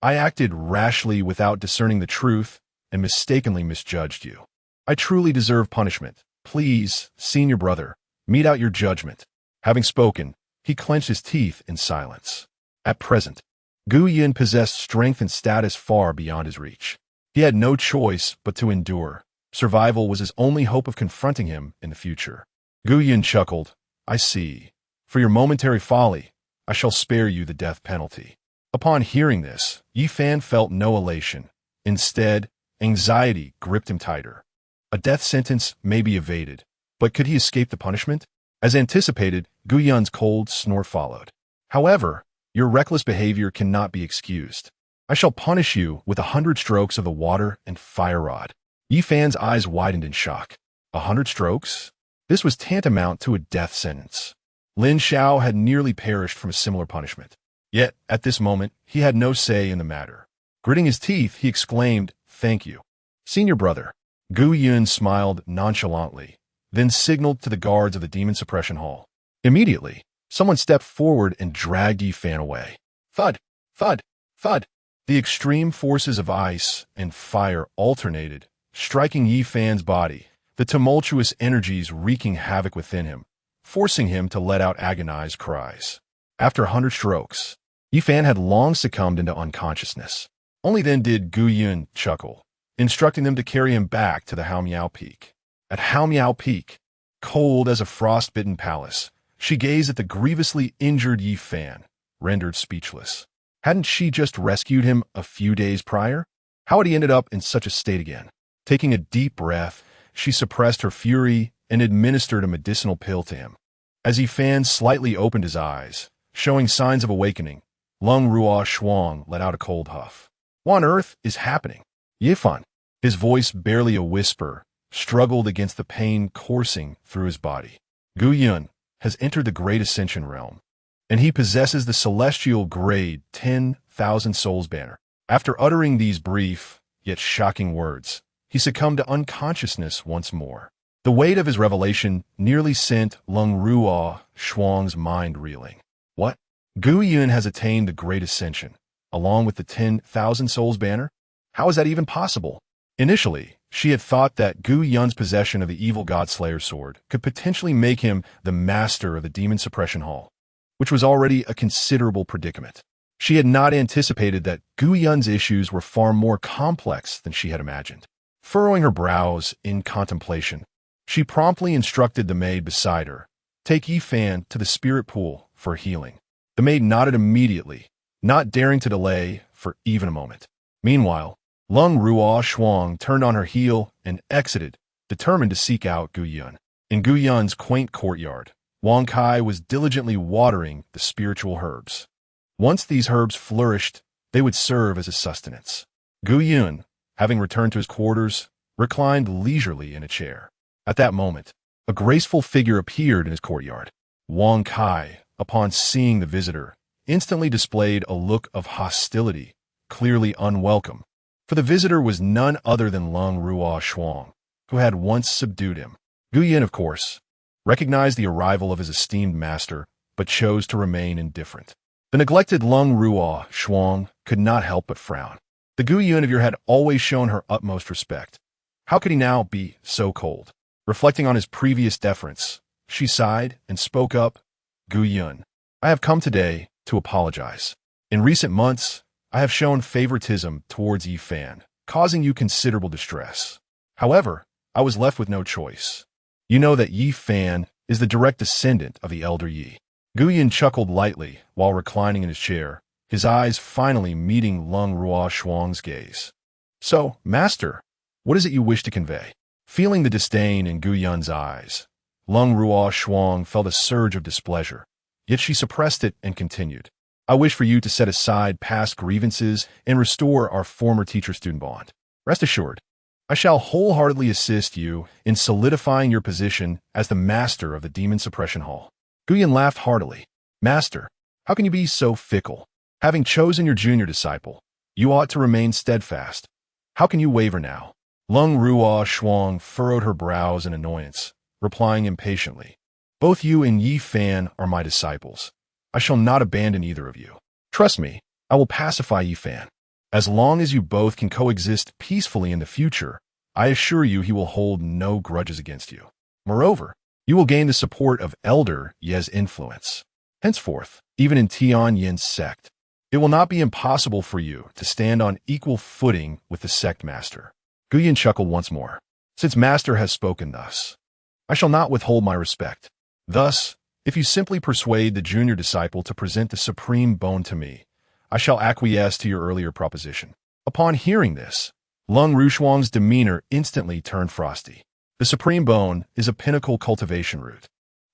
Speaker 1: acted rashly without discerning the truth and mistakenly misjudged you. I truly deserve punishment. Please, senior brother, mete out your judgment." Having spoken, he clenched his teeth in silence. At present, Gu Yun possessed strength and status far beyond his reach. He had no choice but to endure. Survival was his only hope of confronting him in the future. Gu Yun chuckled, "I see. For your momentary folly, I shall spare you the death penalty." Upon hearing this, Yi Fan felt no elation. Instead, anxiety gripped him tighter. A death sentence may be evaded, but could he escape the punishment? As anticipated, Gu Yun's cold snort followed. "However, your reckless behavior cannot be excused. I shall punish you with 100 strokes of the water and fire rod." Yi Fan's eyes widened in shock. 100 strokes? This was tantamount to a death sentence. Lin Xiao had nearly perished from a similar punishment. Yet, at this moment, he had no say in the matter. Gritting his teeth, he exclaimed, "Thank you, senior brother." Gu Yun smiled nonchalantly, then signaled to the guards of the demon suppression hall. Immediately, someone stepped forward and dragged Yi Fan away. Thud, thud, thud. The extreme forces of ice and fire alternated, striking Yi Fan's body, the tumultuous energies wreaking havoc within him, forcing him to let out agonized cries. After 100 strokes, Yi Fan had long succumbed into unconsciousness. Only then did Gu Yun chuckle, instructing them to carry him back to the Haomiao Peak. At Haomiao Peak, cold as a frost-bitten palace, she gazed at the grievously injured Yi Fan, rendered speechless. Hadn't she just rescued him a few days prior? How had he ended up in such a state again? Taking a deep breath, she suppressed her fury and administered a medicinal pill to him. As Yifan slightly opened his eyes, showing signs of awakening, Lung Ruo Shuang let out a cold huff. What on earth is happening? Yifan, his voice barely a whisper, struggled against the pain coursing through his body. Gu Yun has entered the Great Ascension realm, and he possesses the celestial grade 10,000 souls banner. After uttering these brief, yet shocking words, he succumbed to unconsciousness once more. The weight of his revelation nearly sent Lung Ruo Shuang's mind reeling. What? Gu Yun has attained the Great Ascension, along with the 10,000 souls banner? How is that even possible? Initially, she had thought that Gu Yun's possession of the evil God Slayer sword could potentially make him the master of the Demon Suppression Hall, which was already a considerable predicament. She had not anticipated that Gu Yun's issues were far more complex than she had imagined. Furrowing her brows in contemplation, she promptly instructed the maid beside her, "Take Yifan to the spirit pool for healing." The maid nodded immediately, not daring to delay for even a moment. Meanwhile, Lung Ruo Shuang turned on her heel and exited, determined to seek out Gu Yun. In Gu Yun's quaint courtyard, Wang Kai was diligently watering the spiritual herbs. Once these herbs flourished, they would serve as a sustenance. Gu Yun, having returned to his quarters, reclined leisurely in a chair. At that moment, a graceful figure appeared in his courtyard. Wang Kai, upon seeing the visitor, instantly displayed a look of hostility, clearly unwelcome, for the visitor was none other than Lung Ruo Shuang, who had once subdued him. Gu Yun, of course, recognized the arrival of his esteemed master, but chose to remain indifferent. The neglected Lung Ruo Shuang could not help but frown. The Gu Yun of yore had always shown her utmost respect. How could he now be so cold? Reflecting on his previous deference, she sighed and spoke up. Gu Yun, I have come today to apologize. In recent months, I have shown favoritism towards Yifan, causing you considerable distress. However, I was left with no choice. You know that Yifan is the direct descendant of the elder Yi. Gu Yun chuckled lightly while reclining in his chair, his eyes finally meeting Lung Ruo Shuang's gaze. So, master, what is it you wish to convey? Feeling the disdain in Gu Yun's eyes, Lung Ruo Shuang felt a surge of displeasure, yet she suppressed it and continued. I wish for you to set aside past grievances and restore our former teacher-student bond. Rest assured, I shall wholeheartedly assist you in solidifying your position as the master of the Demon Suppression Hall. Gu Yun laughed heartily. Master, how can you be so fickle? Having chosen your junior disciple, you ought to remain steadfast. How can you waver now? Lung Ruo Shuang furrowed her brows in annoyance, replying impatiently. Both you and Yifan are my disciples. I shall not abandon either of you. Trust me, I will pacify Yifan. As long as you both can coexist peacefully in the future, I assure you he will hold no grudges against you. Moreover, you will gain the support of Elder Ye's influence. Henceforth, even in Tianyan Sect, it will not be impossible for you to stand on equal footing with the sect master. Gu Yun chuckled once more. Since master has spoken thus, I shall not withhold my respect. Thus, if you simply persuade the junior disciple to present the supreme bone to me, I shall acquiesce to your earlier proposition. Upon hearing this, Lung Rushuang's demeanor instantly turned frosty. The supreme bone is a pinnacle cultivation root.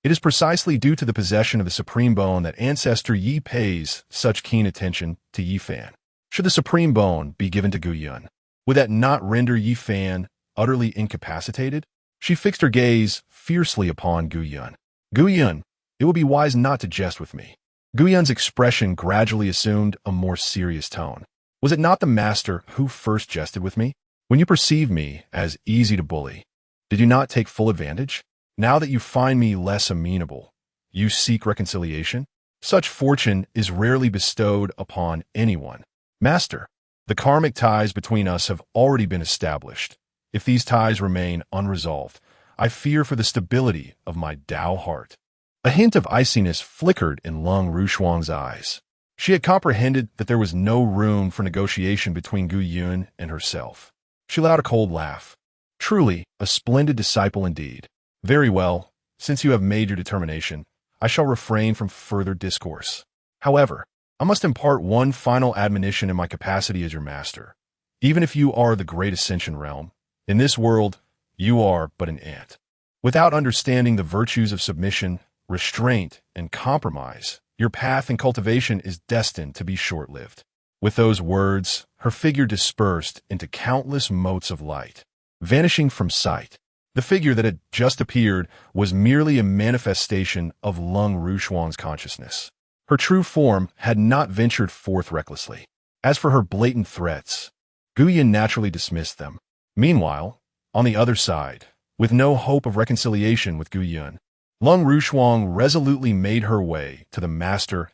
Speaker 1: It is precisely due to the possession of the supreme bone that ancestor Yi pays such keen attention to Yifan. Should the supreme bone be given to Gu Yun, would that not render Yifan utterly incapacitated? She fixed her gaze fiercely upon Gu Yun. Gu Yun, it would be wise not to jest with me. Gu Yun's expression gradually assumed a more serious tone. Was it not the master who first jested with me? When you perceived me as easy to bully, did you not take full advantage? Now that you find me less amenable, you seek reconciliation? Such fortune is rarely bestowed upon anyone. Master, the karmic ties between us have already been established. If these ties remain unresolved, I fear for the stability of my Dao heart. A hint of iciness flickered in Lung Rushuang's eyes. She had comprehended that there was no room for negotiation between Gu Yun and herself. She let out a cold laugh. Truly, a splendid disciple indeed. Very well, since you have made your determination, I shall refrain from further discourse. However, I must impart one final admonition in my capacity as your master. Even if you are the Great Ascension realm, In this world, you are but an ant. Without understanding the virtues of submission, restraint, and compromise, your path in cultivation is destined to be short-lived. With those words, her figure dispersed into countless motes of light, vanishing from sight. The figure that had just appeared was merely a manifestation of Lung Rushuang's consciousness. Her true form had not ventured forth recklessly. As for her blatant threats, Guyan naturally dismissed them. Meanwhile, on the other side, with no hope of reconciliation with Guyan, Lung Rushuang resolutely made her way to the Master's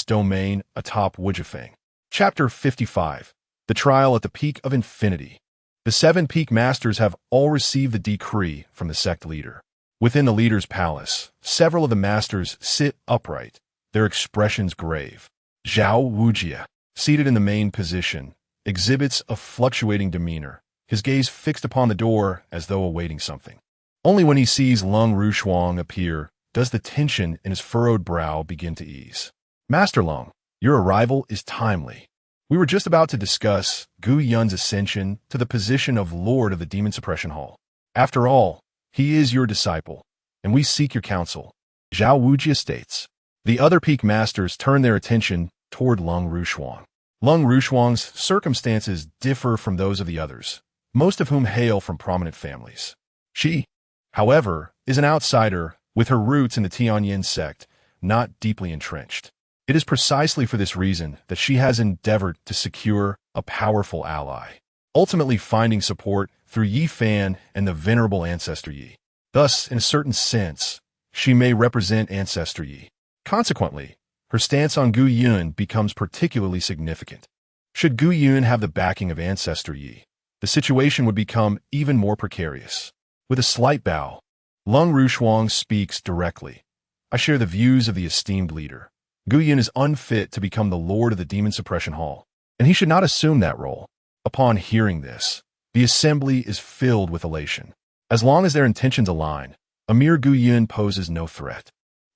Speaker 1: domain atop Wujifeng. Chapter 55. The Trial at the Peak of Infinity. The 7 peak masters have all received the decree from the sect leader. Within the leader's palace, several of the masters sit upright, their expressions grave. Zhao Wujia, seated in the main position, exhibits a fluctuating demeanor, his gaze fixed upon the door as though awaiting something. Only when he sees Lung Rushuang appear does the tension in his furrowed brow begin to ease. Master Lung, your arrival is timely. We were just about to discuss Gu Yun's ascension to the position of Lord of the Demon Suppression Hall. After all, he is your disciple, and we seek your counsel. Zhao Wujia states. The other peak masters turn their attention toward Lung Rushuang. Lung Rushuang's circumstances differ from those of the others, most of whom hail from prominent families. She, however, is an outsider with her roots in the Tianyan Sect, not deeply entrenched. It is precisely for this reason that she has endeavored to secure a powerful ally, ultimately finding support through Yi Fan and the venerable ancestor Yi. Thus, in a certain sense, she may represent ancestor Yi. Consequently, her stance on Gu Yun becomes particularly significant. Should Gu Yun have the backing of ancestor Yi, the situation would become even more precarious. With a slight bow, Lung Rushuang speaks directly. I share the views of the esteemed leader. Gu Yun is unfit to become the Lord of the Demon Suppression Hall, and he should not assume that role. Upon hearing this, the assembly is filled with elation. As long as their intentions align, a mere Gu Yun poses no threat.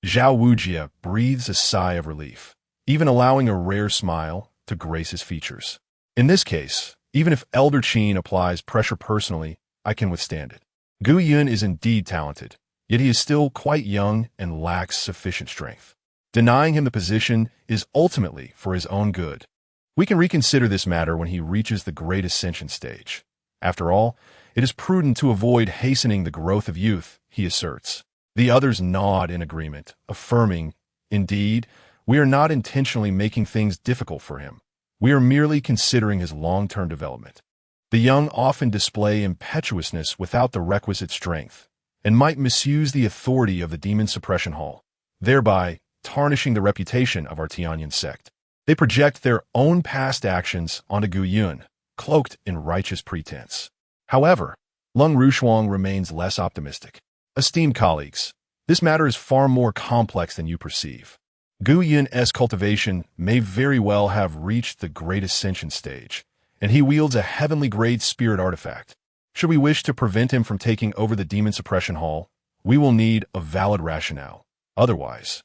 Speaker 1: Zhao Wujia breathes a sigh of relief, even allowing a rare smile to grace his features. In this case, even if Elder Qin applies pressure personally, I can withstand it. Gu Yun is indeed talented, yet he is still quite young and lacks sufficient strength. Denying him the position is ultimately for his own good. We can reconsider this matter when he reaches the great ascension stage. After all, it is prudent to avoid hastening the growth of youth, he asserts. The others nod in agreement, affirming, indeed, we are not intentionally making things difficult for him. We are merely considering his long-term development. The young often display impetuousness without the requisite strength, and might misuse the authority of the Demon Suppression Hall, thereby tarnishing the reputation of our Tianyan Sect. They project their own past actions onto Gu Yun, cloaked in righteous pretense. However, Lung Rushuang remains less optimistic. Esteemed colleagues, this matter is far more complex than you perceive. Gu Yun's cultivation may very well have reached the great ascension stage, and he wields a heavenly-grade spirit artifact. Should we wish to prevent him from taking over the Demon Suppression Hall, we will need a valid rationale. Otherwise,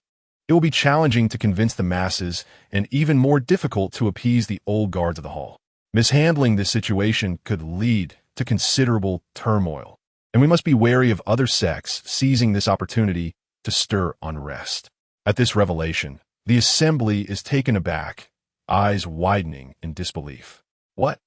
Speaker 1: it will be challenging to convince the masses and even more difficult to appease the old guards of the hall. Mishandling this situation could lead to considerable turmoil, and we must be wary of other sects seizing this opportunity to stir unrest. At this revelation, the assembly is taken aback, eyes widening in disbelief. What?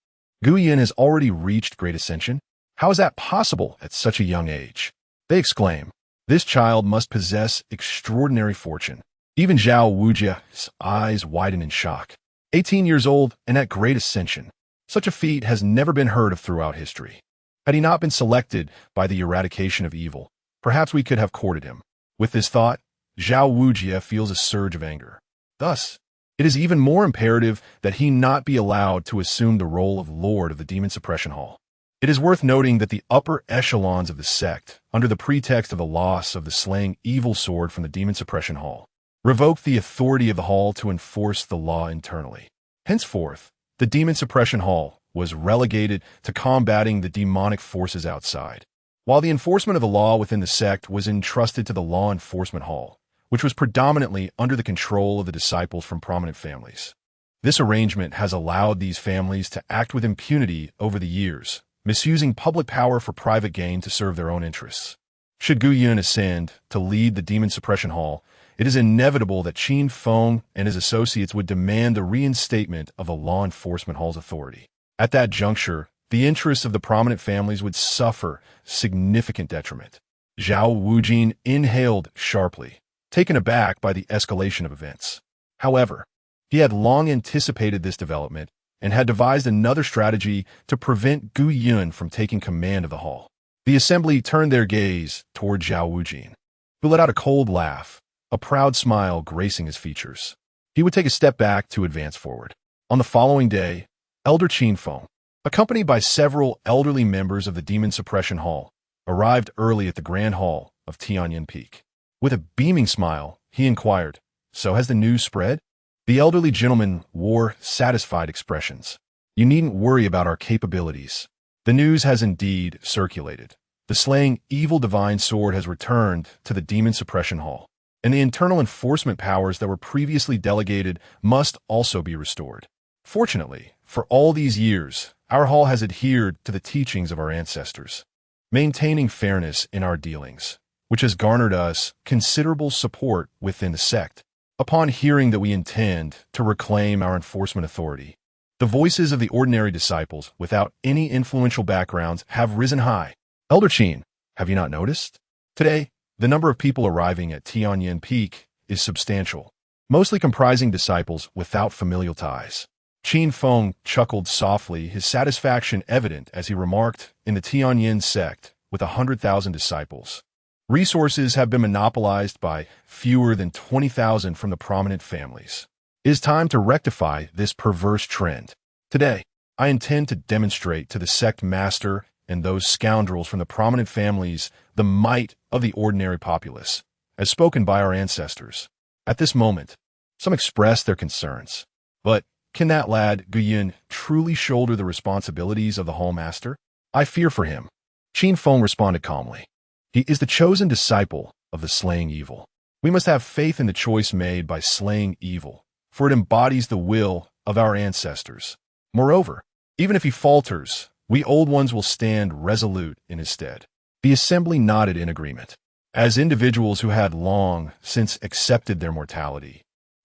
Speaker 1: Gu Yun has already reached great ascension? How is that possible at such a young age? They exclaim. This child must possess extraordinary fortune. Even Zhao Wujia's eyes widen in shock. 18 years old and at great ascension. Such a feat has never been heard of throughout history. Had he not been selected by the eradication of evil, perhaps we could have courted him. With this thought, Zhao Wujia feels a surge of anger. Thus, it is even more imperative that he not be allowed to assume the role of Lord of the Demon Suppression Hall. It is worth noting that the upper echelons of the sect, under the pretext of the loss of the slaying evil sword from the Demon Suppression Hall, revoked the authority of the hall to enforce the law internally. Henceforth, the Demon Suppression Hall was relegated to combating the demonic forces outside, while the enforcement of the law within the sect was entrusted to the Law Enforcement Hall, which was predominantly under the control of the disciples from prominent families. This arrangement has allowed these families to act with impunity over the years, misusing public power for private gain to serve their own interests. Should Gu Yun ascend to lead the Demon Suppression Hall, it is inevitable that Qin Feng and his associates would demand the reinstatement of the law enforcement hall's authority. At that juncture, the interests of the prominent families would suffer significant detriment. Zhao Wujin inhaled sharply, taken aback by the escalation of events. However, he had long anticipated this development and had devised another strategy to prevent Gu Yun from taking command of the hall. The assembly turned their gaze toward Zhao Wujin, who let out a cold laugh, a proud smile gracing his features. He would take a step back to advance forward. On the following day, Elder Qin Feng, accompanied by several elderly members of the Demon Suppression Hall, arrived early at the Grand Hall of Tianyan Peak. With a beaming smile, he inquired, "So has the news spread?" The elderly gentleman wore satisfied expressions. "You needn't worry about our capabilities. The news has indeed circulated. The slaying evil divine sword has returned to the Demon Suppression Hall, and the internal enforcement powers that were previously delegated must also be restored. Fortunately, for all these years, our hall has adhered to the teachings of our ancestors, maintaining fairness in our dealings, which has garnered us considerable support within the sect. Upon hearing that we intend to reclaim our enforcement authority, the voices of the ordinary disciples without any influential backgrounds have risen high. Elder Qin, have you not noticed? Today, the number of people arriving at Tianyan Peak is substantial, mostly comprising disciples without familial ties." Qin Feng chuckled softly, his satisfaction evident as he remarked, "In the Tianyan Sect, with 100,000 disciples, resources have been monopolized by fewer than 20,000 from the prominent families. It is time to rectify this perverse trend. Today, I intend to demonstrate to the sect master and those scoundrels from the prominent families the might of the ordinary populace, as spoken by our ancestors." At this moment, some expressed their concerns. But can that lad, Gu Yun, truly shoulder the responsibilities of the hall master? "I fear for him," Qin Feng responded calmly. "He is the chosen disciple of the slaying evil. We must have faith in the choice made by slaying evil, for it embodies the will of our ancestors. Moreover, even if he falters, we old ones will stand resolute in his stead." The assembly nodded in agreement. As individuals who had long since accepted their mortality,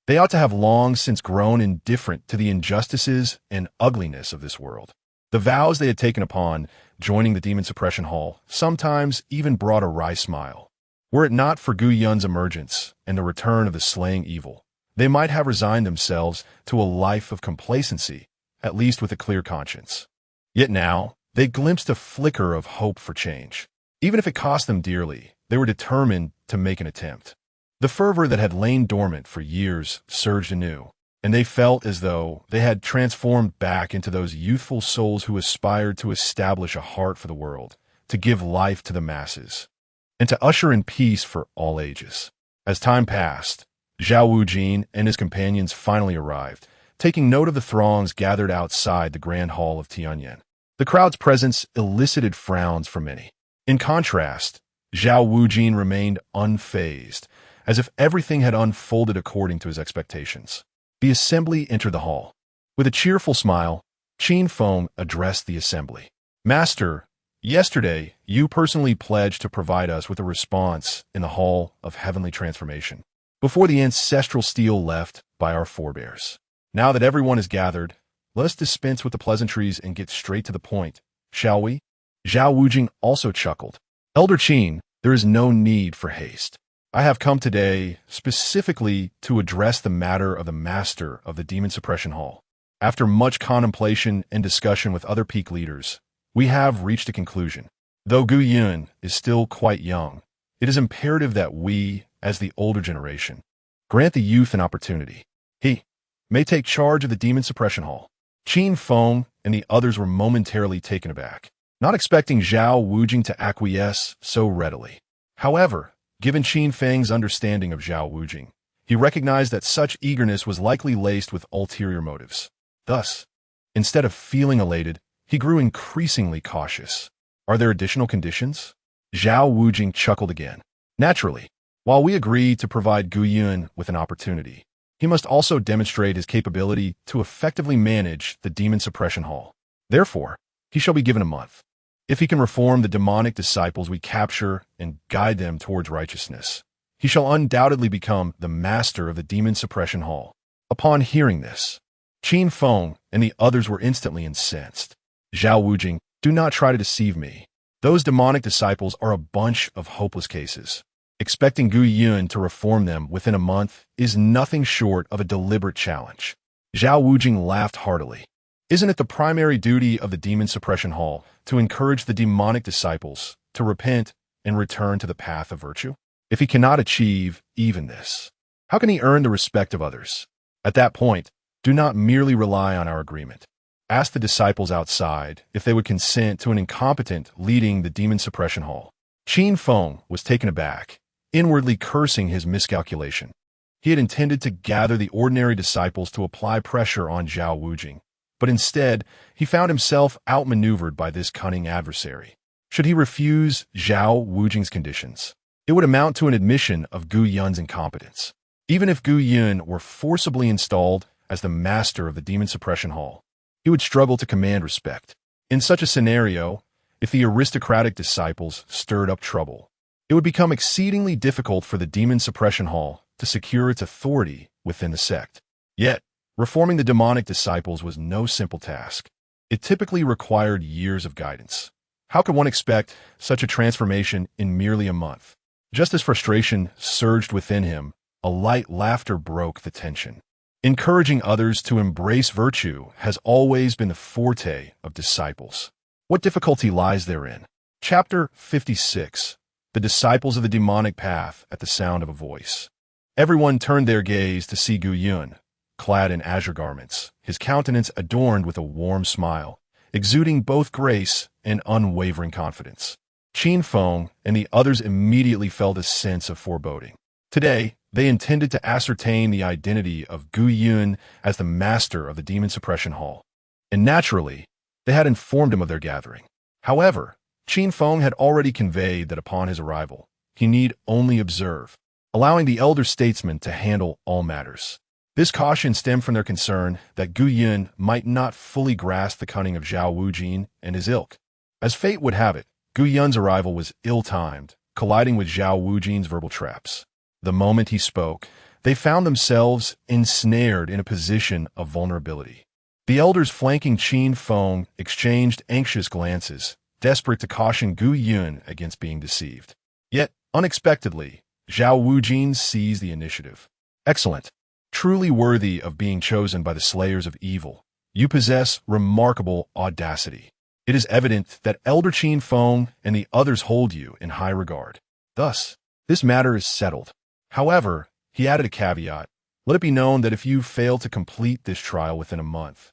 Speaker 1: they ought to have long since grown indifferent to the injustices and ugliness of this world. The vows they had taken upon joining the Demon Suppression Hall sometimes even brought a wry smile. Were it not for Gu Yun's emergence and the return of the slaying evil, they might have resigned themselves to a life of complacency, at least with a clear conscience. Yet now, they glimpsed a flicker of hope for change. Even if it cost them dearly, they were determined to make an attempt. The fervor that had lain dormant for years surged anew, and they felt as though they had transformed back into those youthful souls who aspired to establish a heart for the world, to give life to the masses, and to usher in peace for all ages. As time passed, Zhao Wujin and his companions finally arrived, taking note of the throngs gathered outside the Grand Hall of Tianyan. The crowd's presence elicited frowns from many. In contrast, Zhao Wujin remained unfazed, as if everything had unfolded according to his expectations. The assembly entered the hall. With a cheerful smile, Qin Feng addressed the assembly. "Master, yesterday you personally pledged to provide us with a response in the Hall of Heavenly Transformation, before the ancestral stele left by our forebears. Now that everyone is gathered, let us dispense with the pleasantries and get straight to the point, shall we?" Zhao Wujing also chuckled. "Elder Qin, there is no need for haste. I have come today specifically to address the matter of the master of the Demon Suppression Hall. After much contemplation and discussion with other peak leaders, we have reached a conclusion. Though Gu Yun is still quite young, it is imperative that we, as the older generation, grant the youth an opportunity. He may take charge of the Demon Suppression Hall." Qin Feng and the others were momentarily taken aback, not expecting Zhao Wujing to acquiesce so readily. However, given Qin Feng's understanding of Zhao Wujing, he recognized that such eagerness was likely laced with ulterior motives. Thus, instead of feeling elated, he grew increasingly cautious. "Are there additional conditions?" Zhao Wujing chuckled again. "Naturally, while we agree to provide Gu Yun with an opportunity, he must also demonstrate his capability to effectively manage the Demon Suppression Hall. Therefore, he shall be given a month. If he can reform the demonic disciples we capture and guide them towards righteousness, he shall undoubtedly become the master of the demon suppression hall. Upon hearing this, Qin Feng and the others were instantly incensed. Zhao Wujing, do not try to deceive me. Those demonic disciples are a bunch of hopeless cases. Expecting Gu Yun to reform them within a month is nothing short of a deliberate challenge. Zhao Wujing laughed heartily. Isn't it the primary duty of the demon suppression hall to encourage the demonic disciples to repent and return to the path of virtue? If he cannot achieve even this, how can he earn the respect of others? At that point, do not merely rely on our agreement. Ask the disciples outside if they would consent to an incompetent leading the demon suppression hall. Qin Feng was taken aback, inwardly cursing his miscalculation. He had intended to gather the ordinary disciples to apply pressure on Zhao Wujing, but instead, he found himself outmaneuvered by this cunning adversary. Should he refuse Zhao Wujing's conditions, it would amount to an admission of Gu Yun's incompetence. Even if Gu Yun were forcibly installed as the master of the demon suppression hall, he would struggle to command respect. In such a scenario, if the aristocratic disciples stirred up trouble, it would become exceedingly difficult for the demon suppression hall to secure its authority within the sect. Yet, reforming the demonic disciples was no simple task. It typically required years of guidance. How could one expect such a transformation in merely a month? Just as frustration surged within him, a light laughter broke the tension. Encouraging others to embrace virtue has always been the forte of disciples. What difficulty lies therein? Chapter 56. The Disciples of the Demonic Path at the Sound of a Voice. Everyone turned their gaze to see Gu Yun, clad in azure garments, his countenance adorned with a warm smile, exuding both grace and unwavering confidence. Qin Feng and the others immediately felt a sense of foreboding. Today, they intended to ascertain the identity of Gu Yun as the master of the demon suppression hall, and naturally, they had informed him of their gathering. However, Qin Feng had already conveyed that upon his arrival, he need only observe, allowing the elder statesman to handle all matters. This caution stemmed from their concern that Gu Yun might not fully grasp the cunning of Zhao Wujing and his ilk. As fate would have it, Gu Yun's arrival was ill-timed, colliding with Zhao Wujing's verbal traps. The moment he spoke, they found themselves ensnared in a position of vulnerability. The elders flanking Qin Feng exchanged anxious glances, desperate to caution Gu Yun against being deceived. Yet, unexpectedly, Zhao Wujing seized the initiative. Excellent. Truly worthy of being chosen by the slayers of evil, you possess remarkable audacity. It is evident that Elder Qin Feng and the others hold you in high regard. Thus, this matter is settled. However, he added a caveat. Let it be known that if you fail to complete this trial within a month,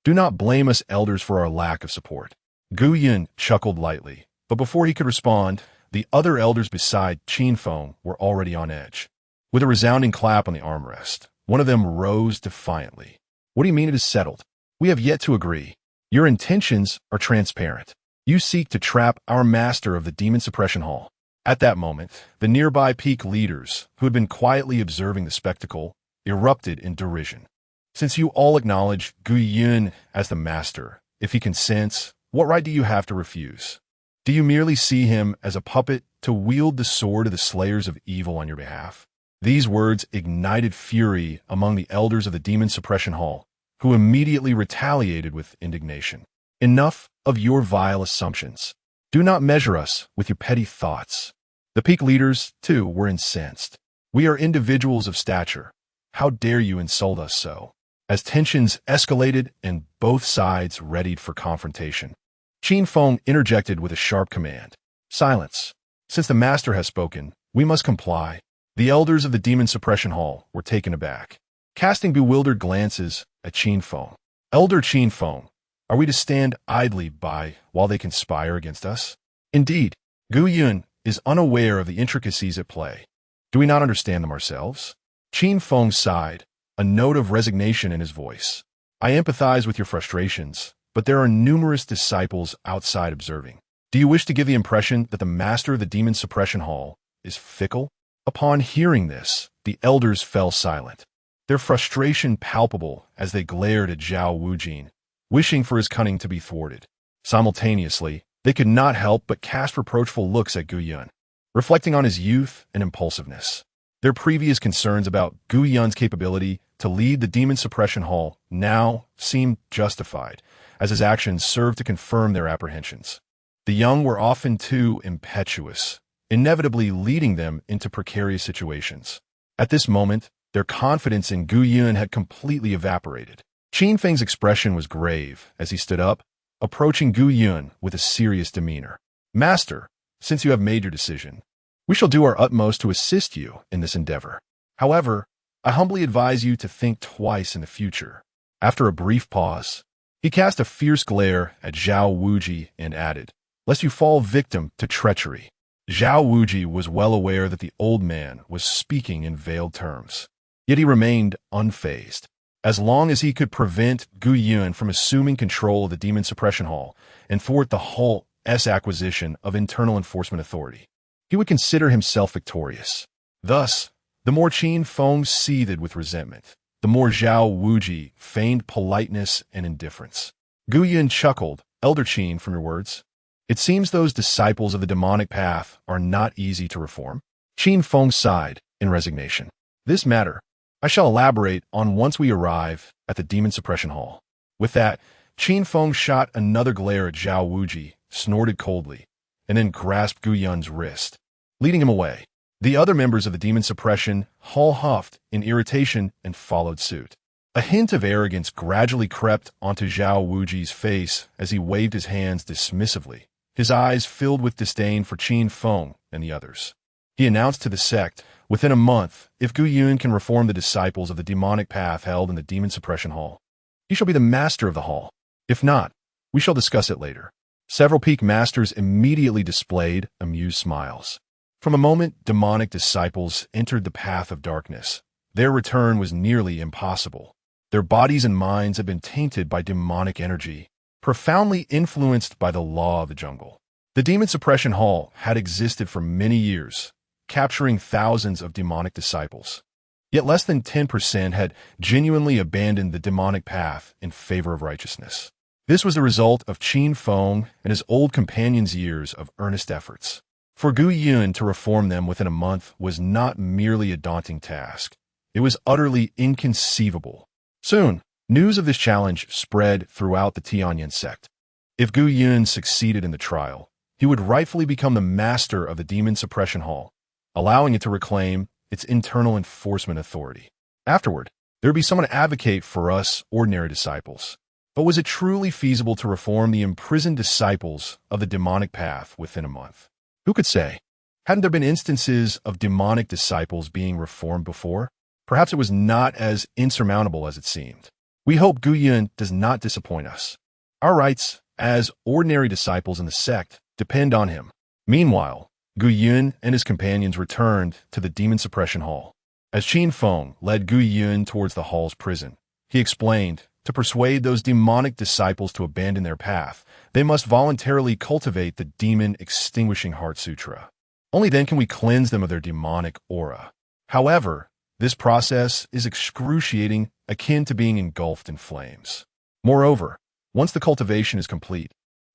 Speaker 1: do not blame us elders for our lack of support. Gu Yun chuckled lightly, but before he could respond, the other elders beside Qin Feng were already on edge. With a resounding clap on the armrest, one of them rose defiantly. What do you mean it is settled? We have yet to agree. Your intentions are transparent. You seek to trap our master of the demon suppression hall. At that moment, the nearby peak leaders, who had been quietly observing the spectacle, erupted in derision. Since you all acknowledge Gu Yun as the master, if he consents, what right do you have to refuse? Do you merely see him as a puppet to wield the sword of the slayers of evil on your behalf? These words ignited fury among the elders of the demon suppression hall, who immediately retaliated with indignation. Enough of your vile assumptions. Do not measure us with your petty thoughts. The peak leaders, too, were incensed. We are individuals of stature. How dare you insult us so? As tensions escalated and both sides readied for confrontation, Qin Feng interjected with a sharp command. Silence. Since the master has spoken, we must comply. The elders of the demon suppression hall were taken aback, casting bewildered glances at Qin Feng. Elder Qin Feng, are we to stand idly by while they conspire against us? Indeed, Gu Yun is unaware of the intricacies at play. Do we not understand them ourselves? Qin Feng sighed, a note of resignation in his voice. I empathize with your frustrations, but there are numerous disciples outside observing. Do you wish to give the impression that the master of the demon suppression hall is fickle? Upon hearing this, the elders fell silent, their frustration palpable as they glared at Zhao Wujing, wishing for his cunning to be thwarted. Simultaneously, They could not help but cast reproachful looks at Gu Yun, reflecting on his youth and impulsiveness. Their previous concerns about Gu Yun's capability to lead the Demon Suppression Hall now seemed justified, as his actions served to confirm their apprehensions. The young were often too impetuous, inevitably leading them into precarious situations. At this moment, their confidence in Gu Yun had completely evaporated. Qin Feng's expression was grave as he stood up, approaching Gu Yun with a serious demeanor. "Master, since you have made your decision, we shall do our utmost to assist you in this endeavor. However, I humbly advise you to think twice in the future." After a brief pause, he cast a fierce glare at Zhao Wuji and added, "Lest you fall victim to treachery." Zhao Wuji was well aware that the old man was speaking in veiled terms, yet he remained unfazed. As long as he could prevent Gu Yun from assuming control of the Demon Suppression Hall and thwart the Hall's acquisition of internal enforcement authority, he would consider himself victorious. Thus, the more Qin Feng seethed with resentment, the more Zhao Wuji feigned politeness and indifference. Gu Yun chuckled, "Elder Qin, from your words, it seems those disciples of the demonic path are not easy to reform." Qin Feng sighed in resignation. "This matter I shall elaborate on once we arrive at the Demon Suppression Hall." With that, Qin Feng shot another glare at Zhao Wuji, snorted coldly, and then grasped Gu Yun's wrist, leading him away. The other members of the Demon Suppression Hall huffed in irritation and followed suit. A hint of arrogance gradually crept onto Zhao Wuji's face as he waved his hands dismissively, his eyes filled with disdain for Qin Feng and the others. He announced to the sect, "Within a month, if Gu Yun can reform the disciples of the demonic path held in the Demon Suppression Hall, he shall be the master of the hall. If not, we shall discuss it later." Several peak masters immediately displayed amused smiles. From the moment demonic disciples entered the path of darkness, their return was nearly impossible. Their bodies and minds had been tainted by demonic energy, profoundly influenced by the law of the jungle. The Demon Suppression Hall had existed for many years, capturing thousands of demonic disciples. Yet less than 10% had genuinely abandoned the demonic path in favor of righteousness. This was the result of Qin Feng and his old companion's years of earnest efforts. For Gu Yun to reform them within a month was not merely a daunting task. It was utterly inconceivable. Soon, news of this challenge spread throughout the Tianyan Sect. If Gu Yun succeeded in the trial, he would rightfully become the master of the Demon Suppression Hall, allowing it to reclaim its internal enforcement authority. Afterward, there would be someone to advocate for us ordinary disciples. But was it truly feasible to reform the imprisoned disciples of the demonic path within a month? Who could say? Hadn't there been instances of demonic disciples being reformed before? Perhaps it was not as insurmountable as it seemed. We hope Gu Yun does not disappoint us. Our rights, as ordinary disciples in the sect, depend on him. Meanwhile, Gu Yun and his companions returned to the Demon Suppression Hall. As Qin Feng led Gu Yun towards the hall's prison, he explained, to persuade those demonic disciples to abandon their path, they must voluntarily cultivate the Demon Extinguishing Heart Sutra. Only then can we cleanse them of their demonic aura. However, this process is excruciating, akin to being engulfed in flames. Moreover, once the cultivation is complete,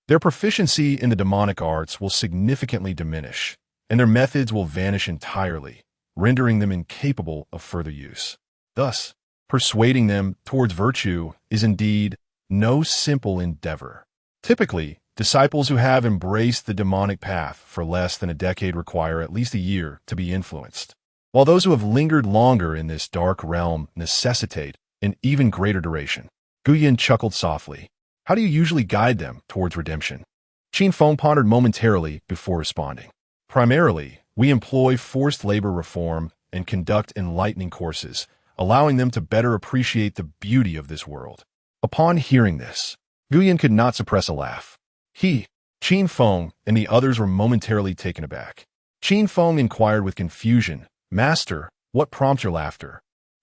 Speaker 1: their proficiency in the demonic arts will significantly diminish, and their methods will vanish entirely, rendering them incapable of further use. Thus, persuading them towards virtue is indeed no simple endeavor. Typically, disciples who have embraced the demonic path for less than a decade require at least a year to be influenced, while those who have lingered longer in this dark realm necessitate an even greater duration. Gu Yun chuckled softly. "How do you usually guide them towards redemption?" Qin Feng pondered momentarily before responding. "Primarily, we employ forced labor reform and conduct enlightening courses, allowing them to better appreciate the beauty of this world." Upon hearing this, Gu Yun could not suppress a laugh. He, Qin Feng, and the others were momentarily taken aback. Qin Feng inquired with confusion, "Master, what prompts your laughter?"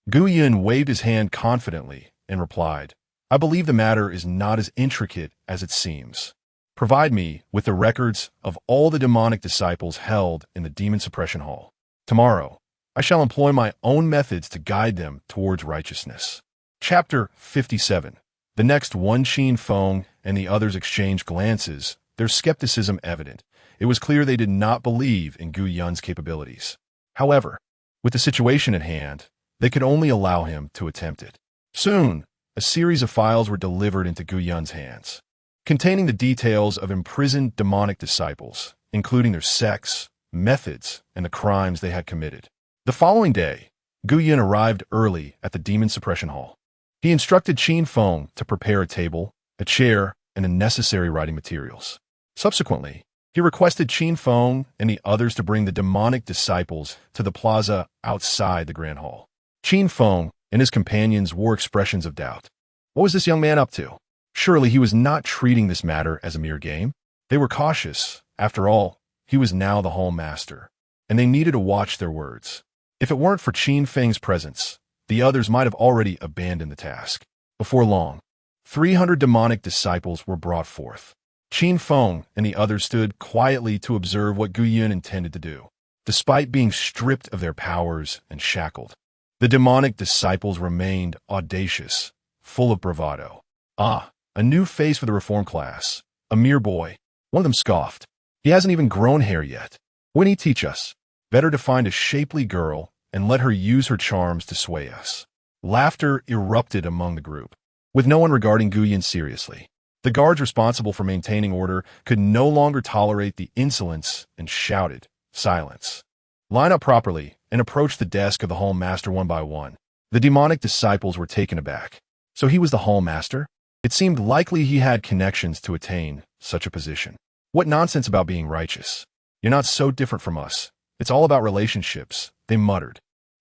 Speaker 1: Gu Yun waved his hand confidently and replied, "I believe the matter is not as intricate as it seems. Provide me with the records of all the demonic disciples held in the Demon Suppression Hall. Tomorrow, I shall employ my own methods to guide them towards righteousness." Chapter 57. The next one, Qin Feng and the others exchanged glances, their skepticism evident. It was clear they did not believe in Gu Yun's capabilities. However, with the situation at hand, they could only allow him to attempt it. Soon, a series of files were delivered into Gu Yun's hands, containing the details of imprisoned demonic disciples, including their sex, methods, and the crimes they had committed. The following day, Gu Yun arrived early at the demon suppression hall. He instructed Qin Feng to prepare a table, a chair, and the necessary writing materials. Subsequently, he requested Qin Feng and the others to bring the demonic disciples to the plaza outside the grand hall. Qin Feng and his companions wore expressions of doubt. What was this young man up to? Surely he was not treating this matter as a mere game. They were cautious. After all, he was now the Hall Master, and they needed to watch their words. If it weren't for Qin Feng's presence, the others might have already abandoned the task. Before long, 300 demonic disciples were brought forth. Qin Feng and the others stood quietly to observe what Gu Yun intended to do. Despite being stripped of their powers and shackled, the demonic disciples remained audacious, full of bravado. Ah, a new face for the reform class. A mere boy. One of them scoffed. He hasn't even grown hair yet. When he teach us? Better to find a shapely girl and let her use her charms to sway us. Laughter erupted among the group, with no one regarding Gu Yun seriously. The guards responsible for maintaining order could no longer tolerate the insolence and shouted, "Silence! Line up properly and approach the desk of the Hall Master one by one." The demonic disciples were taken aback. So he was the Hall Master? It seemed likely he had connections to attain such a position. What nonsense about being righteous? You're not so different from us. It's all about relationships, they muttered.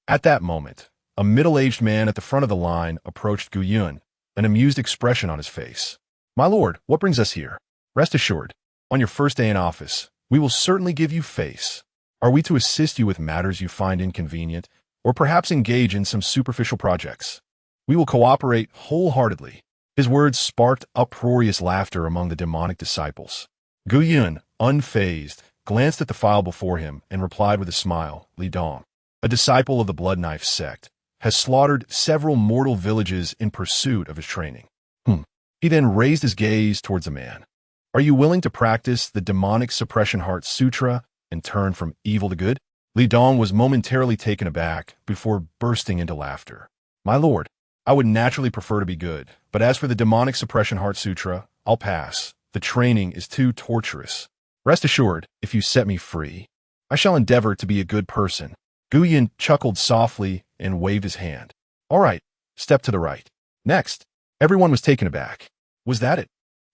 Speaker 1: At that moment, a middle-aged man at the front of the line approached Gu Yun, an amused expression on his face. "My lord, what brings us here? Rest assured, on your first day in office, we will certainly give you face. Are we to assist you with matters you find inconvenient, or perhaps engage in some superficial projects? We will cooperate wholeheartedly." His words sparked uproarious laughter among the demonic disciples. Gu Yun, unfazed, glanced at the file before him and replied with a smile, "Li Dong, a disciple of the Blood Knife sect, has slaughtered several mortal villages in pursuit of his training." He then raised his gaze towards the man. "Are you willing to practice the demonic suppression heart sutra and turn from evil to good?" Li Dong was momentarily taken aback before bursting into laughter. "My lord, I would naturally prefer to be good, but as for the demonic suppression heart sutra, I'll pass. The training is too torturous. Rest assured, if you set me free, I shall endeavor to be a good person." Gu Yun chuckled softly and waved his hand. "All right, step to the right." Next, everyone was taken aback. Was that it?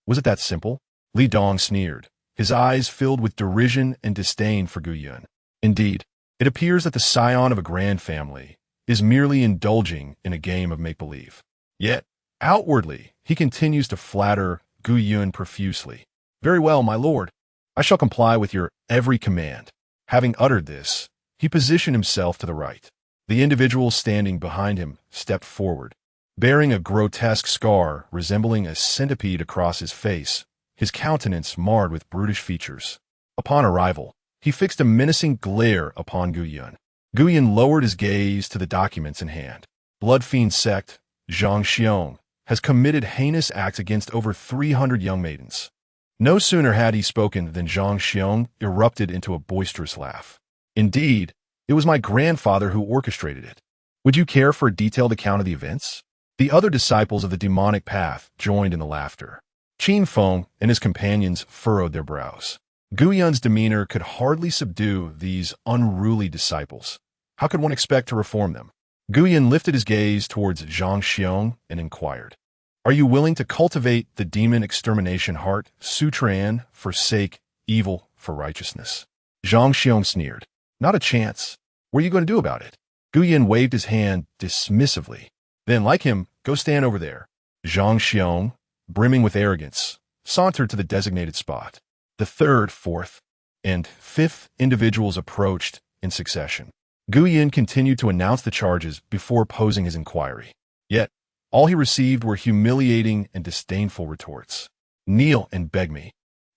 Speaker 1: Was it that simple? Li Dong sneered, his eyes filled with derision and disdain for Gu Yun. Indeed, it appears that the scion of a grand family is merely indulging in a game of make-believe. Yet, outwardly, he continues to flatter Gu Yun profusely. "Very well, my lord. I shall comply with your every command." Having uttered this, he positioned himself to the right. The individual standing behind him stepped forward, bearing a grotesque scar resembling a centipede across his face, his countenance marred with brutish features. Upon arrival, he fixed a menacing glare upon Gu Yun. Gu Yun lowered his gaze to the documents in hand. Blood Fiend Sect, Xuantian, has committed heinous acts against over 300 young maidens. No sooner had he spoken than Xuantian erupted into a boisterous laugh. "Indeed, it was my grandfather who orchestrated it. Would you care for a detailed account of the events?" The other disciples of the demonic path joined in the laughter. Qin Feng and his companions furrowed their brows. Gu Yun's demeanor could hardly subdue these unruly disciples. How could one expect to reform them? Gu Yun lifted his gaze towards Zhang Xiong and inquired, "Are you willing to cultivate the demon extermination heart, sutra and forsake evil for righteousness?" Zhang Xiong sneered. "Not a chance. What are you going to do about it?" Gu Yun waved his hand dismissively. "Then, like him, go stand over there." Zhang Xiong, brimming with arrogance, sauntered to the designated spot. The third, fourth, and fifth individuals approached in succession. Gu Yun continued to announce the charges before posing his inquiry. Yet, all he received were humiliating and disdainful retorts. "Kneel and beg me,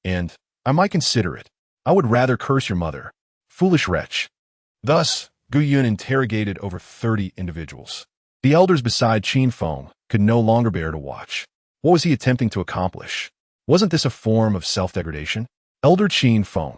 Speaker 1: and I might consider it. I would rather curse your mother. Foolish wretch." Thus, Gu Yun interrogated over 30 individuals. The elders beside Qin Feng could no longer bear to watch. What was he attempting to accomplish? Wasn't this a form of self-degradation? Elder Qin Feng.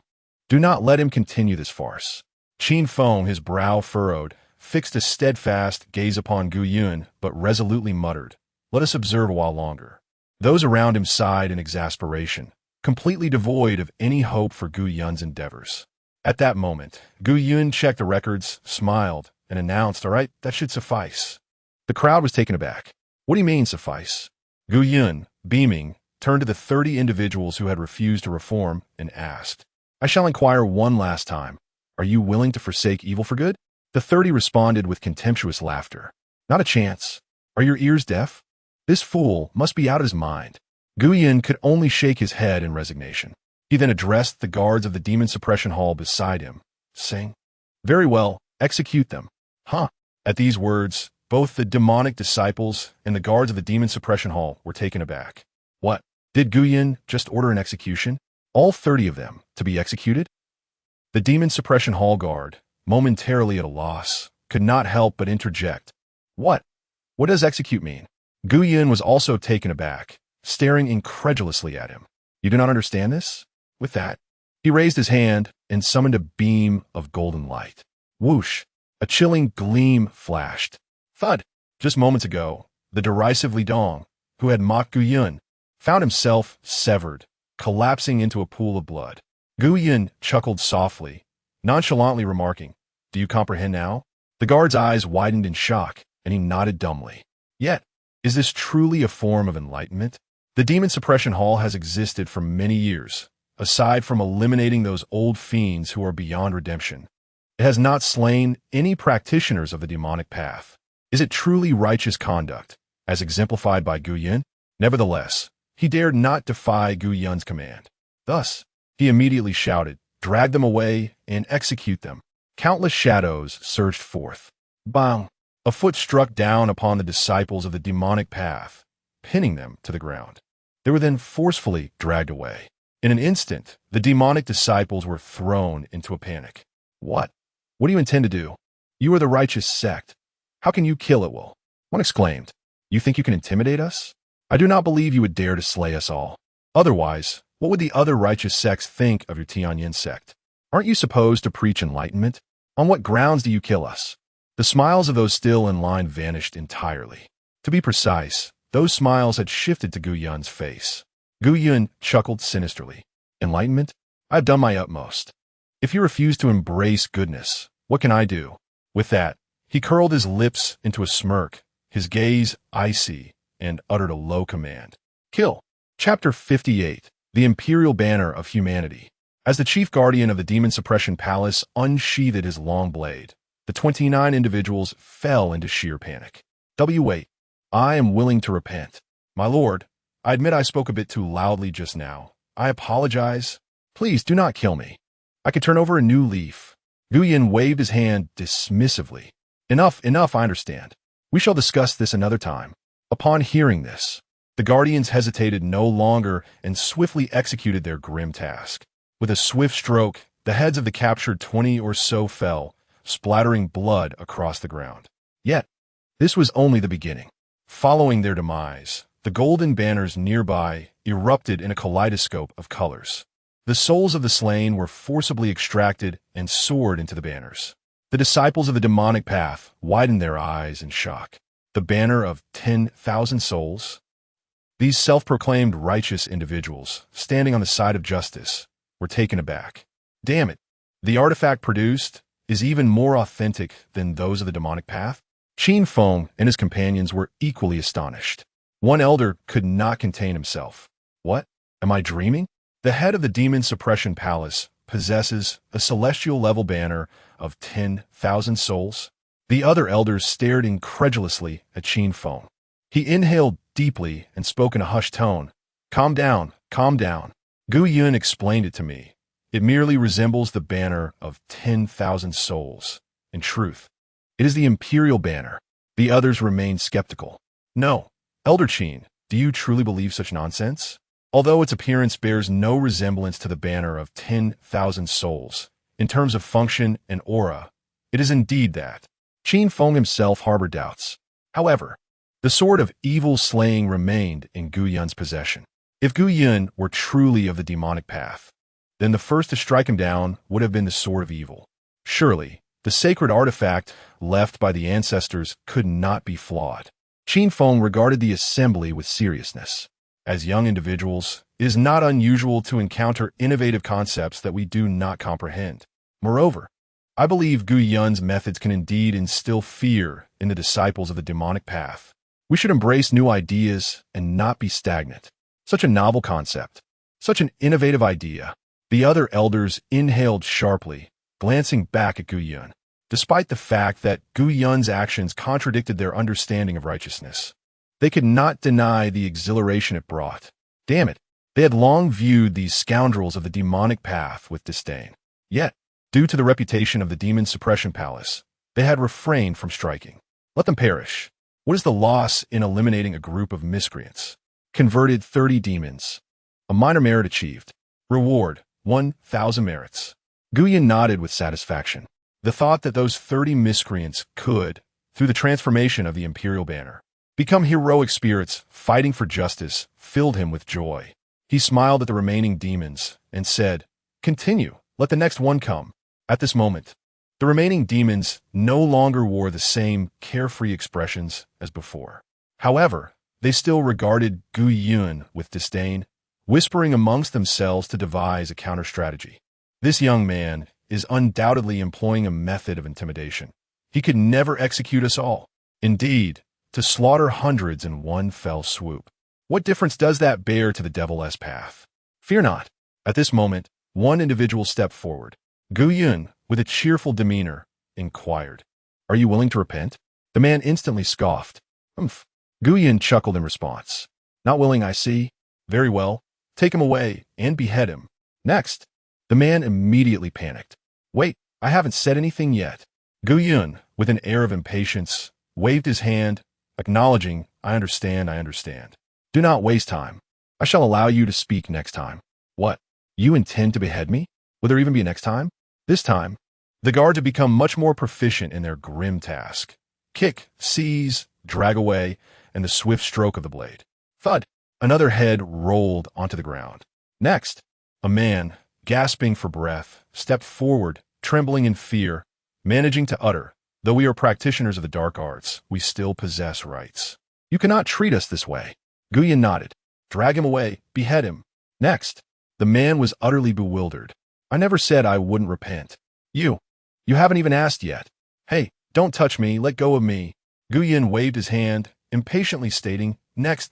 Speaker 1: Do not let him continue this farce. Qin Feng, his brow furrowed, fixed a steadfast gaze upon Gu Yun, but resolutely muttered, "Let us observe a while longer." Those around him sighed in exasperation, completely devoid of any hope for Gu Yun's endeavors. At that moment, Gu Yun checked the records, smiled, and announced, "All right, that should suffice." The crowd was taken aback. "What do you mean, suffice?" Gu Yun, beaming, turned to the 30 individuals who had refused to reform and asked, "I shall inquire one last time. Are you willing to forsake evil for good?" The 30 responded with contemptuous laughter. "Not a chance. Are your ears deaf? This fool must be out of his mind." Gu Yun could only shake his head in resignation. He then addressed the guards of the demon suppression hall beside him, saying, "Very well, execute them." Huh. At these words, both the demonic disciples and the guards of the demon suppression hall were taken aback. What? Did Gu Yun just order an execution? All 30 of them to be executed? The demon suppression hall guard, momentarily at a loss, could not help but interject. What? What does execute mean? Gu Yun was also taken aback, staring incredulously at him. You do not understand this? With that, he raised his hand and summoned a beam of golden light. Whoosh! A chilling gleam flashed. Thud! Just moments ago, the derisive Li Dong, who had mocked Gu Yun, found himself severed, collapsing into a pool of blood. Gu Yun chuckled softly, nonchalantly remarking, "Do you comprehend now?" The guard's eyes widened in shock, and he nodded dumbly. Yet, is this truly a form of enlightenment? The demon suppression hall has existed for many years, aside from eliminating those old fiends who are beyond redemption. It has not slain any practitioners of the demonic path. Is it truly righteous conduct, as exemplified by Gu Yun? Nevertheless, he dared not defy Gu Yun's command. Thus, he immediately shouted, "Drag them away and execute them." Countless shadows surged forth. Bang! A foot struck down upon the disciples of the demonic path, pinning them to the ground. They were then forcefully dragged away. In an instant, the demonic disciples were thrown into a panic. What? What do you intend to do? You are the righteous sect. How can you kill at will? One exclaimed. You think you can intimidate us? I do not believe you would dare to slay us all. Otherwise, what would the other righteous sects think of your Tianyan Sect? Aren't you supposed to preach enlightenment? On what grounds do you kill us? The smiles of those still in line vanished entirely. To be precise, those smiles had shifted to Gu Yun's face. Gu Yun chuckled sinisterly. Enlightenment? I have done my utmost. If you refuse to embrace goodness, what can I do? With that, he curled his lips into a smirk, his gaze icy, and uttered a low command. Kill. Chapter 58. The Imperial Banner of Humanity. As the chief guardian of the Demon Suppression Palace unsheathed his long blade, the 29 individuals fell into sheer panic. Wait. I am willing to repent. My lord, I admit I spoke a bit too loudly just now. I apologize. Please do not kill me. I could turn over a new leaf. Gu Yun waved his hand dismissively. Enough, I understand. We shall discuss this another time. Upon hearing this, the guardians hesitated no longer and swiftly executed their grim task. With a swift stroke, the heads of the captured 20 or so fell, splattering blood across the ground. Yet, this was only the beginning. Following their demise, the golden banners nearby erupted in a kaleidoscope of colors. The souls of the slain were forcibly extracted and soared into the banners. The disciples of the demonic path widened their eyes in shock. The banner of 10,000 souls? These self-proclaimed righteous individuals, standing on the side of justice, were taken aback. Damn it, the artifact produced is even more authentic than those of the demonic path? Qin Feng and his companions were equally astonished. One elder could not contain himself. What? Am I dreaming? The head of the Demon Suppression Palace possesses a celestial-level banner of 10,000 souls. The other elders stared incredulously at Qin Feng. He inhaled deeply and spoke in a hushed tone. Calm down, calm down. Gu Yun explained it to me. It merely resembles the banner of 10,000 souls. In truth, it is the imperial banner. The others remained skeptical. No, Elder Qin, do you truly believe such nonsense? Although its appearance bears no resemblance to the banner of 10,000 souls, in terms of function and aura, it is indeed that. Qin Feng himself harbored doubts. However, the sword of evil slaying remained in Gu Yun's possession. If Gu Yun were truly of the demonic path, then the first to strike him down would have been the sword of evil. Surely, the sacred artifact left by the ancestors could not be flawed. Qin Feng regarded the assembly with seriousness. As young individuals, it is not unusual to encounter innovative concepts that we do not comprehend. Moreover, I believe Gu Yun's methods can indeed instill fear in the disciples of the demonic path. We should embrace new ideas and not be stagnant. Such a novel concept. Such an innovative idea. The other elders inhaled sharply, glancing back at Gu Yun. Despite the fact that Gu Yun's actions contradicted their understanding of righteousness, they could not deny the exhilaration it brought. Damn it, they had long viewed these scoundrels of the demonic path with disdain. Yet, due to the reputation of the Demon Suppression Palace, they had refrained from striking. Let them perish. What is the loss in eliminating a group of miscreants? Converted 30 demons. A minor merit achieved. Reward, 1,000 merits. Gu Yun nodded with satisfaction. The thought that those 30 miscreants could, through the transformation of the Imperial Banner, become heroic spirits fighting for justice filled him with joy. He smiled at the remaining demons and said, "Continue, let the next one come." At this moment, the remaining demons no longer wore the same carefree expressions as before. However, they still regarded Gu Yun with disdain, whispering amongst themselves to devise a counter-strategy. This young man is undoubtedly employing a method of intimidation. He could never execute us all. Indeed, to slaughter hundreds in one fell swoop. What difference does that bear to the devil-less path? Fear not. At this moment, one individual stepped forward. Gu Yun, with a cheerful demeanor, inquired, "Are you willing to repent?" The man instantly scoffed. "Humph." Gu Yun chuckled in response. "Not willing, I see. Very well. Take him away and behead him." Next, the man immediately panicked. "Wait, I haven't said anything yet." Gu Yun, with an air of impatience, waved his hand, acknowledging, I understand. Do not waste time. I shall allow you to speak next time." "What? You intend to behead me? Will there even be a next time?" This time, the guards had become much more proficient in their grim task. Kick, seize, drag away, and the swift stroke of the blade. Thud! Another head rolled onto the ground. Next, a man, gasping for breath, stepped forward, trembling in fear, managing to utter, "Though we are practitioners of the dark arts, we still possess rights. You cannot treat us this way." Gu Yun nodded. "Drag him away, behead him." Next, the man was utterly bewildered. "I never said I wouldn't repent. You haven't even asked yet. Hey, don't touch me, let go of me." Gu Yun waved his hand, impatiently stating, "Next."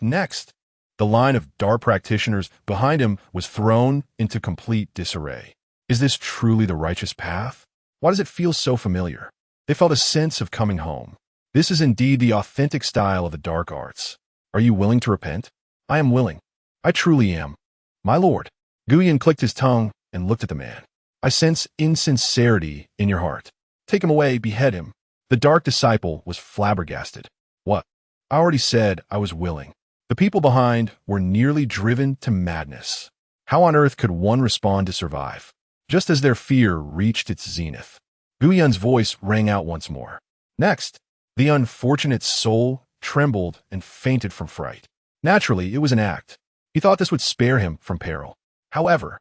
Speaker 1: The line of dark practitioners behind him was thrown into complete disarray. Is this truly the righteous path? Why does it feel so familiar? They felt a sense of coming home. This is indeed the authentic style of the dark arts. Are you willing to repent? I am willing. I truly am. My lord. Gu Yun clicked his tongue and looked at the man. I sense insincerity in your heart. Take him away, behead him. The dark disciple was flabbergasted. What? I already said I was willing. The people behind were nearly driven to madness. How on earth could one respond to survive? Just as their fear reached its zenith, Gu Yun's voice rang out once more. Next, the unfortunate soul trembled and fainted from fright. Naturally, it was an act. He thought this would spare him from peril. However,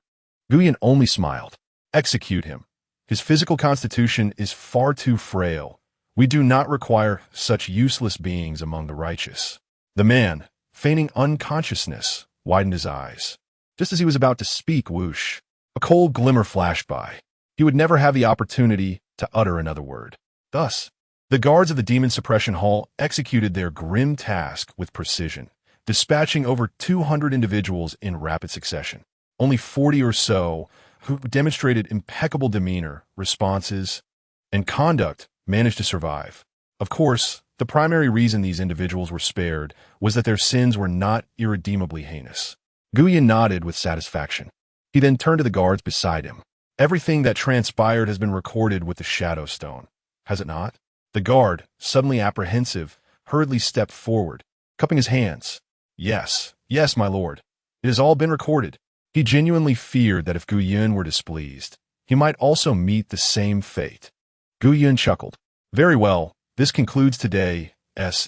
Speaker 1: Gu Yun only smiled. Execute him. His physical constitution is far too frail. We do not require such useless beings among the righteous. The man, feigning unconsciousness, widened his eyes. Just as he was about to speak, whoosh, a cold glimmer flashed by. He would never have the opportunity to utter another word. Thus, the guards of the Demon Suppression Hall executed their grim task with precision, dispatching over 200 individuals in rapid succession. Only 40 or so, who demonstrated impeccable demeanor, responses, and conduct, managed to survive. Of course, the primary reason these individuals were spared was that their sins were not irredeemably heinous. Gu Yun nodded with satisfaction. He then turned to the guards beside him. Everything that transpired has been recorded with the Shadow Stone, has it not? The guard, suddenly apprehensive, hurriedly stepped forward, cupping his hands. Yes, my lord. It has all been recorded. He genuinely feared that if Gu Yun were displeased, he might also meet the same fate. Gu Yun chuckled. Very well, this concludes today's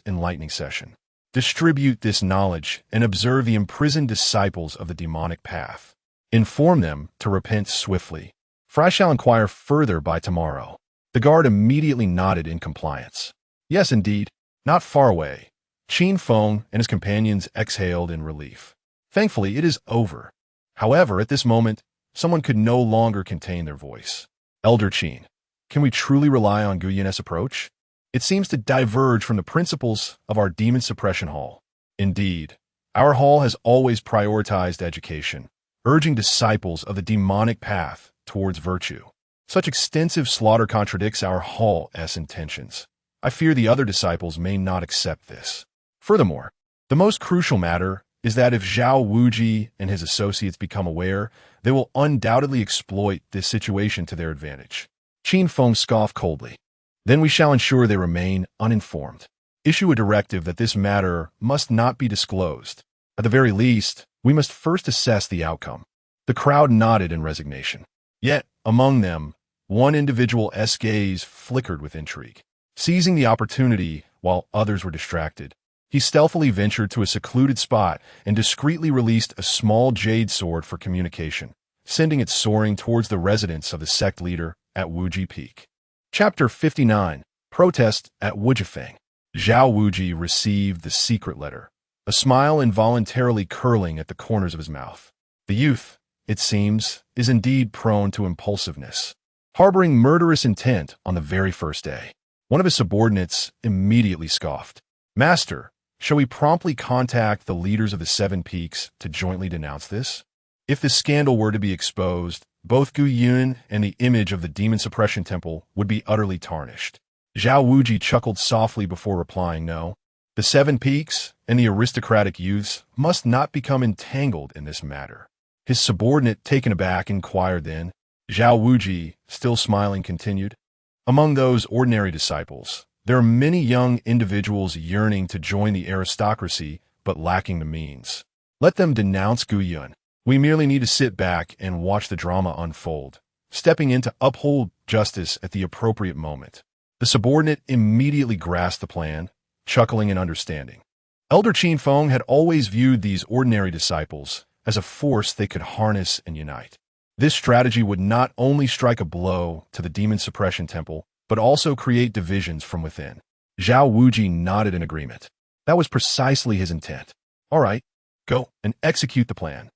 Speaker 1: enlightening session. Distribute this knowledge and observe the imprisoned disciples of the demonic path. Inform them to repent swiftly, for I shall inquire further by tomorrow." The guard immediately nodded in compliance. Yes, indeed, not far away. Qin Feng and his companions exhaled in relief. Thankfully, it is over. However, at this moment, someone could no longer contain their voice. "Elder Qin, can we truly rely on Guyun's approach? It seems to diverge from the principles of our demon suppression hall. Indeed, our hall has always prioritized education, urging disciples of the demonic path towards virtue. Such extensive slaughter contradicts our hall's intentions. I fear the other disciples may not accept this. Furthermore, the most crucial matter is that if Zhao Wuji and his associates become aware, they will undoubtedly exploit this situation to their advantage." Qin Feng scoffed coldly. "Then we shall ensure they remain uninformed. Issue a directive that this matter must not be disclosed. At the very least, we must first assess the outcome." The crowd nodded in resignation. Yet, among them, one individual's gaze flickered with intrigue. Seizing the opportunity while others were distracted, he stealthily ventured to a secluded spot and discreetly released a small jade sword for communication, sending it soaring towards the residence of the sect leader at Wuji Peak. Chapter 59. Protest at Wujifeng. Zhao Wuji received the secret letter, a smile involuntarily curling at the corners of his mouth. The youth, it seems, is indeed prone to impulsiveness, harboring murderous intent on the very first day. One of his subordinates immediately scoffed. "Master, shall we promptly contact the leaders of the Seven Peaks to jointly denounce this? If this scandal were to be exposed, both Gu Yun and the image of the demon suppression temple would be utterly tarnished." Zhao Wuji chuckled softly before replying, "No. The Seven Peaks and the aristocratic youths must not become entangled in this matter." His subordinate, taken aback, inquired then. Zhao Wuji, still smiling, continued, "Among those ordinary disciples, there are many young individuals yearning to join the aristocracy but lacking the means. Let them denounce Gu Yun. We merely need to sit back and watch the drama unfold, stepping in to uphold justice at the appropriate moment." The subordinate immediately grasped the plan, chuckling in understanding. Elder Qin Feng had always viewed these ordinary disciples as a force they could harness and unite. This strategy would not only strike a blow to the demon suppression temple, but also create divisions from within. Zhao Wuji nodded in agreement. That was precisely his intent. "All right, go and execute the plan."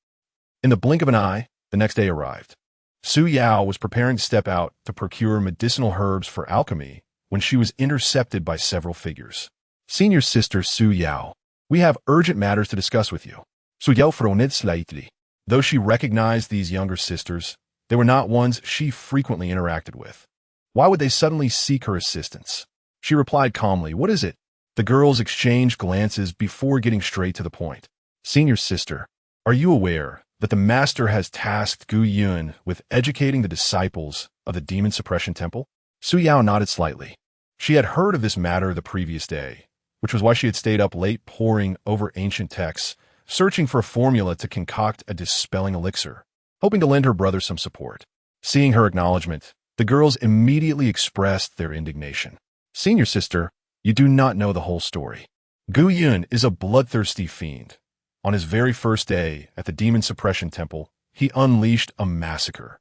Speaker 1: In the blink of an eye, the next day arrived. Su Yao was preparing to step out to procure medicinal herbs for alchemy when she was intercepted by several figures. "Senior Sister Su Yao, we have urgent matters to discuss with you." Su Yao frowned slightly. Though she recognized these younger sisters, they were not ones she frequently interacted with. Why would they suddenly seek her assistance? She replied calmly, "What is it?" The girls exchanged glances before getting straight to the point. "Senior Sister, are you aware that the Master has tasked Gu Yun with educating the disciples of the Demon Suppression Temple?" Su Yao nodded slightly. She had heard of this matter the previous day, which was why she had stayed up late poring over ancient texts, searching for a formula to concoct a dispelling elixir, hoping to lend her brother some support. Seeing her acknowledgement, the girls immediately expressed their indignation. "Senior Sister, you do not know the whole story. Gu Yun is a bloodthirsty fiend. On his very first day at the Demon Suppression Temple, he unleashed a massacre,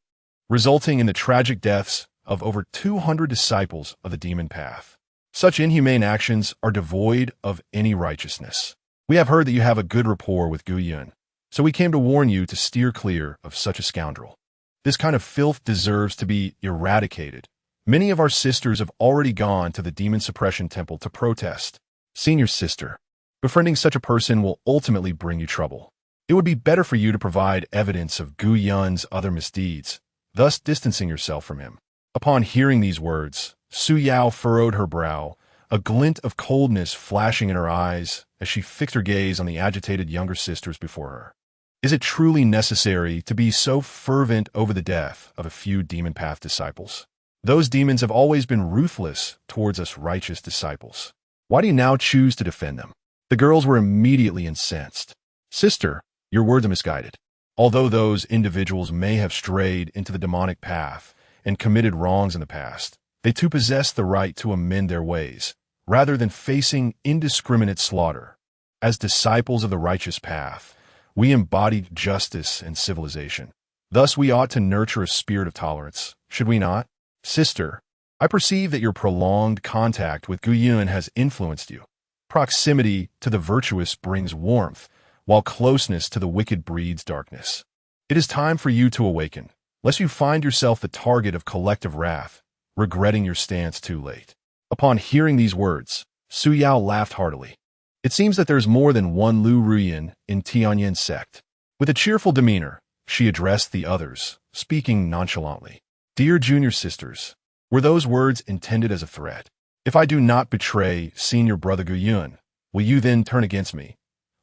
Speaker 1: resulting in the tragic deaths of over 200 disciples of the demon path. Such inhumane actions are devoid of any righteousness. We have heard that you have a good rapport with Gu Yun, so we came to warn you to steer clear of such a scoundrel. This kind of filth deserves to be eradicated. Many of our sisters have already gone to the Demon Suppression Temple to protest. Senior Sister, befriending such a person will ultimately bring you trouble. It would be better for you to provide evidence of Gu Yun's other misdeeds, thus distancing yourself from him." Upon hearing these words, Su Yao furrowed her brow, a glint of coldness flashing in her eyes as she fixed her gaze on the agitated younger sisters before her. Is it truly necessary to be so fervent over the death of a few demon path disciples? Those demons have always been ruthless towards us righteous disciples. Why do you now choose to defend them? The girls were immediately incensed. "Sister, your words are misguided. Although those individuals may have strayed into the demonic path and committed wrongs in the past, they too possess the right to amend their ways, rather than facing indiscriminate slaughter. As disciples of the righteous path, we embody justice and civilization. Thus, we ought to nurture a spirit of tolerance, should we not? Sister, I perceive that your prolonged contact with Guyun has influenced you. Proximity to the virtuous brings warmth, while closeness to the wicked breeds darkness. It is time for you to awaken, lest you find yourself the target of collective wrath, regretting your stance too late. Upon hearing these words, Su Yao laughed heartily. It seems that there is more than one Lu Ruyin in Tianyan Sect. With a cheerful demeanor, she addressed the others, speaking nonchalantly. Dear junior sisters, were those words intended as a threat? If I do not betray senior brother Guyun, will you then turn against me,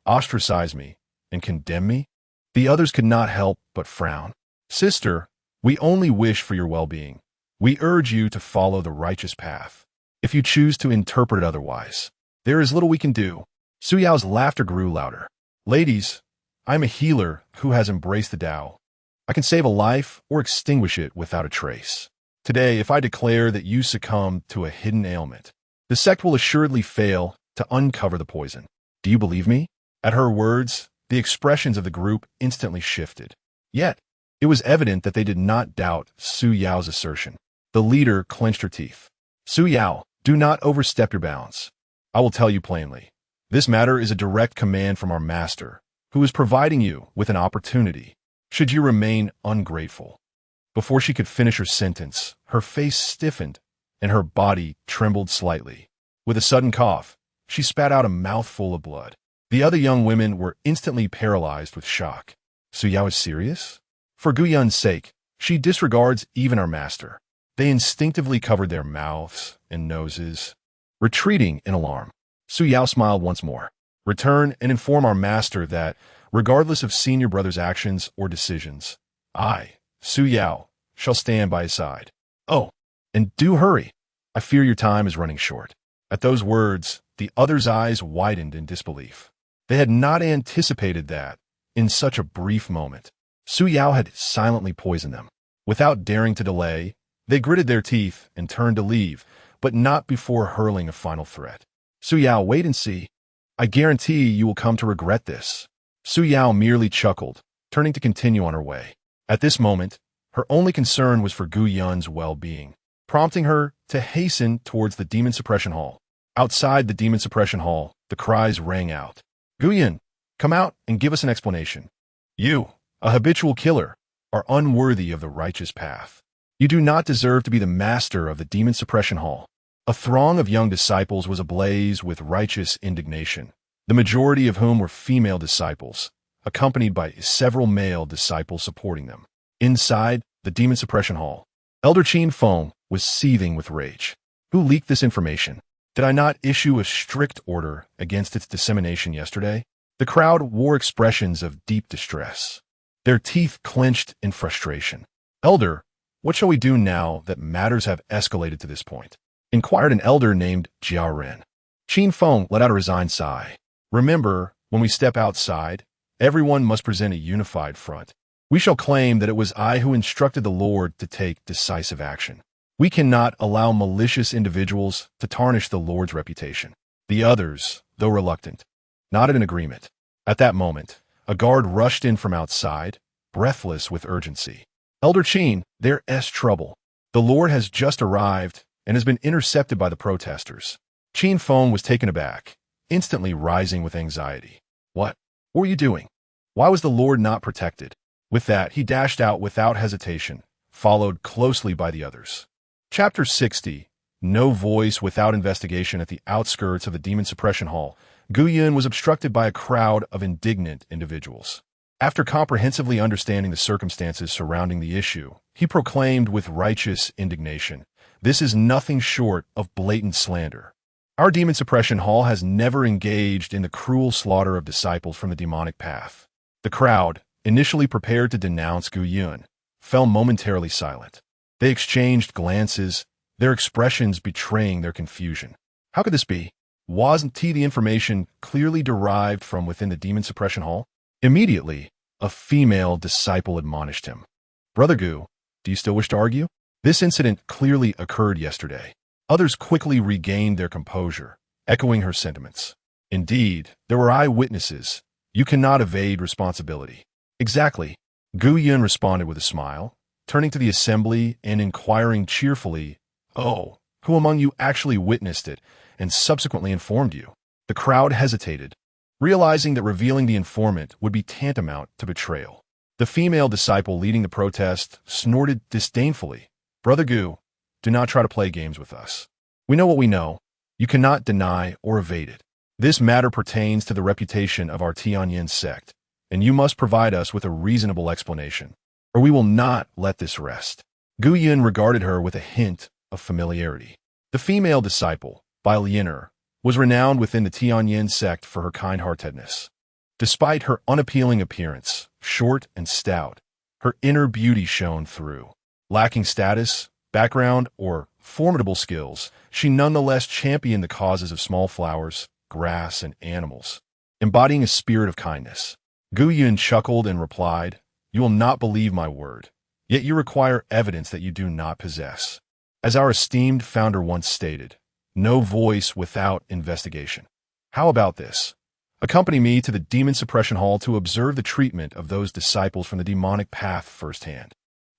Speaker 1: ostracize me, and condemn me? The others could not help but frown. Sister, we only wish for your well-being. We urge you to follow the righteous path. If you choose to interpret it otherwise, there is little we can do. Su Yao's laughter grew louder. Ladies, I am a healer who has embraced the Dao. I can save a life or extinguish it without a trace. Today, if I declare that you succumb to a hidden ailment, the sect will assuredly fail to uncover the poison. Do you believe me? At her words, the expressions of the group instantly shifted. Yet, it was evident that they did not doubt Su Yao's assertion. The leader clenched her teeth. Su Yao, do not overstep your bounds. I will tell you plainly. This matter is a direct command from our master, who is providing you with an opportunity, should you remain ungrateful. Before she could finish her sentence, her face stiffened and her body trembled slightly. With a sudden cough, she spat out a mouthful of blood. The other young women were instantly paralyzed with shock. Su Yao is serious? For Guyun's sake, she disregards even our master. They instinctively covered their mouths and noses, retreating in alarm. Su Yao smiled once more. Return and inform our master that, regardless of senior brother's actions or decisions, I, Su Yao, shall stand by his side. Oh, and do hurry. I fear your time is running short. At those words, the others' eyes widened in disbelief. They had not anticipated that, in such a brief moment, Su Yao had silently poisoned them. Without daring to delay, they gritted their teeth and turned to leave, but not before hurling a final threat. Su Yao, wait and see. I guarantee you will come to regret this. Su Yao merely chuckled, turning to continue on her way. At this moment, her only concern was for Guyun's well-being, prompting her to hasten towards the Demon Suppression Hall. Outside the Demon Suppression Hall, the cries rang out. Guyun, come out and give us an explanation. You, a habitual killer, are unworthy of the righteous path. You do not deserve to be the master of the Demon Suppression Hall. A throng of young disciples was ablaze with righteous indignation, the majority of whom were female disciples, accompanied by several male disciples supporting them. Inside the Demon Suppression Hall, Elder Qin Feng was seething with rage. Who leaked this information? Did I not issue a strict order against its dissemination yesterday? The crowd wore expressions of deep distress. Their teeth clenched in frustration. Elder, what shall we do now that matters have escalated to this point? Inquired an elder named Jiao Ren. Qin Feng let out a resigned sigh. Remember, when we step outside, everyone must present a unified front. We shall claim that it was I who instructed the Lord to take decisive action. We cannot allow malicious individuals to tarnish the Lord's reputation. The others, though reluctant, nodded in agreement. At that moment, a guard rushed in from outside, breathless with urgency. Elder Qin, there is trouble. The Lord has just arrived and has been intercepted by the protesters. Qin Feng was taken aback, instantly rising with anxiety. What were you doing? Why was the Lord not protected? With that, he dashed out without hesitation, followed closely by the others. Chapter 60. No voice without investigation. At the outskirts of the Demon Suppression Hall, Guyun was obstructed by a crowd of indignant individuals. After comprehensively understanding the circumstances surrounding the issue, he proclaimed with righteous indignation, "This is nothing short of blatant slander. Our Demon Suppression Hall has never engaged in the cruel slaughter of disciples from the demonic path." The crowd, initially prepared to denounce Guyun, fell momentarily silent. They exchanged glances, their expressions betraying their confusion. How could this be? Wasn't the information clearly derived from within the Demon Suppression Hall? Immediately, a female disciple admonished him. Brother Gu, do you still wish to argue? This incident clearly occurred yesterday. Others quickly regained their composure, echoing her sentiments. Indeed, there were eyewitnesses. You cannot evade responsibility. Exactly. Gu Yun responded with a smile, turning to the assembly and inquiring cheerfully, "Oh, who among you actually witnessed it and subsequently informed you?" The crowd hesitated, realizing that revealing the informant would be tantamount to betrayal. The female disciple leading the protest snorted disdainfully, "Brother Gu, do not try to play games with us. We know what we know. You cannot deny or evade it. This matter pertains to the reputation of our Tianyan Sect, and you must provide us with a reasonable explanation, or we will not let this rest." Gu Yun regarded her with a hint of familiarity. The female disciple, Bailiner, was renowned within the Tianyan Sect for her kind-heartedness. Despite her unappealing appearance, short and stout, her inner beauty shone through. Lacking status, background, or formidable skills, she nonetheless championed the causes of small flowers, grass, and animals, embodying a spirit of kindness. Gu Yun chuckled and replied, "You will not believe my word, yet you require evidence that you do not possess. As our esteemed founder once stated, no voice without investigation. How about this? Accompany me to the Demon Suppression Hall to observe the treatment of those disciples from the demonic path firsthand.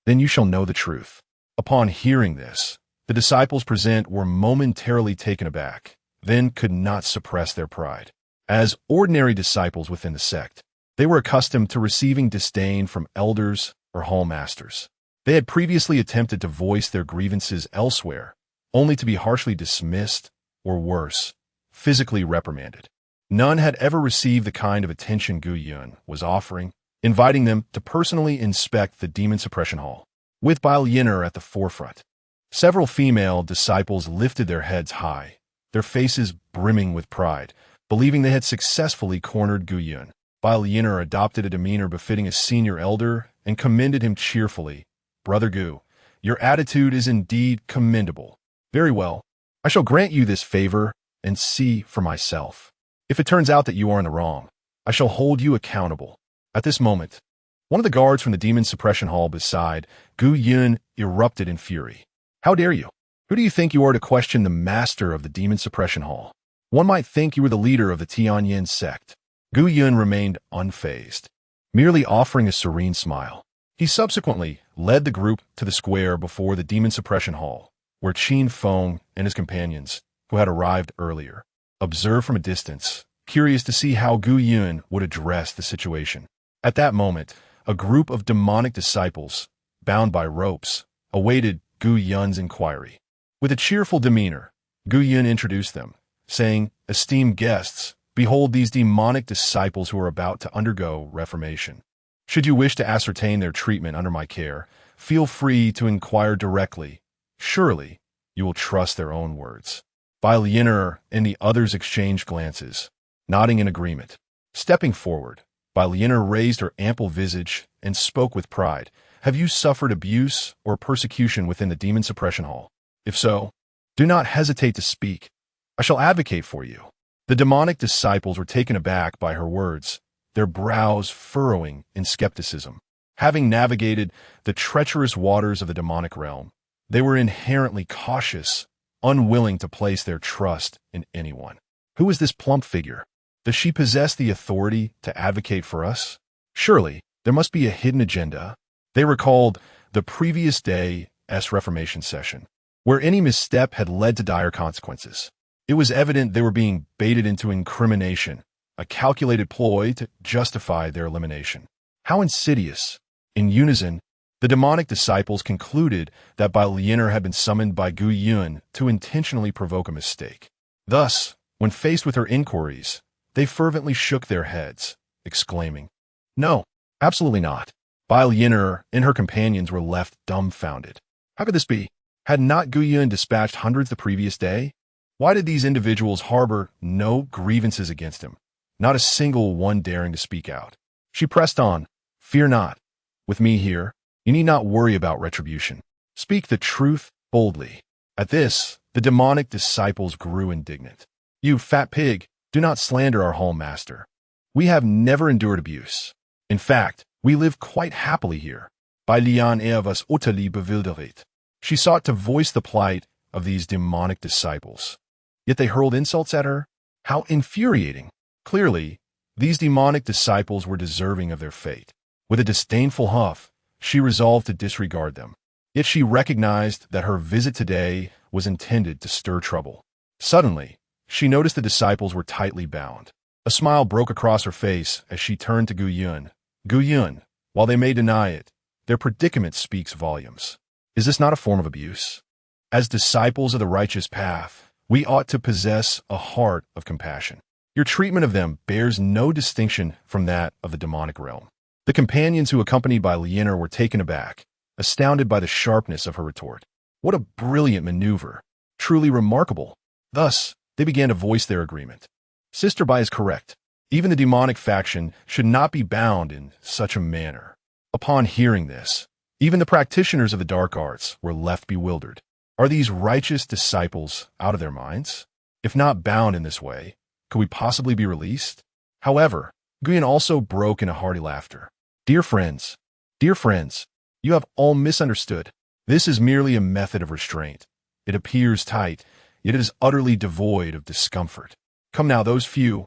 Speaker 1: Then you shall know the truth." Upon hearing this, the disciples present were momentarily taken aback, then could not suppress their pride. As ordinary disciples within the sect, they were accustomed to receiving disdain from elders or hallmasters. They had previously attempted to voice their grievances elsewhere, only to be harshly dismissed, or worse, physically reprimanded. None had ever received the kind of attention Gu Yun was offering, inviting them to personally inspect the Demon Suppression Hall, with Bailiner at the forefront. Several female disciples lifted their heads high, their faces brimming with pride, believing they had successfully cornered Gu Yun. Bailiner adopted a demeanor befitting a senior elder and commended him cheerfully, "Brother Gu, your attitude is indeed commendable. Very well, I shall grant you this favor and see for myself. If it turns out that you are in the wrong, I shall hold you accountable." At this moment, one of the guards from the Demon Suppression Hall beside Gu Yun erupted in fury. "How dare you? Who do you think you are to question the master of the Demon Suppression Hall? One might think you were the leader of the Tianyan Sect." Gu Yun remained unfazed, merely offering a serene smile. He subsequently led the group to the square before the Demon Suppression Hall, where Qin Feng and his companions, who had arrived earlier, observed from a distance, curious to see how Gu Yun would address the situation. At that moment, a group of demonic disciples, bound by ropes, awaited Gu Yun's inquiry. With a cheerful demeanor, Gu Yun introduced them, saying, "Esteemed guests, behold these demonic disciples who are about to undergo reformation. Should you wish to ascertain their treatment under my care, feel free to inquire directly. Surely, you will trust their own words." Bailiner and the others exchanged glances, nodding in agreement. Stepping forward, Bailiner raised her ample visage and spoke with pride. "Have you suffered abuse or persecution within the Demon Suppression Hall? If so, do not hesitate to speak. I shall advocate for you." The demonic disciples were taken aback by her words, their brows furrowing in skepticism. Having navigated the treacherous waters of the demonic realm, they were inherently cautious, unwilling to place their trust in anyone. Who is this plump figure? Does she possess the authority to advocate for us? Surely, there must be a hidden agenda. They recalled the previous day's Reformation session, where any misstep had led to dire consequences. It was evident they were being baited into incrimination, a calculated ploy to justify their elimination. How insidious! In unison, the demonic disciples concluded that Bailiner had been summoned by Gu Yun to intentionally provoke a mistake. Thus, when faced with her inquiries, they fervently shook their heads, exclaiming, "No, absolutely not." Bailiner and her companions were left dumbfounded. How could this be? Had not Gu Yun dispatched hundreds the previous day? Why did these individuals harbor no grievances against him, not a single one daring to speak out? She pressed on, "Fear not. With me here, you need not worry about retribution. Speak the truth boldly." At this, the demonic disciples grew indignant. "You fat pig, do not slander our hall master. We have never endured abuse. In fact, we live quite happily here. Bailian was utterly bewildert." She sought to voice the plight of these demonic disciples. Yet they hurled insults at her. How infuriating! Clearly, these demonic disciples were deserving of their fate. With a disdainful huff, she resolved to disregard them. Yet she recognized that her visit today was intended to stir trouble. Suddenly, she noticed the disciples were tightly bound. A smile broke across her face as she turned to Gu Yun. Gu Yun, while they may deny it, their predicament speaks volumes. Is this not a form of abuse? As disciples of the righteous path, we ought to possess a heart of compassion. Your treatment of them bears no distinction from that of the demonic realm. The companions who accompanied by Lianer were taken aback, astounded by the sharpness of her retort. What a brilliant maneuver! Truly remarkable. Thus, they began to voice their agreement. Sister Bai is correct. Even the demonic faction should not be bound in such a manner. Upon hearing this, even the practitioners of the dark arts were left bewildered. Are these righteous disciples out of their minds? If not bound in this way, could we possibly be released? However, Guyan also broke into hearty laughter. Dear friends, you have all misunderstood. This is merely a method of restraint. It appears tight, yet it is utterly devoid of discomfort. Come now, those few,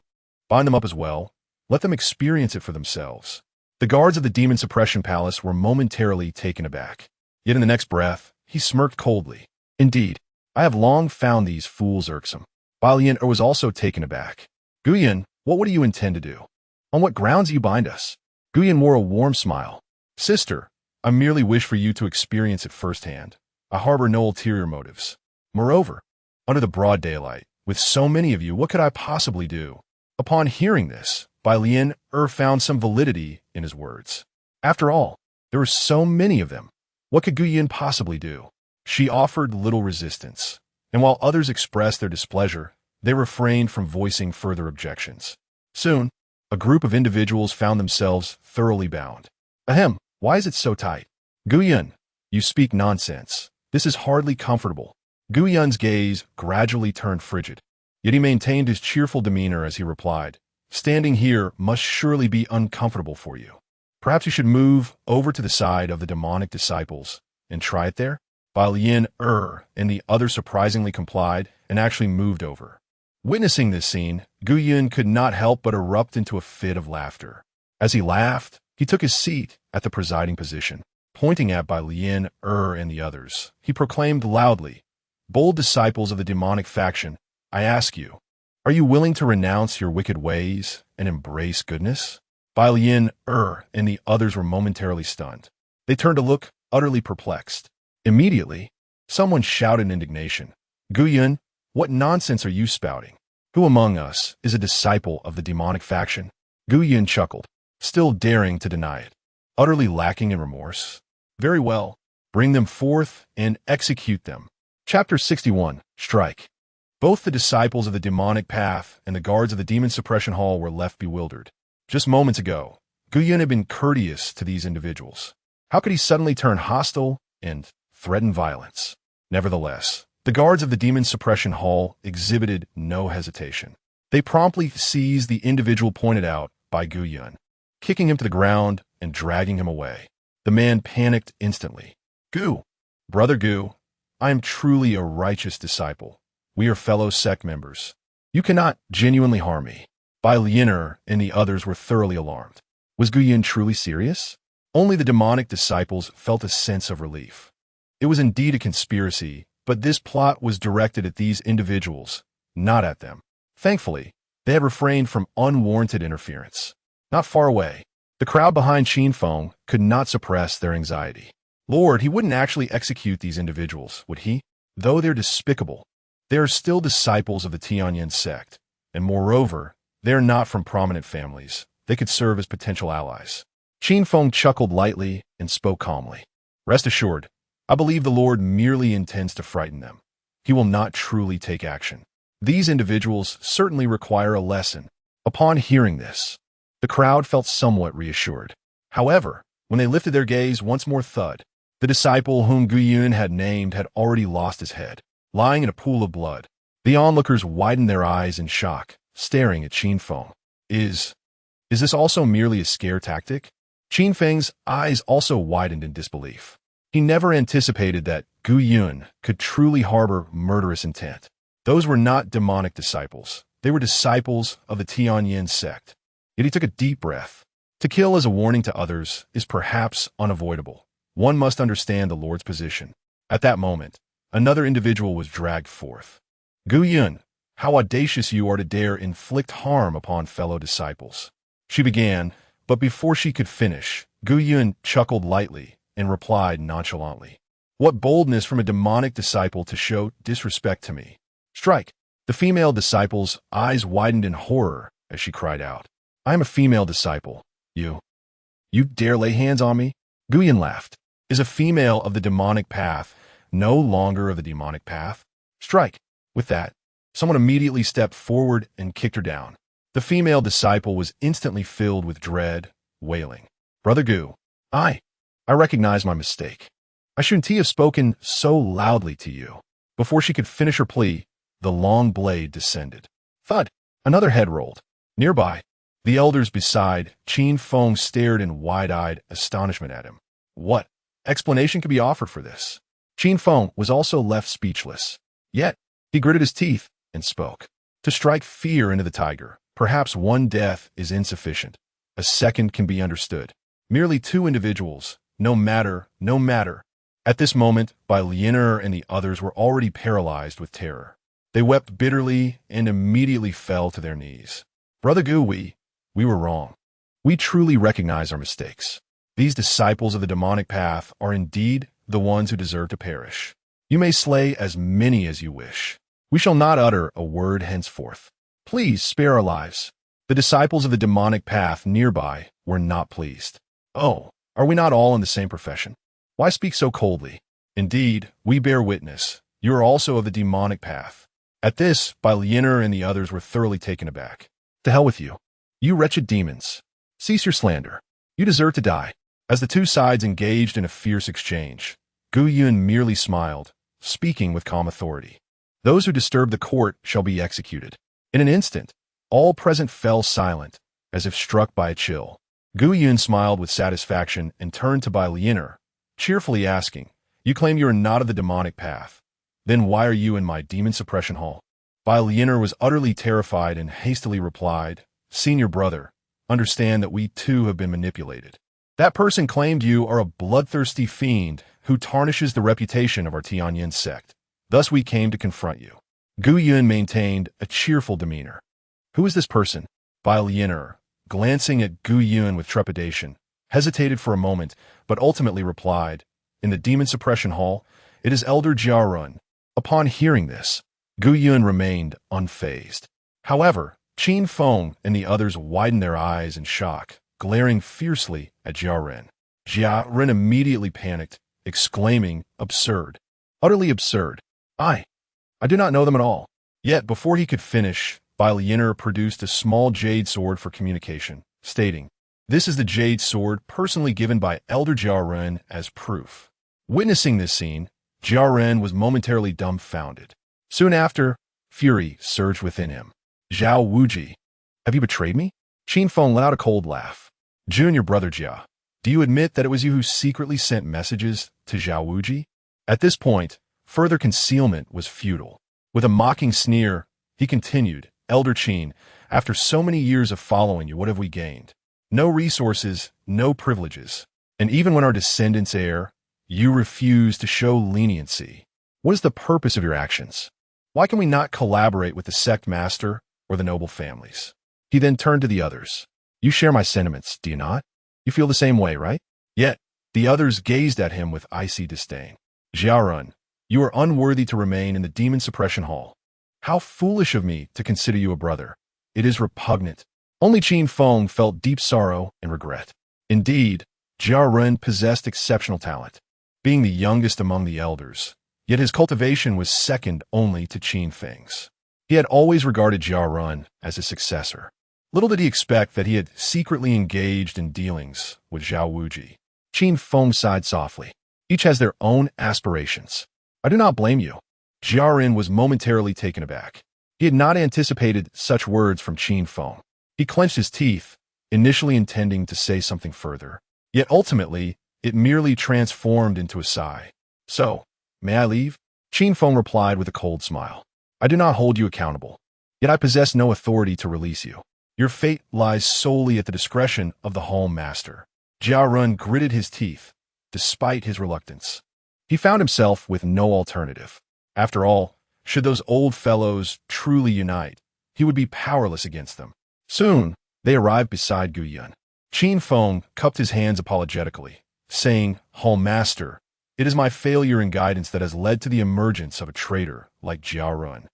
Speaker 1: bind them up as well. Let them experience it for themselves. The guards of the demon suppression palace were momentarily taken aback. Yet in the next breath, he smirked coldly. Indeed, I have long found these fools irksome. Balian was also taken aback. Guyan, what do you intend to do? On what grounds do you bind us? Guyan wore a warm smile. Sister, I merely wish for you to experience it firsthand. I harbor no ulterior motives. Moreover, under the broad daylight, with so many of you, what could I possibly do? Upon hearing this, Bai Lian found some validity in his words. After all, there were so many of them. What could Gu Yin possibly do? She offered little resistance, and while others expressed their displeasure, they refrained from voicing further objections. Soon, a group of individuals found themselves thoroughly bound. Ahem, why is it so tight? Gu Yin, you speak nonsense. This is hardly comfortable. Gu Yun's gaze gradually turned frigid, yet he maintained his cheerful demeanor as he replied, Standing here must surely be uncomfortable for you. Perhaps you should move over to the side of the demonic disciples and try it there? Bai Lian and the other surprisingly complied and actually moved over. Witnessing this scene, Gu Yun could not help but erupt into a fit of laughter. As he laughed, he took his seat at the presiding position. Pointing at Bai Lian and the others, he proclaimed loudly, Bold disciples of the demonic faction, I ask you, are you willing to renounce your wicked ways and embrace goodness? Bai Lian and the others were momentarily stunned. They turned to look utterly perplexed. Immediately, someone shouted in indignation, Gu Yun, what nonsense are you spouting? Who among us is a disciple of the demonic faction? Gu Yun chuckled, still daring to deny it, utterly lacking in remorse. Very well, bring them forth and execute them. Chapter 61, Strike. Both the disciples of the demonic path and the guards of the demon suppression hall were left bewildered. Just moments ago, Gu Yun had been courteous to these individuals. How could he suddenly turn hostile and threaten violence? Nevertheless, the guards of the demon suppression hall exhibited no hesitation. They promptly seized the individual pointed out by Gu Yun, kicking him to the ground and dragging him away. The man panicked instantly. Gu, Brother Gu, I am truly a righteous disciple. We are fellow sect members. You cannot genuinely harm me. Bai Lianer and the others were thoroughly alarmed. Was Gu Yun truly serious? Only the demonic disciples felt a sense of relief. It was indeed a conspiracy, but this plot was directed at these individuals, not at them. Thankfully, they had refrained from unwarranted interference. Not far away, the crowd behind Qin Feng could not suppress their anxiety. Lord, he wouldn't actually execute these individuals, would he? Though they're despicable, they are still disciples of the Tianyan Sect, and moreover, they are not from prominent families. They could serve as potential allies. Qin Feng chuckled lightly and spoke calmly. Rest assured, I believe the Lord merely intends to frighten them. He will not truly take action. These individuals certainly require a lesson. Upon hearing this, the crowd felt somewhat reassured. However, when they lifted their gaze once more, thud. The disciple whom Gu Yun had named had already lost his head, lying in a pool of blood. The onlookers widened their eyes in shock, staring at Qin Feng. Is this also merely a scare tactic? Qin Feng's eyes also widened in disbelief. He never anticipated that Gu Yun could truly harbor murderous intent. Those were not demonic disciples. They were disciples of the Tianyan Sect. Yet he took a deep breath. To kill as a warning to others is perhaps unavoidable. One must understand the Lord's position. At that moment, another individual was dragged forth. Gu Yun, how audacious you are to dare inflict harm upon fellow disciples. She began, but before she could finish, Gu Yun chuckled lightly and replied nonchalantly. What boldness from a demonic disciple to show disrespect to me. Strike! The female disciple's eyes widened in horror as she cried out. I am a female disciple. You dare lay hands on me? Gu Yun laughed. Is a female of the demonic path no longer of the demonic path? Strike! With that, someone immediately stepped forward and kicked her down. The female disciple was instantly filled with dread, wailing. Brother Gu, I recognize my mistake. I shouldn't have spoken so loudly to you. Before she could finish her plea, the long blade descended. Thud! Another head rolled. Nearby, the elders beside Qin Feng stared in wide-eyed astonishment at him. What explanation could be offered for this? Qin Feng was also left speechless. Yet, he gritted his teeth and spoke. To strike fear into the tiger, perhaps one death is insufficient. A second can be understood. Merely two individuals, no matter. At this moment, Bai Lianer and the others were already paralyzed with terror. They wept bitterly and immediately fell to their knees. Brother Gu, we were wrong. We truly recognize our mistakes. These disciples of the demonic path are indeed the ones who deserve to perish. You may slay as many as you wish. We shall not utter a word henceforth. Please spare our lives. The disciples of the demonic path nearby were not pleased. Oh, are we not all in the same profession? Why speak so coldly? Indeed, we bear witness. You are also of the demonic path. At this, Bai Lianer and the others were thoroughly taken aback. To hell with you. You wretched demons. Cease your slander. You deserve to die. As the two sides engaged in a fierce exchange, Gu Yun merely smiled, speaking with calm authority. Those who disturb the court shall be executed. In an instant, all present fell silent, as if struck by a chill. Gu Yun smiled with satisfaction and turned to Bai Lianer, cheerfully asking, You claim you are not of the demonic path. Then why are you in my demon suppression hall? Bai Lianer was utterly terrified and hastily replied, Senior brother, understand that we too have been manipulated. That person claimed you are a bloodthirsty fiend who tarnishes the reputation of our Tianyan Sect. Thus we came to confront you. Gu Yun maintained a cheerful demeanor. Who is this person? Bai Lianer, glancing at Gu Yun with trepidation, hesitated for a moment, but ultimately replied, In the demon suppression hall, it is Elder Jiarun. Upon hearing this, Gu Yun remained unfazed. However, Qin Feng and the others widened their eyes in shock, glaring fiercely at Jiarun. Jiarun immediately panicked, exclaiming, Absurd. Utterly absurd. I do not know them at all. Yet, before he could finish, Bai Lianer produced a small jade sword for communication, stating, This is the jade sword personally given by Elder Jiarun as proof. Witnessing this scene, Jiarun was momentarily dumbfounded. Soon after, fury surged within him. Zhao Wuji, have you betrayed me? Qin Feng let out a cold laugh. Junior brother Jia, do you admit that it was you who secretly sent messages to Zhao Wuji? At this point, further concealment was futile. With a mocking sneer, he continued, Elder Qin, after so many years of following you, what have we gained? No resources, no privileges. And even when our descendants err, you refuse to show leniency. What is the purpose of your actions? Why can we not collaborate with the sect master or the noble families? He then turned to the others. You share my sentiments, do you not? You feel the same way, right? Yet, the others gazed at him with icy disdain. Jiarun, you are unworthy to remain in the demon suppression hall. How foolish of me to consider you a brother. It is repugnant. Only Qin Feng felt deep sorrow and regret. Indeed, Jiarun possessed exceptional talent, being the youngest among the elders, yet his cultivation was second only to Qin Feng's. He had always regarded Jiarun as his successor. Little did he expect that he had secretly engaged in dealings with Zhao Wuji. Qin Feng sighed softly. Each has their own aspirations. I do not blame you. Jiarun was momentarily taken aback. He had not anticipated such words from Qin Feng. He clenched his teeth, initially intending to say something further. Yet ultimately, it merely transformed into a sigh. So, may I leave? Qin Feng replied with a cold smile. I do not hold you accountable. Yet I possess no authority to release you. Your fate lies solely at the discretion of the Hall Master. Jia Run gritted his teeth, despite his reluctance. He found himself with no alternative. After all, should those old fellows truly unite, he would be powerless against them. Soon, they arrived beside Gu Yun. Qin Feng cupped his hands apologetically, saying, Hall Master, it is my failure in guidance that has led to the emergence of a traitor like Jia Run.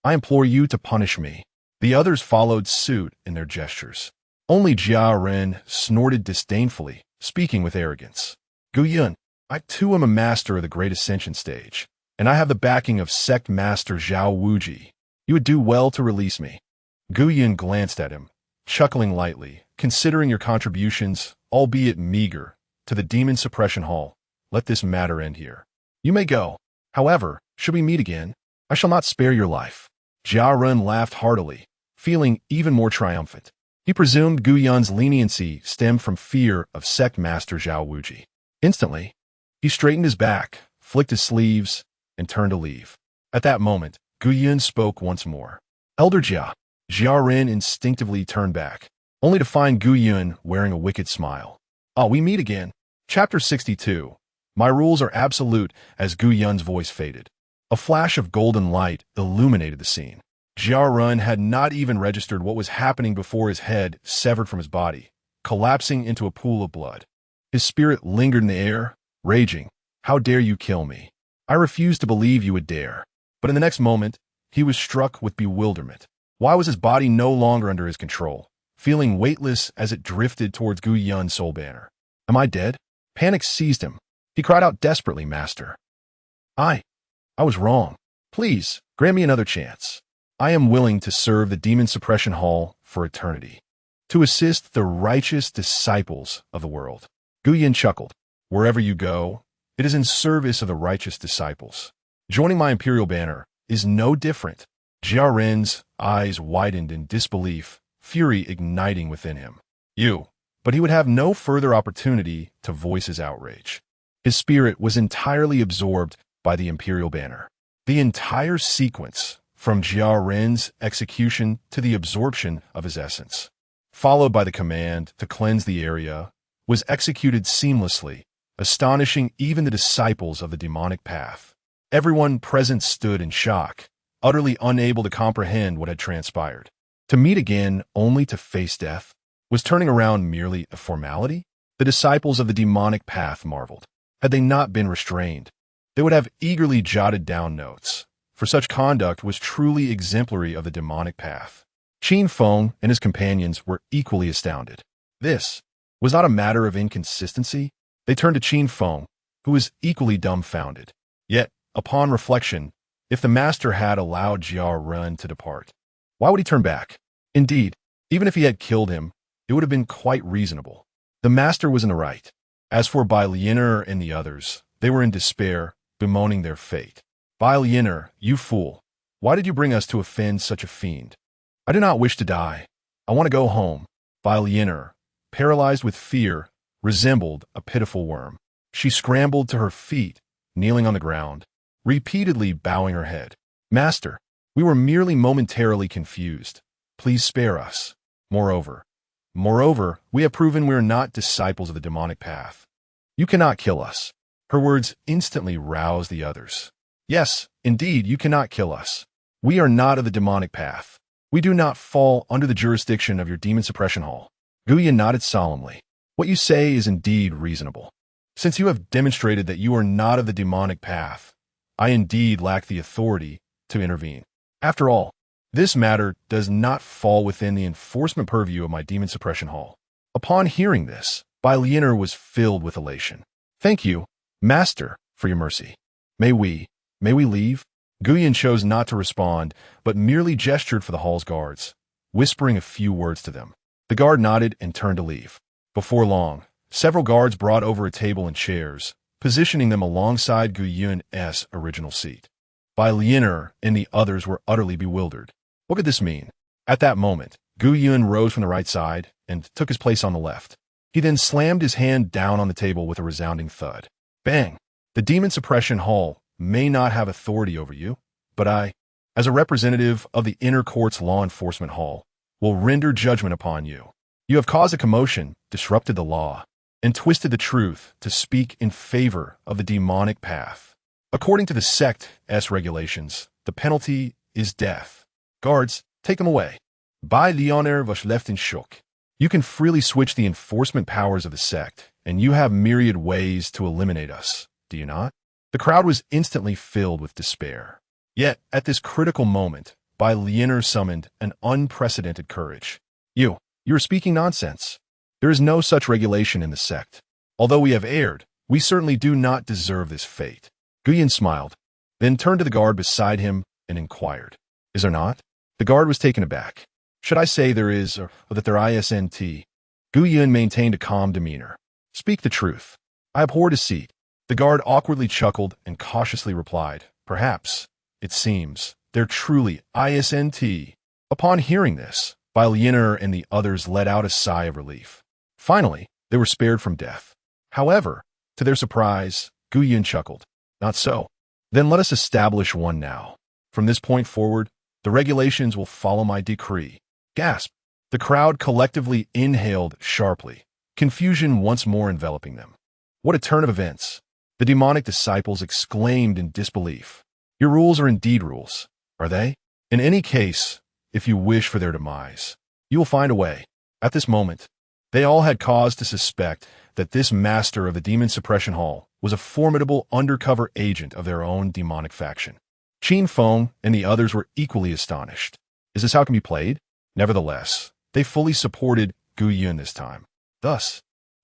Speaker 1: I implore you to punish me. The others followed suit in their gestures. Only Jia Ren snorted disdainfully, speaking with arrogance. Gu Yun, I too am a master of the Great Ascension stage, and I have the backing of Sect Master Zhao Wuji. You would do well to release me. Gu Yun glanced at him, chuckling lightly, considering your contributions, albeit meager, to the Demon Suppression Hall. Let this matter end here. You may go. However, should we meet again, I shall not spare your life. Jia Ren laughed heartily, feeling even more triumphant. He presumed Gu Yun's leniency stemmed from fear of Sect Master Zhao Wuji. Instantly, he straightened his back, flicked his sleeves, and turned to leave. At that moment, Gu Yun spoke once more. Elder Jia. Jia Ren instinctively turned back, only to find Gu Yun wearing a wicked smile. Ah, we meet again. Chapter 62. My rules are absolute. As Gu Yun's voice faded, a flash of golden light illuminated the scene. Jia Ren had not even registered what was happening before his head severed from his body, collapsing into a pool of blood. His spirit lingered in the air, raging. How dare you kill me? I refuse to believe you would dare. But in the next moment, he was struck with bewilderment. Why was his body no longer under his control, feeling weightless as it drifted towards Gu Yun's soul banner? Am I dead? Panic seized him. He cried out desperately, Master. I was wrong. Please, grant me another chance. I am willing to serve the Demon Suppression Hall for eternity, to assist the righteous disciples of the world. Gu Yun chuckled. Wherever you go, it is in service of the righteous disciples. Joining my imperial banner is no different. Jia Ren's eyes widened in disbelief, fury igniting within him. But he would have no further opportunity to voice his outrage. His spirit was entirely absorbed by the imperial banner. The entire sequence, from Jia Ren's execution to the absorption of his essence, followed by the command to cleanse the area, was executed seamlessly, astonishing even the disciples of the demonic path. Everyone present stood in shock, utterly unable to comprehend what had transpired. To meet again only to face death? Was turning around merely a formality? The disciples of the demonic path marveled. Had they not been restrained, they would have eagerly jotted down notes, for such conduct was truly exemplary of the demonic path. Qin Feng and his companions were equally astounded. This was not a matter of inconsistency. They turned to Qin Feng, who was equally dumbfounded. Yet, upon reflection, if the master had allowed Jia Ren to depart, why would he turn back? Indeed, even if he had killed him, it would have been quite reasonable. The master was in the right. As for Bai Lianer and the others, they were in despair, bemoaning their fate. Bai Lianer, you fool! Why did you bring us to offend such a fiend? I do not wish to die. I want to go home. Bai Lianer, paralyzed with fear, resembled a pitiful worm. She scrambled to her feet, kneeling on the ground, repeatedly bowing her head. Master, we were merely momentarily confused. Please spare us. Moreover, we have proven we are not disciples of the demonic path. You cannot kill us. Her words instantly roused the others. Yes, indeed, you cannot kill us. We are not of the demonic path. We do not fall under the jurisdiction of your Demon Suppression Hall. Gu Yun nodded solemnly. What you say is indeed reasonable. Since you have demonstrated that you are not of the demonic path, I indeed lack the authority to intervene. After all, this matter does not fall within the enforcement purview of my Demon Suppression Hall. Upon hearing this, Bai Lianer was filled with elation. Thank you, Master, for your mercy. May we leave? Gu Yun chose not to respond, but merely gestured for the hall's guards, whispering a few words to them. The guard nodded and turned to leave. Before long, several guards brought over a table and chairs, positioning them alongside Gu Yun's original seat. Bai Lianer and the others were utterly bewildered. What could this mean? At that moment, Gu Yun rose from the right side and took his place on the left. He then slammed his hand down on the table with a resounding thud. Bang! The Demon Suppression Hall may not have authority over you, but I as a representative of the Inner Court's Law Enforcement Hall, will render judgment upon you. You have caused a commotion, disrupted the law, and twisted the truth to speak in favor of the demonic path. According to the sect's regulations, the penalty is death. Guards, take them away. By Leoner was left in shock. You can freely switch the enforcement powers of the sect, and you have myriad ways to eliminate us, do you not? The crowd was instantly filled with despair. Yet, at this critical moment, Bai Lianer summoned an unprecedented courage. You are speaking nonsense. There is no such regulation in the sect. Although we have erred, we certainly do not deserve this fate. Guyan smiled, then turned to the guard beside him and inquired, Is there not? The guard was taken aback. Should I say there is, or that there isn't? Guyan maintained a calm demeanor. Speak the truth. I abhor deceit. The guard awkwardly chuckled and cautiously replied, Perhaps, it seems, there truly isn't. Upon hearing this, Bailiner and the others let out a sigh of relief. Finally, they were spared from death. However, to their surprise, Guyan chuckled. Not so. Then let us establish one now. From this point forward, the regulations will follow my decree. Gasp! The crowd collectively inhaled sharply, confusion once more enveloping them. What a turn of events! The demonic disciples exclaimed in disbelief. Your rules are indeed rules, are they? In any case, if you wish for their demise, you will find a way. At this moment, they all had cause to suspect that this master of the Demon Suppression Hall was a formidable undercover agent of their own demonic faction. Qin Feng and the others were equally astonished. Is this how it can be played? Nevertheless, they fully supported Gu Yun this time. Thus,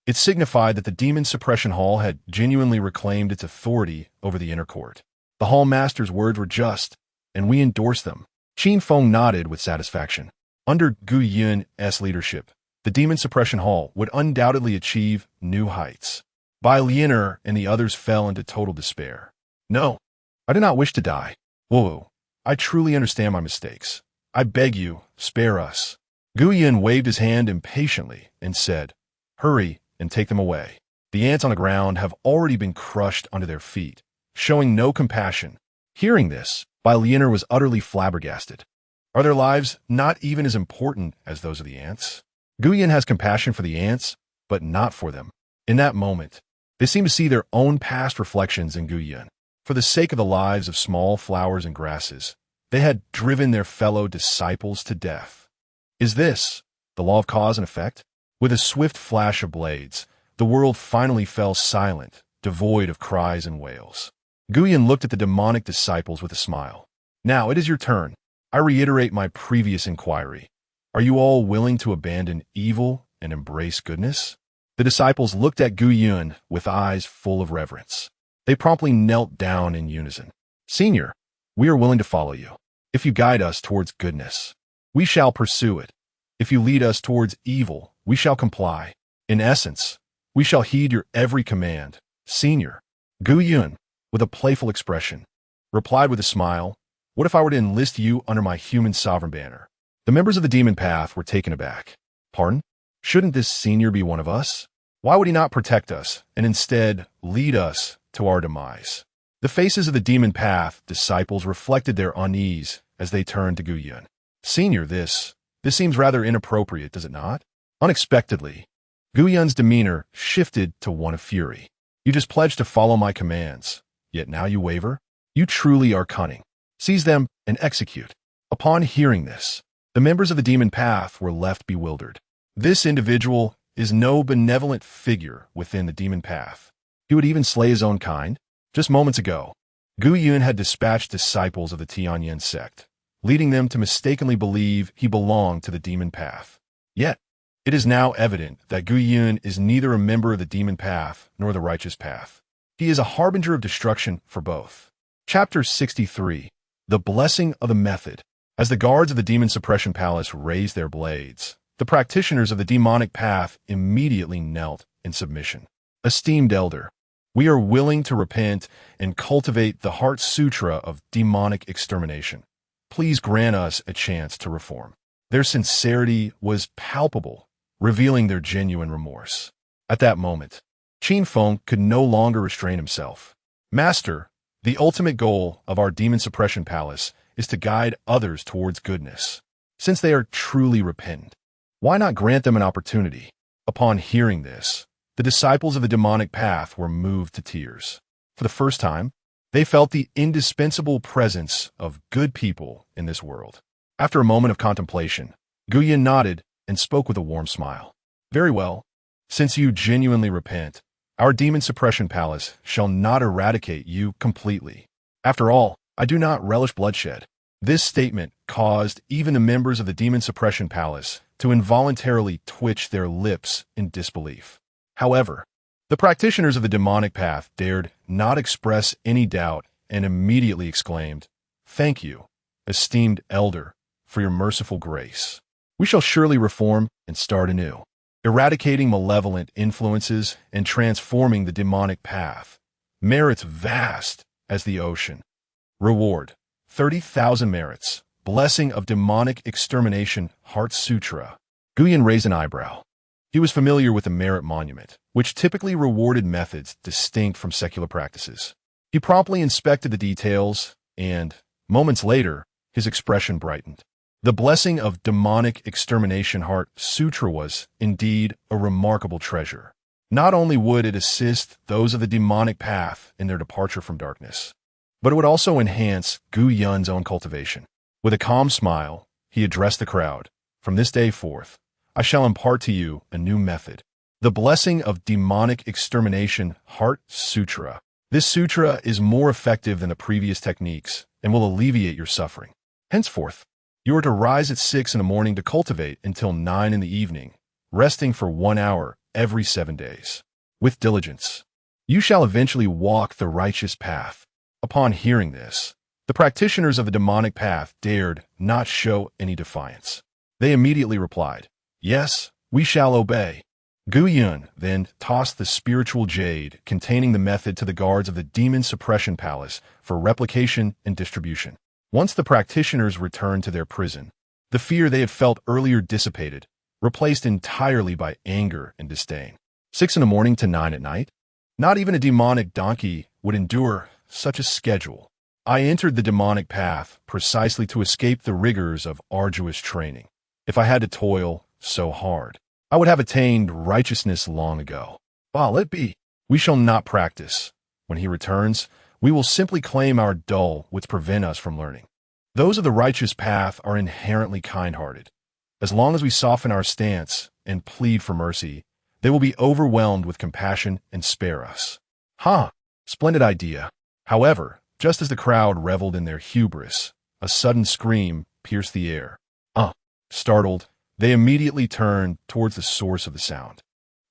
Speaker 1: it signified that the Demon Suppression Hall had genuinely reclaimed its authority over the inner court. The Hall Master's words were just, and we endorse them. Qin Feng nodded with satisfaction. Under Gu Yun's leadership, the Demon Suppression Hall would undoubtedly achieve new heights. Bai Lianer and the others fell into total despair. No, I do not wish to die. Whoa, I truly understand my mistakes. I beg you, spare us. Gu Yun waved his hand impatiently and said, Hurry and take them away. The ants on the ground have already been crushed under their feet, showing no compassion. Hearing this, Bai Lianer was utterly flabbergasted. Are their lives not even as important as those of the ants? Gu Yun has compassion for the ants, but not for them. In that moment, they seem to see their own past reflections in Gu Yun. For the sake of the lives of small flowers and grasses, they had driven their fellow disciples to death. Is this the law of cause and effect? With a swift flash of blades, the world finally fell silent, devoid of cries and wails. Gu Yun looked at the demonic disciples with a smile. Now it is your turn. I reiterate my previous inquiry. Are you all willing to abandon evil and embrace goodness? The disciples looked at Gu Yun with eyes full of reverence. They promptly knelt down in unison. Senior, we are willing to follow you. If you guide us towards goodness, we shall pursue it. If you lead us towards evil, we shall comply. In essence, we shall heed your every command. Senior, Gu Yun, with a playful expression, replied with a smile, What if I were to enlist you under my human sovereign banner? The members of the Demon Path were taken aback. Pardon? Shouldn't this senior be one of us? Why would he not protect us and instead lead us to our demise? The faces of the Demon Path disciples reflected their unease as they turned to Gu Yun. Senior, this seems rather inappropriate, does it not? Unexpectedly, Gu Yun's demeanor shifted to one of fury. You just pledged to follow my commands, yet now you waver? You truly are cunning. Seize them and execute. Upon hearing this, the members of the Demon Path were left bewildered. This individual is no benevolent figure within the Demon Path. He would even slay his own kind. Just moments ago, Gu Yun had dispatched disciples of the Tianyan Sect, leading them to mistakenly believe he belonged to the Demon Path. Yet, it is now evident that Gu Yun is neither a member of the Demon Path nor the Righteous Path. He is a harbinger of destruction for both. Chapter 63. The Blessing of the Method. As the guards of the Demon Suppression Palace raised their blades, the practitioners of the demonic path immediately knelt in submission. Esteemed elder, we are willing to repent and cultivate the Heart Sutra of demonic extermination. Please grant us a chance to reform. Their sincerity was palpable, revealing their genuine remorse. At that moment, Qin Feng could no longer restrain himself. Master, the ultimate goal of our Demon Suppression Palace is to guide others towards goodness. Since they are truly repentant, why not grant them an opportunity? Upon hearing this, the disciples of the demonic path were moved to tears. For the first time, they felt the indispensable presence of good people in this world. After a moment of contemplation, Guyan nodded and spoke with a warm smile. Very well. Since you genuinely repent, our demon suppression palace shall not eradicate you completely. After all, I do not relish bloodshed. This statement caused even the members of the demon suppression palace to involuntarily twitch their lips in disbelief. However, the practitioners of the demonic path dared not express any doubt and immediately exclaimed, "Thank you, esteemed elder, for your merciful grace. We shall surely reform and start anew, eradicating malevolent influences and transforming the demonic path. Merits vast as the ocean. Reward, 30,000 merits. Blessing of demonic extermination, Heart Sutra." Guyan raised an eyebrow. He was familiar with the merit monument, which typically rewarded methods distinct from secular practices. He promptly inspected the details, and, moments later, his expression brightened. The blessing of demonic extermination Heart Sutra was, indeed, a remarkable treasure. Not only would it assist those of the demonic path in their departure from darkness, but it would also enhance Gu Yun's own cultivation. With a calm smile, he addressed the crowd. "From this day forth, I shall impart to you a new method. The blessing of demonic extermination Heart Sutra. This sutra is more effective than the previous techniques and will alleviate your suffering. Henceforth, you are to rise at 6 in the morning to cultivate until 9 in the evening, resting for 1 hour every 7 days. With diligence, you shall eventually walk the righteous path." Upon hearing this, the practitioners of the demonic path dared not show any defiance. They immediately replied, "Yes, we shall obey." Gu Yun then tossed the spiritual jade containing the method to the guards of the demon suppression palace for replication and distribution. Once the practitioners returned to their prison, the fear they had felt earlier dissipated, replaced entirely by anger and disdain. 6 in the morning to 9 at night? Not even a demonic donkey would endure such a schedule. I entered the demonic path precisely to escape the rigors of arduous training. If I had to toil so hard, I would have attained righteousness long ago. Well, let be. We shall not practice. When he returns, we will simply claim our dull which prevent us from learning. Those of the righteous path are inherently kind-hearted. As long as we soften our stance and plead for mercy, they will be overwhelmed with compassion and spare us. Splendid idea. However, just as the crowd reveled in their hubris, a sudden scream pierced the air. Startled, they immediately turned towards the source of the sound.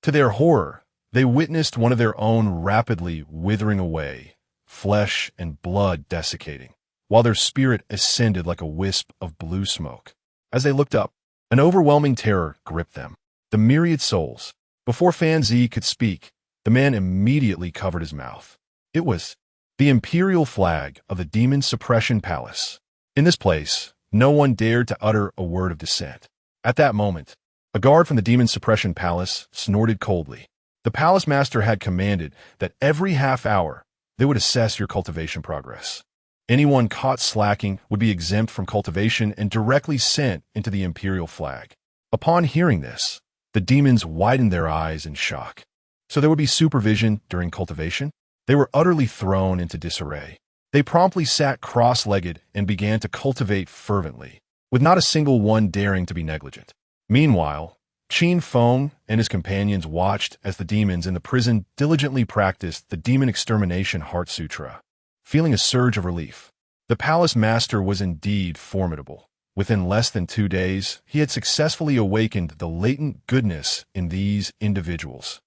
Speaker 1: To their horror, they witnessed one of their own rapidly withering away, flesh and blood desiccating, while their spirit ascended like a wisp of blue smoke. As they looked up, an overwhelming terror gripped them. The myriad souls. Before Fan Zi could speak, the man immediately covered his mouth. It was the imperial flag of the demon suppression palace. In this place, no one dared to utter a word of dissent. At that moment, a guard from the demon suppression palace snorted coldly. The palace master had commanded that every half hour they would assess your cultivation progress. Anyone caught slacking would be exempt from cultivation and directly sent into the imperial flag. Upon hearing this, the demons widened their eyes in shock. So there would be supervision during cultivation? They were utterly thrown into disarray. They promptly sat cross-legged and began to cultivate fervently, with not a single one daring to be negligent. Meanwhile, Qin Feng and his companions watched as the demons in the prison diligently practiced the demon extermination Heart Sutra. Feeling a surge of relief, the palace master was indeed formidable. Within less than 2 days, he had successfully awakened the latent goodness in these individuals.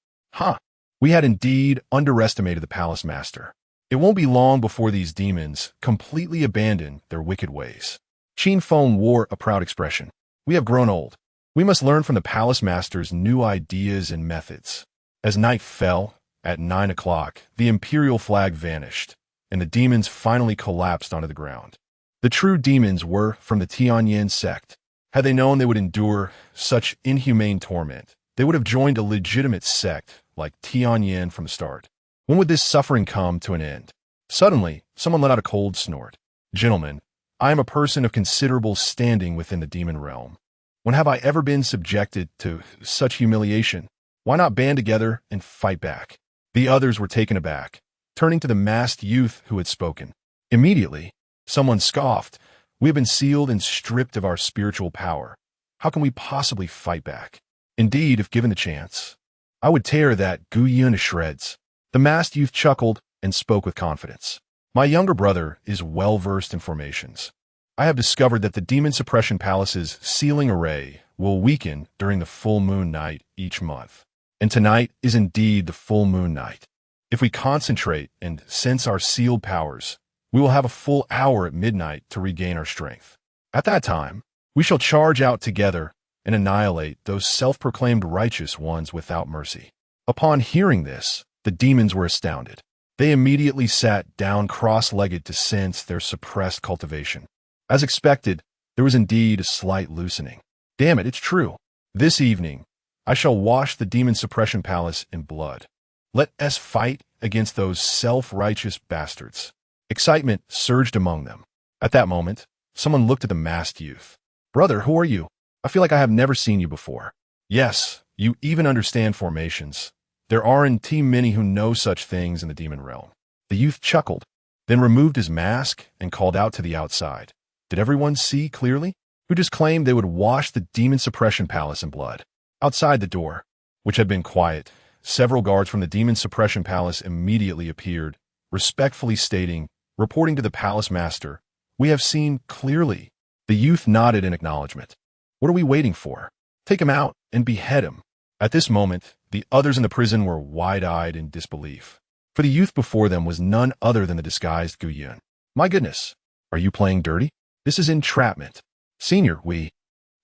Speaker 1: We had indeed underestimated the palace master. It won't be long before these demons completely abandon their wicked ways. Qin Feng wore a proud expression. We have grown old. We must learn from the palace master's new ideas and methods. As night fell, at 9 o'clock, the imperial flag vanished, and the demons finally collapsed onto the ground. The true demons were from the Tianyan Sect. Had they known they would endure such inhumane torment, they would have joined a legitimate sect like Tianyan from the start. When would this suffering come to an end? Suddenly, someone let out a cold snort. "Gentlemen, I am a person of considerable standing within the demon realm. When have I ever been subjected to such humiliation? Why not band together and fight back? The others were taken aback, turning to the masked youth who had spoken. Immediately, someone scoffed. We have been sealed and stripped of our spiritual power. How can we possibly fight back? Indeed, if given the chance, I would tear that Guiyun to shreds. The masked youth chuckled and spoke with confidence. My younger brother is well-versed in formations. I have discovered that the Demon Suppression Palace's sealing array will weaken during the full moon night each month. And tonight is indeed the full moon night. If we concentrate and sense our sealed powers, we will have a full hour at midnight to regain our strength. At that time, we shall charge out together and annihilate those self-proclaimed righteous ones without mercy. Upon hearing this, the demons were astounded. They immediately sat down cross-legged to sense their suppressed cultivation. As expected, there was indeed a slight loosening. Damn it, it's true. This evening, I shall wash the Demon Suppression Palace in blood. Let us fight against those self-righteous bastards. Excitement surged among them. At that moment, someone looked at the masked youth. Brother, who are you? I feel like I have never seen you before. Yes, you even understand formations. There aren't many who know such things in the demon realm. The youth chuckled, then removed his mask and called out to the outside. Did everyone see clearly? Who just claimed they would wash the Demon Suppression Palace in blood? Outside the door, which had been quiet, several guards from the Demon Suppression Palace immediately appeared, respectfully stating, reporting to the palace master, "We have seen clearly." The youth nodded in acknowledgement. What are we waiting for? Take him out and behead him. At this moment, the others in the prison were wide-eyed in disbelief. For the youth before them was none other than the disguised Guiyun. My goodness, are you playing dirty? This is entrapment. Senior, we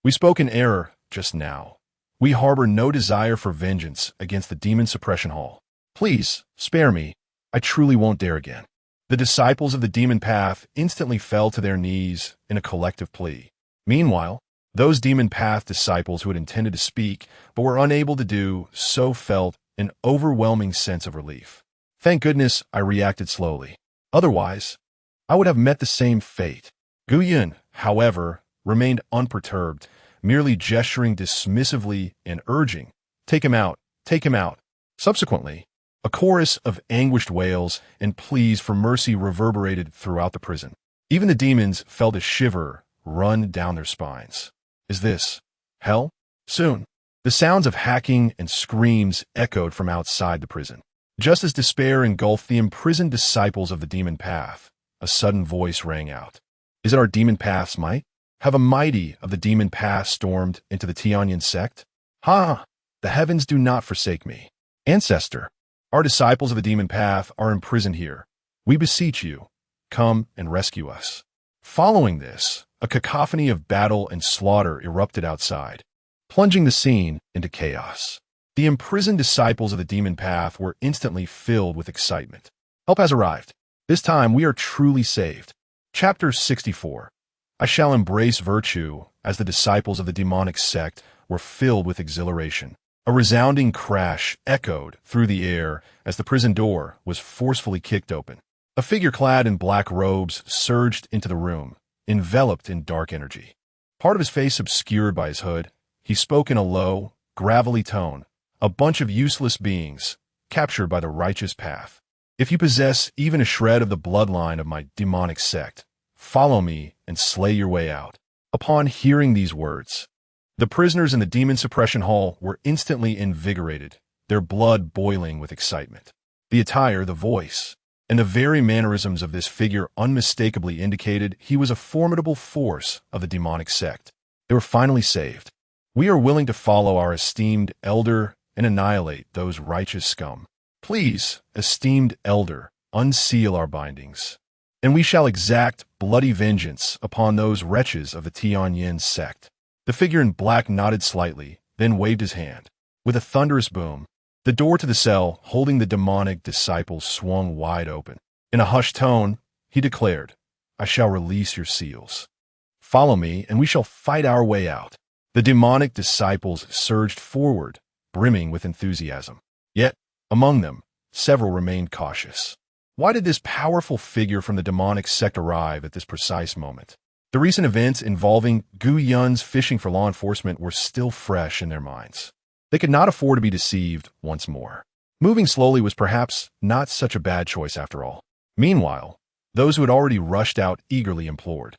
Speaker 1: spoke in error just now. We harbor no desire for vengeance against the Demon Suppression Hall. Please, spare me. I truly won't dare again. The disciples of the demon path instantly fell to their knees in a collective plea. Meanwhile, those demon path disciples who had intended to speak but were unable to do so felt an overwhelming sense of relief. Thank goodness I reacted slowly. Otherwise, I would have met the same fate. Guiyun, however, remained unperturbed, merely gesturing dismissively and urging, "Take him out, take him out." Subsequently, a chorus of anguished wails and pleas for mercy reverberated throughout the prison. Even the demons felt a shiver run down their spines. Is this hell? Soon, the sounds of hacking and screams echoed from outside the prison. Just as despair engulfed the imprisoned disciples of the demon path, a sudden voice rang out. Is it our demon path's might? Have a mighty of the demon path stormed into the Tianyan Sect? Ha! The heavens do not forsake me. Ancestor, our disciples of the demon path are imprisoned here. We beseech you, come and rescue us. Following this, a cacophony of battle and slaughter erupted outside, plunging the scene into chaos. The imprisoned disciples of the demon path were instantly filled with excitement. Help has arrived. This time we are truly saved. Chapter 64. I shall embrace virtue, as the disciples of the demonic sect were filled with exhilaration. A resounding crash echoed through the air as the prison door was forcefully kicked open. A figure clad in black robes surged into the room, enveloped in dark energy. Part of his face obscured by his hood, he spoke in a low, gravelly tone. A bunch of useless beings, captured by the righteous path. If you possess even a shred of the bloodline of my demonic sect, follow me and slay your way out. Upon hearing these words, the prisoners in the Demon Suppression Hall were instantly invigorated, their blood boiling with excitement. The attire, the voice, and the very mannerisms of this figure unmistakably indicated he was a formidable force of the demonic sect. They were finally saved. We are willing to follow our esteemed elder and annihilate those righteous scum. Please, esteemed elder, unseal our bindings, and we shall exact bloody vengeance upon those wretches of the Tianyan Sect. The figure in black nodded slightly, then waved his hand. With a thunderous boom, the door to the cell holding the demonic disciples swung wide open. In a hushed tone, he declared, I shall release your seals. Follow me, and we shall fight our way out. The demonic disciples surged forward, brimming with enthusiasm. Yet, among them, several remained cautious. Why did this powerful figure from the demonic sect arrive at this precise moment? The recent events involving Gu Yun's fishing for law enforcement were still fresh in their minds. They could not afford to be deceived once more. Moving slowly was perhaps not such a bad choice after all. Meanwhile, those who had already rushed out eagerly implored,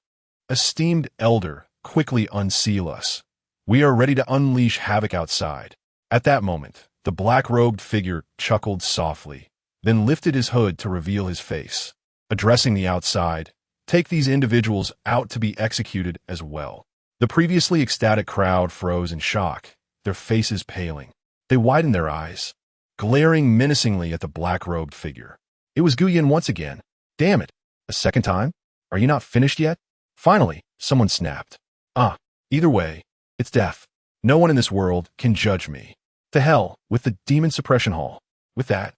Speaker 1: "Esteemed elder, quickly unseal us. We are ready to unleash havoc outside." At that moment, the black-robed figure chuckled softly, then lifted his hood to reveal his face. Addressing the outside, "Take these individuals out to be executed as well." The previously ecstatic crowd froze in shock, their faces paling. They widened their eyes, glaring menacingly at the black-robed figure. It was Gu Yun once again. "Damn it! A second time? Are you not finished yet?" Finally, someone snapped. Either way, it's death. No one in this world can judge me. To hell with the demon suppression hall." With that,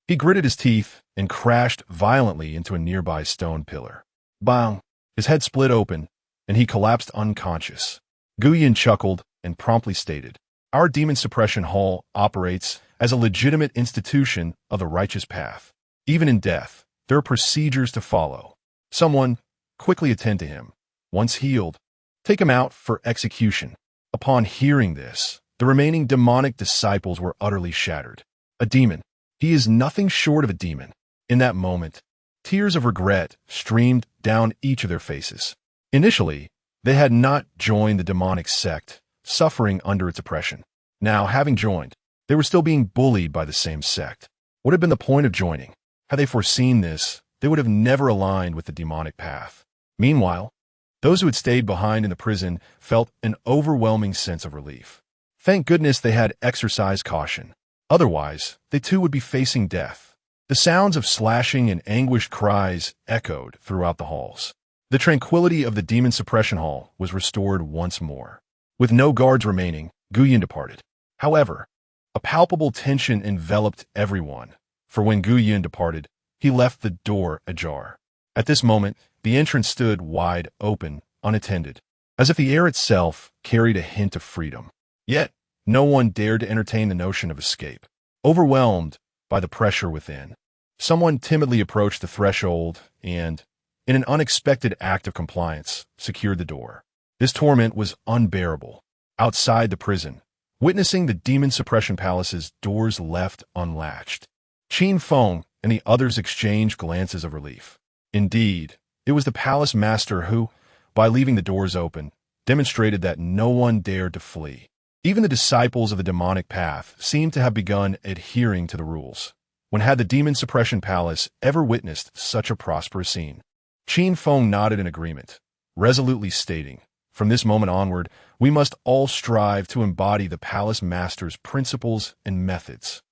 Speaker 1: he gritted his teeth and crashed violently into a nearby stone pillar. Bang! His head split open, and he collapsed unconscious. Gu Yun chuckled and promptly stated, "Our demon suppression hall operates as a legitimate institution of the righteous path. Even in death, there are procedures to follow. Someone, quickly attend to him. Once healed, take him out for execution." Upon hearing this, the remaining demonic disciples were utterly shattered. A demon. He is nothing short of a demon. In that moment, tears of regret streamed down each of their faces. Initially, they had not joined the demonic sect, suffering under its oppression. Now, having joined, they were still being bullied by the same sect. What had been the point of joining? Had they foreseen this, they would have never aligned with the demonic path. Meanwhile, those who had stayed behind in the prison felt an overwhelming sense of relief. Thank goodness they had exercised caution. Otherwise, they too would be facing death. The sounds of slashing and anguished cries echoed throughout the halls. The tranquility of the demon suppression hall was restored once more. With no guards remaining, Gu Yun departed. However, a palpable tension enveloped everyone, for when Gu Yun departed, he left the door ajar. At this moment, the entrance stood wide open, unattended, as if the air itself carried a hint of freedom. Yet, no one dared to entertain the notion of escape. Overwhelmed by the pressure within, someone timidly approached the threshold and, in an unexpected act of compliance, secured the door. This torment was unbearable. Outside the prison, witnessing the demon suppression palace's doors left unlatched, Qin Feng and the others exchanged glances of relief. Indeed, it was the palace master who, by leaving the doors open, demonstrated that no one dared to flee. Even the disciples of the demonic path seemed to have begun adhering to the rules. When had the demon suppression palace ever witnessed such a prosperous scene? Qin Feng nodded in agreement, resolutely stating, "From this moment onward, we must all strive to embody the palace master's principles and methods."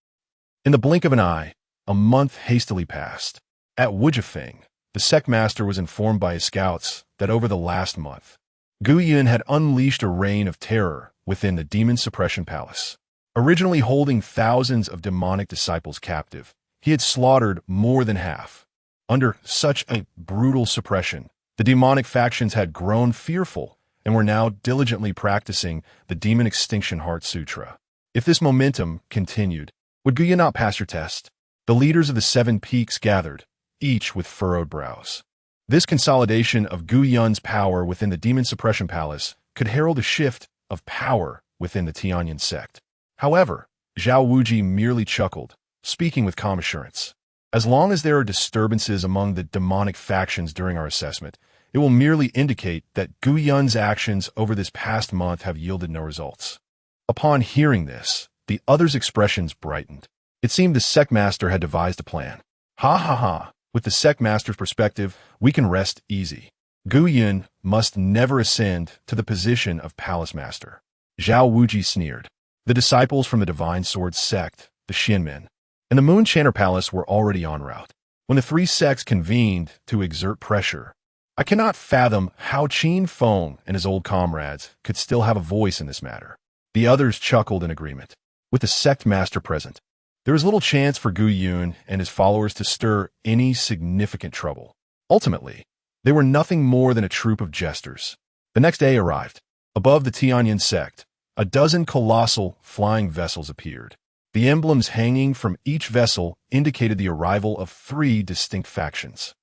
Speaker 1: In the blink of an eye, a month hastily passed. At Wujifeng, the sect master was informed by his scouts that over the last month, Gu Yun had unleashed a reign of terror within the demon suppression palace. Originally holding thousands of demonic disciples captive, he had slaughtered more than half. Under such a brutal suppression, the demonic factions had grown fearful and were now diligently practicing the Demon Extinction Heart Sutra. If this momentum continued, would Gu Yun not pass your test? The leaders of the 7 peaks gathered, each with furrowed brows. This consolidation of Gu Yun's power within the Demon Suppression Palace could herald a shift of power within the Tianyan Sect. However, Zhao Wuji merely chuckled, speaking with calm assurance. "As long as there are disturbances among the demonic factions during our assessment, it will merely indicate that Gu Yun's actions over this past month have yielded no results." Upon hearing this, the others' expressions brightened. It seemed the sect master had devised a plan. Ha ha ha, with the sect master's perspective, we can rest easy. Gu Yun must never ascend to the position of palace master. Zhao Wuji sneered. The disciples from the Divine Sword sect, the Xinmen, and the Moon Chanter Palace were already en route. When the 3 sects convened to exert pressure, I cannot fathom how Qin Feng and his old comrades could still have a voice in this matter. The others chuckled in agreement. With the sect master present, there was little chance for Gu Yun and his followers to stir any significant trouble. Ultimately, they were nothing more than a troupe of jesters. The next day arrived. Above the Tianyan Sect, a dozen colossal flying vessels appeared. The emblems hanging from each vessel indicated the arrival of 3 distinct factions.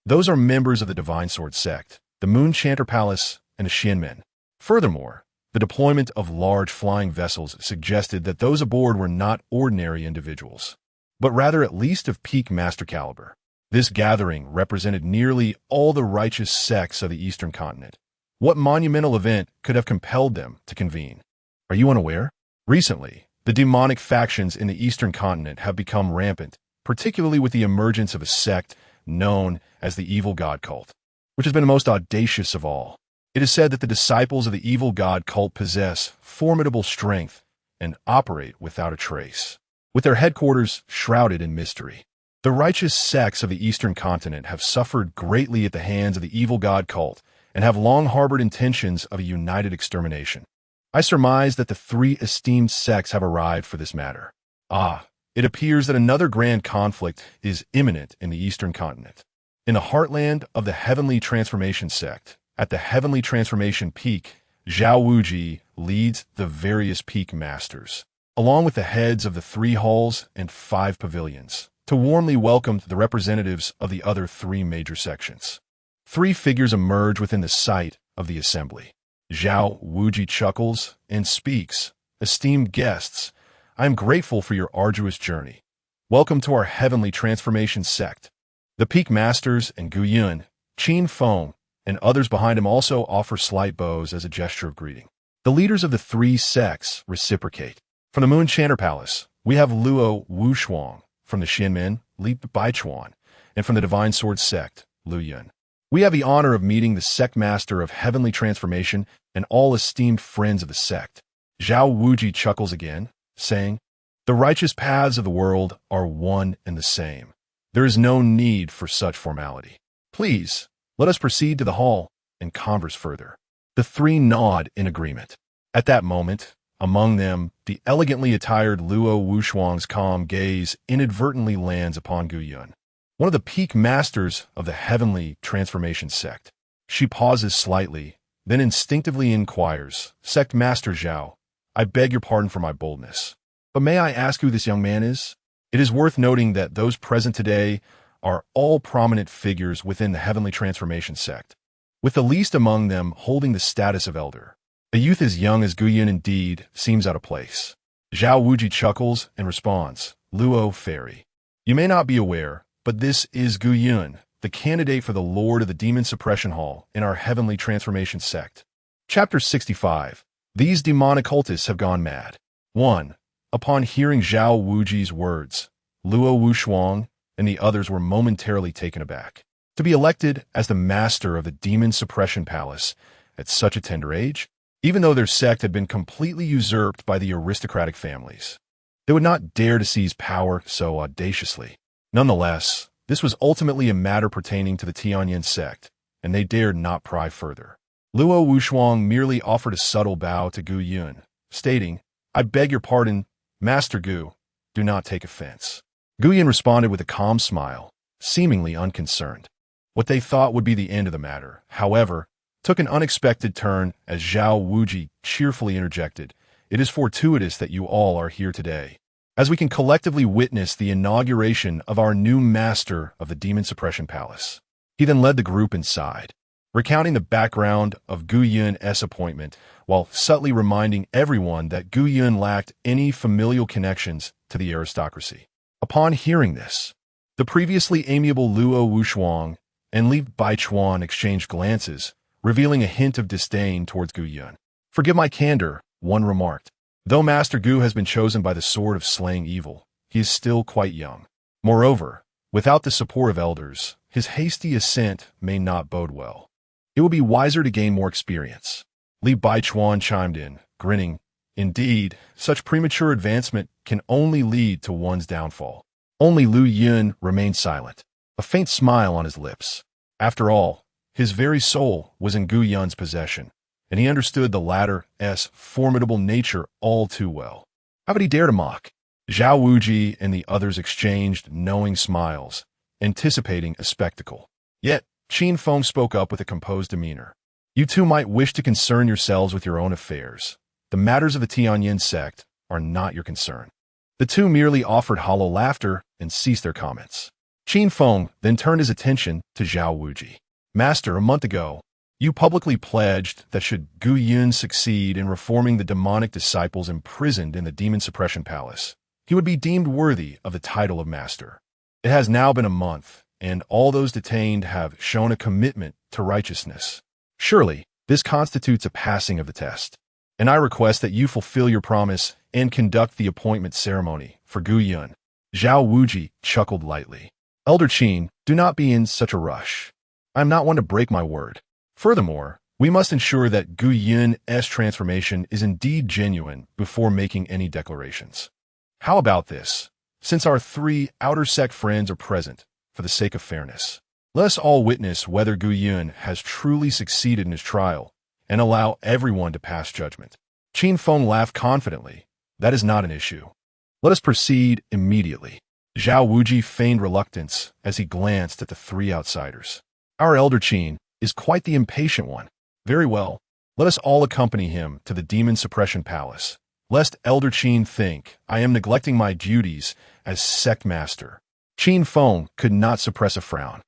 Speaker 1: Those are members of the Divine Sword sect, the Moon Chanter Palace, and a Xianmen. Furthermore, the deployment of large flying vessels suggested that those aboard were not ordinary individuals, but rather at least of peak master caliber. This gathering represented nearly all the righteous sects of the Eastern Continent. What monumental event could have compelled them to convene? Are you unaware? Recently, the demonic factions in the Eastern Continent have become rampant, particularly with the emergence of a sect known as the Evil God Cult, which has been the most audacious of all. It is said that the disciples of the Evil God Cult possess formidable strength and operate without a trace, with their headquarters shrouded in mystery. The righteous sects of the Eastern Continent have suffered greatly at the hands of the Evil God Cult and have long harbored intentions of a united extermination. I surmise that the three esteemed sects have arrived for this matter. It appears that another grand conflict is imminent in the Eastern Continent. In the heartland of the Heavenly Transformation Sect, at the Heavenly Transformation Peak, Zhao Wuji leads the various peak masters, along with the heads of the 3 halls and 5 pavilions, to warmly welcome the representatives of the other 3 major sections. 3 figures emerge within the sight of the assembly. Zhao Wuji chuckles and speaks. Esteemed guests, I am grateful for your arduous journey. Welcome to our Heavenly Transformation Sect. The peak masters and Gu Yun, Qin Feng, and others behind him also offer slight bows as a gesture of greeting. The leaders of the 3 sects reciprocate. From the Moon Chanter Palace, we have Luo Wushuang, from the Xianmen, Li Baichuan, and from the Divine Sword Sect, Lu Yun. We have the honor of meeting the sect master of Heavenly Transformation and all esteemed friends of the sect. Zhao Wuji chuckles again, saying, the righteous paths of the world are one and the same. There is no need for such formality. Please, let us proceed to the hall and converse further. The 3 nod in agreement. At that moment, among them, the elegantly attired Luo Wushuang's calm gaze inadvertently lands upon Gu Yun, one of the peak masters of the Heavenly Transformation Sect. She pauses slightly, then instinctively inquires, Sect Master Zhao, I beg your pardon for my boldness, but may I ask who this young man is? It is worth noting that those present today are all prominent figures within the Heavenly Transformation Sect, with the least among them holding the status of elder. A youth as young as Gu Yun indeed seems out of place. Zhao Wuji chuckles and responds, Luo Fairy. You may not be aware, but this is Gu Yun, the candidate for the Lord of the Demon Suppression Hall in our Heavenly Transformation Sect. Chapter 65. These demonic cultists have gone mad. 1. Upon hearing Zhao Wuji's words, Luo Wushuang and the others were momentarily taken aback. To be elected as the master of the Demon Suppression Palace at such a tender age, even though their sect had been completely usurped by the aristocratic families, they would not dare to seize power so audaciously. Nonetheless, this was ultimately a matter pertaining to the Tianyan Sect, and they dared not pry further. Luo Wushuang merely offered a subtle bow to Gu Yun, stating, I beg your pardon, Master Gu, do not take offense. Gu Yun responded with a calm smile, seemingly unconcerned. What they thought would be the end of the matter, however, took an unexpected turn as Zhao Wuji cheerfully interjected, It is fortuitous that you all are here today, as we can collectively witness the inauguration of our new master of the Demon Suppression Palace. He then led the group inside, recounting the background of Gu Yun's appointment, while subtly reminding everyone that Gu Yun lacked any familial connections to the aristocracy. Upon hearing this, the previously amiable Luo Wushuang and Li Baichuan exchanged glances, revealing a hint of disdain towards Gu Yun. Forgive my candor, one remarked. Though Master Gu has been chosen by the sword of slaying evil, he is still quite young. Moreover, without the support of elders, his hasty ascent may not bode well. It would be wiser to gain more experience. Li Baichuan chimed in, grinning. Indeed, such premature advancement can only lead to one's downfall. Only Lu Yun remained silent, a faint smile on his lips. After all, his very soul was in Gu Yun's possession, and he understood the latter's formidable nature all too well. How could he dare to mock? Zhao Wuji and the others exchanged knowing smiles, anticipating a spectacle. Yet, Qin Feng spoke up with a composed demeanor. You two might wish to concern yourselves with your own affairs. The matters of the Tianyan Sect are not your concern. The two merely offered hollow laughter and ceased their comments. Qin Feng then turned his attention to Zhao Wuji. Master, a month ago, You publicly pledged that should Gu Yun succeed in reforming the demonic disciples imprisoned in the Demon Suppression Palace, he would be deemed worthy of the title of master. It has now been a month, and all those detained have shown a commitment to righteousness. Surely, this constitutes a passing of the test, and I request that you fulfill your promise and conduct the appointment ceremony for Gu Yun. Zhao Wuji chuckled lightly. Elder Qin, do not be in such a rush. I am not one to break my word. Furthermore, we must ensure that Gu Yun's transformation is indeed genuine before making any declarations. How about this? Since our 3 outer sect friends are present, for the sake of fairness, let us all witness whether Gu Yun has truly succeeded in his trial, and allow everyone to pass judgment. Qin Feng laughed confidently. That is not an issue. Let us proceed immediately. Zhao Wuji feigned reluctance as he glanced at the 3 outsiders. Our elder Qin is quite the impatient one. Very well. Let us all accompany him to the Demon Suppression Palace, lest Elder Qin think I am neglecting my duties as sect master. Qin Feng could not suppress a frown.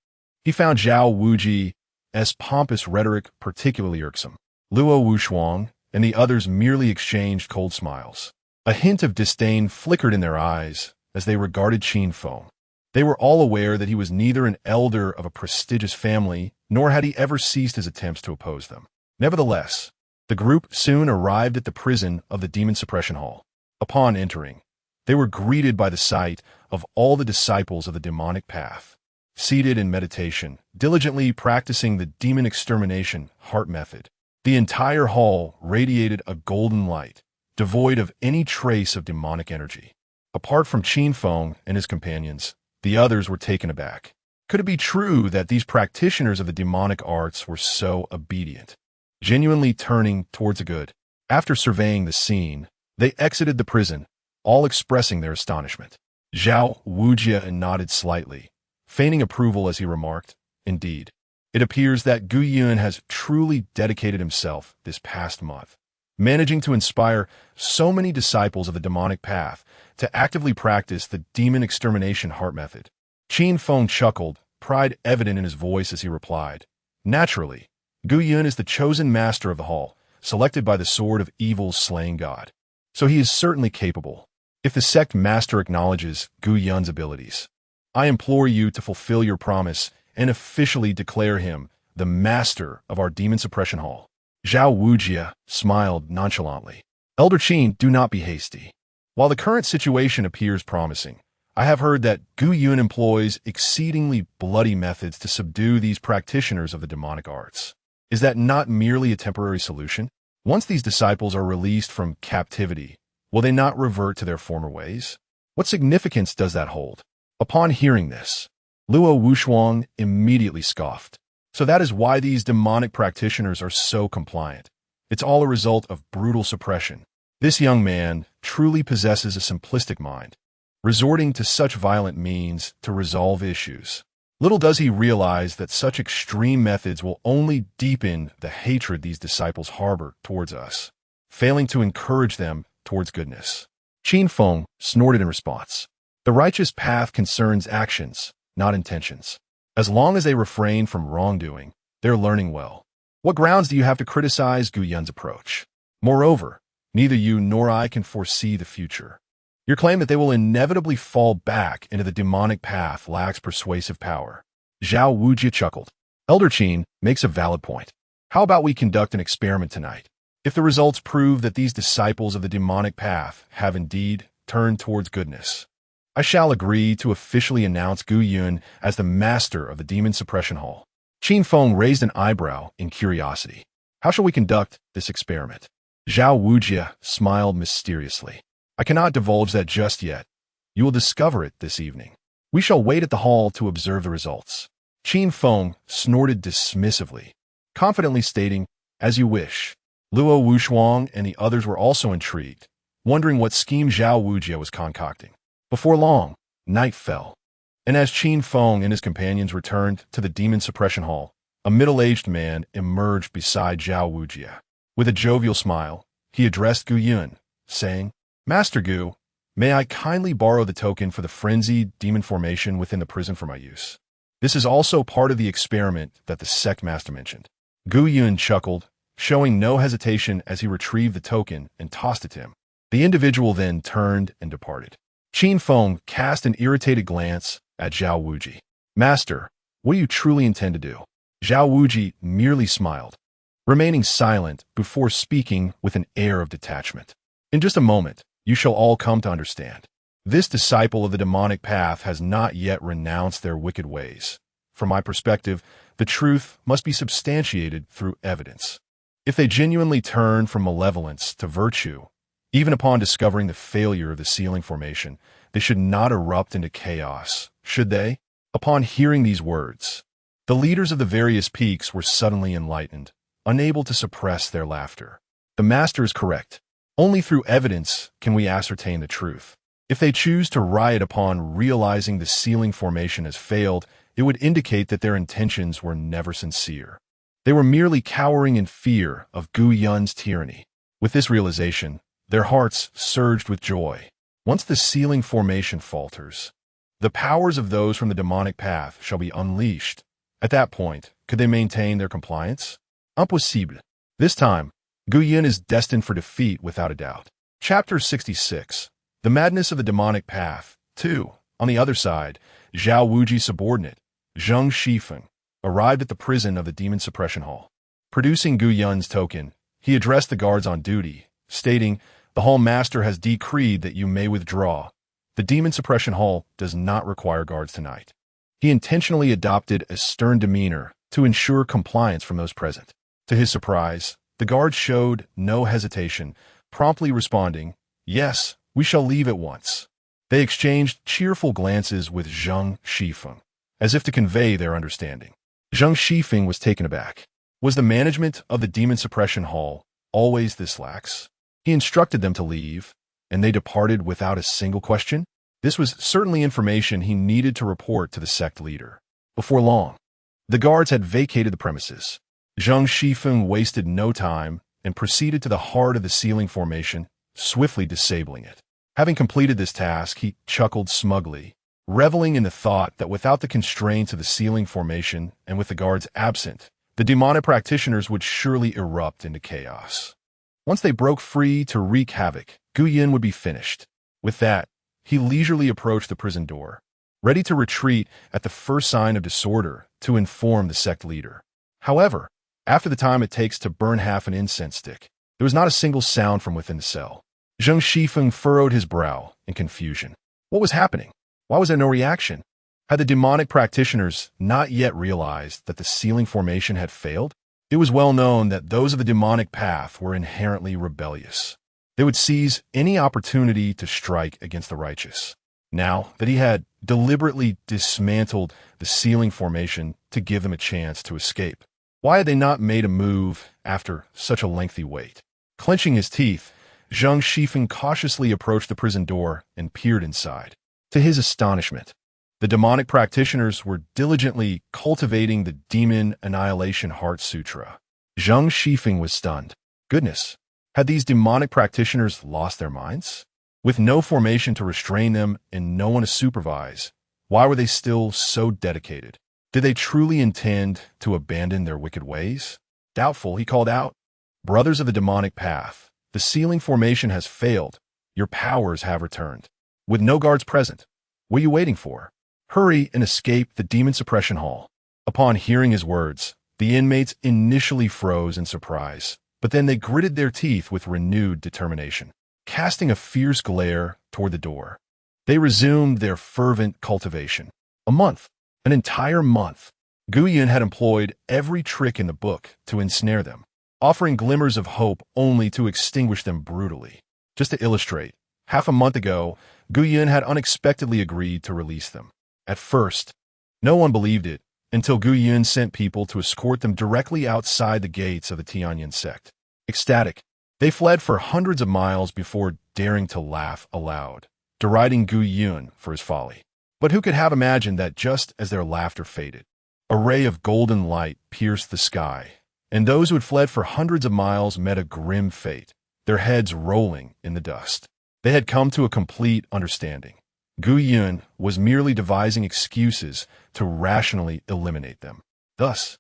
Speaker 1: He found Zhao Wuji's pompous rhetoric particularly irksome. Luo Wushuang and the others merely exchanged cold smiles. A hint of disdain flickered in their eyes as they regarded Qin Feng. They were all aware that he was neither an elder of a prestigious family, nor had he ever ceased his attempts to oppose them. Nevertheless, the group soon arrived at the prison of the Demon Suppression Hall. Upon entering, they were greeted by the sight of all the disciples of the demonic path, seated in meditation, diligently practicing the demon extermination heart method. The entire hall radiated a golden light, devoid of any trace of demonic energy. Apart from Qin Feng and his companions, the others were taken aback. Could it be true that these practitioners of the demonic arts were so obedient? Genuinely turning towards the good, after surveying the scene, they exited the prison, all expressing their astonishment. Zhao Wujia nodded slightly, feigning approval as he remarked, "Indeed, it appears that Gu Yun has truly dedicated himself this past month, managing to inspire so many disciples of the demonic path to actively practice the demon extermination heart method." Qin Feng chuckled, pride evident in his voice as he replied, "Naturally, Gu Yun is the chosen master of the hall, selected by the sword of evil's slaying god. So he is certainly capable. If the sect master acknowledges Gu Yun's abilities, I implore you to fulfill your promise and officially declare him the master of our demon suppression hall." Zhao Wujia smiled nonchalantly. "Elder Qin, do not be hasty. While the current situation appears promising, I have heard that Gu Yun employs exceedingly bloody methods to subdue these practitioners of the demonic arts. Is that not merely a temporary solution? Once these disciples are released from captivity, will they not revert to their former ways? What significance does that hold?" Upon hearing this, Luo Wushuang immediately scoffed. "So that is why these demonic practitioners are so compliant. It's all a result of brutal suppression. This young man truly possesses a simplistic mind, resorting to such violent means to resolve issues. Little does he realize that such extreme methods will only deepen the hatred these disciples harbor towards us, failing to encourage them towards goodness." Qin Feng snorted in response. "The righteous path concerns actions, not intentions. As long as they refrain from wrongdoing, they're learning well. What grounds do you have to criticize Gu Yun's approach? Moreover, neither you nor I can foresee the future. Your claim that they will inevitably fall back into the demonic path lacks persuasive power." Zhao Wujia chuckled. "Elder Qin makes a valid point. How about we conduct an experiment tonight? If the results prove that these disciples of the demonic path have indeed turned towards goodness, I shall agree to officially announce Gu Yun as the master of the Demon Suppression Hall." Qin Feng raised an eyebrow in curiosity. "How shall we conduct this experiment?" Zhao Wujia smiled mysteriously. "I cannot divulge that just yet. You will discover it this evening. We shall wait at the hall to observe the results." Qin Feng snorted dismissively, confidently stating, "As you wish." Luo Wushuang and the others were also intrigued, wondering what scheme Zhao Wujia was concocting. Before long, night fell, and as Qin Feng and his companions returned to the Demon Suppression Hall, a middle-aged man emerged beside Zhao Wujia. With a jovial smile, he addressed Gu Yun, saying, "Master Gu, may I kindly borrow the token for the frenzied demon formation within the prison for my use? This is also part of the experiment that the sect master mentioned." Gu Yun chuckled, showing no hesitation as he retrieved the token and tossed it to him. The individual then turned and departed. Qin Feng cast an irritated glance at Zhao Wuji. Master, what do you truly intend to do? Zhao Wuji merely smiled, remaining silent before speaking with an air of detachment. In just a moment, you shall all come to understand. This disciple of the demonic path has not yet renounced their wicked ways. From my perspective, the truth must be substantiated through evidence. If they genuinely turn from malevolence to virtue, even upon discovering the failure of the sealing formation, they should not erupt into chaos, should they? Upon hearing these words, the leaders of the various peaks were suddenly enlightened, unable to suppress their laughter. The master is correct. Only through evidence can we ascertain the truth. If they choose to riot upon realizing the sealing formation has failed, it would indicate that their intentions were never sincere. They were merely cowering in fear of Gu Yun's tyranny. With this realization, their hearts surged with joy. Once the sealing formation falters, the powers of those from the demonic path shall be unleashed. At that point, could they maintain their compliance? Impossible. This time, Gu Yun is destined for defeat without a doubt. Chapter 66. The Madness of the Demonic Path. 2. On the other side, Zhao Wuji's subordinate, Zheng Shifeng, arrived at the prison of the Demon Suppression Hall. Producing Gu Yun's token, he addressed the guards on duty, stating, "The Hall Master has decreed that you may withdraw. The Demon Suppression Hall does not require guards tonight." He intentionally adopted a stern demeanor to ensure compliance from those present. To his surprise, the guards showed no hesitation, promptly responding, "Yes, we shall leave at once." They exchanged cheerful glances with Zheng Shifeng, as if to convey their understanding. Zheng Shifeng was taken aback. Was the management of the Demon Suppression Hall always this lax? He instructed them to leave, and they departed without a single question? This was certainly information he needed to report to the sect leader. Before long, the guards had vacated the premises. Zheng Shifeng wasted no time and proceeded to the heart of the sealing formation, swiftly disabling it. Having completed this task, he chuckled smugly, reveling in the thought that without the constraints of the sealing formation and with the guards absent, the demonic practitioners would surely erupt into chaos. Once they broke free to wreak havoc, Gu Yun would be finished. With that, he leisurely approached the prison door, ready to retreat at the first sign of disorder to inform the sect leader. However, after the time it takes to burn half an incense stick, there was not a single sound from within the cell. Zheng Shifeng furrowed his brow in confusion. What was happening? Why was there no reaction? Had the demonic practitioners not yet realized that the sealing formation had failed? It was well known that those of the demonic path were inherently rebellious. They would seize any opportunity to strike against the righteous. Now that he had deliberately dismantled the sealing formation to give them a chance to escape, why had they not made a move after such a lengthy wait? Clenching his teeth, Zheng Shifeng cautiously approached the prison door and peered inside. To his astonishment, the demonic practitioners were diligently cultivating the Demon Annihilation Heart Sutra. Zheng Shifeng was stunned. Goodness, had these demonic practitioners lost their minds? With no formation to restrain them and no one to supervise, why were they still so dedicated? Did they truly intend to abandon their wicked ways? Doubtful, he called out, "Brothers of the demonic path, the sealing formation has failed. Your powers have returned. With no guards present, what are you waiting for? Hurry and escape the Demon Suppression Hall." Upon hearing his words, the inmates initially froze in surprise, but then they gritted their teeth with renewed determination. Casting a fierce glare toward the door, they resumed their fervent cultivation. A month, an entire month, Gu Yun had employed every trick in the book to ensnare them, offering glimmers of hope only to extinguish them brutally. Just to illustrate, half a month ago, Gu Yun had unexpectedly agreed to release them. At first, no one believed it until Gu Yun sent people to escort them directly outside the gates of the Tianyan Sect. Ecstatic, they fled for hundreds of miles before daring to laugh aloud, deriding Gu Yun for his folly. But who could have imagined that just as their laughter faded, a ray of golden light pierced the sky, and those who had fled for hundreds of miles met a grim fate, their heads rolling in the dust. They had come to a complete understanding. Gu Yun was merely devising excuses to rationally eliminate them. Thus,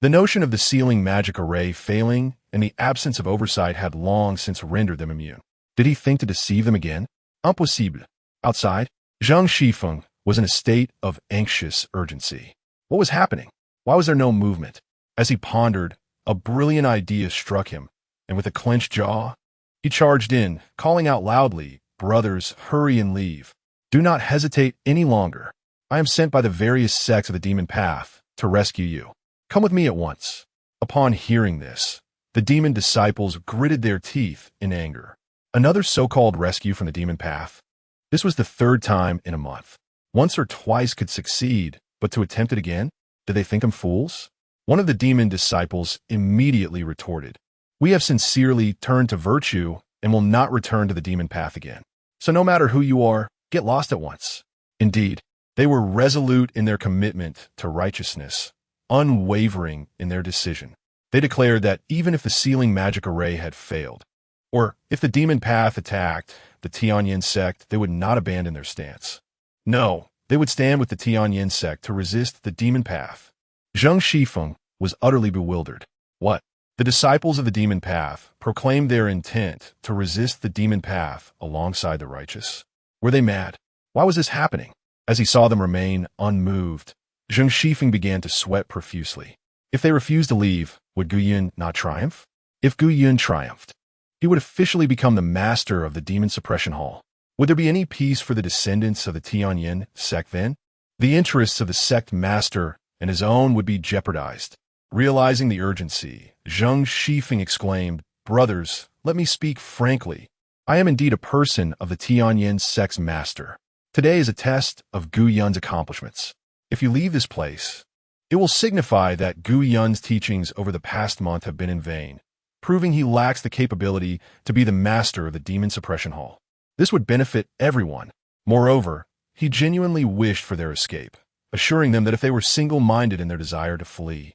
Speaker 1: The notion of the sealing magic array failing and the absence of oversight had long since rendered them immune. Did he think to deceive them again? Impossible. Outside, Zhang Shifeng was in a state of anxious urgency. What was happening? Why was there no movement? As he pondered, a brilliant idea struck him, and with a clenched jaw, he charged in, calling out loudly, "Brothers, hurry and leave. Do not hesitate any longer. I am sent by the various sects of the demon path to rescue you. Come with me at once." Upon hearing this, the demon disciples gritted their teeth in anger. Another so-called rescue from the demon path? This was the third time in a month. Once or twice could succeed, but to attempt it again? Did they think them fools? One of the demon disciples immediately retorted, "We have sincerely turned to virtue and will not return to the demon path again. So no matter who you are, get lost at once." Indeed, they were resolute in their commitment to righteousness, unwavering in their decision. They declared that even if the sealing magic array had failed, or if the demon path attacked the Tianyan Sect, they would not abandon their stance. No, they would stand with the Tianyan Sect to resist the demon path. Zhang Shifeng was utterly bewildered. What? The disciples of the demon path proclaimed their intent to resist the demon path alongside the righteous? Were they mad? Why was this happening? As he saw them remain unmoved, Zhang Shifeng began to sweat profusely. If they refused to leave, would Gu Yun not triumph? If Gu Yun triumphed, he would officially become the master of the demon suppression hall. Would there be any peace for the descendants of the Tianyan Sect then? The interests of the sect master and his own would be jeopardized. Realizing the urgency, Zhang Shifeng exclaimed, "Brothers, let me speak frankly. I am indeed a person of the Tianyan Sect's master. Today is a test of Gu Yun's accomplishments. If you leave this place, it will signify that Gu Yun's teachings over the past month have been in vain, proving he lacks the capability to be the master of the demon suppression hall. This would benefit everyone. Moreover, he genuinely wished for their escape, assuring them that if they were single-minded in their desire to flee,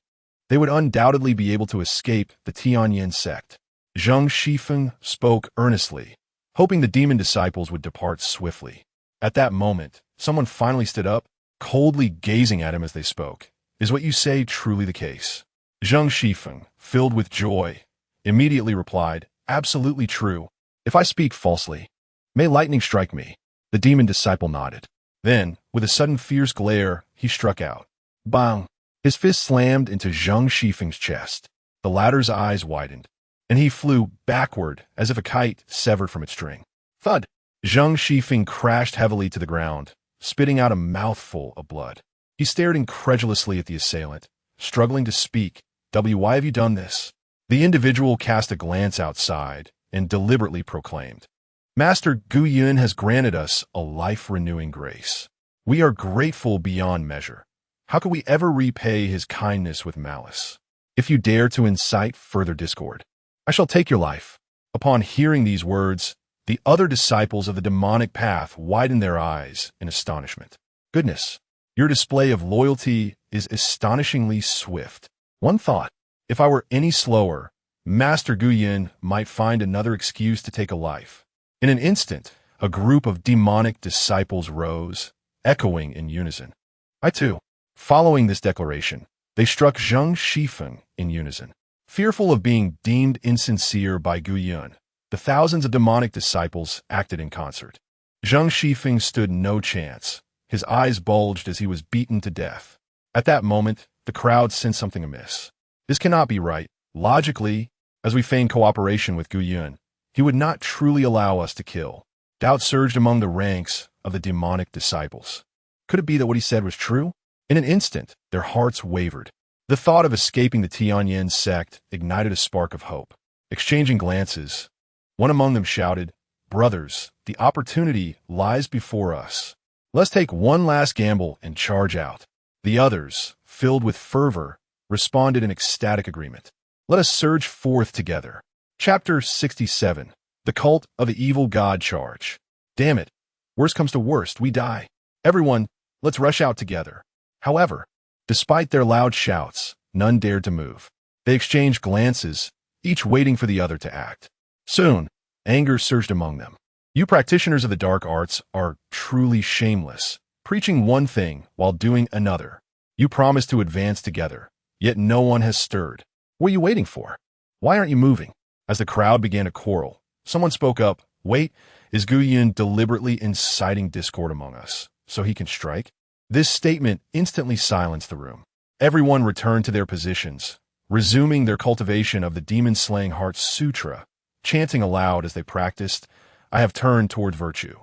Speaker 1: they would undoubtedly be able to escape the Tianyan Sect." Zhang Shifeng spoke earnestly, hoping the demon disciples would depart swiftly. At that moment, someone finally stood up, coldly gazing at him as they spoke. "Is what you say truly the case?" Zhang Shifeng, filled with joy, immediately replied, "Absolutely true. If I speak falsely, may lightning strike me." The demon disciple nodded. Then, with a sudden fierce glare, he struck out. Bang! His fist slammed into Zhang Shifeng's chest. The latter's eyes widened, and he flew backward as if a kite severed from its string. Thud! Zhang Shifeng crashed heavily to the ground, spitting out a mouthful of blood. He stared incredulously at the assailant, struggling to speak. "Why have you done this?" The individual cast a glance outside and deliberately proclaimed, "Master Gu Yun has granted us a life-renewing grace. We are grateful beyond measure. How could we ever repay his kindness with malice? If you dare to incite further discord, I shall take your life." Upon hearing these words, the other disciples of the demonic path widened their eyes in astonishment. "Goodness, your display of loyalty is astonishingly swift. One thought, if I were any slower, Master Gu Yun might find another excuse to take a life." In an instant, a group of demonic disciples rose, echoing in unison. "I too." Following this declaration, they struck Zhang Shifeng in unison. Fearful of being deemed insincere by Gu Yun, the thousands of demonic disciples acted in concert. Zhang Shifeng stood no chance. His eyes bulged as he was beaten to death. At that moment, the crowd sensed something amiss. This cannot be right. Logically, as we feign cooperation with Gu Yun, he would not truly allow us to kill. Doubt surged among the ranks of the demonic disciples. Could it be that what he said was true? In an instant, their hearts wavered. The thought of escaping the Tianyan Sect ignited a spark of hope. Exchanging glances, one among them shouted, "Brothers, the opportunity lies before us. Let's take one last gamble and charge out." The others, filled with fervor, responded in ecstatic agreement. "Let us surge forth together." Chapter 67. The Cult of the Evil God Charge. Damn it. Worst comes to worst, we die. Everyone, let's rush out together. However, despite their loud shouts, none dared to move. They exchanged glances, each waiting for the other to act. Soon, anger surged among them. "You practitioners of the dark arts are truly shameless, preaching one thing while doing another. You promised to advance together, yet no one has stirred. What are you waiting for? Why aren't you moving? As the crowd began to quarrel, someone spoke up. Wait, is Gu Yun deliberately inciting discord among us so he can strike? This statement instantly silenced the room. Everyone returned to their positions, resuming their cultivation of the demon-slaying heart sutra, chanting aloud as they practiced, I have turned towards virtue.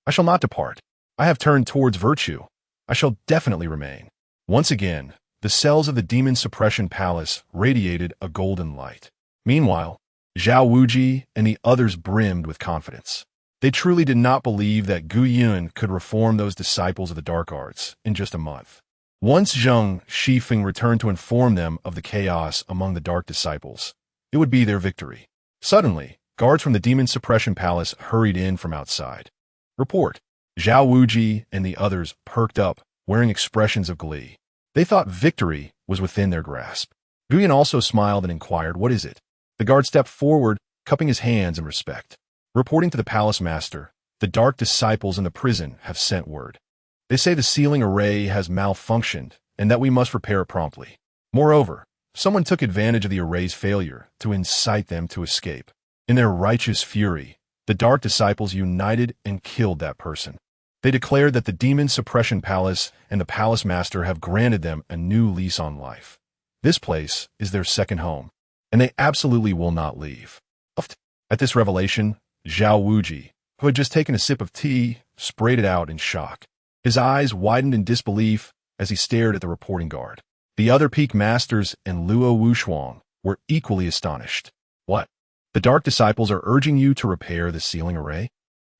Speaker 1: I shall not depart. I have turned towards virtue. I shall definitely remain. Once again, the cells of the demon suppression palace radiated a golden light. Meanwhile, Zhao Wuji and the others brimmed with confidence. They truly did not believe that Gu Yun could reform those disciples of the dark arts in just a month. Once Zheng Shifeng returned to inform them of the chaos among the dark disciples, it would be their victory. Suddenly, guards from the demon suppression palace hurried in from outside. Report. Zhao Wuji and the others perked up, wearing expressions of glee. They thought victory was within their grasp. Gu Yun also smiled and inquired, what is it? The guard stepped forward, cupping his hands in respect. Reporting to the palace master, the dark disciples in the prison have sent word. They say the sealing array has malfunctioned and that we must repair it promptly. Moreover, someone took advantage of the array's failure to incite them to escape. In their righteous fury, the dark disciples united and killed that person. They declared that the demon suppression palace and the palace master have granted them a new lease on life. This place is their second home, and they absolutely will not leave. At this revelation, Zhao Wuji, who had just taken a sip of tea, sprayed it out in shock. His eyes widened in disbelief as he stared at the reporting guard. The other peak masters and Luo Wushuang were equally astonished. What? The dark disciples are urging you to repair the sealing array?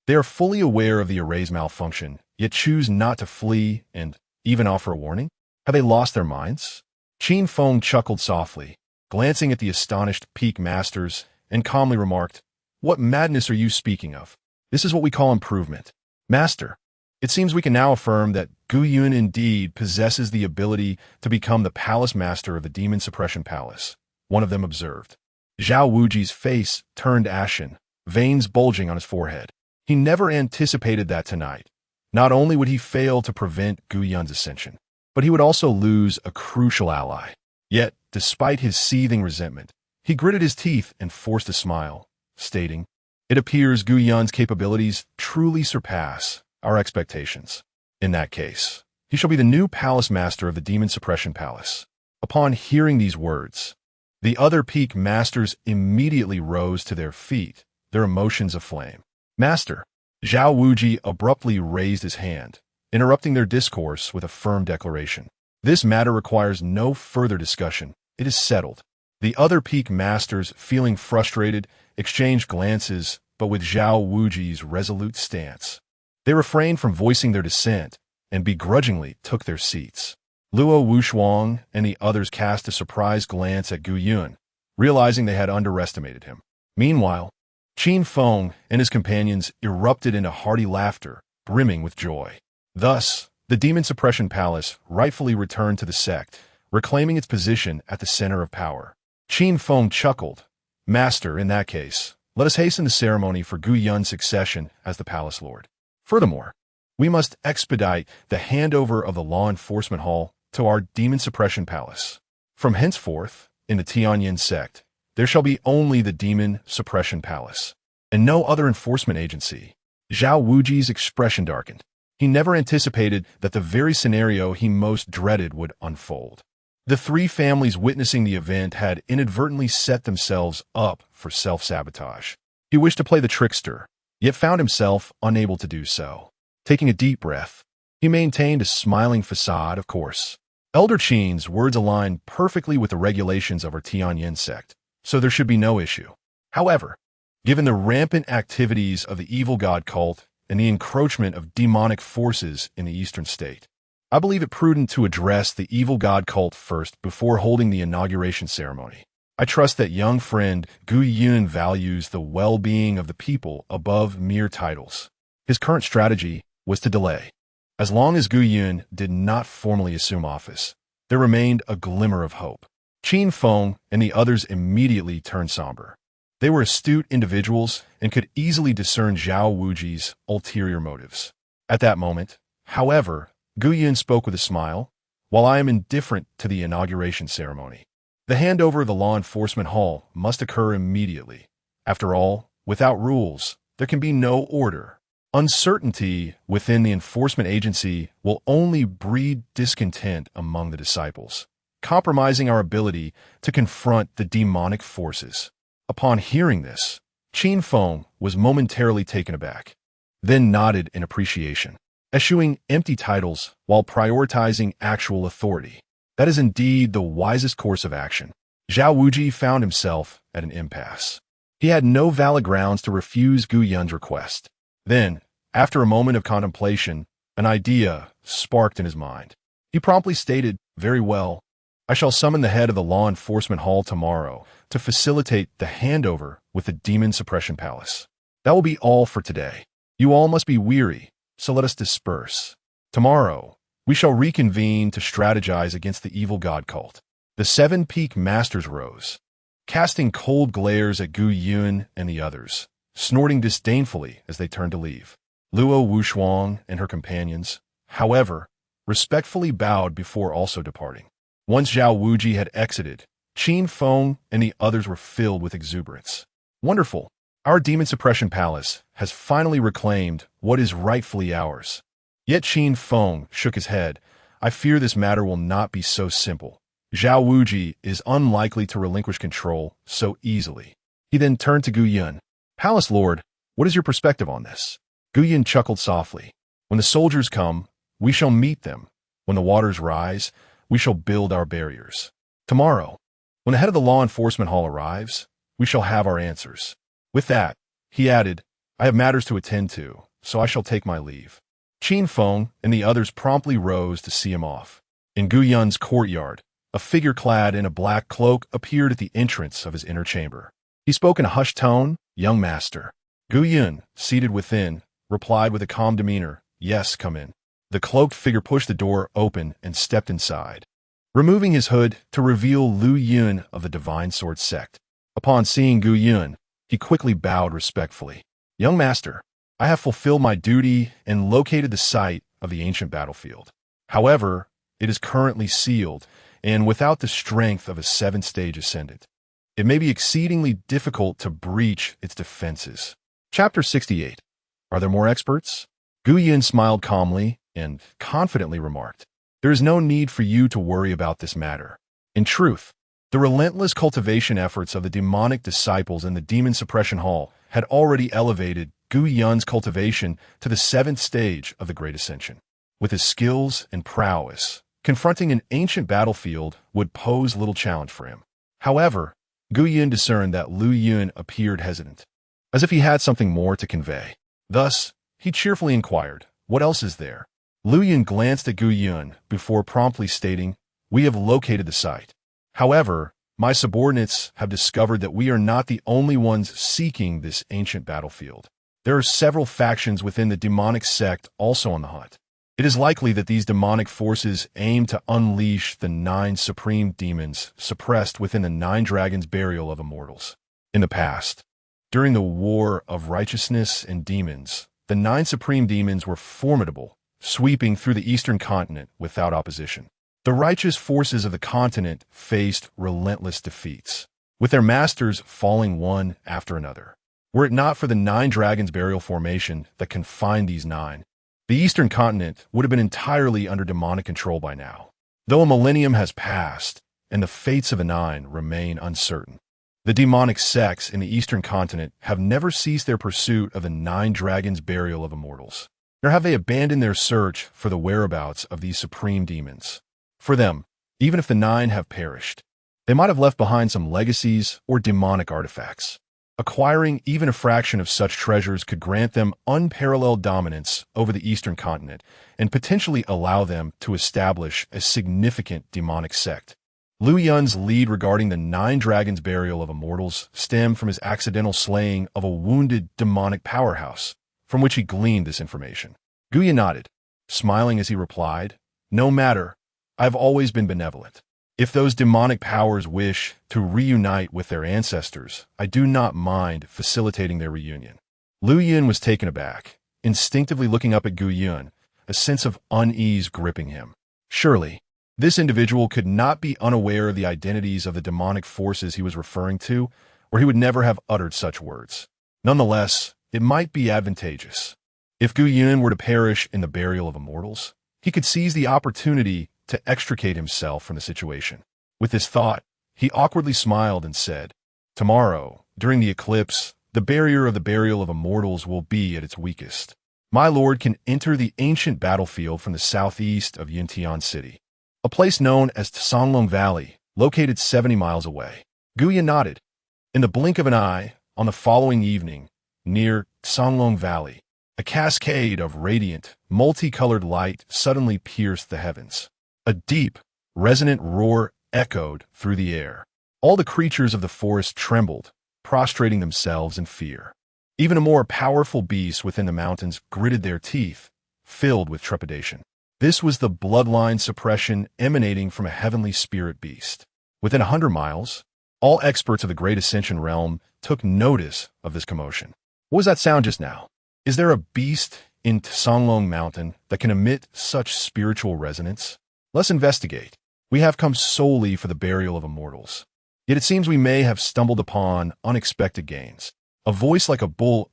Speaker 1: They are fully aware of the array's malfunction, yet choose not to flee and even offer a warning? Have they lost their minds? Qin Feng chuckled softly, glancing at the astonished peak masters, and calmly remarked, What madness are you speaking of? This is what we call improvement. Master, it seems we can now affirm that Gu Yun indeed possesses the ability to become the palace master of the demon suppression palace, one of them observed. Zhao Wuji's face turned ashen, veins bulging on his forehead. He never anticipated that tonight. Not only would he fail to prevent Gu Yun's ascension, but he would also lose a crucial ally. Yet, despite his seething resentment, he gritted his teeth and forced a smile, stating, It appears Gu Yun's capabilities truly surpass our expectations. In that case, he shall be the new palace master of the demon suppression palace. Upon hearing these words, the other peak masters immediately rose to their feet, their emotions aflame. Master, Zhao Wuji abruptly raised his hand, interrupting their discourse with a firm declaration. This matter requires no further discussion. It is settled. The other peak masters, feeling frustrated, exchanged glances, but with Zhao Wuji's resolute stance. They refrained from voicing their dissent and begrudgingly took their seats. Luo Wushuang and the others cast a surprised glance at Gu Yun, realizing they had underestimated him. Meanwhile, Qin Feng and his companions erupted into hearty laughter, brimming with joy. Thus, the demon suppression palace rightfully returned to the sect, reclaiming its position at the center of power. Qin Feng chuckled. Master, in that case, let us hasten the ceremony for Gu Yun's succession as the palace lord. Furthermore, we must expedite the handover of the law enforcement hall to our demon suppression palace. From henceforth, in the Tianyan Sect, there shall be only the demon suppression palace, and no other enforcement agency. Zhao Wuji's expression darkened. He never anticipated that the very scenario he most dreaded would unfold. The three families witnessing the event had inadvertently set themselves up for self-sabotage. He wished to play the trickster, yet found himself unable to do so. Taking a deep breath, he maintained a smiling facade, of course. Elder Qin's words aligned perfectly with the regulations of our Tianyan Sect, so there should be no issue. However, given the rampant activities of the evil god cult and the encroachment of demonic forces in the eastern state, I believe it prudent to address the evil god cult first before holding the inauguration ceremony. I trust that young friend Gu Yun values the well-being of the people above mere titles. His current strategy was to delay. As long as Gu Yun did not formally assume office, there remained a glimmer of hope. Qin Feng and the others immediately turned somber. They were astute individuals and could easily discern Zhao Wuji's ulterior motives. At that moment, however, Gu Yun spoke with a smile. while I am indifferent to the inauguration ceremony. The handover of the law enforcement hall must occur immediately. After all, without rules, there can be no order. Uncertainty within the enforcement agency will only breed discontent among the disciples, compromising our ability to confront the demonic forces. Upon hearing this, Qin Feng was momentarily taken aback, then nodded in appreciation, eschewing empty titles while prioritizing actual authority. That is indeed the wisest course of action. Zhao Wuji found himself at an impasse. He had no valid grounds to refuse Gu Yun's request. Then, after a moment of contemplation, an idea sparked in his mind. He promptly stated, "Very well. I shall summon the head of the law enforcement hall tomorrow to facilitate the handover with the demon suppression palace. That will be all for today. You all must be weary, so let us disperse. Tomorrow, we shall reconvene to strategize against the evil god cult." The 7 peak masters rose, casting cold glares at Gu Yun and the others, snorting disdainfully as they turned to leave. Luo Wushuang and her companions, however, respectfully bowed before also departing. Once Zhao Wuji had exited, Qin Feng and the others were filled with exuberance. Wonderful! Our demon suppression palace has finally reclaimed what is rightfully ours. Yet Qin Feng shook his head. I fear this matter will not be so simple. Zhao Wuji is unlikely to relinquish control so easily. He then turned to Gu Yun. Palace Lord, what is your perspective on this? Gu Yun chuckled softly. When the soldiers come, we shall meet them. When the waters rise, we shall build our barriers. Tomorrow, when the head of the law enforcement hall arrives, we shall have our answers. With that, he added, I have matters to attend to, so I shall take my leave. Qin Feng and the others promptly rose to see him off. In Gu Yun's courtyard, a figure clad in a black cloak appeared at the entrance of his inner chamber. He spoke in a hushed tone, Young master. Gu Yun, seated within, replied with a calm demeanor, Yes, come in. The cloaked figure pushed the door open and stepped inside, removing his hood to reveal Lu Yun of the Divine Sword Sect. Upon seeing Gu Yun, he quickly bowed respectfully. Young master, I have fulfilled my duty and located the site of the ancient battlefield. However, it is currently sealed and without the strength of a 7th-stage ascendant. It may be exceedingly difficult to breach its defenses. Chapter 68. Are there more experts? Gu Yun smiled calmly and confidently remarked, There is no need for you to worry about this matter. In truth, the relentless cultivation efforts of the demonic disciples in the Demon Suppression Hall had already elevated Gu Yun's cultivation to the 7th stage of the Great Ascension. With his skills and prowess, confronting an ancient battlefield would pose little challenge for him. However, Gu Yun discerned that Lu Yun appeared hesitant, as if he had something more to convey. Thus, he cheerfully inquired, What else is there? Lu Yun glanced at Gu Yun before promptly stating, We have located the site. However, my subordinates have discovered that we are not the only ones seeking this ancient battlefield. There are several factions within the demonic sect also on the hunt. It is likely that these demonic forces aim to unleash the 9 supreme demons suppressed within the 9 dragons' burial of immortals. In the past, during the War of Righteousness and Demons, the 9 supreme demons were formidable, sweeping through the Eastern Continent without opposition. The righteous forces of the continent faced relentless defeats, with their masters falling one after another. Were it not for the 9 dragons' burial formation that confined these 9, the Eastern Continent would have been entirely under demonic control by now. Though a millennium has passed, and the fates of the 9 remain uncertain, the demonic sects in the Eastern Continent have never ceased their pursuit of the 9 dragons' burial of immortals, nor have they abandoned their search for the whereabouts of these supreme demons. For them, even if the 9 have perished, they might have left behind some legacies or demonic artifacts. Acquiring even a fraction of such treasures could grant them unparalleled dominance over the Eastern Continent and potentially allow them to establish a significant demonic sect. Lu Yun's lead regarding the 9 dragons' burial of immortals stemmed from his accidental slaying of a wounded demonic powerhouse, from which he gleaned this information. Gu Yun nodded, smiling as he replied, No matter, I have always been benevolent. If those demonic powers wish to reunite with their ancestors, I do not mind facilitating their reunion. Lu Yun was taken aback, instinctively looking up at Gu Yun, a sense of unease gripping him. Surely, This individual could not be unaware of the identities of the demonic forces he was referring to, or he would never have uttered such words. Nonetheless, it might be advantageous. If Gu Yun were to perish in the burial of immortals, he could seize the opportunity to extricate himself from the situation. With this thought, he awkwardly smiled and said, "Tomorrow, during the eclipse, the barrier of the burial of immortals will be at its weakest. My lord can enter the ancient battlefield from the southeast of Yintian City, a place known as Tsanglong Valley, located 70 miles away." Gu Yun nodded. In the blink of an eye, on the following evening, near Tsanglong Valley, a cascade of radiant, multicolored light suddenly pierced the heavens. A deep, resonant roar echoed through the air. All the creatures of the forest trembled, prostrating themselves in fear. Even a more powerful beast within the mountains gritted their teeth, filled with trepidation. This was the bloodline suppression emanating from a heavenly spirit beast. Within 100 miles, all experts of the Great Ascension realm took notice of this commotion. What was that sound just now? Is there a beast in Tsanglong Mountain that can emit such spiritual resonance? Let's investigate. We have come solely for the burial of immortals. Yet it seems we may have stumbled upon unexpected gains. A voice like a bull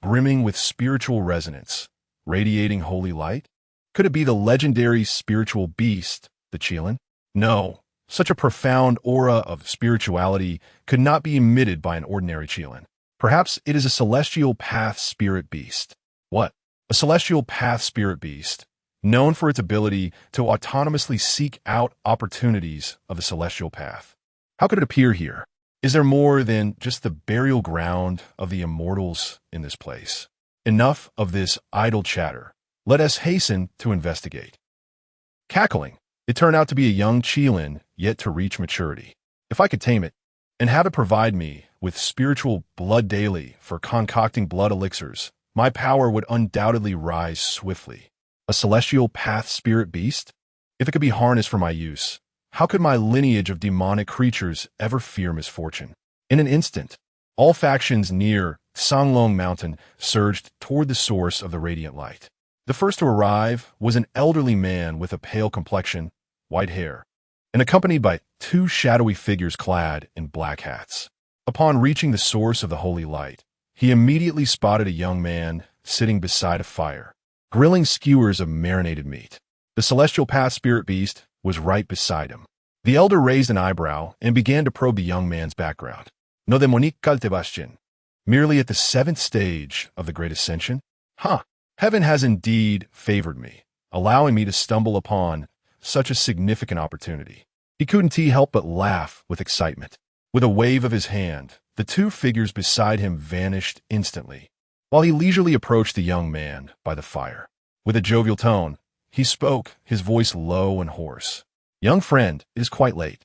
Speaker 1: brimming with spiritual resonance, radiating holy light? Could it be the legendary spiritual beast, the Qilin? No, such a profound aura of spirituality could not be emitted by an ordinary Qilin. Perhaps it is a celestial path spirit beast. What? A celestial path spirit beast, known for its ability to autonomously seek out opportunities of the celestial path. How could it appear here? Is there more than just the burial ground of the immortals in this place? Enough of this idle chatter. Let us hasten to investigate. Cackling, it turned out to be a young Qilin yet to reach maturity. If I could tame it, and have it provide me with spiritual blood daily for concocting blood elixirs, my power would undoubtedly rise swiftly. A celestial path spirit beast? If it could be harnessed for my use, how could my lineage of demonic creatures ever fear misfortune? In an instant, all factions near Tsanglong Mountain surged toward the source of the radiant light. The first to arrive was an elderly man with a pale complexion, white hair, and accompanied by two shadowy figures clad in black hats. Upon reaching the source of the holy light, he immediately spotted a young man sitting beside a fire, grilling skewers of marinated meat. The celestial path spirit beast was right beside him. The elder raised an eyebrow and began to probe the young man's background. No demonique cultivation. Merely at the 7th stage of the Great Ascension? Heaven has indeed favored me, allowing me to stumble upon such a significant opportunity. He couldn't help but laugh with excitement. With a wave of his hand, the two figures beside him vanished instantly, while he leisurely approached the young man by the fire. With a jovial tone, he spoke, his voice low and hoarse. "Young friend, it is quite late,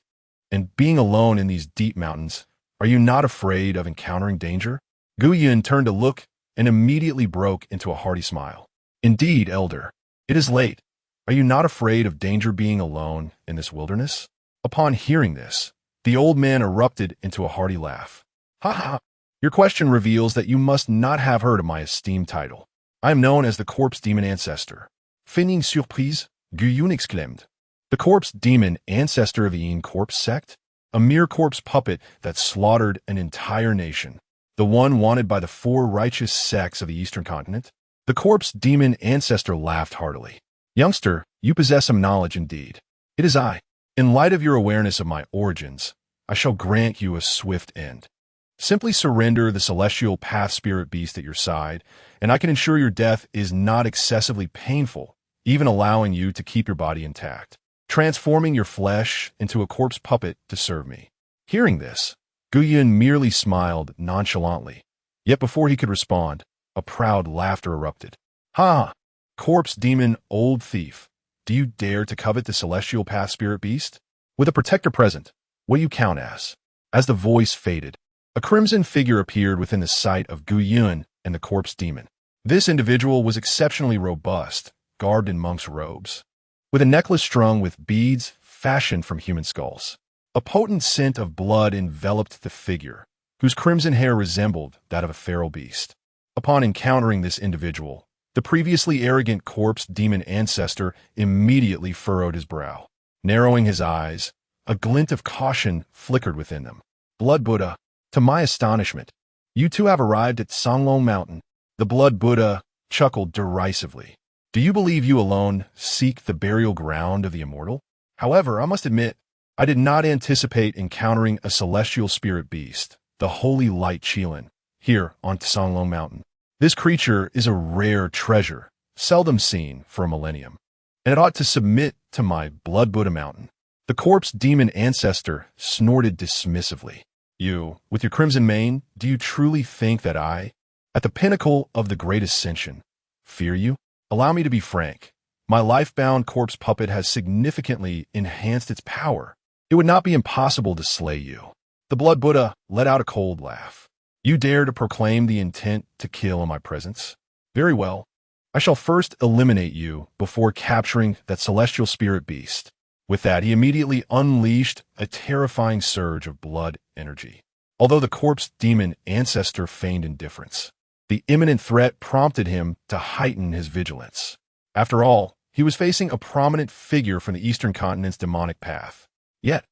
Speaker 1: and being alone in these deep mountains, are you not afraid of encountering danger?" Gu Yun turned to look and immediately broke into a hearty smile. "Indeed, elder, it is late. Are you not afraid of danger being alone in this wilderness?" Upon hearing this, the old man erupted into a hearty laugh. "Ha ha! Your question reveals that you must not have heard of my esteemed title. I am known as the Corpse Demon Ancestor." Feigning surprise, Gu Yun exclaimed. The Corpse Demon Ancestor of the Tianyan Corpse Sect? A mere corpse puppet that slaughtered an entire nation. The one wanted by the 4 righteous sects of the Eastern Continent? The Corpse Demon Ancestor laughed heartily. "Youngster, you possess some knowledge indeed. It is I. In light of your awareness of my origins, I shall grant you a swift end. Simply surrender the celestial path spirit beast at your side, and I can ensure your death is not excessively painful, even allowing you to keep your body intact, transforming your flesh into a corpse puppet to serve me." Hearing this, Gu Yun merely smiled nonchalantly. Yet before he could respond, a proud laughter erupted. "Ha! Corpse demon, old thief. Do you dare to covet the celestial path spirit beast? With a protector present, what do you count as?" As the voice faded, a crimson figure appeared within the sight of Gu Yun and the corpse demon. This individual was exceptionally robust, garbed in monk's robes, with a necklace strung with beads fashioned from human skulls. A potent scent of blood enveloped the figure, whose crimson hair resembled that of a feral beast. Upon encountering this individual, the previously arrogant corpse demon ancestor immediately furrowed his brow. Narrowing his eyes, a glint of caution flickered within them. Blood Buddha, to my astonishment, you two have arrived at Songlong Mountain. The Blood Buddha chuckled derisively. Do you believe you alone seek the burial ground of the immortal? However, I must admit, I did not anticipate encountering a celestial spirit beast, the holy light Qilin, here on Songlong Mountain. This creature is a rare treasure, seldom seen for a millennium, and it ought to submit to my Blood Buddha Mountain. The corpse demon ancestor snorted dismissively. You, with your crimson mane, do you truly think that I, at the pinnacle of the great ascension, fear you? Allow me to be frank. My life-bound corpse puppet has significantly enhanced its power. It would not be impossible to slay you. The Blood Buddha let out a cold laugh. You dare to proclaim the intent to kill in my presence? Very well. I shall first eliminate you before capturing that celestial spirit beast. With that, he immediately unleashed a terrifying surge of blood energy. Although the corpse demon ancestor feigned indifference, the imminent threat prompted him to heighten his vigilance. After all, he was facing a prominent figure from the Eastern Continent's demonic path. Yet,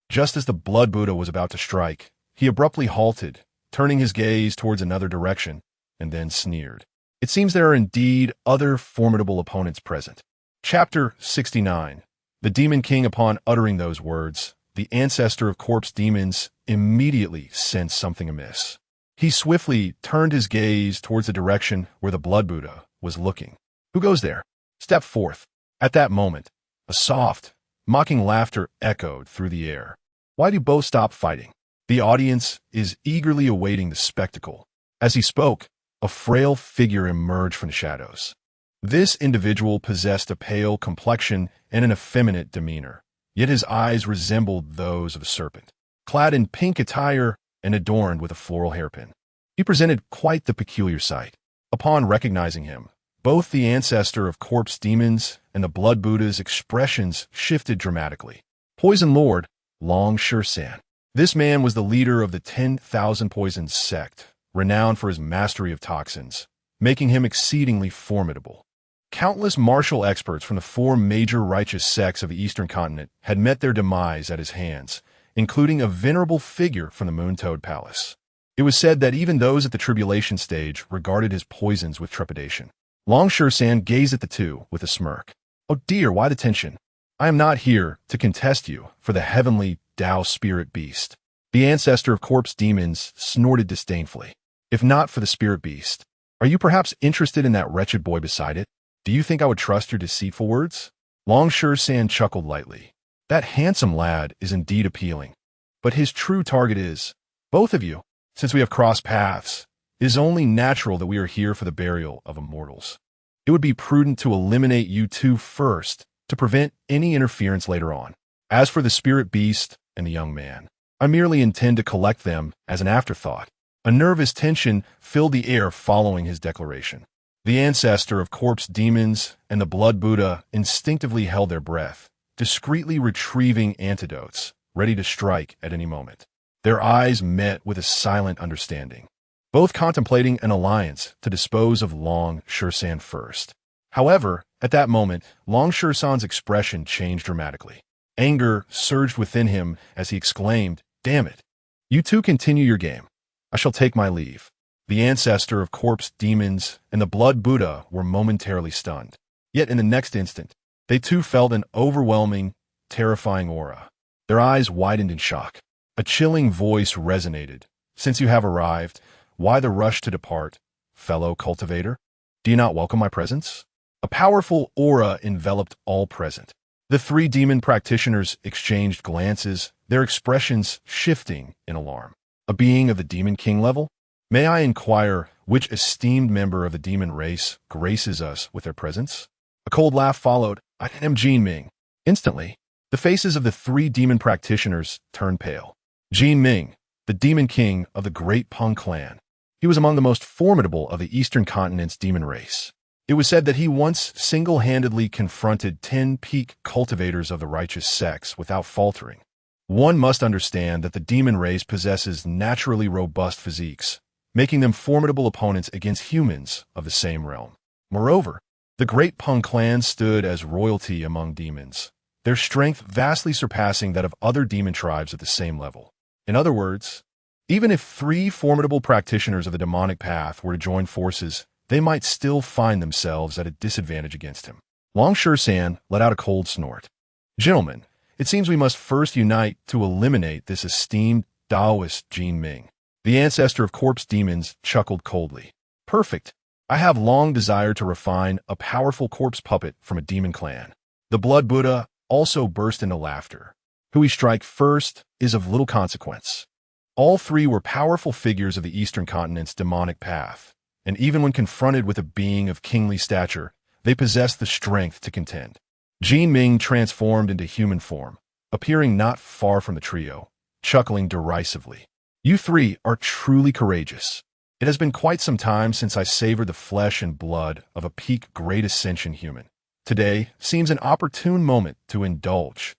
Speaker 1: just as the Blood Buddha was about to strike, he abruptly halted, turning his gaze towards another direction, and then sneered. It seems there are indeed other formidable opponents present. Chapter 69. The Demon King. Upon uttering those words, the ancestor of corpse demons immediately sensed something amiss. He swiftly turned his gaze towards the direction where the Blood Buddha was looking. Who goes there? Step forth. At that moment, a soft, mocking laughter echoed through the air. Why do both stop fighting? The audience is eagerly awaiting the spectacle. As he spoke, a frail figure emerged from the shadows. This individual possessed a pale complexion and an effeminate demeanor, yet his eyes resembled those of a serpent. Clad in pink attire and adorned with a floral hairpin, he presented quite the peculiar sight. Upon recognizing him, both the ancestor of corpse demons and the Blood Buddha's expressions shifted dramatically. Poison Lord, Long Xuantian. This man was the leader of the 10,000 Poison Sect, renowned for his mastery of toxins, making him exceedingly formidable. Countless martial experts from the four major righteous sects of the Eastern Continent had met their demise at his hands, including a venerable figure from the Moon-Toad Palace. It was said that even those at the tribulation stage regarded his poisons with trepidation. Long Xuantian gazed at the two with a smirk. Oh dear, why the tension? I am not here to contest you for the Heavenly Dao spirit beast. The ancestor of corpse demons snorted disdainfully. If not for the spirit beast, are you perhaps interested in that wretched boy beside it? Do you think I would trust your deceitful words? Long Xuantian chuckled lightly. That handsome lad is indeed appealing, but his true target is both of you. Since we have crossed paths, it is only natural that we are here for the burial of immortals. It would be prudent to eliminate you two first to prevent any interference later on. As for the spirit beast and the young man, I merely intend to collect them as an afterthought. A nervous tension filled the air following his declaration. The ancestor of corpse demons and the Blood Buddha instinctively held their breath, discreetly retrieving antidotes, ready to strike at any moment. Their eyes met with a silent understanding, both contemplating an alliance to dispose of Long Xuantian first. However, at that moment, Long Xuantian's expression changed dramatically. Anger surged within him as he exclaimed, "Damn it! You two continue your game. I shall take my leave." The ancestor of corpse demons and the Blood Buddha were momentarily stunned. Yet in the next instant, they too felt an overwhelming, terrifying aura. Their eyes widened in shock. A chilling voice resonated. "Since you have arrived, why the rush to depart, fellow cultivator? Do you not welcome my presence?" A powerful aura enveloped all present. The three demon practitioners exchanged glances, their expressions shifting in alarm. A being of the Demon King level? May I inquire which esteemed member of the demon race graces us with their presence? A cold laugh followed. "I am Jin Ming." Instantly, the faces of the three demon practitioners turned pale. Jin Ming, the Demon King of the Great Peng clan. He was among the most formidable of the Eastern Continent's demon race. It was said that he once single-handedly confronted 10 peak cultivators of the righteous sects without faltering. One must understand that the demon race possesses naturally robust physiques, making them formidable opponents against humans of the same realm. Moreover, the Great Peng clan stood as royalty among demons, their strength vastly surpassing that of other demon tribes at the same level. In other words, even if three formidable practitioners of the demonic path were to join forces, they might still find themselves at a disadvantage against him. Long San let out a cold snort. Gentlemen, it seems we must first unite to eliminate this esteemed Taoist Jin Ming. The ancestor of corpse demons chuckled coldly. Perfect. I have long desired to refine a powerful corpse puppet from a demon clan. The Blood Buddha also burst into laughter. Who we strike first is of little consequence. All three were powerful figures of the Eastern Continent's demonic path, and even when confronted with a being of kingly stature, they possessed the strength to contend. Jin Ming transformed into human form, appearing not far from the trio, chuckling derisively. You three are truly courageous. It has been quite some time since I savored the flesh and blood of a peak great ascension human. Today seems an opportune moment to indulge.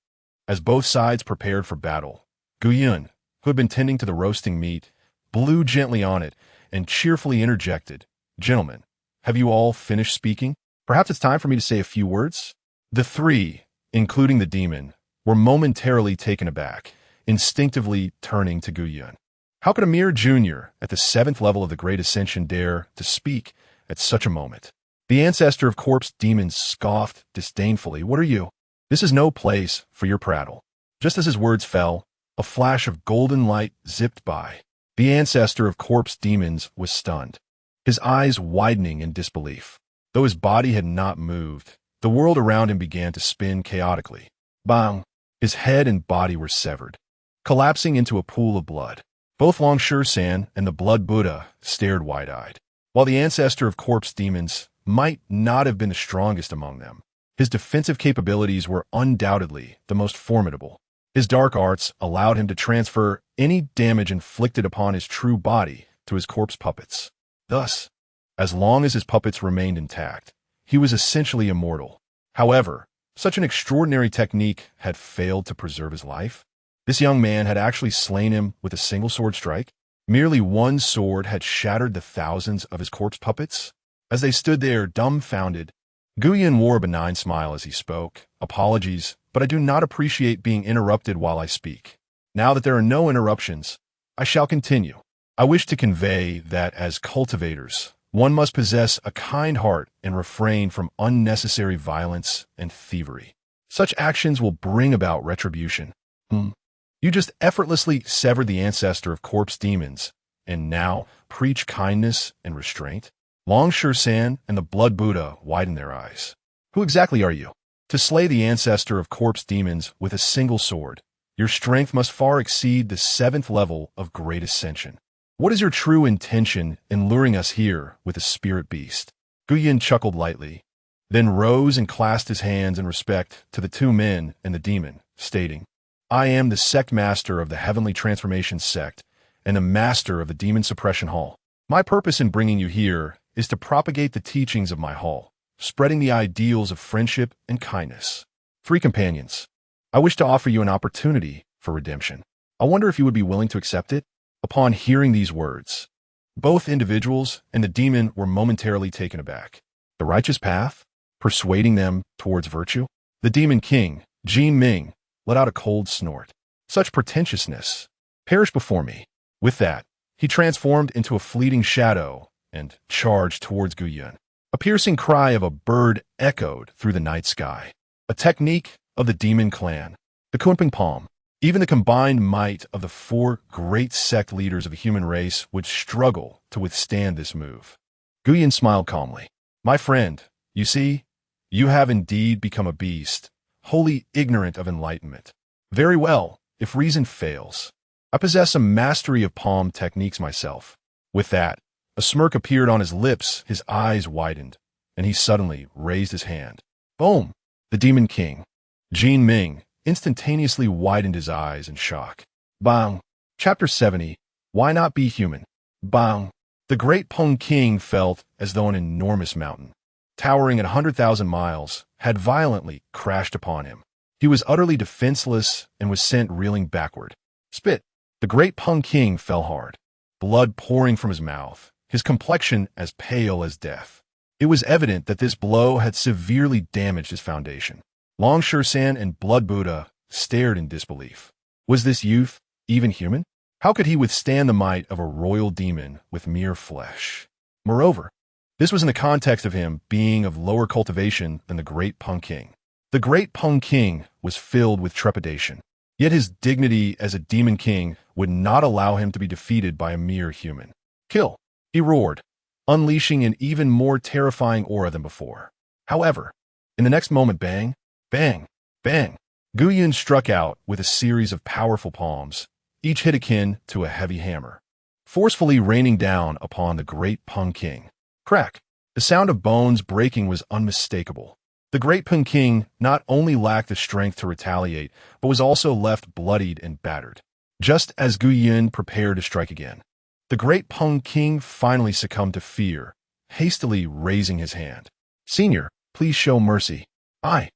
Speaker 1: As both sides prepared for battle, Guiyun, who had been tending to the roasting meat, blew gently on it and cheerfully interjected, Gentlemen, have you all finished speaking? Perhaps it's time for me to say a few words? The three, including the demon, were momentarily taken aback, instinctively turning to Guiyun. How could a mere junior at the 7th level of the Great Ascension dare to speak at such a moment? The ancestor of corpse demons scoffed disdainfully. What are you? This is no place for your prattle. Just as his words fell, a flash of golden light zipped by. The ancestor of corpse demons was stunned, his eyes widening in disbelief. Though his body had not moved, the world around him began to spin chaotically. Bang! His head and body were severed, collapsing into a pool of blood. Both Long San and the Blood Buddha stared wide-eyed. While the ancestor of corpse demons might not have been the strongest among them, his defensive capabilities were undoubtedly the most formidable. His dark arts allowed him to transfer any damage inflicted upon his true body to his corpse puppets. Thus, as long as his puppets remained intact, he was essentially immortal. However, such an extraordinary technique had failed to preserve his life. This young man had actually slain him with a single sword strike. Merely one sword had shattered the thousands of his corpse puppets. As they stood there dumbfounded, Guiyun wore a benign smile as he spoke. Apologies, but I do not appreciate being interrupted while I speak. Now that there are no interruptions, I shall continue. I wish to convey that as cultivators, one must possess a kind heart and refrain from unnecessary violence and thievery. Such actions will bring about retribution. You just effortlessly severed the ancestor of corpse demons, and now preach kindness and restraint? Long San and the Blood Buddha widened their eyes. Who exactly are you? To slay the ancestor of corpse demons with a single sword, your strength must far exceed the 7th level of Great Ascension. What is your true intention in luring us here with a spirit beast? Guiyun chuckled lightly, then rose and clasped his hands in respect to the two men and the demon, stating, I am the sect master of the Heavenly Transformation Sect and the master of the Demon Suppression Hall. My purpose in bringing you here is to propagate the teachings of my hall, spreading the ideals of friendship and kindness. Three companions, I wish to offer you an opportunity for redemption. I wonder if you would be willing to accept it? Upon hearing these words, both individuals and the demon were momentarily taken aback. The righteous path? Persuading them towards virtue? The demon king, Jin Ming, let out a cold snort. Such pretentiousness! Perish before me. With that, he transformed into a fleeting shadow and charged towards Guiyun. A piercing cry of a bird echoed through the night sky. A technique of the demon clan. The Kunping Palm. Even the combined might of the 4 great sect leaders of the human race would struggle to withstand this move. Guiyun smiled calmly. My friend, you see, you have indeed become a beast, wholly ignorant of enlightenment. Very well, if reason fails. I possess a mastery of palm techniques myself. With that, a smirk appeared on his lips, his eyes widened, and he suddenly raised his hand. Boom! The demon king, Jin Ming, instantaneously widened his eyes in shock. Bang! Chapter 70, Why Not Be Human? Bang! The great Peng King felt as though an enormous mountain, towering at 100,000 miles, had violently crashed upon him. He was utterly defenseless and was sent reeling backward. Spit! The great Peng King fell hard, blood pouring from his mouth, his complexion as pale as death. It was evident that this blow had severely damaged his foundation. Long San and Blood Buddha stared in disbelief. Was this youth even human? How could he withstand the might of a royal demon with mere flesh? Moreover, this was in the context of him being of lower cultivation than the great Peng King. The great Peng King was filled with trepidation, yet his dignity as a demon king would not allow him to be defeated by a mere human. Kill! He roared, unleashing an even more terrifying aura than before. However, in the next moment, bang, bang, bang, Gu Yun struck out with a series of powerful palms, each hit akin to a heavy hammer, forcefully raining down upon the great Peng King. Crack! The sound of bones breaking was unmistakable. The great Peng King not only lacked the strength to retaliate, but was also left bloodied and battered. Just as Gu Yun prepared to strike again, the great Peng King finally succumbed to fear, hastily raising his hand. "Senior, please show mercy. I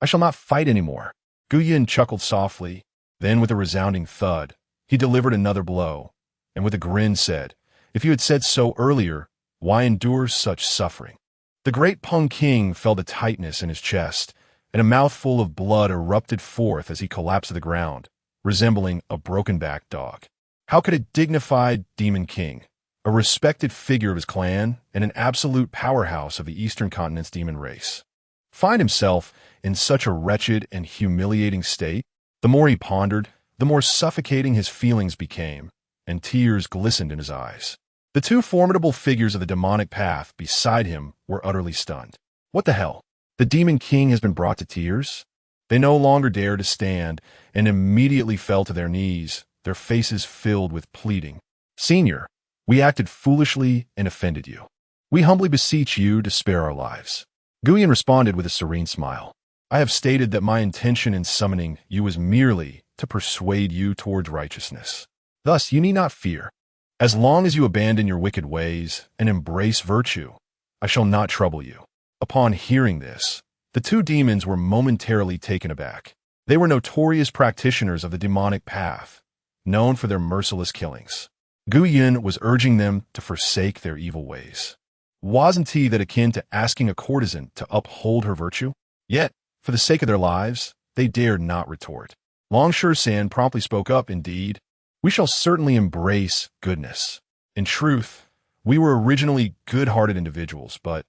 Speaker 1: shall not fight anymore." Gu Yun chuckled softly, then with a resounding thud, he delivered another blow, and with a grin said, "If you had said so earlier, why endure such suffering?" The great Peng King felt a tightness in his chest, and a mouthful of blood erupted forth as he collapsed to the ground, resembling a broken-backed dog. How could a dignified demon king, a respected figure of his clan, and an absolute powerhouse of the Eastern Continent's demon race, find himself in such a wretched and humiliating state? The more he pondered, the more suffocating his feelings became, and tears glistened in his eyes. The two formidable figures of the demonic path beside him were utterly stunned. What the hell? The demon king has been brought to tears? They no longer dared to stand, and immediately fell to their knees, their faces filled with pleading. "Senior, we acted foolishly and offended you. We humbly beseech you to spare our lives." Gu Yun responded with a serene smile. "I have stated that my intention in summoning you was merely to persuade you towards righteousness. Thus, you need not fear. As long as you abandon your wicked ways and embrace virtue, I shall not trouble you." Upon hearing this, the two demons were momentarily taken aback. They were notorious practitioners of the demonic path, known for their merciless killings. Gu Yun was urging them to forsake their evil ways. Wasn't he that akin to asking a courtesan to uphold her virtue? Yet, for the sake of their lives, they dared not retort. Long San promptly spoke up, "Indeed, we shall certainly embrace goodness. In truth, we were originally good-hearted individuals, but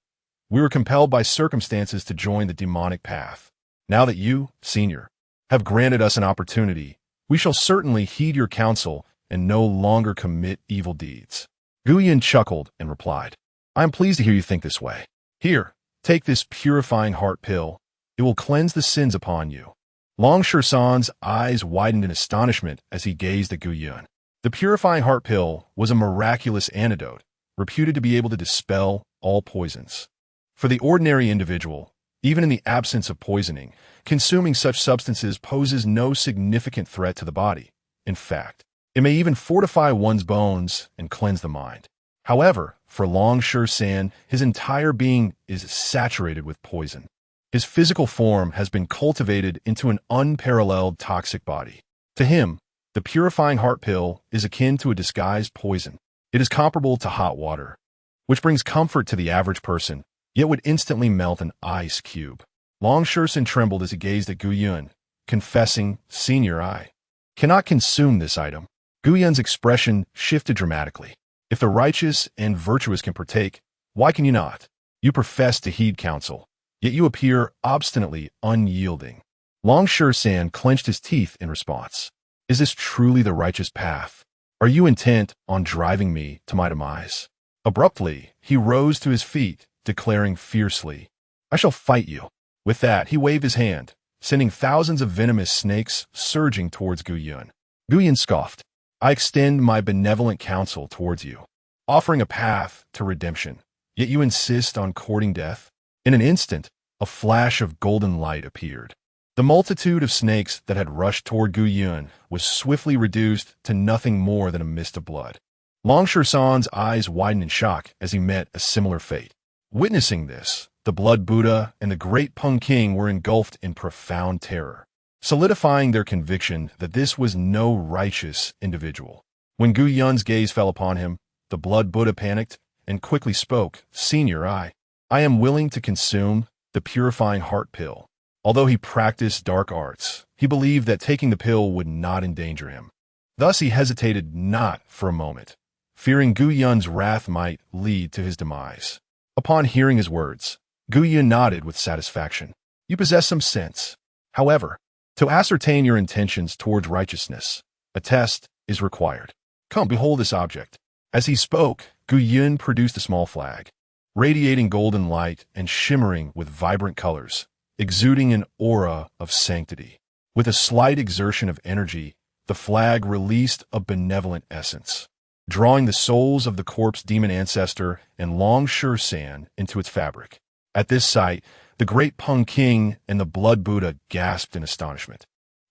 Speaker 1: we were compelled by circumstances to join the demonic path. Now that you, Senior, have granted us an opportunity, we shall certainly heed your counsel and no longer commit evil deeds." Gu Yun chuckled and replied, "I am pleased to hear you think this way. Here, take this purifying heart pill. It will cleanse the sins upon you." Long San's eyes widened in astonishment as he gazed at Gu Yun. The purifying heart pill was a miraculous antidote, reputed to be able to dispel all poisons. For the ordinary individual, even in the absence of poisoning, consuming such substances poses no significant threat to the body. In fact, it may even fortify one's bones and cleanse the mind. However, for Long San, his entire being is saturated with poison. His physical form has been cultivated into an unparalleled toxic body. To him, the purifying heart pill is akin to a disguised poison. It is comparable to hot water, which brings comfort to the average person, yet would instantly melt an ice cube. Long San trembled as he gazed at Gu Yun, confessing, "Senior, I cannot consume this item." Gu Yun's expression shifted dramatically. "If the righteous and virtuous can partake, why can you not? You profess to heed counsel, yet you appear obstinately unyielding." Long San clenched his teeth in response. "Is this truly the righteous path? Are you intent on driving me to my demise?" Abruptly, he rose to his feet, declaring fiercely, "I shall fight you." With that, he waved his hand, sending thousands of venomous snakes surging towards Gu Yun. Gu Yun scoffed, "I extend my benevolent counsel towards you, offering a path to redemption, yet you insist on courting death?" In an instant, a flash of golden light appeared. The multitude of snakes that had rushed toward Gu Yun was swiftly reduced to nothing more than a mist of blood. Long San's eyes widened in shock as he met a similar fate. Witnessing this, the Blood Buddha and the great Peng King were engulfed in profound terror, solidifying their conviction that this was no righteous individual. When Gu Yun's gaze fell upon him, the Blood Buddha panicked and quickly spoke, "Senior, I am willing to consume the purifying heart pill, Although he practiced dark arts, he believed that taking the pill would not endanger him. Thus he hesitated not for a moment, fearing Gu Yun's wrath might lead to his demise. Upon hearing his words, Gu Yun nodded with satisfaction. You possess some sense. However, to ascertain your intentions towards righteousness, a test is required. Come, behold this object. As he spoke, Gu Yun produced a small flag, radiating golden light and shimmering with vibrant colors, exuding an aura of sanctity. With a slight exertion of energy, the flag released a benevolent essence, drawing the souls of the corpse demon ancestor and Long Sure San into its fabric. At this sight, the great Peng King and the Blood Buddha gasped in astonishment.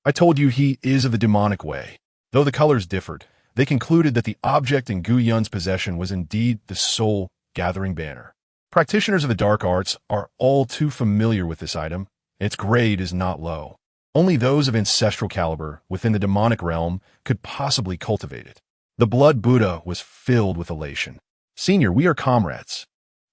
Speaker 1: I told you he is of the demonic way. Though the colors differed, they concluded that the object in Gu Yun's possession was indeed the soul-gathering banner. Practitioners of the dark arts are all too familiar with this item, and its grade is not low. Only those of ancestral caliber within the demonic realm could possibly cultivate it. The Blood Buddha was filled with elation. Senior, we are comrades.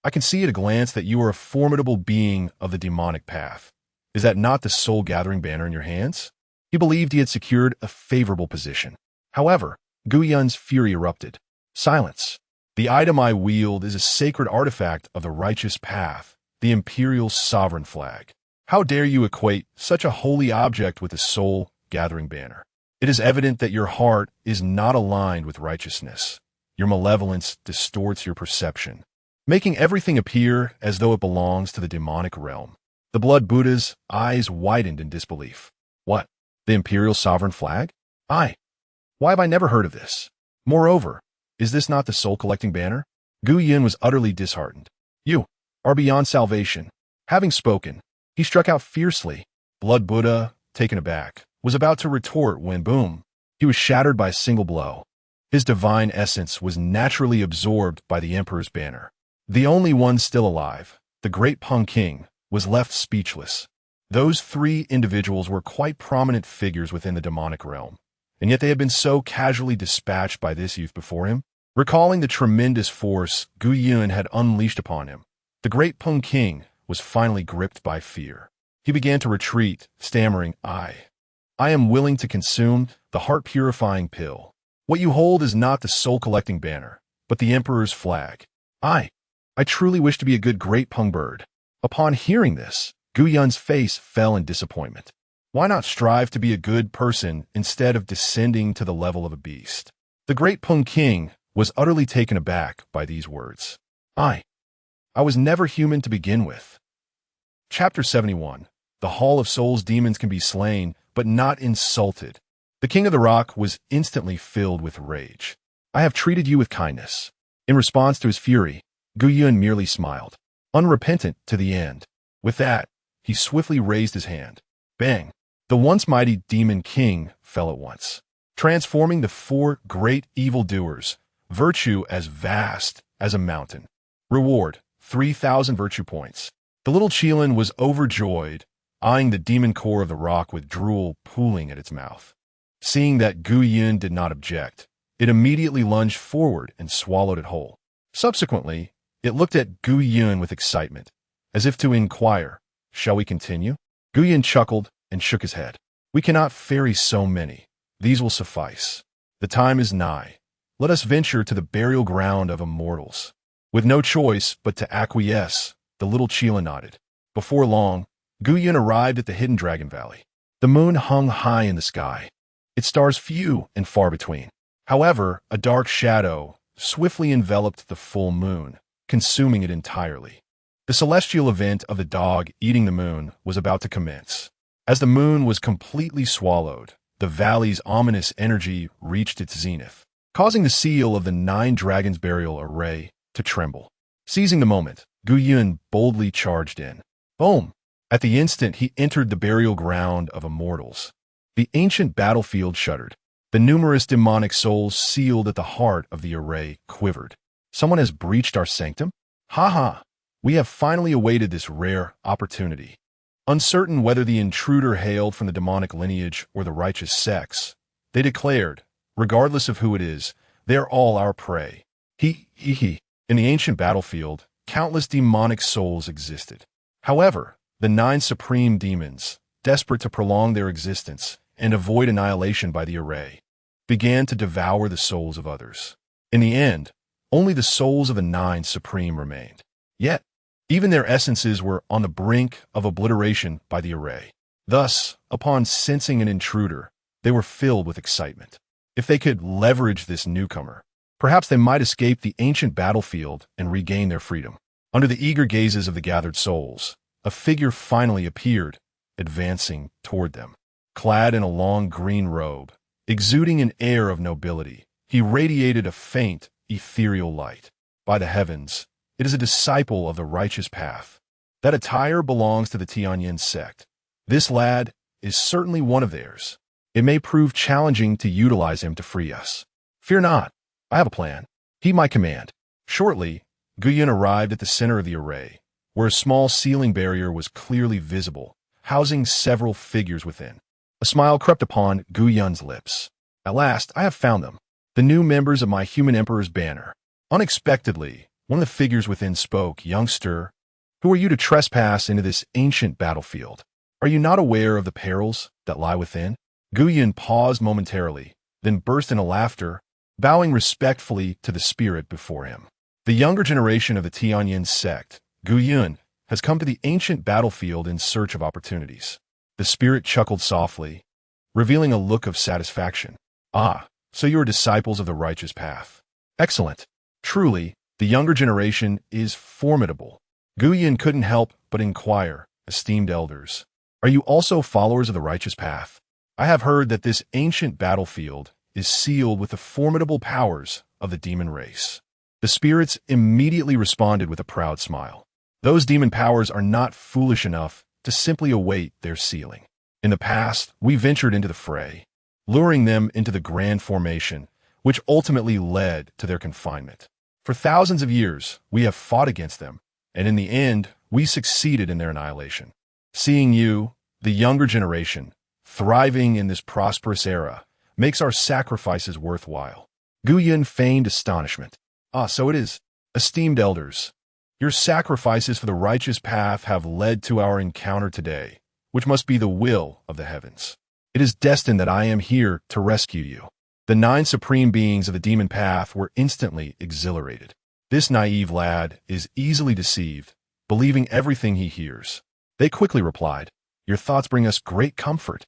Speaker 1: I can see at a glance that you are a formidable being of the demonic path. Is that not the soul-gathering banner in your hands? He believed he had secured a favorable position. However, Gu Yun's fury erupted. Silence. The item I wield is a sacred artifact of the righteous path, the imperial sovereign flag. How dare you equate such a holy object with a soul-gathering banner? It is evident that your heart is not aligned with righteousness. Your malevolence distorts your perception, making everything appear as though it belongs to the demonic realm. The Blood Buddha's eyes widened in disbelief. What? The imperial sovereign flag? Why have I never heard of this? Moreover, is this not the soul-collecting banner? Gu Yun was utterly disheartened. You are beyond salvation. Having spoken, he struck out fiercely. Blood Buddha, taken aback, was about to retort when, boom, he was shattered by a single blow. His divine essence was naturally absorbed by the Emperor's banner. The only one still alive, the great Peng King, was left speechless. Those three individuals were quite prominent figures within the demonic realm, and yet they had been so casually dispatched by this youth before him. Recalling the tremendous force Gu Yun had unleashed upon him, the great Peng King was finally gripped by fear. He began to retreat, stammering, I am willing to consume the heart-purifying pill. What you hold is not the soul-collecting banner, but the Emperor's flag. I truly wish to be a good great Peng bird. Upon hearing this, Gu Yun's face fell in disappointment. Why not strive to be a good person instead of descending to the level of a beast? The great Peng King was utterly taken aback by these words. I was never human to begin with. Chapter 71. The Hall of Souls demons can be slain, but not insulted. The King of the Rock was instantly filled with rage. I have treated you with kindness. In response to his fury, Gu Yun merely smiled, unrepentant to the end. With that, he swiftly raised his hand. Bang! The once mighty Demon King fell at once, transforming the four great evildoers, virtue as vast as a mountain. Reward, 3,000 virtue points. The little Qilin was overjoyed, eyeing the demon core of the rock with drool pooling at its mouth. Seeing that Gu Yun did not object, it immediately lunged forward and swallowed it whole. Subsequently, it looked at Gu Yun with excitement, as if to inquire, shall we continue? Gu Yun chuckled and shook his head. We cannot ferry so many. These will suffice. The time is nigh. Let us venture to the burial ground of immortals. With no choice but to acquiesce, the little Qilin nodded. Before long, Gu Yun arrived at the hidden Dragon Valley. The moon hung high in the sky, its stars few and far between. However, a dark shadow swiftly enveloped the full moon, consuming it entirely. The celestial event of the dog eating the moon was about to commence. As the moon was completely swallowed, the valley's ominous energy reached its zenith, causing the seal of the 9 dragons burial array to tremble. Seizing the moment, Gu Yun boldly charged in. Boom! At the instant he entered the burial ground of immortals, the ancient battlefield shuddered. The numerous demonic souls sealed at the heart of the array quivered. Someone has breached our sanctum? Ha ha! We have finally awaited this rare opportunity. Uncertain whether the intruder hailed from the demonic lineage or the righteous sects, they declared, regardless of who it is, they're all our prey. He. In the ancient battlefield, countless demonic souls existed. However, The 9 supreme demons, desperate to prolong their existence and avoid annihilation by the array, began to devour the souls of others. In the end, only the souls of the 9 supreme remained. Yet, even their essences were on the brink of obliteration by the array. Thus, upon sensing an intruder, they were filled with excitement. If they could leverage this newcomer, perhaps they might escape the ancient battlefield and regain their freedom. Under the eager gazes of the gathered souls, a figure finally appeared, advancing toward them. Clad in a long green robe, exuding an air of nobility, he radiated a faint, ethereal light. By the heavens, it is a disciple of the righteous path. That attire belongs to the Tianyan Sect. This lad is certainly one of theirs. It may prove challenging to utilize him to free us. Fear not, I have a plan. Heed my command. Shortly, Guyan arrived at the center of the array, where a small ceiling barrier was clearly visible, housing several figures within. A smile crept upon Guyan's lips. At last, I have found them, the new members of my human emperor's banner. Unexpectedly, one of the figures within spoke. Youngster, who are you to trespass into this ancient battlefield? Are you not aware of the perils that lie within? Guyan paused momentarily, then burst into laughter, bowing respectfully to the spirit before him. The younger generation of the Tianyan Sect, Guyan, has come to the ancient battlefield in search of opportunities. The spirit chuckled softly, revealing a look of satisfaction. Ah, so you are disciples of the righteous path. Excellent. Truly, the younger generation is formidable. Guyan couldn't help but inquire, esteemed elders, are you also followers of the righteous path? I have heard that this ancient battlefield is sealed with the formidable powers of the demon race. The spirits immediately responded with a proud smile. Those demon powers are not foolish enough to simply await their sealing. In the past, we ventured into the fray, luring them into the grand formation, which ultimately led to their confinement. For thousands of years, we have fought against them, and in the end, we succeeded in their annihilation. Seeing you, the younger generation, thriving in this prosperous era, makes our sacrifices worthwhile. Guyan feigned astonishment. Ah, so it is. Esteemed elders, your sacrifices for the righteous path have led to our encounter today, which must be the will of the heavens. It is destined that I am here to rescue you. The 9 supreme beings of the demon path were instantly exhilarated. This naive lad is easily deceived, believing everything he hears. They quickly replied, your thoughts bring us great comfort.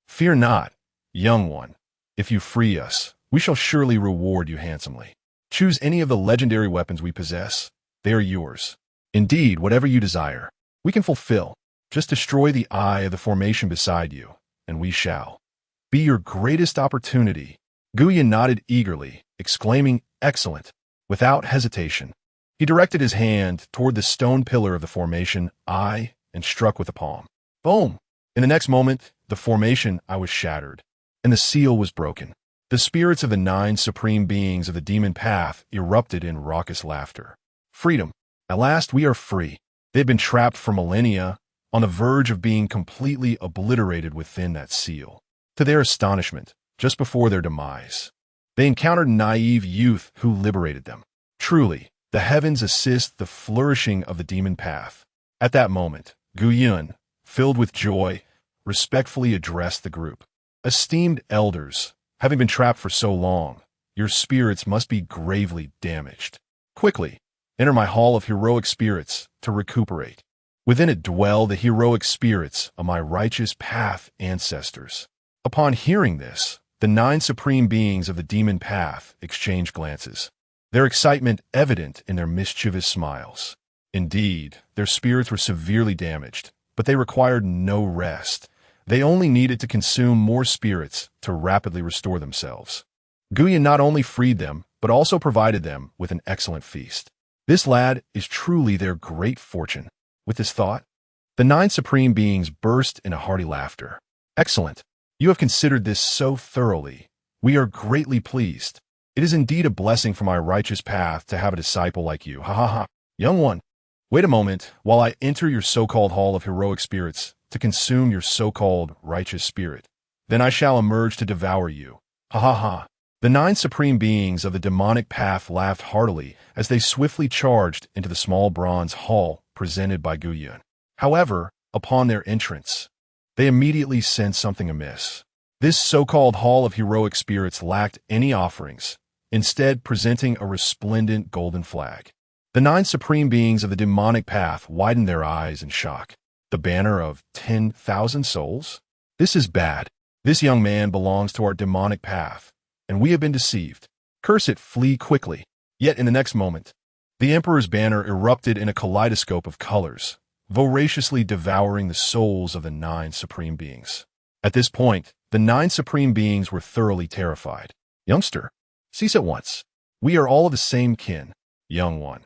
Speaker 1: Fear not, young one. If you free us, we shall surely reward you handsomely. Choose any of the legendary weapons we possess. They are yours. Indeed, whatever you desire, we can fulfill. Just destroy the eye of the formation beside you, and we shall. Be your greatest opportunity. Guyan nodded eagerly, exclaiming, excellent. Without hesitation, he directed his hand toward the stone pillar of the formation eye and struck with the palm. Boom! In the next moment, the formation eye was shattered, and the seal was broken. The spirits of the 9 supreme beings of the demon path erupted in raucous laughter. Freedom! At last we are free. They've been trapped for millennia, on the verge of being completely obliterated within that seal. To their astonishment, just before their demise, they encountered naive youth who liberated them. Truly, the heavens assist the flourishing of the demon path. At that moment, Guyan, filled with joy, respectfully addressed the group. Esteemed elders, having been trapped for so long, your spirits must be gravely damaged. Quickly, enter my hall of heroic spirits to recuperate. Within it dwell the heroic spirits of my righteous path ancestors. Upon hearing this, the 9 supreme beings of the demon path exchanged glances, their excitement evident in their mischievous smiles. Indeed, their spirits were severely damaged, but they required no rest. They only needed to consume more spirits to rapidly restore themselves. Guyan not only freed them, but also provided them with an excellent feast. This lad is truly their great fortune. With this thought, the 9 supreme beings burst into hearty laughter. Excellent. You have considered this so thoroughly. We are greatly pleased. It is indeed a blessing for my righteous path to have a disciple like you. Ha ha ha. Young one, wait a moment while I enter your so-called hall of heroic spirits to consume your so-called righteous spirit. Then I shall emerge to devour you. Ha ha ha. The 9 supreme beings of the demonic path laughed heartily as they swiftly charged into the small bronze hall presented by Guyan. However, Upon their entrance, they immediately sensed something amiss. This so-called Hall of Heroic Spirits lacked any offerings, instead presenting a resplendent golden flag. The 9 supreme beings of the demonic path widened their eyes in shock. The banner of 10,000 souls? This is bad. This young man belongs to our demonic path, and we have been deceived. Curse it, flee quickly. Yet in the next moment, the Emperor's banner erupted in a kaleidoscope of colors, voraciously devouring the souls of the 9 supreme beings. At this point, the 9 supreme beings were thoroughly terrified. Youngster, cease at once. We are all of the same kin. Young one,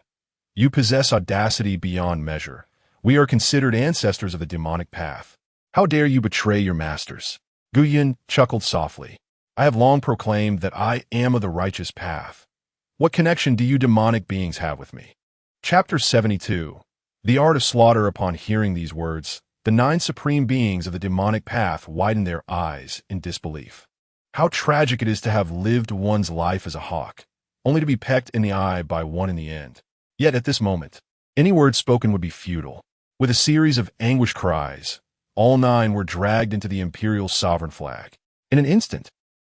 Speaker 1: you possess audacity beyond measure. We are considered ancestors of the demonic path. How dare you betray your masters? Guyan chuckled softly. I have long proclaimed that I am of the righteous path. What connection do you demonic beings have with me? Chapter 72. The Art of Slaughter. Upon hearing these words, the 9 supreme beings of the demonic path widened their eyes in disbelief. How tragic it is to have lived one's life as a hawk, only to be pecked in the eye by one in the end. Yet at this moment, any word spoken would be futile. With a series of anguished cries, all 9 were dragged into the imperial sovereign flag. In an instant,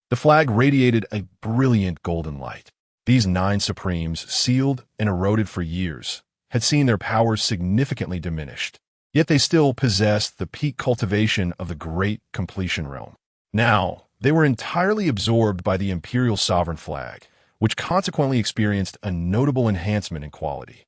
Speaker 1: the flag radiated a brilliant golden light. These 9 supremes, sealed and eroded for years, had seen their powers significantly diminished. Yet they still possessed the peak cultivation of the great completion realm. Now, they were entirely absorbed by the imperial sovereign flag, which consequently experienced a notable enhancement in quality.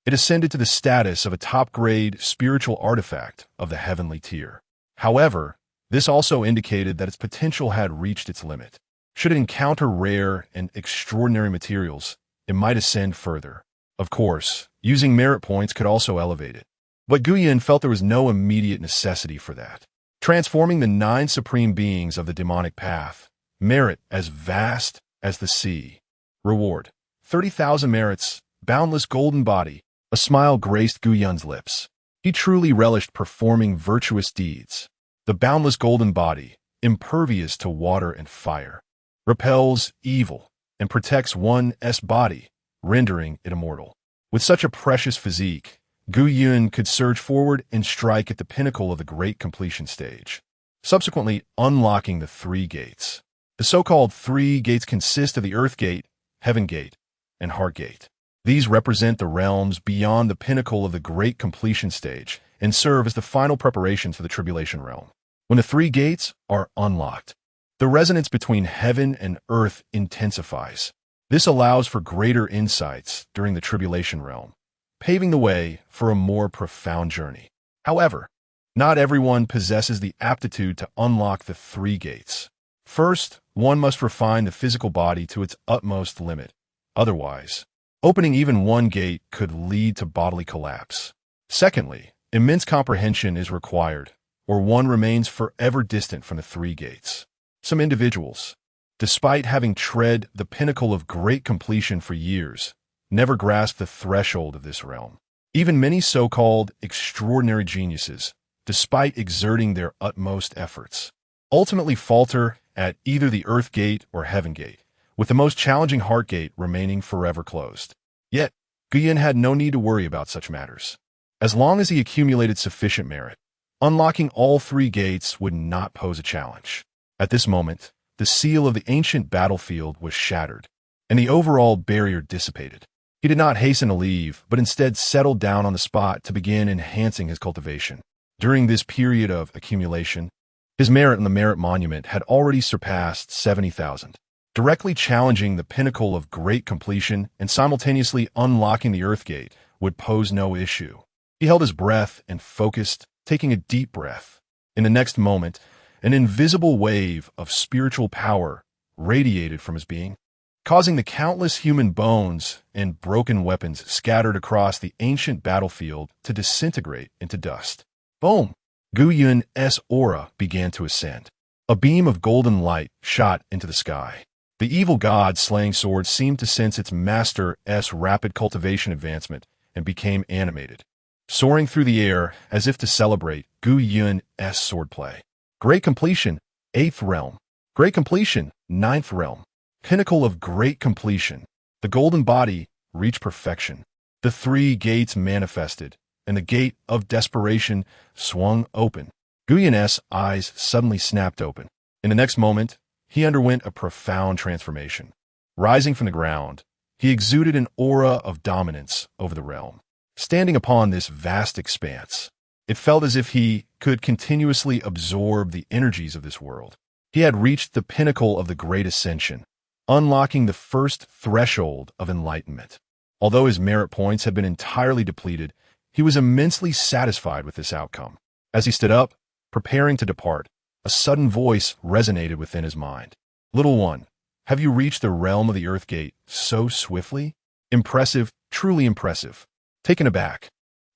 Speaker 1: It ascended to the status of a top-grade spiritual artifact of the heavenly tier. However, this also indicated that its potential had reached its limit. Should it encounter rare and extraordinary materials, it might ascend further. Of course, using merit points could also elevate it. But Guyan felt there was no immediate necessity for that. Transforming the 9 supreme beings of the demonic path, merit as vast as the sea. Reward: 30,000 merits, boundless golden body. A smile graced Guyan's lips. He truly relished performing virtuous deeds. The boundless golden body, impervious to water and fire, repels evil and protects one's body, rendering it immortal. With such a precious physique, Guyan could surge forward and strike at the pinnacle of the great completion stage, subsequently unlocking the 3 gates. The so-called 3 gates consist of the Earth Gate, Heaven Gate, and Heart Gate. These represent the realms beyond the pinnacle of the great completion stage and serve as the final preparations for the tribulation realm. When the 3 gates are unlocked, the resonance between heaven and earth intensifies. This allows for greater insights during the tribulation realm, paving the way for a more profound journey. However, not everyone possesses the aptitude to unlock the 3 gates. First, one must refine the physical body to its utmost limit. Otherwise, opening even one gate could lead to bodily collapse. Secondly, immense comprehension is required, or one remains forever distant from the 3 gates. Some individuals, despite having tread the pinnacle of great completion for years, never grasp the threshold of this realm. Even many so-called extraordinary geniuses, despite exerting their utmost efforts, ultimately falter at either the Earth Gate or Heaven Gate, with the most challenging Heart Gate remaining forever closed. Yet, Guyan had no need to worry about such matters. As long as he accumulated sufficient merit, unlocking all 3 gates would not pose a challenge. At this moment, the seal of the ancient battlefield was shattered, and the overall barrier dissipated. He did not hasten to leave, but instead settled down on the spot to begin enhancing his cultivation. During this period of accumulation, his merit in the Merit Monument had already surpassed 70,000. Directly challenging the pinnacle of great completion and simultaneously unlocking the Earth Gate would pose no issue. He held his breath and focused, taking a deep breath. In the next moment, an invisible wave of spiritual power radiated from his being, causing the countless human bones and broken weapons scattered across the ancient battlefield to disintegrate into dust. Boom! Guyan's aura began to ascend. A beam of golden light shot into the sky. The evil god's slaying sword seemed to sense its master's rapid cultivation advancement and became animated, soaring through the air as if to celebrate Guyan's swordplay. Great completion, 8th realm. Great completion, 9th realm. Pinnacle of great completion. The golden body reached perfection. The 3 gates manifested, and the gate of desperation swung open. Guyan's eyes suddenly snapped open. In the next moment, he underwent a profound transformation. Rising from the ground, he exuded an aura of dominance over the realm. Standing upon this vast expanse, it felt as if he could continuously absorb the energies of this world. He had reached the pinnacle of the Great Ascension, unlocking the first threshold of enlightenment. Although his merit points had been entirely depleted, he was immensely satisfied with this outcome. As he stood up, preparing to depart, a sudden voice resonated within his mind. "Little one, have you reached the realm of the Earth Gate so swiftly? Impressive, truly impressive." Taken aback,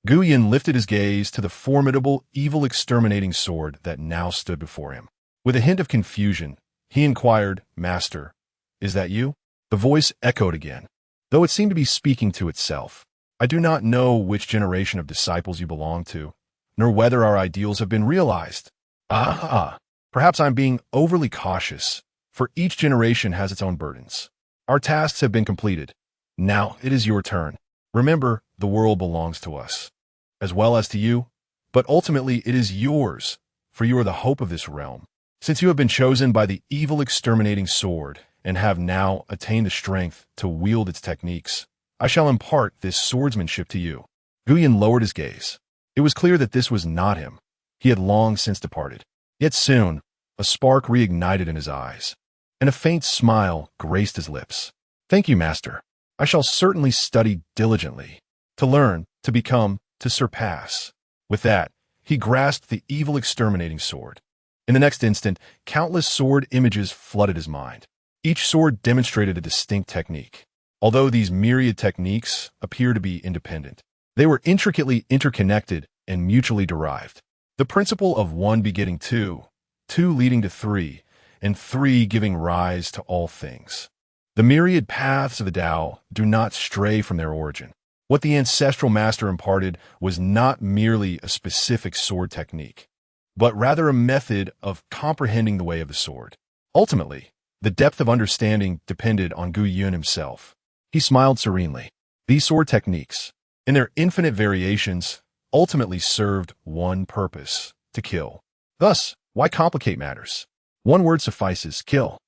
Speaker 1: Guyan lifted his gaze to the formidable, evil-exterminating sword that now stood before him. With a hint of confusion, he inquired, "Master, is that you?" The voice echoed again, though it seemed to be speaking to itself. "I do not know which generation of disciples you belong to, nor whether our ideals have been realized. Perhaps I'm being overly cautious, for each generation has its own burdens. Our tasks have been completed. Now it is your turn. Remember, the world belongs to us, as well as to you, but ultimately it is yours, for you are the hope of this realm. Since you have been chosen by the evil-exterminating sword and have now attained the strength to wield its techniques, I shall impart this swordsmanship to you." Guyan lowered his gaze. It was clear that this was not him. He had long since departed. Yet soon, a spark reignited in his eyes, and a faint smile graced his lips. "Thank you, Master. I shall certainly study diligently, to learn, to become, to surpass." With that, he grasped the evil-exterminating sword. In the next instant, countless sword images flooded his mind. Each sword demonstrated a distinct technique. Although these myriad techniques appear to be independent, they were intricately interconnected and mutually derived. The principle of one begetting two, two leading to three, and three giving rise to all things. The myriad paths of the Tao do not stray from their origin. What the ancestral master imparted was not merely a specific sword technique, but rather a method of comprehending the way of the sword. Ultimately, the depth of understanding depended on Guyan himself. He smiled serenely. These sword techniques, in their infinite variations, ultimately served one purpose: to kill. Thus, why complicate matters? One word suffices: kill.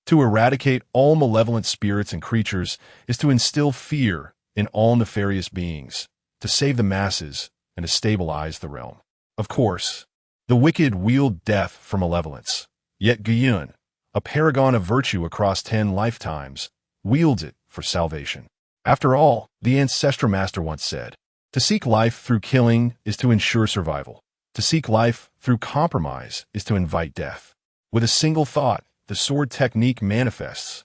Speaker 1: To eradicate all malevolent spirits and creatures is to instill fear in all nefarious beings, to save the masses, and to stabilize the realm. Of course, the wicked wield death for malevolence, yet Guyan, a paragon of virtue across 10 lifetimes, wields it for salvation. After all, the ancestral master once said, "To seek life through killing is to ensure survival. To seek life through compromise is to invite death." With a single thought, the sword technique manifests.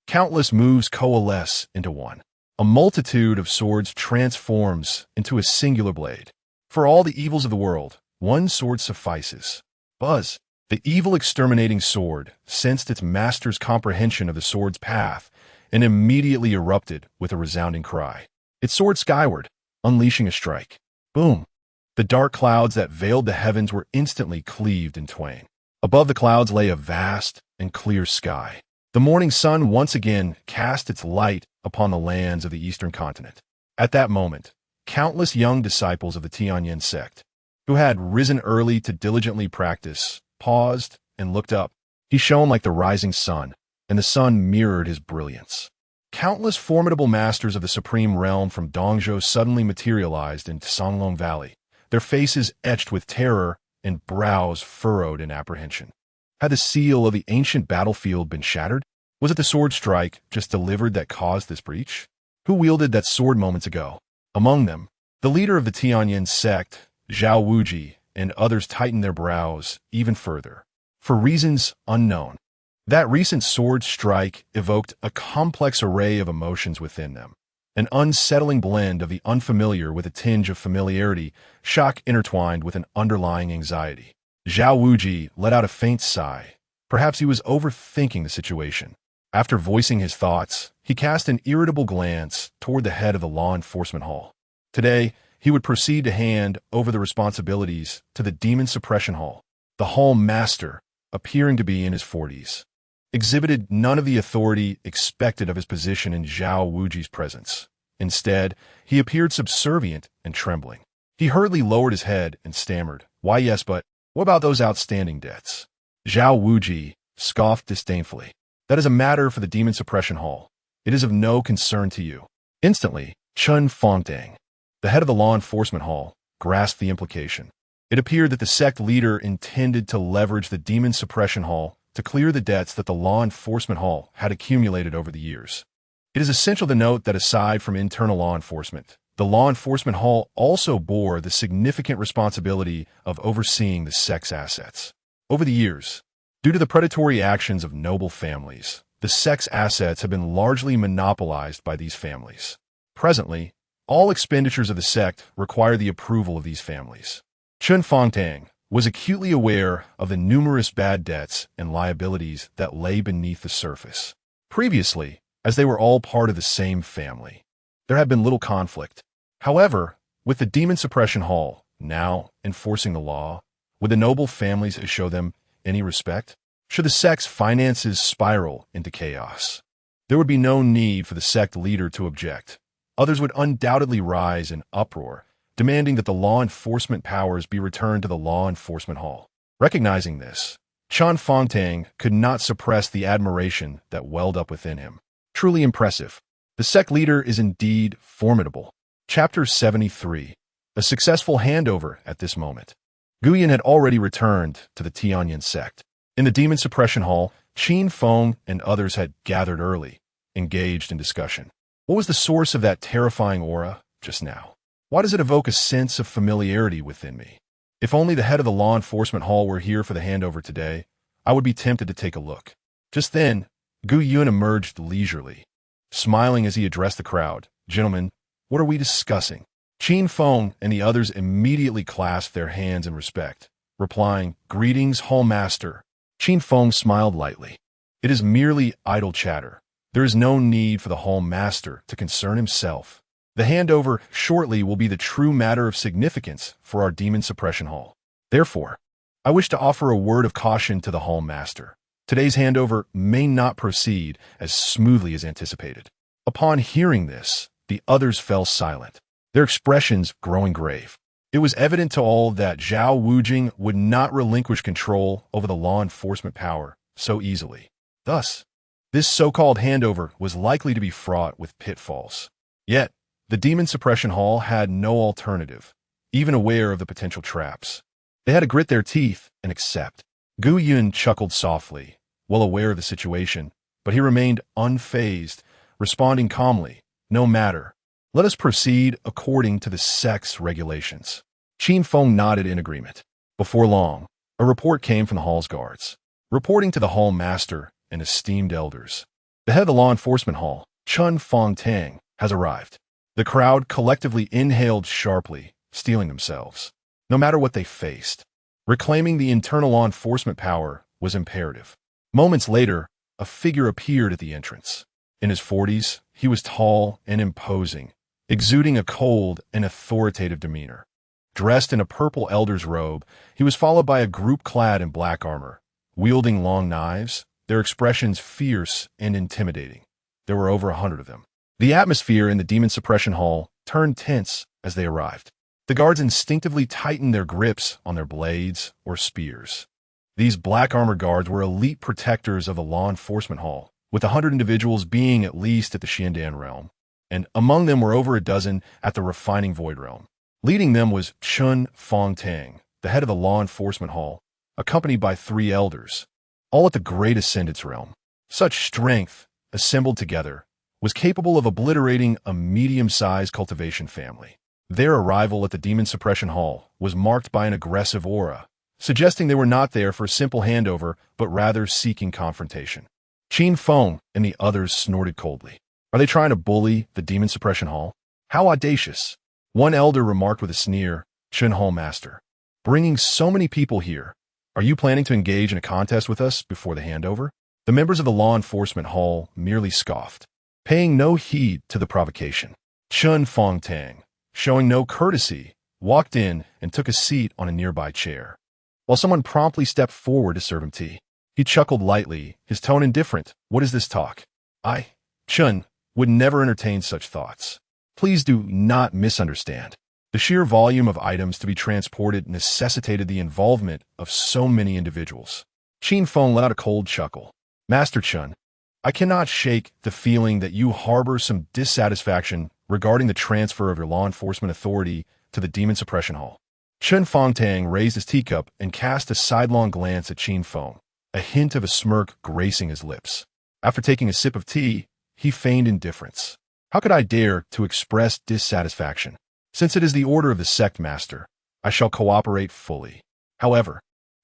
Speaker 1: Countless moves coalesce into one. A multitude of swords transforms into a singular blade. For all the evils of the world, one sword suffices. Buzz, the evil-exterminating sword, sensed its master's comprehension of the sword's path and immediately erupted with a resounding cry. It soared skyward, unleashing a strike. Boom! The dark clouds that veiled the heavens were instantly cleaved in twain. Above the clouds lay a vast and clear sky. The morning sun once again cast its light upon the lands of the Eastern Continent. At that moment, countless young disciples of the Tianyan Sect, who had risen early to diligently practice, paused and looked up. He shone like the rising sun, and the sun mirrored his brilliance. Countless formidable masters of the supreme realm from Dongzhou suddenly materialized in Songlong Valley, their faces etched with terror and brows furrowed in apprehension. Had the seal of the ancient battlefield been shattered? Was it the sword strike just delivered that caused this breach? Who wielded that sword moments ago? Among them, the leader of the Tianyan Sect, Zhao Wuji, and others tightened their brows even further. For reasons unknown, that recent sword strike evoked a complex array of emotions within them. An unsettling blend of the unfamiliar with a tinge of familiarity, shock intertwined with an underlying anxiety. Zhao Wuji let out a faint sigh. Perhaps he was overthinking the situation. After voicing his thoughts, he cast an irritable glance toward the head of the law enforcement hall. Today, he would proceed to hand over the responsibilities to the Demon Suppression Hall. The hall master, appearing to be in his 40s, exhibited none of the authority expected of his position in Zhao Wuji's presence. Instead, he appeared subservient and trembling. He hurriedly lowered his head and stammered, "Why yes, but what about those outstanding debts?" Zhao Wuji scoffed disdainfully. "That is a matter for the Demon Suppression Hall. It is of no concern to you." Instantly, Chun Fongtang, the head of the law enforcement hall, grasped the implication. It appeared that the sect leader intended to leverage the Demon Suppression Hall to clear the debts that the law enforcement hall had accumulated over the years. It is essential to note that aside from internal law enforcement, the law enforcement hall also bore the significant responsibility of overseeing the sect's assets. Over the years, due to the predatory actions of noble families, the sect's assets have been largely monopolized by these families. Presently, all expenditures of the sect require the approval of these families. Chun Fongtang was acutely aware of the numerous bad debts and liabilities that lay beneath the surface. Previously, as they were all part of the same family, there had been little conflict. However, with the Demon Suppression Hall now enforcing the law, would the noble families show them any respect? Should the sect's finances spiral into chaos, there would be no need for the sect leader to object. Others would undoubtedly rise in uproar, demanding that the law enforcement powers be returned to the law enforcement hall. Recognizing this, Chun Fongtang could not suppress the admiration that welled up within him. Truly impressive. The sect leader is indeed formidable. Chapter 73. A successful handover at this moment. Guyan had already returned to the Tianyan Sect. In the Demon Suppression Hall, Qin Feng and others had gathered early, engaged in discussion. What was the source of that terrifying aura just now? Why does it evoke a sense of familiarity within me? If only the head of the law enforcement hall were here for the handover today, I would be tempted to take a look. Just then, Gu Yun emerged leisurely, smiling as he addressed the crowd. "Gentlemen, what are we discussing?" Qin Feng and the others immediately clasped their hands in respect, replying, "Greetings, Hall Master." Qin Feng smiled lightly. "It is merely idle chatter. There is no need for the Hall Master to concern himself. The handover shortly will be the true matter of significance for our Demon Suppression Hall. Therefore, I wish to offer a word of caution to the Hall Master. Today's handover may not proceed as smoothly as anticipated." Upon hearing this, the others fell silent, their expressions growing grave. It was evident to all that Zhao Wujing would not relinquish control over the law enforcement power so easily. Thus, this so-called handover was likely to be fraught with pitfalls. Yet, the Demon Suppression Hall had no alternative, even aware of the potential traps. They had to grit their teeth and accept. Gu Yun chuckled softly, well aware of the situation, but he remained unfazed, responding calmly, "No matter. Let us proceed according to the sect's regulations." Qin Feng nodded in agreement. Before long, a report came from the hall's guards, reporting to the hall master and esteemed elders. "The head of the law enforcement hall, Chun Fongtang, has arrived." The crowd collectively inhaled sharply, steeling themselves. No matter what they faced, reclaiming the internal law enforcement power was imperative. Moments later, a figure appeared at the entrance. In his 40s, he was tall and imposing, exuding a cold and authoritative demeanor. Dressed in a purple elder's robe, he was followed by a group clad in black armor, wielding long knives, their expressions fierce and intimidating. There were over 100 of them. The atmosphere in the Demon Suppression Hall turned tense as they arrived. The guards instinctively tightened their grips on their blades or spears. These black armor guards were elite protectors of the law enforcement hall, with 100 individuals being at least at the Xiandan realm, and among them were over a dozen at the refining void realm. Leading them was Chun Fongtang, the head of the law enforcement hall, accompanied by 3 elders, all at the great ascendance realm. Such strength, assembled together, was capable of obliterating a medium-sized cultivation family. Their arrival at the Demon Suppression Hall was marked by an aggressive aura, suggesting they were not there for a simple handover, but rather seeking confrontation. Qin Feng and the others snorted coldly. "Are they trying to bully the Demon Suppression Hall? How audacious!" One elder remarked with a sneer, "Chun Hall Master, bringing so many people here, are you planning to engage in a contest with us before the handover?" The members of the law enforcement hall merely scoffed, paying no heed to the provocation. Chun Fongtang, showing no courtesy, walked in and took a seat on a nearby chair, while someone promptly stepped forward to serve him tea. He chuckled lightly, his tone indifferent. "What is this talk? Chun, would never entertain such thoughts. Please do not misunderstand. The sheer volume of items to be transported necessitated the involvement of so many individuals. Qin Feng let out a cold chuckle. Master Chun, I cannot shake the feeling that you harbor some dissatisfaction regarding the transfer of your law enforcement authority to the Demon Suppression Hall. Chun Fongtang raised his teacup and cast a sidelong glance at Qin Feng, a hint of a smirk gracing his lips. After taking a sip of tea, he feigned indifference. How could I dare to express dissatisfaction? Since it is the order of the sect master, I shall cooperate fully. However,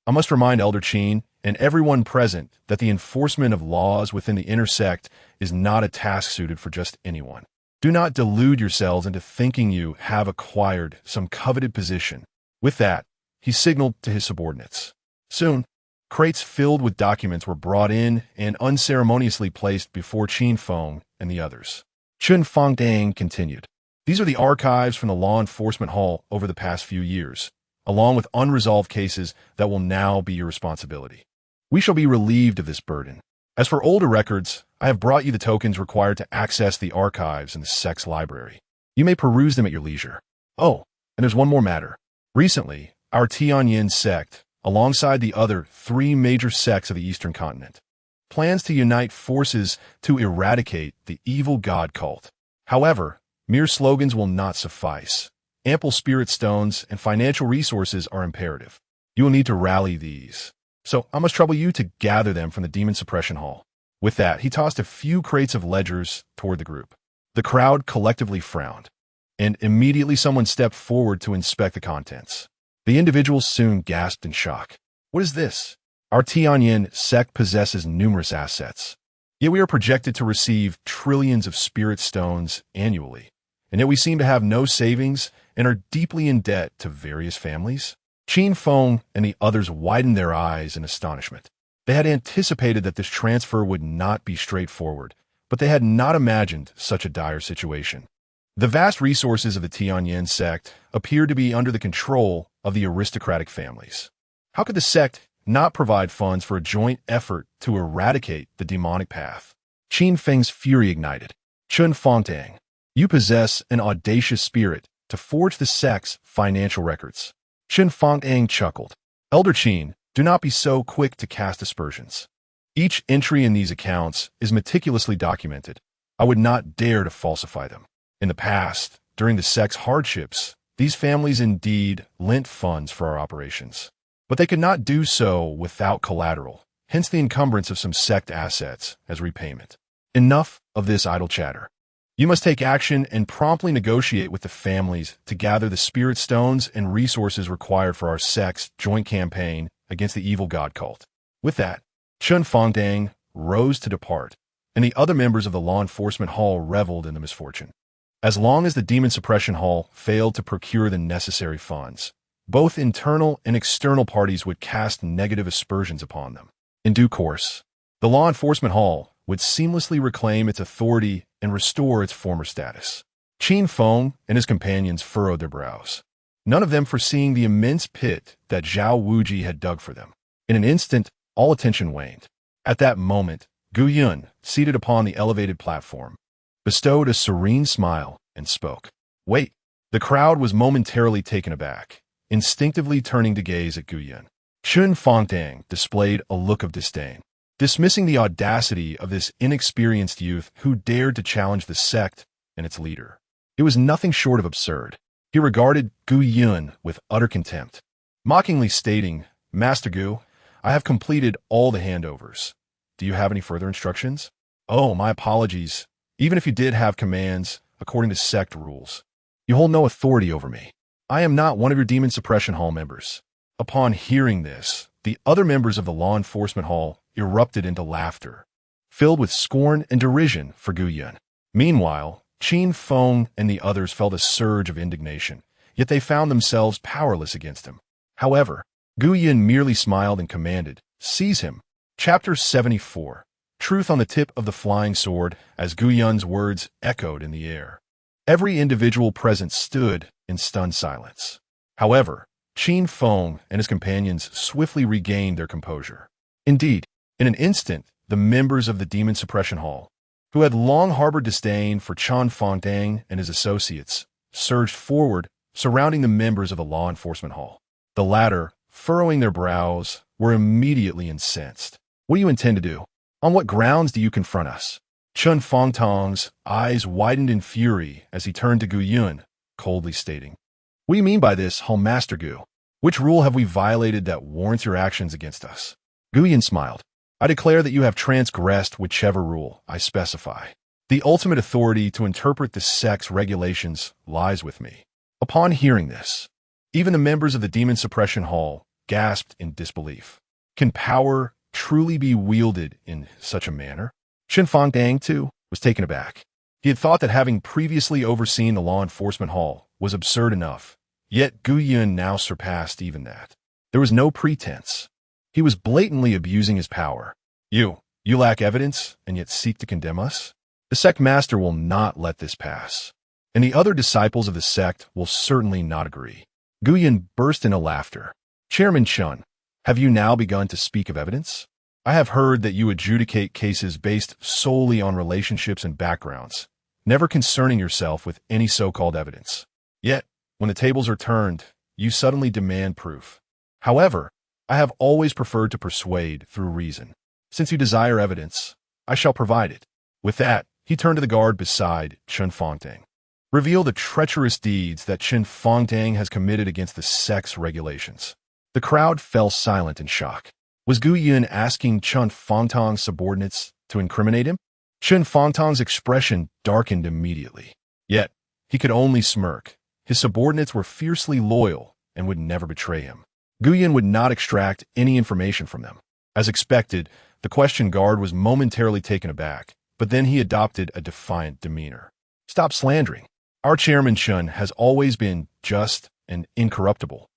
Speaker 1: I must remind Elder Qin and everyone present that the enforcement of laws within the inner sect is not a task suited for just anyone. Do not delude yourselves into thinking you have acquired some coveted position. With that, he signaled to his subordinates. Soon, crates filled with documents were brought in and unceremoniously placed before Qin Feng and the others. Chun Fongdang continued. These are the archives from the Law Enforcement Hall over the past few years, along with unresolved cases that will now be your responsibility. We shall be relieved of this burden. As for older records, I have brought you the tokens required to access the archives in the sect's library. You may peruse them at your leisure. Oh, and there's one more matter. Recently, our Tianyan Sect, alongside the other 3 major sects of the Eastern Continent, plans to unite forces to eradicate the evil god cult. However, mere slogans will not suffice. Ample spirit stones and financial resources are imperative. You will need to rally these. So I must trouble you to gather them from the Demon Suppression Hall. With that, he tossed a few crates of ledgers toward the group. The crowd collectively frowned, and immediately someone stepped forward to inspect the contents. The individuals soon gasped in shock. What is this? Our Tianyan Sect possesses numerous assets, yet we are projected to receive trillions of spirit stones annually. And yet we seem to have no savings and are deeply in debt to various families. Qin Feng and the others widened their eyes in astonishment. They had anticipated that this transfer would not be straightforward, but they had not imagined such a dire situation. The vast resources of the Tianyan Sect appeared to be under the control of the aristocratic families. How could the sect not provide funds for a joint effort to eradicate the demonic path? Qin Feng's fury ignited. Chun Fongtang, you possess an audacious spirit to forge the sect's financial records. Chun Fongtang chuckled. Elder Qin, do not be so quick to cast aspersions. Each entry in these accounts is meticulously documented. I would not dare to falsify them. In the past, during the sect's hardships, these families indeed lent funds for our operations. But they could not do so without collateral, hence the encumbrance of some sect assets as repayment. Enough of this idle chatter. You must take action and promptly negotiate with the families to gather the spirit stones and resources required for our sect's joint campaign against the evil god cult. With that, Chun Fongdang rose to depart, and the other members of the Law Enforcement Hall reveled in the misfortune. As long as the Demon Suppression Hall failed to procure the necessary funds, both internal and external parties would cast negative aspersions upon them. In due course, the Law Enforcement Hall would seamlessly reclaim its authority and restore its former status. Qin Feng and his companions furrowed their brows, none of them foreseeing the immense pit that Zhao Wuji had dug for them. In an instant, all attention waned. At that moment, Gu Yun, seated upon the elevated platform, bestowed a serene smile and spoke. Wait. The crowd was momentarily taken aback, instinctively turning to gaze at Gu Yun. Chun Fongtang displayed a look of disdain, dismissing the audacity of this inexperienced youth who dared to challenge the sect and its leader. It was nothing short of absurd. He regarded Gu Yun with utter contempt, mockingly stating, Master Gu, I have completed all the handovers. Do you have any further instructions? Oh, my apologies. Even if you did have commands, according to sect rules, you hold no authority over me. I am not one of your Demon Suppression Hall members. Upon hearing this, the other members of the Law Enforcement Hall erupted into laughter, filled with scorn and derision for Gu Yun. Meanwhile, Qin Feng and the others felt a surge of indignation, yet they found themselves powerless against him. However, Gu Yun merely smiled and commanded, Seize him. Chapter 74. Truth on the tip of the flying sword as Gu Yun's words echoed in the air. Every individual present stood in stunned silence. However, Qin Feng and his companions swiftly regained their composure. Indeed, in an instant, the members of the Demon Suppression Hall, who had long harbored disdain for Chun Fongtang and his associates, surged forward, surrounding the members of the law enforcement hall. The latter, furrowing their brows, were immediately incensed. What do you intend to do? On what grounds do you confront us? Chun Fangtong's eyes widened in fury as he turned to Gu Yun, coldly stating, "What do you mean by this, Hall Master Gu? Which rule have we violated that warrants your actions against us?" Gu Yun smiled. "I declare that you have transgressed whichever rule I specify. The ultimate authority to interpret the sect's regulations lies with me." Upon hearing this, even the members of the Demon Suppression Hall gasped in disbelief. Can power truly be wielded in such a manner? Chen Fangdang, too, was taken aback. He had thought that having previously overseen the law enforcement hall was absurd enough, yet Gu Yun now surpassed even that. There was no pretense. He was blatantly abusing his power. You lack evidence, and yet seek to condemn us? The sect master will not let this pass, and the other disciples of the sect will certainly not agree. Gu Yun burst into laughter. "Chairman Chun, have you now begun to speak of evidence? I have heard that you adjudicate cases based solely on relationships and backgrounds, never concerning yourself with any so-called evidence. Yet, when the tables are turned, you suddenly demand proof. However, I have always preferred to persuade through reason. Since you desire evidence, I shall provide it." With that, he turned to the guard beside Chen Fangtang. "Reveal the treacherous deeds that Chen Fangtang has committed against the sect's regulations." The crowd fell silent in shock. Was Gu Yun asking Chen Fangtang's subordinates to incriminate him? Chen Fangtang's expression darkened immediately. Yet, he could only smirk. His subordinates were fiercely loyal and would never betray him. Gu Yun would not extract any information from them. As expected, the question guard was momentarily taken aback, but then he adopted a defiant demeanor. "Stop slandering. Our chairman Chun has always been just and incorruptible,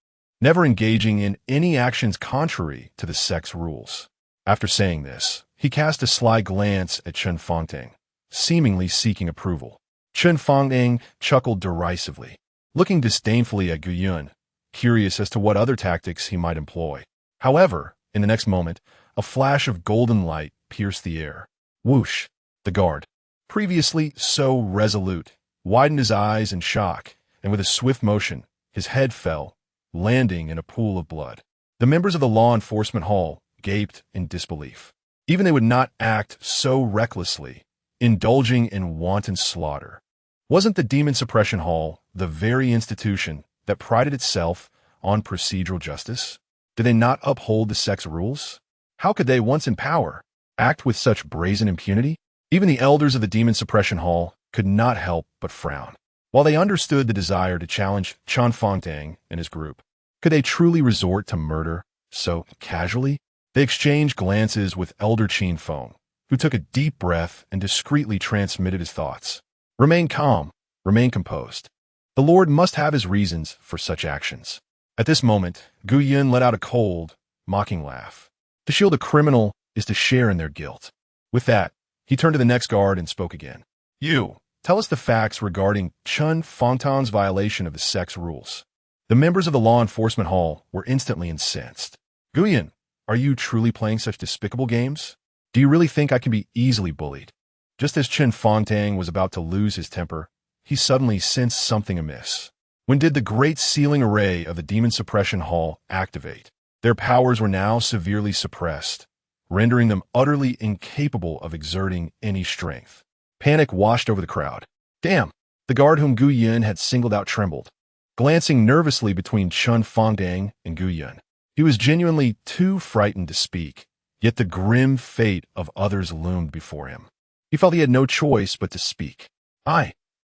Speaker 1: never engaging in any actions contrary to the sect's rules." After saying this, he cast a sly glance at Chen Fangtang, seemingly seeking approval. Chen Fangtang chuckled derisively, looking disdainfully at Gu Yun, curious as to what other tactics he might employ. However, in the next moment, a flash of golden light pierced the air. Whoosh! The guard, previously so resolute, widened his eyes in shock, and with a swift motion, his head fell, landing in a pool of blood. The members of the law enforcement hall gaped in disbelief. Even they would not act so recklessly, indulging in wanton slaughter. Wasn't the Demon Suppression Hall the very institution that prided itself on procedural justice? Did they not uphold the sect's rules? How could they, once in power, act with such brazen impunity? Even the elders of the Demon Suppression Hall could not help but frown. While they understood the desire to challenge Chen Fangtang and his group, could they truly resort to murder so casually? They exchanged glances with Elder Qin Feng, who took a deep breath and discreetly transmitted his thoughts. "Remain calm, remain composed. The Lord must have his reasons for such actions." At this moment, Gu Yun let out a cold, mocking laugh. To shield a criminal is to share in their guilt. With that, he turned to the next guard and spoke again. "You, tell us the facts regarding Chen Fangtang's violation of the sect's rules." The members of the law enforcement hall were instantly incensed. "Gu Yun, are you truly playing such despicable games? Do you really think I can be easily bullied?" Just as Chen Fangtang was about to lose his temper, he suddenly sensed something amiss. When did the great sealing array of the Demon Suppression Hall activate? Their powers were now severely suppressed, rendering them utterly incapable of exerting any strength. Panic washed over the crowd. Damn! The guard whom Gu Yun had singled out trembled, glancing nervously between Chen Fangdang and Gu Yun. He was genuinely too frightened to speak, yet the grim fate of others loomed before him. He felt he had no choice but to speak.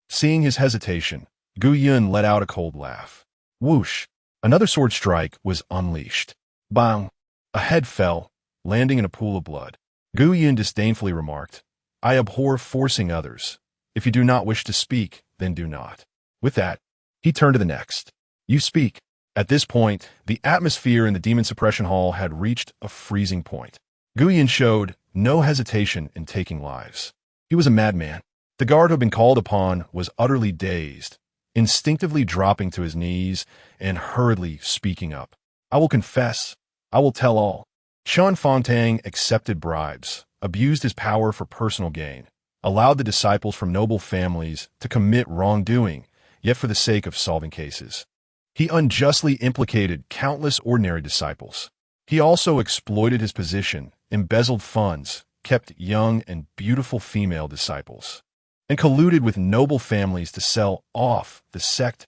Speaker 1: Seeing his hesitation, Gu Yun let out a cold laugh. Whoosh! Another sword strike was unleashed. Bang! A head fell, landing in a pool of blood. Gu Yun disdainfully remarked, "I abhor forcing others. If you do not wish to speak, then do not." With that, he turned to the next. "You speak." At this point, the atmosphere in the Demon Suppression Hall had reached a freezing point. Gu Yun showed no hesitation in taking lives. He was a madman. The guard who had been called upon was utterly dazed, instinctively dropping to his knees and hurriedly speaking up. "I will confess. I will tell all." Chen Fangtang accepted bribes, abused his power for personal gain, allowed the disciples from noble families to commit wrongdoing, yet for the sake of solving cases. He unjustly implicated countless ordinary disciples. He also exploited his position, embezzled funds, kept young and beautiful female disciples, and colluded with noble families to sell off the sect's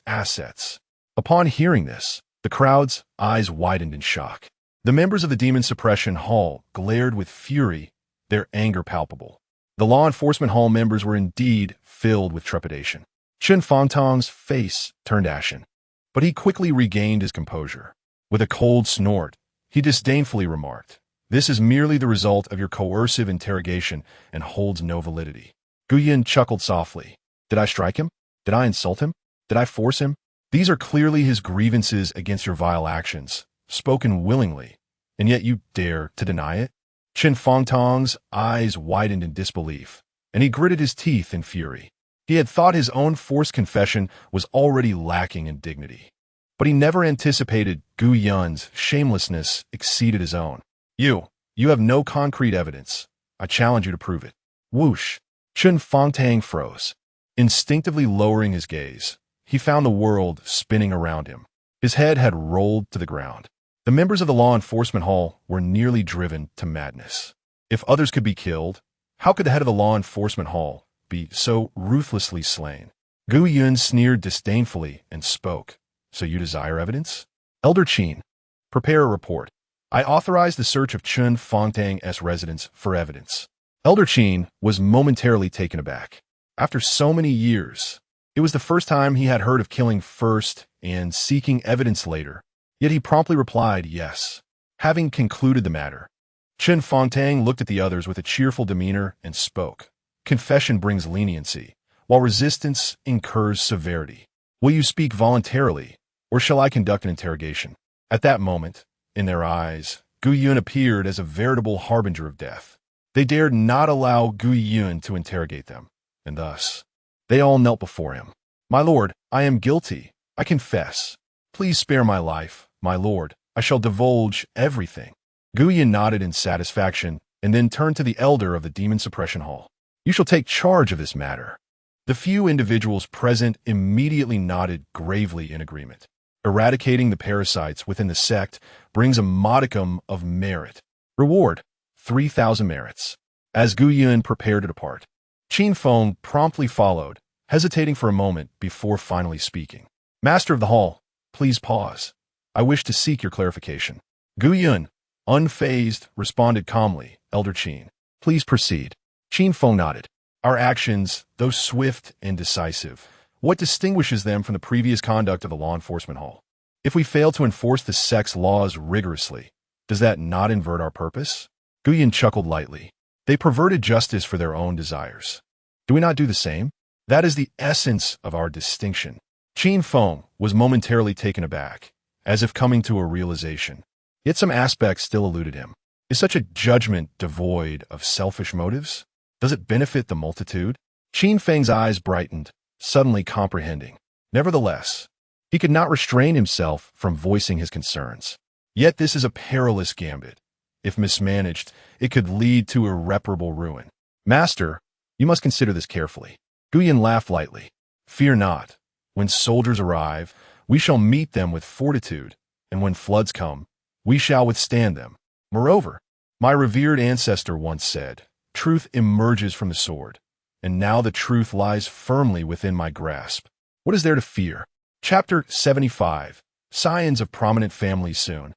Speaker 1: assets. Upon hearing this, the crowd's eyes widened in shock. The members of the Demon Suppression Hall glared with fury, their anger palpable. The law enforcement hall members were indeed filled with trepidation. Xuantian's face turned ashen, but he quickly regained his composure. With a cold snort, he disdainfully remarked, "This is merely the result of your coercive interrogation and holds no validity." Guiyun chuckled softly. "Did I strike him? Did I insult him? Did I force him? These are clearly his grievances against your vile actions, spoken willingly, and yet you dare to deny it?" Xuantian's eyes widened in disbelief, and he gritted his teeth in fury. He had thought his own forced confession was already lacking in dignity, but he never anticipated Guiyun's shamelessness exceeded his own. You have no concrete evidence. I challenge you to prove it." Whoosh! Xuantian froze. Instinctively lowering his gaze, he found the world spinning around him. His head had rolled to the ground. The members of the law enforcement hall were nearly driven to madness. If others could be killed, how could the head of the law enforcement hall be so ruthlessly slain? Guiyun sneered disdainfully and spoke. "So you desire evidence? Elder Qin, prepare a report. I authorize the search of Xuantian's residence for evidence." Elder Qin was momentarily taken aback. After so many years, it was the first time he had heard of killing first and seeking evidence later, yet he promptly replied yes. Having concluded the matter, Xuantian looked at the others with a cheerful demeanor and spoke. "Confession brings leniency, while resistance incurs severity. Will you speak voluntarily, or shall I conduct an interrogation?" At that moment, in their eyes, Guiyun appeared as a veritable harbinger of death. They dared not allow Guiyun to interrogate them, and thus, they all knelt before him. "My lord, I am guilty. I confess. Please spare my life, my lord. I shall divulge everything." Guiyun nodded in satisfaction and then turned to the elder of the Demon Suppression Hall. "You shall take charge of this matter." The few individuals present immediately nodded gravely in agreement. Eradicating the parasites within the sect brings a modicum of merit. Reward, 3,000 merits. As Guiyun prepared to depart, Qin Feng promptly followed, hesitating for a moment before finally speaking. "Master of the hall, please pause. I wish to seek your clarification." Guiyun, unfazed, responded calmly, "Elder Qin, please proceed." Qin Feng nodded. "Our actions, though swift and decisive, what distinguishes them from the previous conduct of the law enforcement hall? If we fail to enforce the sect's laws rigorously, does that not invert our purpose?" Guiyun chuckled lightly. "They perverted justice for their own desires. Do we not do the same? That is the essence of our distinction." Qin Feng was momentarily taken aback, as if coming to a realization. Yet some aspects still eluded him. Is such a judgment devoid of selfish motives? Does it benefit the multitude? Qin Feng's eyes brightened, suddenly comprehending. Nevertheless, he could not restrain himself from voicing his concerns. Yet this is a perilous gambit. If mismanaged, it could lead to irreparable ruin. "Master, you must consider this carefully." Guiyun laughed lightly. "Fear not. When soldiers arrive, we shall meet them with fortitude, and when floods come, we shall withstand them. Moreover, my revered ancestor once said, 'Truth emerges from the sword,' and now the truth lies firmly within my grasp. What is there to fear?" Chapter 75. Signs of Prominent Families Soon.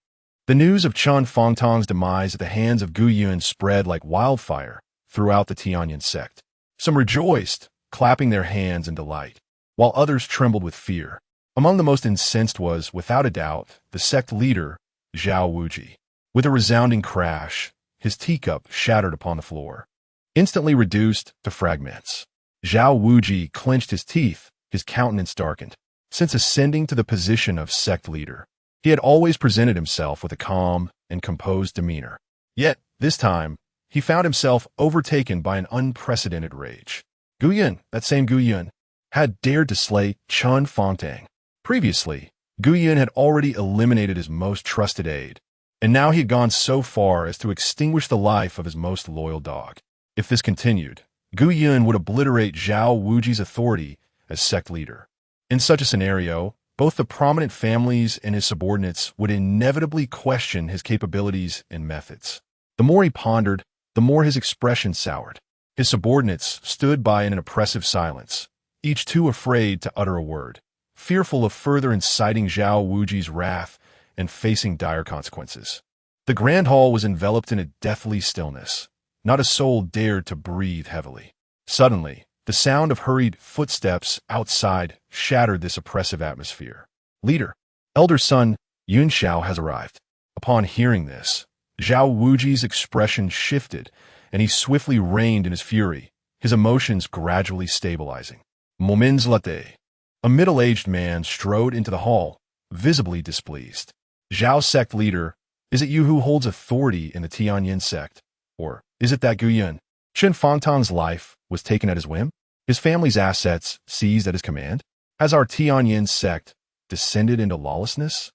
Speaker 1: The news of Xuantian's demise at the hands of Guiyun spread like wildfire throughout the Tianyan Sect. Some rejoiced, clapping their hands in delight, while others trembled with fear. Among the most incensed was, without a doubt, the sect leader, Zhao Wuji. With a resounding crash, his teacup shattered upon the floor, instantly reduced to fragments. Zhao Wuji clenched his teeth, his countenance darkened. Since ascending to the position of sect leader, he had always presented himself with a calm and composed demeanor. Yet, this time, he found himself overtaken by an unprecedented rage. Guiyun, that same Guiyun, had dared to slay Xuantian. Previously, Guiyun had already eliminated his most trusted aide, and now he had gone so far as to extinguish the life of his most loyal dog. If this continued, Guiyun would obliterate Zhao Wuji's authority as sect leader. In such a scenario, both the prominent families and his subordinates would inevitably question his capabilities and methods. The more he pondered, the more his expression soured. His subordinates stood by in an oppressive silence, each too afraid to utter a word, fearful of further inciting Zhao Wuji's wrath and facing dire consequences. The grand hall was enveloped in a deathly stillness. Not a soul dared to breathe heavily. Suddenly, the sound of hurried footsteps outside shattered this oppressive atmosphere. Leader, elder son, Yun Xiao has arrived. Upon hearing this, Zhao Wuji's expression shifted, and he swiftly reined in his fury, his emotions gradually stabilizing. Moments later, a middle-aged man strode into the hall, visibly displeased. Zhao sect leader, is it you who holds authority in the Tianyan Sect? Or is it that Guyan? Chen Fangtang's life was taken at his whim? His family's assets seized at his command? Has our Tianyan Sect descended into lawlessness?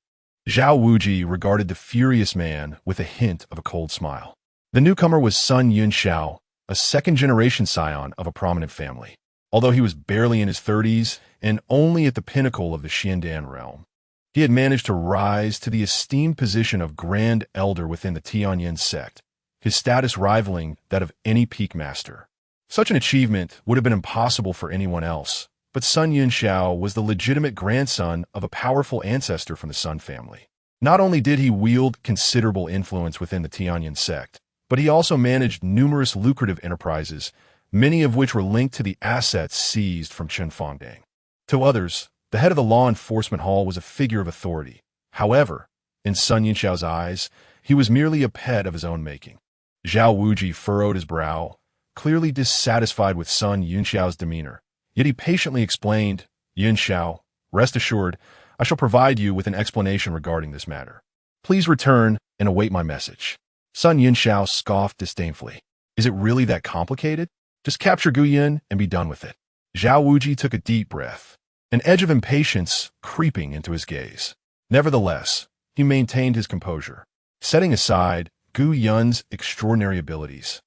Speaker 1: Zhao Wuji regarded the furious man with a hint of a cold smile. The newcomer was son Yun Xiao, a second-generation scion of a prominent family. Although he was barely in his 30s and only at the pinnacle of the Xiandan realm, he had managed to rise to the esteemed position of Grand Elder within the Tianyan Sect, his status rivaling that of any peak master. Such an achievement would have been impossible for anyone else, but Sun Yun Xiao was the legitimate grandson of a powerful ancestor from the Sun family. Not only did he wield considerable influence within the Tianyan Sect, but he also managed numerous lucrative enterprises, many of which were linked to the assets seized from Chen Fangdang. To others, the head of the law enforcement hall was a figure of authority. However, in Sun Yun Xiao's eyes, he was merely a pet of his own making. Zhao Wuji furrowed his brow, clearly dissatisfied with Sun Yun Xiao's demeanor. Yet he patiently explained, Yun Xiao, rest assured, I shall provide you with an explanation regarding this matter. Please return and await my message. Sun Yun Xiao scoffed disdainfully. Is it really that complicated? Just capture Guyan and be done with it. Zhao Wuji took a deep breath, an edge of impatience creeping into his gaze. Nevertheless, he maintained his composure, setting aside Gu Yun's extraordinary abilities.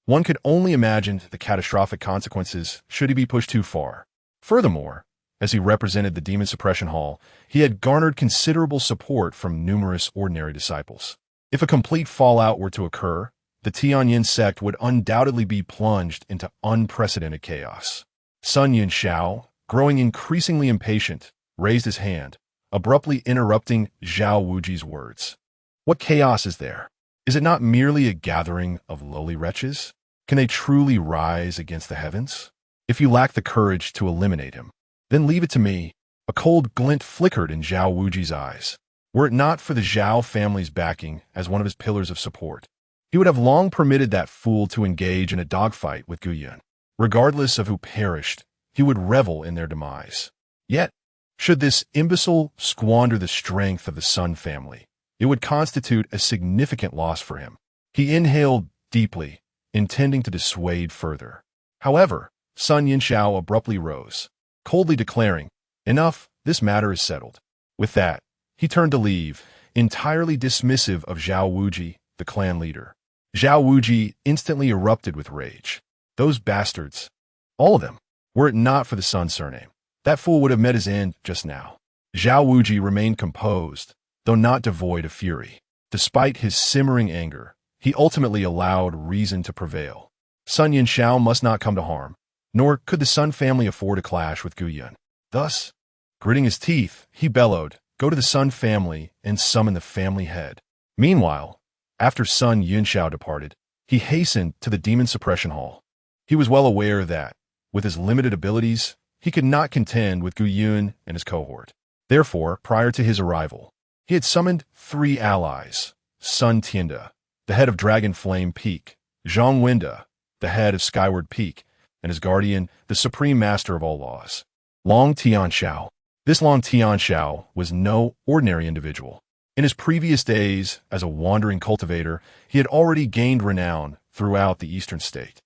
Speaker 1: One could only imagine the catastrophic consequences should he be pushed too far. Furthermore, as he represented the Demon Suppression Hall, he had garnered considerable support from numerous ordinary disciples. If a complete fallout were to occur, the Tianyan Sect would undoubtedly be plunged into unprecedented chaos. Sun Yun Xiao, growing increasingly impatient, raised his hand, abruptly interrupting Zhao Wuji's words. What chaos is there? Is it not merely a gathering of lowly wretches? Can they truly rise against the heavens? If you lack the courage to eliminate him, then leave it to me. A cold glint flickered in Zhao Wuji's eyes. Were it not for the Zhao family's backing as one of his pillars of support, he would have long permitted that fool to engage in a dogfight with Guyan. Regardless of who perished, he would revel in their demise. Yet, should this imbecile squander the strength of the Sun family, it would constitute a significant loss for him. He inhaled deeply, intending to dissuade further. However, Sun Yun Xiao abruptly rose, coldly declaring, Enough, this matter is settled. With that, he turned to leave, entirely dismissive of Zhao Wuji, the clan leader. Zhao Wuji instantly erupted with rage. Those bastards, all of them, were it not for the Sun surname, that fool would have met his end just now. Zhao Wuji remained composed, though not devoid of fury. Despite his simmering anger, he ultimately allowed reason to prevail. Sun Yun Xiao must not come to harm, nor could the Sun family afford a clash with Guyan. Thus, gritting his teeth, he bellowed, Go to the Sun family and summon the family head. Meanwhile, after Sun Yun Xiao departed, he hastened to the Demon Suppression Hall. He was well aware that, with his limited abilities, he could not contend with Gu Yun and his cohort. Therefore, prior to his arrival, he had summoned 3 allies, Sun Tianda, the head of Dragon Flame Peak, Zhang Wenda, the head of Skyward Peak, and his guardian, the supreme master of all laws, Long Tianxiao. This Long Tianxiao was no ordinary individual. In his previous days as a wandering cultivator, he had already gained renown throughout the eastern state.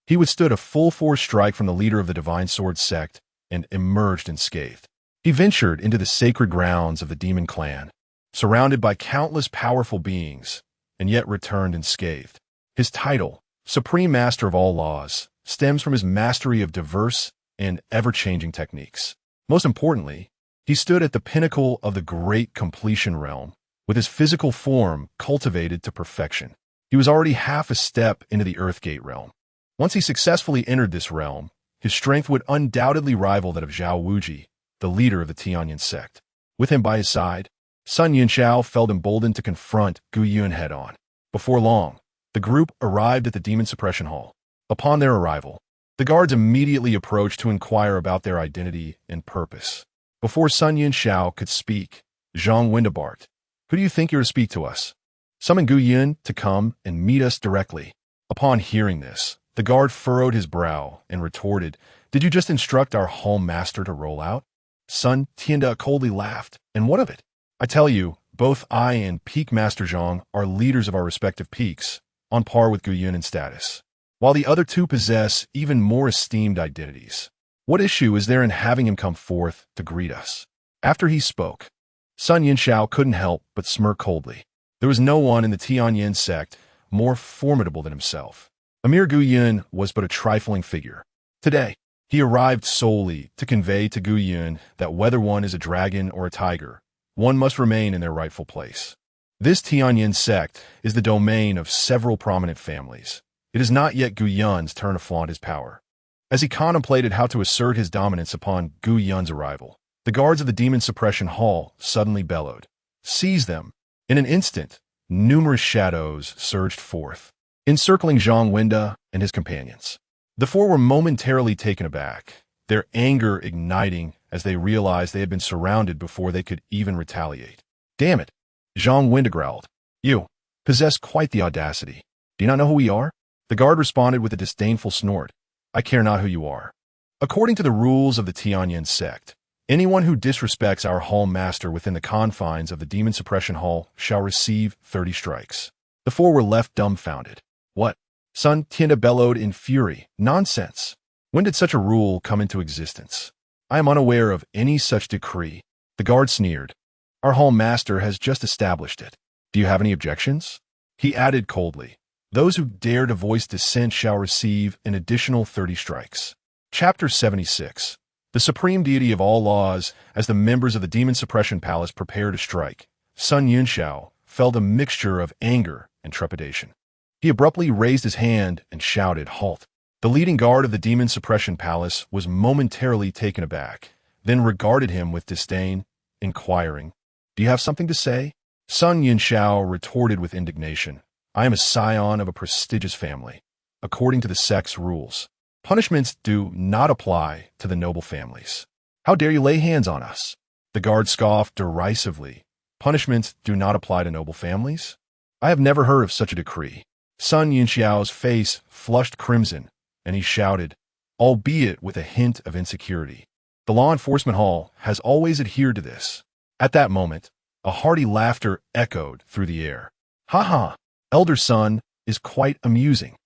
Speaker 1: He withstood a full force strike from the leader of the Divine Sword sect and emerged unscathed. He ventured into the sacred grounds of the demon clan, surrounded by countless powerful beings, and yet returned unscathed. His title, Supreme Master of all Laws, stems from his mastery of diverse and ever-changing techniques. Most importantly, he stood at the pinnacle of the great completion realm, with his physical form cultivated to perfection. He was already half a step into the Earthgate realm. Once he successfully entered this realm, his strength would undoubtedly rival that of Zhao Wuji, the leader of the Tianyan Sect. With him by his side, Sun Yunxiao felt emboldened to confront Gu Yun head-on. Before long, the group arrived at the Demon Suppression Hall. Upon their arrival, the guards immediately approached to inquire about their identity and purpose. Before Sun Yunxiao could speak, Zhang Wenda barked, "Who do you think you're to speak to us? Summon Gu Yun to come and meet us directly." Upon hearing this, the guard furrowed his brow and retorted, "Did you just instruct our hall master to roll out?" Sun Tianda coldly laughed, "And what of it? I tell you, both I and Peak Master Zhang are leaders of our respective peaks, on par with Gu Yun in status, while the other two possess even more esteemed identities. What issue is there in having him come forth to greet us?" After he spoke, Sun Yunxiao couldn't help but smirk coldly. There was no one in the Tianyan Sect more formidable than himself. Emir Gu Yun was but a trifling figure. Today, he arrived solely to convey to Gu Yun that whether one is a dragon or a tiger, one must remain in their rightful place. This Tianyan Sect is the domain of several prominent families. It is not yet Gu Yun's turn to flaunt his power. As he contemplated how to assert his dominance upon Gu Yun's arrival, the guards of the Demon Suppression Hall suddenly bellowed, "Seize them!" In an instant, numerous shadows surged forth, encircling Zhang Wenda and his companions. The four were momentarily taken aback, their anger igniting as they realized they had been surrounded before they could even retaliate. "Damn it," Zhang Wenda growled. "You possess quite the audacity. Do you not know who we are?" The guard responded with a disdainful snort, "I care not who you are. According to the rules of the Tianyan Sect, anyone who disrespects our hall master within the confines of the Demon Suppression Hall shall receive 30 strikes. The four were left dumbfounded. "What?" Sun Tianda bellowed in fury. "Nonsense. When did such a rule come into existence? I am unaware of any such decree." The guard sneered. "Our hall master has just established it. Do you have any objections?" He added coldly, "Those who dare to voice dissent shall receive an additional 30 strikes. Chapter 76. The supreme deity of all laws. As the members of the Demon Suppression Palace prepare to strike, Sun Yunxiao felt a mixture of anger and trepidation. He abruptly raised his hand and shouted, "Halt!" The leading guard of the Demon Suppression Palace was momentarily taken aback, then regarded him with disdain, inquiring, "Do you have something to say?" Sun Yunxiao retorted with indignation, "I am a scion of a prestigious family. According to the sect's rules, punishments do not apply to the noble families. How dare you lay hands on us?" The guard scoffed derisively. "Punishments do not apply to noble families? I have never heard of such a decree." Sun Yunxiao's face flushed crimson, and he shouted, albeit with a hint of insecurity, "The law enforcement hall has always adhered to this." At that moment, a hearty laughter echoed through the air. "Ha ha, elder son is quite amusing.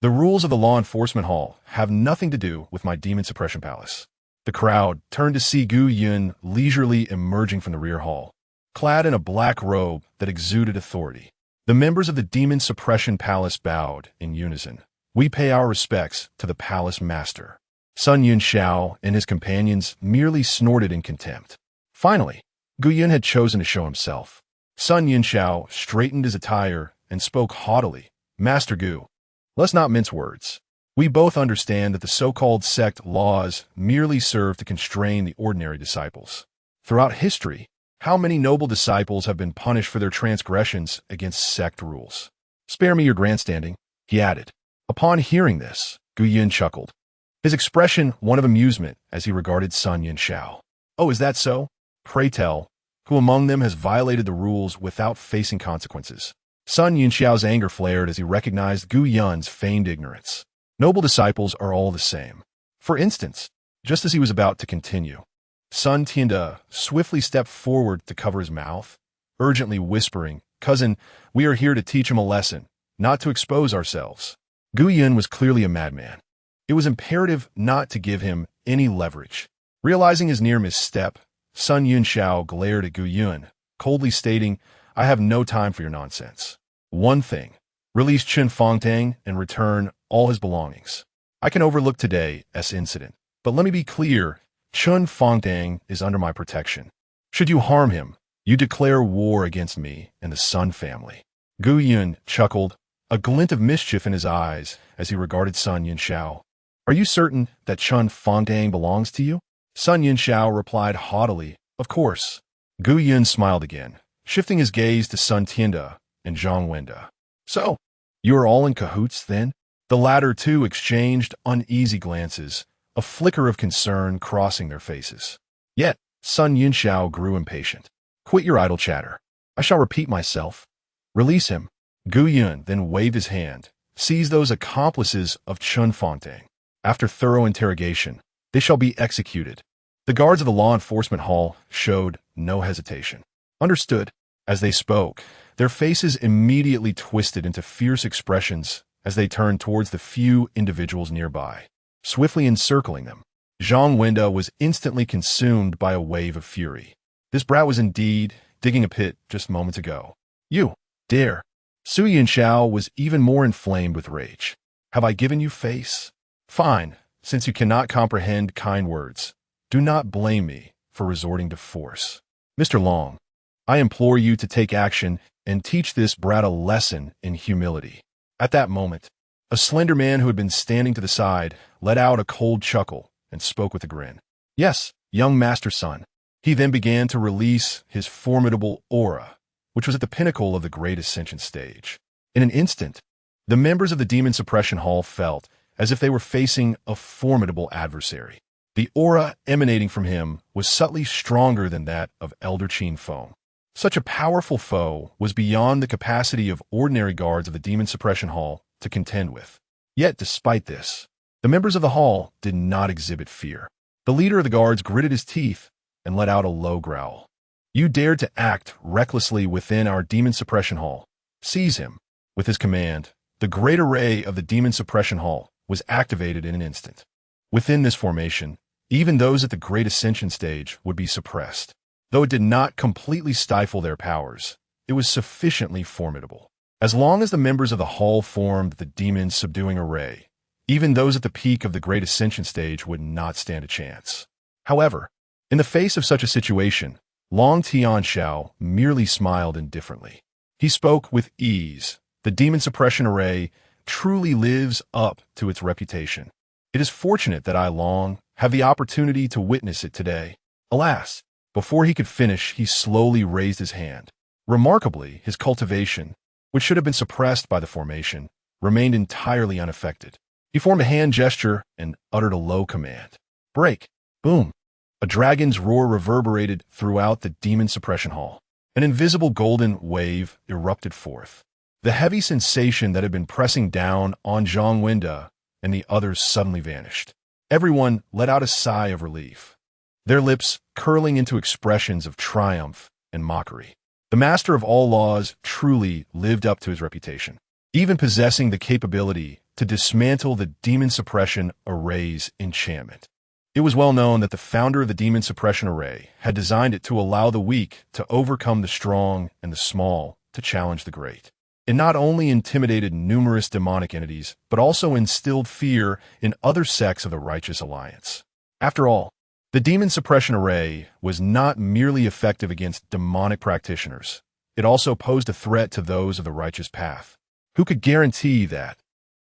Speaker 1: The rules of the law enforcement hall have nothing to do with my Demon Suppression Palace." The crowd turned to see Gu Yun leisurely emerging from the rear hall, clad in a black robe that exuded authority. The members of the Demon Suppression Palace bowed in unison. "We pay our respects to the palace master." Sun Yunxiao and his companions merely snorted in contempt. Finally, Gu Yun had chosen to show himself. Sun Yunxiao straightened his attire and spoke haughtily, "Master Gu, let's not mince words. We both understand that the so-called sect laws merely serve to constrain the ordinary disciples. Throughout history, how many noble disciples have been punished for their transgressions against sect rules? Spare me your grandstanding," he added. Upon hearing this, Gu Yun chuckled, his expression one of amusement as he regarded Sun Yunxiao. "Oh, is that so? Pray tell, who among them has violated the rules without facing consequences?" Sun Yunxiao's anger flared as he recognized Gu Yun's feigned ignorance. Noble disciples are all the same. For instance, just as he was about to continue, Sun Tianda swiftly stepped forward to cover his mouth, urgently whispering, "Cousin, we are here to teach him a lesson, not to expose ourselves." Gu Yun was clearly a madman. It was imperative not to give him any leverage. Realizing his near misstep, Sun Yunxiao glared at Gu Yun, coldly stating, "I have no time for your nonsense. One thing, release Chen Fongtang and return all his belongings. I can overlook today's incident, but let me be clear, Xuantian is under my protection. Should you harm him, you declare war against me and the Sun family." Gu Yun chuckled, a glint of mischief in his eyes as he regarded Sun Yunxiao. "Are you certain that Xuantian belongs to you?" Sun Yunxiao replied haughtily, "Of course." Gu Yun smiled again, shifting his gaze to Sun Tianda and Zhang Wenda. "So, you are all in cahoots, then?" The latter two exchanged uneasy glances, a flicker of concern crossing their faces. Yet, Sun Yunxiao grew impatient. "Quit your idle chatter. I shall repeat myself. Release him." Gu Yun then waved his hand. "Seize those accomplices of Xuantian. After thorough interrogation, they shall be executed." The guards of the law enforcement hall showed no hesitation. "Understood." As they spoke, their faces immediately twisted into fierce expressions as they turned towards the few individuals nearby, swiftly encircling them. Zhang Wenda was instantly consumed by a wave of fury. This brat was indeed digging a pit just moments ago. "You dare!" Su Yunxiao was even more inflamed with rage. "Have I given you face? Fine, since you cannot comprehend kind words. Do not blame me for resorting to force. Mr. Long, I implore you to take action and teach this brat a lesson in humility." At that moment, a slender man who had been standing to the side let out a cold chuckle and spoke with a grin. "Yes, young master son." He then began to release his formidable aura, which was at the pinnacle of the great ascension stage. In an instant, the members of the Demon Suppression Hall felt as if they were facing a formidable adversary. The aura emanating from him was subtly stronger than that of Elder Qin Feng. Such a powerful foe was beyond the capacity of ordinary guards of the Demon Suppression Hall to contend with. Yet, despite this, the members of the hall did not exhibit fear. The leader of the guards gritted his teeth and let out a low growl. "You dared to act recklessly within our Demon Suppression Hall. Seize him." With his command, the great array of the Demon Suppression Hall was activated in an instant. Within this formation, even those at the Great Ascension stage would be suppressed. Though it did not completely stifle their powers, it was sufficiently formidable. As long as the members of the hall formed the Demon's subduing array, even those at the peak of the Great Ascension stage would not stand a chance. However, in the face of such a situation, Long Tianxiao merely smiled indifferently. He spoke with ease. "The Demon Suppression Array truly lives up to its reputation. It is fortunate that I, Long, have the opportunity to witness it today." Alas, before he could finish, he slowly raised his hand. Remarkably, his cultivation, which should have been suppressed by the formation, remained entirely unaffected. He formed a hand gesture and uttered a low command. "Break!" Boom! A dragon's roar reverberated throughout the Demon Suppression Hall. An invisible golden wave erupted forth. The heavy sensation that had been pressing down on Zhang Wenda and the others suddenly vanished. Everyone let out a sigh of relief, their lips curling into expressions of triumph and mockery. The master of all laws truly lived up to his reputation, even possessing the capability to dismantle the Demon Suppression Array's enchantment. It was well known that the founder of the Demon Suppression Array had designed it to allow the weak to overcome the strong and the small to challenge the great. It not only intimidated numerous demonic entities, but also instilled fear in other sects of the Righteous Alliance. After all, the Demon Suppression Array was not merely effective against demonic practitioners. It also posed a threat to those of the righteous path. Who could guarantee that,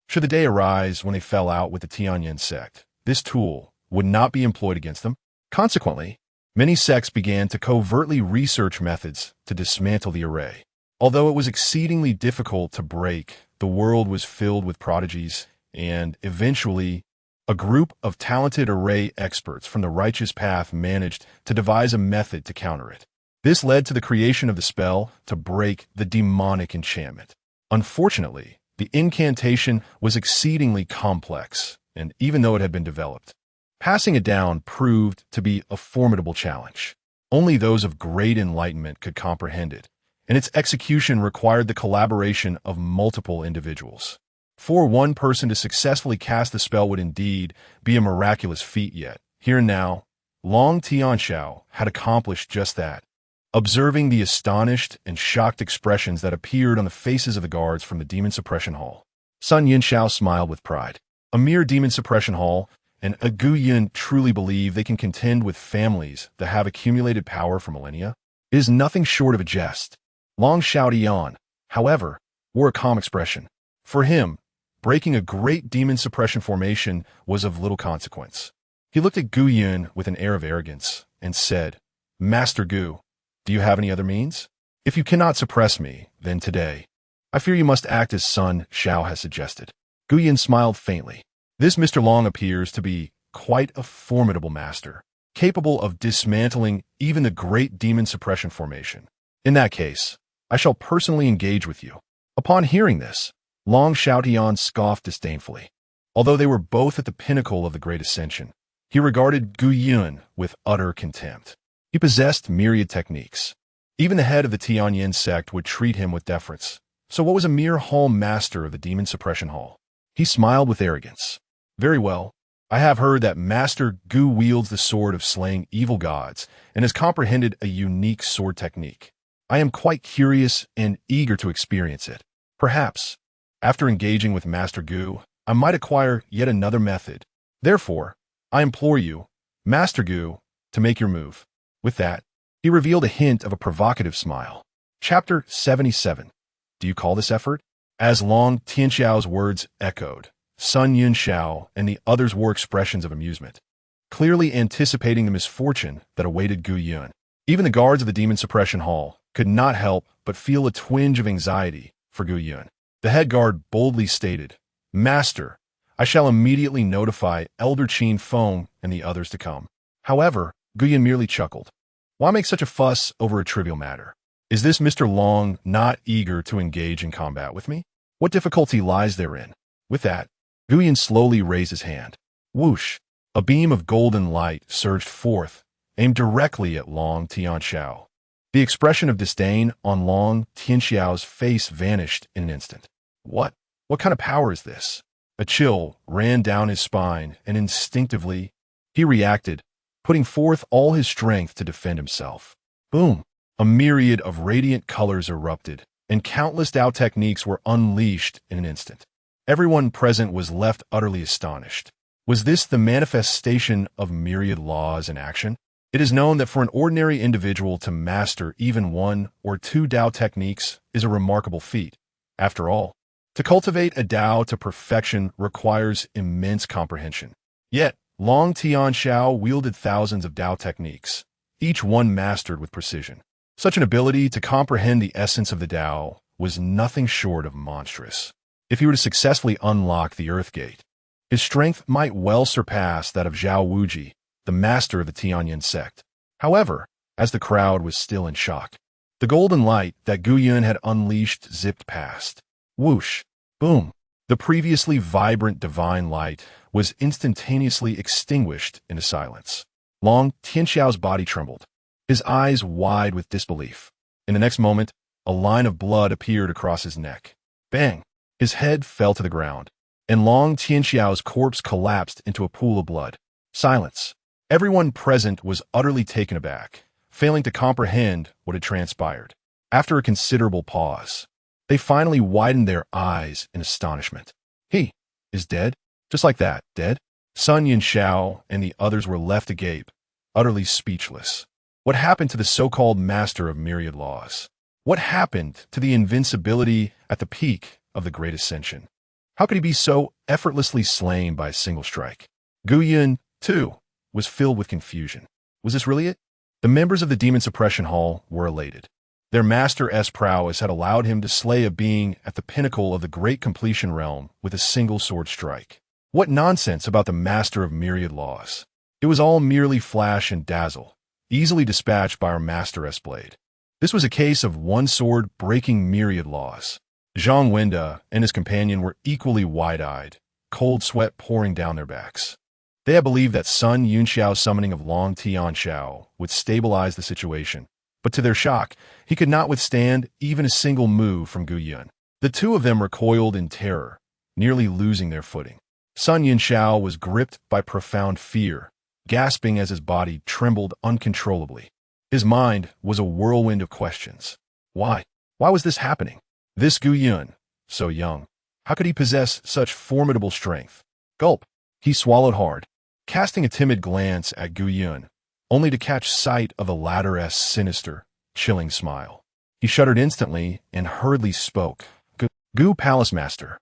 Speaker 1: should the day arise when they fell out with the Tianyan Sect, this tool would not be employed against them? Consequently, many sects began to covertly research methods to dismantle the array. Although it was exceedingly difficult to break, the world was filled with prodigies, and eventually, a group of talented array experts from the righteous path managed to devise a method to counter it. This led to the creation of the spell to break the demonic enchantment. Unfortunately, the incantation was exceedingly complex, and even though it had been developed, passing it down proved to be a formidable challenge. Only those of great enlightenment could comprehend it, and its execution required the collaboration of multiple individuals. For one person to successfully cast the spell would indeed be a miraculous feat, yet here and now, Long Tianxiao had accomplished just that. Observing the astonished and shocked expressions that appeared on the faces of the guards from the Demon Suppression Hall, Sun Yunxiao smiled with pride. A mere Demon Suppression Hall, and a Gu Yun truly believe they can contend with families that have accumulated power for millennia? It is nothing short of a jest. Long Xiaotian, however, wore a calm expression. For him, breaking a great demon suppression formation was of little consequence. He looked at Gu Yun with an air of arrogance and said, "Master Gu, do you have any other means? If you cannot suppress me, then today, I fear you must act as Sun Xiao has suggested." Gu Yun smiled faintly. This Mr. Long appears to be quite a formidable master, capable of dismantling even the great demon suppression formation. In that case, I shall personally engage with you. Upon hearing this, Long Xiaotian scoffed disdainfully. Although they were both at the pinnacle of the Great Ascension, he regarded Gu Yun with utter contempt. He possessed myriad techniques. Even the head of the Tianyan Sect would treat him with deference. So what was a mere hall master of the Demon Suppression Hall? He smiled with arrogance. "Very well. I have heard that Master Gu wields the sword of slaying evil gods and has comprehended a unique sword technique. I am quite curious and eager to experience it. Perhaps, after engaging with Master Gu, I might acquire yet another method. Therefore, I implore you, Master Gu, to make your move." With that, he revealed a hint of a provocative smile. Chapter 77. Do you call this effort? As Long Tianxiao's words echoed, Sun Yunxiao and the others wore expressions of amusement, clearly anticipating the misfortune that awaited Gu Yun. Even the guards of the Demon Suppression Hall could not help but feel a twinge of anxiety for Gu Yun. The head guard boldly stated, "Master, I shall immediately notify Elder Qin Feng and the others to come." However, Gu Yun merely chuckled. Why make such a fuss over a trivial matter? Is this Mr. Long not eager to engage in combat with me? What difficulty lies therein? With that, Gu Yun slowly raised his hand. Whoosh! A beam of golden light surged forth, aimed directly at Long Tianxiao. The expression of disdain on Long Tianxiao's face vanished in an instant. What kind of power is this? A chill ran down his spine, and instinctively, he reacted, putting forth all his strength to defend himself. Boom! A myriad of radiant colors erupted, and countless Dao techniques were unleashed in an instant. Everyone present was left utterly astonished. Was this the manifestation of myriad laws in action? It is known that for an ordinary individual to master even one or two Dao techniques is a remarkable feat. After all, to cultivate a Dao to perfection requires immense comprehension. Yet, Long Tianxiao wielded thousands of Dao techniques, each one mastered with precision. Such an ability to comprehend the essence of the Dao was nothing short of monstrous. If he were to successfully unlock the Earth Gate, his strength might well surpass that of Zhao Wuji, the master of the Tianyan Sect. However, as the crowd was still in shock, the golden light that Gu Yun had unleashed zipped past. Whoosh! Boom! The previously vibrant divine light was instantaneously extinguished into silence. Long Tianxiao's body trembled, his eyes wide with disbelief. In the next moment, a line of blood appeared across his neck. Bang! His head fell to the ground, and Long Tianxiao's corpse collapsed into a pool of blood. Silence. Everyone present was utterly taken aback, failing to comprehend what had transpired. After a considerable pause, they finally widened their eyes in astonishment. He is dead? Just like that, dead? Sun Yunxiao and the others were left agape, utterly speechless. What happened to the so-called master of myriad laws? What happened to the invincibility at the peak of the Great Ascension? How could he be so effortlessly slain by a single strike? Gu Yun, too, was filled with confusion. Was this really it? The members of the Demon Suppression Hall were elated. Their master's prowess had allowed him to slay a being at the pinnacle of the great completion realm with a single sword strike. What nonsense about the master of myriad laws. It was all merely flash and dazzle, easily dispatched by our master's blade. This was a case of one sword breaking myriad laws. Zhang Wenda and his companion were equally wide-eyed, cold sweat pouring down their backs. They had believed that Sun Yunxiao's summoning of Long Tianxiao would stabilize the situation, but to their shock, he could not withstand even a single move from Gu Yun. The two of them recoiled in terror, nearly losing their footing. Sun Yunxiao was gripped by profound fear, gasping as his body trembled uncontrollably. His mind was a whirlwind of questions. Why? Why was this happening? This Gu Yun, so young, how could he possess such formidable strength? Gulp. He swallowed hard. casting a timid glance at Gu Yun, only to catch sight of the latter's sinister, chilling smile. He shuddered instantly and hurriedly spoke. Gu Palace Master,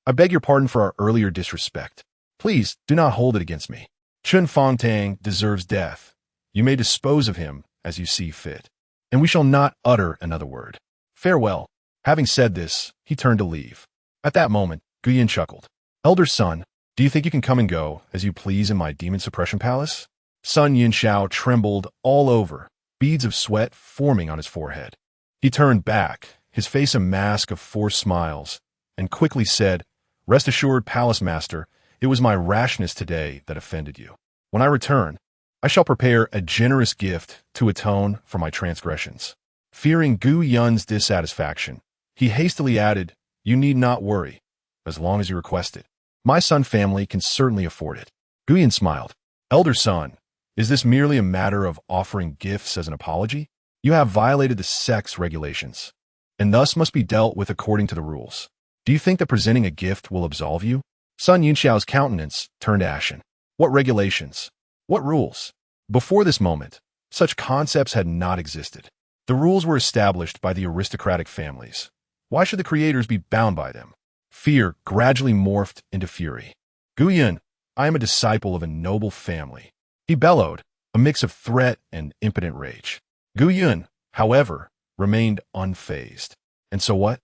Speaker 1: I beg your pardon for our earlier disrespect. Please do not hold it against me. Chun Fongtang deserves death. You may dispose of him as you see fit, and we shall not utter another word. Farewell. Having said this, he turned to leave. At that moment, Guyan chuckled. Elder son, do you think you can come and go as you please in my demon suppression palace? Sun Yinshao trembled all over, beads of sweat forming on his forehead. He turned back, his face a mask of forced smiles, and quickly said, Rest assured, Palace Master, it was my rashness today that offended you. When I return, I shall prepare a generous gift to atone for my transgressions. Fearing Gu Yun's dissatisfaction, he hastily added, You need not worry, as long as you request it. My son family can certainly afford it. Gu Yun smiled. Elder son, is this merely a matter of offering gifts as an apology? You have violated the sect's regulations, and thus must be dealt with according to the rules. Do you think that presenting a gift will absolve you? Sun Yunxiao's countenance turned ashen. What regulations? What rules? Before this moment, such concepts had not existed. The rules were established by the aristocratic families. Why should the creators be bound by them? Fear gradually morphed into fury. Gu Yun, I am a disciple of a noble family. He bellowed, a mix of threat and impotent rage. Gu Yun, however, remained unfazed. And so what?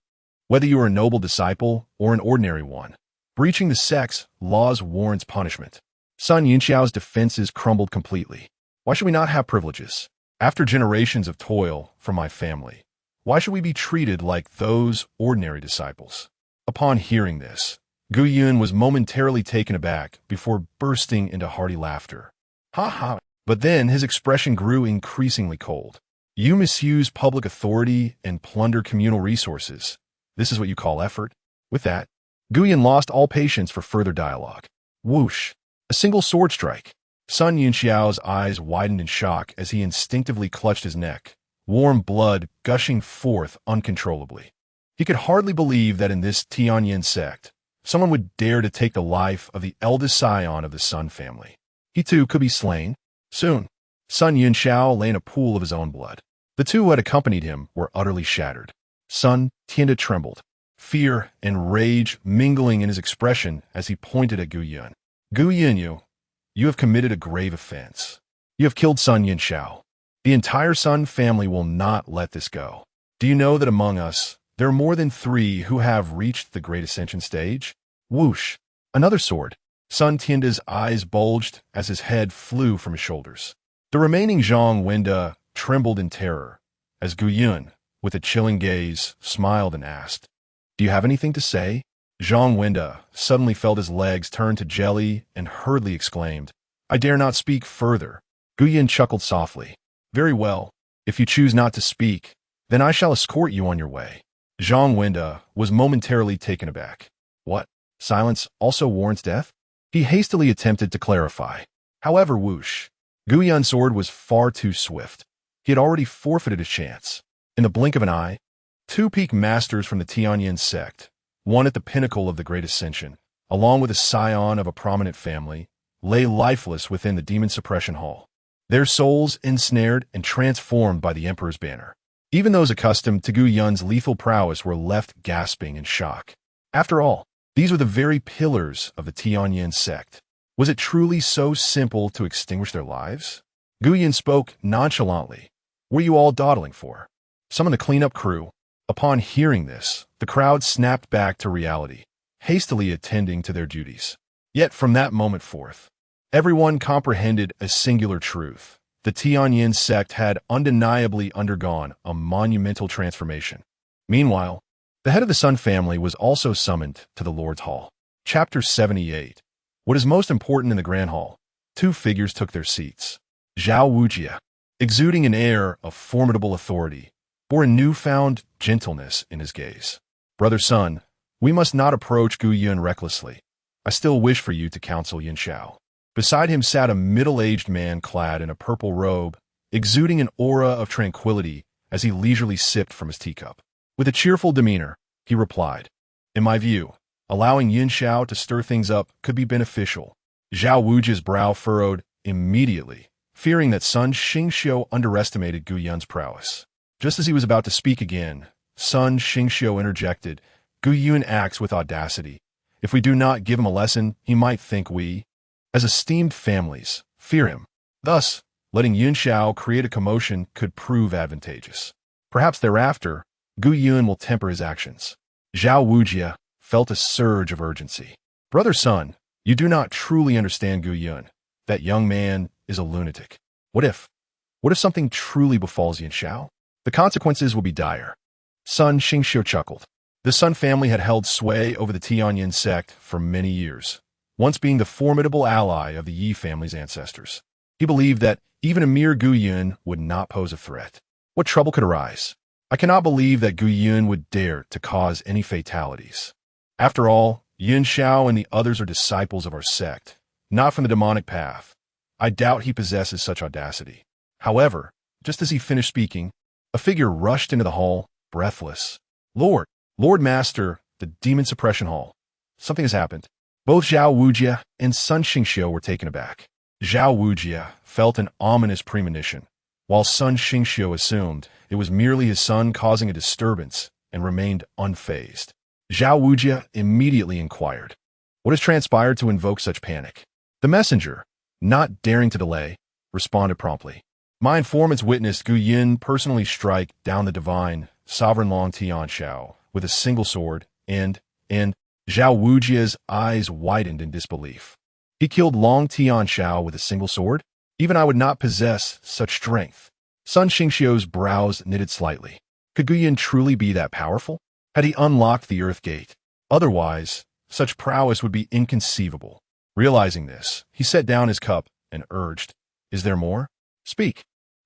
Speaker 1: Whether you are a noble disciple or an ordinary one, breaching the sect's laws warrants punishment. Sun Yunxiao's defenses crumbled completely. Why should we not have privileges? After generations of toil from my family, why should we be treated like those ordinary disciples? Upon hearing this, Gu Yun was momentarily taken aback before bursting into hearty laughter. Ha ha! But then his expression grew increasingly cold. You misuse public authority and plunder communal resources. This is what you call effort? With that, Gu Yun lost all patience for further dialogue. Whoosh! A single sword strike. Sun Yunxiao's eyes widened in shock as he instinctively clutched his neck, warm blood gushing forth uncontrollably. He could hardly believe that in this Tianyan Sect, someone would dare to take the life of the eldest scion of the Sun family. He too could be slain. Soon, Sun Yunxiao lay in a pool of his own blood. The two who had accompanied him were utterly shattered. Sun Tianda trembled, fear and rage mingling in his expression as he pointed at Gu Yun. Gu Yun, you have committed a grave offense. You have killed Sun Yunxiao. The entire Sun family will not let this go. Do you know that among us, there are more than 3 who have reached the Great Ascension stage? Whoosh! Another sword. Sun Tianda's eyes bulged as his head flew from his shoulders. The remaining Zhang Wenda trembled in terror as Gu Yun, with a chilling gaze, smiled and asked, Do you have anything to say? Zhang Wenda suddenly felt his legs turn to jelly and hurriedly exclaimed, I dare not speak further. Gu Yun chuckled softly. Very well. If you choose not to speak, then I shall escort you on your way. Zhang Wenda was momentarily taken aback. What? Silence also warrants death? He hastily attempted to clarify. However, whoosh. Gu Yun's sword was far too swift. He had already forfeited his chance. In the blink of an eye, 2 peak masters from the Tianyan Sect, one at the pinnacle of the Great Ascension, along with a scion of a prominent family, lay lifeless within the demon suppression hall, their souls ensnared and transformed by the Emperor's banner. Even those accustomed to Gu Yun's lethal prowess were left gasping in shock. After all, these were the very pillars of the Tianyan Sect. Was it truly so simple to extinguish their lives? Gu Yun spoke nonchalantly. What are you all dawdling for? Summon the cleanup crew. Upon hearing this, the crowd snapped back to reality, hastily attending to their duties. Yet from that moment forth, everyone comprehended a singular truth. The Tianyan Sect had undeniably undergone a monumental transformation. Meanwhile, the head of the Sun family was also summoned to the Lord's Hall. Chapter 78. What is most important in the Grand Hall? 2 figures took their seats. Zhao Wujia, exuding an air of formidable authority, bore a newfound gentleness in his gaze. Brother Sun, we must not approach Gu Yun recklessly. I still wish for you to counsel Yin Xiao. Beside him sat a middle-aged man clad in a purple robe, exuding an aura of tranquility as he leisurely sipped from his teacup. With a cheerful demeanor, he replied, In my view, allowing Yin Xiao to stir things up could be beneficial. Zhao Wujia's brow furrowed immediately, fearing that Sun Xingxiu underestimated Gu Yun's prowess. Just as he was about to speak again, Sun Xingxiu interjected, "Gu Yun acts with audacity. If we do not give him a lesson, he might think we, as esteemed families, fear him. Thus, letting Yun Xiao create a commotion could prove advantageous. Perhaps thereafter, Gu Yun will temper his actions." Zhao Wujia felt a surge of urgency. "Brother Sun, you do not truly understand Gu Yun. That young man is a lunatic. What if something truly befalls Yun Xiao? The consequences will be dire." Sun Xingxiu chuckled. The Sun family had held sway over the Tianyan Sect for many years, once being the formidable ally of the Yi family's ancestors. He believed that even a mere Gu Yun would not pose a threat. What trouble could arise? "I cannot believe that Gu Yun would dare to cause any fatalities. After all, Yun Xiao and the others are disciples of our sect, not from the demonic path. I doubt he possesses such audacity." However, just as he finished speaking, a figure rushed into the hall, breathless. Lord Master, the Demon Suppression Hall. Something has happened." Both Zhao Wujia and Sun Xingxiu were taken aback. Zhao Wujia felt an ominous premonition, while Sun Xingxiu assumed it was merely his son causing a disturbance and remained unfazed. Zhao Wujia immediately inquired, "What has transpired to invoke such panic?" The messenger, not daring to delay, responded promptly. "My informants witnessed Gu Yun personally strike down the divine, sovereign Long Tian Xiao with a single sword, and Zhao Wujia's eyes widened in disbelief. "He killed Long Tian Xiao with a single sword? Even I would not possess such strength." Sun Xingxiu's brows knitted slightly. Could Gu Yun truly be that powerful? Had he unlocked the Earth Gate? Otherwise, such prowess would be inconceivable. Realizing this, he set down his cup and urged, "Is there more? Speak."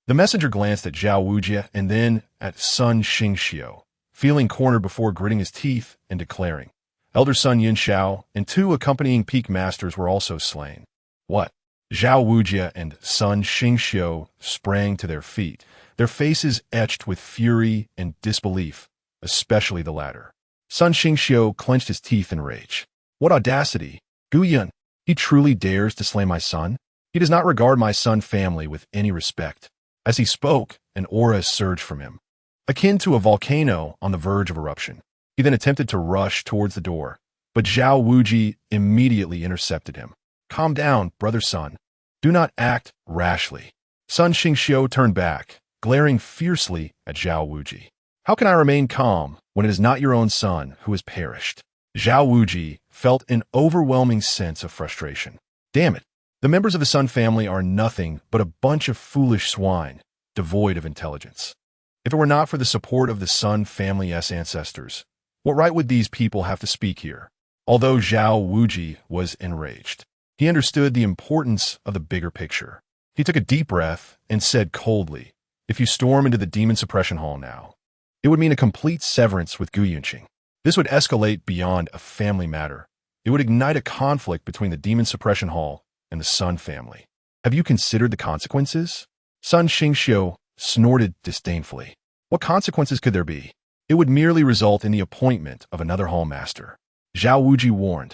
Speaker 1: The messenger glanced at Zhao Wujia and then at Sun Xingxiu, feeling cornered before gritting his teeth and declaring, "Elder son Yun Xiao and 2 accompanying peak masters were also slain." "What?" Zhao Wujia and Sun Xingxiu sprang to their feet, their faces etched with fury and disbelief, especially the latter. Sun Xingxiu clenched his teeth in rage. "What audacity! Gu Yun, he truly dares to slay my son? He does not regard my Sun family with any respect." As he spoke, an aura surged from him, akin to a volcano on the verge of eruption. He then attempted to rush towards the door, but Zhao Wuji immediately intercepted him. "Calm down, brother Sun. Do not act rashly." Sun Xingxiu turned back, glaring fiercely at Zhao Wuji. "How can I remain calm when it is not your own son who has perished?" Zhao Wuji felt an overwhelming sense of frustration. Damn it. The members of the Sun family are nothing but a bunch of foolish swine, devoid of intelligence. If it were not for the support of the Sun family's ancestors, what right would these people have to speak here? Although Zhao Wuji was enraged, he understood the importance of the bigger picture. He took a deep breath and said coldly, "If you storm into the Demon Suppression Hall now, it would mean a complete severance with Gu Yunqing. This would escalate beyond a family matter. It would ignite a conflict between the Demon Suppression Hall and the Sun family. Have you considered the consequences?" Sun Xingxiu snorted disdainfully. What consequences could there be? It would merely result in the appointment of another hall master. Zhao Wuji warned,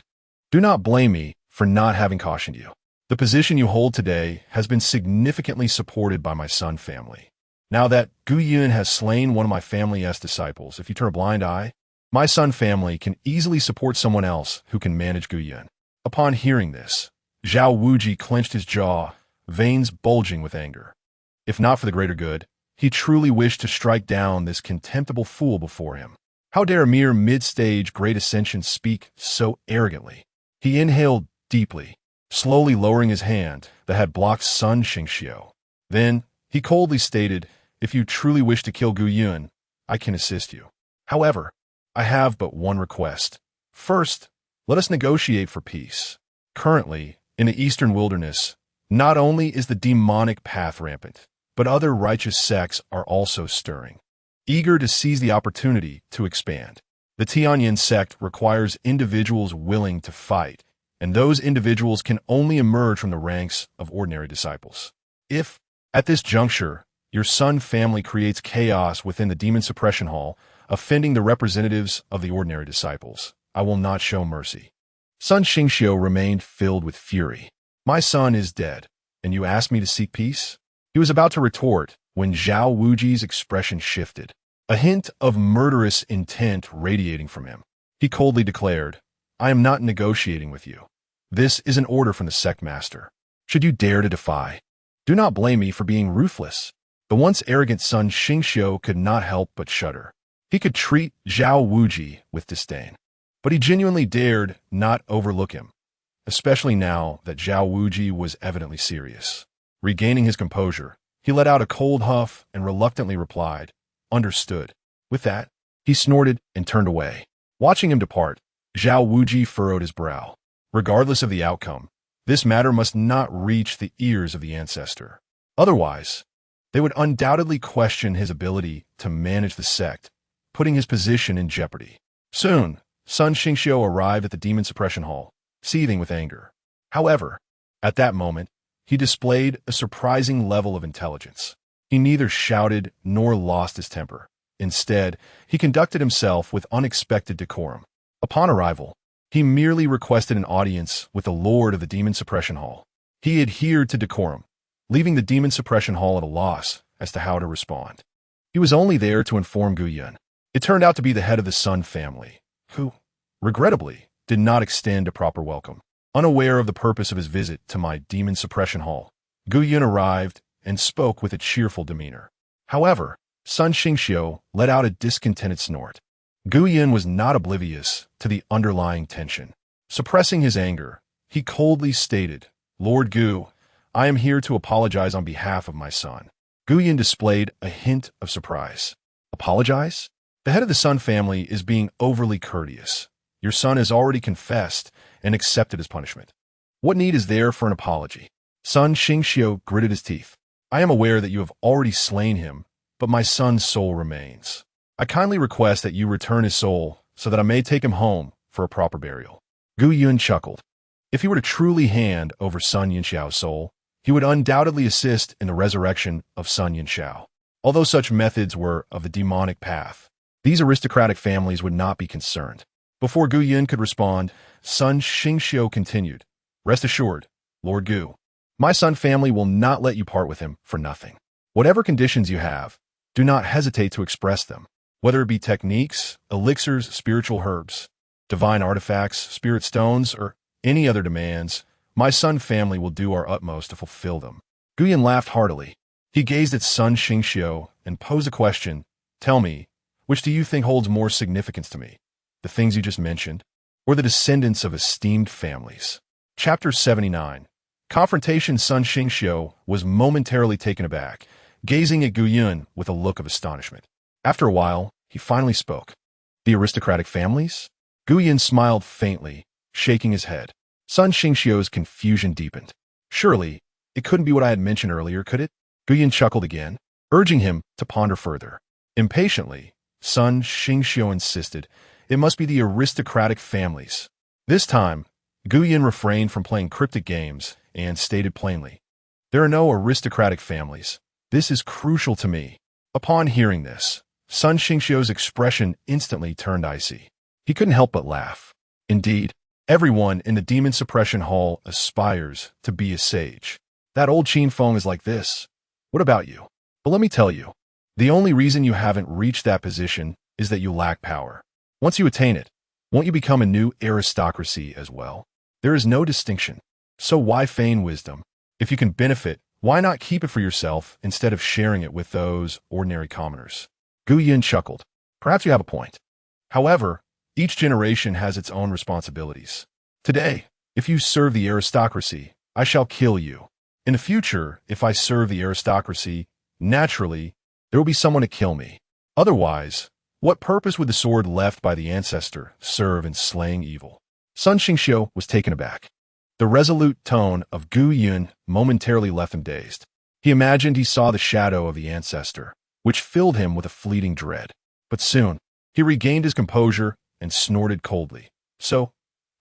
Speaker 1: "Do not blame me for not having cautioned you. The position you hold today has been significantly supported by my Sun family. Now that Gu Yun has slain one of my family's disciples, if you turn a blind eye, my Sun family can easily support someone else who can manage Gu Yun." Upon hearing this, Zhao Wuji clenched his jaw, veins bulging with anger. If not for the greater good, he truly wished to strike down this contemptible fool before him. How dare a mere mid-stage great ascension speak so arrogantly? He inhaled deeply, slowly lowering his hand that had blocked Sun Xingxiu. Then, he coldly stated, "If you truly wish to kill Gu Yun, I can assist you. However, I have but one request. First, let us negotiate for peace. Currently, in the eastern wilderness, not only is the demonic path rampant, but other righteous sects are also stirring, eager to seize the opportunity to expand. The Tianyan Sect requires individuals willing to fight, and those individuals can only emerge from the ranks of ordinary disciples. If, at this juncture, your Sun family creates chaos within the Demon Suppression Hall, offending the representatives of the ordinary disciples, I will not show mercy." Sun Xingxiu remained filled with fury. My son is dead, and you ask me to seek peace? He was about to retort when Zhao Wuji's expression shifted, a hint of murderous intent radiating from him. He coldly declared, I am not negotiating with you. This is an order from the sect master. Should you dare to defy, do not blame me for being ruthless. The once arrogant son Xingxiu could not help but shudder. He could treat Zhao Wuji with disdain, but he genuinely dared not overlook him, especially now that Zhao Wuji was evidently serious. Regaining his composure, he let out a cold huff and reluctantly replied, Understood. With that, he snorted and turned away. Watching him depart, Zhao Wuji furrowed his brow. Regardless of the outcome, this matter must not reach the ears of the ancestor. Otherwise, they would undoubtedly question his ability to manage the sect, putting his position in jeopardy. Soon, Sun Xingxiu arrived at the demon suppression hall, seething with anger. However, at that moment, he displayed a surprising level of intelligence. He neither shouted nor lost his temper. Instead, he conducted himself with unexpected decorum. Upon arrival, he merely requested an audience with the lord of the demon suppression hall. He adhered to decorum, leaving the demon suppression hall at a loss as to how to respond. He was only there to inform Gu Yun. It turned out to be the head of the Sun family, who, regrettably, did not extend a proper welcome. Unaware of the purpose of his visit to my demon suppression hall, Gu Yun arrived and spoke with a cheerful demeanor. However, Sun Xingxiu let out a discontented snort. Gu Yun was not oblivious to the underlying tension. Suppressing his anger, he coldly stated, Lord Gu, I am here to apologize on behalf of my son. Gu Yun displayed a hint of surprise. Apologize? The head of the Sun family is being overly courteous. Your son has already confessed and accepted his punishment. What need is there for an apology? Sun Xingxiu gritted his teeth. I am aware that you have already slain him, but my son's soul remains. I kindly request that you return his soul so that I may take him home for a proper burial. Gu Yun chuckled. If he were to truly hand over Sun Yunxiao's soul, he would undoubtedly assist in the resurrection of Sun Yunxiao. Although such methods were of the demonic path, these aristocratic families would not be concerned. Before Gu Yun could respond, Sun Xingxiu continued, Rest assured, Lord Gu, my Sun family will not let you part with him for nothing. Whatever conditions you have, do not hesitate to express them. Whether it be techniques, elixirs, spiritual herbs, divine artifacts, spirit stones, or any other demands, my Sun family will do our utmost to fulfill them. Gu Yun laughed heartily. He gazed at Sun Xingxiu and posed a question. Tell me, which do you think holds more significance to me? The things you just mentioned, or the descendants of esteemed families? Chapter 79. Confrontation. Sun Xingxiu was momentarily taken aback, gazing at Gu Yun with a look of astonishment. After a while, he finally spoke. The aristocratic families? Gu Yun smiled faintly, shaking his head. Sun Xingxiu's confusion deepened. Surely, it couldn't be what I had mentioned earlier, could it? Gu Yun chuckled again, urging him to ponder further. Impatiently, Sun Xingxiu insisted, it must be the aristocratic families. This time, Gu Yun refrained from playing cryptic games and stated plainly, there are no aristocratic families. This is crucial to me. Upon hearing this, Sun Xingxiu's expression instantly turned icy. He couldn't help but laugh. Indeed, everyone in the demon suppression hall aspires to be a sage. That old Qin Feng is like this. What about you? But let me tell you, the only reason you haven't reached that position is that you lack power. Once you attain it, won't you become a new aristocracy as well? There is no distinction. So why feign wisdom? If you can benefit, why not keep it for yourself instead of sharing it with those ordinary commoners? Gu Yun chuckled. Perhaps you have a point. However, each generation has its own responsibilities. Today, if you serve the aristocracy, I shall kill you. In the future, if I serve the aristocracy, naturally, there will be someone to kill me. Otherwise, what purpose would the sword left by the ancestor serve in slaying evil? Sun Xingxiu was taken aback. The resolute tone of Gu Yun momentarily left him dazed. He imagined he saw the shadow of the ancestor, which filled him with a fleeting dread. But soon, he regained his composure and snorted coldly. So,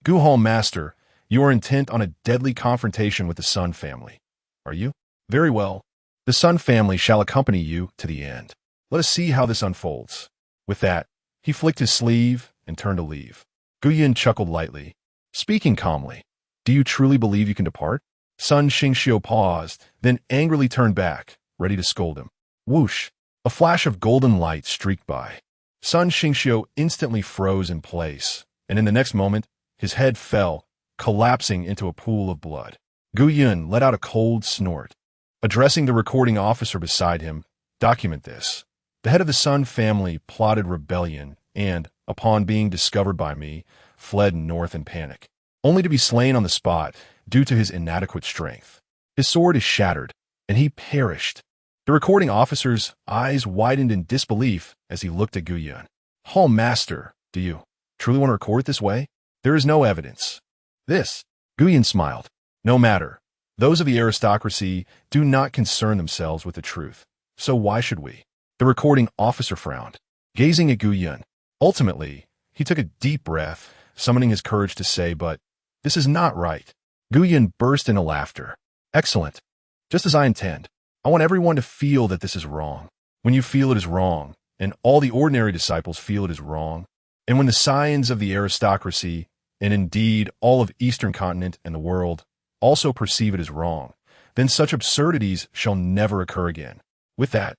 Speaker 1: Gu Hall Master, you are intent on a deadly confrontation with the Sun family, are you? Very well. The Sun family shall accompany you to the end. Let us see how this unfolds. With that, he flicked his sleeve and turned to leave. Gu Yun chuckled lightly. Speaking calmly, do you truly believe you can depart? Sun Xingxiu paused, then angrily turned back, ready to scold him. Whoosh! A flash of golden light streaked by. Sun Xingxiu instantly froze in place, and in the next moment, his head fell, collapsing into a pool of blood. Gu Yun let out a cold snort. Addressing the recording officer beside him, "Document this. The head of the Sun family plotted rebellion and, upon being discovered by me, fled north in panic, only to be slain on the spot due to his inadequate strength. His sword is shattered, and he perished." The recording officer's eyes widened in disbelief as he looked at Gu Yun. "Hall Master, do you truly want to record it this way? There is no evidence." "This," Gu Yun smiled. "No matter. Those of the aristocracy do not concern themselves with the truth, so why should we?" The recording officer frowned, gazing at Gu Yun. Ultimately, he took a deep breath, summoning his courage to say, "But this is not right." Gu Yun burst into laughter. "Excellent. Just as I intend. I want everyone to feel that this is wrong. When you feel it is wrong, and all the ordinary disciples feel it is wrong, and when the scions of the aristocracy, and indeed all of Eastern Continent and the world, also perceive it as wrong, then such absurdities shall never occur again." With that,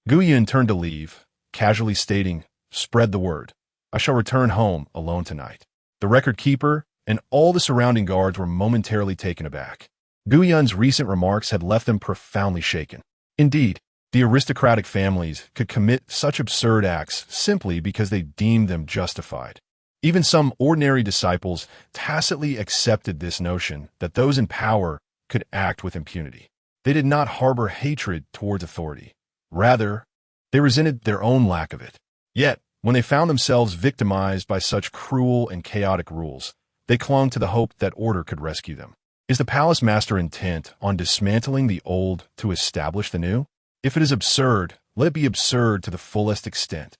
Speaker 1: Gu Yun turned to leave, casually stating, "Spread the word. I shall return home alone tonight." The record keeper and all the surrounding guards were momentarily taken aback. Gu Yun's recent remarks had left them profoundly shaken. Indeed, the aristocratic families could commit such absurd acts simply because they deemed them justified. Even some ordinary disciples tacitly accepted this notion that those in power could act with impunity. They did not harbor hatred towards authority. Rather, they resented their own lack of it. Yet, when they found themselves victimized by such cruel and chaotic rules, they clung to the hope that order could rescue them. Is the palace master intent on dismantling the old to establish the new? If it is absurd, let it be absurd to the fullest extent.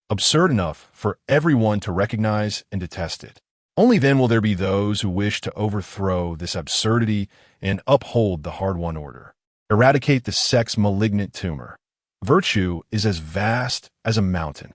Speaker 1: Absurd enough for everyone to recognize and detest it. Only then will there be those who wish to overthrow this absurdity and uphold the hard-won order. Eradicate the sect's malignant tumor. Virtue is as vast as a mountain.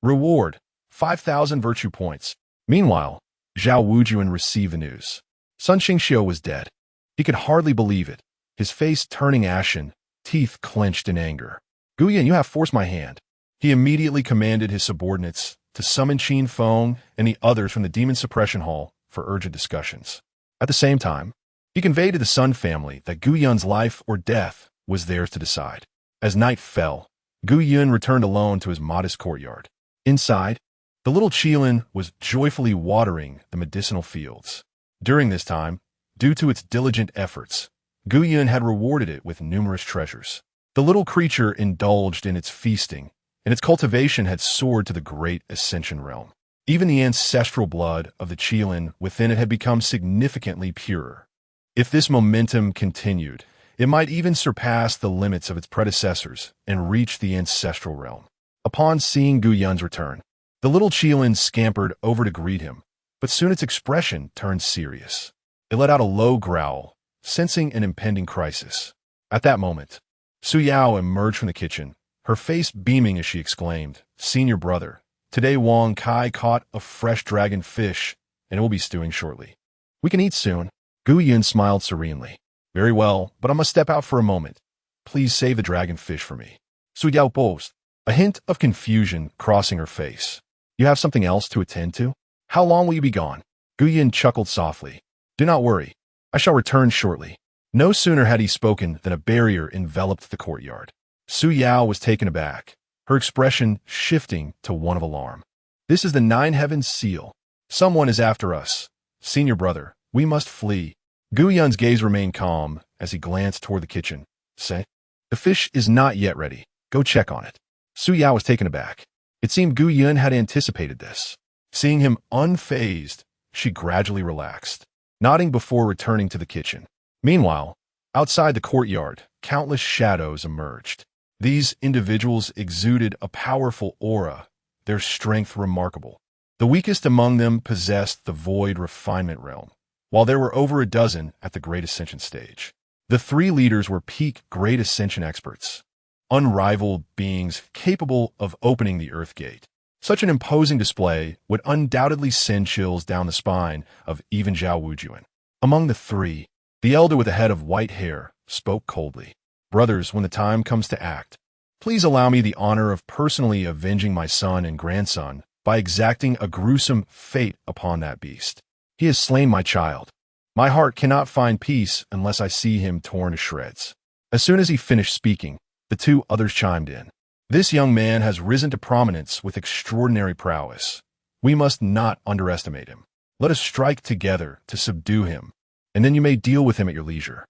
Speaker 1: Reward, 5,000 virtue points. Meanwhile, Zhao Wujuan received the news. Sun Xingxiu was dead. He could hardly believe it, his face turning ashen, teeth clenched in anger. "Gu Yun, you have forced my hand." He immediately commanded his subordinates to summon Qin Feng and the others from the Demon Suppression Hall for urgent discussions. At the same time, he conveyed to the Sun family that Gu Yun's life or death was theirs to decide. As night fell, Gu Yun returned alone to his modest courtyard. Inside, the little Qilin was joyfully watering the medicinal fields. During this time, due to its diligent efforts, Gu Yun had rewarded it with numerous treasures. The little creature indulged in its feasting, and its cultivation had soared to the great ascension realm. Even the ancestral blood of the Qilin within it had become significantly purer. If this momentum continued, it might even surpass the limits of its predecessors and reach the ancestral realm. Upon seeing Gu Yun's return, the little Qilin scampered over to greet him, but soon its expression turned serious. It let out a low growl, sensing an impending crisis. At that moment, Su Yao emerged from the kitchen, her face beaming as she exclaimed, "Senior brother, today Wang Kai caught a fresh dragon fish, and it will be stewing shortly. We can eat soon." Gu Yun smiled serenely. "Very well, but I must step out for a moment. Please save the dragon fish for me." Su Yao paused, a hint of confusion crossing her face. "You have something else to attend to? How long will you be gone?" Gu Yun chuckled softly. "Do not worry. I shall return shortly." No sooner had he spoken than a barrier enveloped the courtyard. Su Yao was taken aback, her expression shifting to one of alarm. "This is the Nine Heavens seal. Someone is after us. Senior brother, we must flee." Gu Yun's gaze remained calm as he glanced toward the kitchen. "Say, the fish is not yet ready. Go check on it." Su Yao was taken aback. It seemed Gu Yun had anticipated this. Seeing him unfazed, she gradually relaxed, nodding before returning to the kitchen. Meanwhile, outside the courtyard, countless shadows emerged. These individuals exuded a powerful aura, their strength remarkable. The weakest among them possessed the void refinement realm, while there were over a dozen at the Great Ascension stage. The three leaders were peak Great Ascension experts, unrivaled beings capable of opening the Earth Gate. Such an imposing display would undoubtedly send chills down the spine of even Zhao Wujuan. Among the three, The elder with a head of white hair spoke coldly. "Brothers, when the time comes to act, please allow me the honor of personally avenging my son and grandson by exacting a gruesome fate upon that beast. He has slain my child. My heart cannot find peace unless I see him torn to shreds." As soon as he finished speaking, the two others chimed in. "This young man has risen to prominence with extraordinary prowess. We must not underestimate him. Let us strike together to subdue him, and then you may deal with him at your leisure."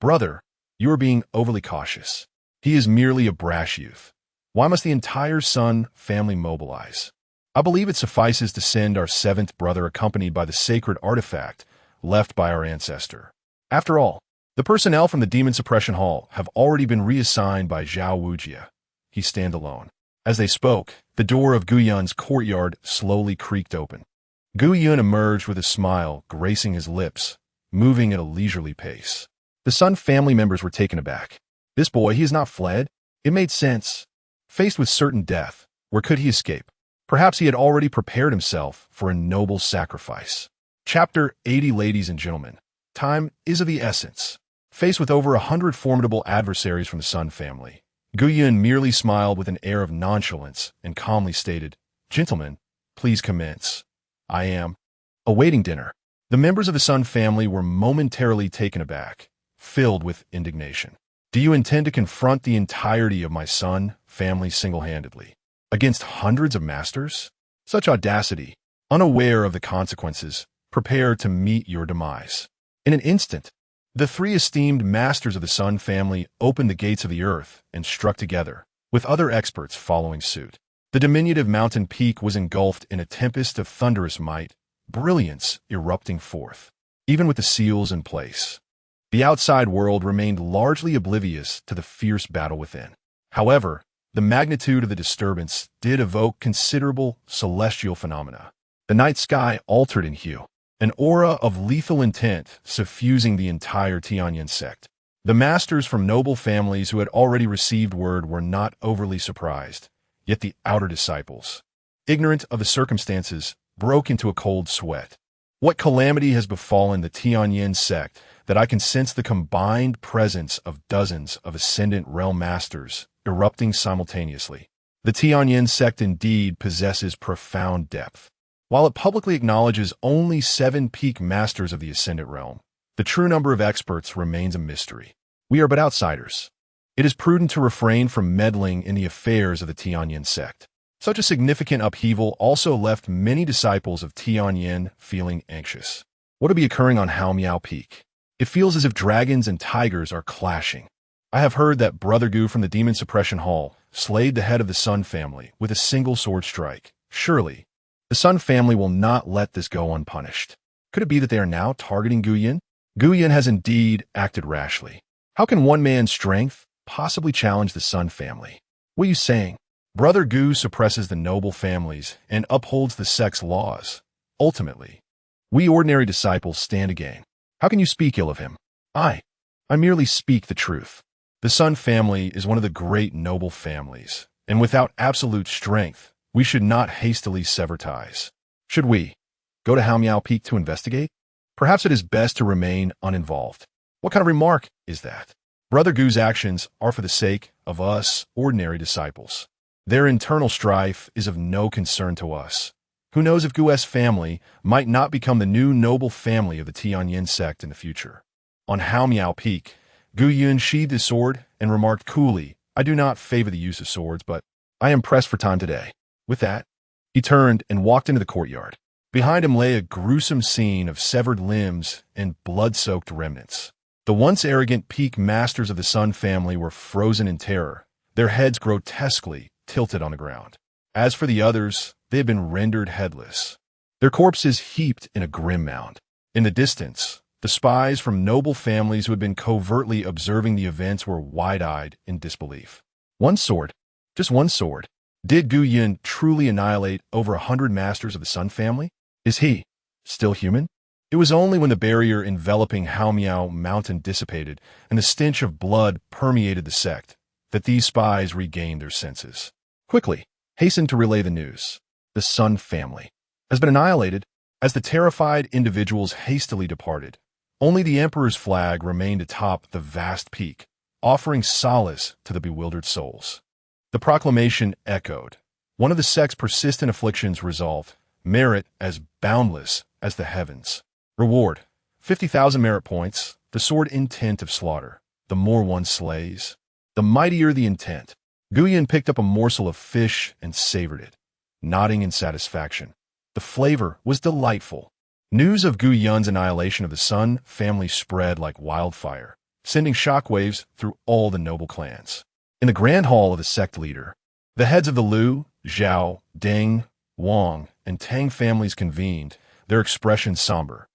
Speaker 1: Brother, you are being overly cautious. He is merely a brash youth. Why must the entire Sun family mobilize? I believe it suffices to send our seventh brother accompanied by the sacred artifact left by our ancestor. After all, the personnel from the Demon Suppression Hall have already been reassigned by Zhao Wujia. He stand alone. As they spoke, the door of Gu Yun's courtyard slowly creaked open. Gu Yun emerged with a smile gracing his lips, moving at a leisurely pace. The Sun family members were taken aback. This boy, he has not fled? It made sense. Faced with certain death, where could he escape? Perhaps he had already prepared himself for a noble sacrifice. Chapter 80. Ladies and gentlemen, time is of the essence. Faced with over 100 formidable adversaries from the Sun family, Gu Yun merely smiled with an air of nonchalance and calmly stated, "Gentlemen, please commence. I am awaiting dinner." The members of the Sun family were momentarily taken aback, filled with indignation. "Do you intend to confront the entirety of my Sun family single-handedly, against hundreds of masters? Such audacity, unaware of the consequences, prepare to meet your demise." In an instant, the three esteemed masters of the Sun family opened the gates of the earth and struck together, with other experts following suit. The diminutive mountain peak was engulfed in a tempest of thunderous might, brilliance erupting forth, even with the seals in place. The outside world remained largely oblivious to the fierce battle within. However, the magnitude of the disturbance did evoke considerable celestial phenomena. The night sky altered in hue, an aura of lethal intent suffusing the entire Tianyan Sect. The masters from noble families who had already received word were not overly surprised, yet the outer disciples, ignorant of the circumstances, broke into a cold sweat. What calamity has befallen the Tianyan Sect that I can sense the combined presence of dozens of ascendant realm masters erupting simultaneously? The Tianyan Sect indeed possesses profound depth. While it publicly acknowledges only 7 peak masters of the ascendant realm, the true number of experts remains a mystery. We are but outsiders. It is prudent to refrain from meddling in the affairs of the Tianyan Sect. Such a significant upheaval also left many disciples of Tianyan feeling anxious. What will be occurring on Haomiao Peak? It feels as if dragons and tigers are clashing. I have heard that Brother Gu from the Demon Suppression Hall slayed the head of the Sun family with a single sword strike. Surely, the Sun family will not let this go unpunished. Could it be that they are now targeting Gu Yun? Gu Yun has indeed acted rashly. How can one man's strength possibly challenge the Sun family? What are you saying? Brother Gu suppresses the noble families and upholds the sect's laws. Ultimately, we ordinary disciples stand to gain. How can you speak ill of him? I merely speak the truth. The Sun family is one of the great noble families, and without absolute strength, we should not hastily sever ties. Should we go to Haomiao Peak to investigate? Perhaps it is best to remain uninvolved. What kind of remark is that? Brother Gu's actions are for the sake of us ordinary disciples. Their internal strife is of no concern to us. Who knows if Gu's family might not become the new noble family of the Tianyan Sect in the future. On Haomiao Peak, Gu Yun sheathed his sword and remarked coolly, "I do not favor the use of swords, but I am pressed for time today." With that, he turned and walked into the courtyard. Behind him lay a gruesome scene of severed limbs and blood-soaked remnants. The once arrogant peak masters of the Sun family were frozen in terror, their heads grotesquely tilted on the ground. As for the others, they had been rendered headless, their corpses heaped in a grim mound. In the distance, the spies from noble families who had been covertly observing the events were wide-eyed in disbelief. One sword, just one sword. Did Gu Yun truly annihilate over 100 masters of the Sun family? Is he still human? It was only when the barrier enveloping Haomiao Mountain dissipated and the stench of blood permeated the sect that these spies regained their senses. Quickly, hastened to relay the news. The Sun family has been annihilated. As the terrified individuals hastily departed, Only the emperor's flag remained atop the vast peak, offering solace to the bewildered souls. The proclamation echoed. One of the sect's persistent afflictions resolved, merit as boundless as the heavens. Reward, 50,000 merit points, the sword intent of slaughter. The more one slays, the mightier the intent. Guyan picked up a morsel of fish and savored it, nodding in satisfaction. The flavor was delightful. News of Gu Yun's annihilation of the Sun family spread like wildfire, sending shockwaves through all the noble clans. In the grand hall of the sect leader, the heads of the Lu, Zhao, Deng, Wang, and Tang families convened, their expressions somber.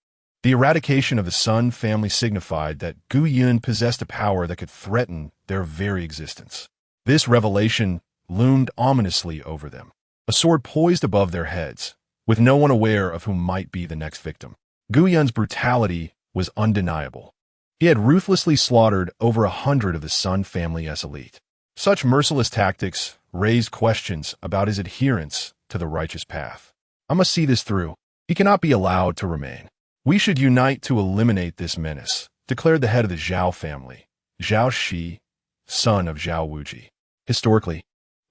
Speaker 1: The eradication of the Sun family signified that Gu Yun possessed a power that could threaten their very existence. This revelation loomed ominously over them, a sword poised above their heads, with no one aware of who might be the next victim. Gu Yun's brutality was undeniable. He had ruthlessly slaughtered over 100 of the Sun family's elite. Such merciless tactics raised questions about his adherence to the righteous path. I must see this through. He cannot be allowed to remain. We should unite to eliminate this menace, declared the head of the Zhao family, Zhao Shi, son of Zhao Wuji. Historically,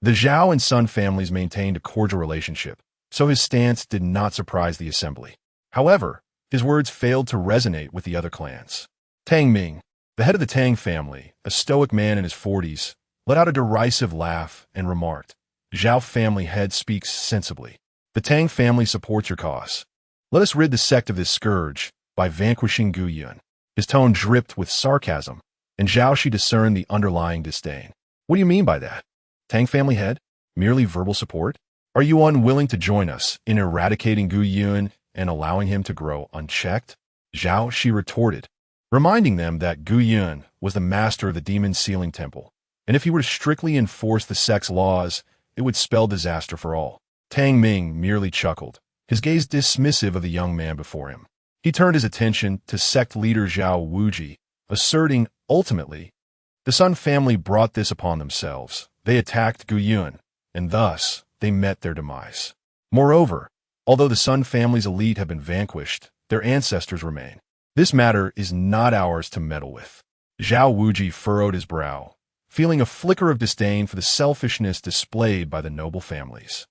Speaker 1: the Zhao and Sun families maintained a cordial relationship, so his stance did not surprise the assembly. However, his words failed to resonate with the other clans. Tang Ming, the head of the Tang family, a stoic man in his 40s, let out a derisive laugh and remarked, Zhao family head speaks sensibly. The Tang family supports your cause. Let us rid the sect of this scourge by vanquishing Gu Yun. His tone dripped with sarcasm, and Zhao Shi discerned the underlying disdain. What do you mean by that? Tang family head? Merely verbal support? Are you unwilling to join us in eradicating Gu Yun and allowing him to grow unchecked? Zhao Shi retorted, reminding them that Gu Yun was the master of the demon sealing temple, and if he were to strictly enforce the sect's laws, it would spell disaster for all. Tang Ming merely chuckled, his gaze dismissive of the young man before him. He turned his attention to sect leader Zhao Wuji, asserting, ultimately, the Sun family brought this upon themselves. They attacked Gu Yun, and thus they met their demise. Moreover, although the Sun family's elite have been vanquished, their ancestors remain. This matter is not ours to meddle with. Zhao Wuji furrowed his brow, feeling a flicker of disdain for the selfishness displayed by the noble families.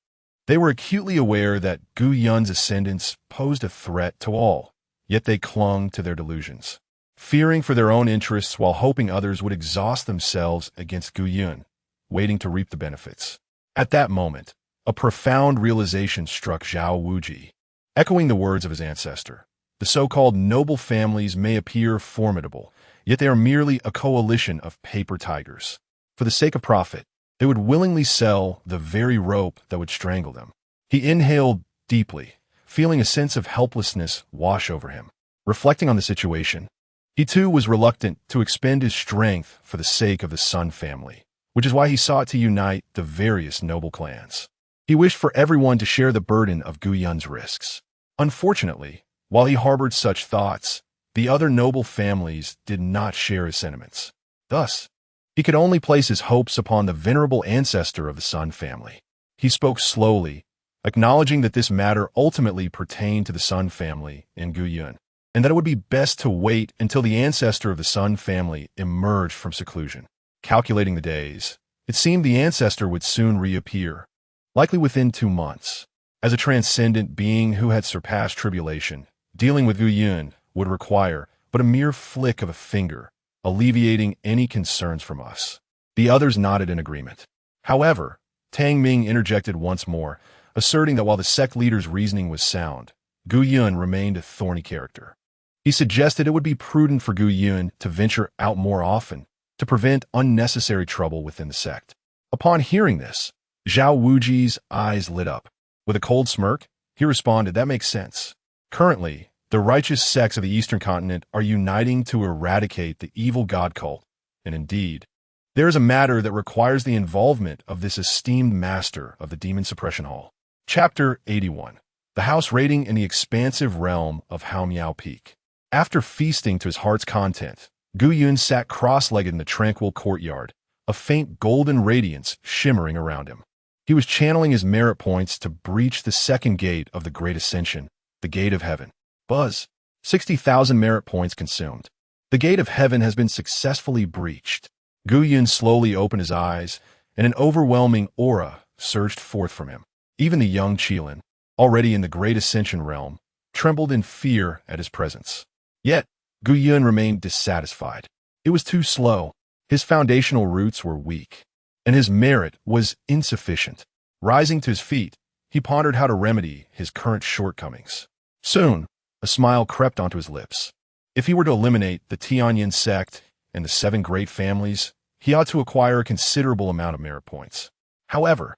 Speaker 1: They were acutely aware that Gu Yun's ascendance posed a threat to all, yet they clung to their delusions, fearing for their own interests while hoping others would exhaust themselves against Gu Yun, waiting to reap the benefits. At that moment, a profound realization struck Zhao Wuji, echoing the words of his ancestor. The so-called noble families may appear formidable, yet they are merely a coalition of paper tigers. For the sake of profit, they would willingly sell the very rope that would strangle them. He inhaled deeply, feeling a sense of helplessness wash over him. Reflecting on the situation, he too was reluctant to expend his strength for the sake of the Sun family, which is why he sought to unite the various noble clans. He wished for everyone to share the burden of Gu Yun's risks. Unfortunately, while he harbored such thoughts, the other noble families did not share his sentiments. Thus, he could only place his hopes upon the venerable ancestor of the Sun family. He spoke slowly, acknowledging that this matter ultimately pertained to the Sun family and Gu Yun, and that it would be best to wait until the ancestor of the Sun family emerged from seclusion. Calculating the days, it seemed the ancestor would soon reappear, likely within 2 months. As a transcendent being who had surpassed tribulation, dealing with Gu Yun would require but a mere flick of a finger, alleviating any concerns from us. The others nodded in agreement. However, Tang Ming interjected once more, asserting that while the sect leader's reasoning was sound, Gu Yun remained a thorny character. He suggested it would be prudent for Gu Yun to venture out more often to prevent unnecessary trouble within the sect. Upon hearing this, Zhao Wuji's eyes lit up. With a cold smirk, he responded, that makes sense. Currently, the righteous sects of the Eastern Continent are uniting to eradicate the evil god cult, and indeed, there is a matter that requires the involvement of this esteemed master of the Demon Suppression Hall. Chapter 81. The House Raiding in the Expansive Realm of Haomiao Peak. After feasting to his heart's content, Gu Yun sat cross-legged in the tranquil courtyard, a faint golden radiance shimmering around him. He was channeling his merit points to breach the second gate of the Great Ascension, the Gate of Heaven. Buzz. 60,000 merit points consumed. The gate of heaven has been successfully breached. Gu Yun slowly opened his eyes, and an overwhelming aura surged forth from him. Even the young Qilin, already in the great ascension realm, trembled in fear at his presence. Yet, Gu Yun remained dissatisfied. It was too slow. His foundational roots were weak, and his merit was insufficient. Rising to his feet, he pondered how to remedy his current shortcomings. Soon, a smile crept onto his lips. If he were to eliminate the Tianyan Sect and the 7 great families, he ought to acquire a considerable amount of merit points. However,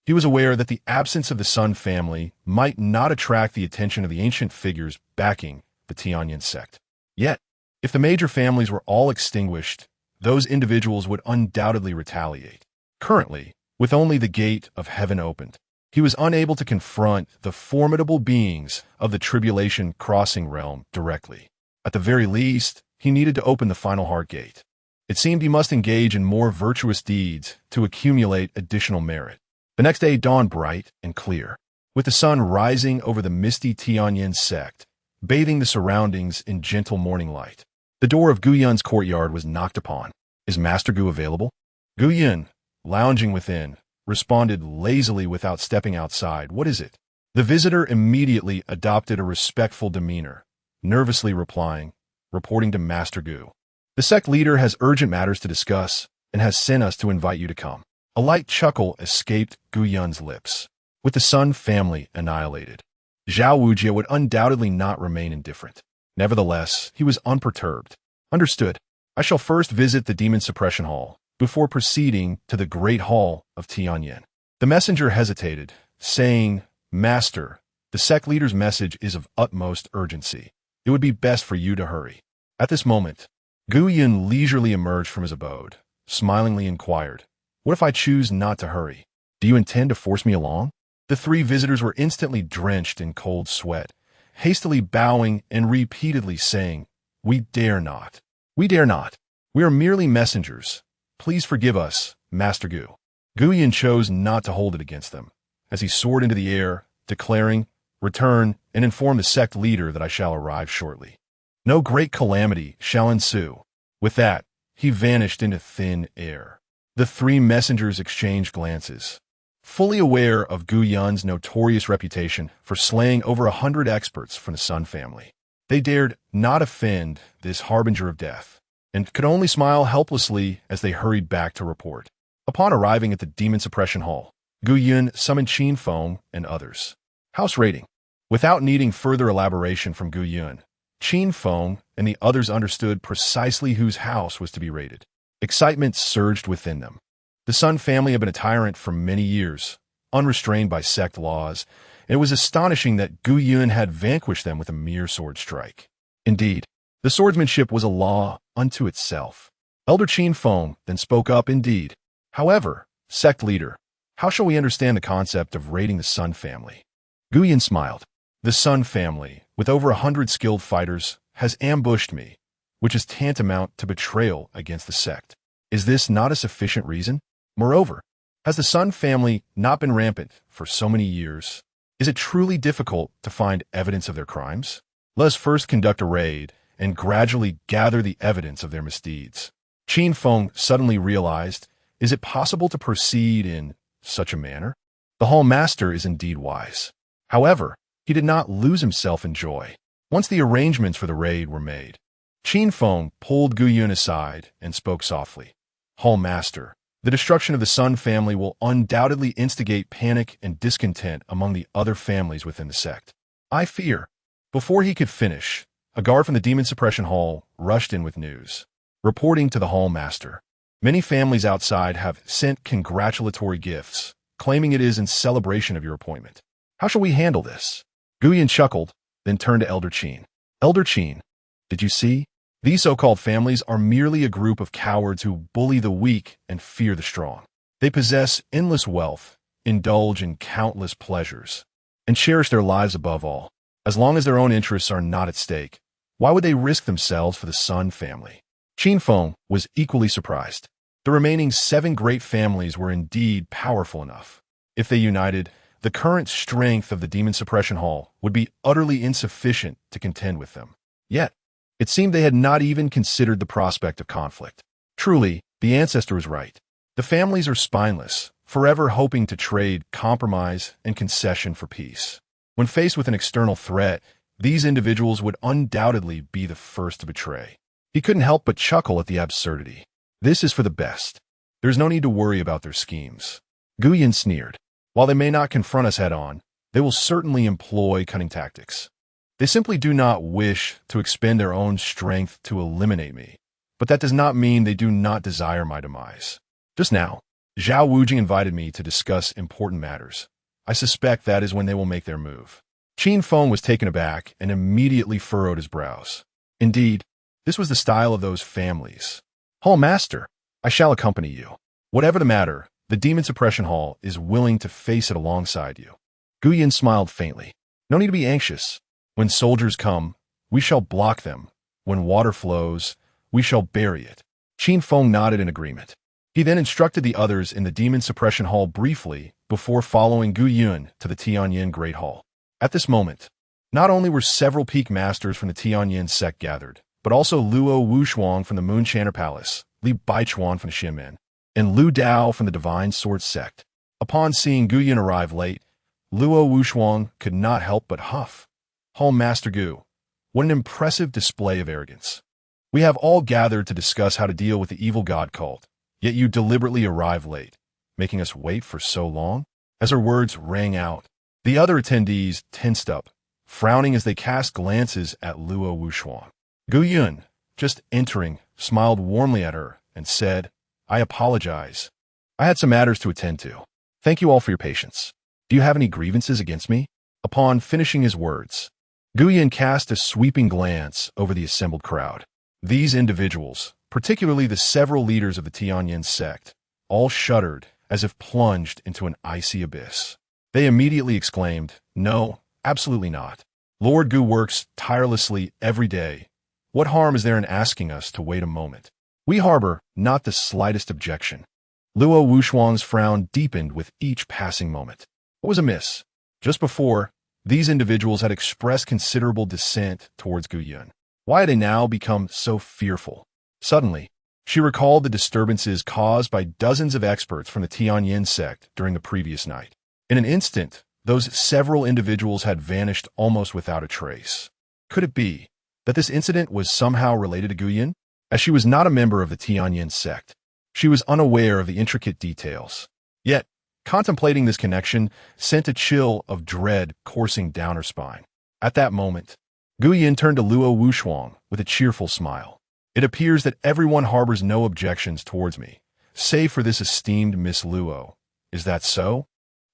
Speaker 1: he was aware that the absence of the Sun family might not attract the attention of the ancient figures backing the Tianyan Sect. Yet, if the major families were all extinguished, those individuals would undoubtedly retaliate. Currently, with only the gate of heaven opened, he was unable to confront the formidable beings of the tribulation crossing realm directly. At the very least, he needed to open the final heart gate. It seemed he must engage in more virtuous deeds to accumulate additional merit. The next day dawned bright and clear, with the sun rising over the misty Tianyan Sect, bathing the surroundings in gentle morning light. The door of Gu Yun's courtyard was knocked upon. "Is Master Gu available?" Gu Yun, lounging within, responded lazily without stepping outside. "What is it?" The visitor immediately adopted a respectful demeanor, nervously replying, "Reporting to Master Gu. The sect leader has urgent matters to discuss and has sent us to invite you to come." A light chuckle escaped Gu Yun's lips. With the Sun family annihilated, Zhao Wujie would undoubtedly not remain indifferent. Nevertheless, he was unperturbed. "Understood. I shall first visit the Demon Suppression Hall before proceeding to the Great Hall of Tianyan." The messenger hesitated, saying, "Master, the sect leader's message is of utmost urgency. It would be best for you to hurry." At this moment, Gu Yun leisurely emerged from his abode, smilingly inquired, "What if I choose not to hurry? Do you intend to force me along?" The 3 visitors were instantly drenched in cold sweat, hastily bowing and repeatedly saying, "We dare not. We dare not. We are merely messengers. Please forgive us, Master Gu." Gu Yun chose not to hold it against them, as he soared into the air, declaring, "Return and inform the sect leader that I shall arrive shortly. No great calamity shall ensue." With that, he vanished into thin air. The 3 messengers exchanged glances. Fully aware of Gu Yun's notorious reputation for slaying over 100 experts from the Sun family, they dared not offend this harbinger of death, and could only smile helplessly as they hurried back to report. Upon arriving at the Demon Suppression Hall, Gu Yun summoned Qin Feng and others. House raiding. Without needing further elaboration from Gu Yun, Qin Feng and the others understood precisely whose house was to be raided. Excitement surged within them. The Sun family had been a tyrant for many years, unrestrained by sect laws, and it was astonishing that Gu Yun had vanquished them with a mere sword strike. Indeed, the swordsmanship was a law unto itself. Elder Qin Feng then spoke up indeed. "However, sect leader, how shall we understand the concept of raiding the Sun family?" Gu Yun smiled. "The Sun family, with over 100 skilled fighters, has ambushed me, which is tantamount to betrayal against the sect. Is this not a sufficient reason? Moreover, has the Sun family not been rampant for so many years? Is it truly difficult to find evidence of their crimes? Let us first conduct a raid and gradually gather the evidence of their misdeeds." Qin Feng suddenly realized, is it possible to proceed in such a manner? The hall master is indeed wise. However, he did not lose himself in joy. Once the arrangements for the raid were made, Qin Feng pulled Gu Yun aside and spoke softly. "Hall master, the destruction of the Sun family will undoubtedly instigate panic and discontent among the other families within the sect. I fear." Before he could finish, a guard from the Demon Suppression Hall rushed in with news. Reporting to the hall master, "Many families outside have sent congratulatory gifts, claiming it is in celebration of your appointment. How shall we handle this?" Gu Yun chuckled, then turned to Elder Qin. "Elder Qin, did you see? These so-called families are merely a group of cowards who bully the weak and fear the strong. They possess endless wealth, indulge in countless pleasures, and cherish their lives above all. As long as their own interests are not at stake, why would they risk themselves for the Sun family?" Qin Feng was equally surprised. The remaining 7 great families were indeed powerful enough. If they united, the current strength of the Demon Suppression Hall would be utterly insufficient to contend with them. Yet, it seemed they had not even considered the prospect of conflict. Truly, the ancestor was right. The families are spineless, forever hoping to trade compromise and concession for peace. When faced with an external threat, these individuals would undoubtedly be the first to betray. He couldn't help but chuckle at the absurdity. This is for the best. There's no need to worry about their schemes. Guyan sneered. While they may not confront us head-on, they will certainly employ cunning tactics. They simply do not wish to expend their own strength to eliminate me. But that does not mean they do not desire my demise. Just now, Zhao Wuji invited me to discuss important matters. I suspect that is when they will make their move. Qin Feng was taken aback and immediately furrowed his brows. Indeed, this was the style of those families. Hall Master, I shall accompany you. Whatever the matter, the Demon Suppression Hall is willing to face it alongside you. Guyan smiled faintly. No need to be anxious. When soldiers come, we shall block them. When water flows, we shall bury it. Qin Feng nodded in agreement. He then instructed the others in the Demon Suppression Hall briefly before following Gu Yun to the Tianyan Great Hall. At this moment, not only were several peak masters from the Tianyan Sect gathered, but also Luo Wushuang from the Moonshanner Palace, Li Baichuan from the Xianmen, and Lu Dao from the Divine Sword Sect. Upon seeing Gu Yun arrive late, Luo Wushuang could not help but huff. Hall Master Gu, what an impressive display of arrogance. We have all gathered to discuss how to deal with the evil god cult, yet you deliberately arrive late, making us wait for so long? As her words rang out, the other attendees tensed up, frowning as they cast glances at Luo Wushuang. Gu Yun, just entering, smiled warmly at her and said, I apologize. I had some matters to attend to. Thank you all for your patience. Do you have any grievances against me? Upon finishing his words, Gu Yun cast a sweeping glance over the assembled crowd. These individuals, particularly the several leaders of the Tianyan Sect, all shuddered as if plunged into an icy abyss. They immediately exclaimed, No, absolutely not. Lord Gu works tirelessly every day. What harm is there in asking us to wait a moment? We harbor not the slightest objection. Luo Wushuang's frown deepened with each passing moment. What was amiss? Just before, these individuals had expressed considerable dissent towards Gu Yun. Why had they now become so fearful? Suddenly, she recalled the disturbances caused by dozens of experts from the Tianyan Sect during the previous night. In an instant, those several individuals had vanished almost without a trace. Could it be that this incident was somehow related to Gu Yun? As she was not a member of the Tianyan Sect, she was unaware of the intricate details. Yet, contemplating this connection sent a chill of dread coursing down her spine. At that moment, Gu Yun turned to Luo Wushuang with a cheerful smile. It appears that everyone harbors no objections towards me, save for this esteemed Miss Luo. Is that so?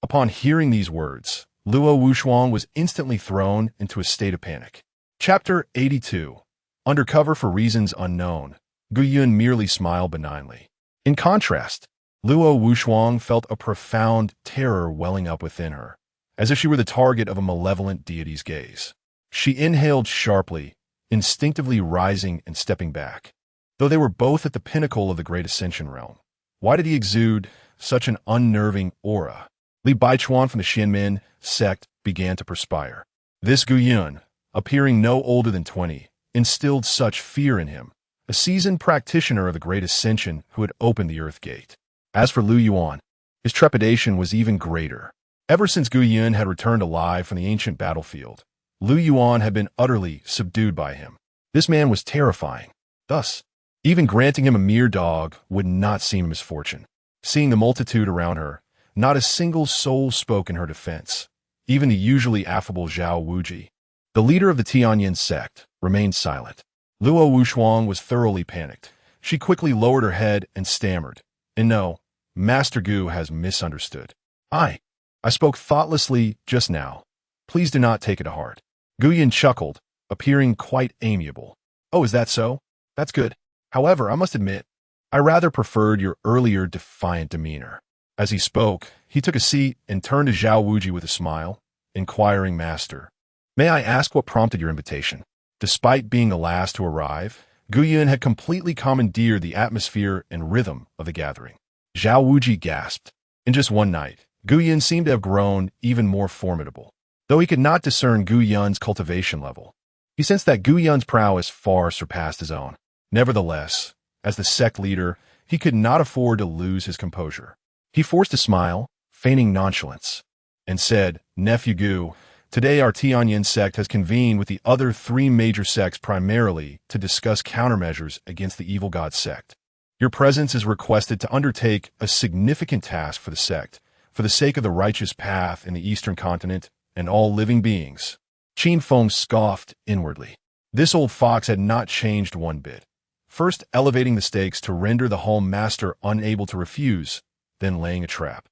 Speaker 1: Upon hearing these words, Luo Wushuang was instantly thrown into a state of panic. Chapter 82. Undercover for reasons unknown, Gu Yun merely smiled benignly. In contrast, Luo Wushuang felt a profound terror welling up within her, as if she were the target of a malevolent deity's gaze. She inhaled sharply, instinctively rising and stepping back. Though they were both at the pinnacle of the Great Ascension realm, why did he exude such an unnerving aura? Li Baichuan from the Xianmen sect began to perspire. This Gu Yun, appearing no older than 20, instilled such fear in him, a seasoned practitioner of the Great Ascension who had opened the Earth Gate. As for Lu Yuan, his trepidation was even greater. Ever since Gu Yun had returned alive from the ancient battlefield, Lu Yuan had been utterly subdued by him. This man was terrifying. Thus, even granting him a mere dog would not seem a misfortune. Seeing the multitude around her, not a single soul spoke in her defense. Even the usually affable Zhao Wuji, the leader of the Tianyan Sect, remained silent. Luo Wushuang was thoroughly panicked. She quickly lowered her head and stammered, And no, Master Gu has misunderstood. I spoke thoughtlessly just now. Please do not take it to heart. Gu Yun chuckled, appearing quite amiable. Oh, is that so? That's good. However, I must admit, I rather preferred your earlier defiant demeanor. As he spoke, he took a seat and turned to Zhao Wuji with a smile, inquiring, Master, may I ask what prompted your invitation? Despite being the last to arrive, Gu Yun had completely commandeered the atmosphere and rhythm of the gathering. Zhao Wuji gasped. In just one night, Gu Yun seemed to have grown even more formidable. Though he could not discern Gu Yun's cultivation level, He sensed that Gu Yun's prowess far surpassed his own. Nevertheless, as the sect leader, he could not afford to lose his composure. He forced a smile, feigning nonchalance, and said, "Nephew Gu, today our Tianyan Sect has convened with the other 3 major sects primarily to discuss countermeasures against the evil god sect. Your presence is requested to undertake a significant task for the sect, for the sake of the righteous path in the Eastern Continent and all living beings." Qin Feng scoffed inwardly. This old fox had not changed one bit. First elevating the stakes to render the hall master unable to refuse, then laying a trap.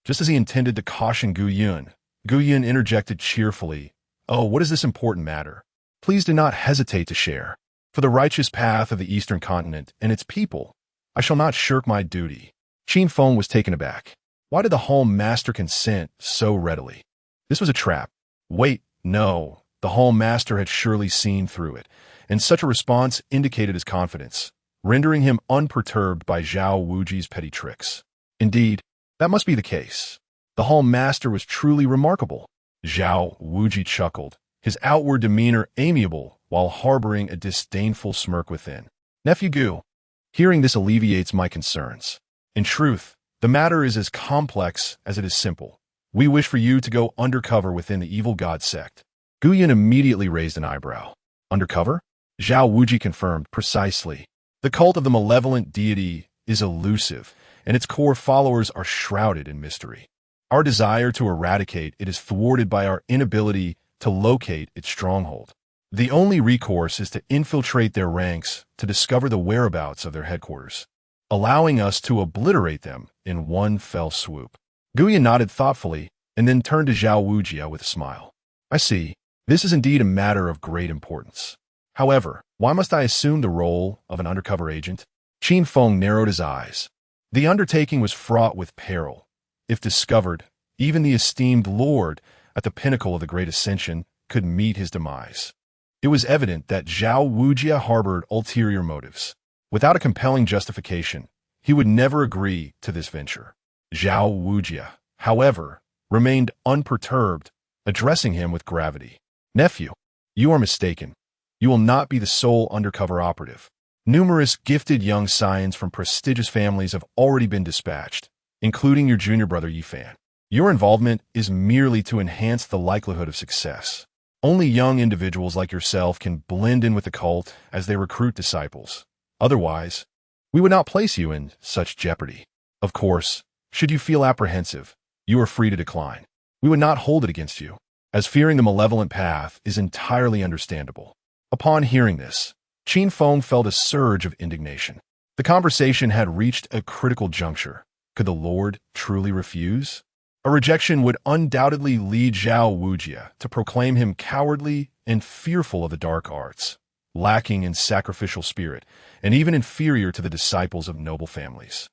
Speaker 1: Just as he intended to caution Gu Yun interjected cheerfully, "Oh, what is this important matter? Please do not hesitate to share. For the righteous path of the Eastern Continent and its people, I shall not shirk my duty." Qin Feng was taken aback. Why did the hall master consent so readily? This was a trap. Wait, no, the hall master had surely seen through it, and such a response indicated his confidence, rendering him unperturbed by Zhao Wuji's petty tricks. Indeed, that must be the case. The hall master was truly remarkable. Zhao Wuji chuckled, his outward demeanor amiable while harboring a disdainful smirk within. "Nephew Gu, hearing this alleviates my concerns. In truth, the matter is as complex as it is simple. We wish for you to go undercover within the evil god sect." Gu Yun immediately raised an eyebrow. "Undercover?" Zhao Wuji confirmed precisely. "The cult of the malevolent deity is elusive, and its core followers are shrouded in mystery. Our desire to eradicate it is thwarted by our inability to locate its stronghold. The only recourse is to infiltrate their ranks to discover the whereabouts of their headquarters, allowing us to obliterate them in one fell swoop." Gu Yun nodded thoughtfully and then turned to Zhao Wuji with a smile. "I see. This is indeed a matter of great importance. However, why must I assume the role of an undercover agent?" Qin Feng narrowed his eyes. The undertaking was fraught with peril. If discovered, even the esteemed lord at the pinnacle of the Great Ascension could meet his demise. It was evident that Zhao Wuji harbored ulterior motives. Without a compelling justification, he would never agree to this venture. Zhao Wuji, however, remained unperturbed, addressing him with gravity. "Nephew, you are mistaken. You will not be the sole undercover operative. Numerous gifted young scions from prestigious families have already been dispatched, including your junior brother Yifan. Your involvement is merely to enhance the likelihood of success. Only young individuals like yourself can blend in with the cult as they recruit disciples. Otherwise, we would not place you in such jeopardy. Of course, should you feel apprehensive, you are free to decline. We would not hold it against you, as fearing the malevolent path is entirely understandable." Upon hearing this, Qin Feng felt a surge of indignation. The conversation had reached a critical juncture. Could the Lord truly refuse? A rejection would undoubtedly lead Zhao Wuji to proclaim him cowardly and fearful of the dark arts, lacking in sacrificial spirit, and even inferior to the disciples of noble families.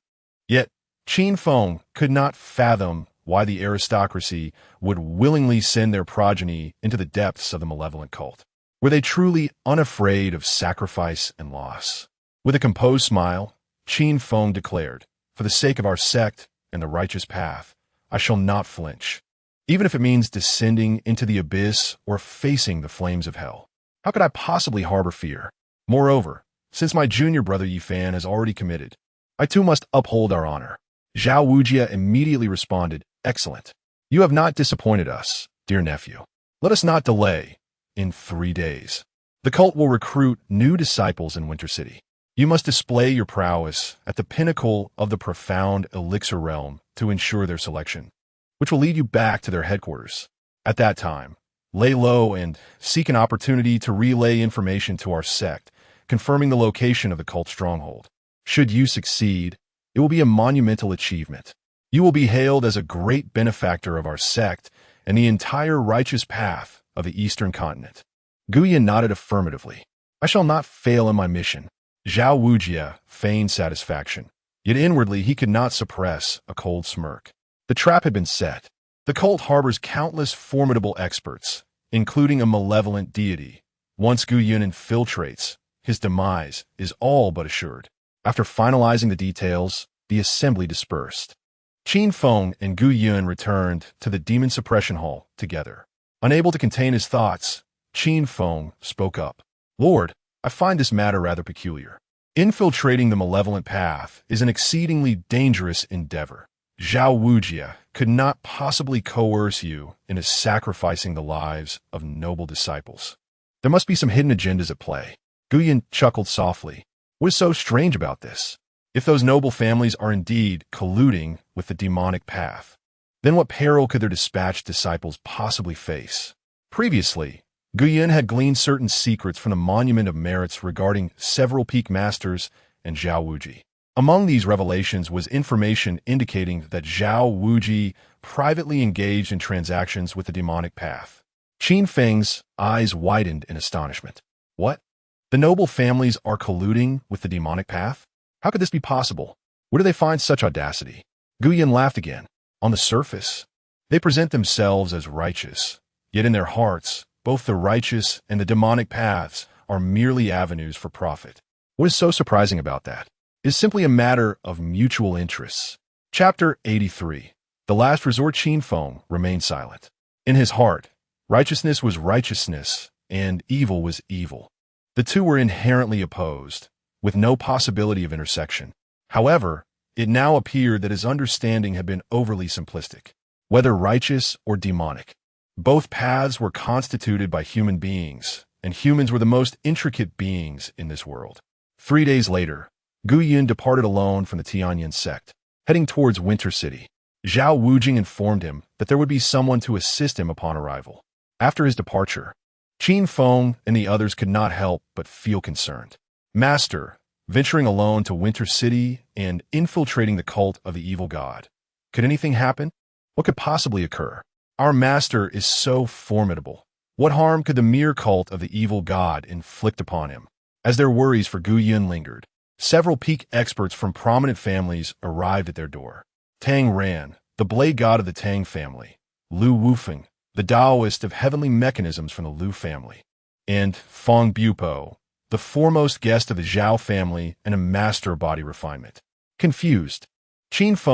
Speaker 1: Yet, Qin Feng could not fathom why the aristocracy would willingly send their progeny into the depths of the malevolent cult. Were they truly unafraid of sacrifice and loss? With a composed smile, Qin Feng declared, "For the sake of our sect and the righteous path, I shall not flinch, even if it means descending into the abyss or facing the flames of hell. How could I possibly harbor fear? Moreover, since my junior brother Yifan has already committed, I too must uphold our honor." Zhao Wuji immediately responded, "Excellent. You have not disappointed us, dear nephew. Let us not delay. In 3 days, the cult will recruit new disciples in Winter City. You must display your prowess at the pinnacle of the profound elixir realm to ensure their selection, which will lead you back to their headquarters. At that time, lay low and seek an opportunity to relay information to our sect, confirming the location of the cult stronghold. Should you succeed, it will be a monumental achievement. You will be hailed as a great benefactor of our sect and the entire righteous path of the Eastern Continent." Gu Yun nodded affirmatively. "I shall not fail in my mission." Zhao Wuji feigned satisfaction, yet inwardly he could not suppress a cold smirk. The trap had been set. The cult harbors countless formidable experts, including a malevolent deity. Once Gu Yun infiltrates, his demise is all but assured. After finalizing the details, the assembly dispersed. Qin Feng and Gu Yun returned to the demon suppression hall together. Unable to contain his thoughts, Qin Feng spoke up. Lord, I find this matter rather peculiar. Infiltrating the malevolent path is an exceedingly dangerous endeavor. Zhao Wujia could not possibly coerce you into sacrificing the lives of noble disciples. There must be some hidden agendas at play. Guyan chuckled softly. What is so strange about this? If those noble families are indeed colluding with the demonic path, then what peril could their dispatched disciples possibly face? Previously, Guyan had gleaned certain secrets from the Monument of Merits regarding several peak masters and Zhao Wuji. Among these revelations was information indicating that Zhao Wuji privately engaged in transactions with the demonic path. Qin Feng's eyes widened in astonishment. What? The noble families are colluding with the demonic path? How could this be possible? Where do they find such audacity? Guyan laughed again. On the surface, they present themselves as righteous, yet in their hearts, both the righteous and the demonic paths are merely avenues for profit. What is so surprising about that? It is simply a matter of mutual interests. Chapter 83. The last resort. Qin Feng remained silent. In his heart, righteousness was righteousness, and evil was evil. The two were inherently opposed, with no possibility of intersection. However, it now appeared that his understanding had been overly simplistic. Whether righteous or demonic, both paths were constituted by human beings, and humans were the most intricate beings in this world. 3 days later, Guyan departed alone from the Tianyan Sect, heading towards Winter City. Zhao Wujing informed him that there would be someone to assist him upon arrival. After his departure, Qin Feng and the others could not help but feel concerned. Master, venturing alone to Winter City and infiltrating the cult of the evil god. Could anything happen? What could possibly occur? Our master is so formidable. What harm could the mere cult of the evil god inflict upon him? As their worries for Guyan lingered, several peak experts from prominent families arrived at their door. Tang Ran, the blade god of the Tang family, Lu Wufeng, the Taoist of heavenly mechanisms from the Lu family, and Feng Bupo, the foremost guest of the Zhao family and a master of body refinement. Confused, Qin Feng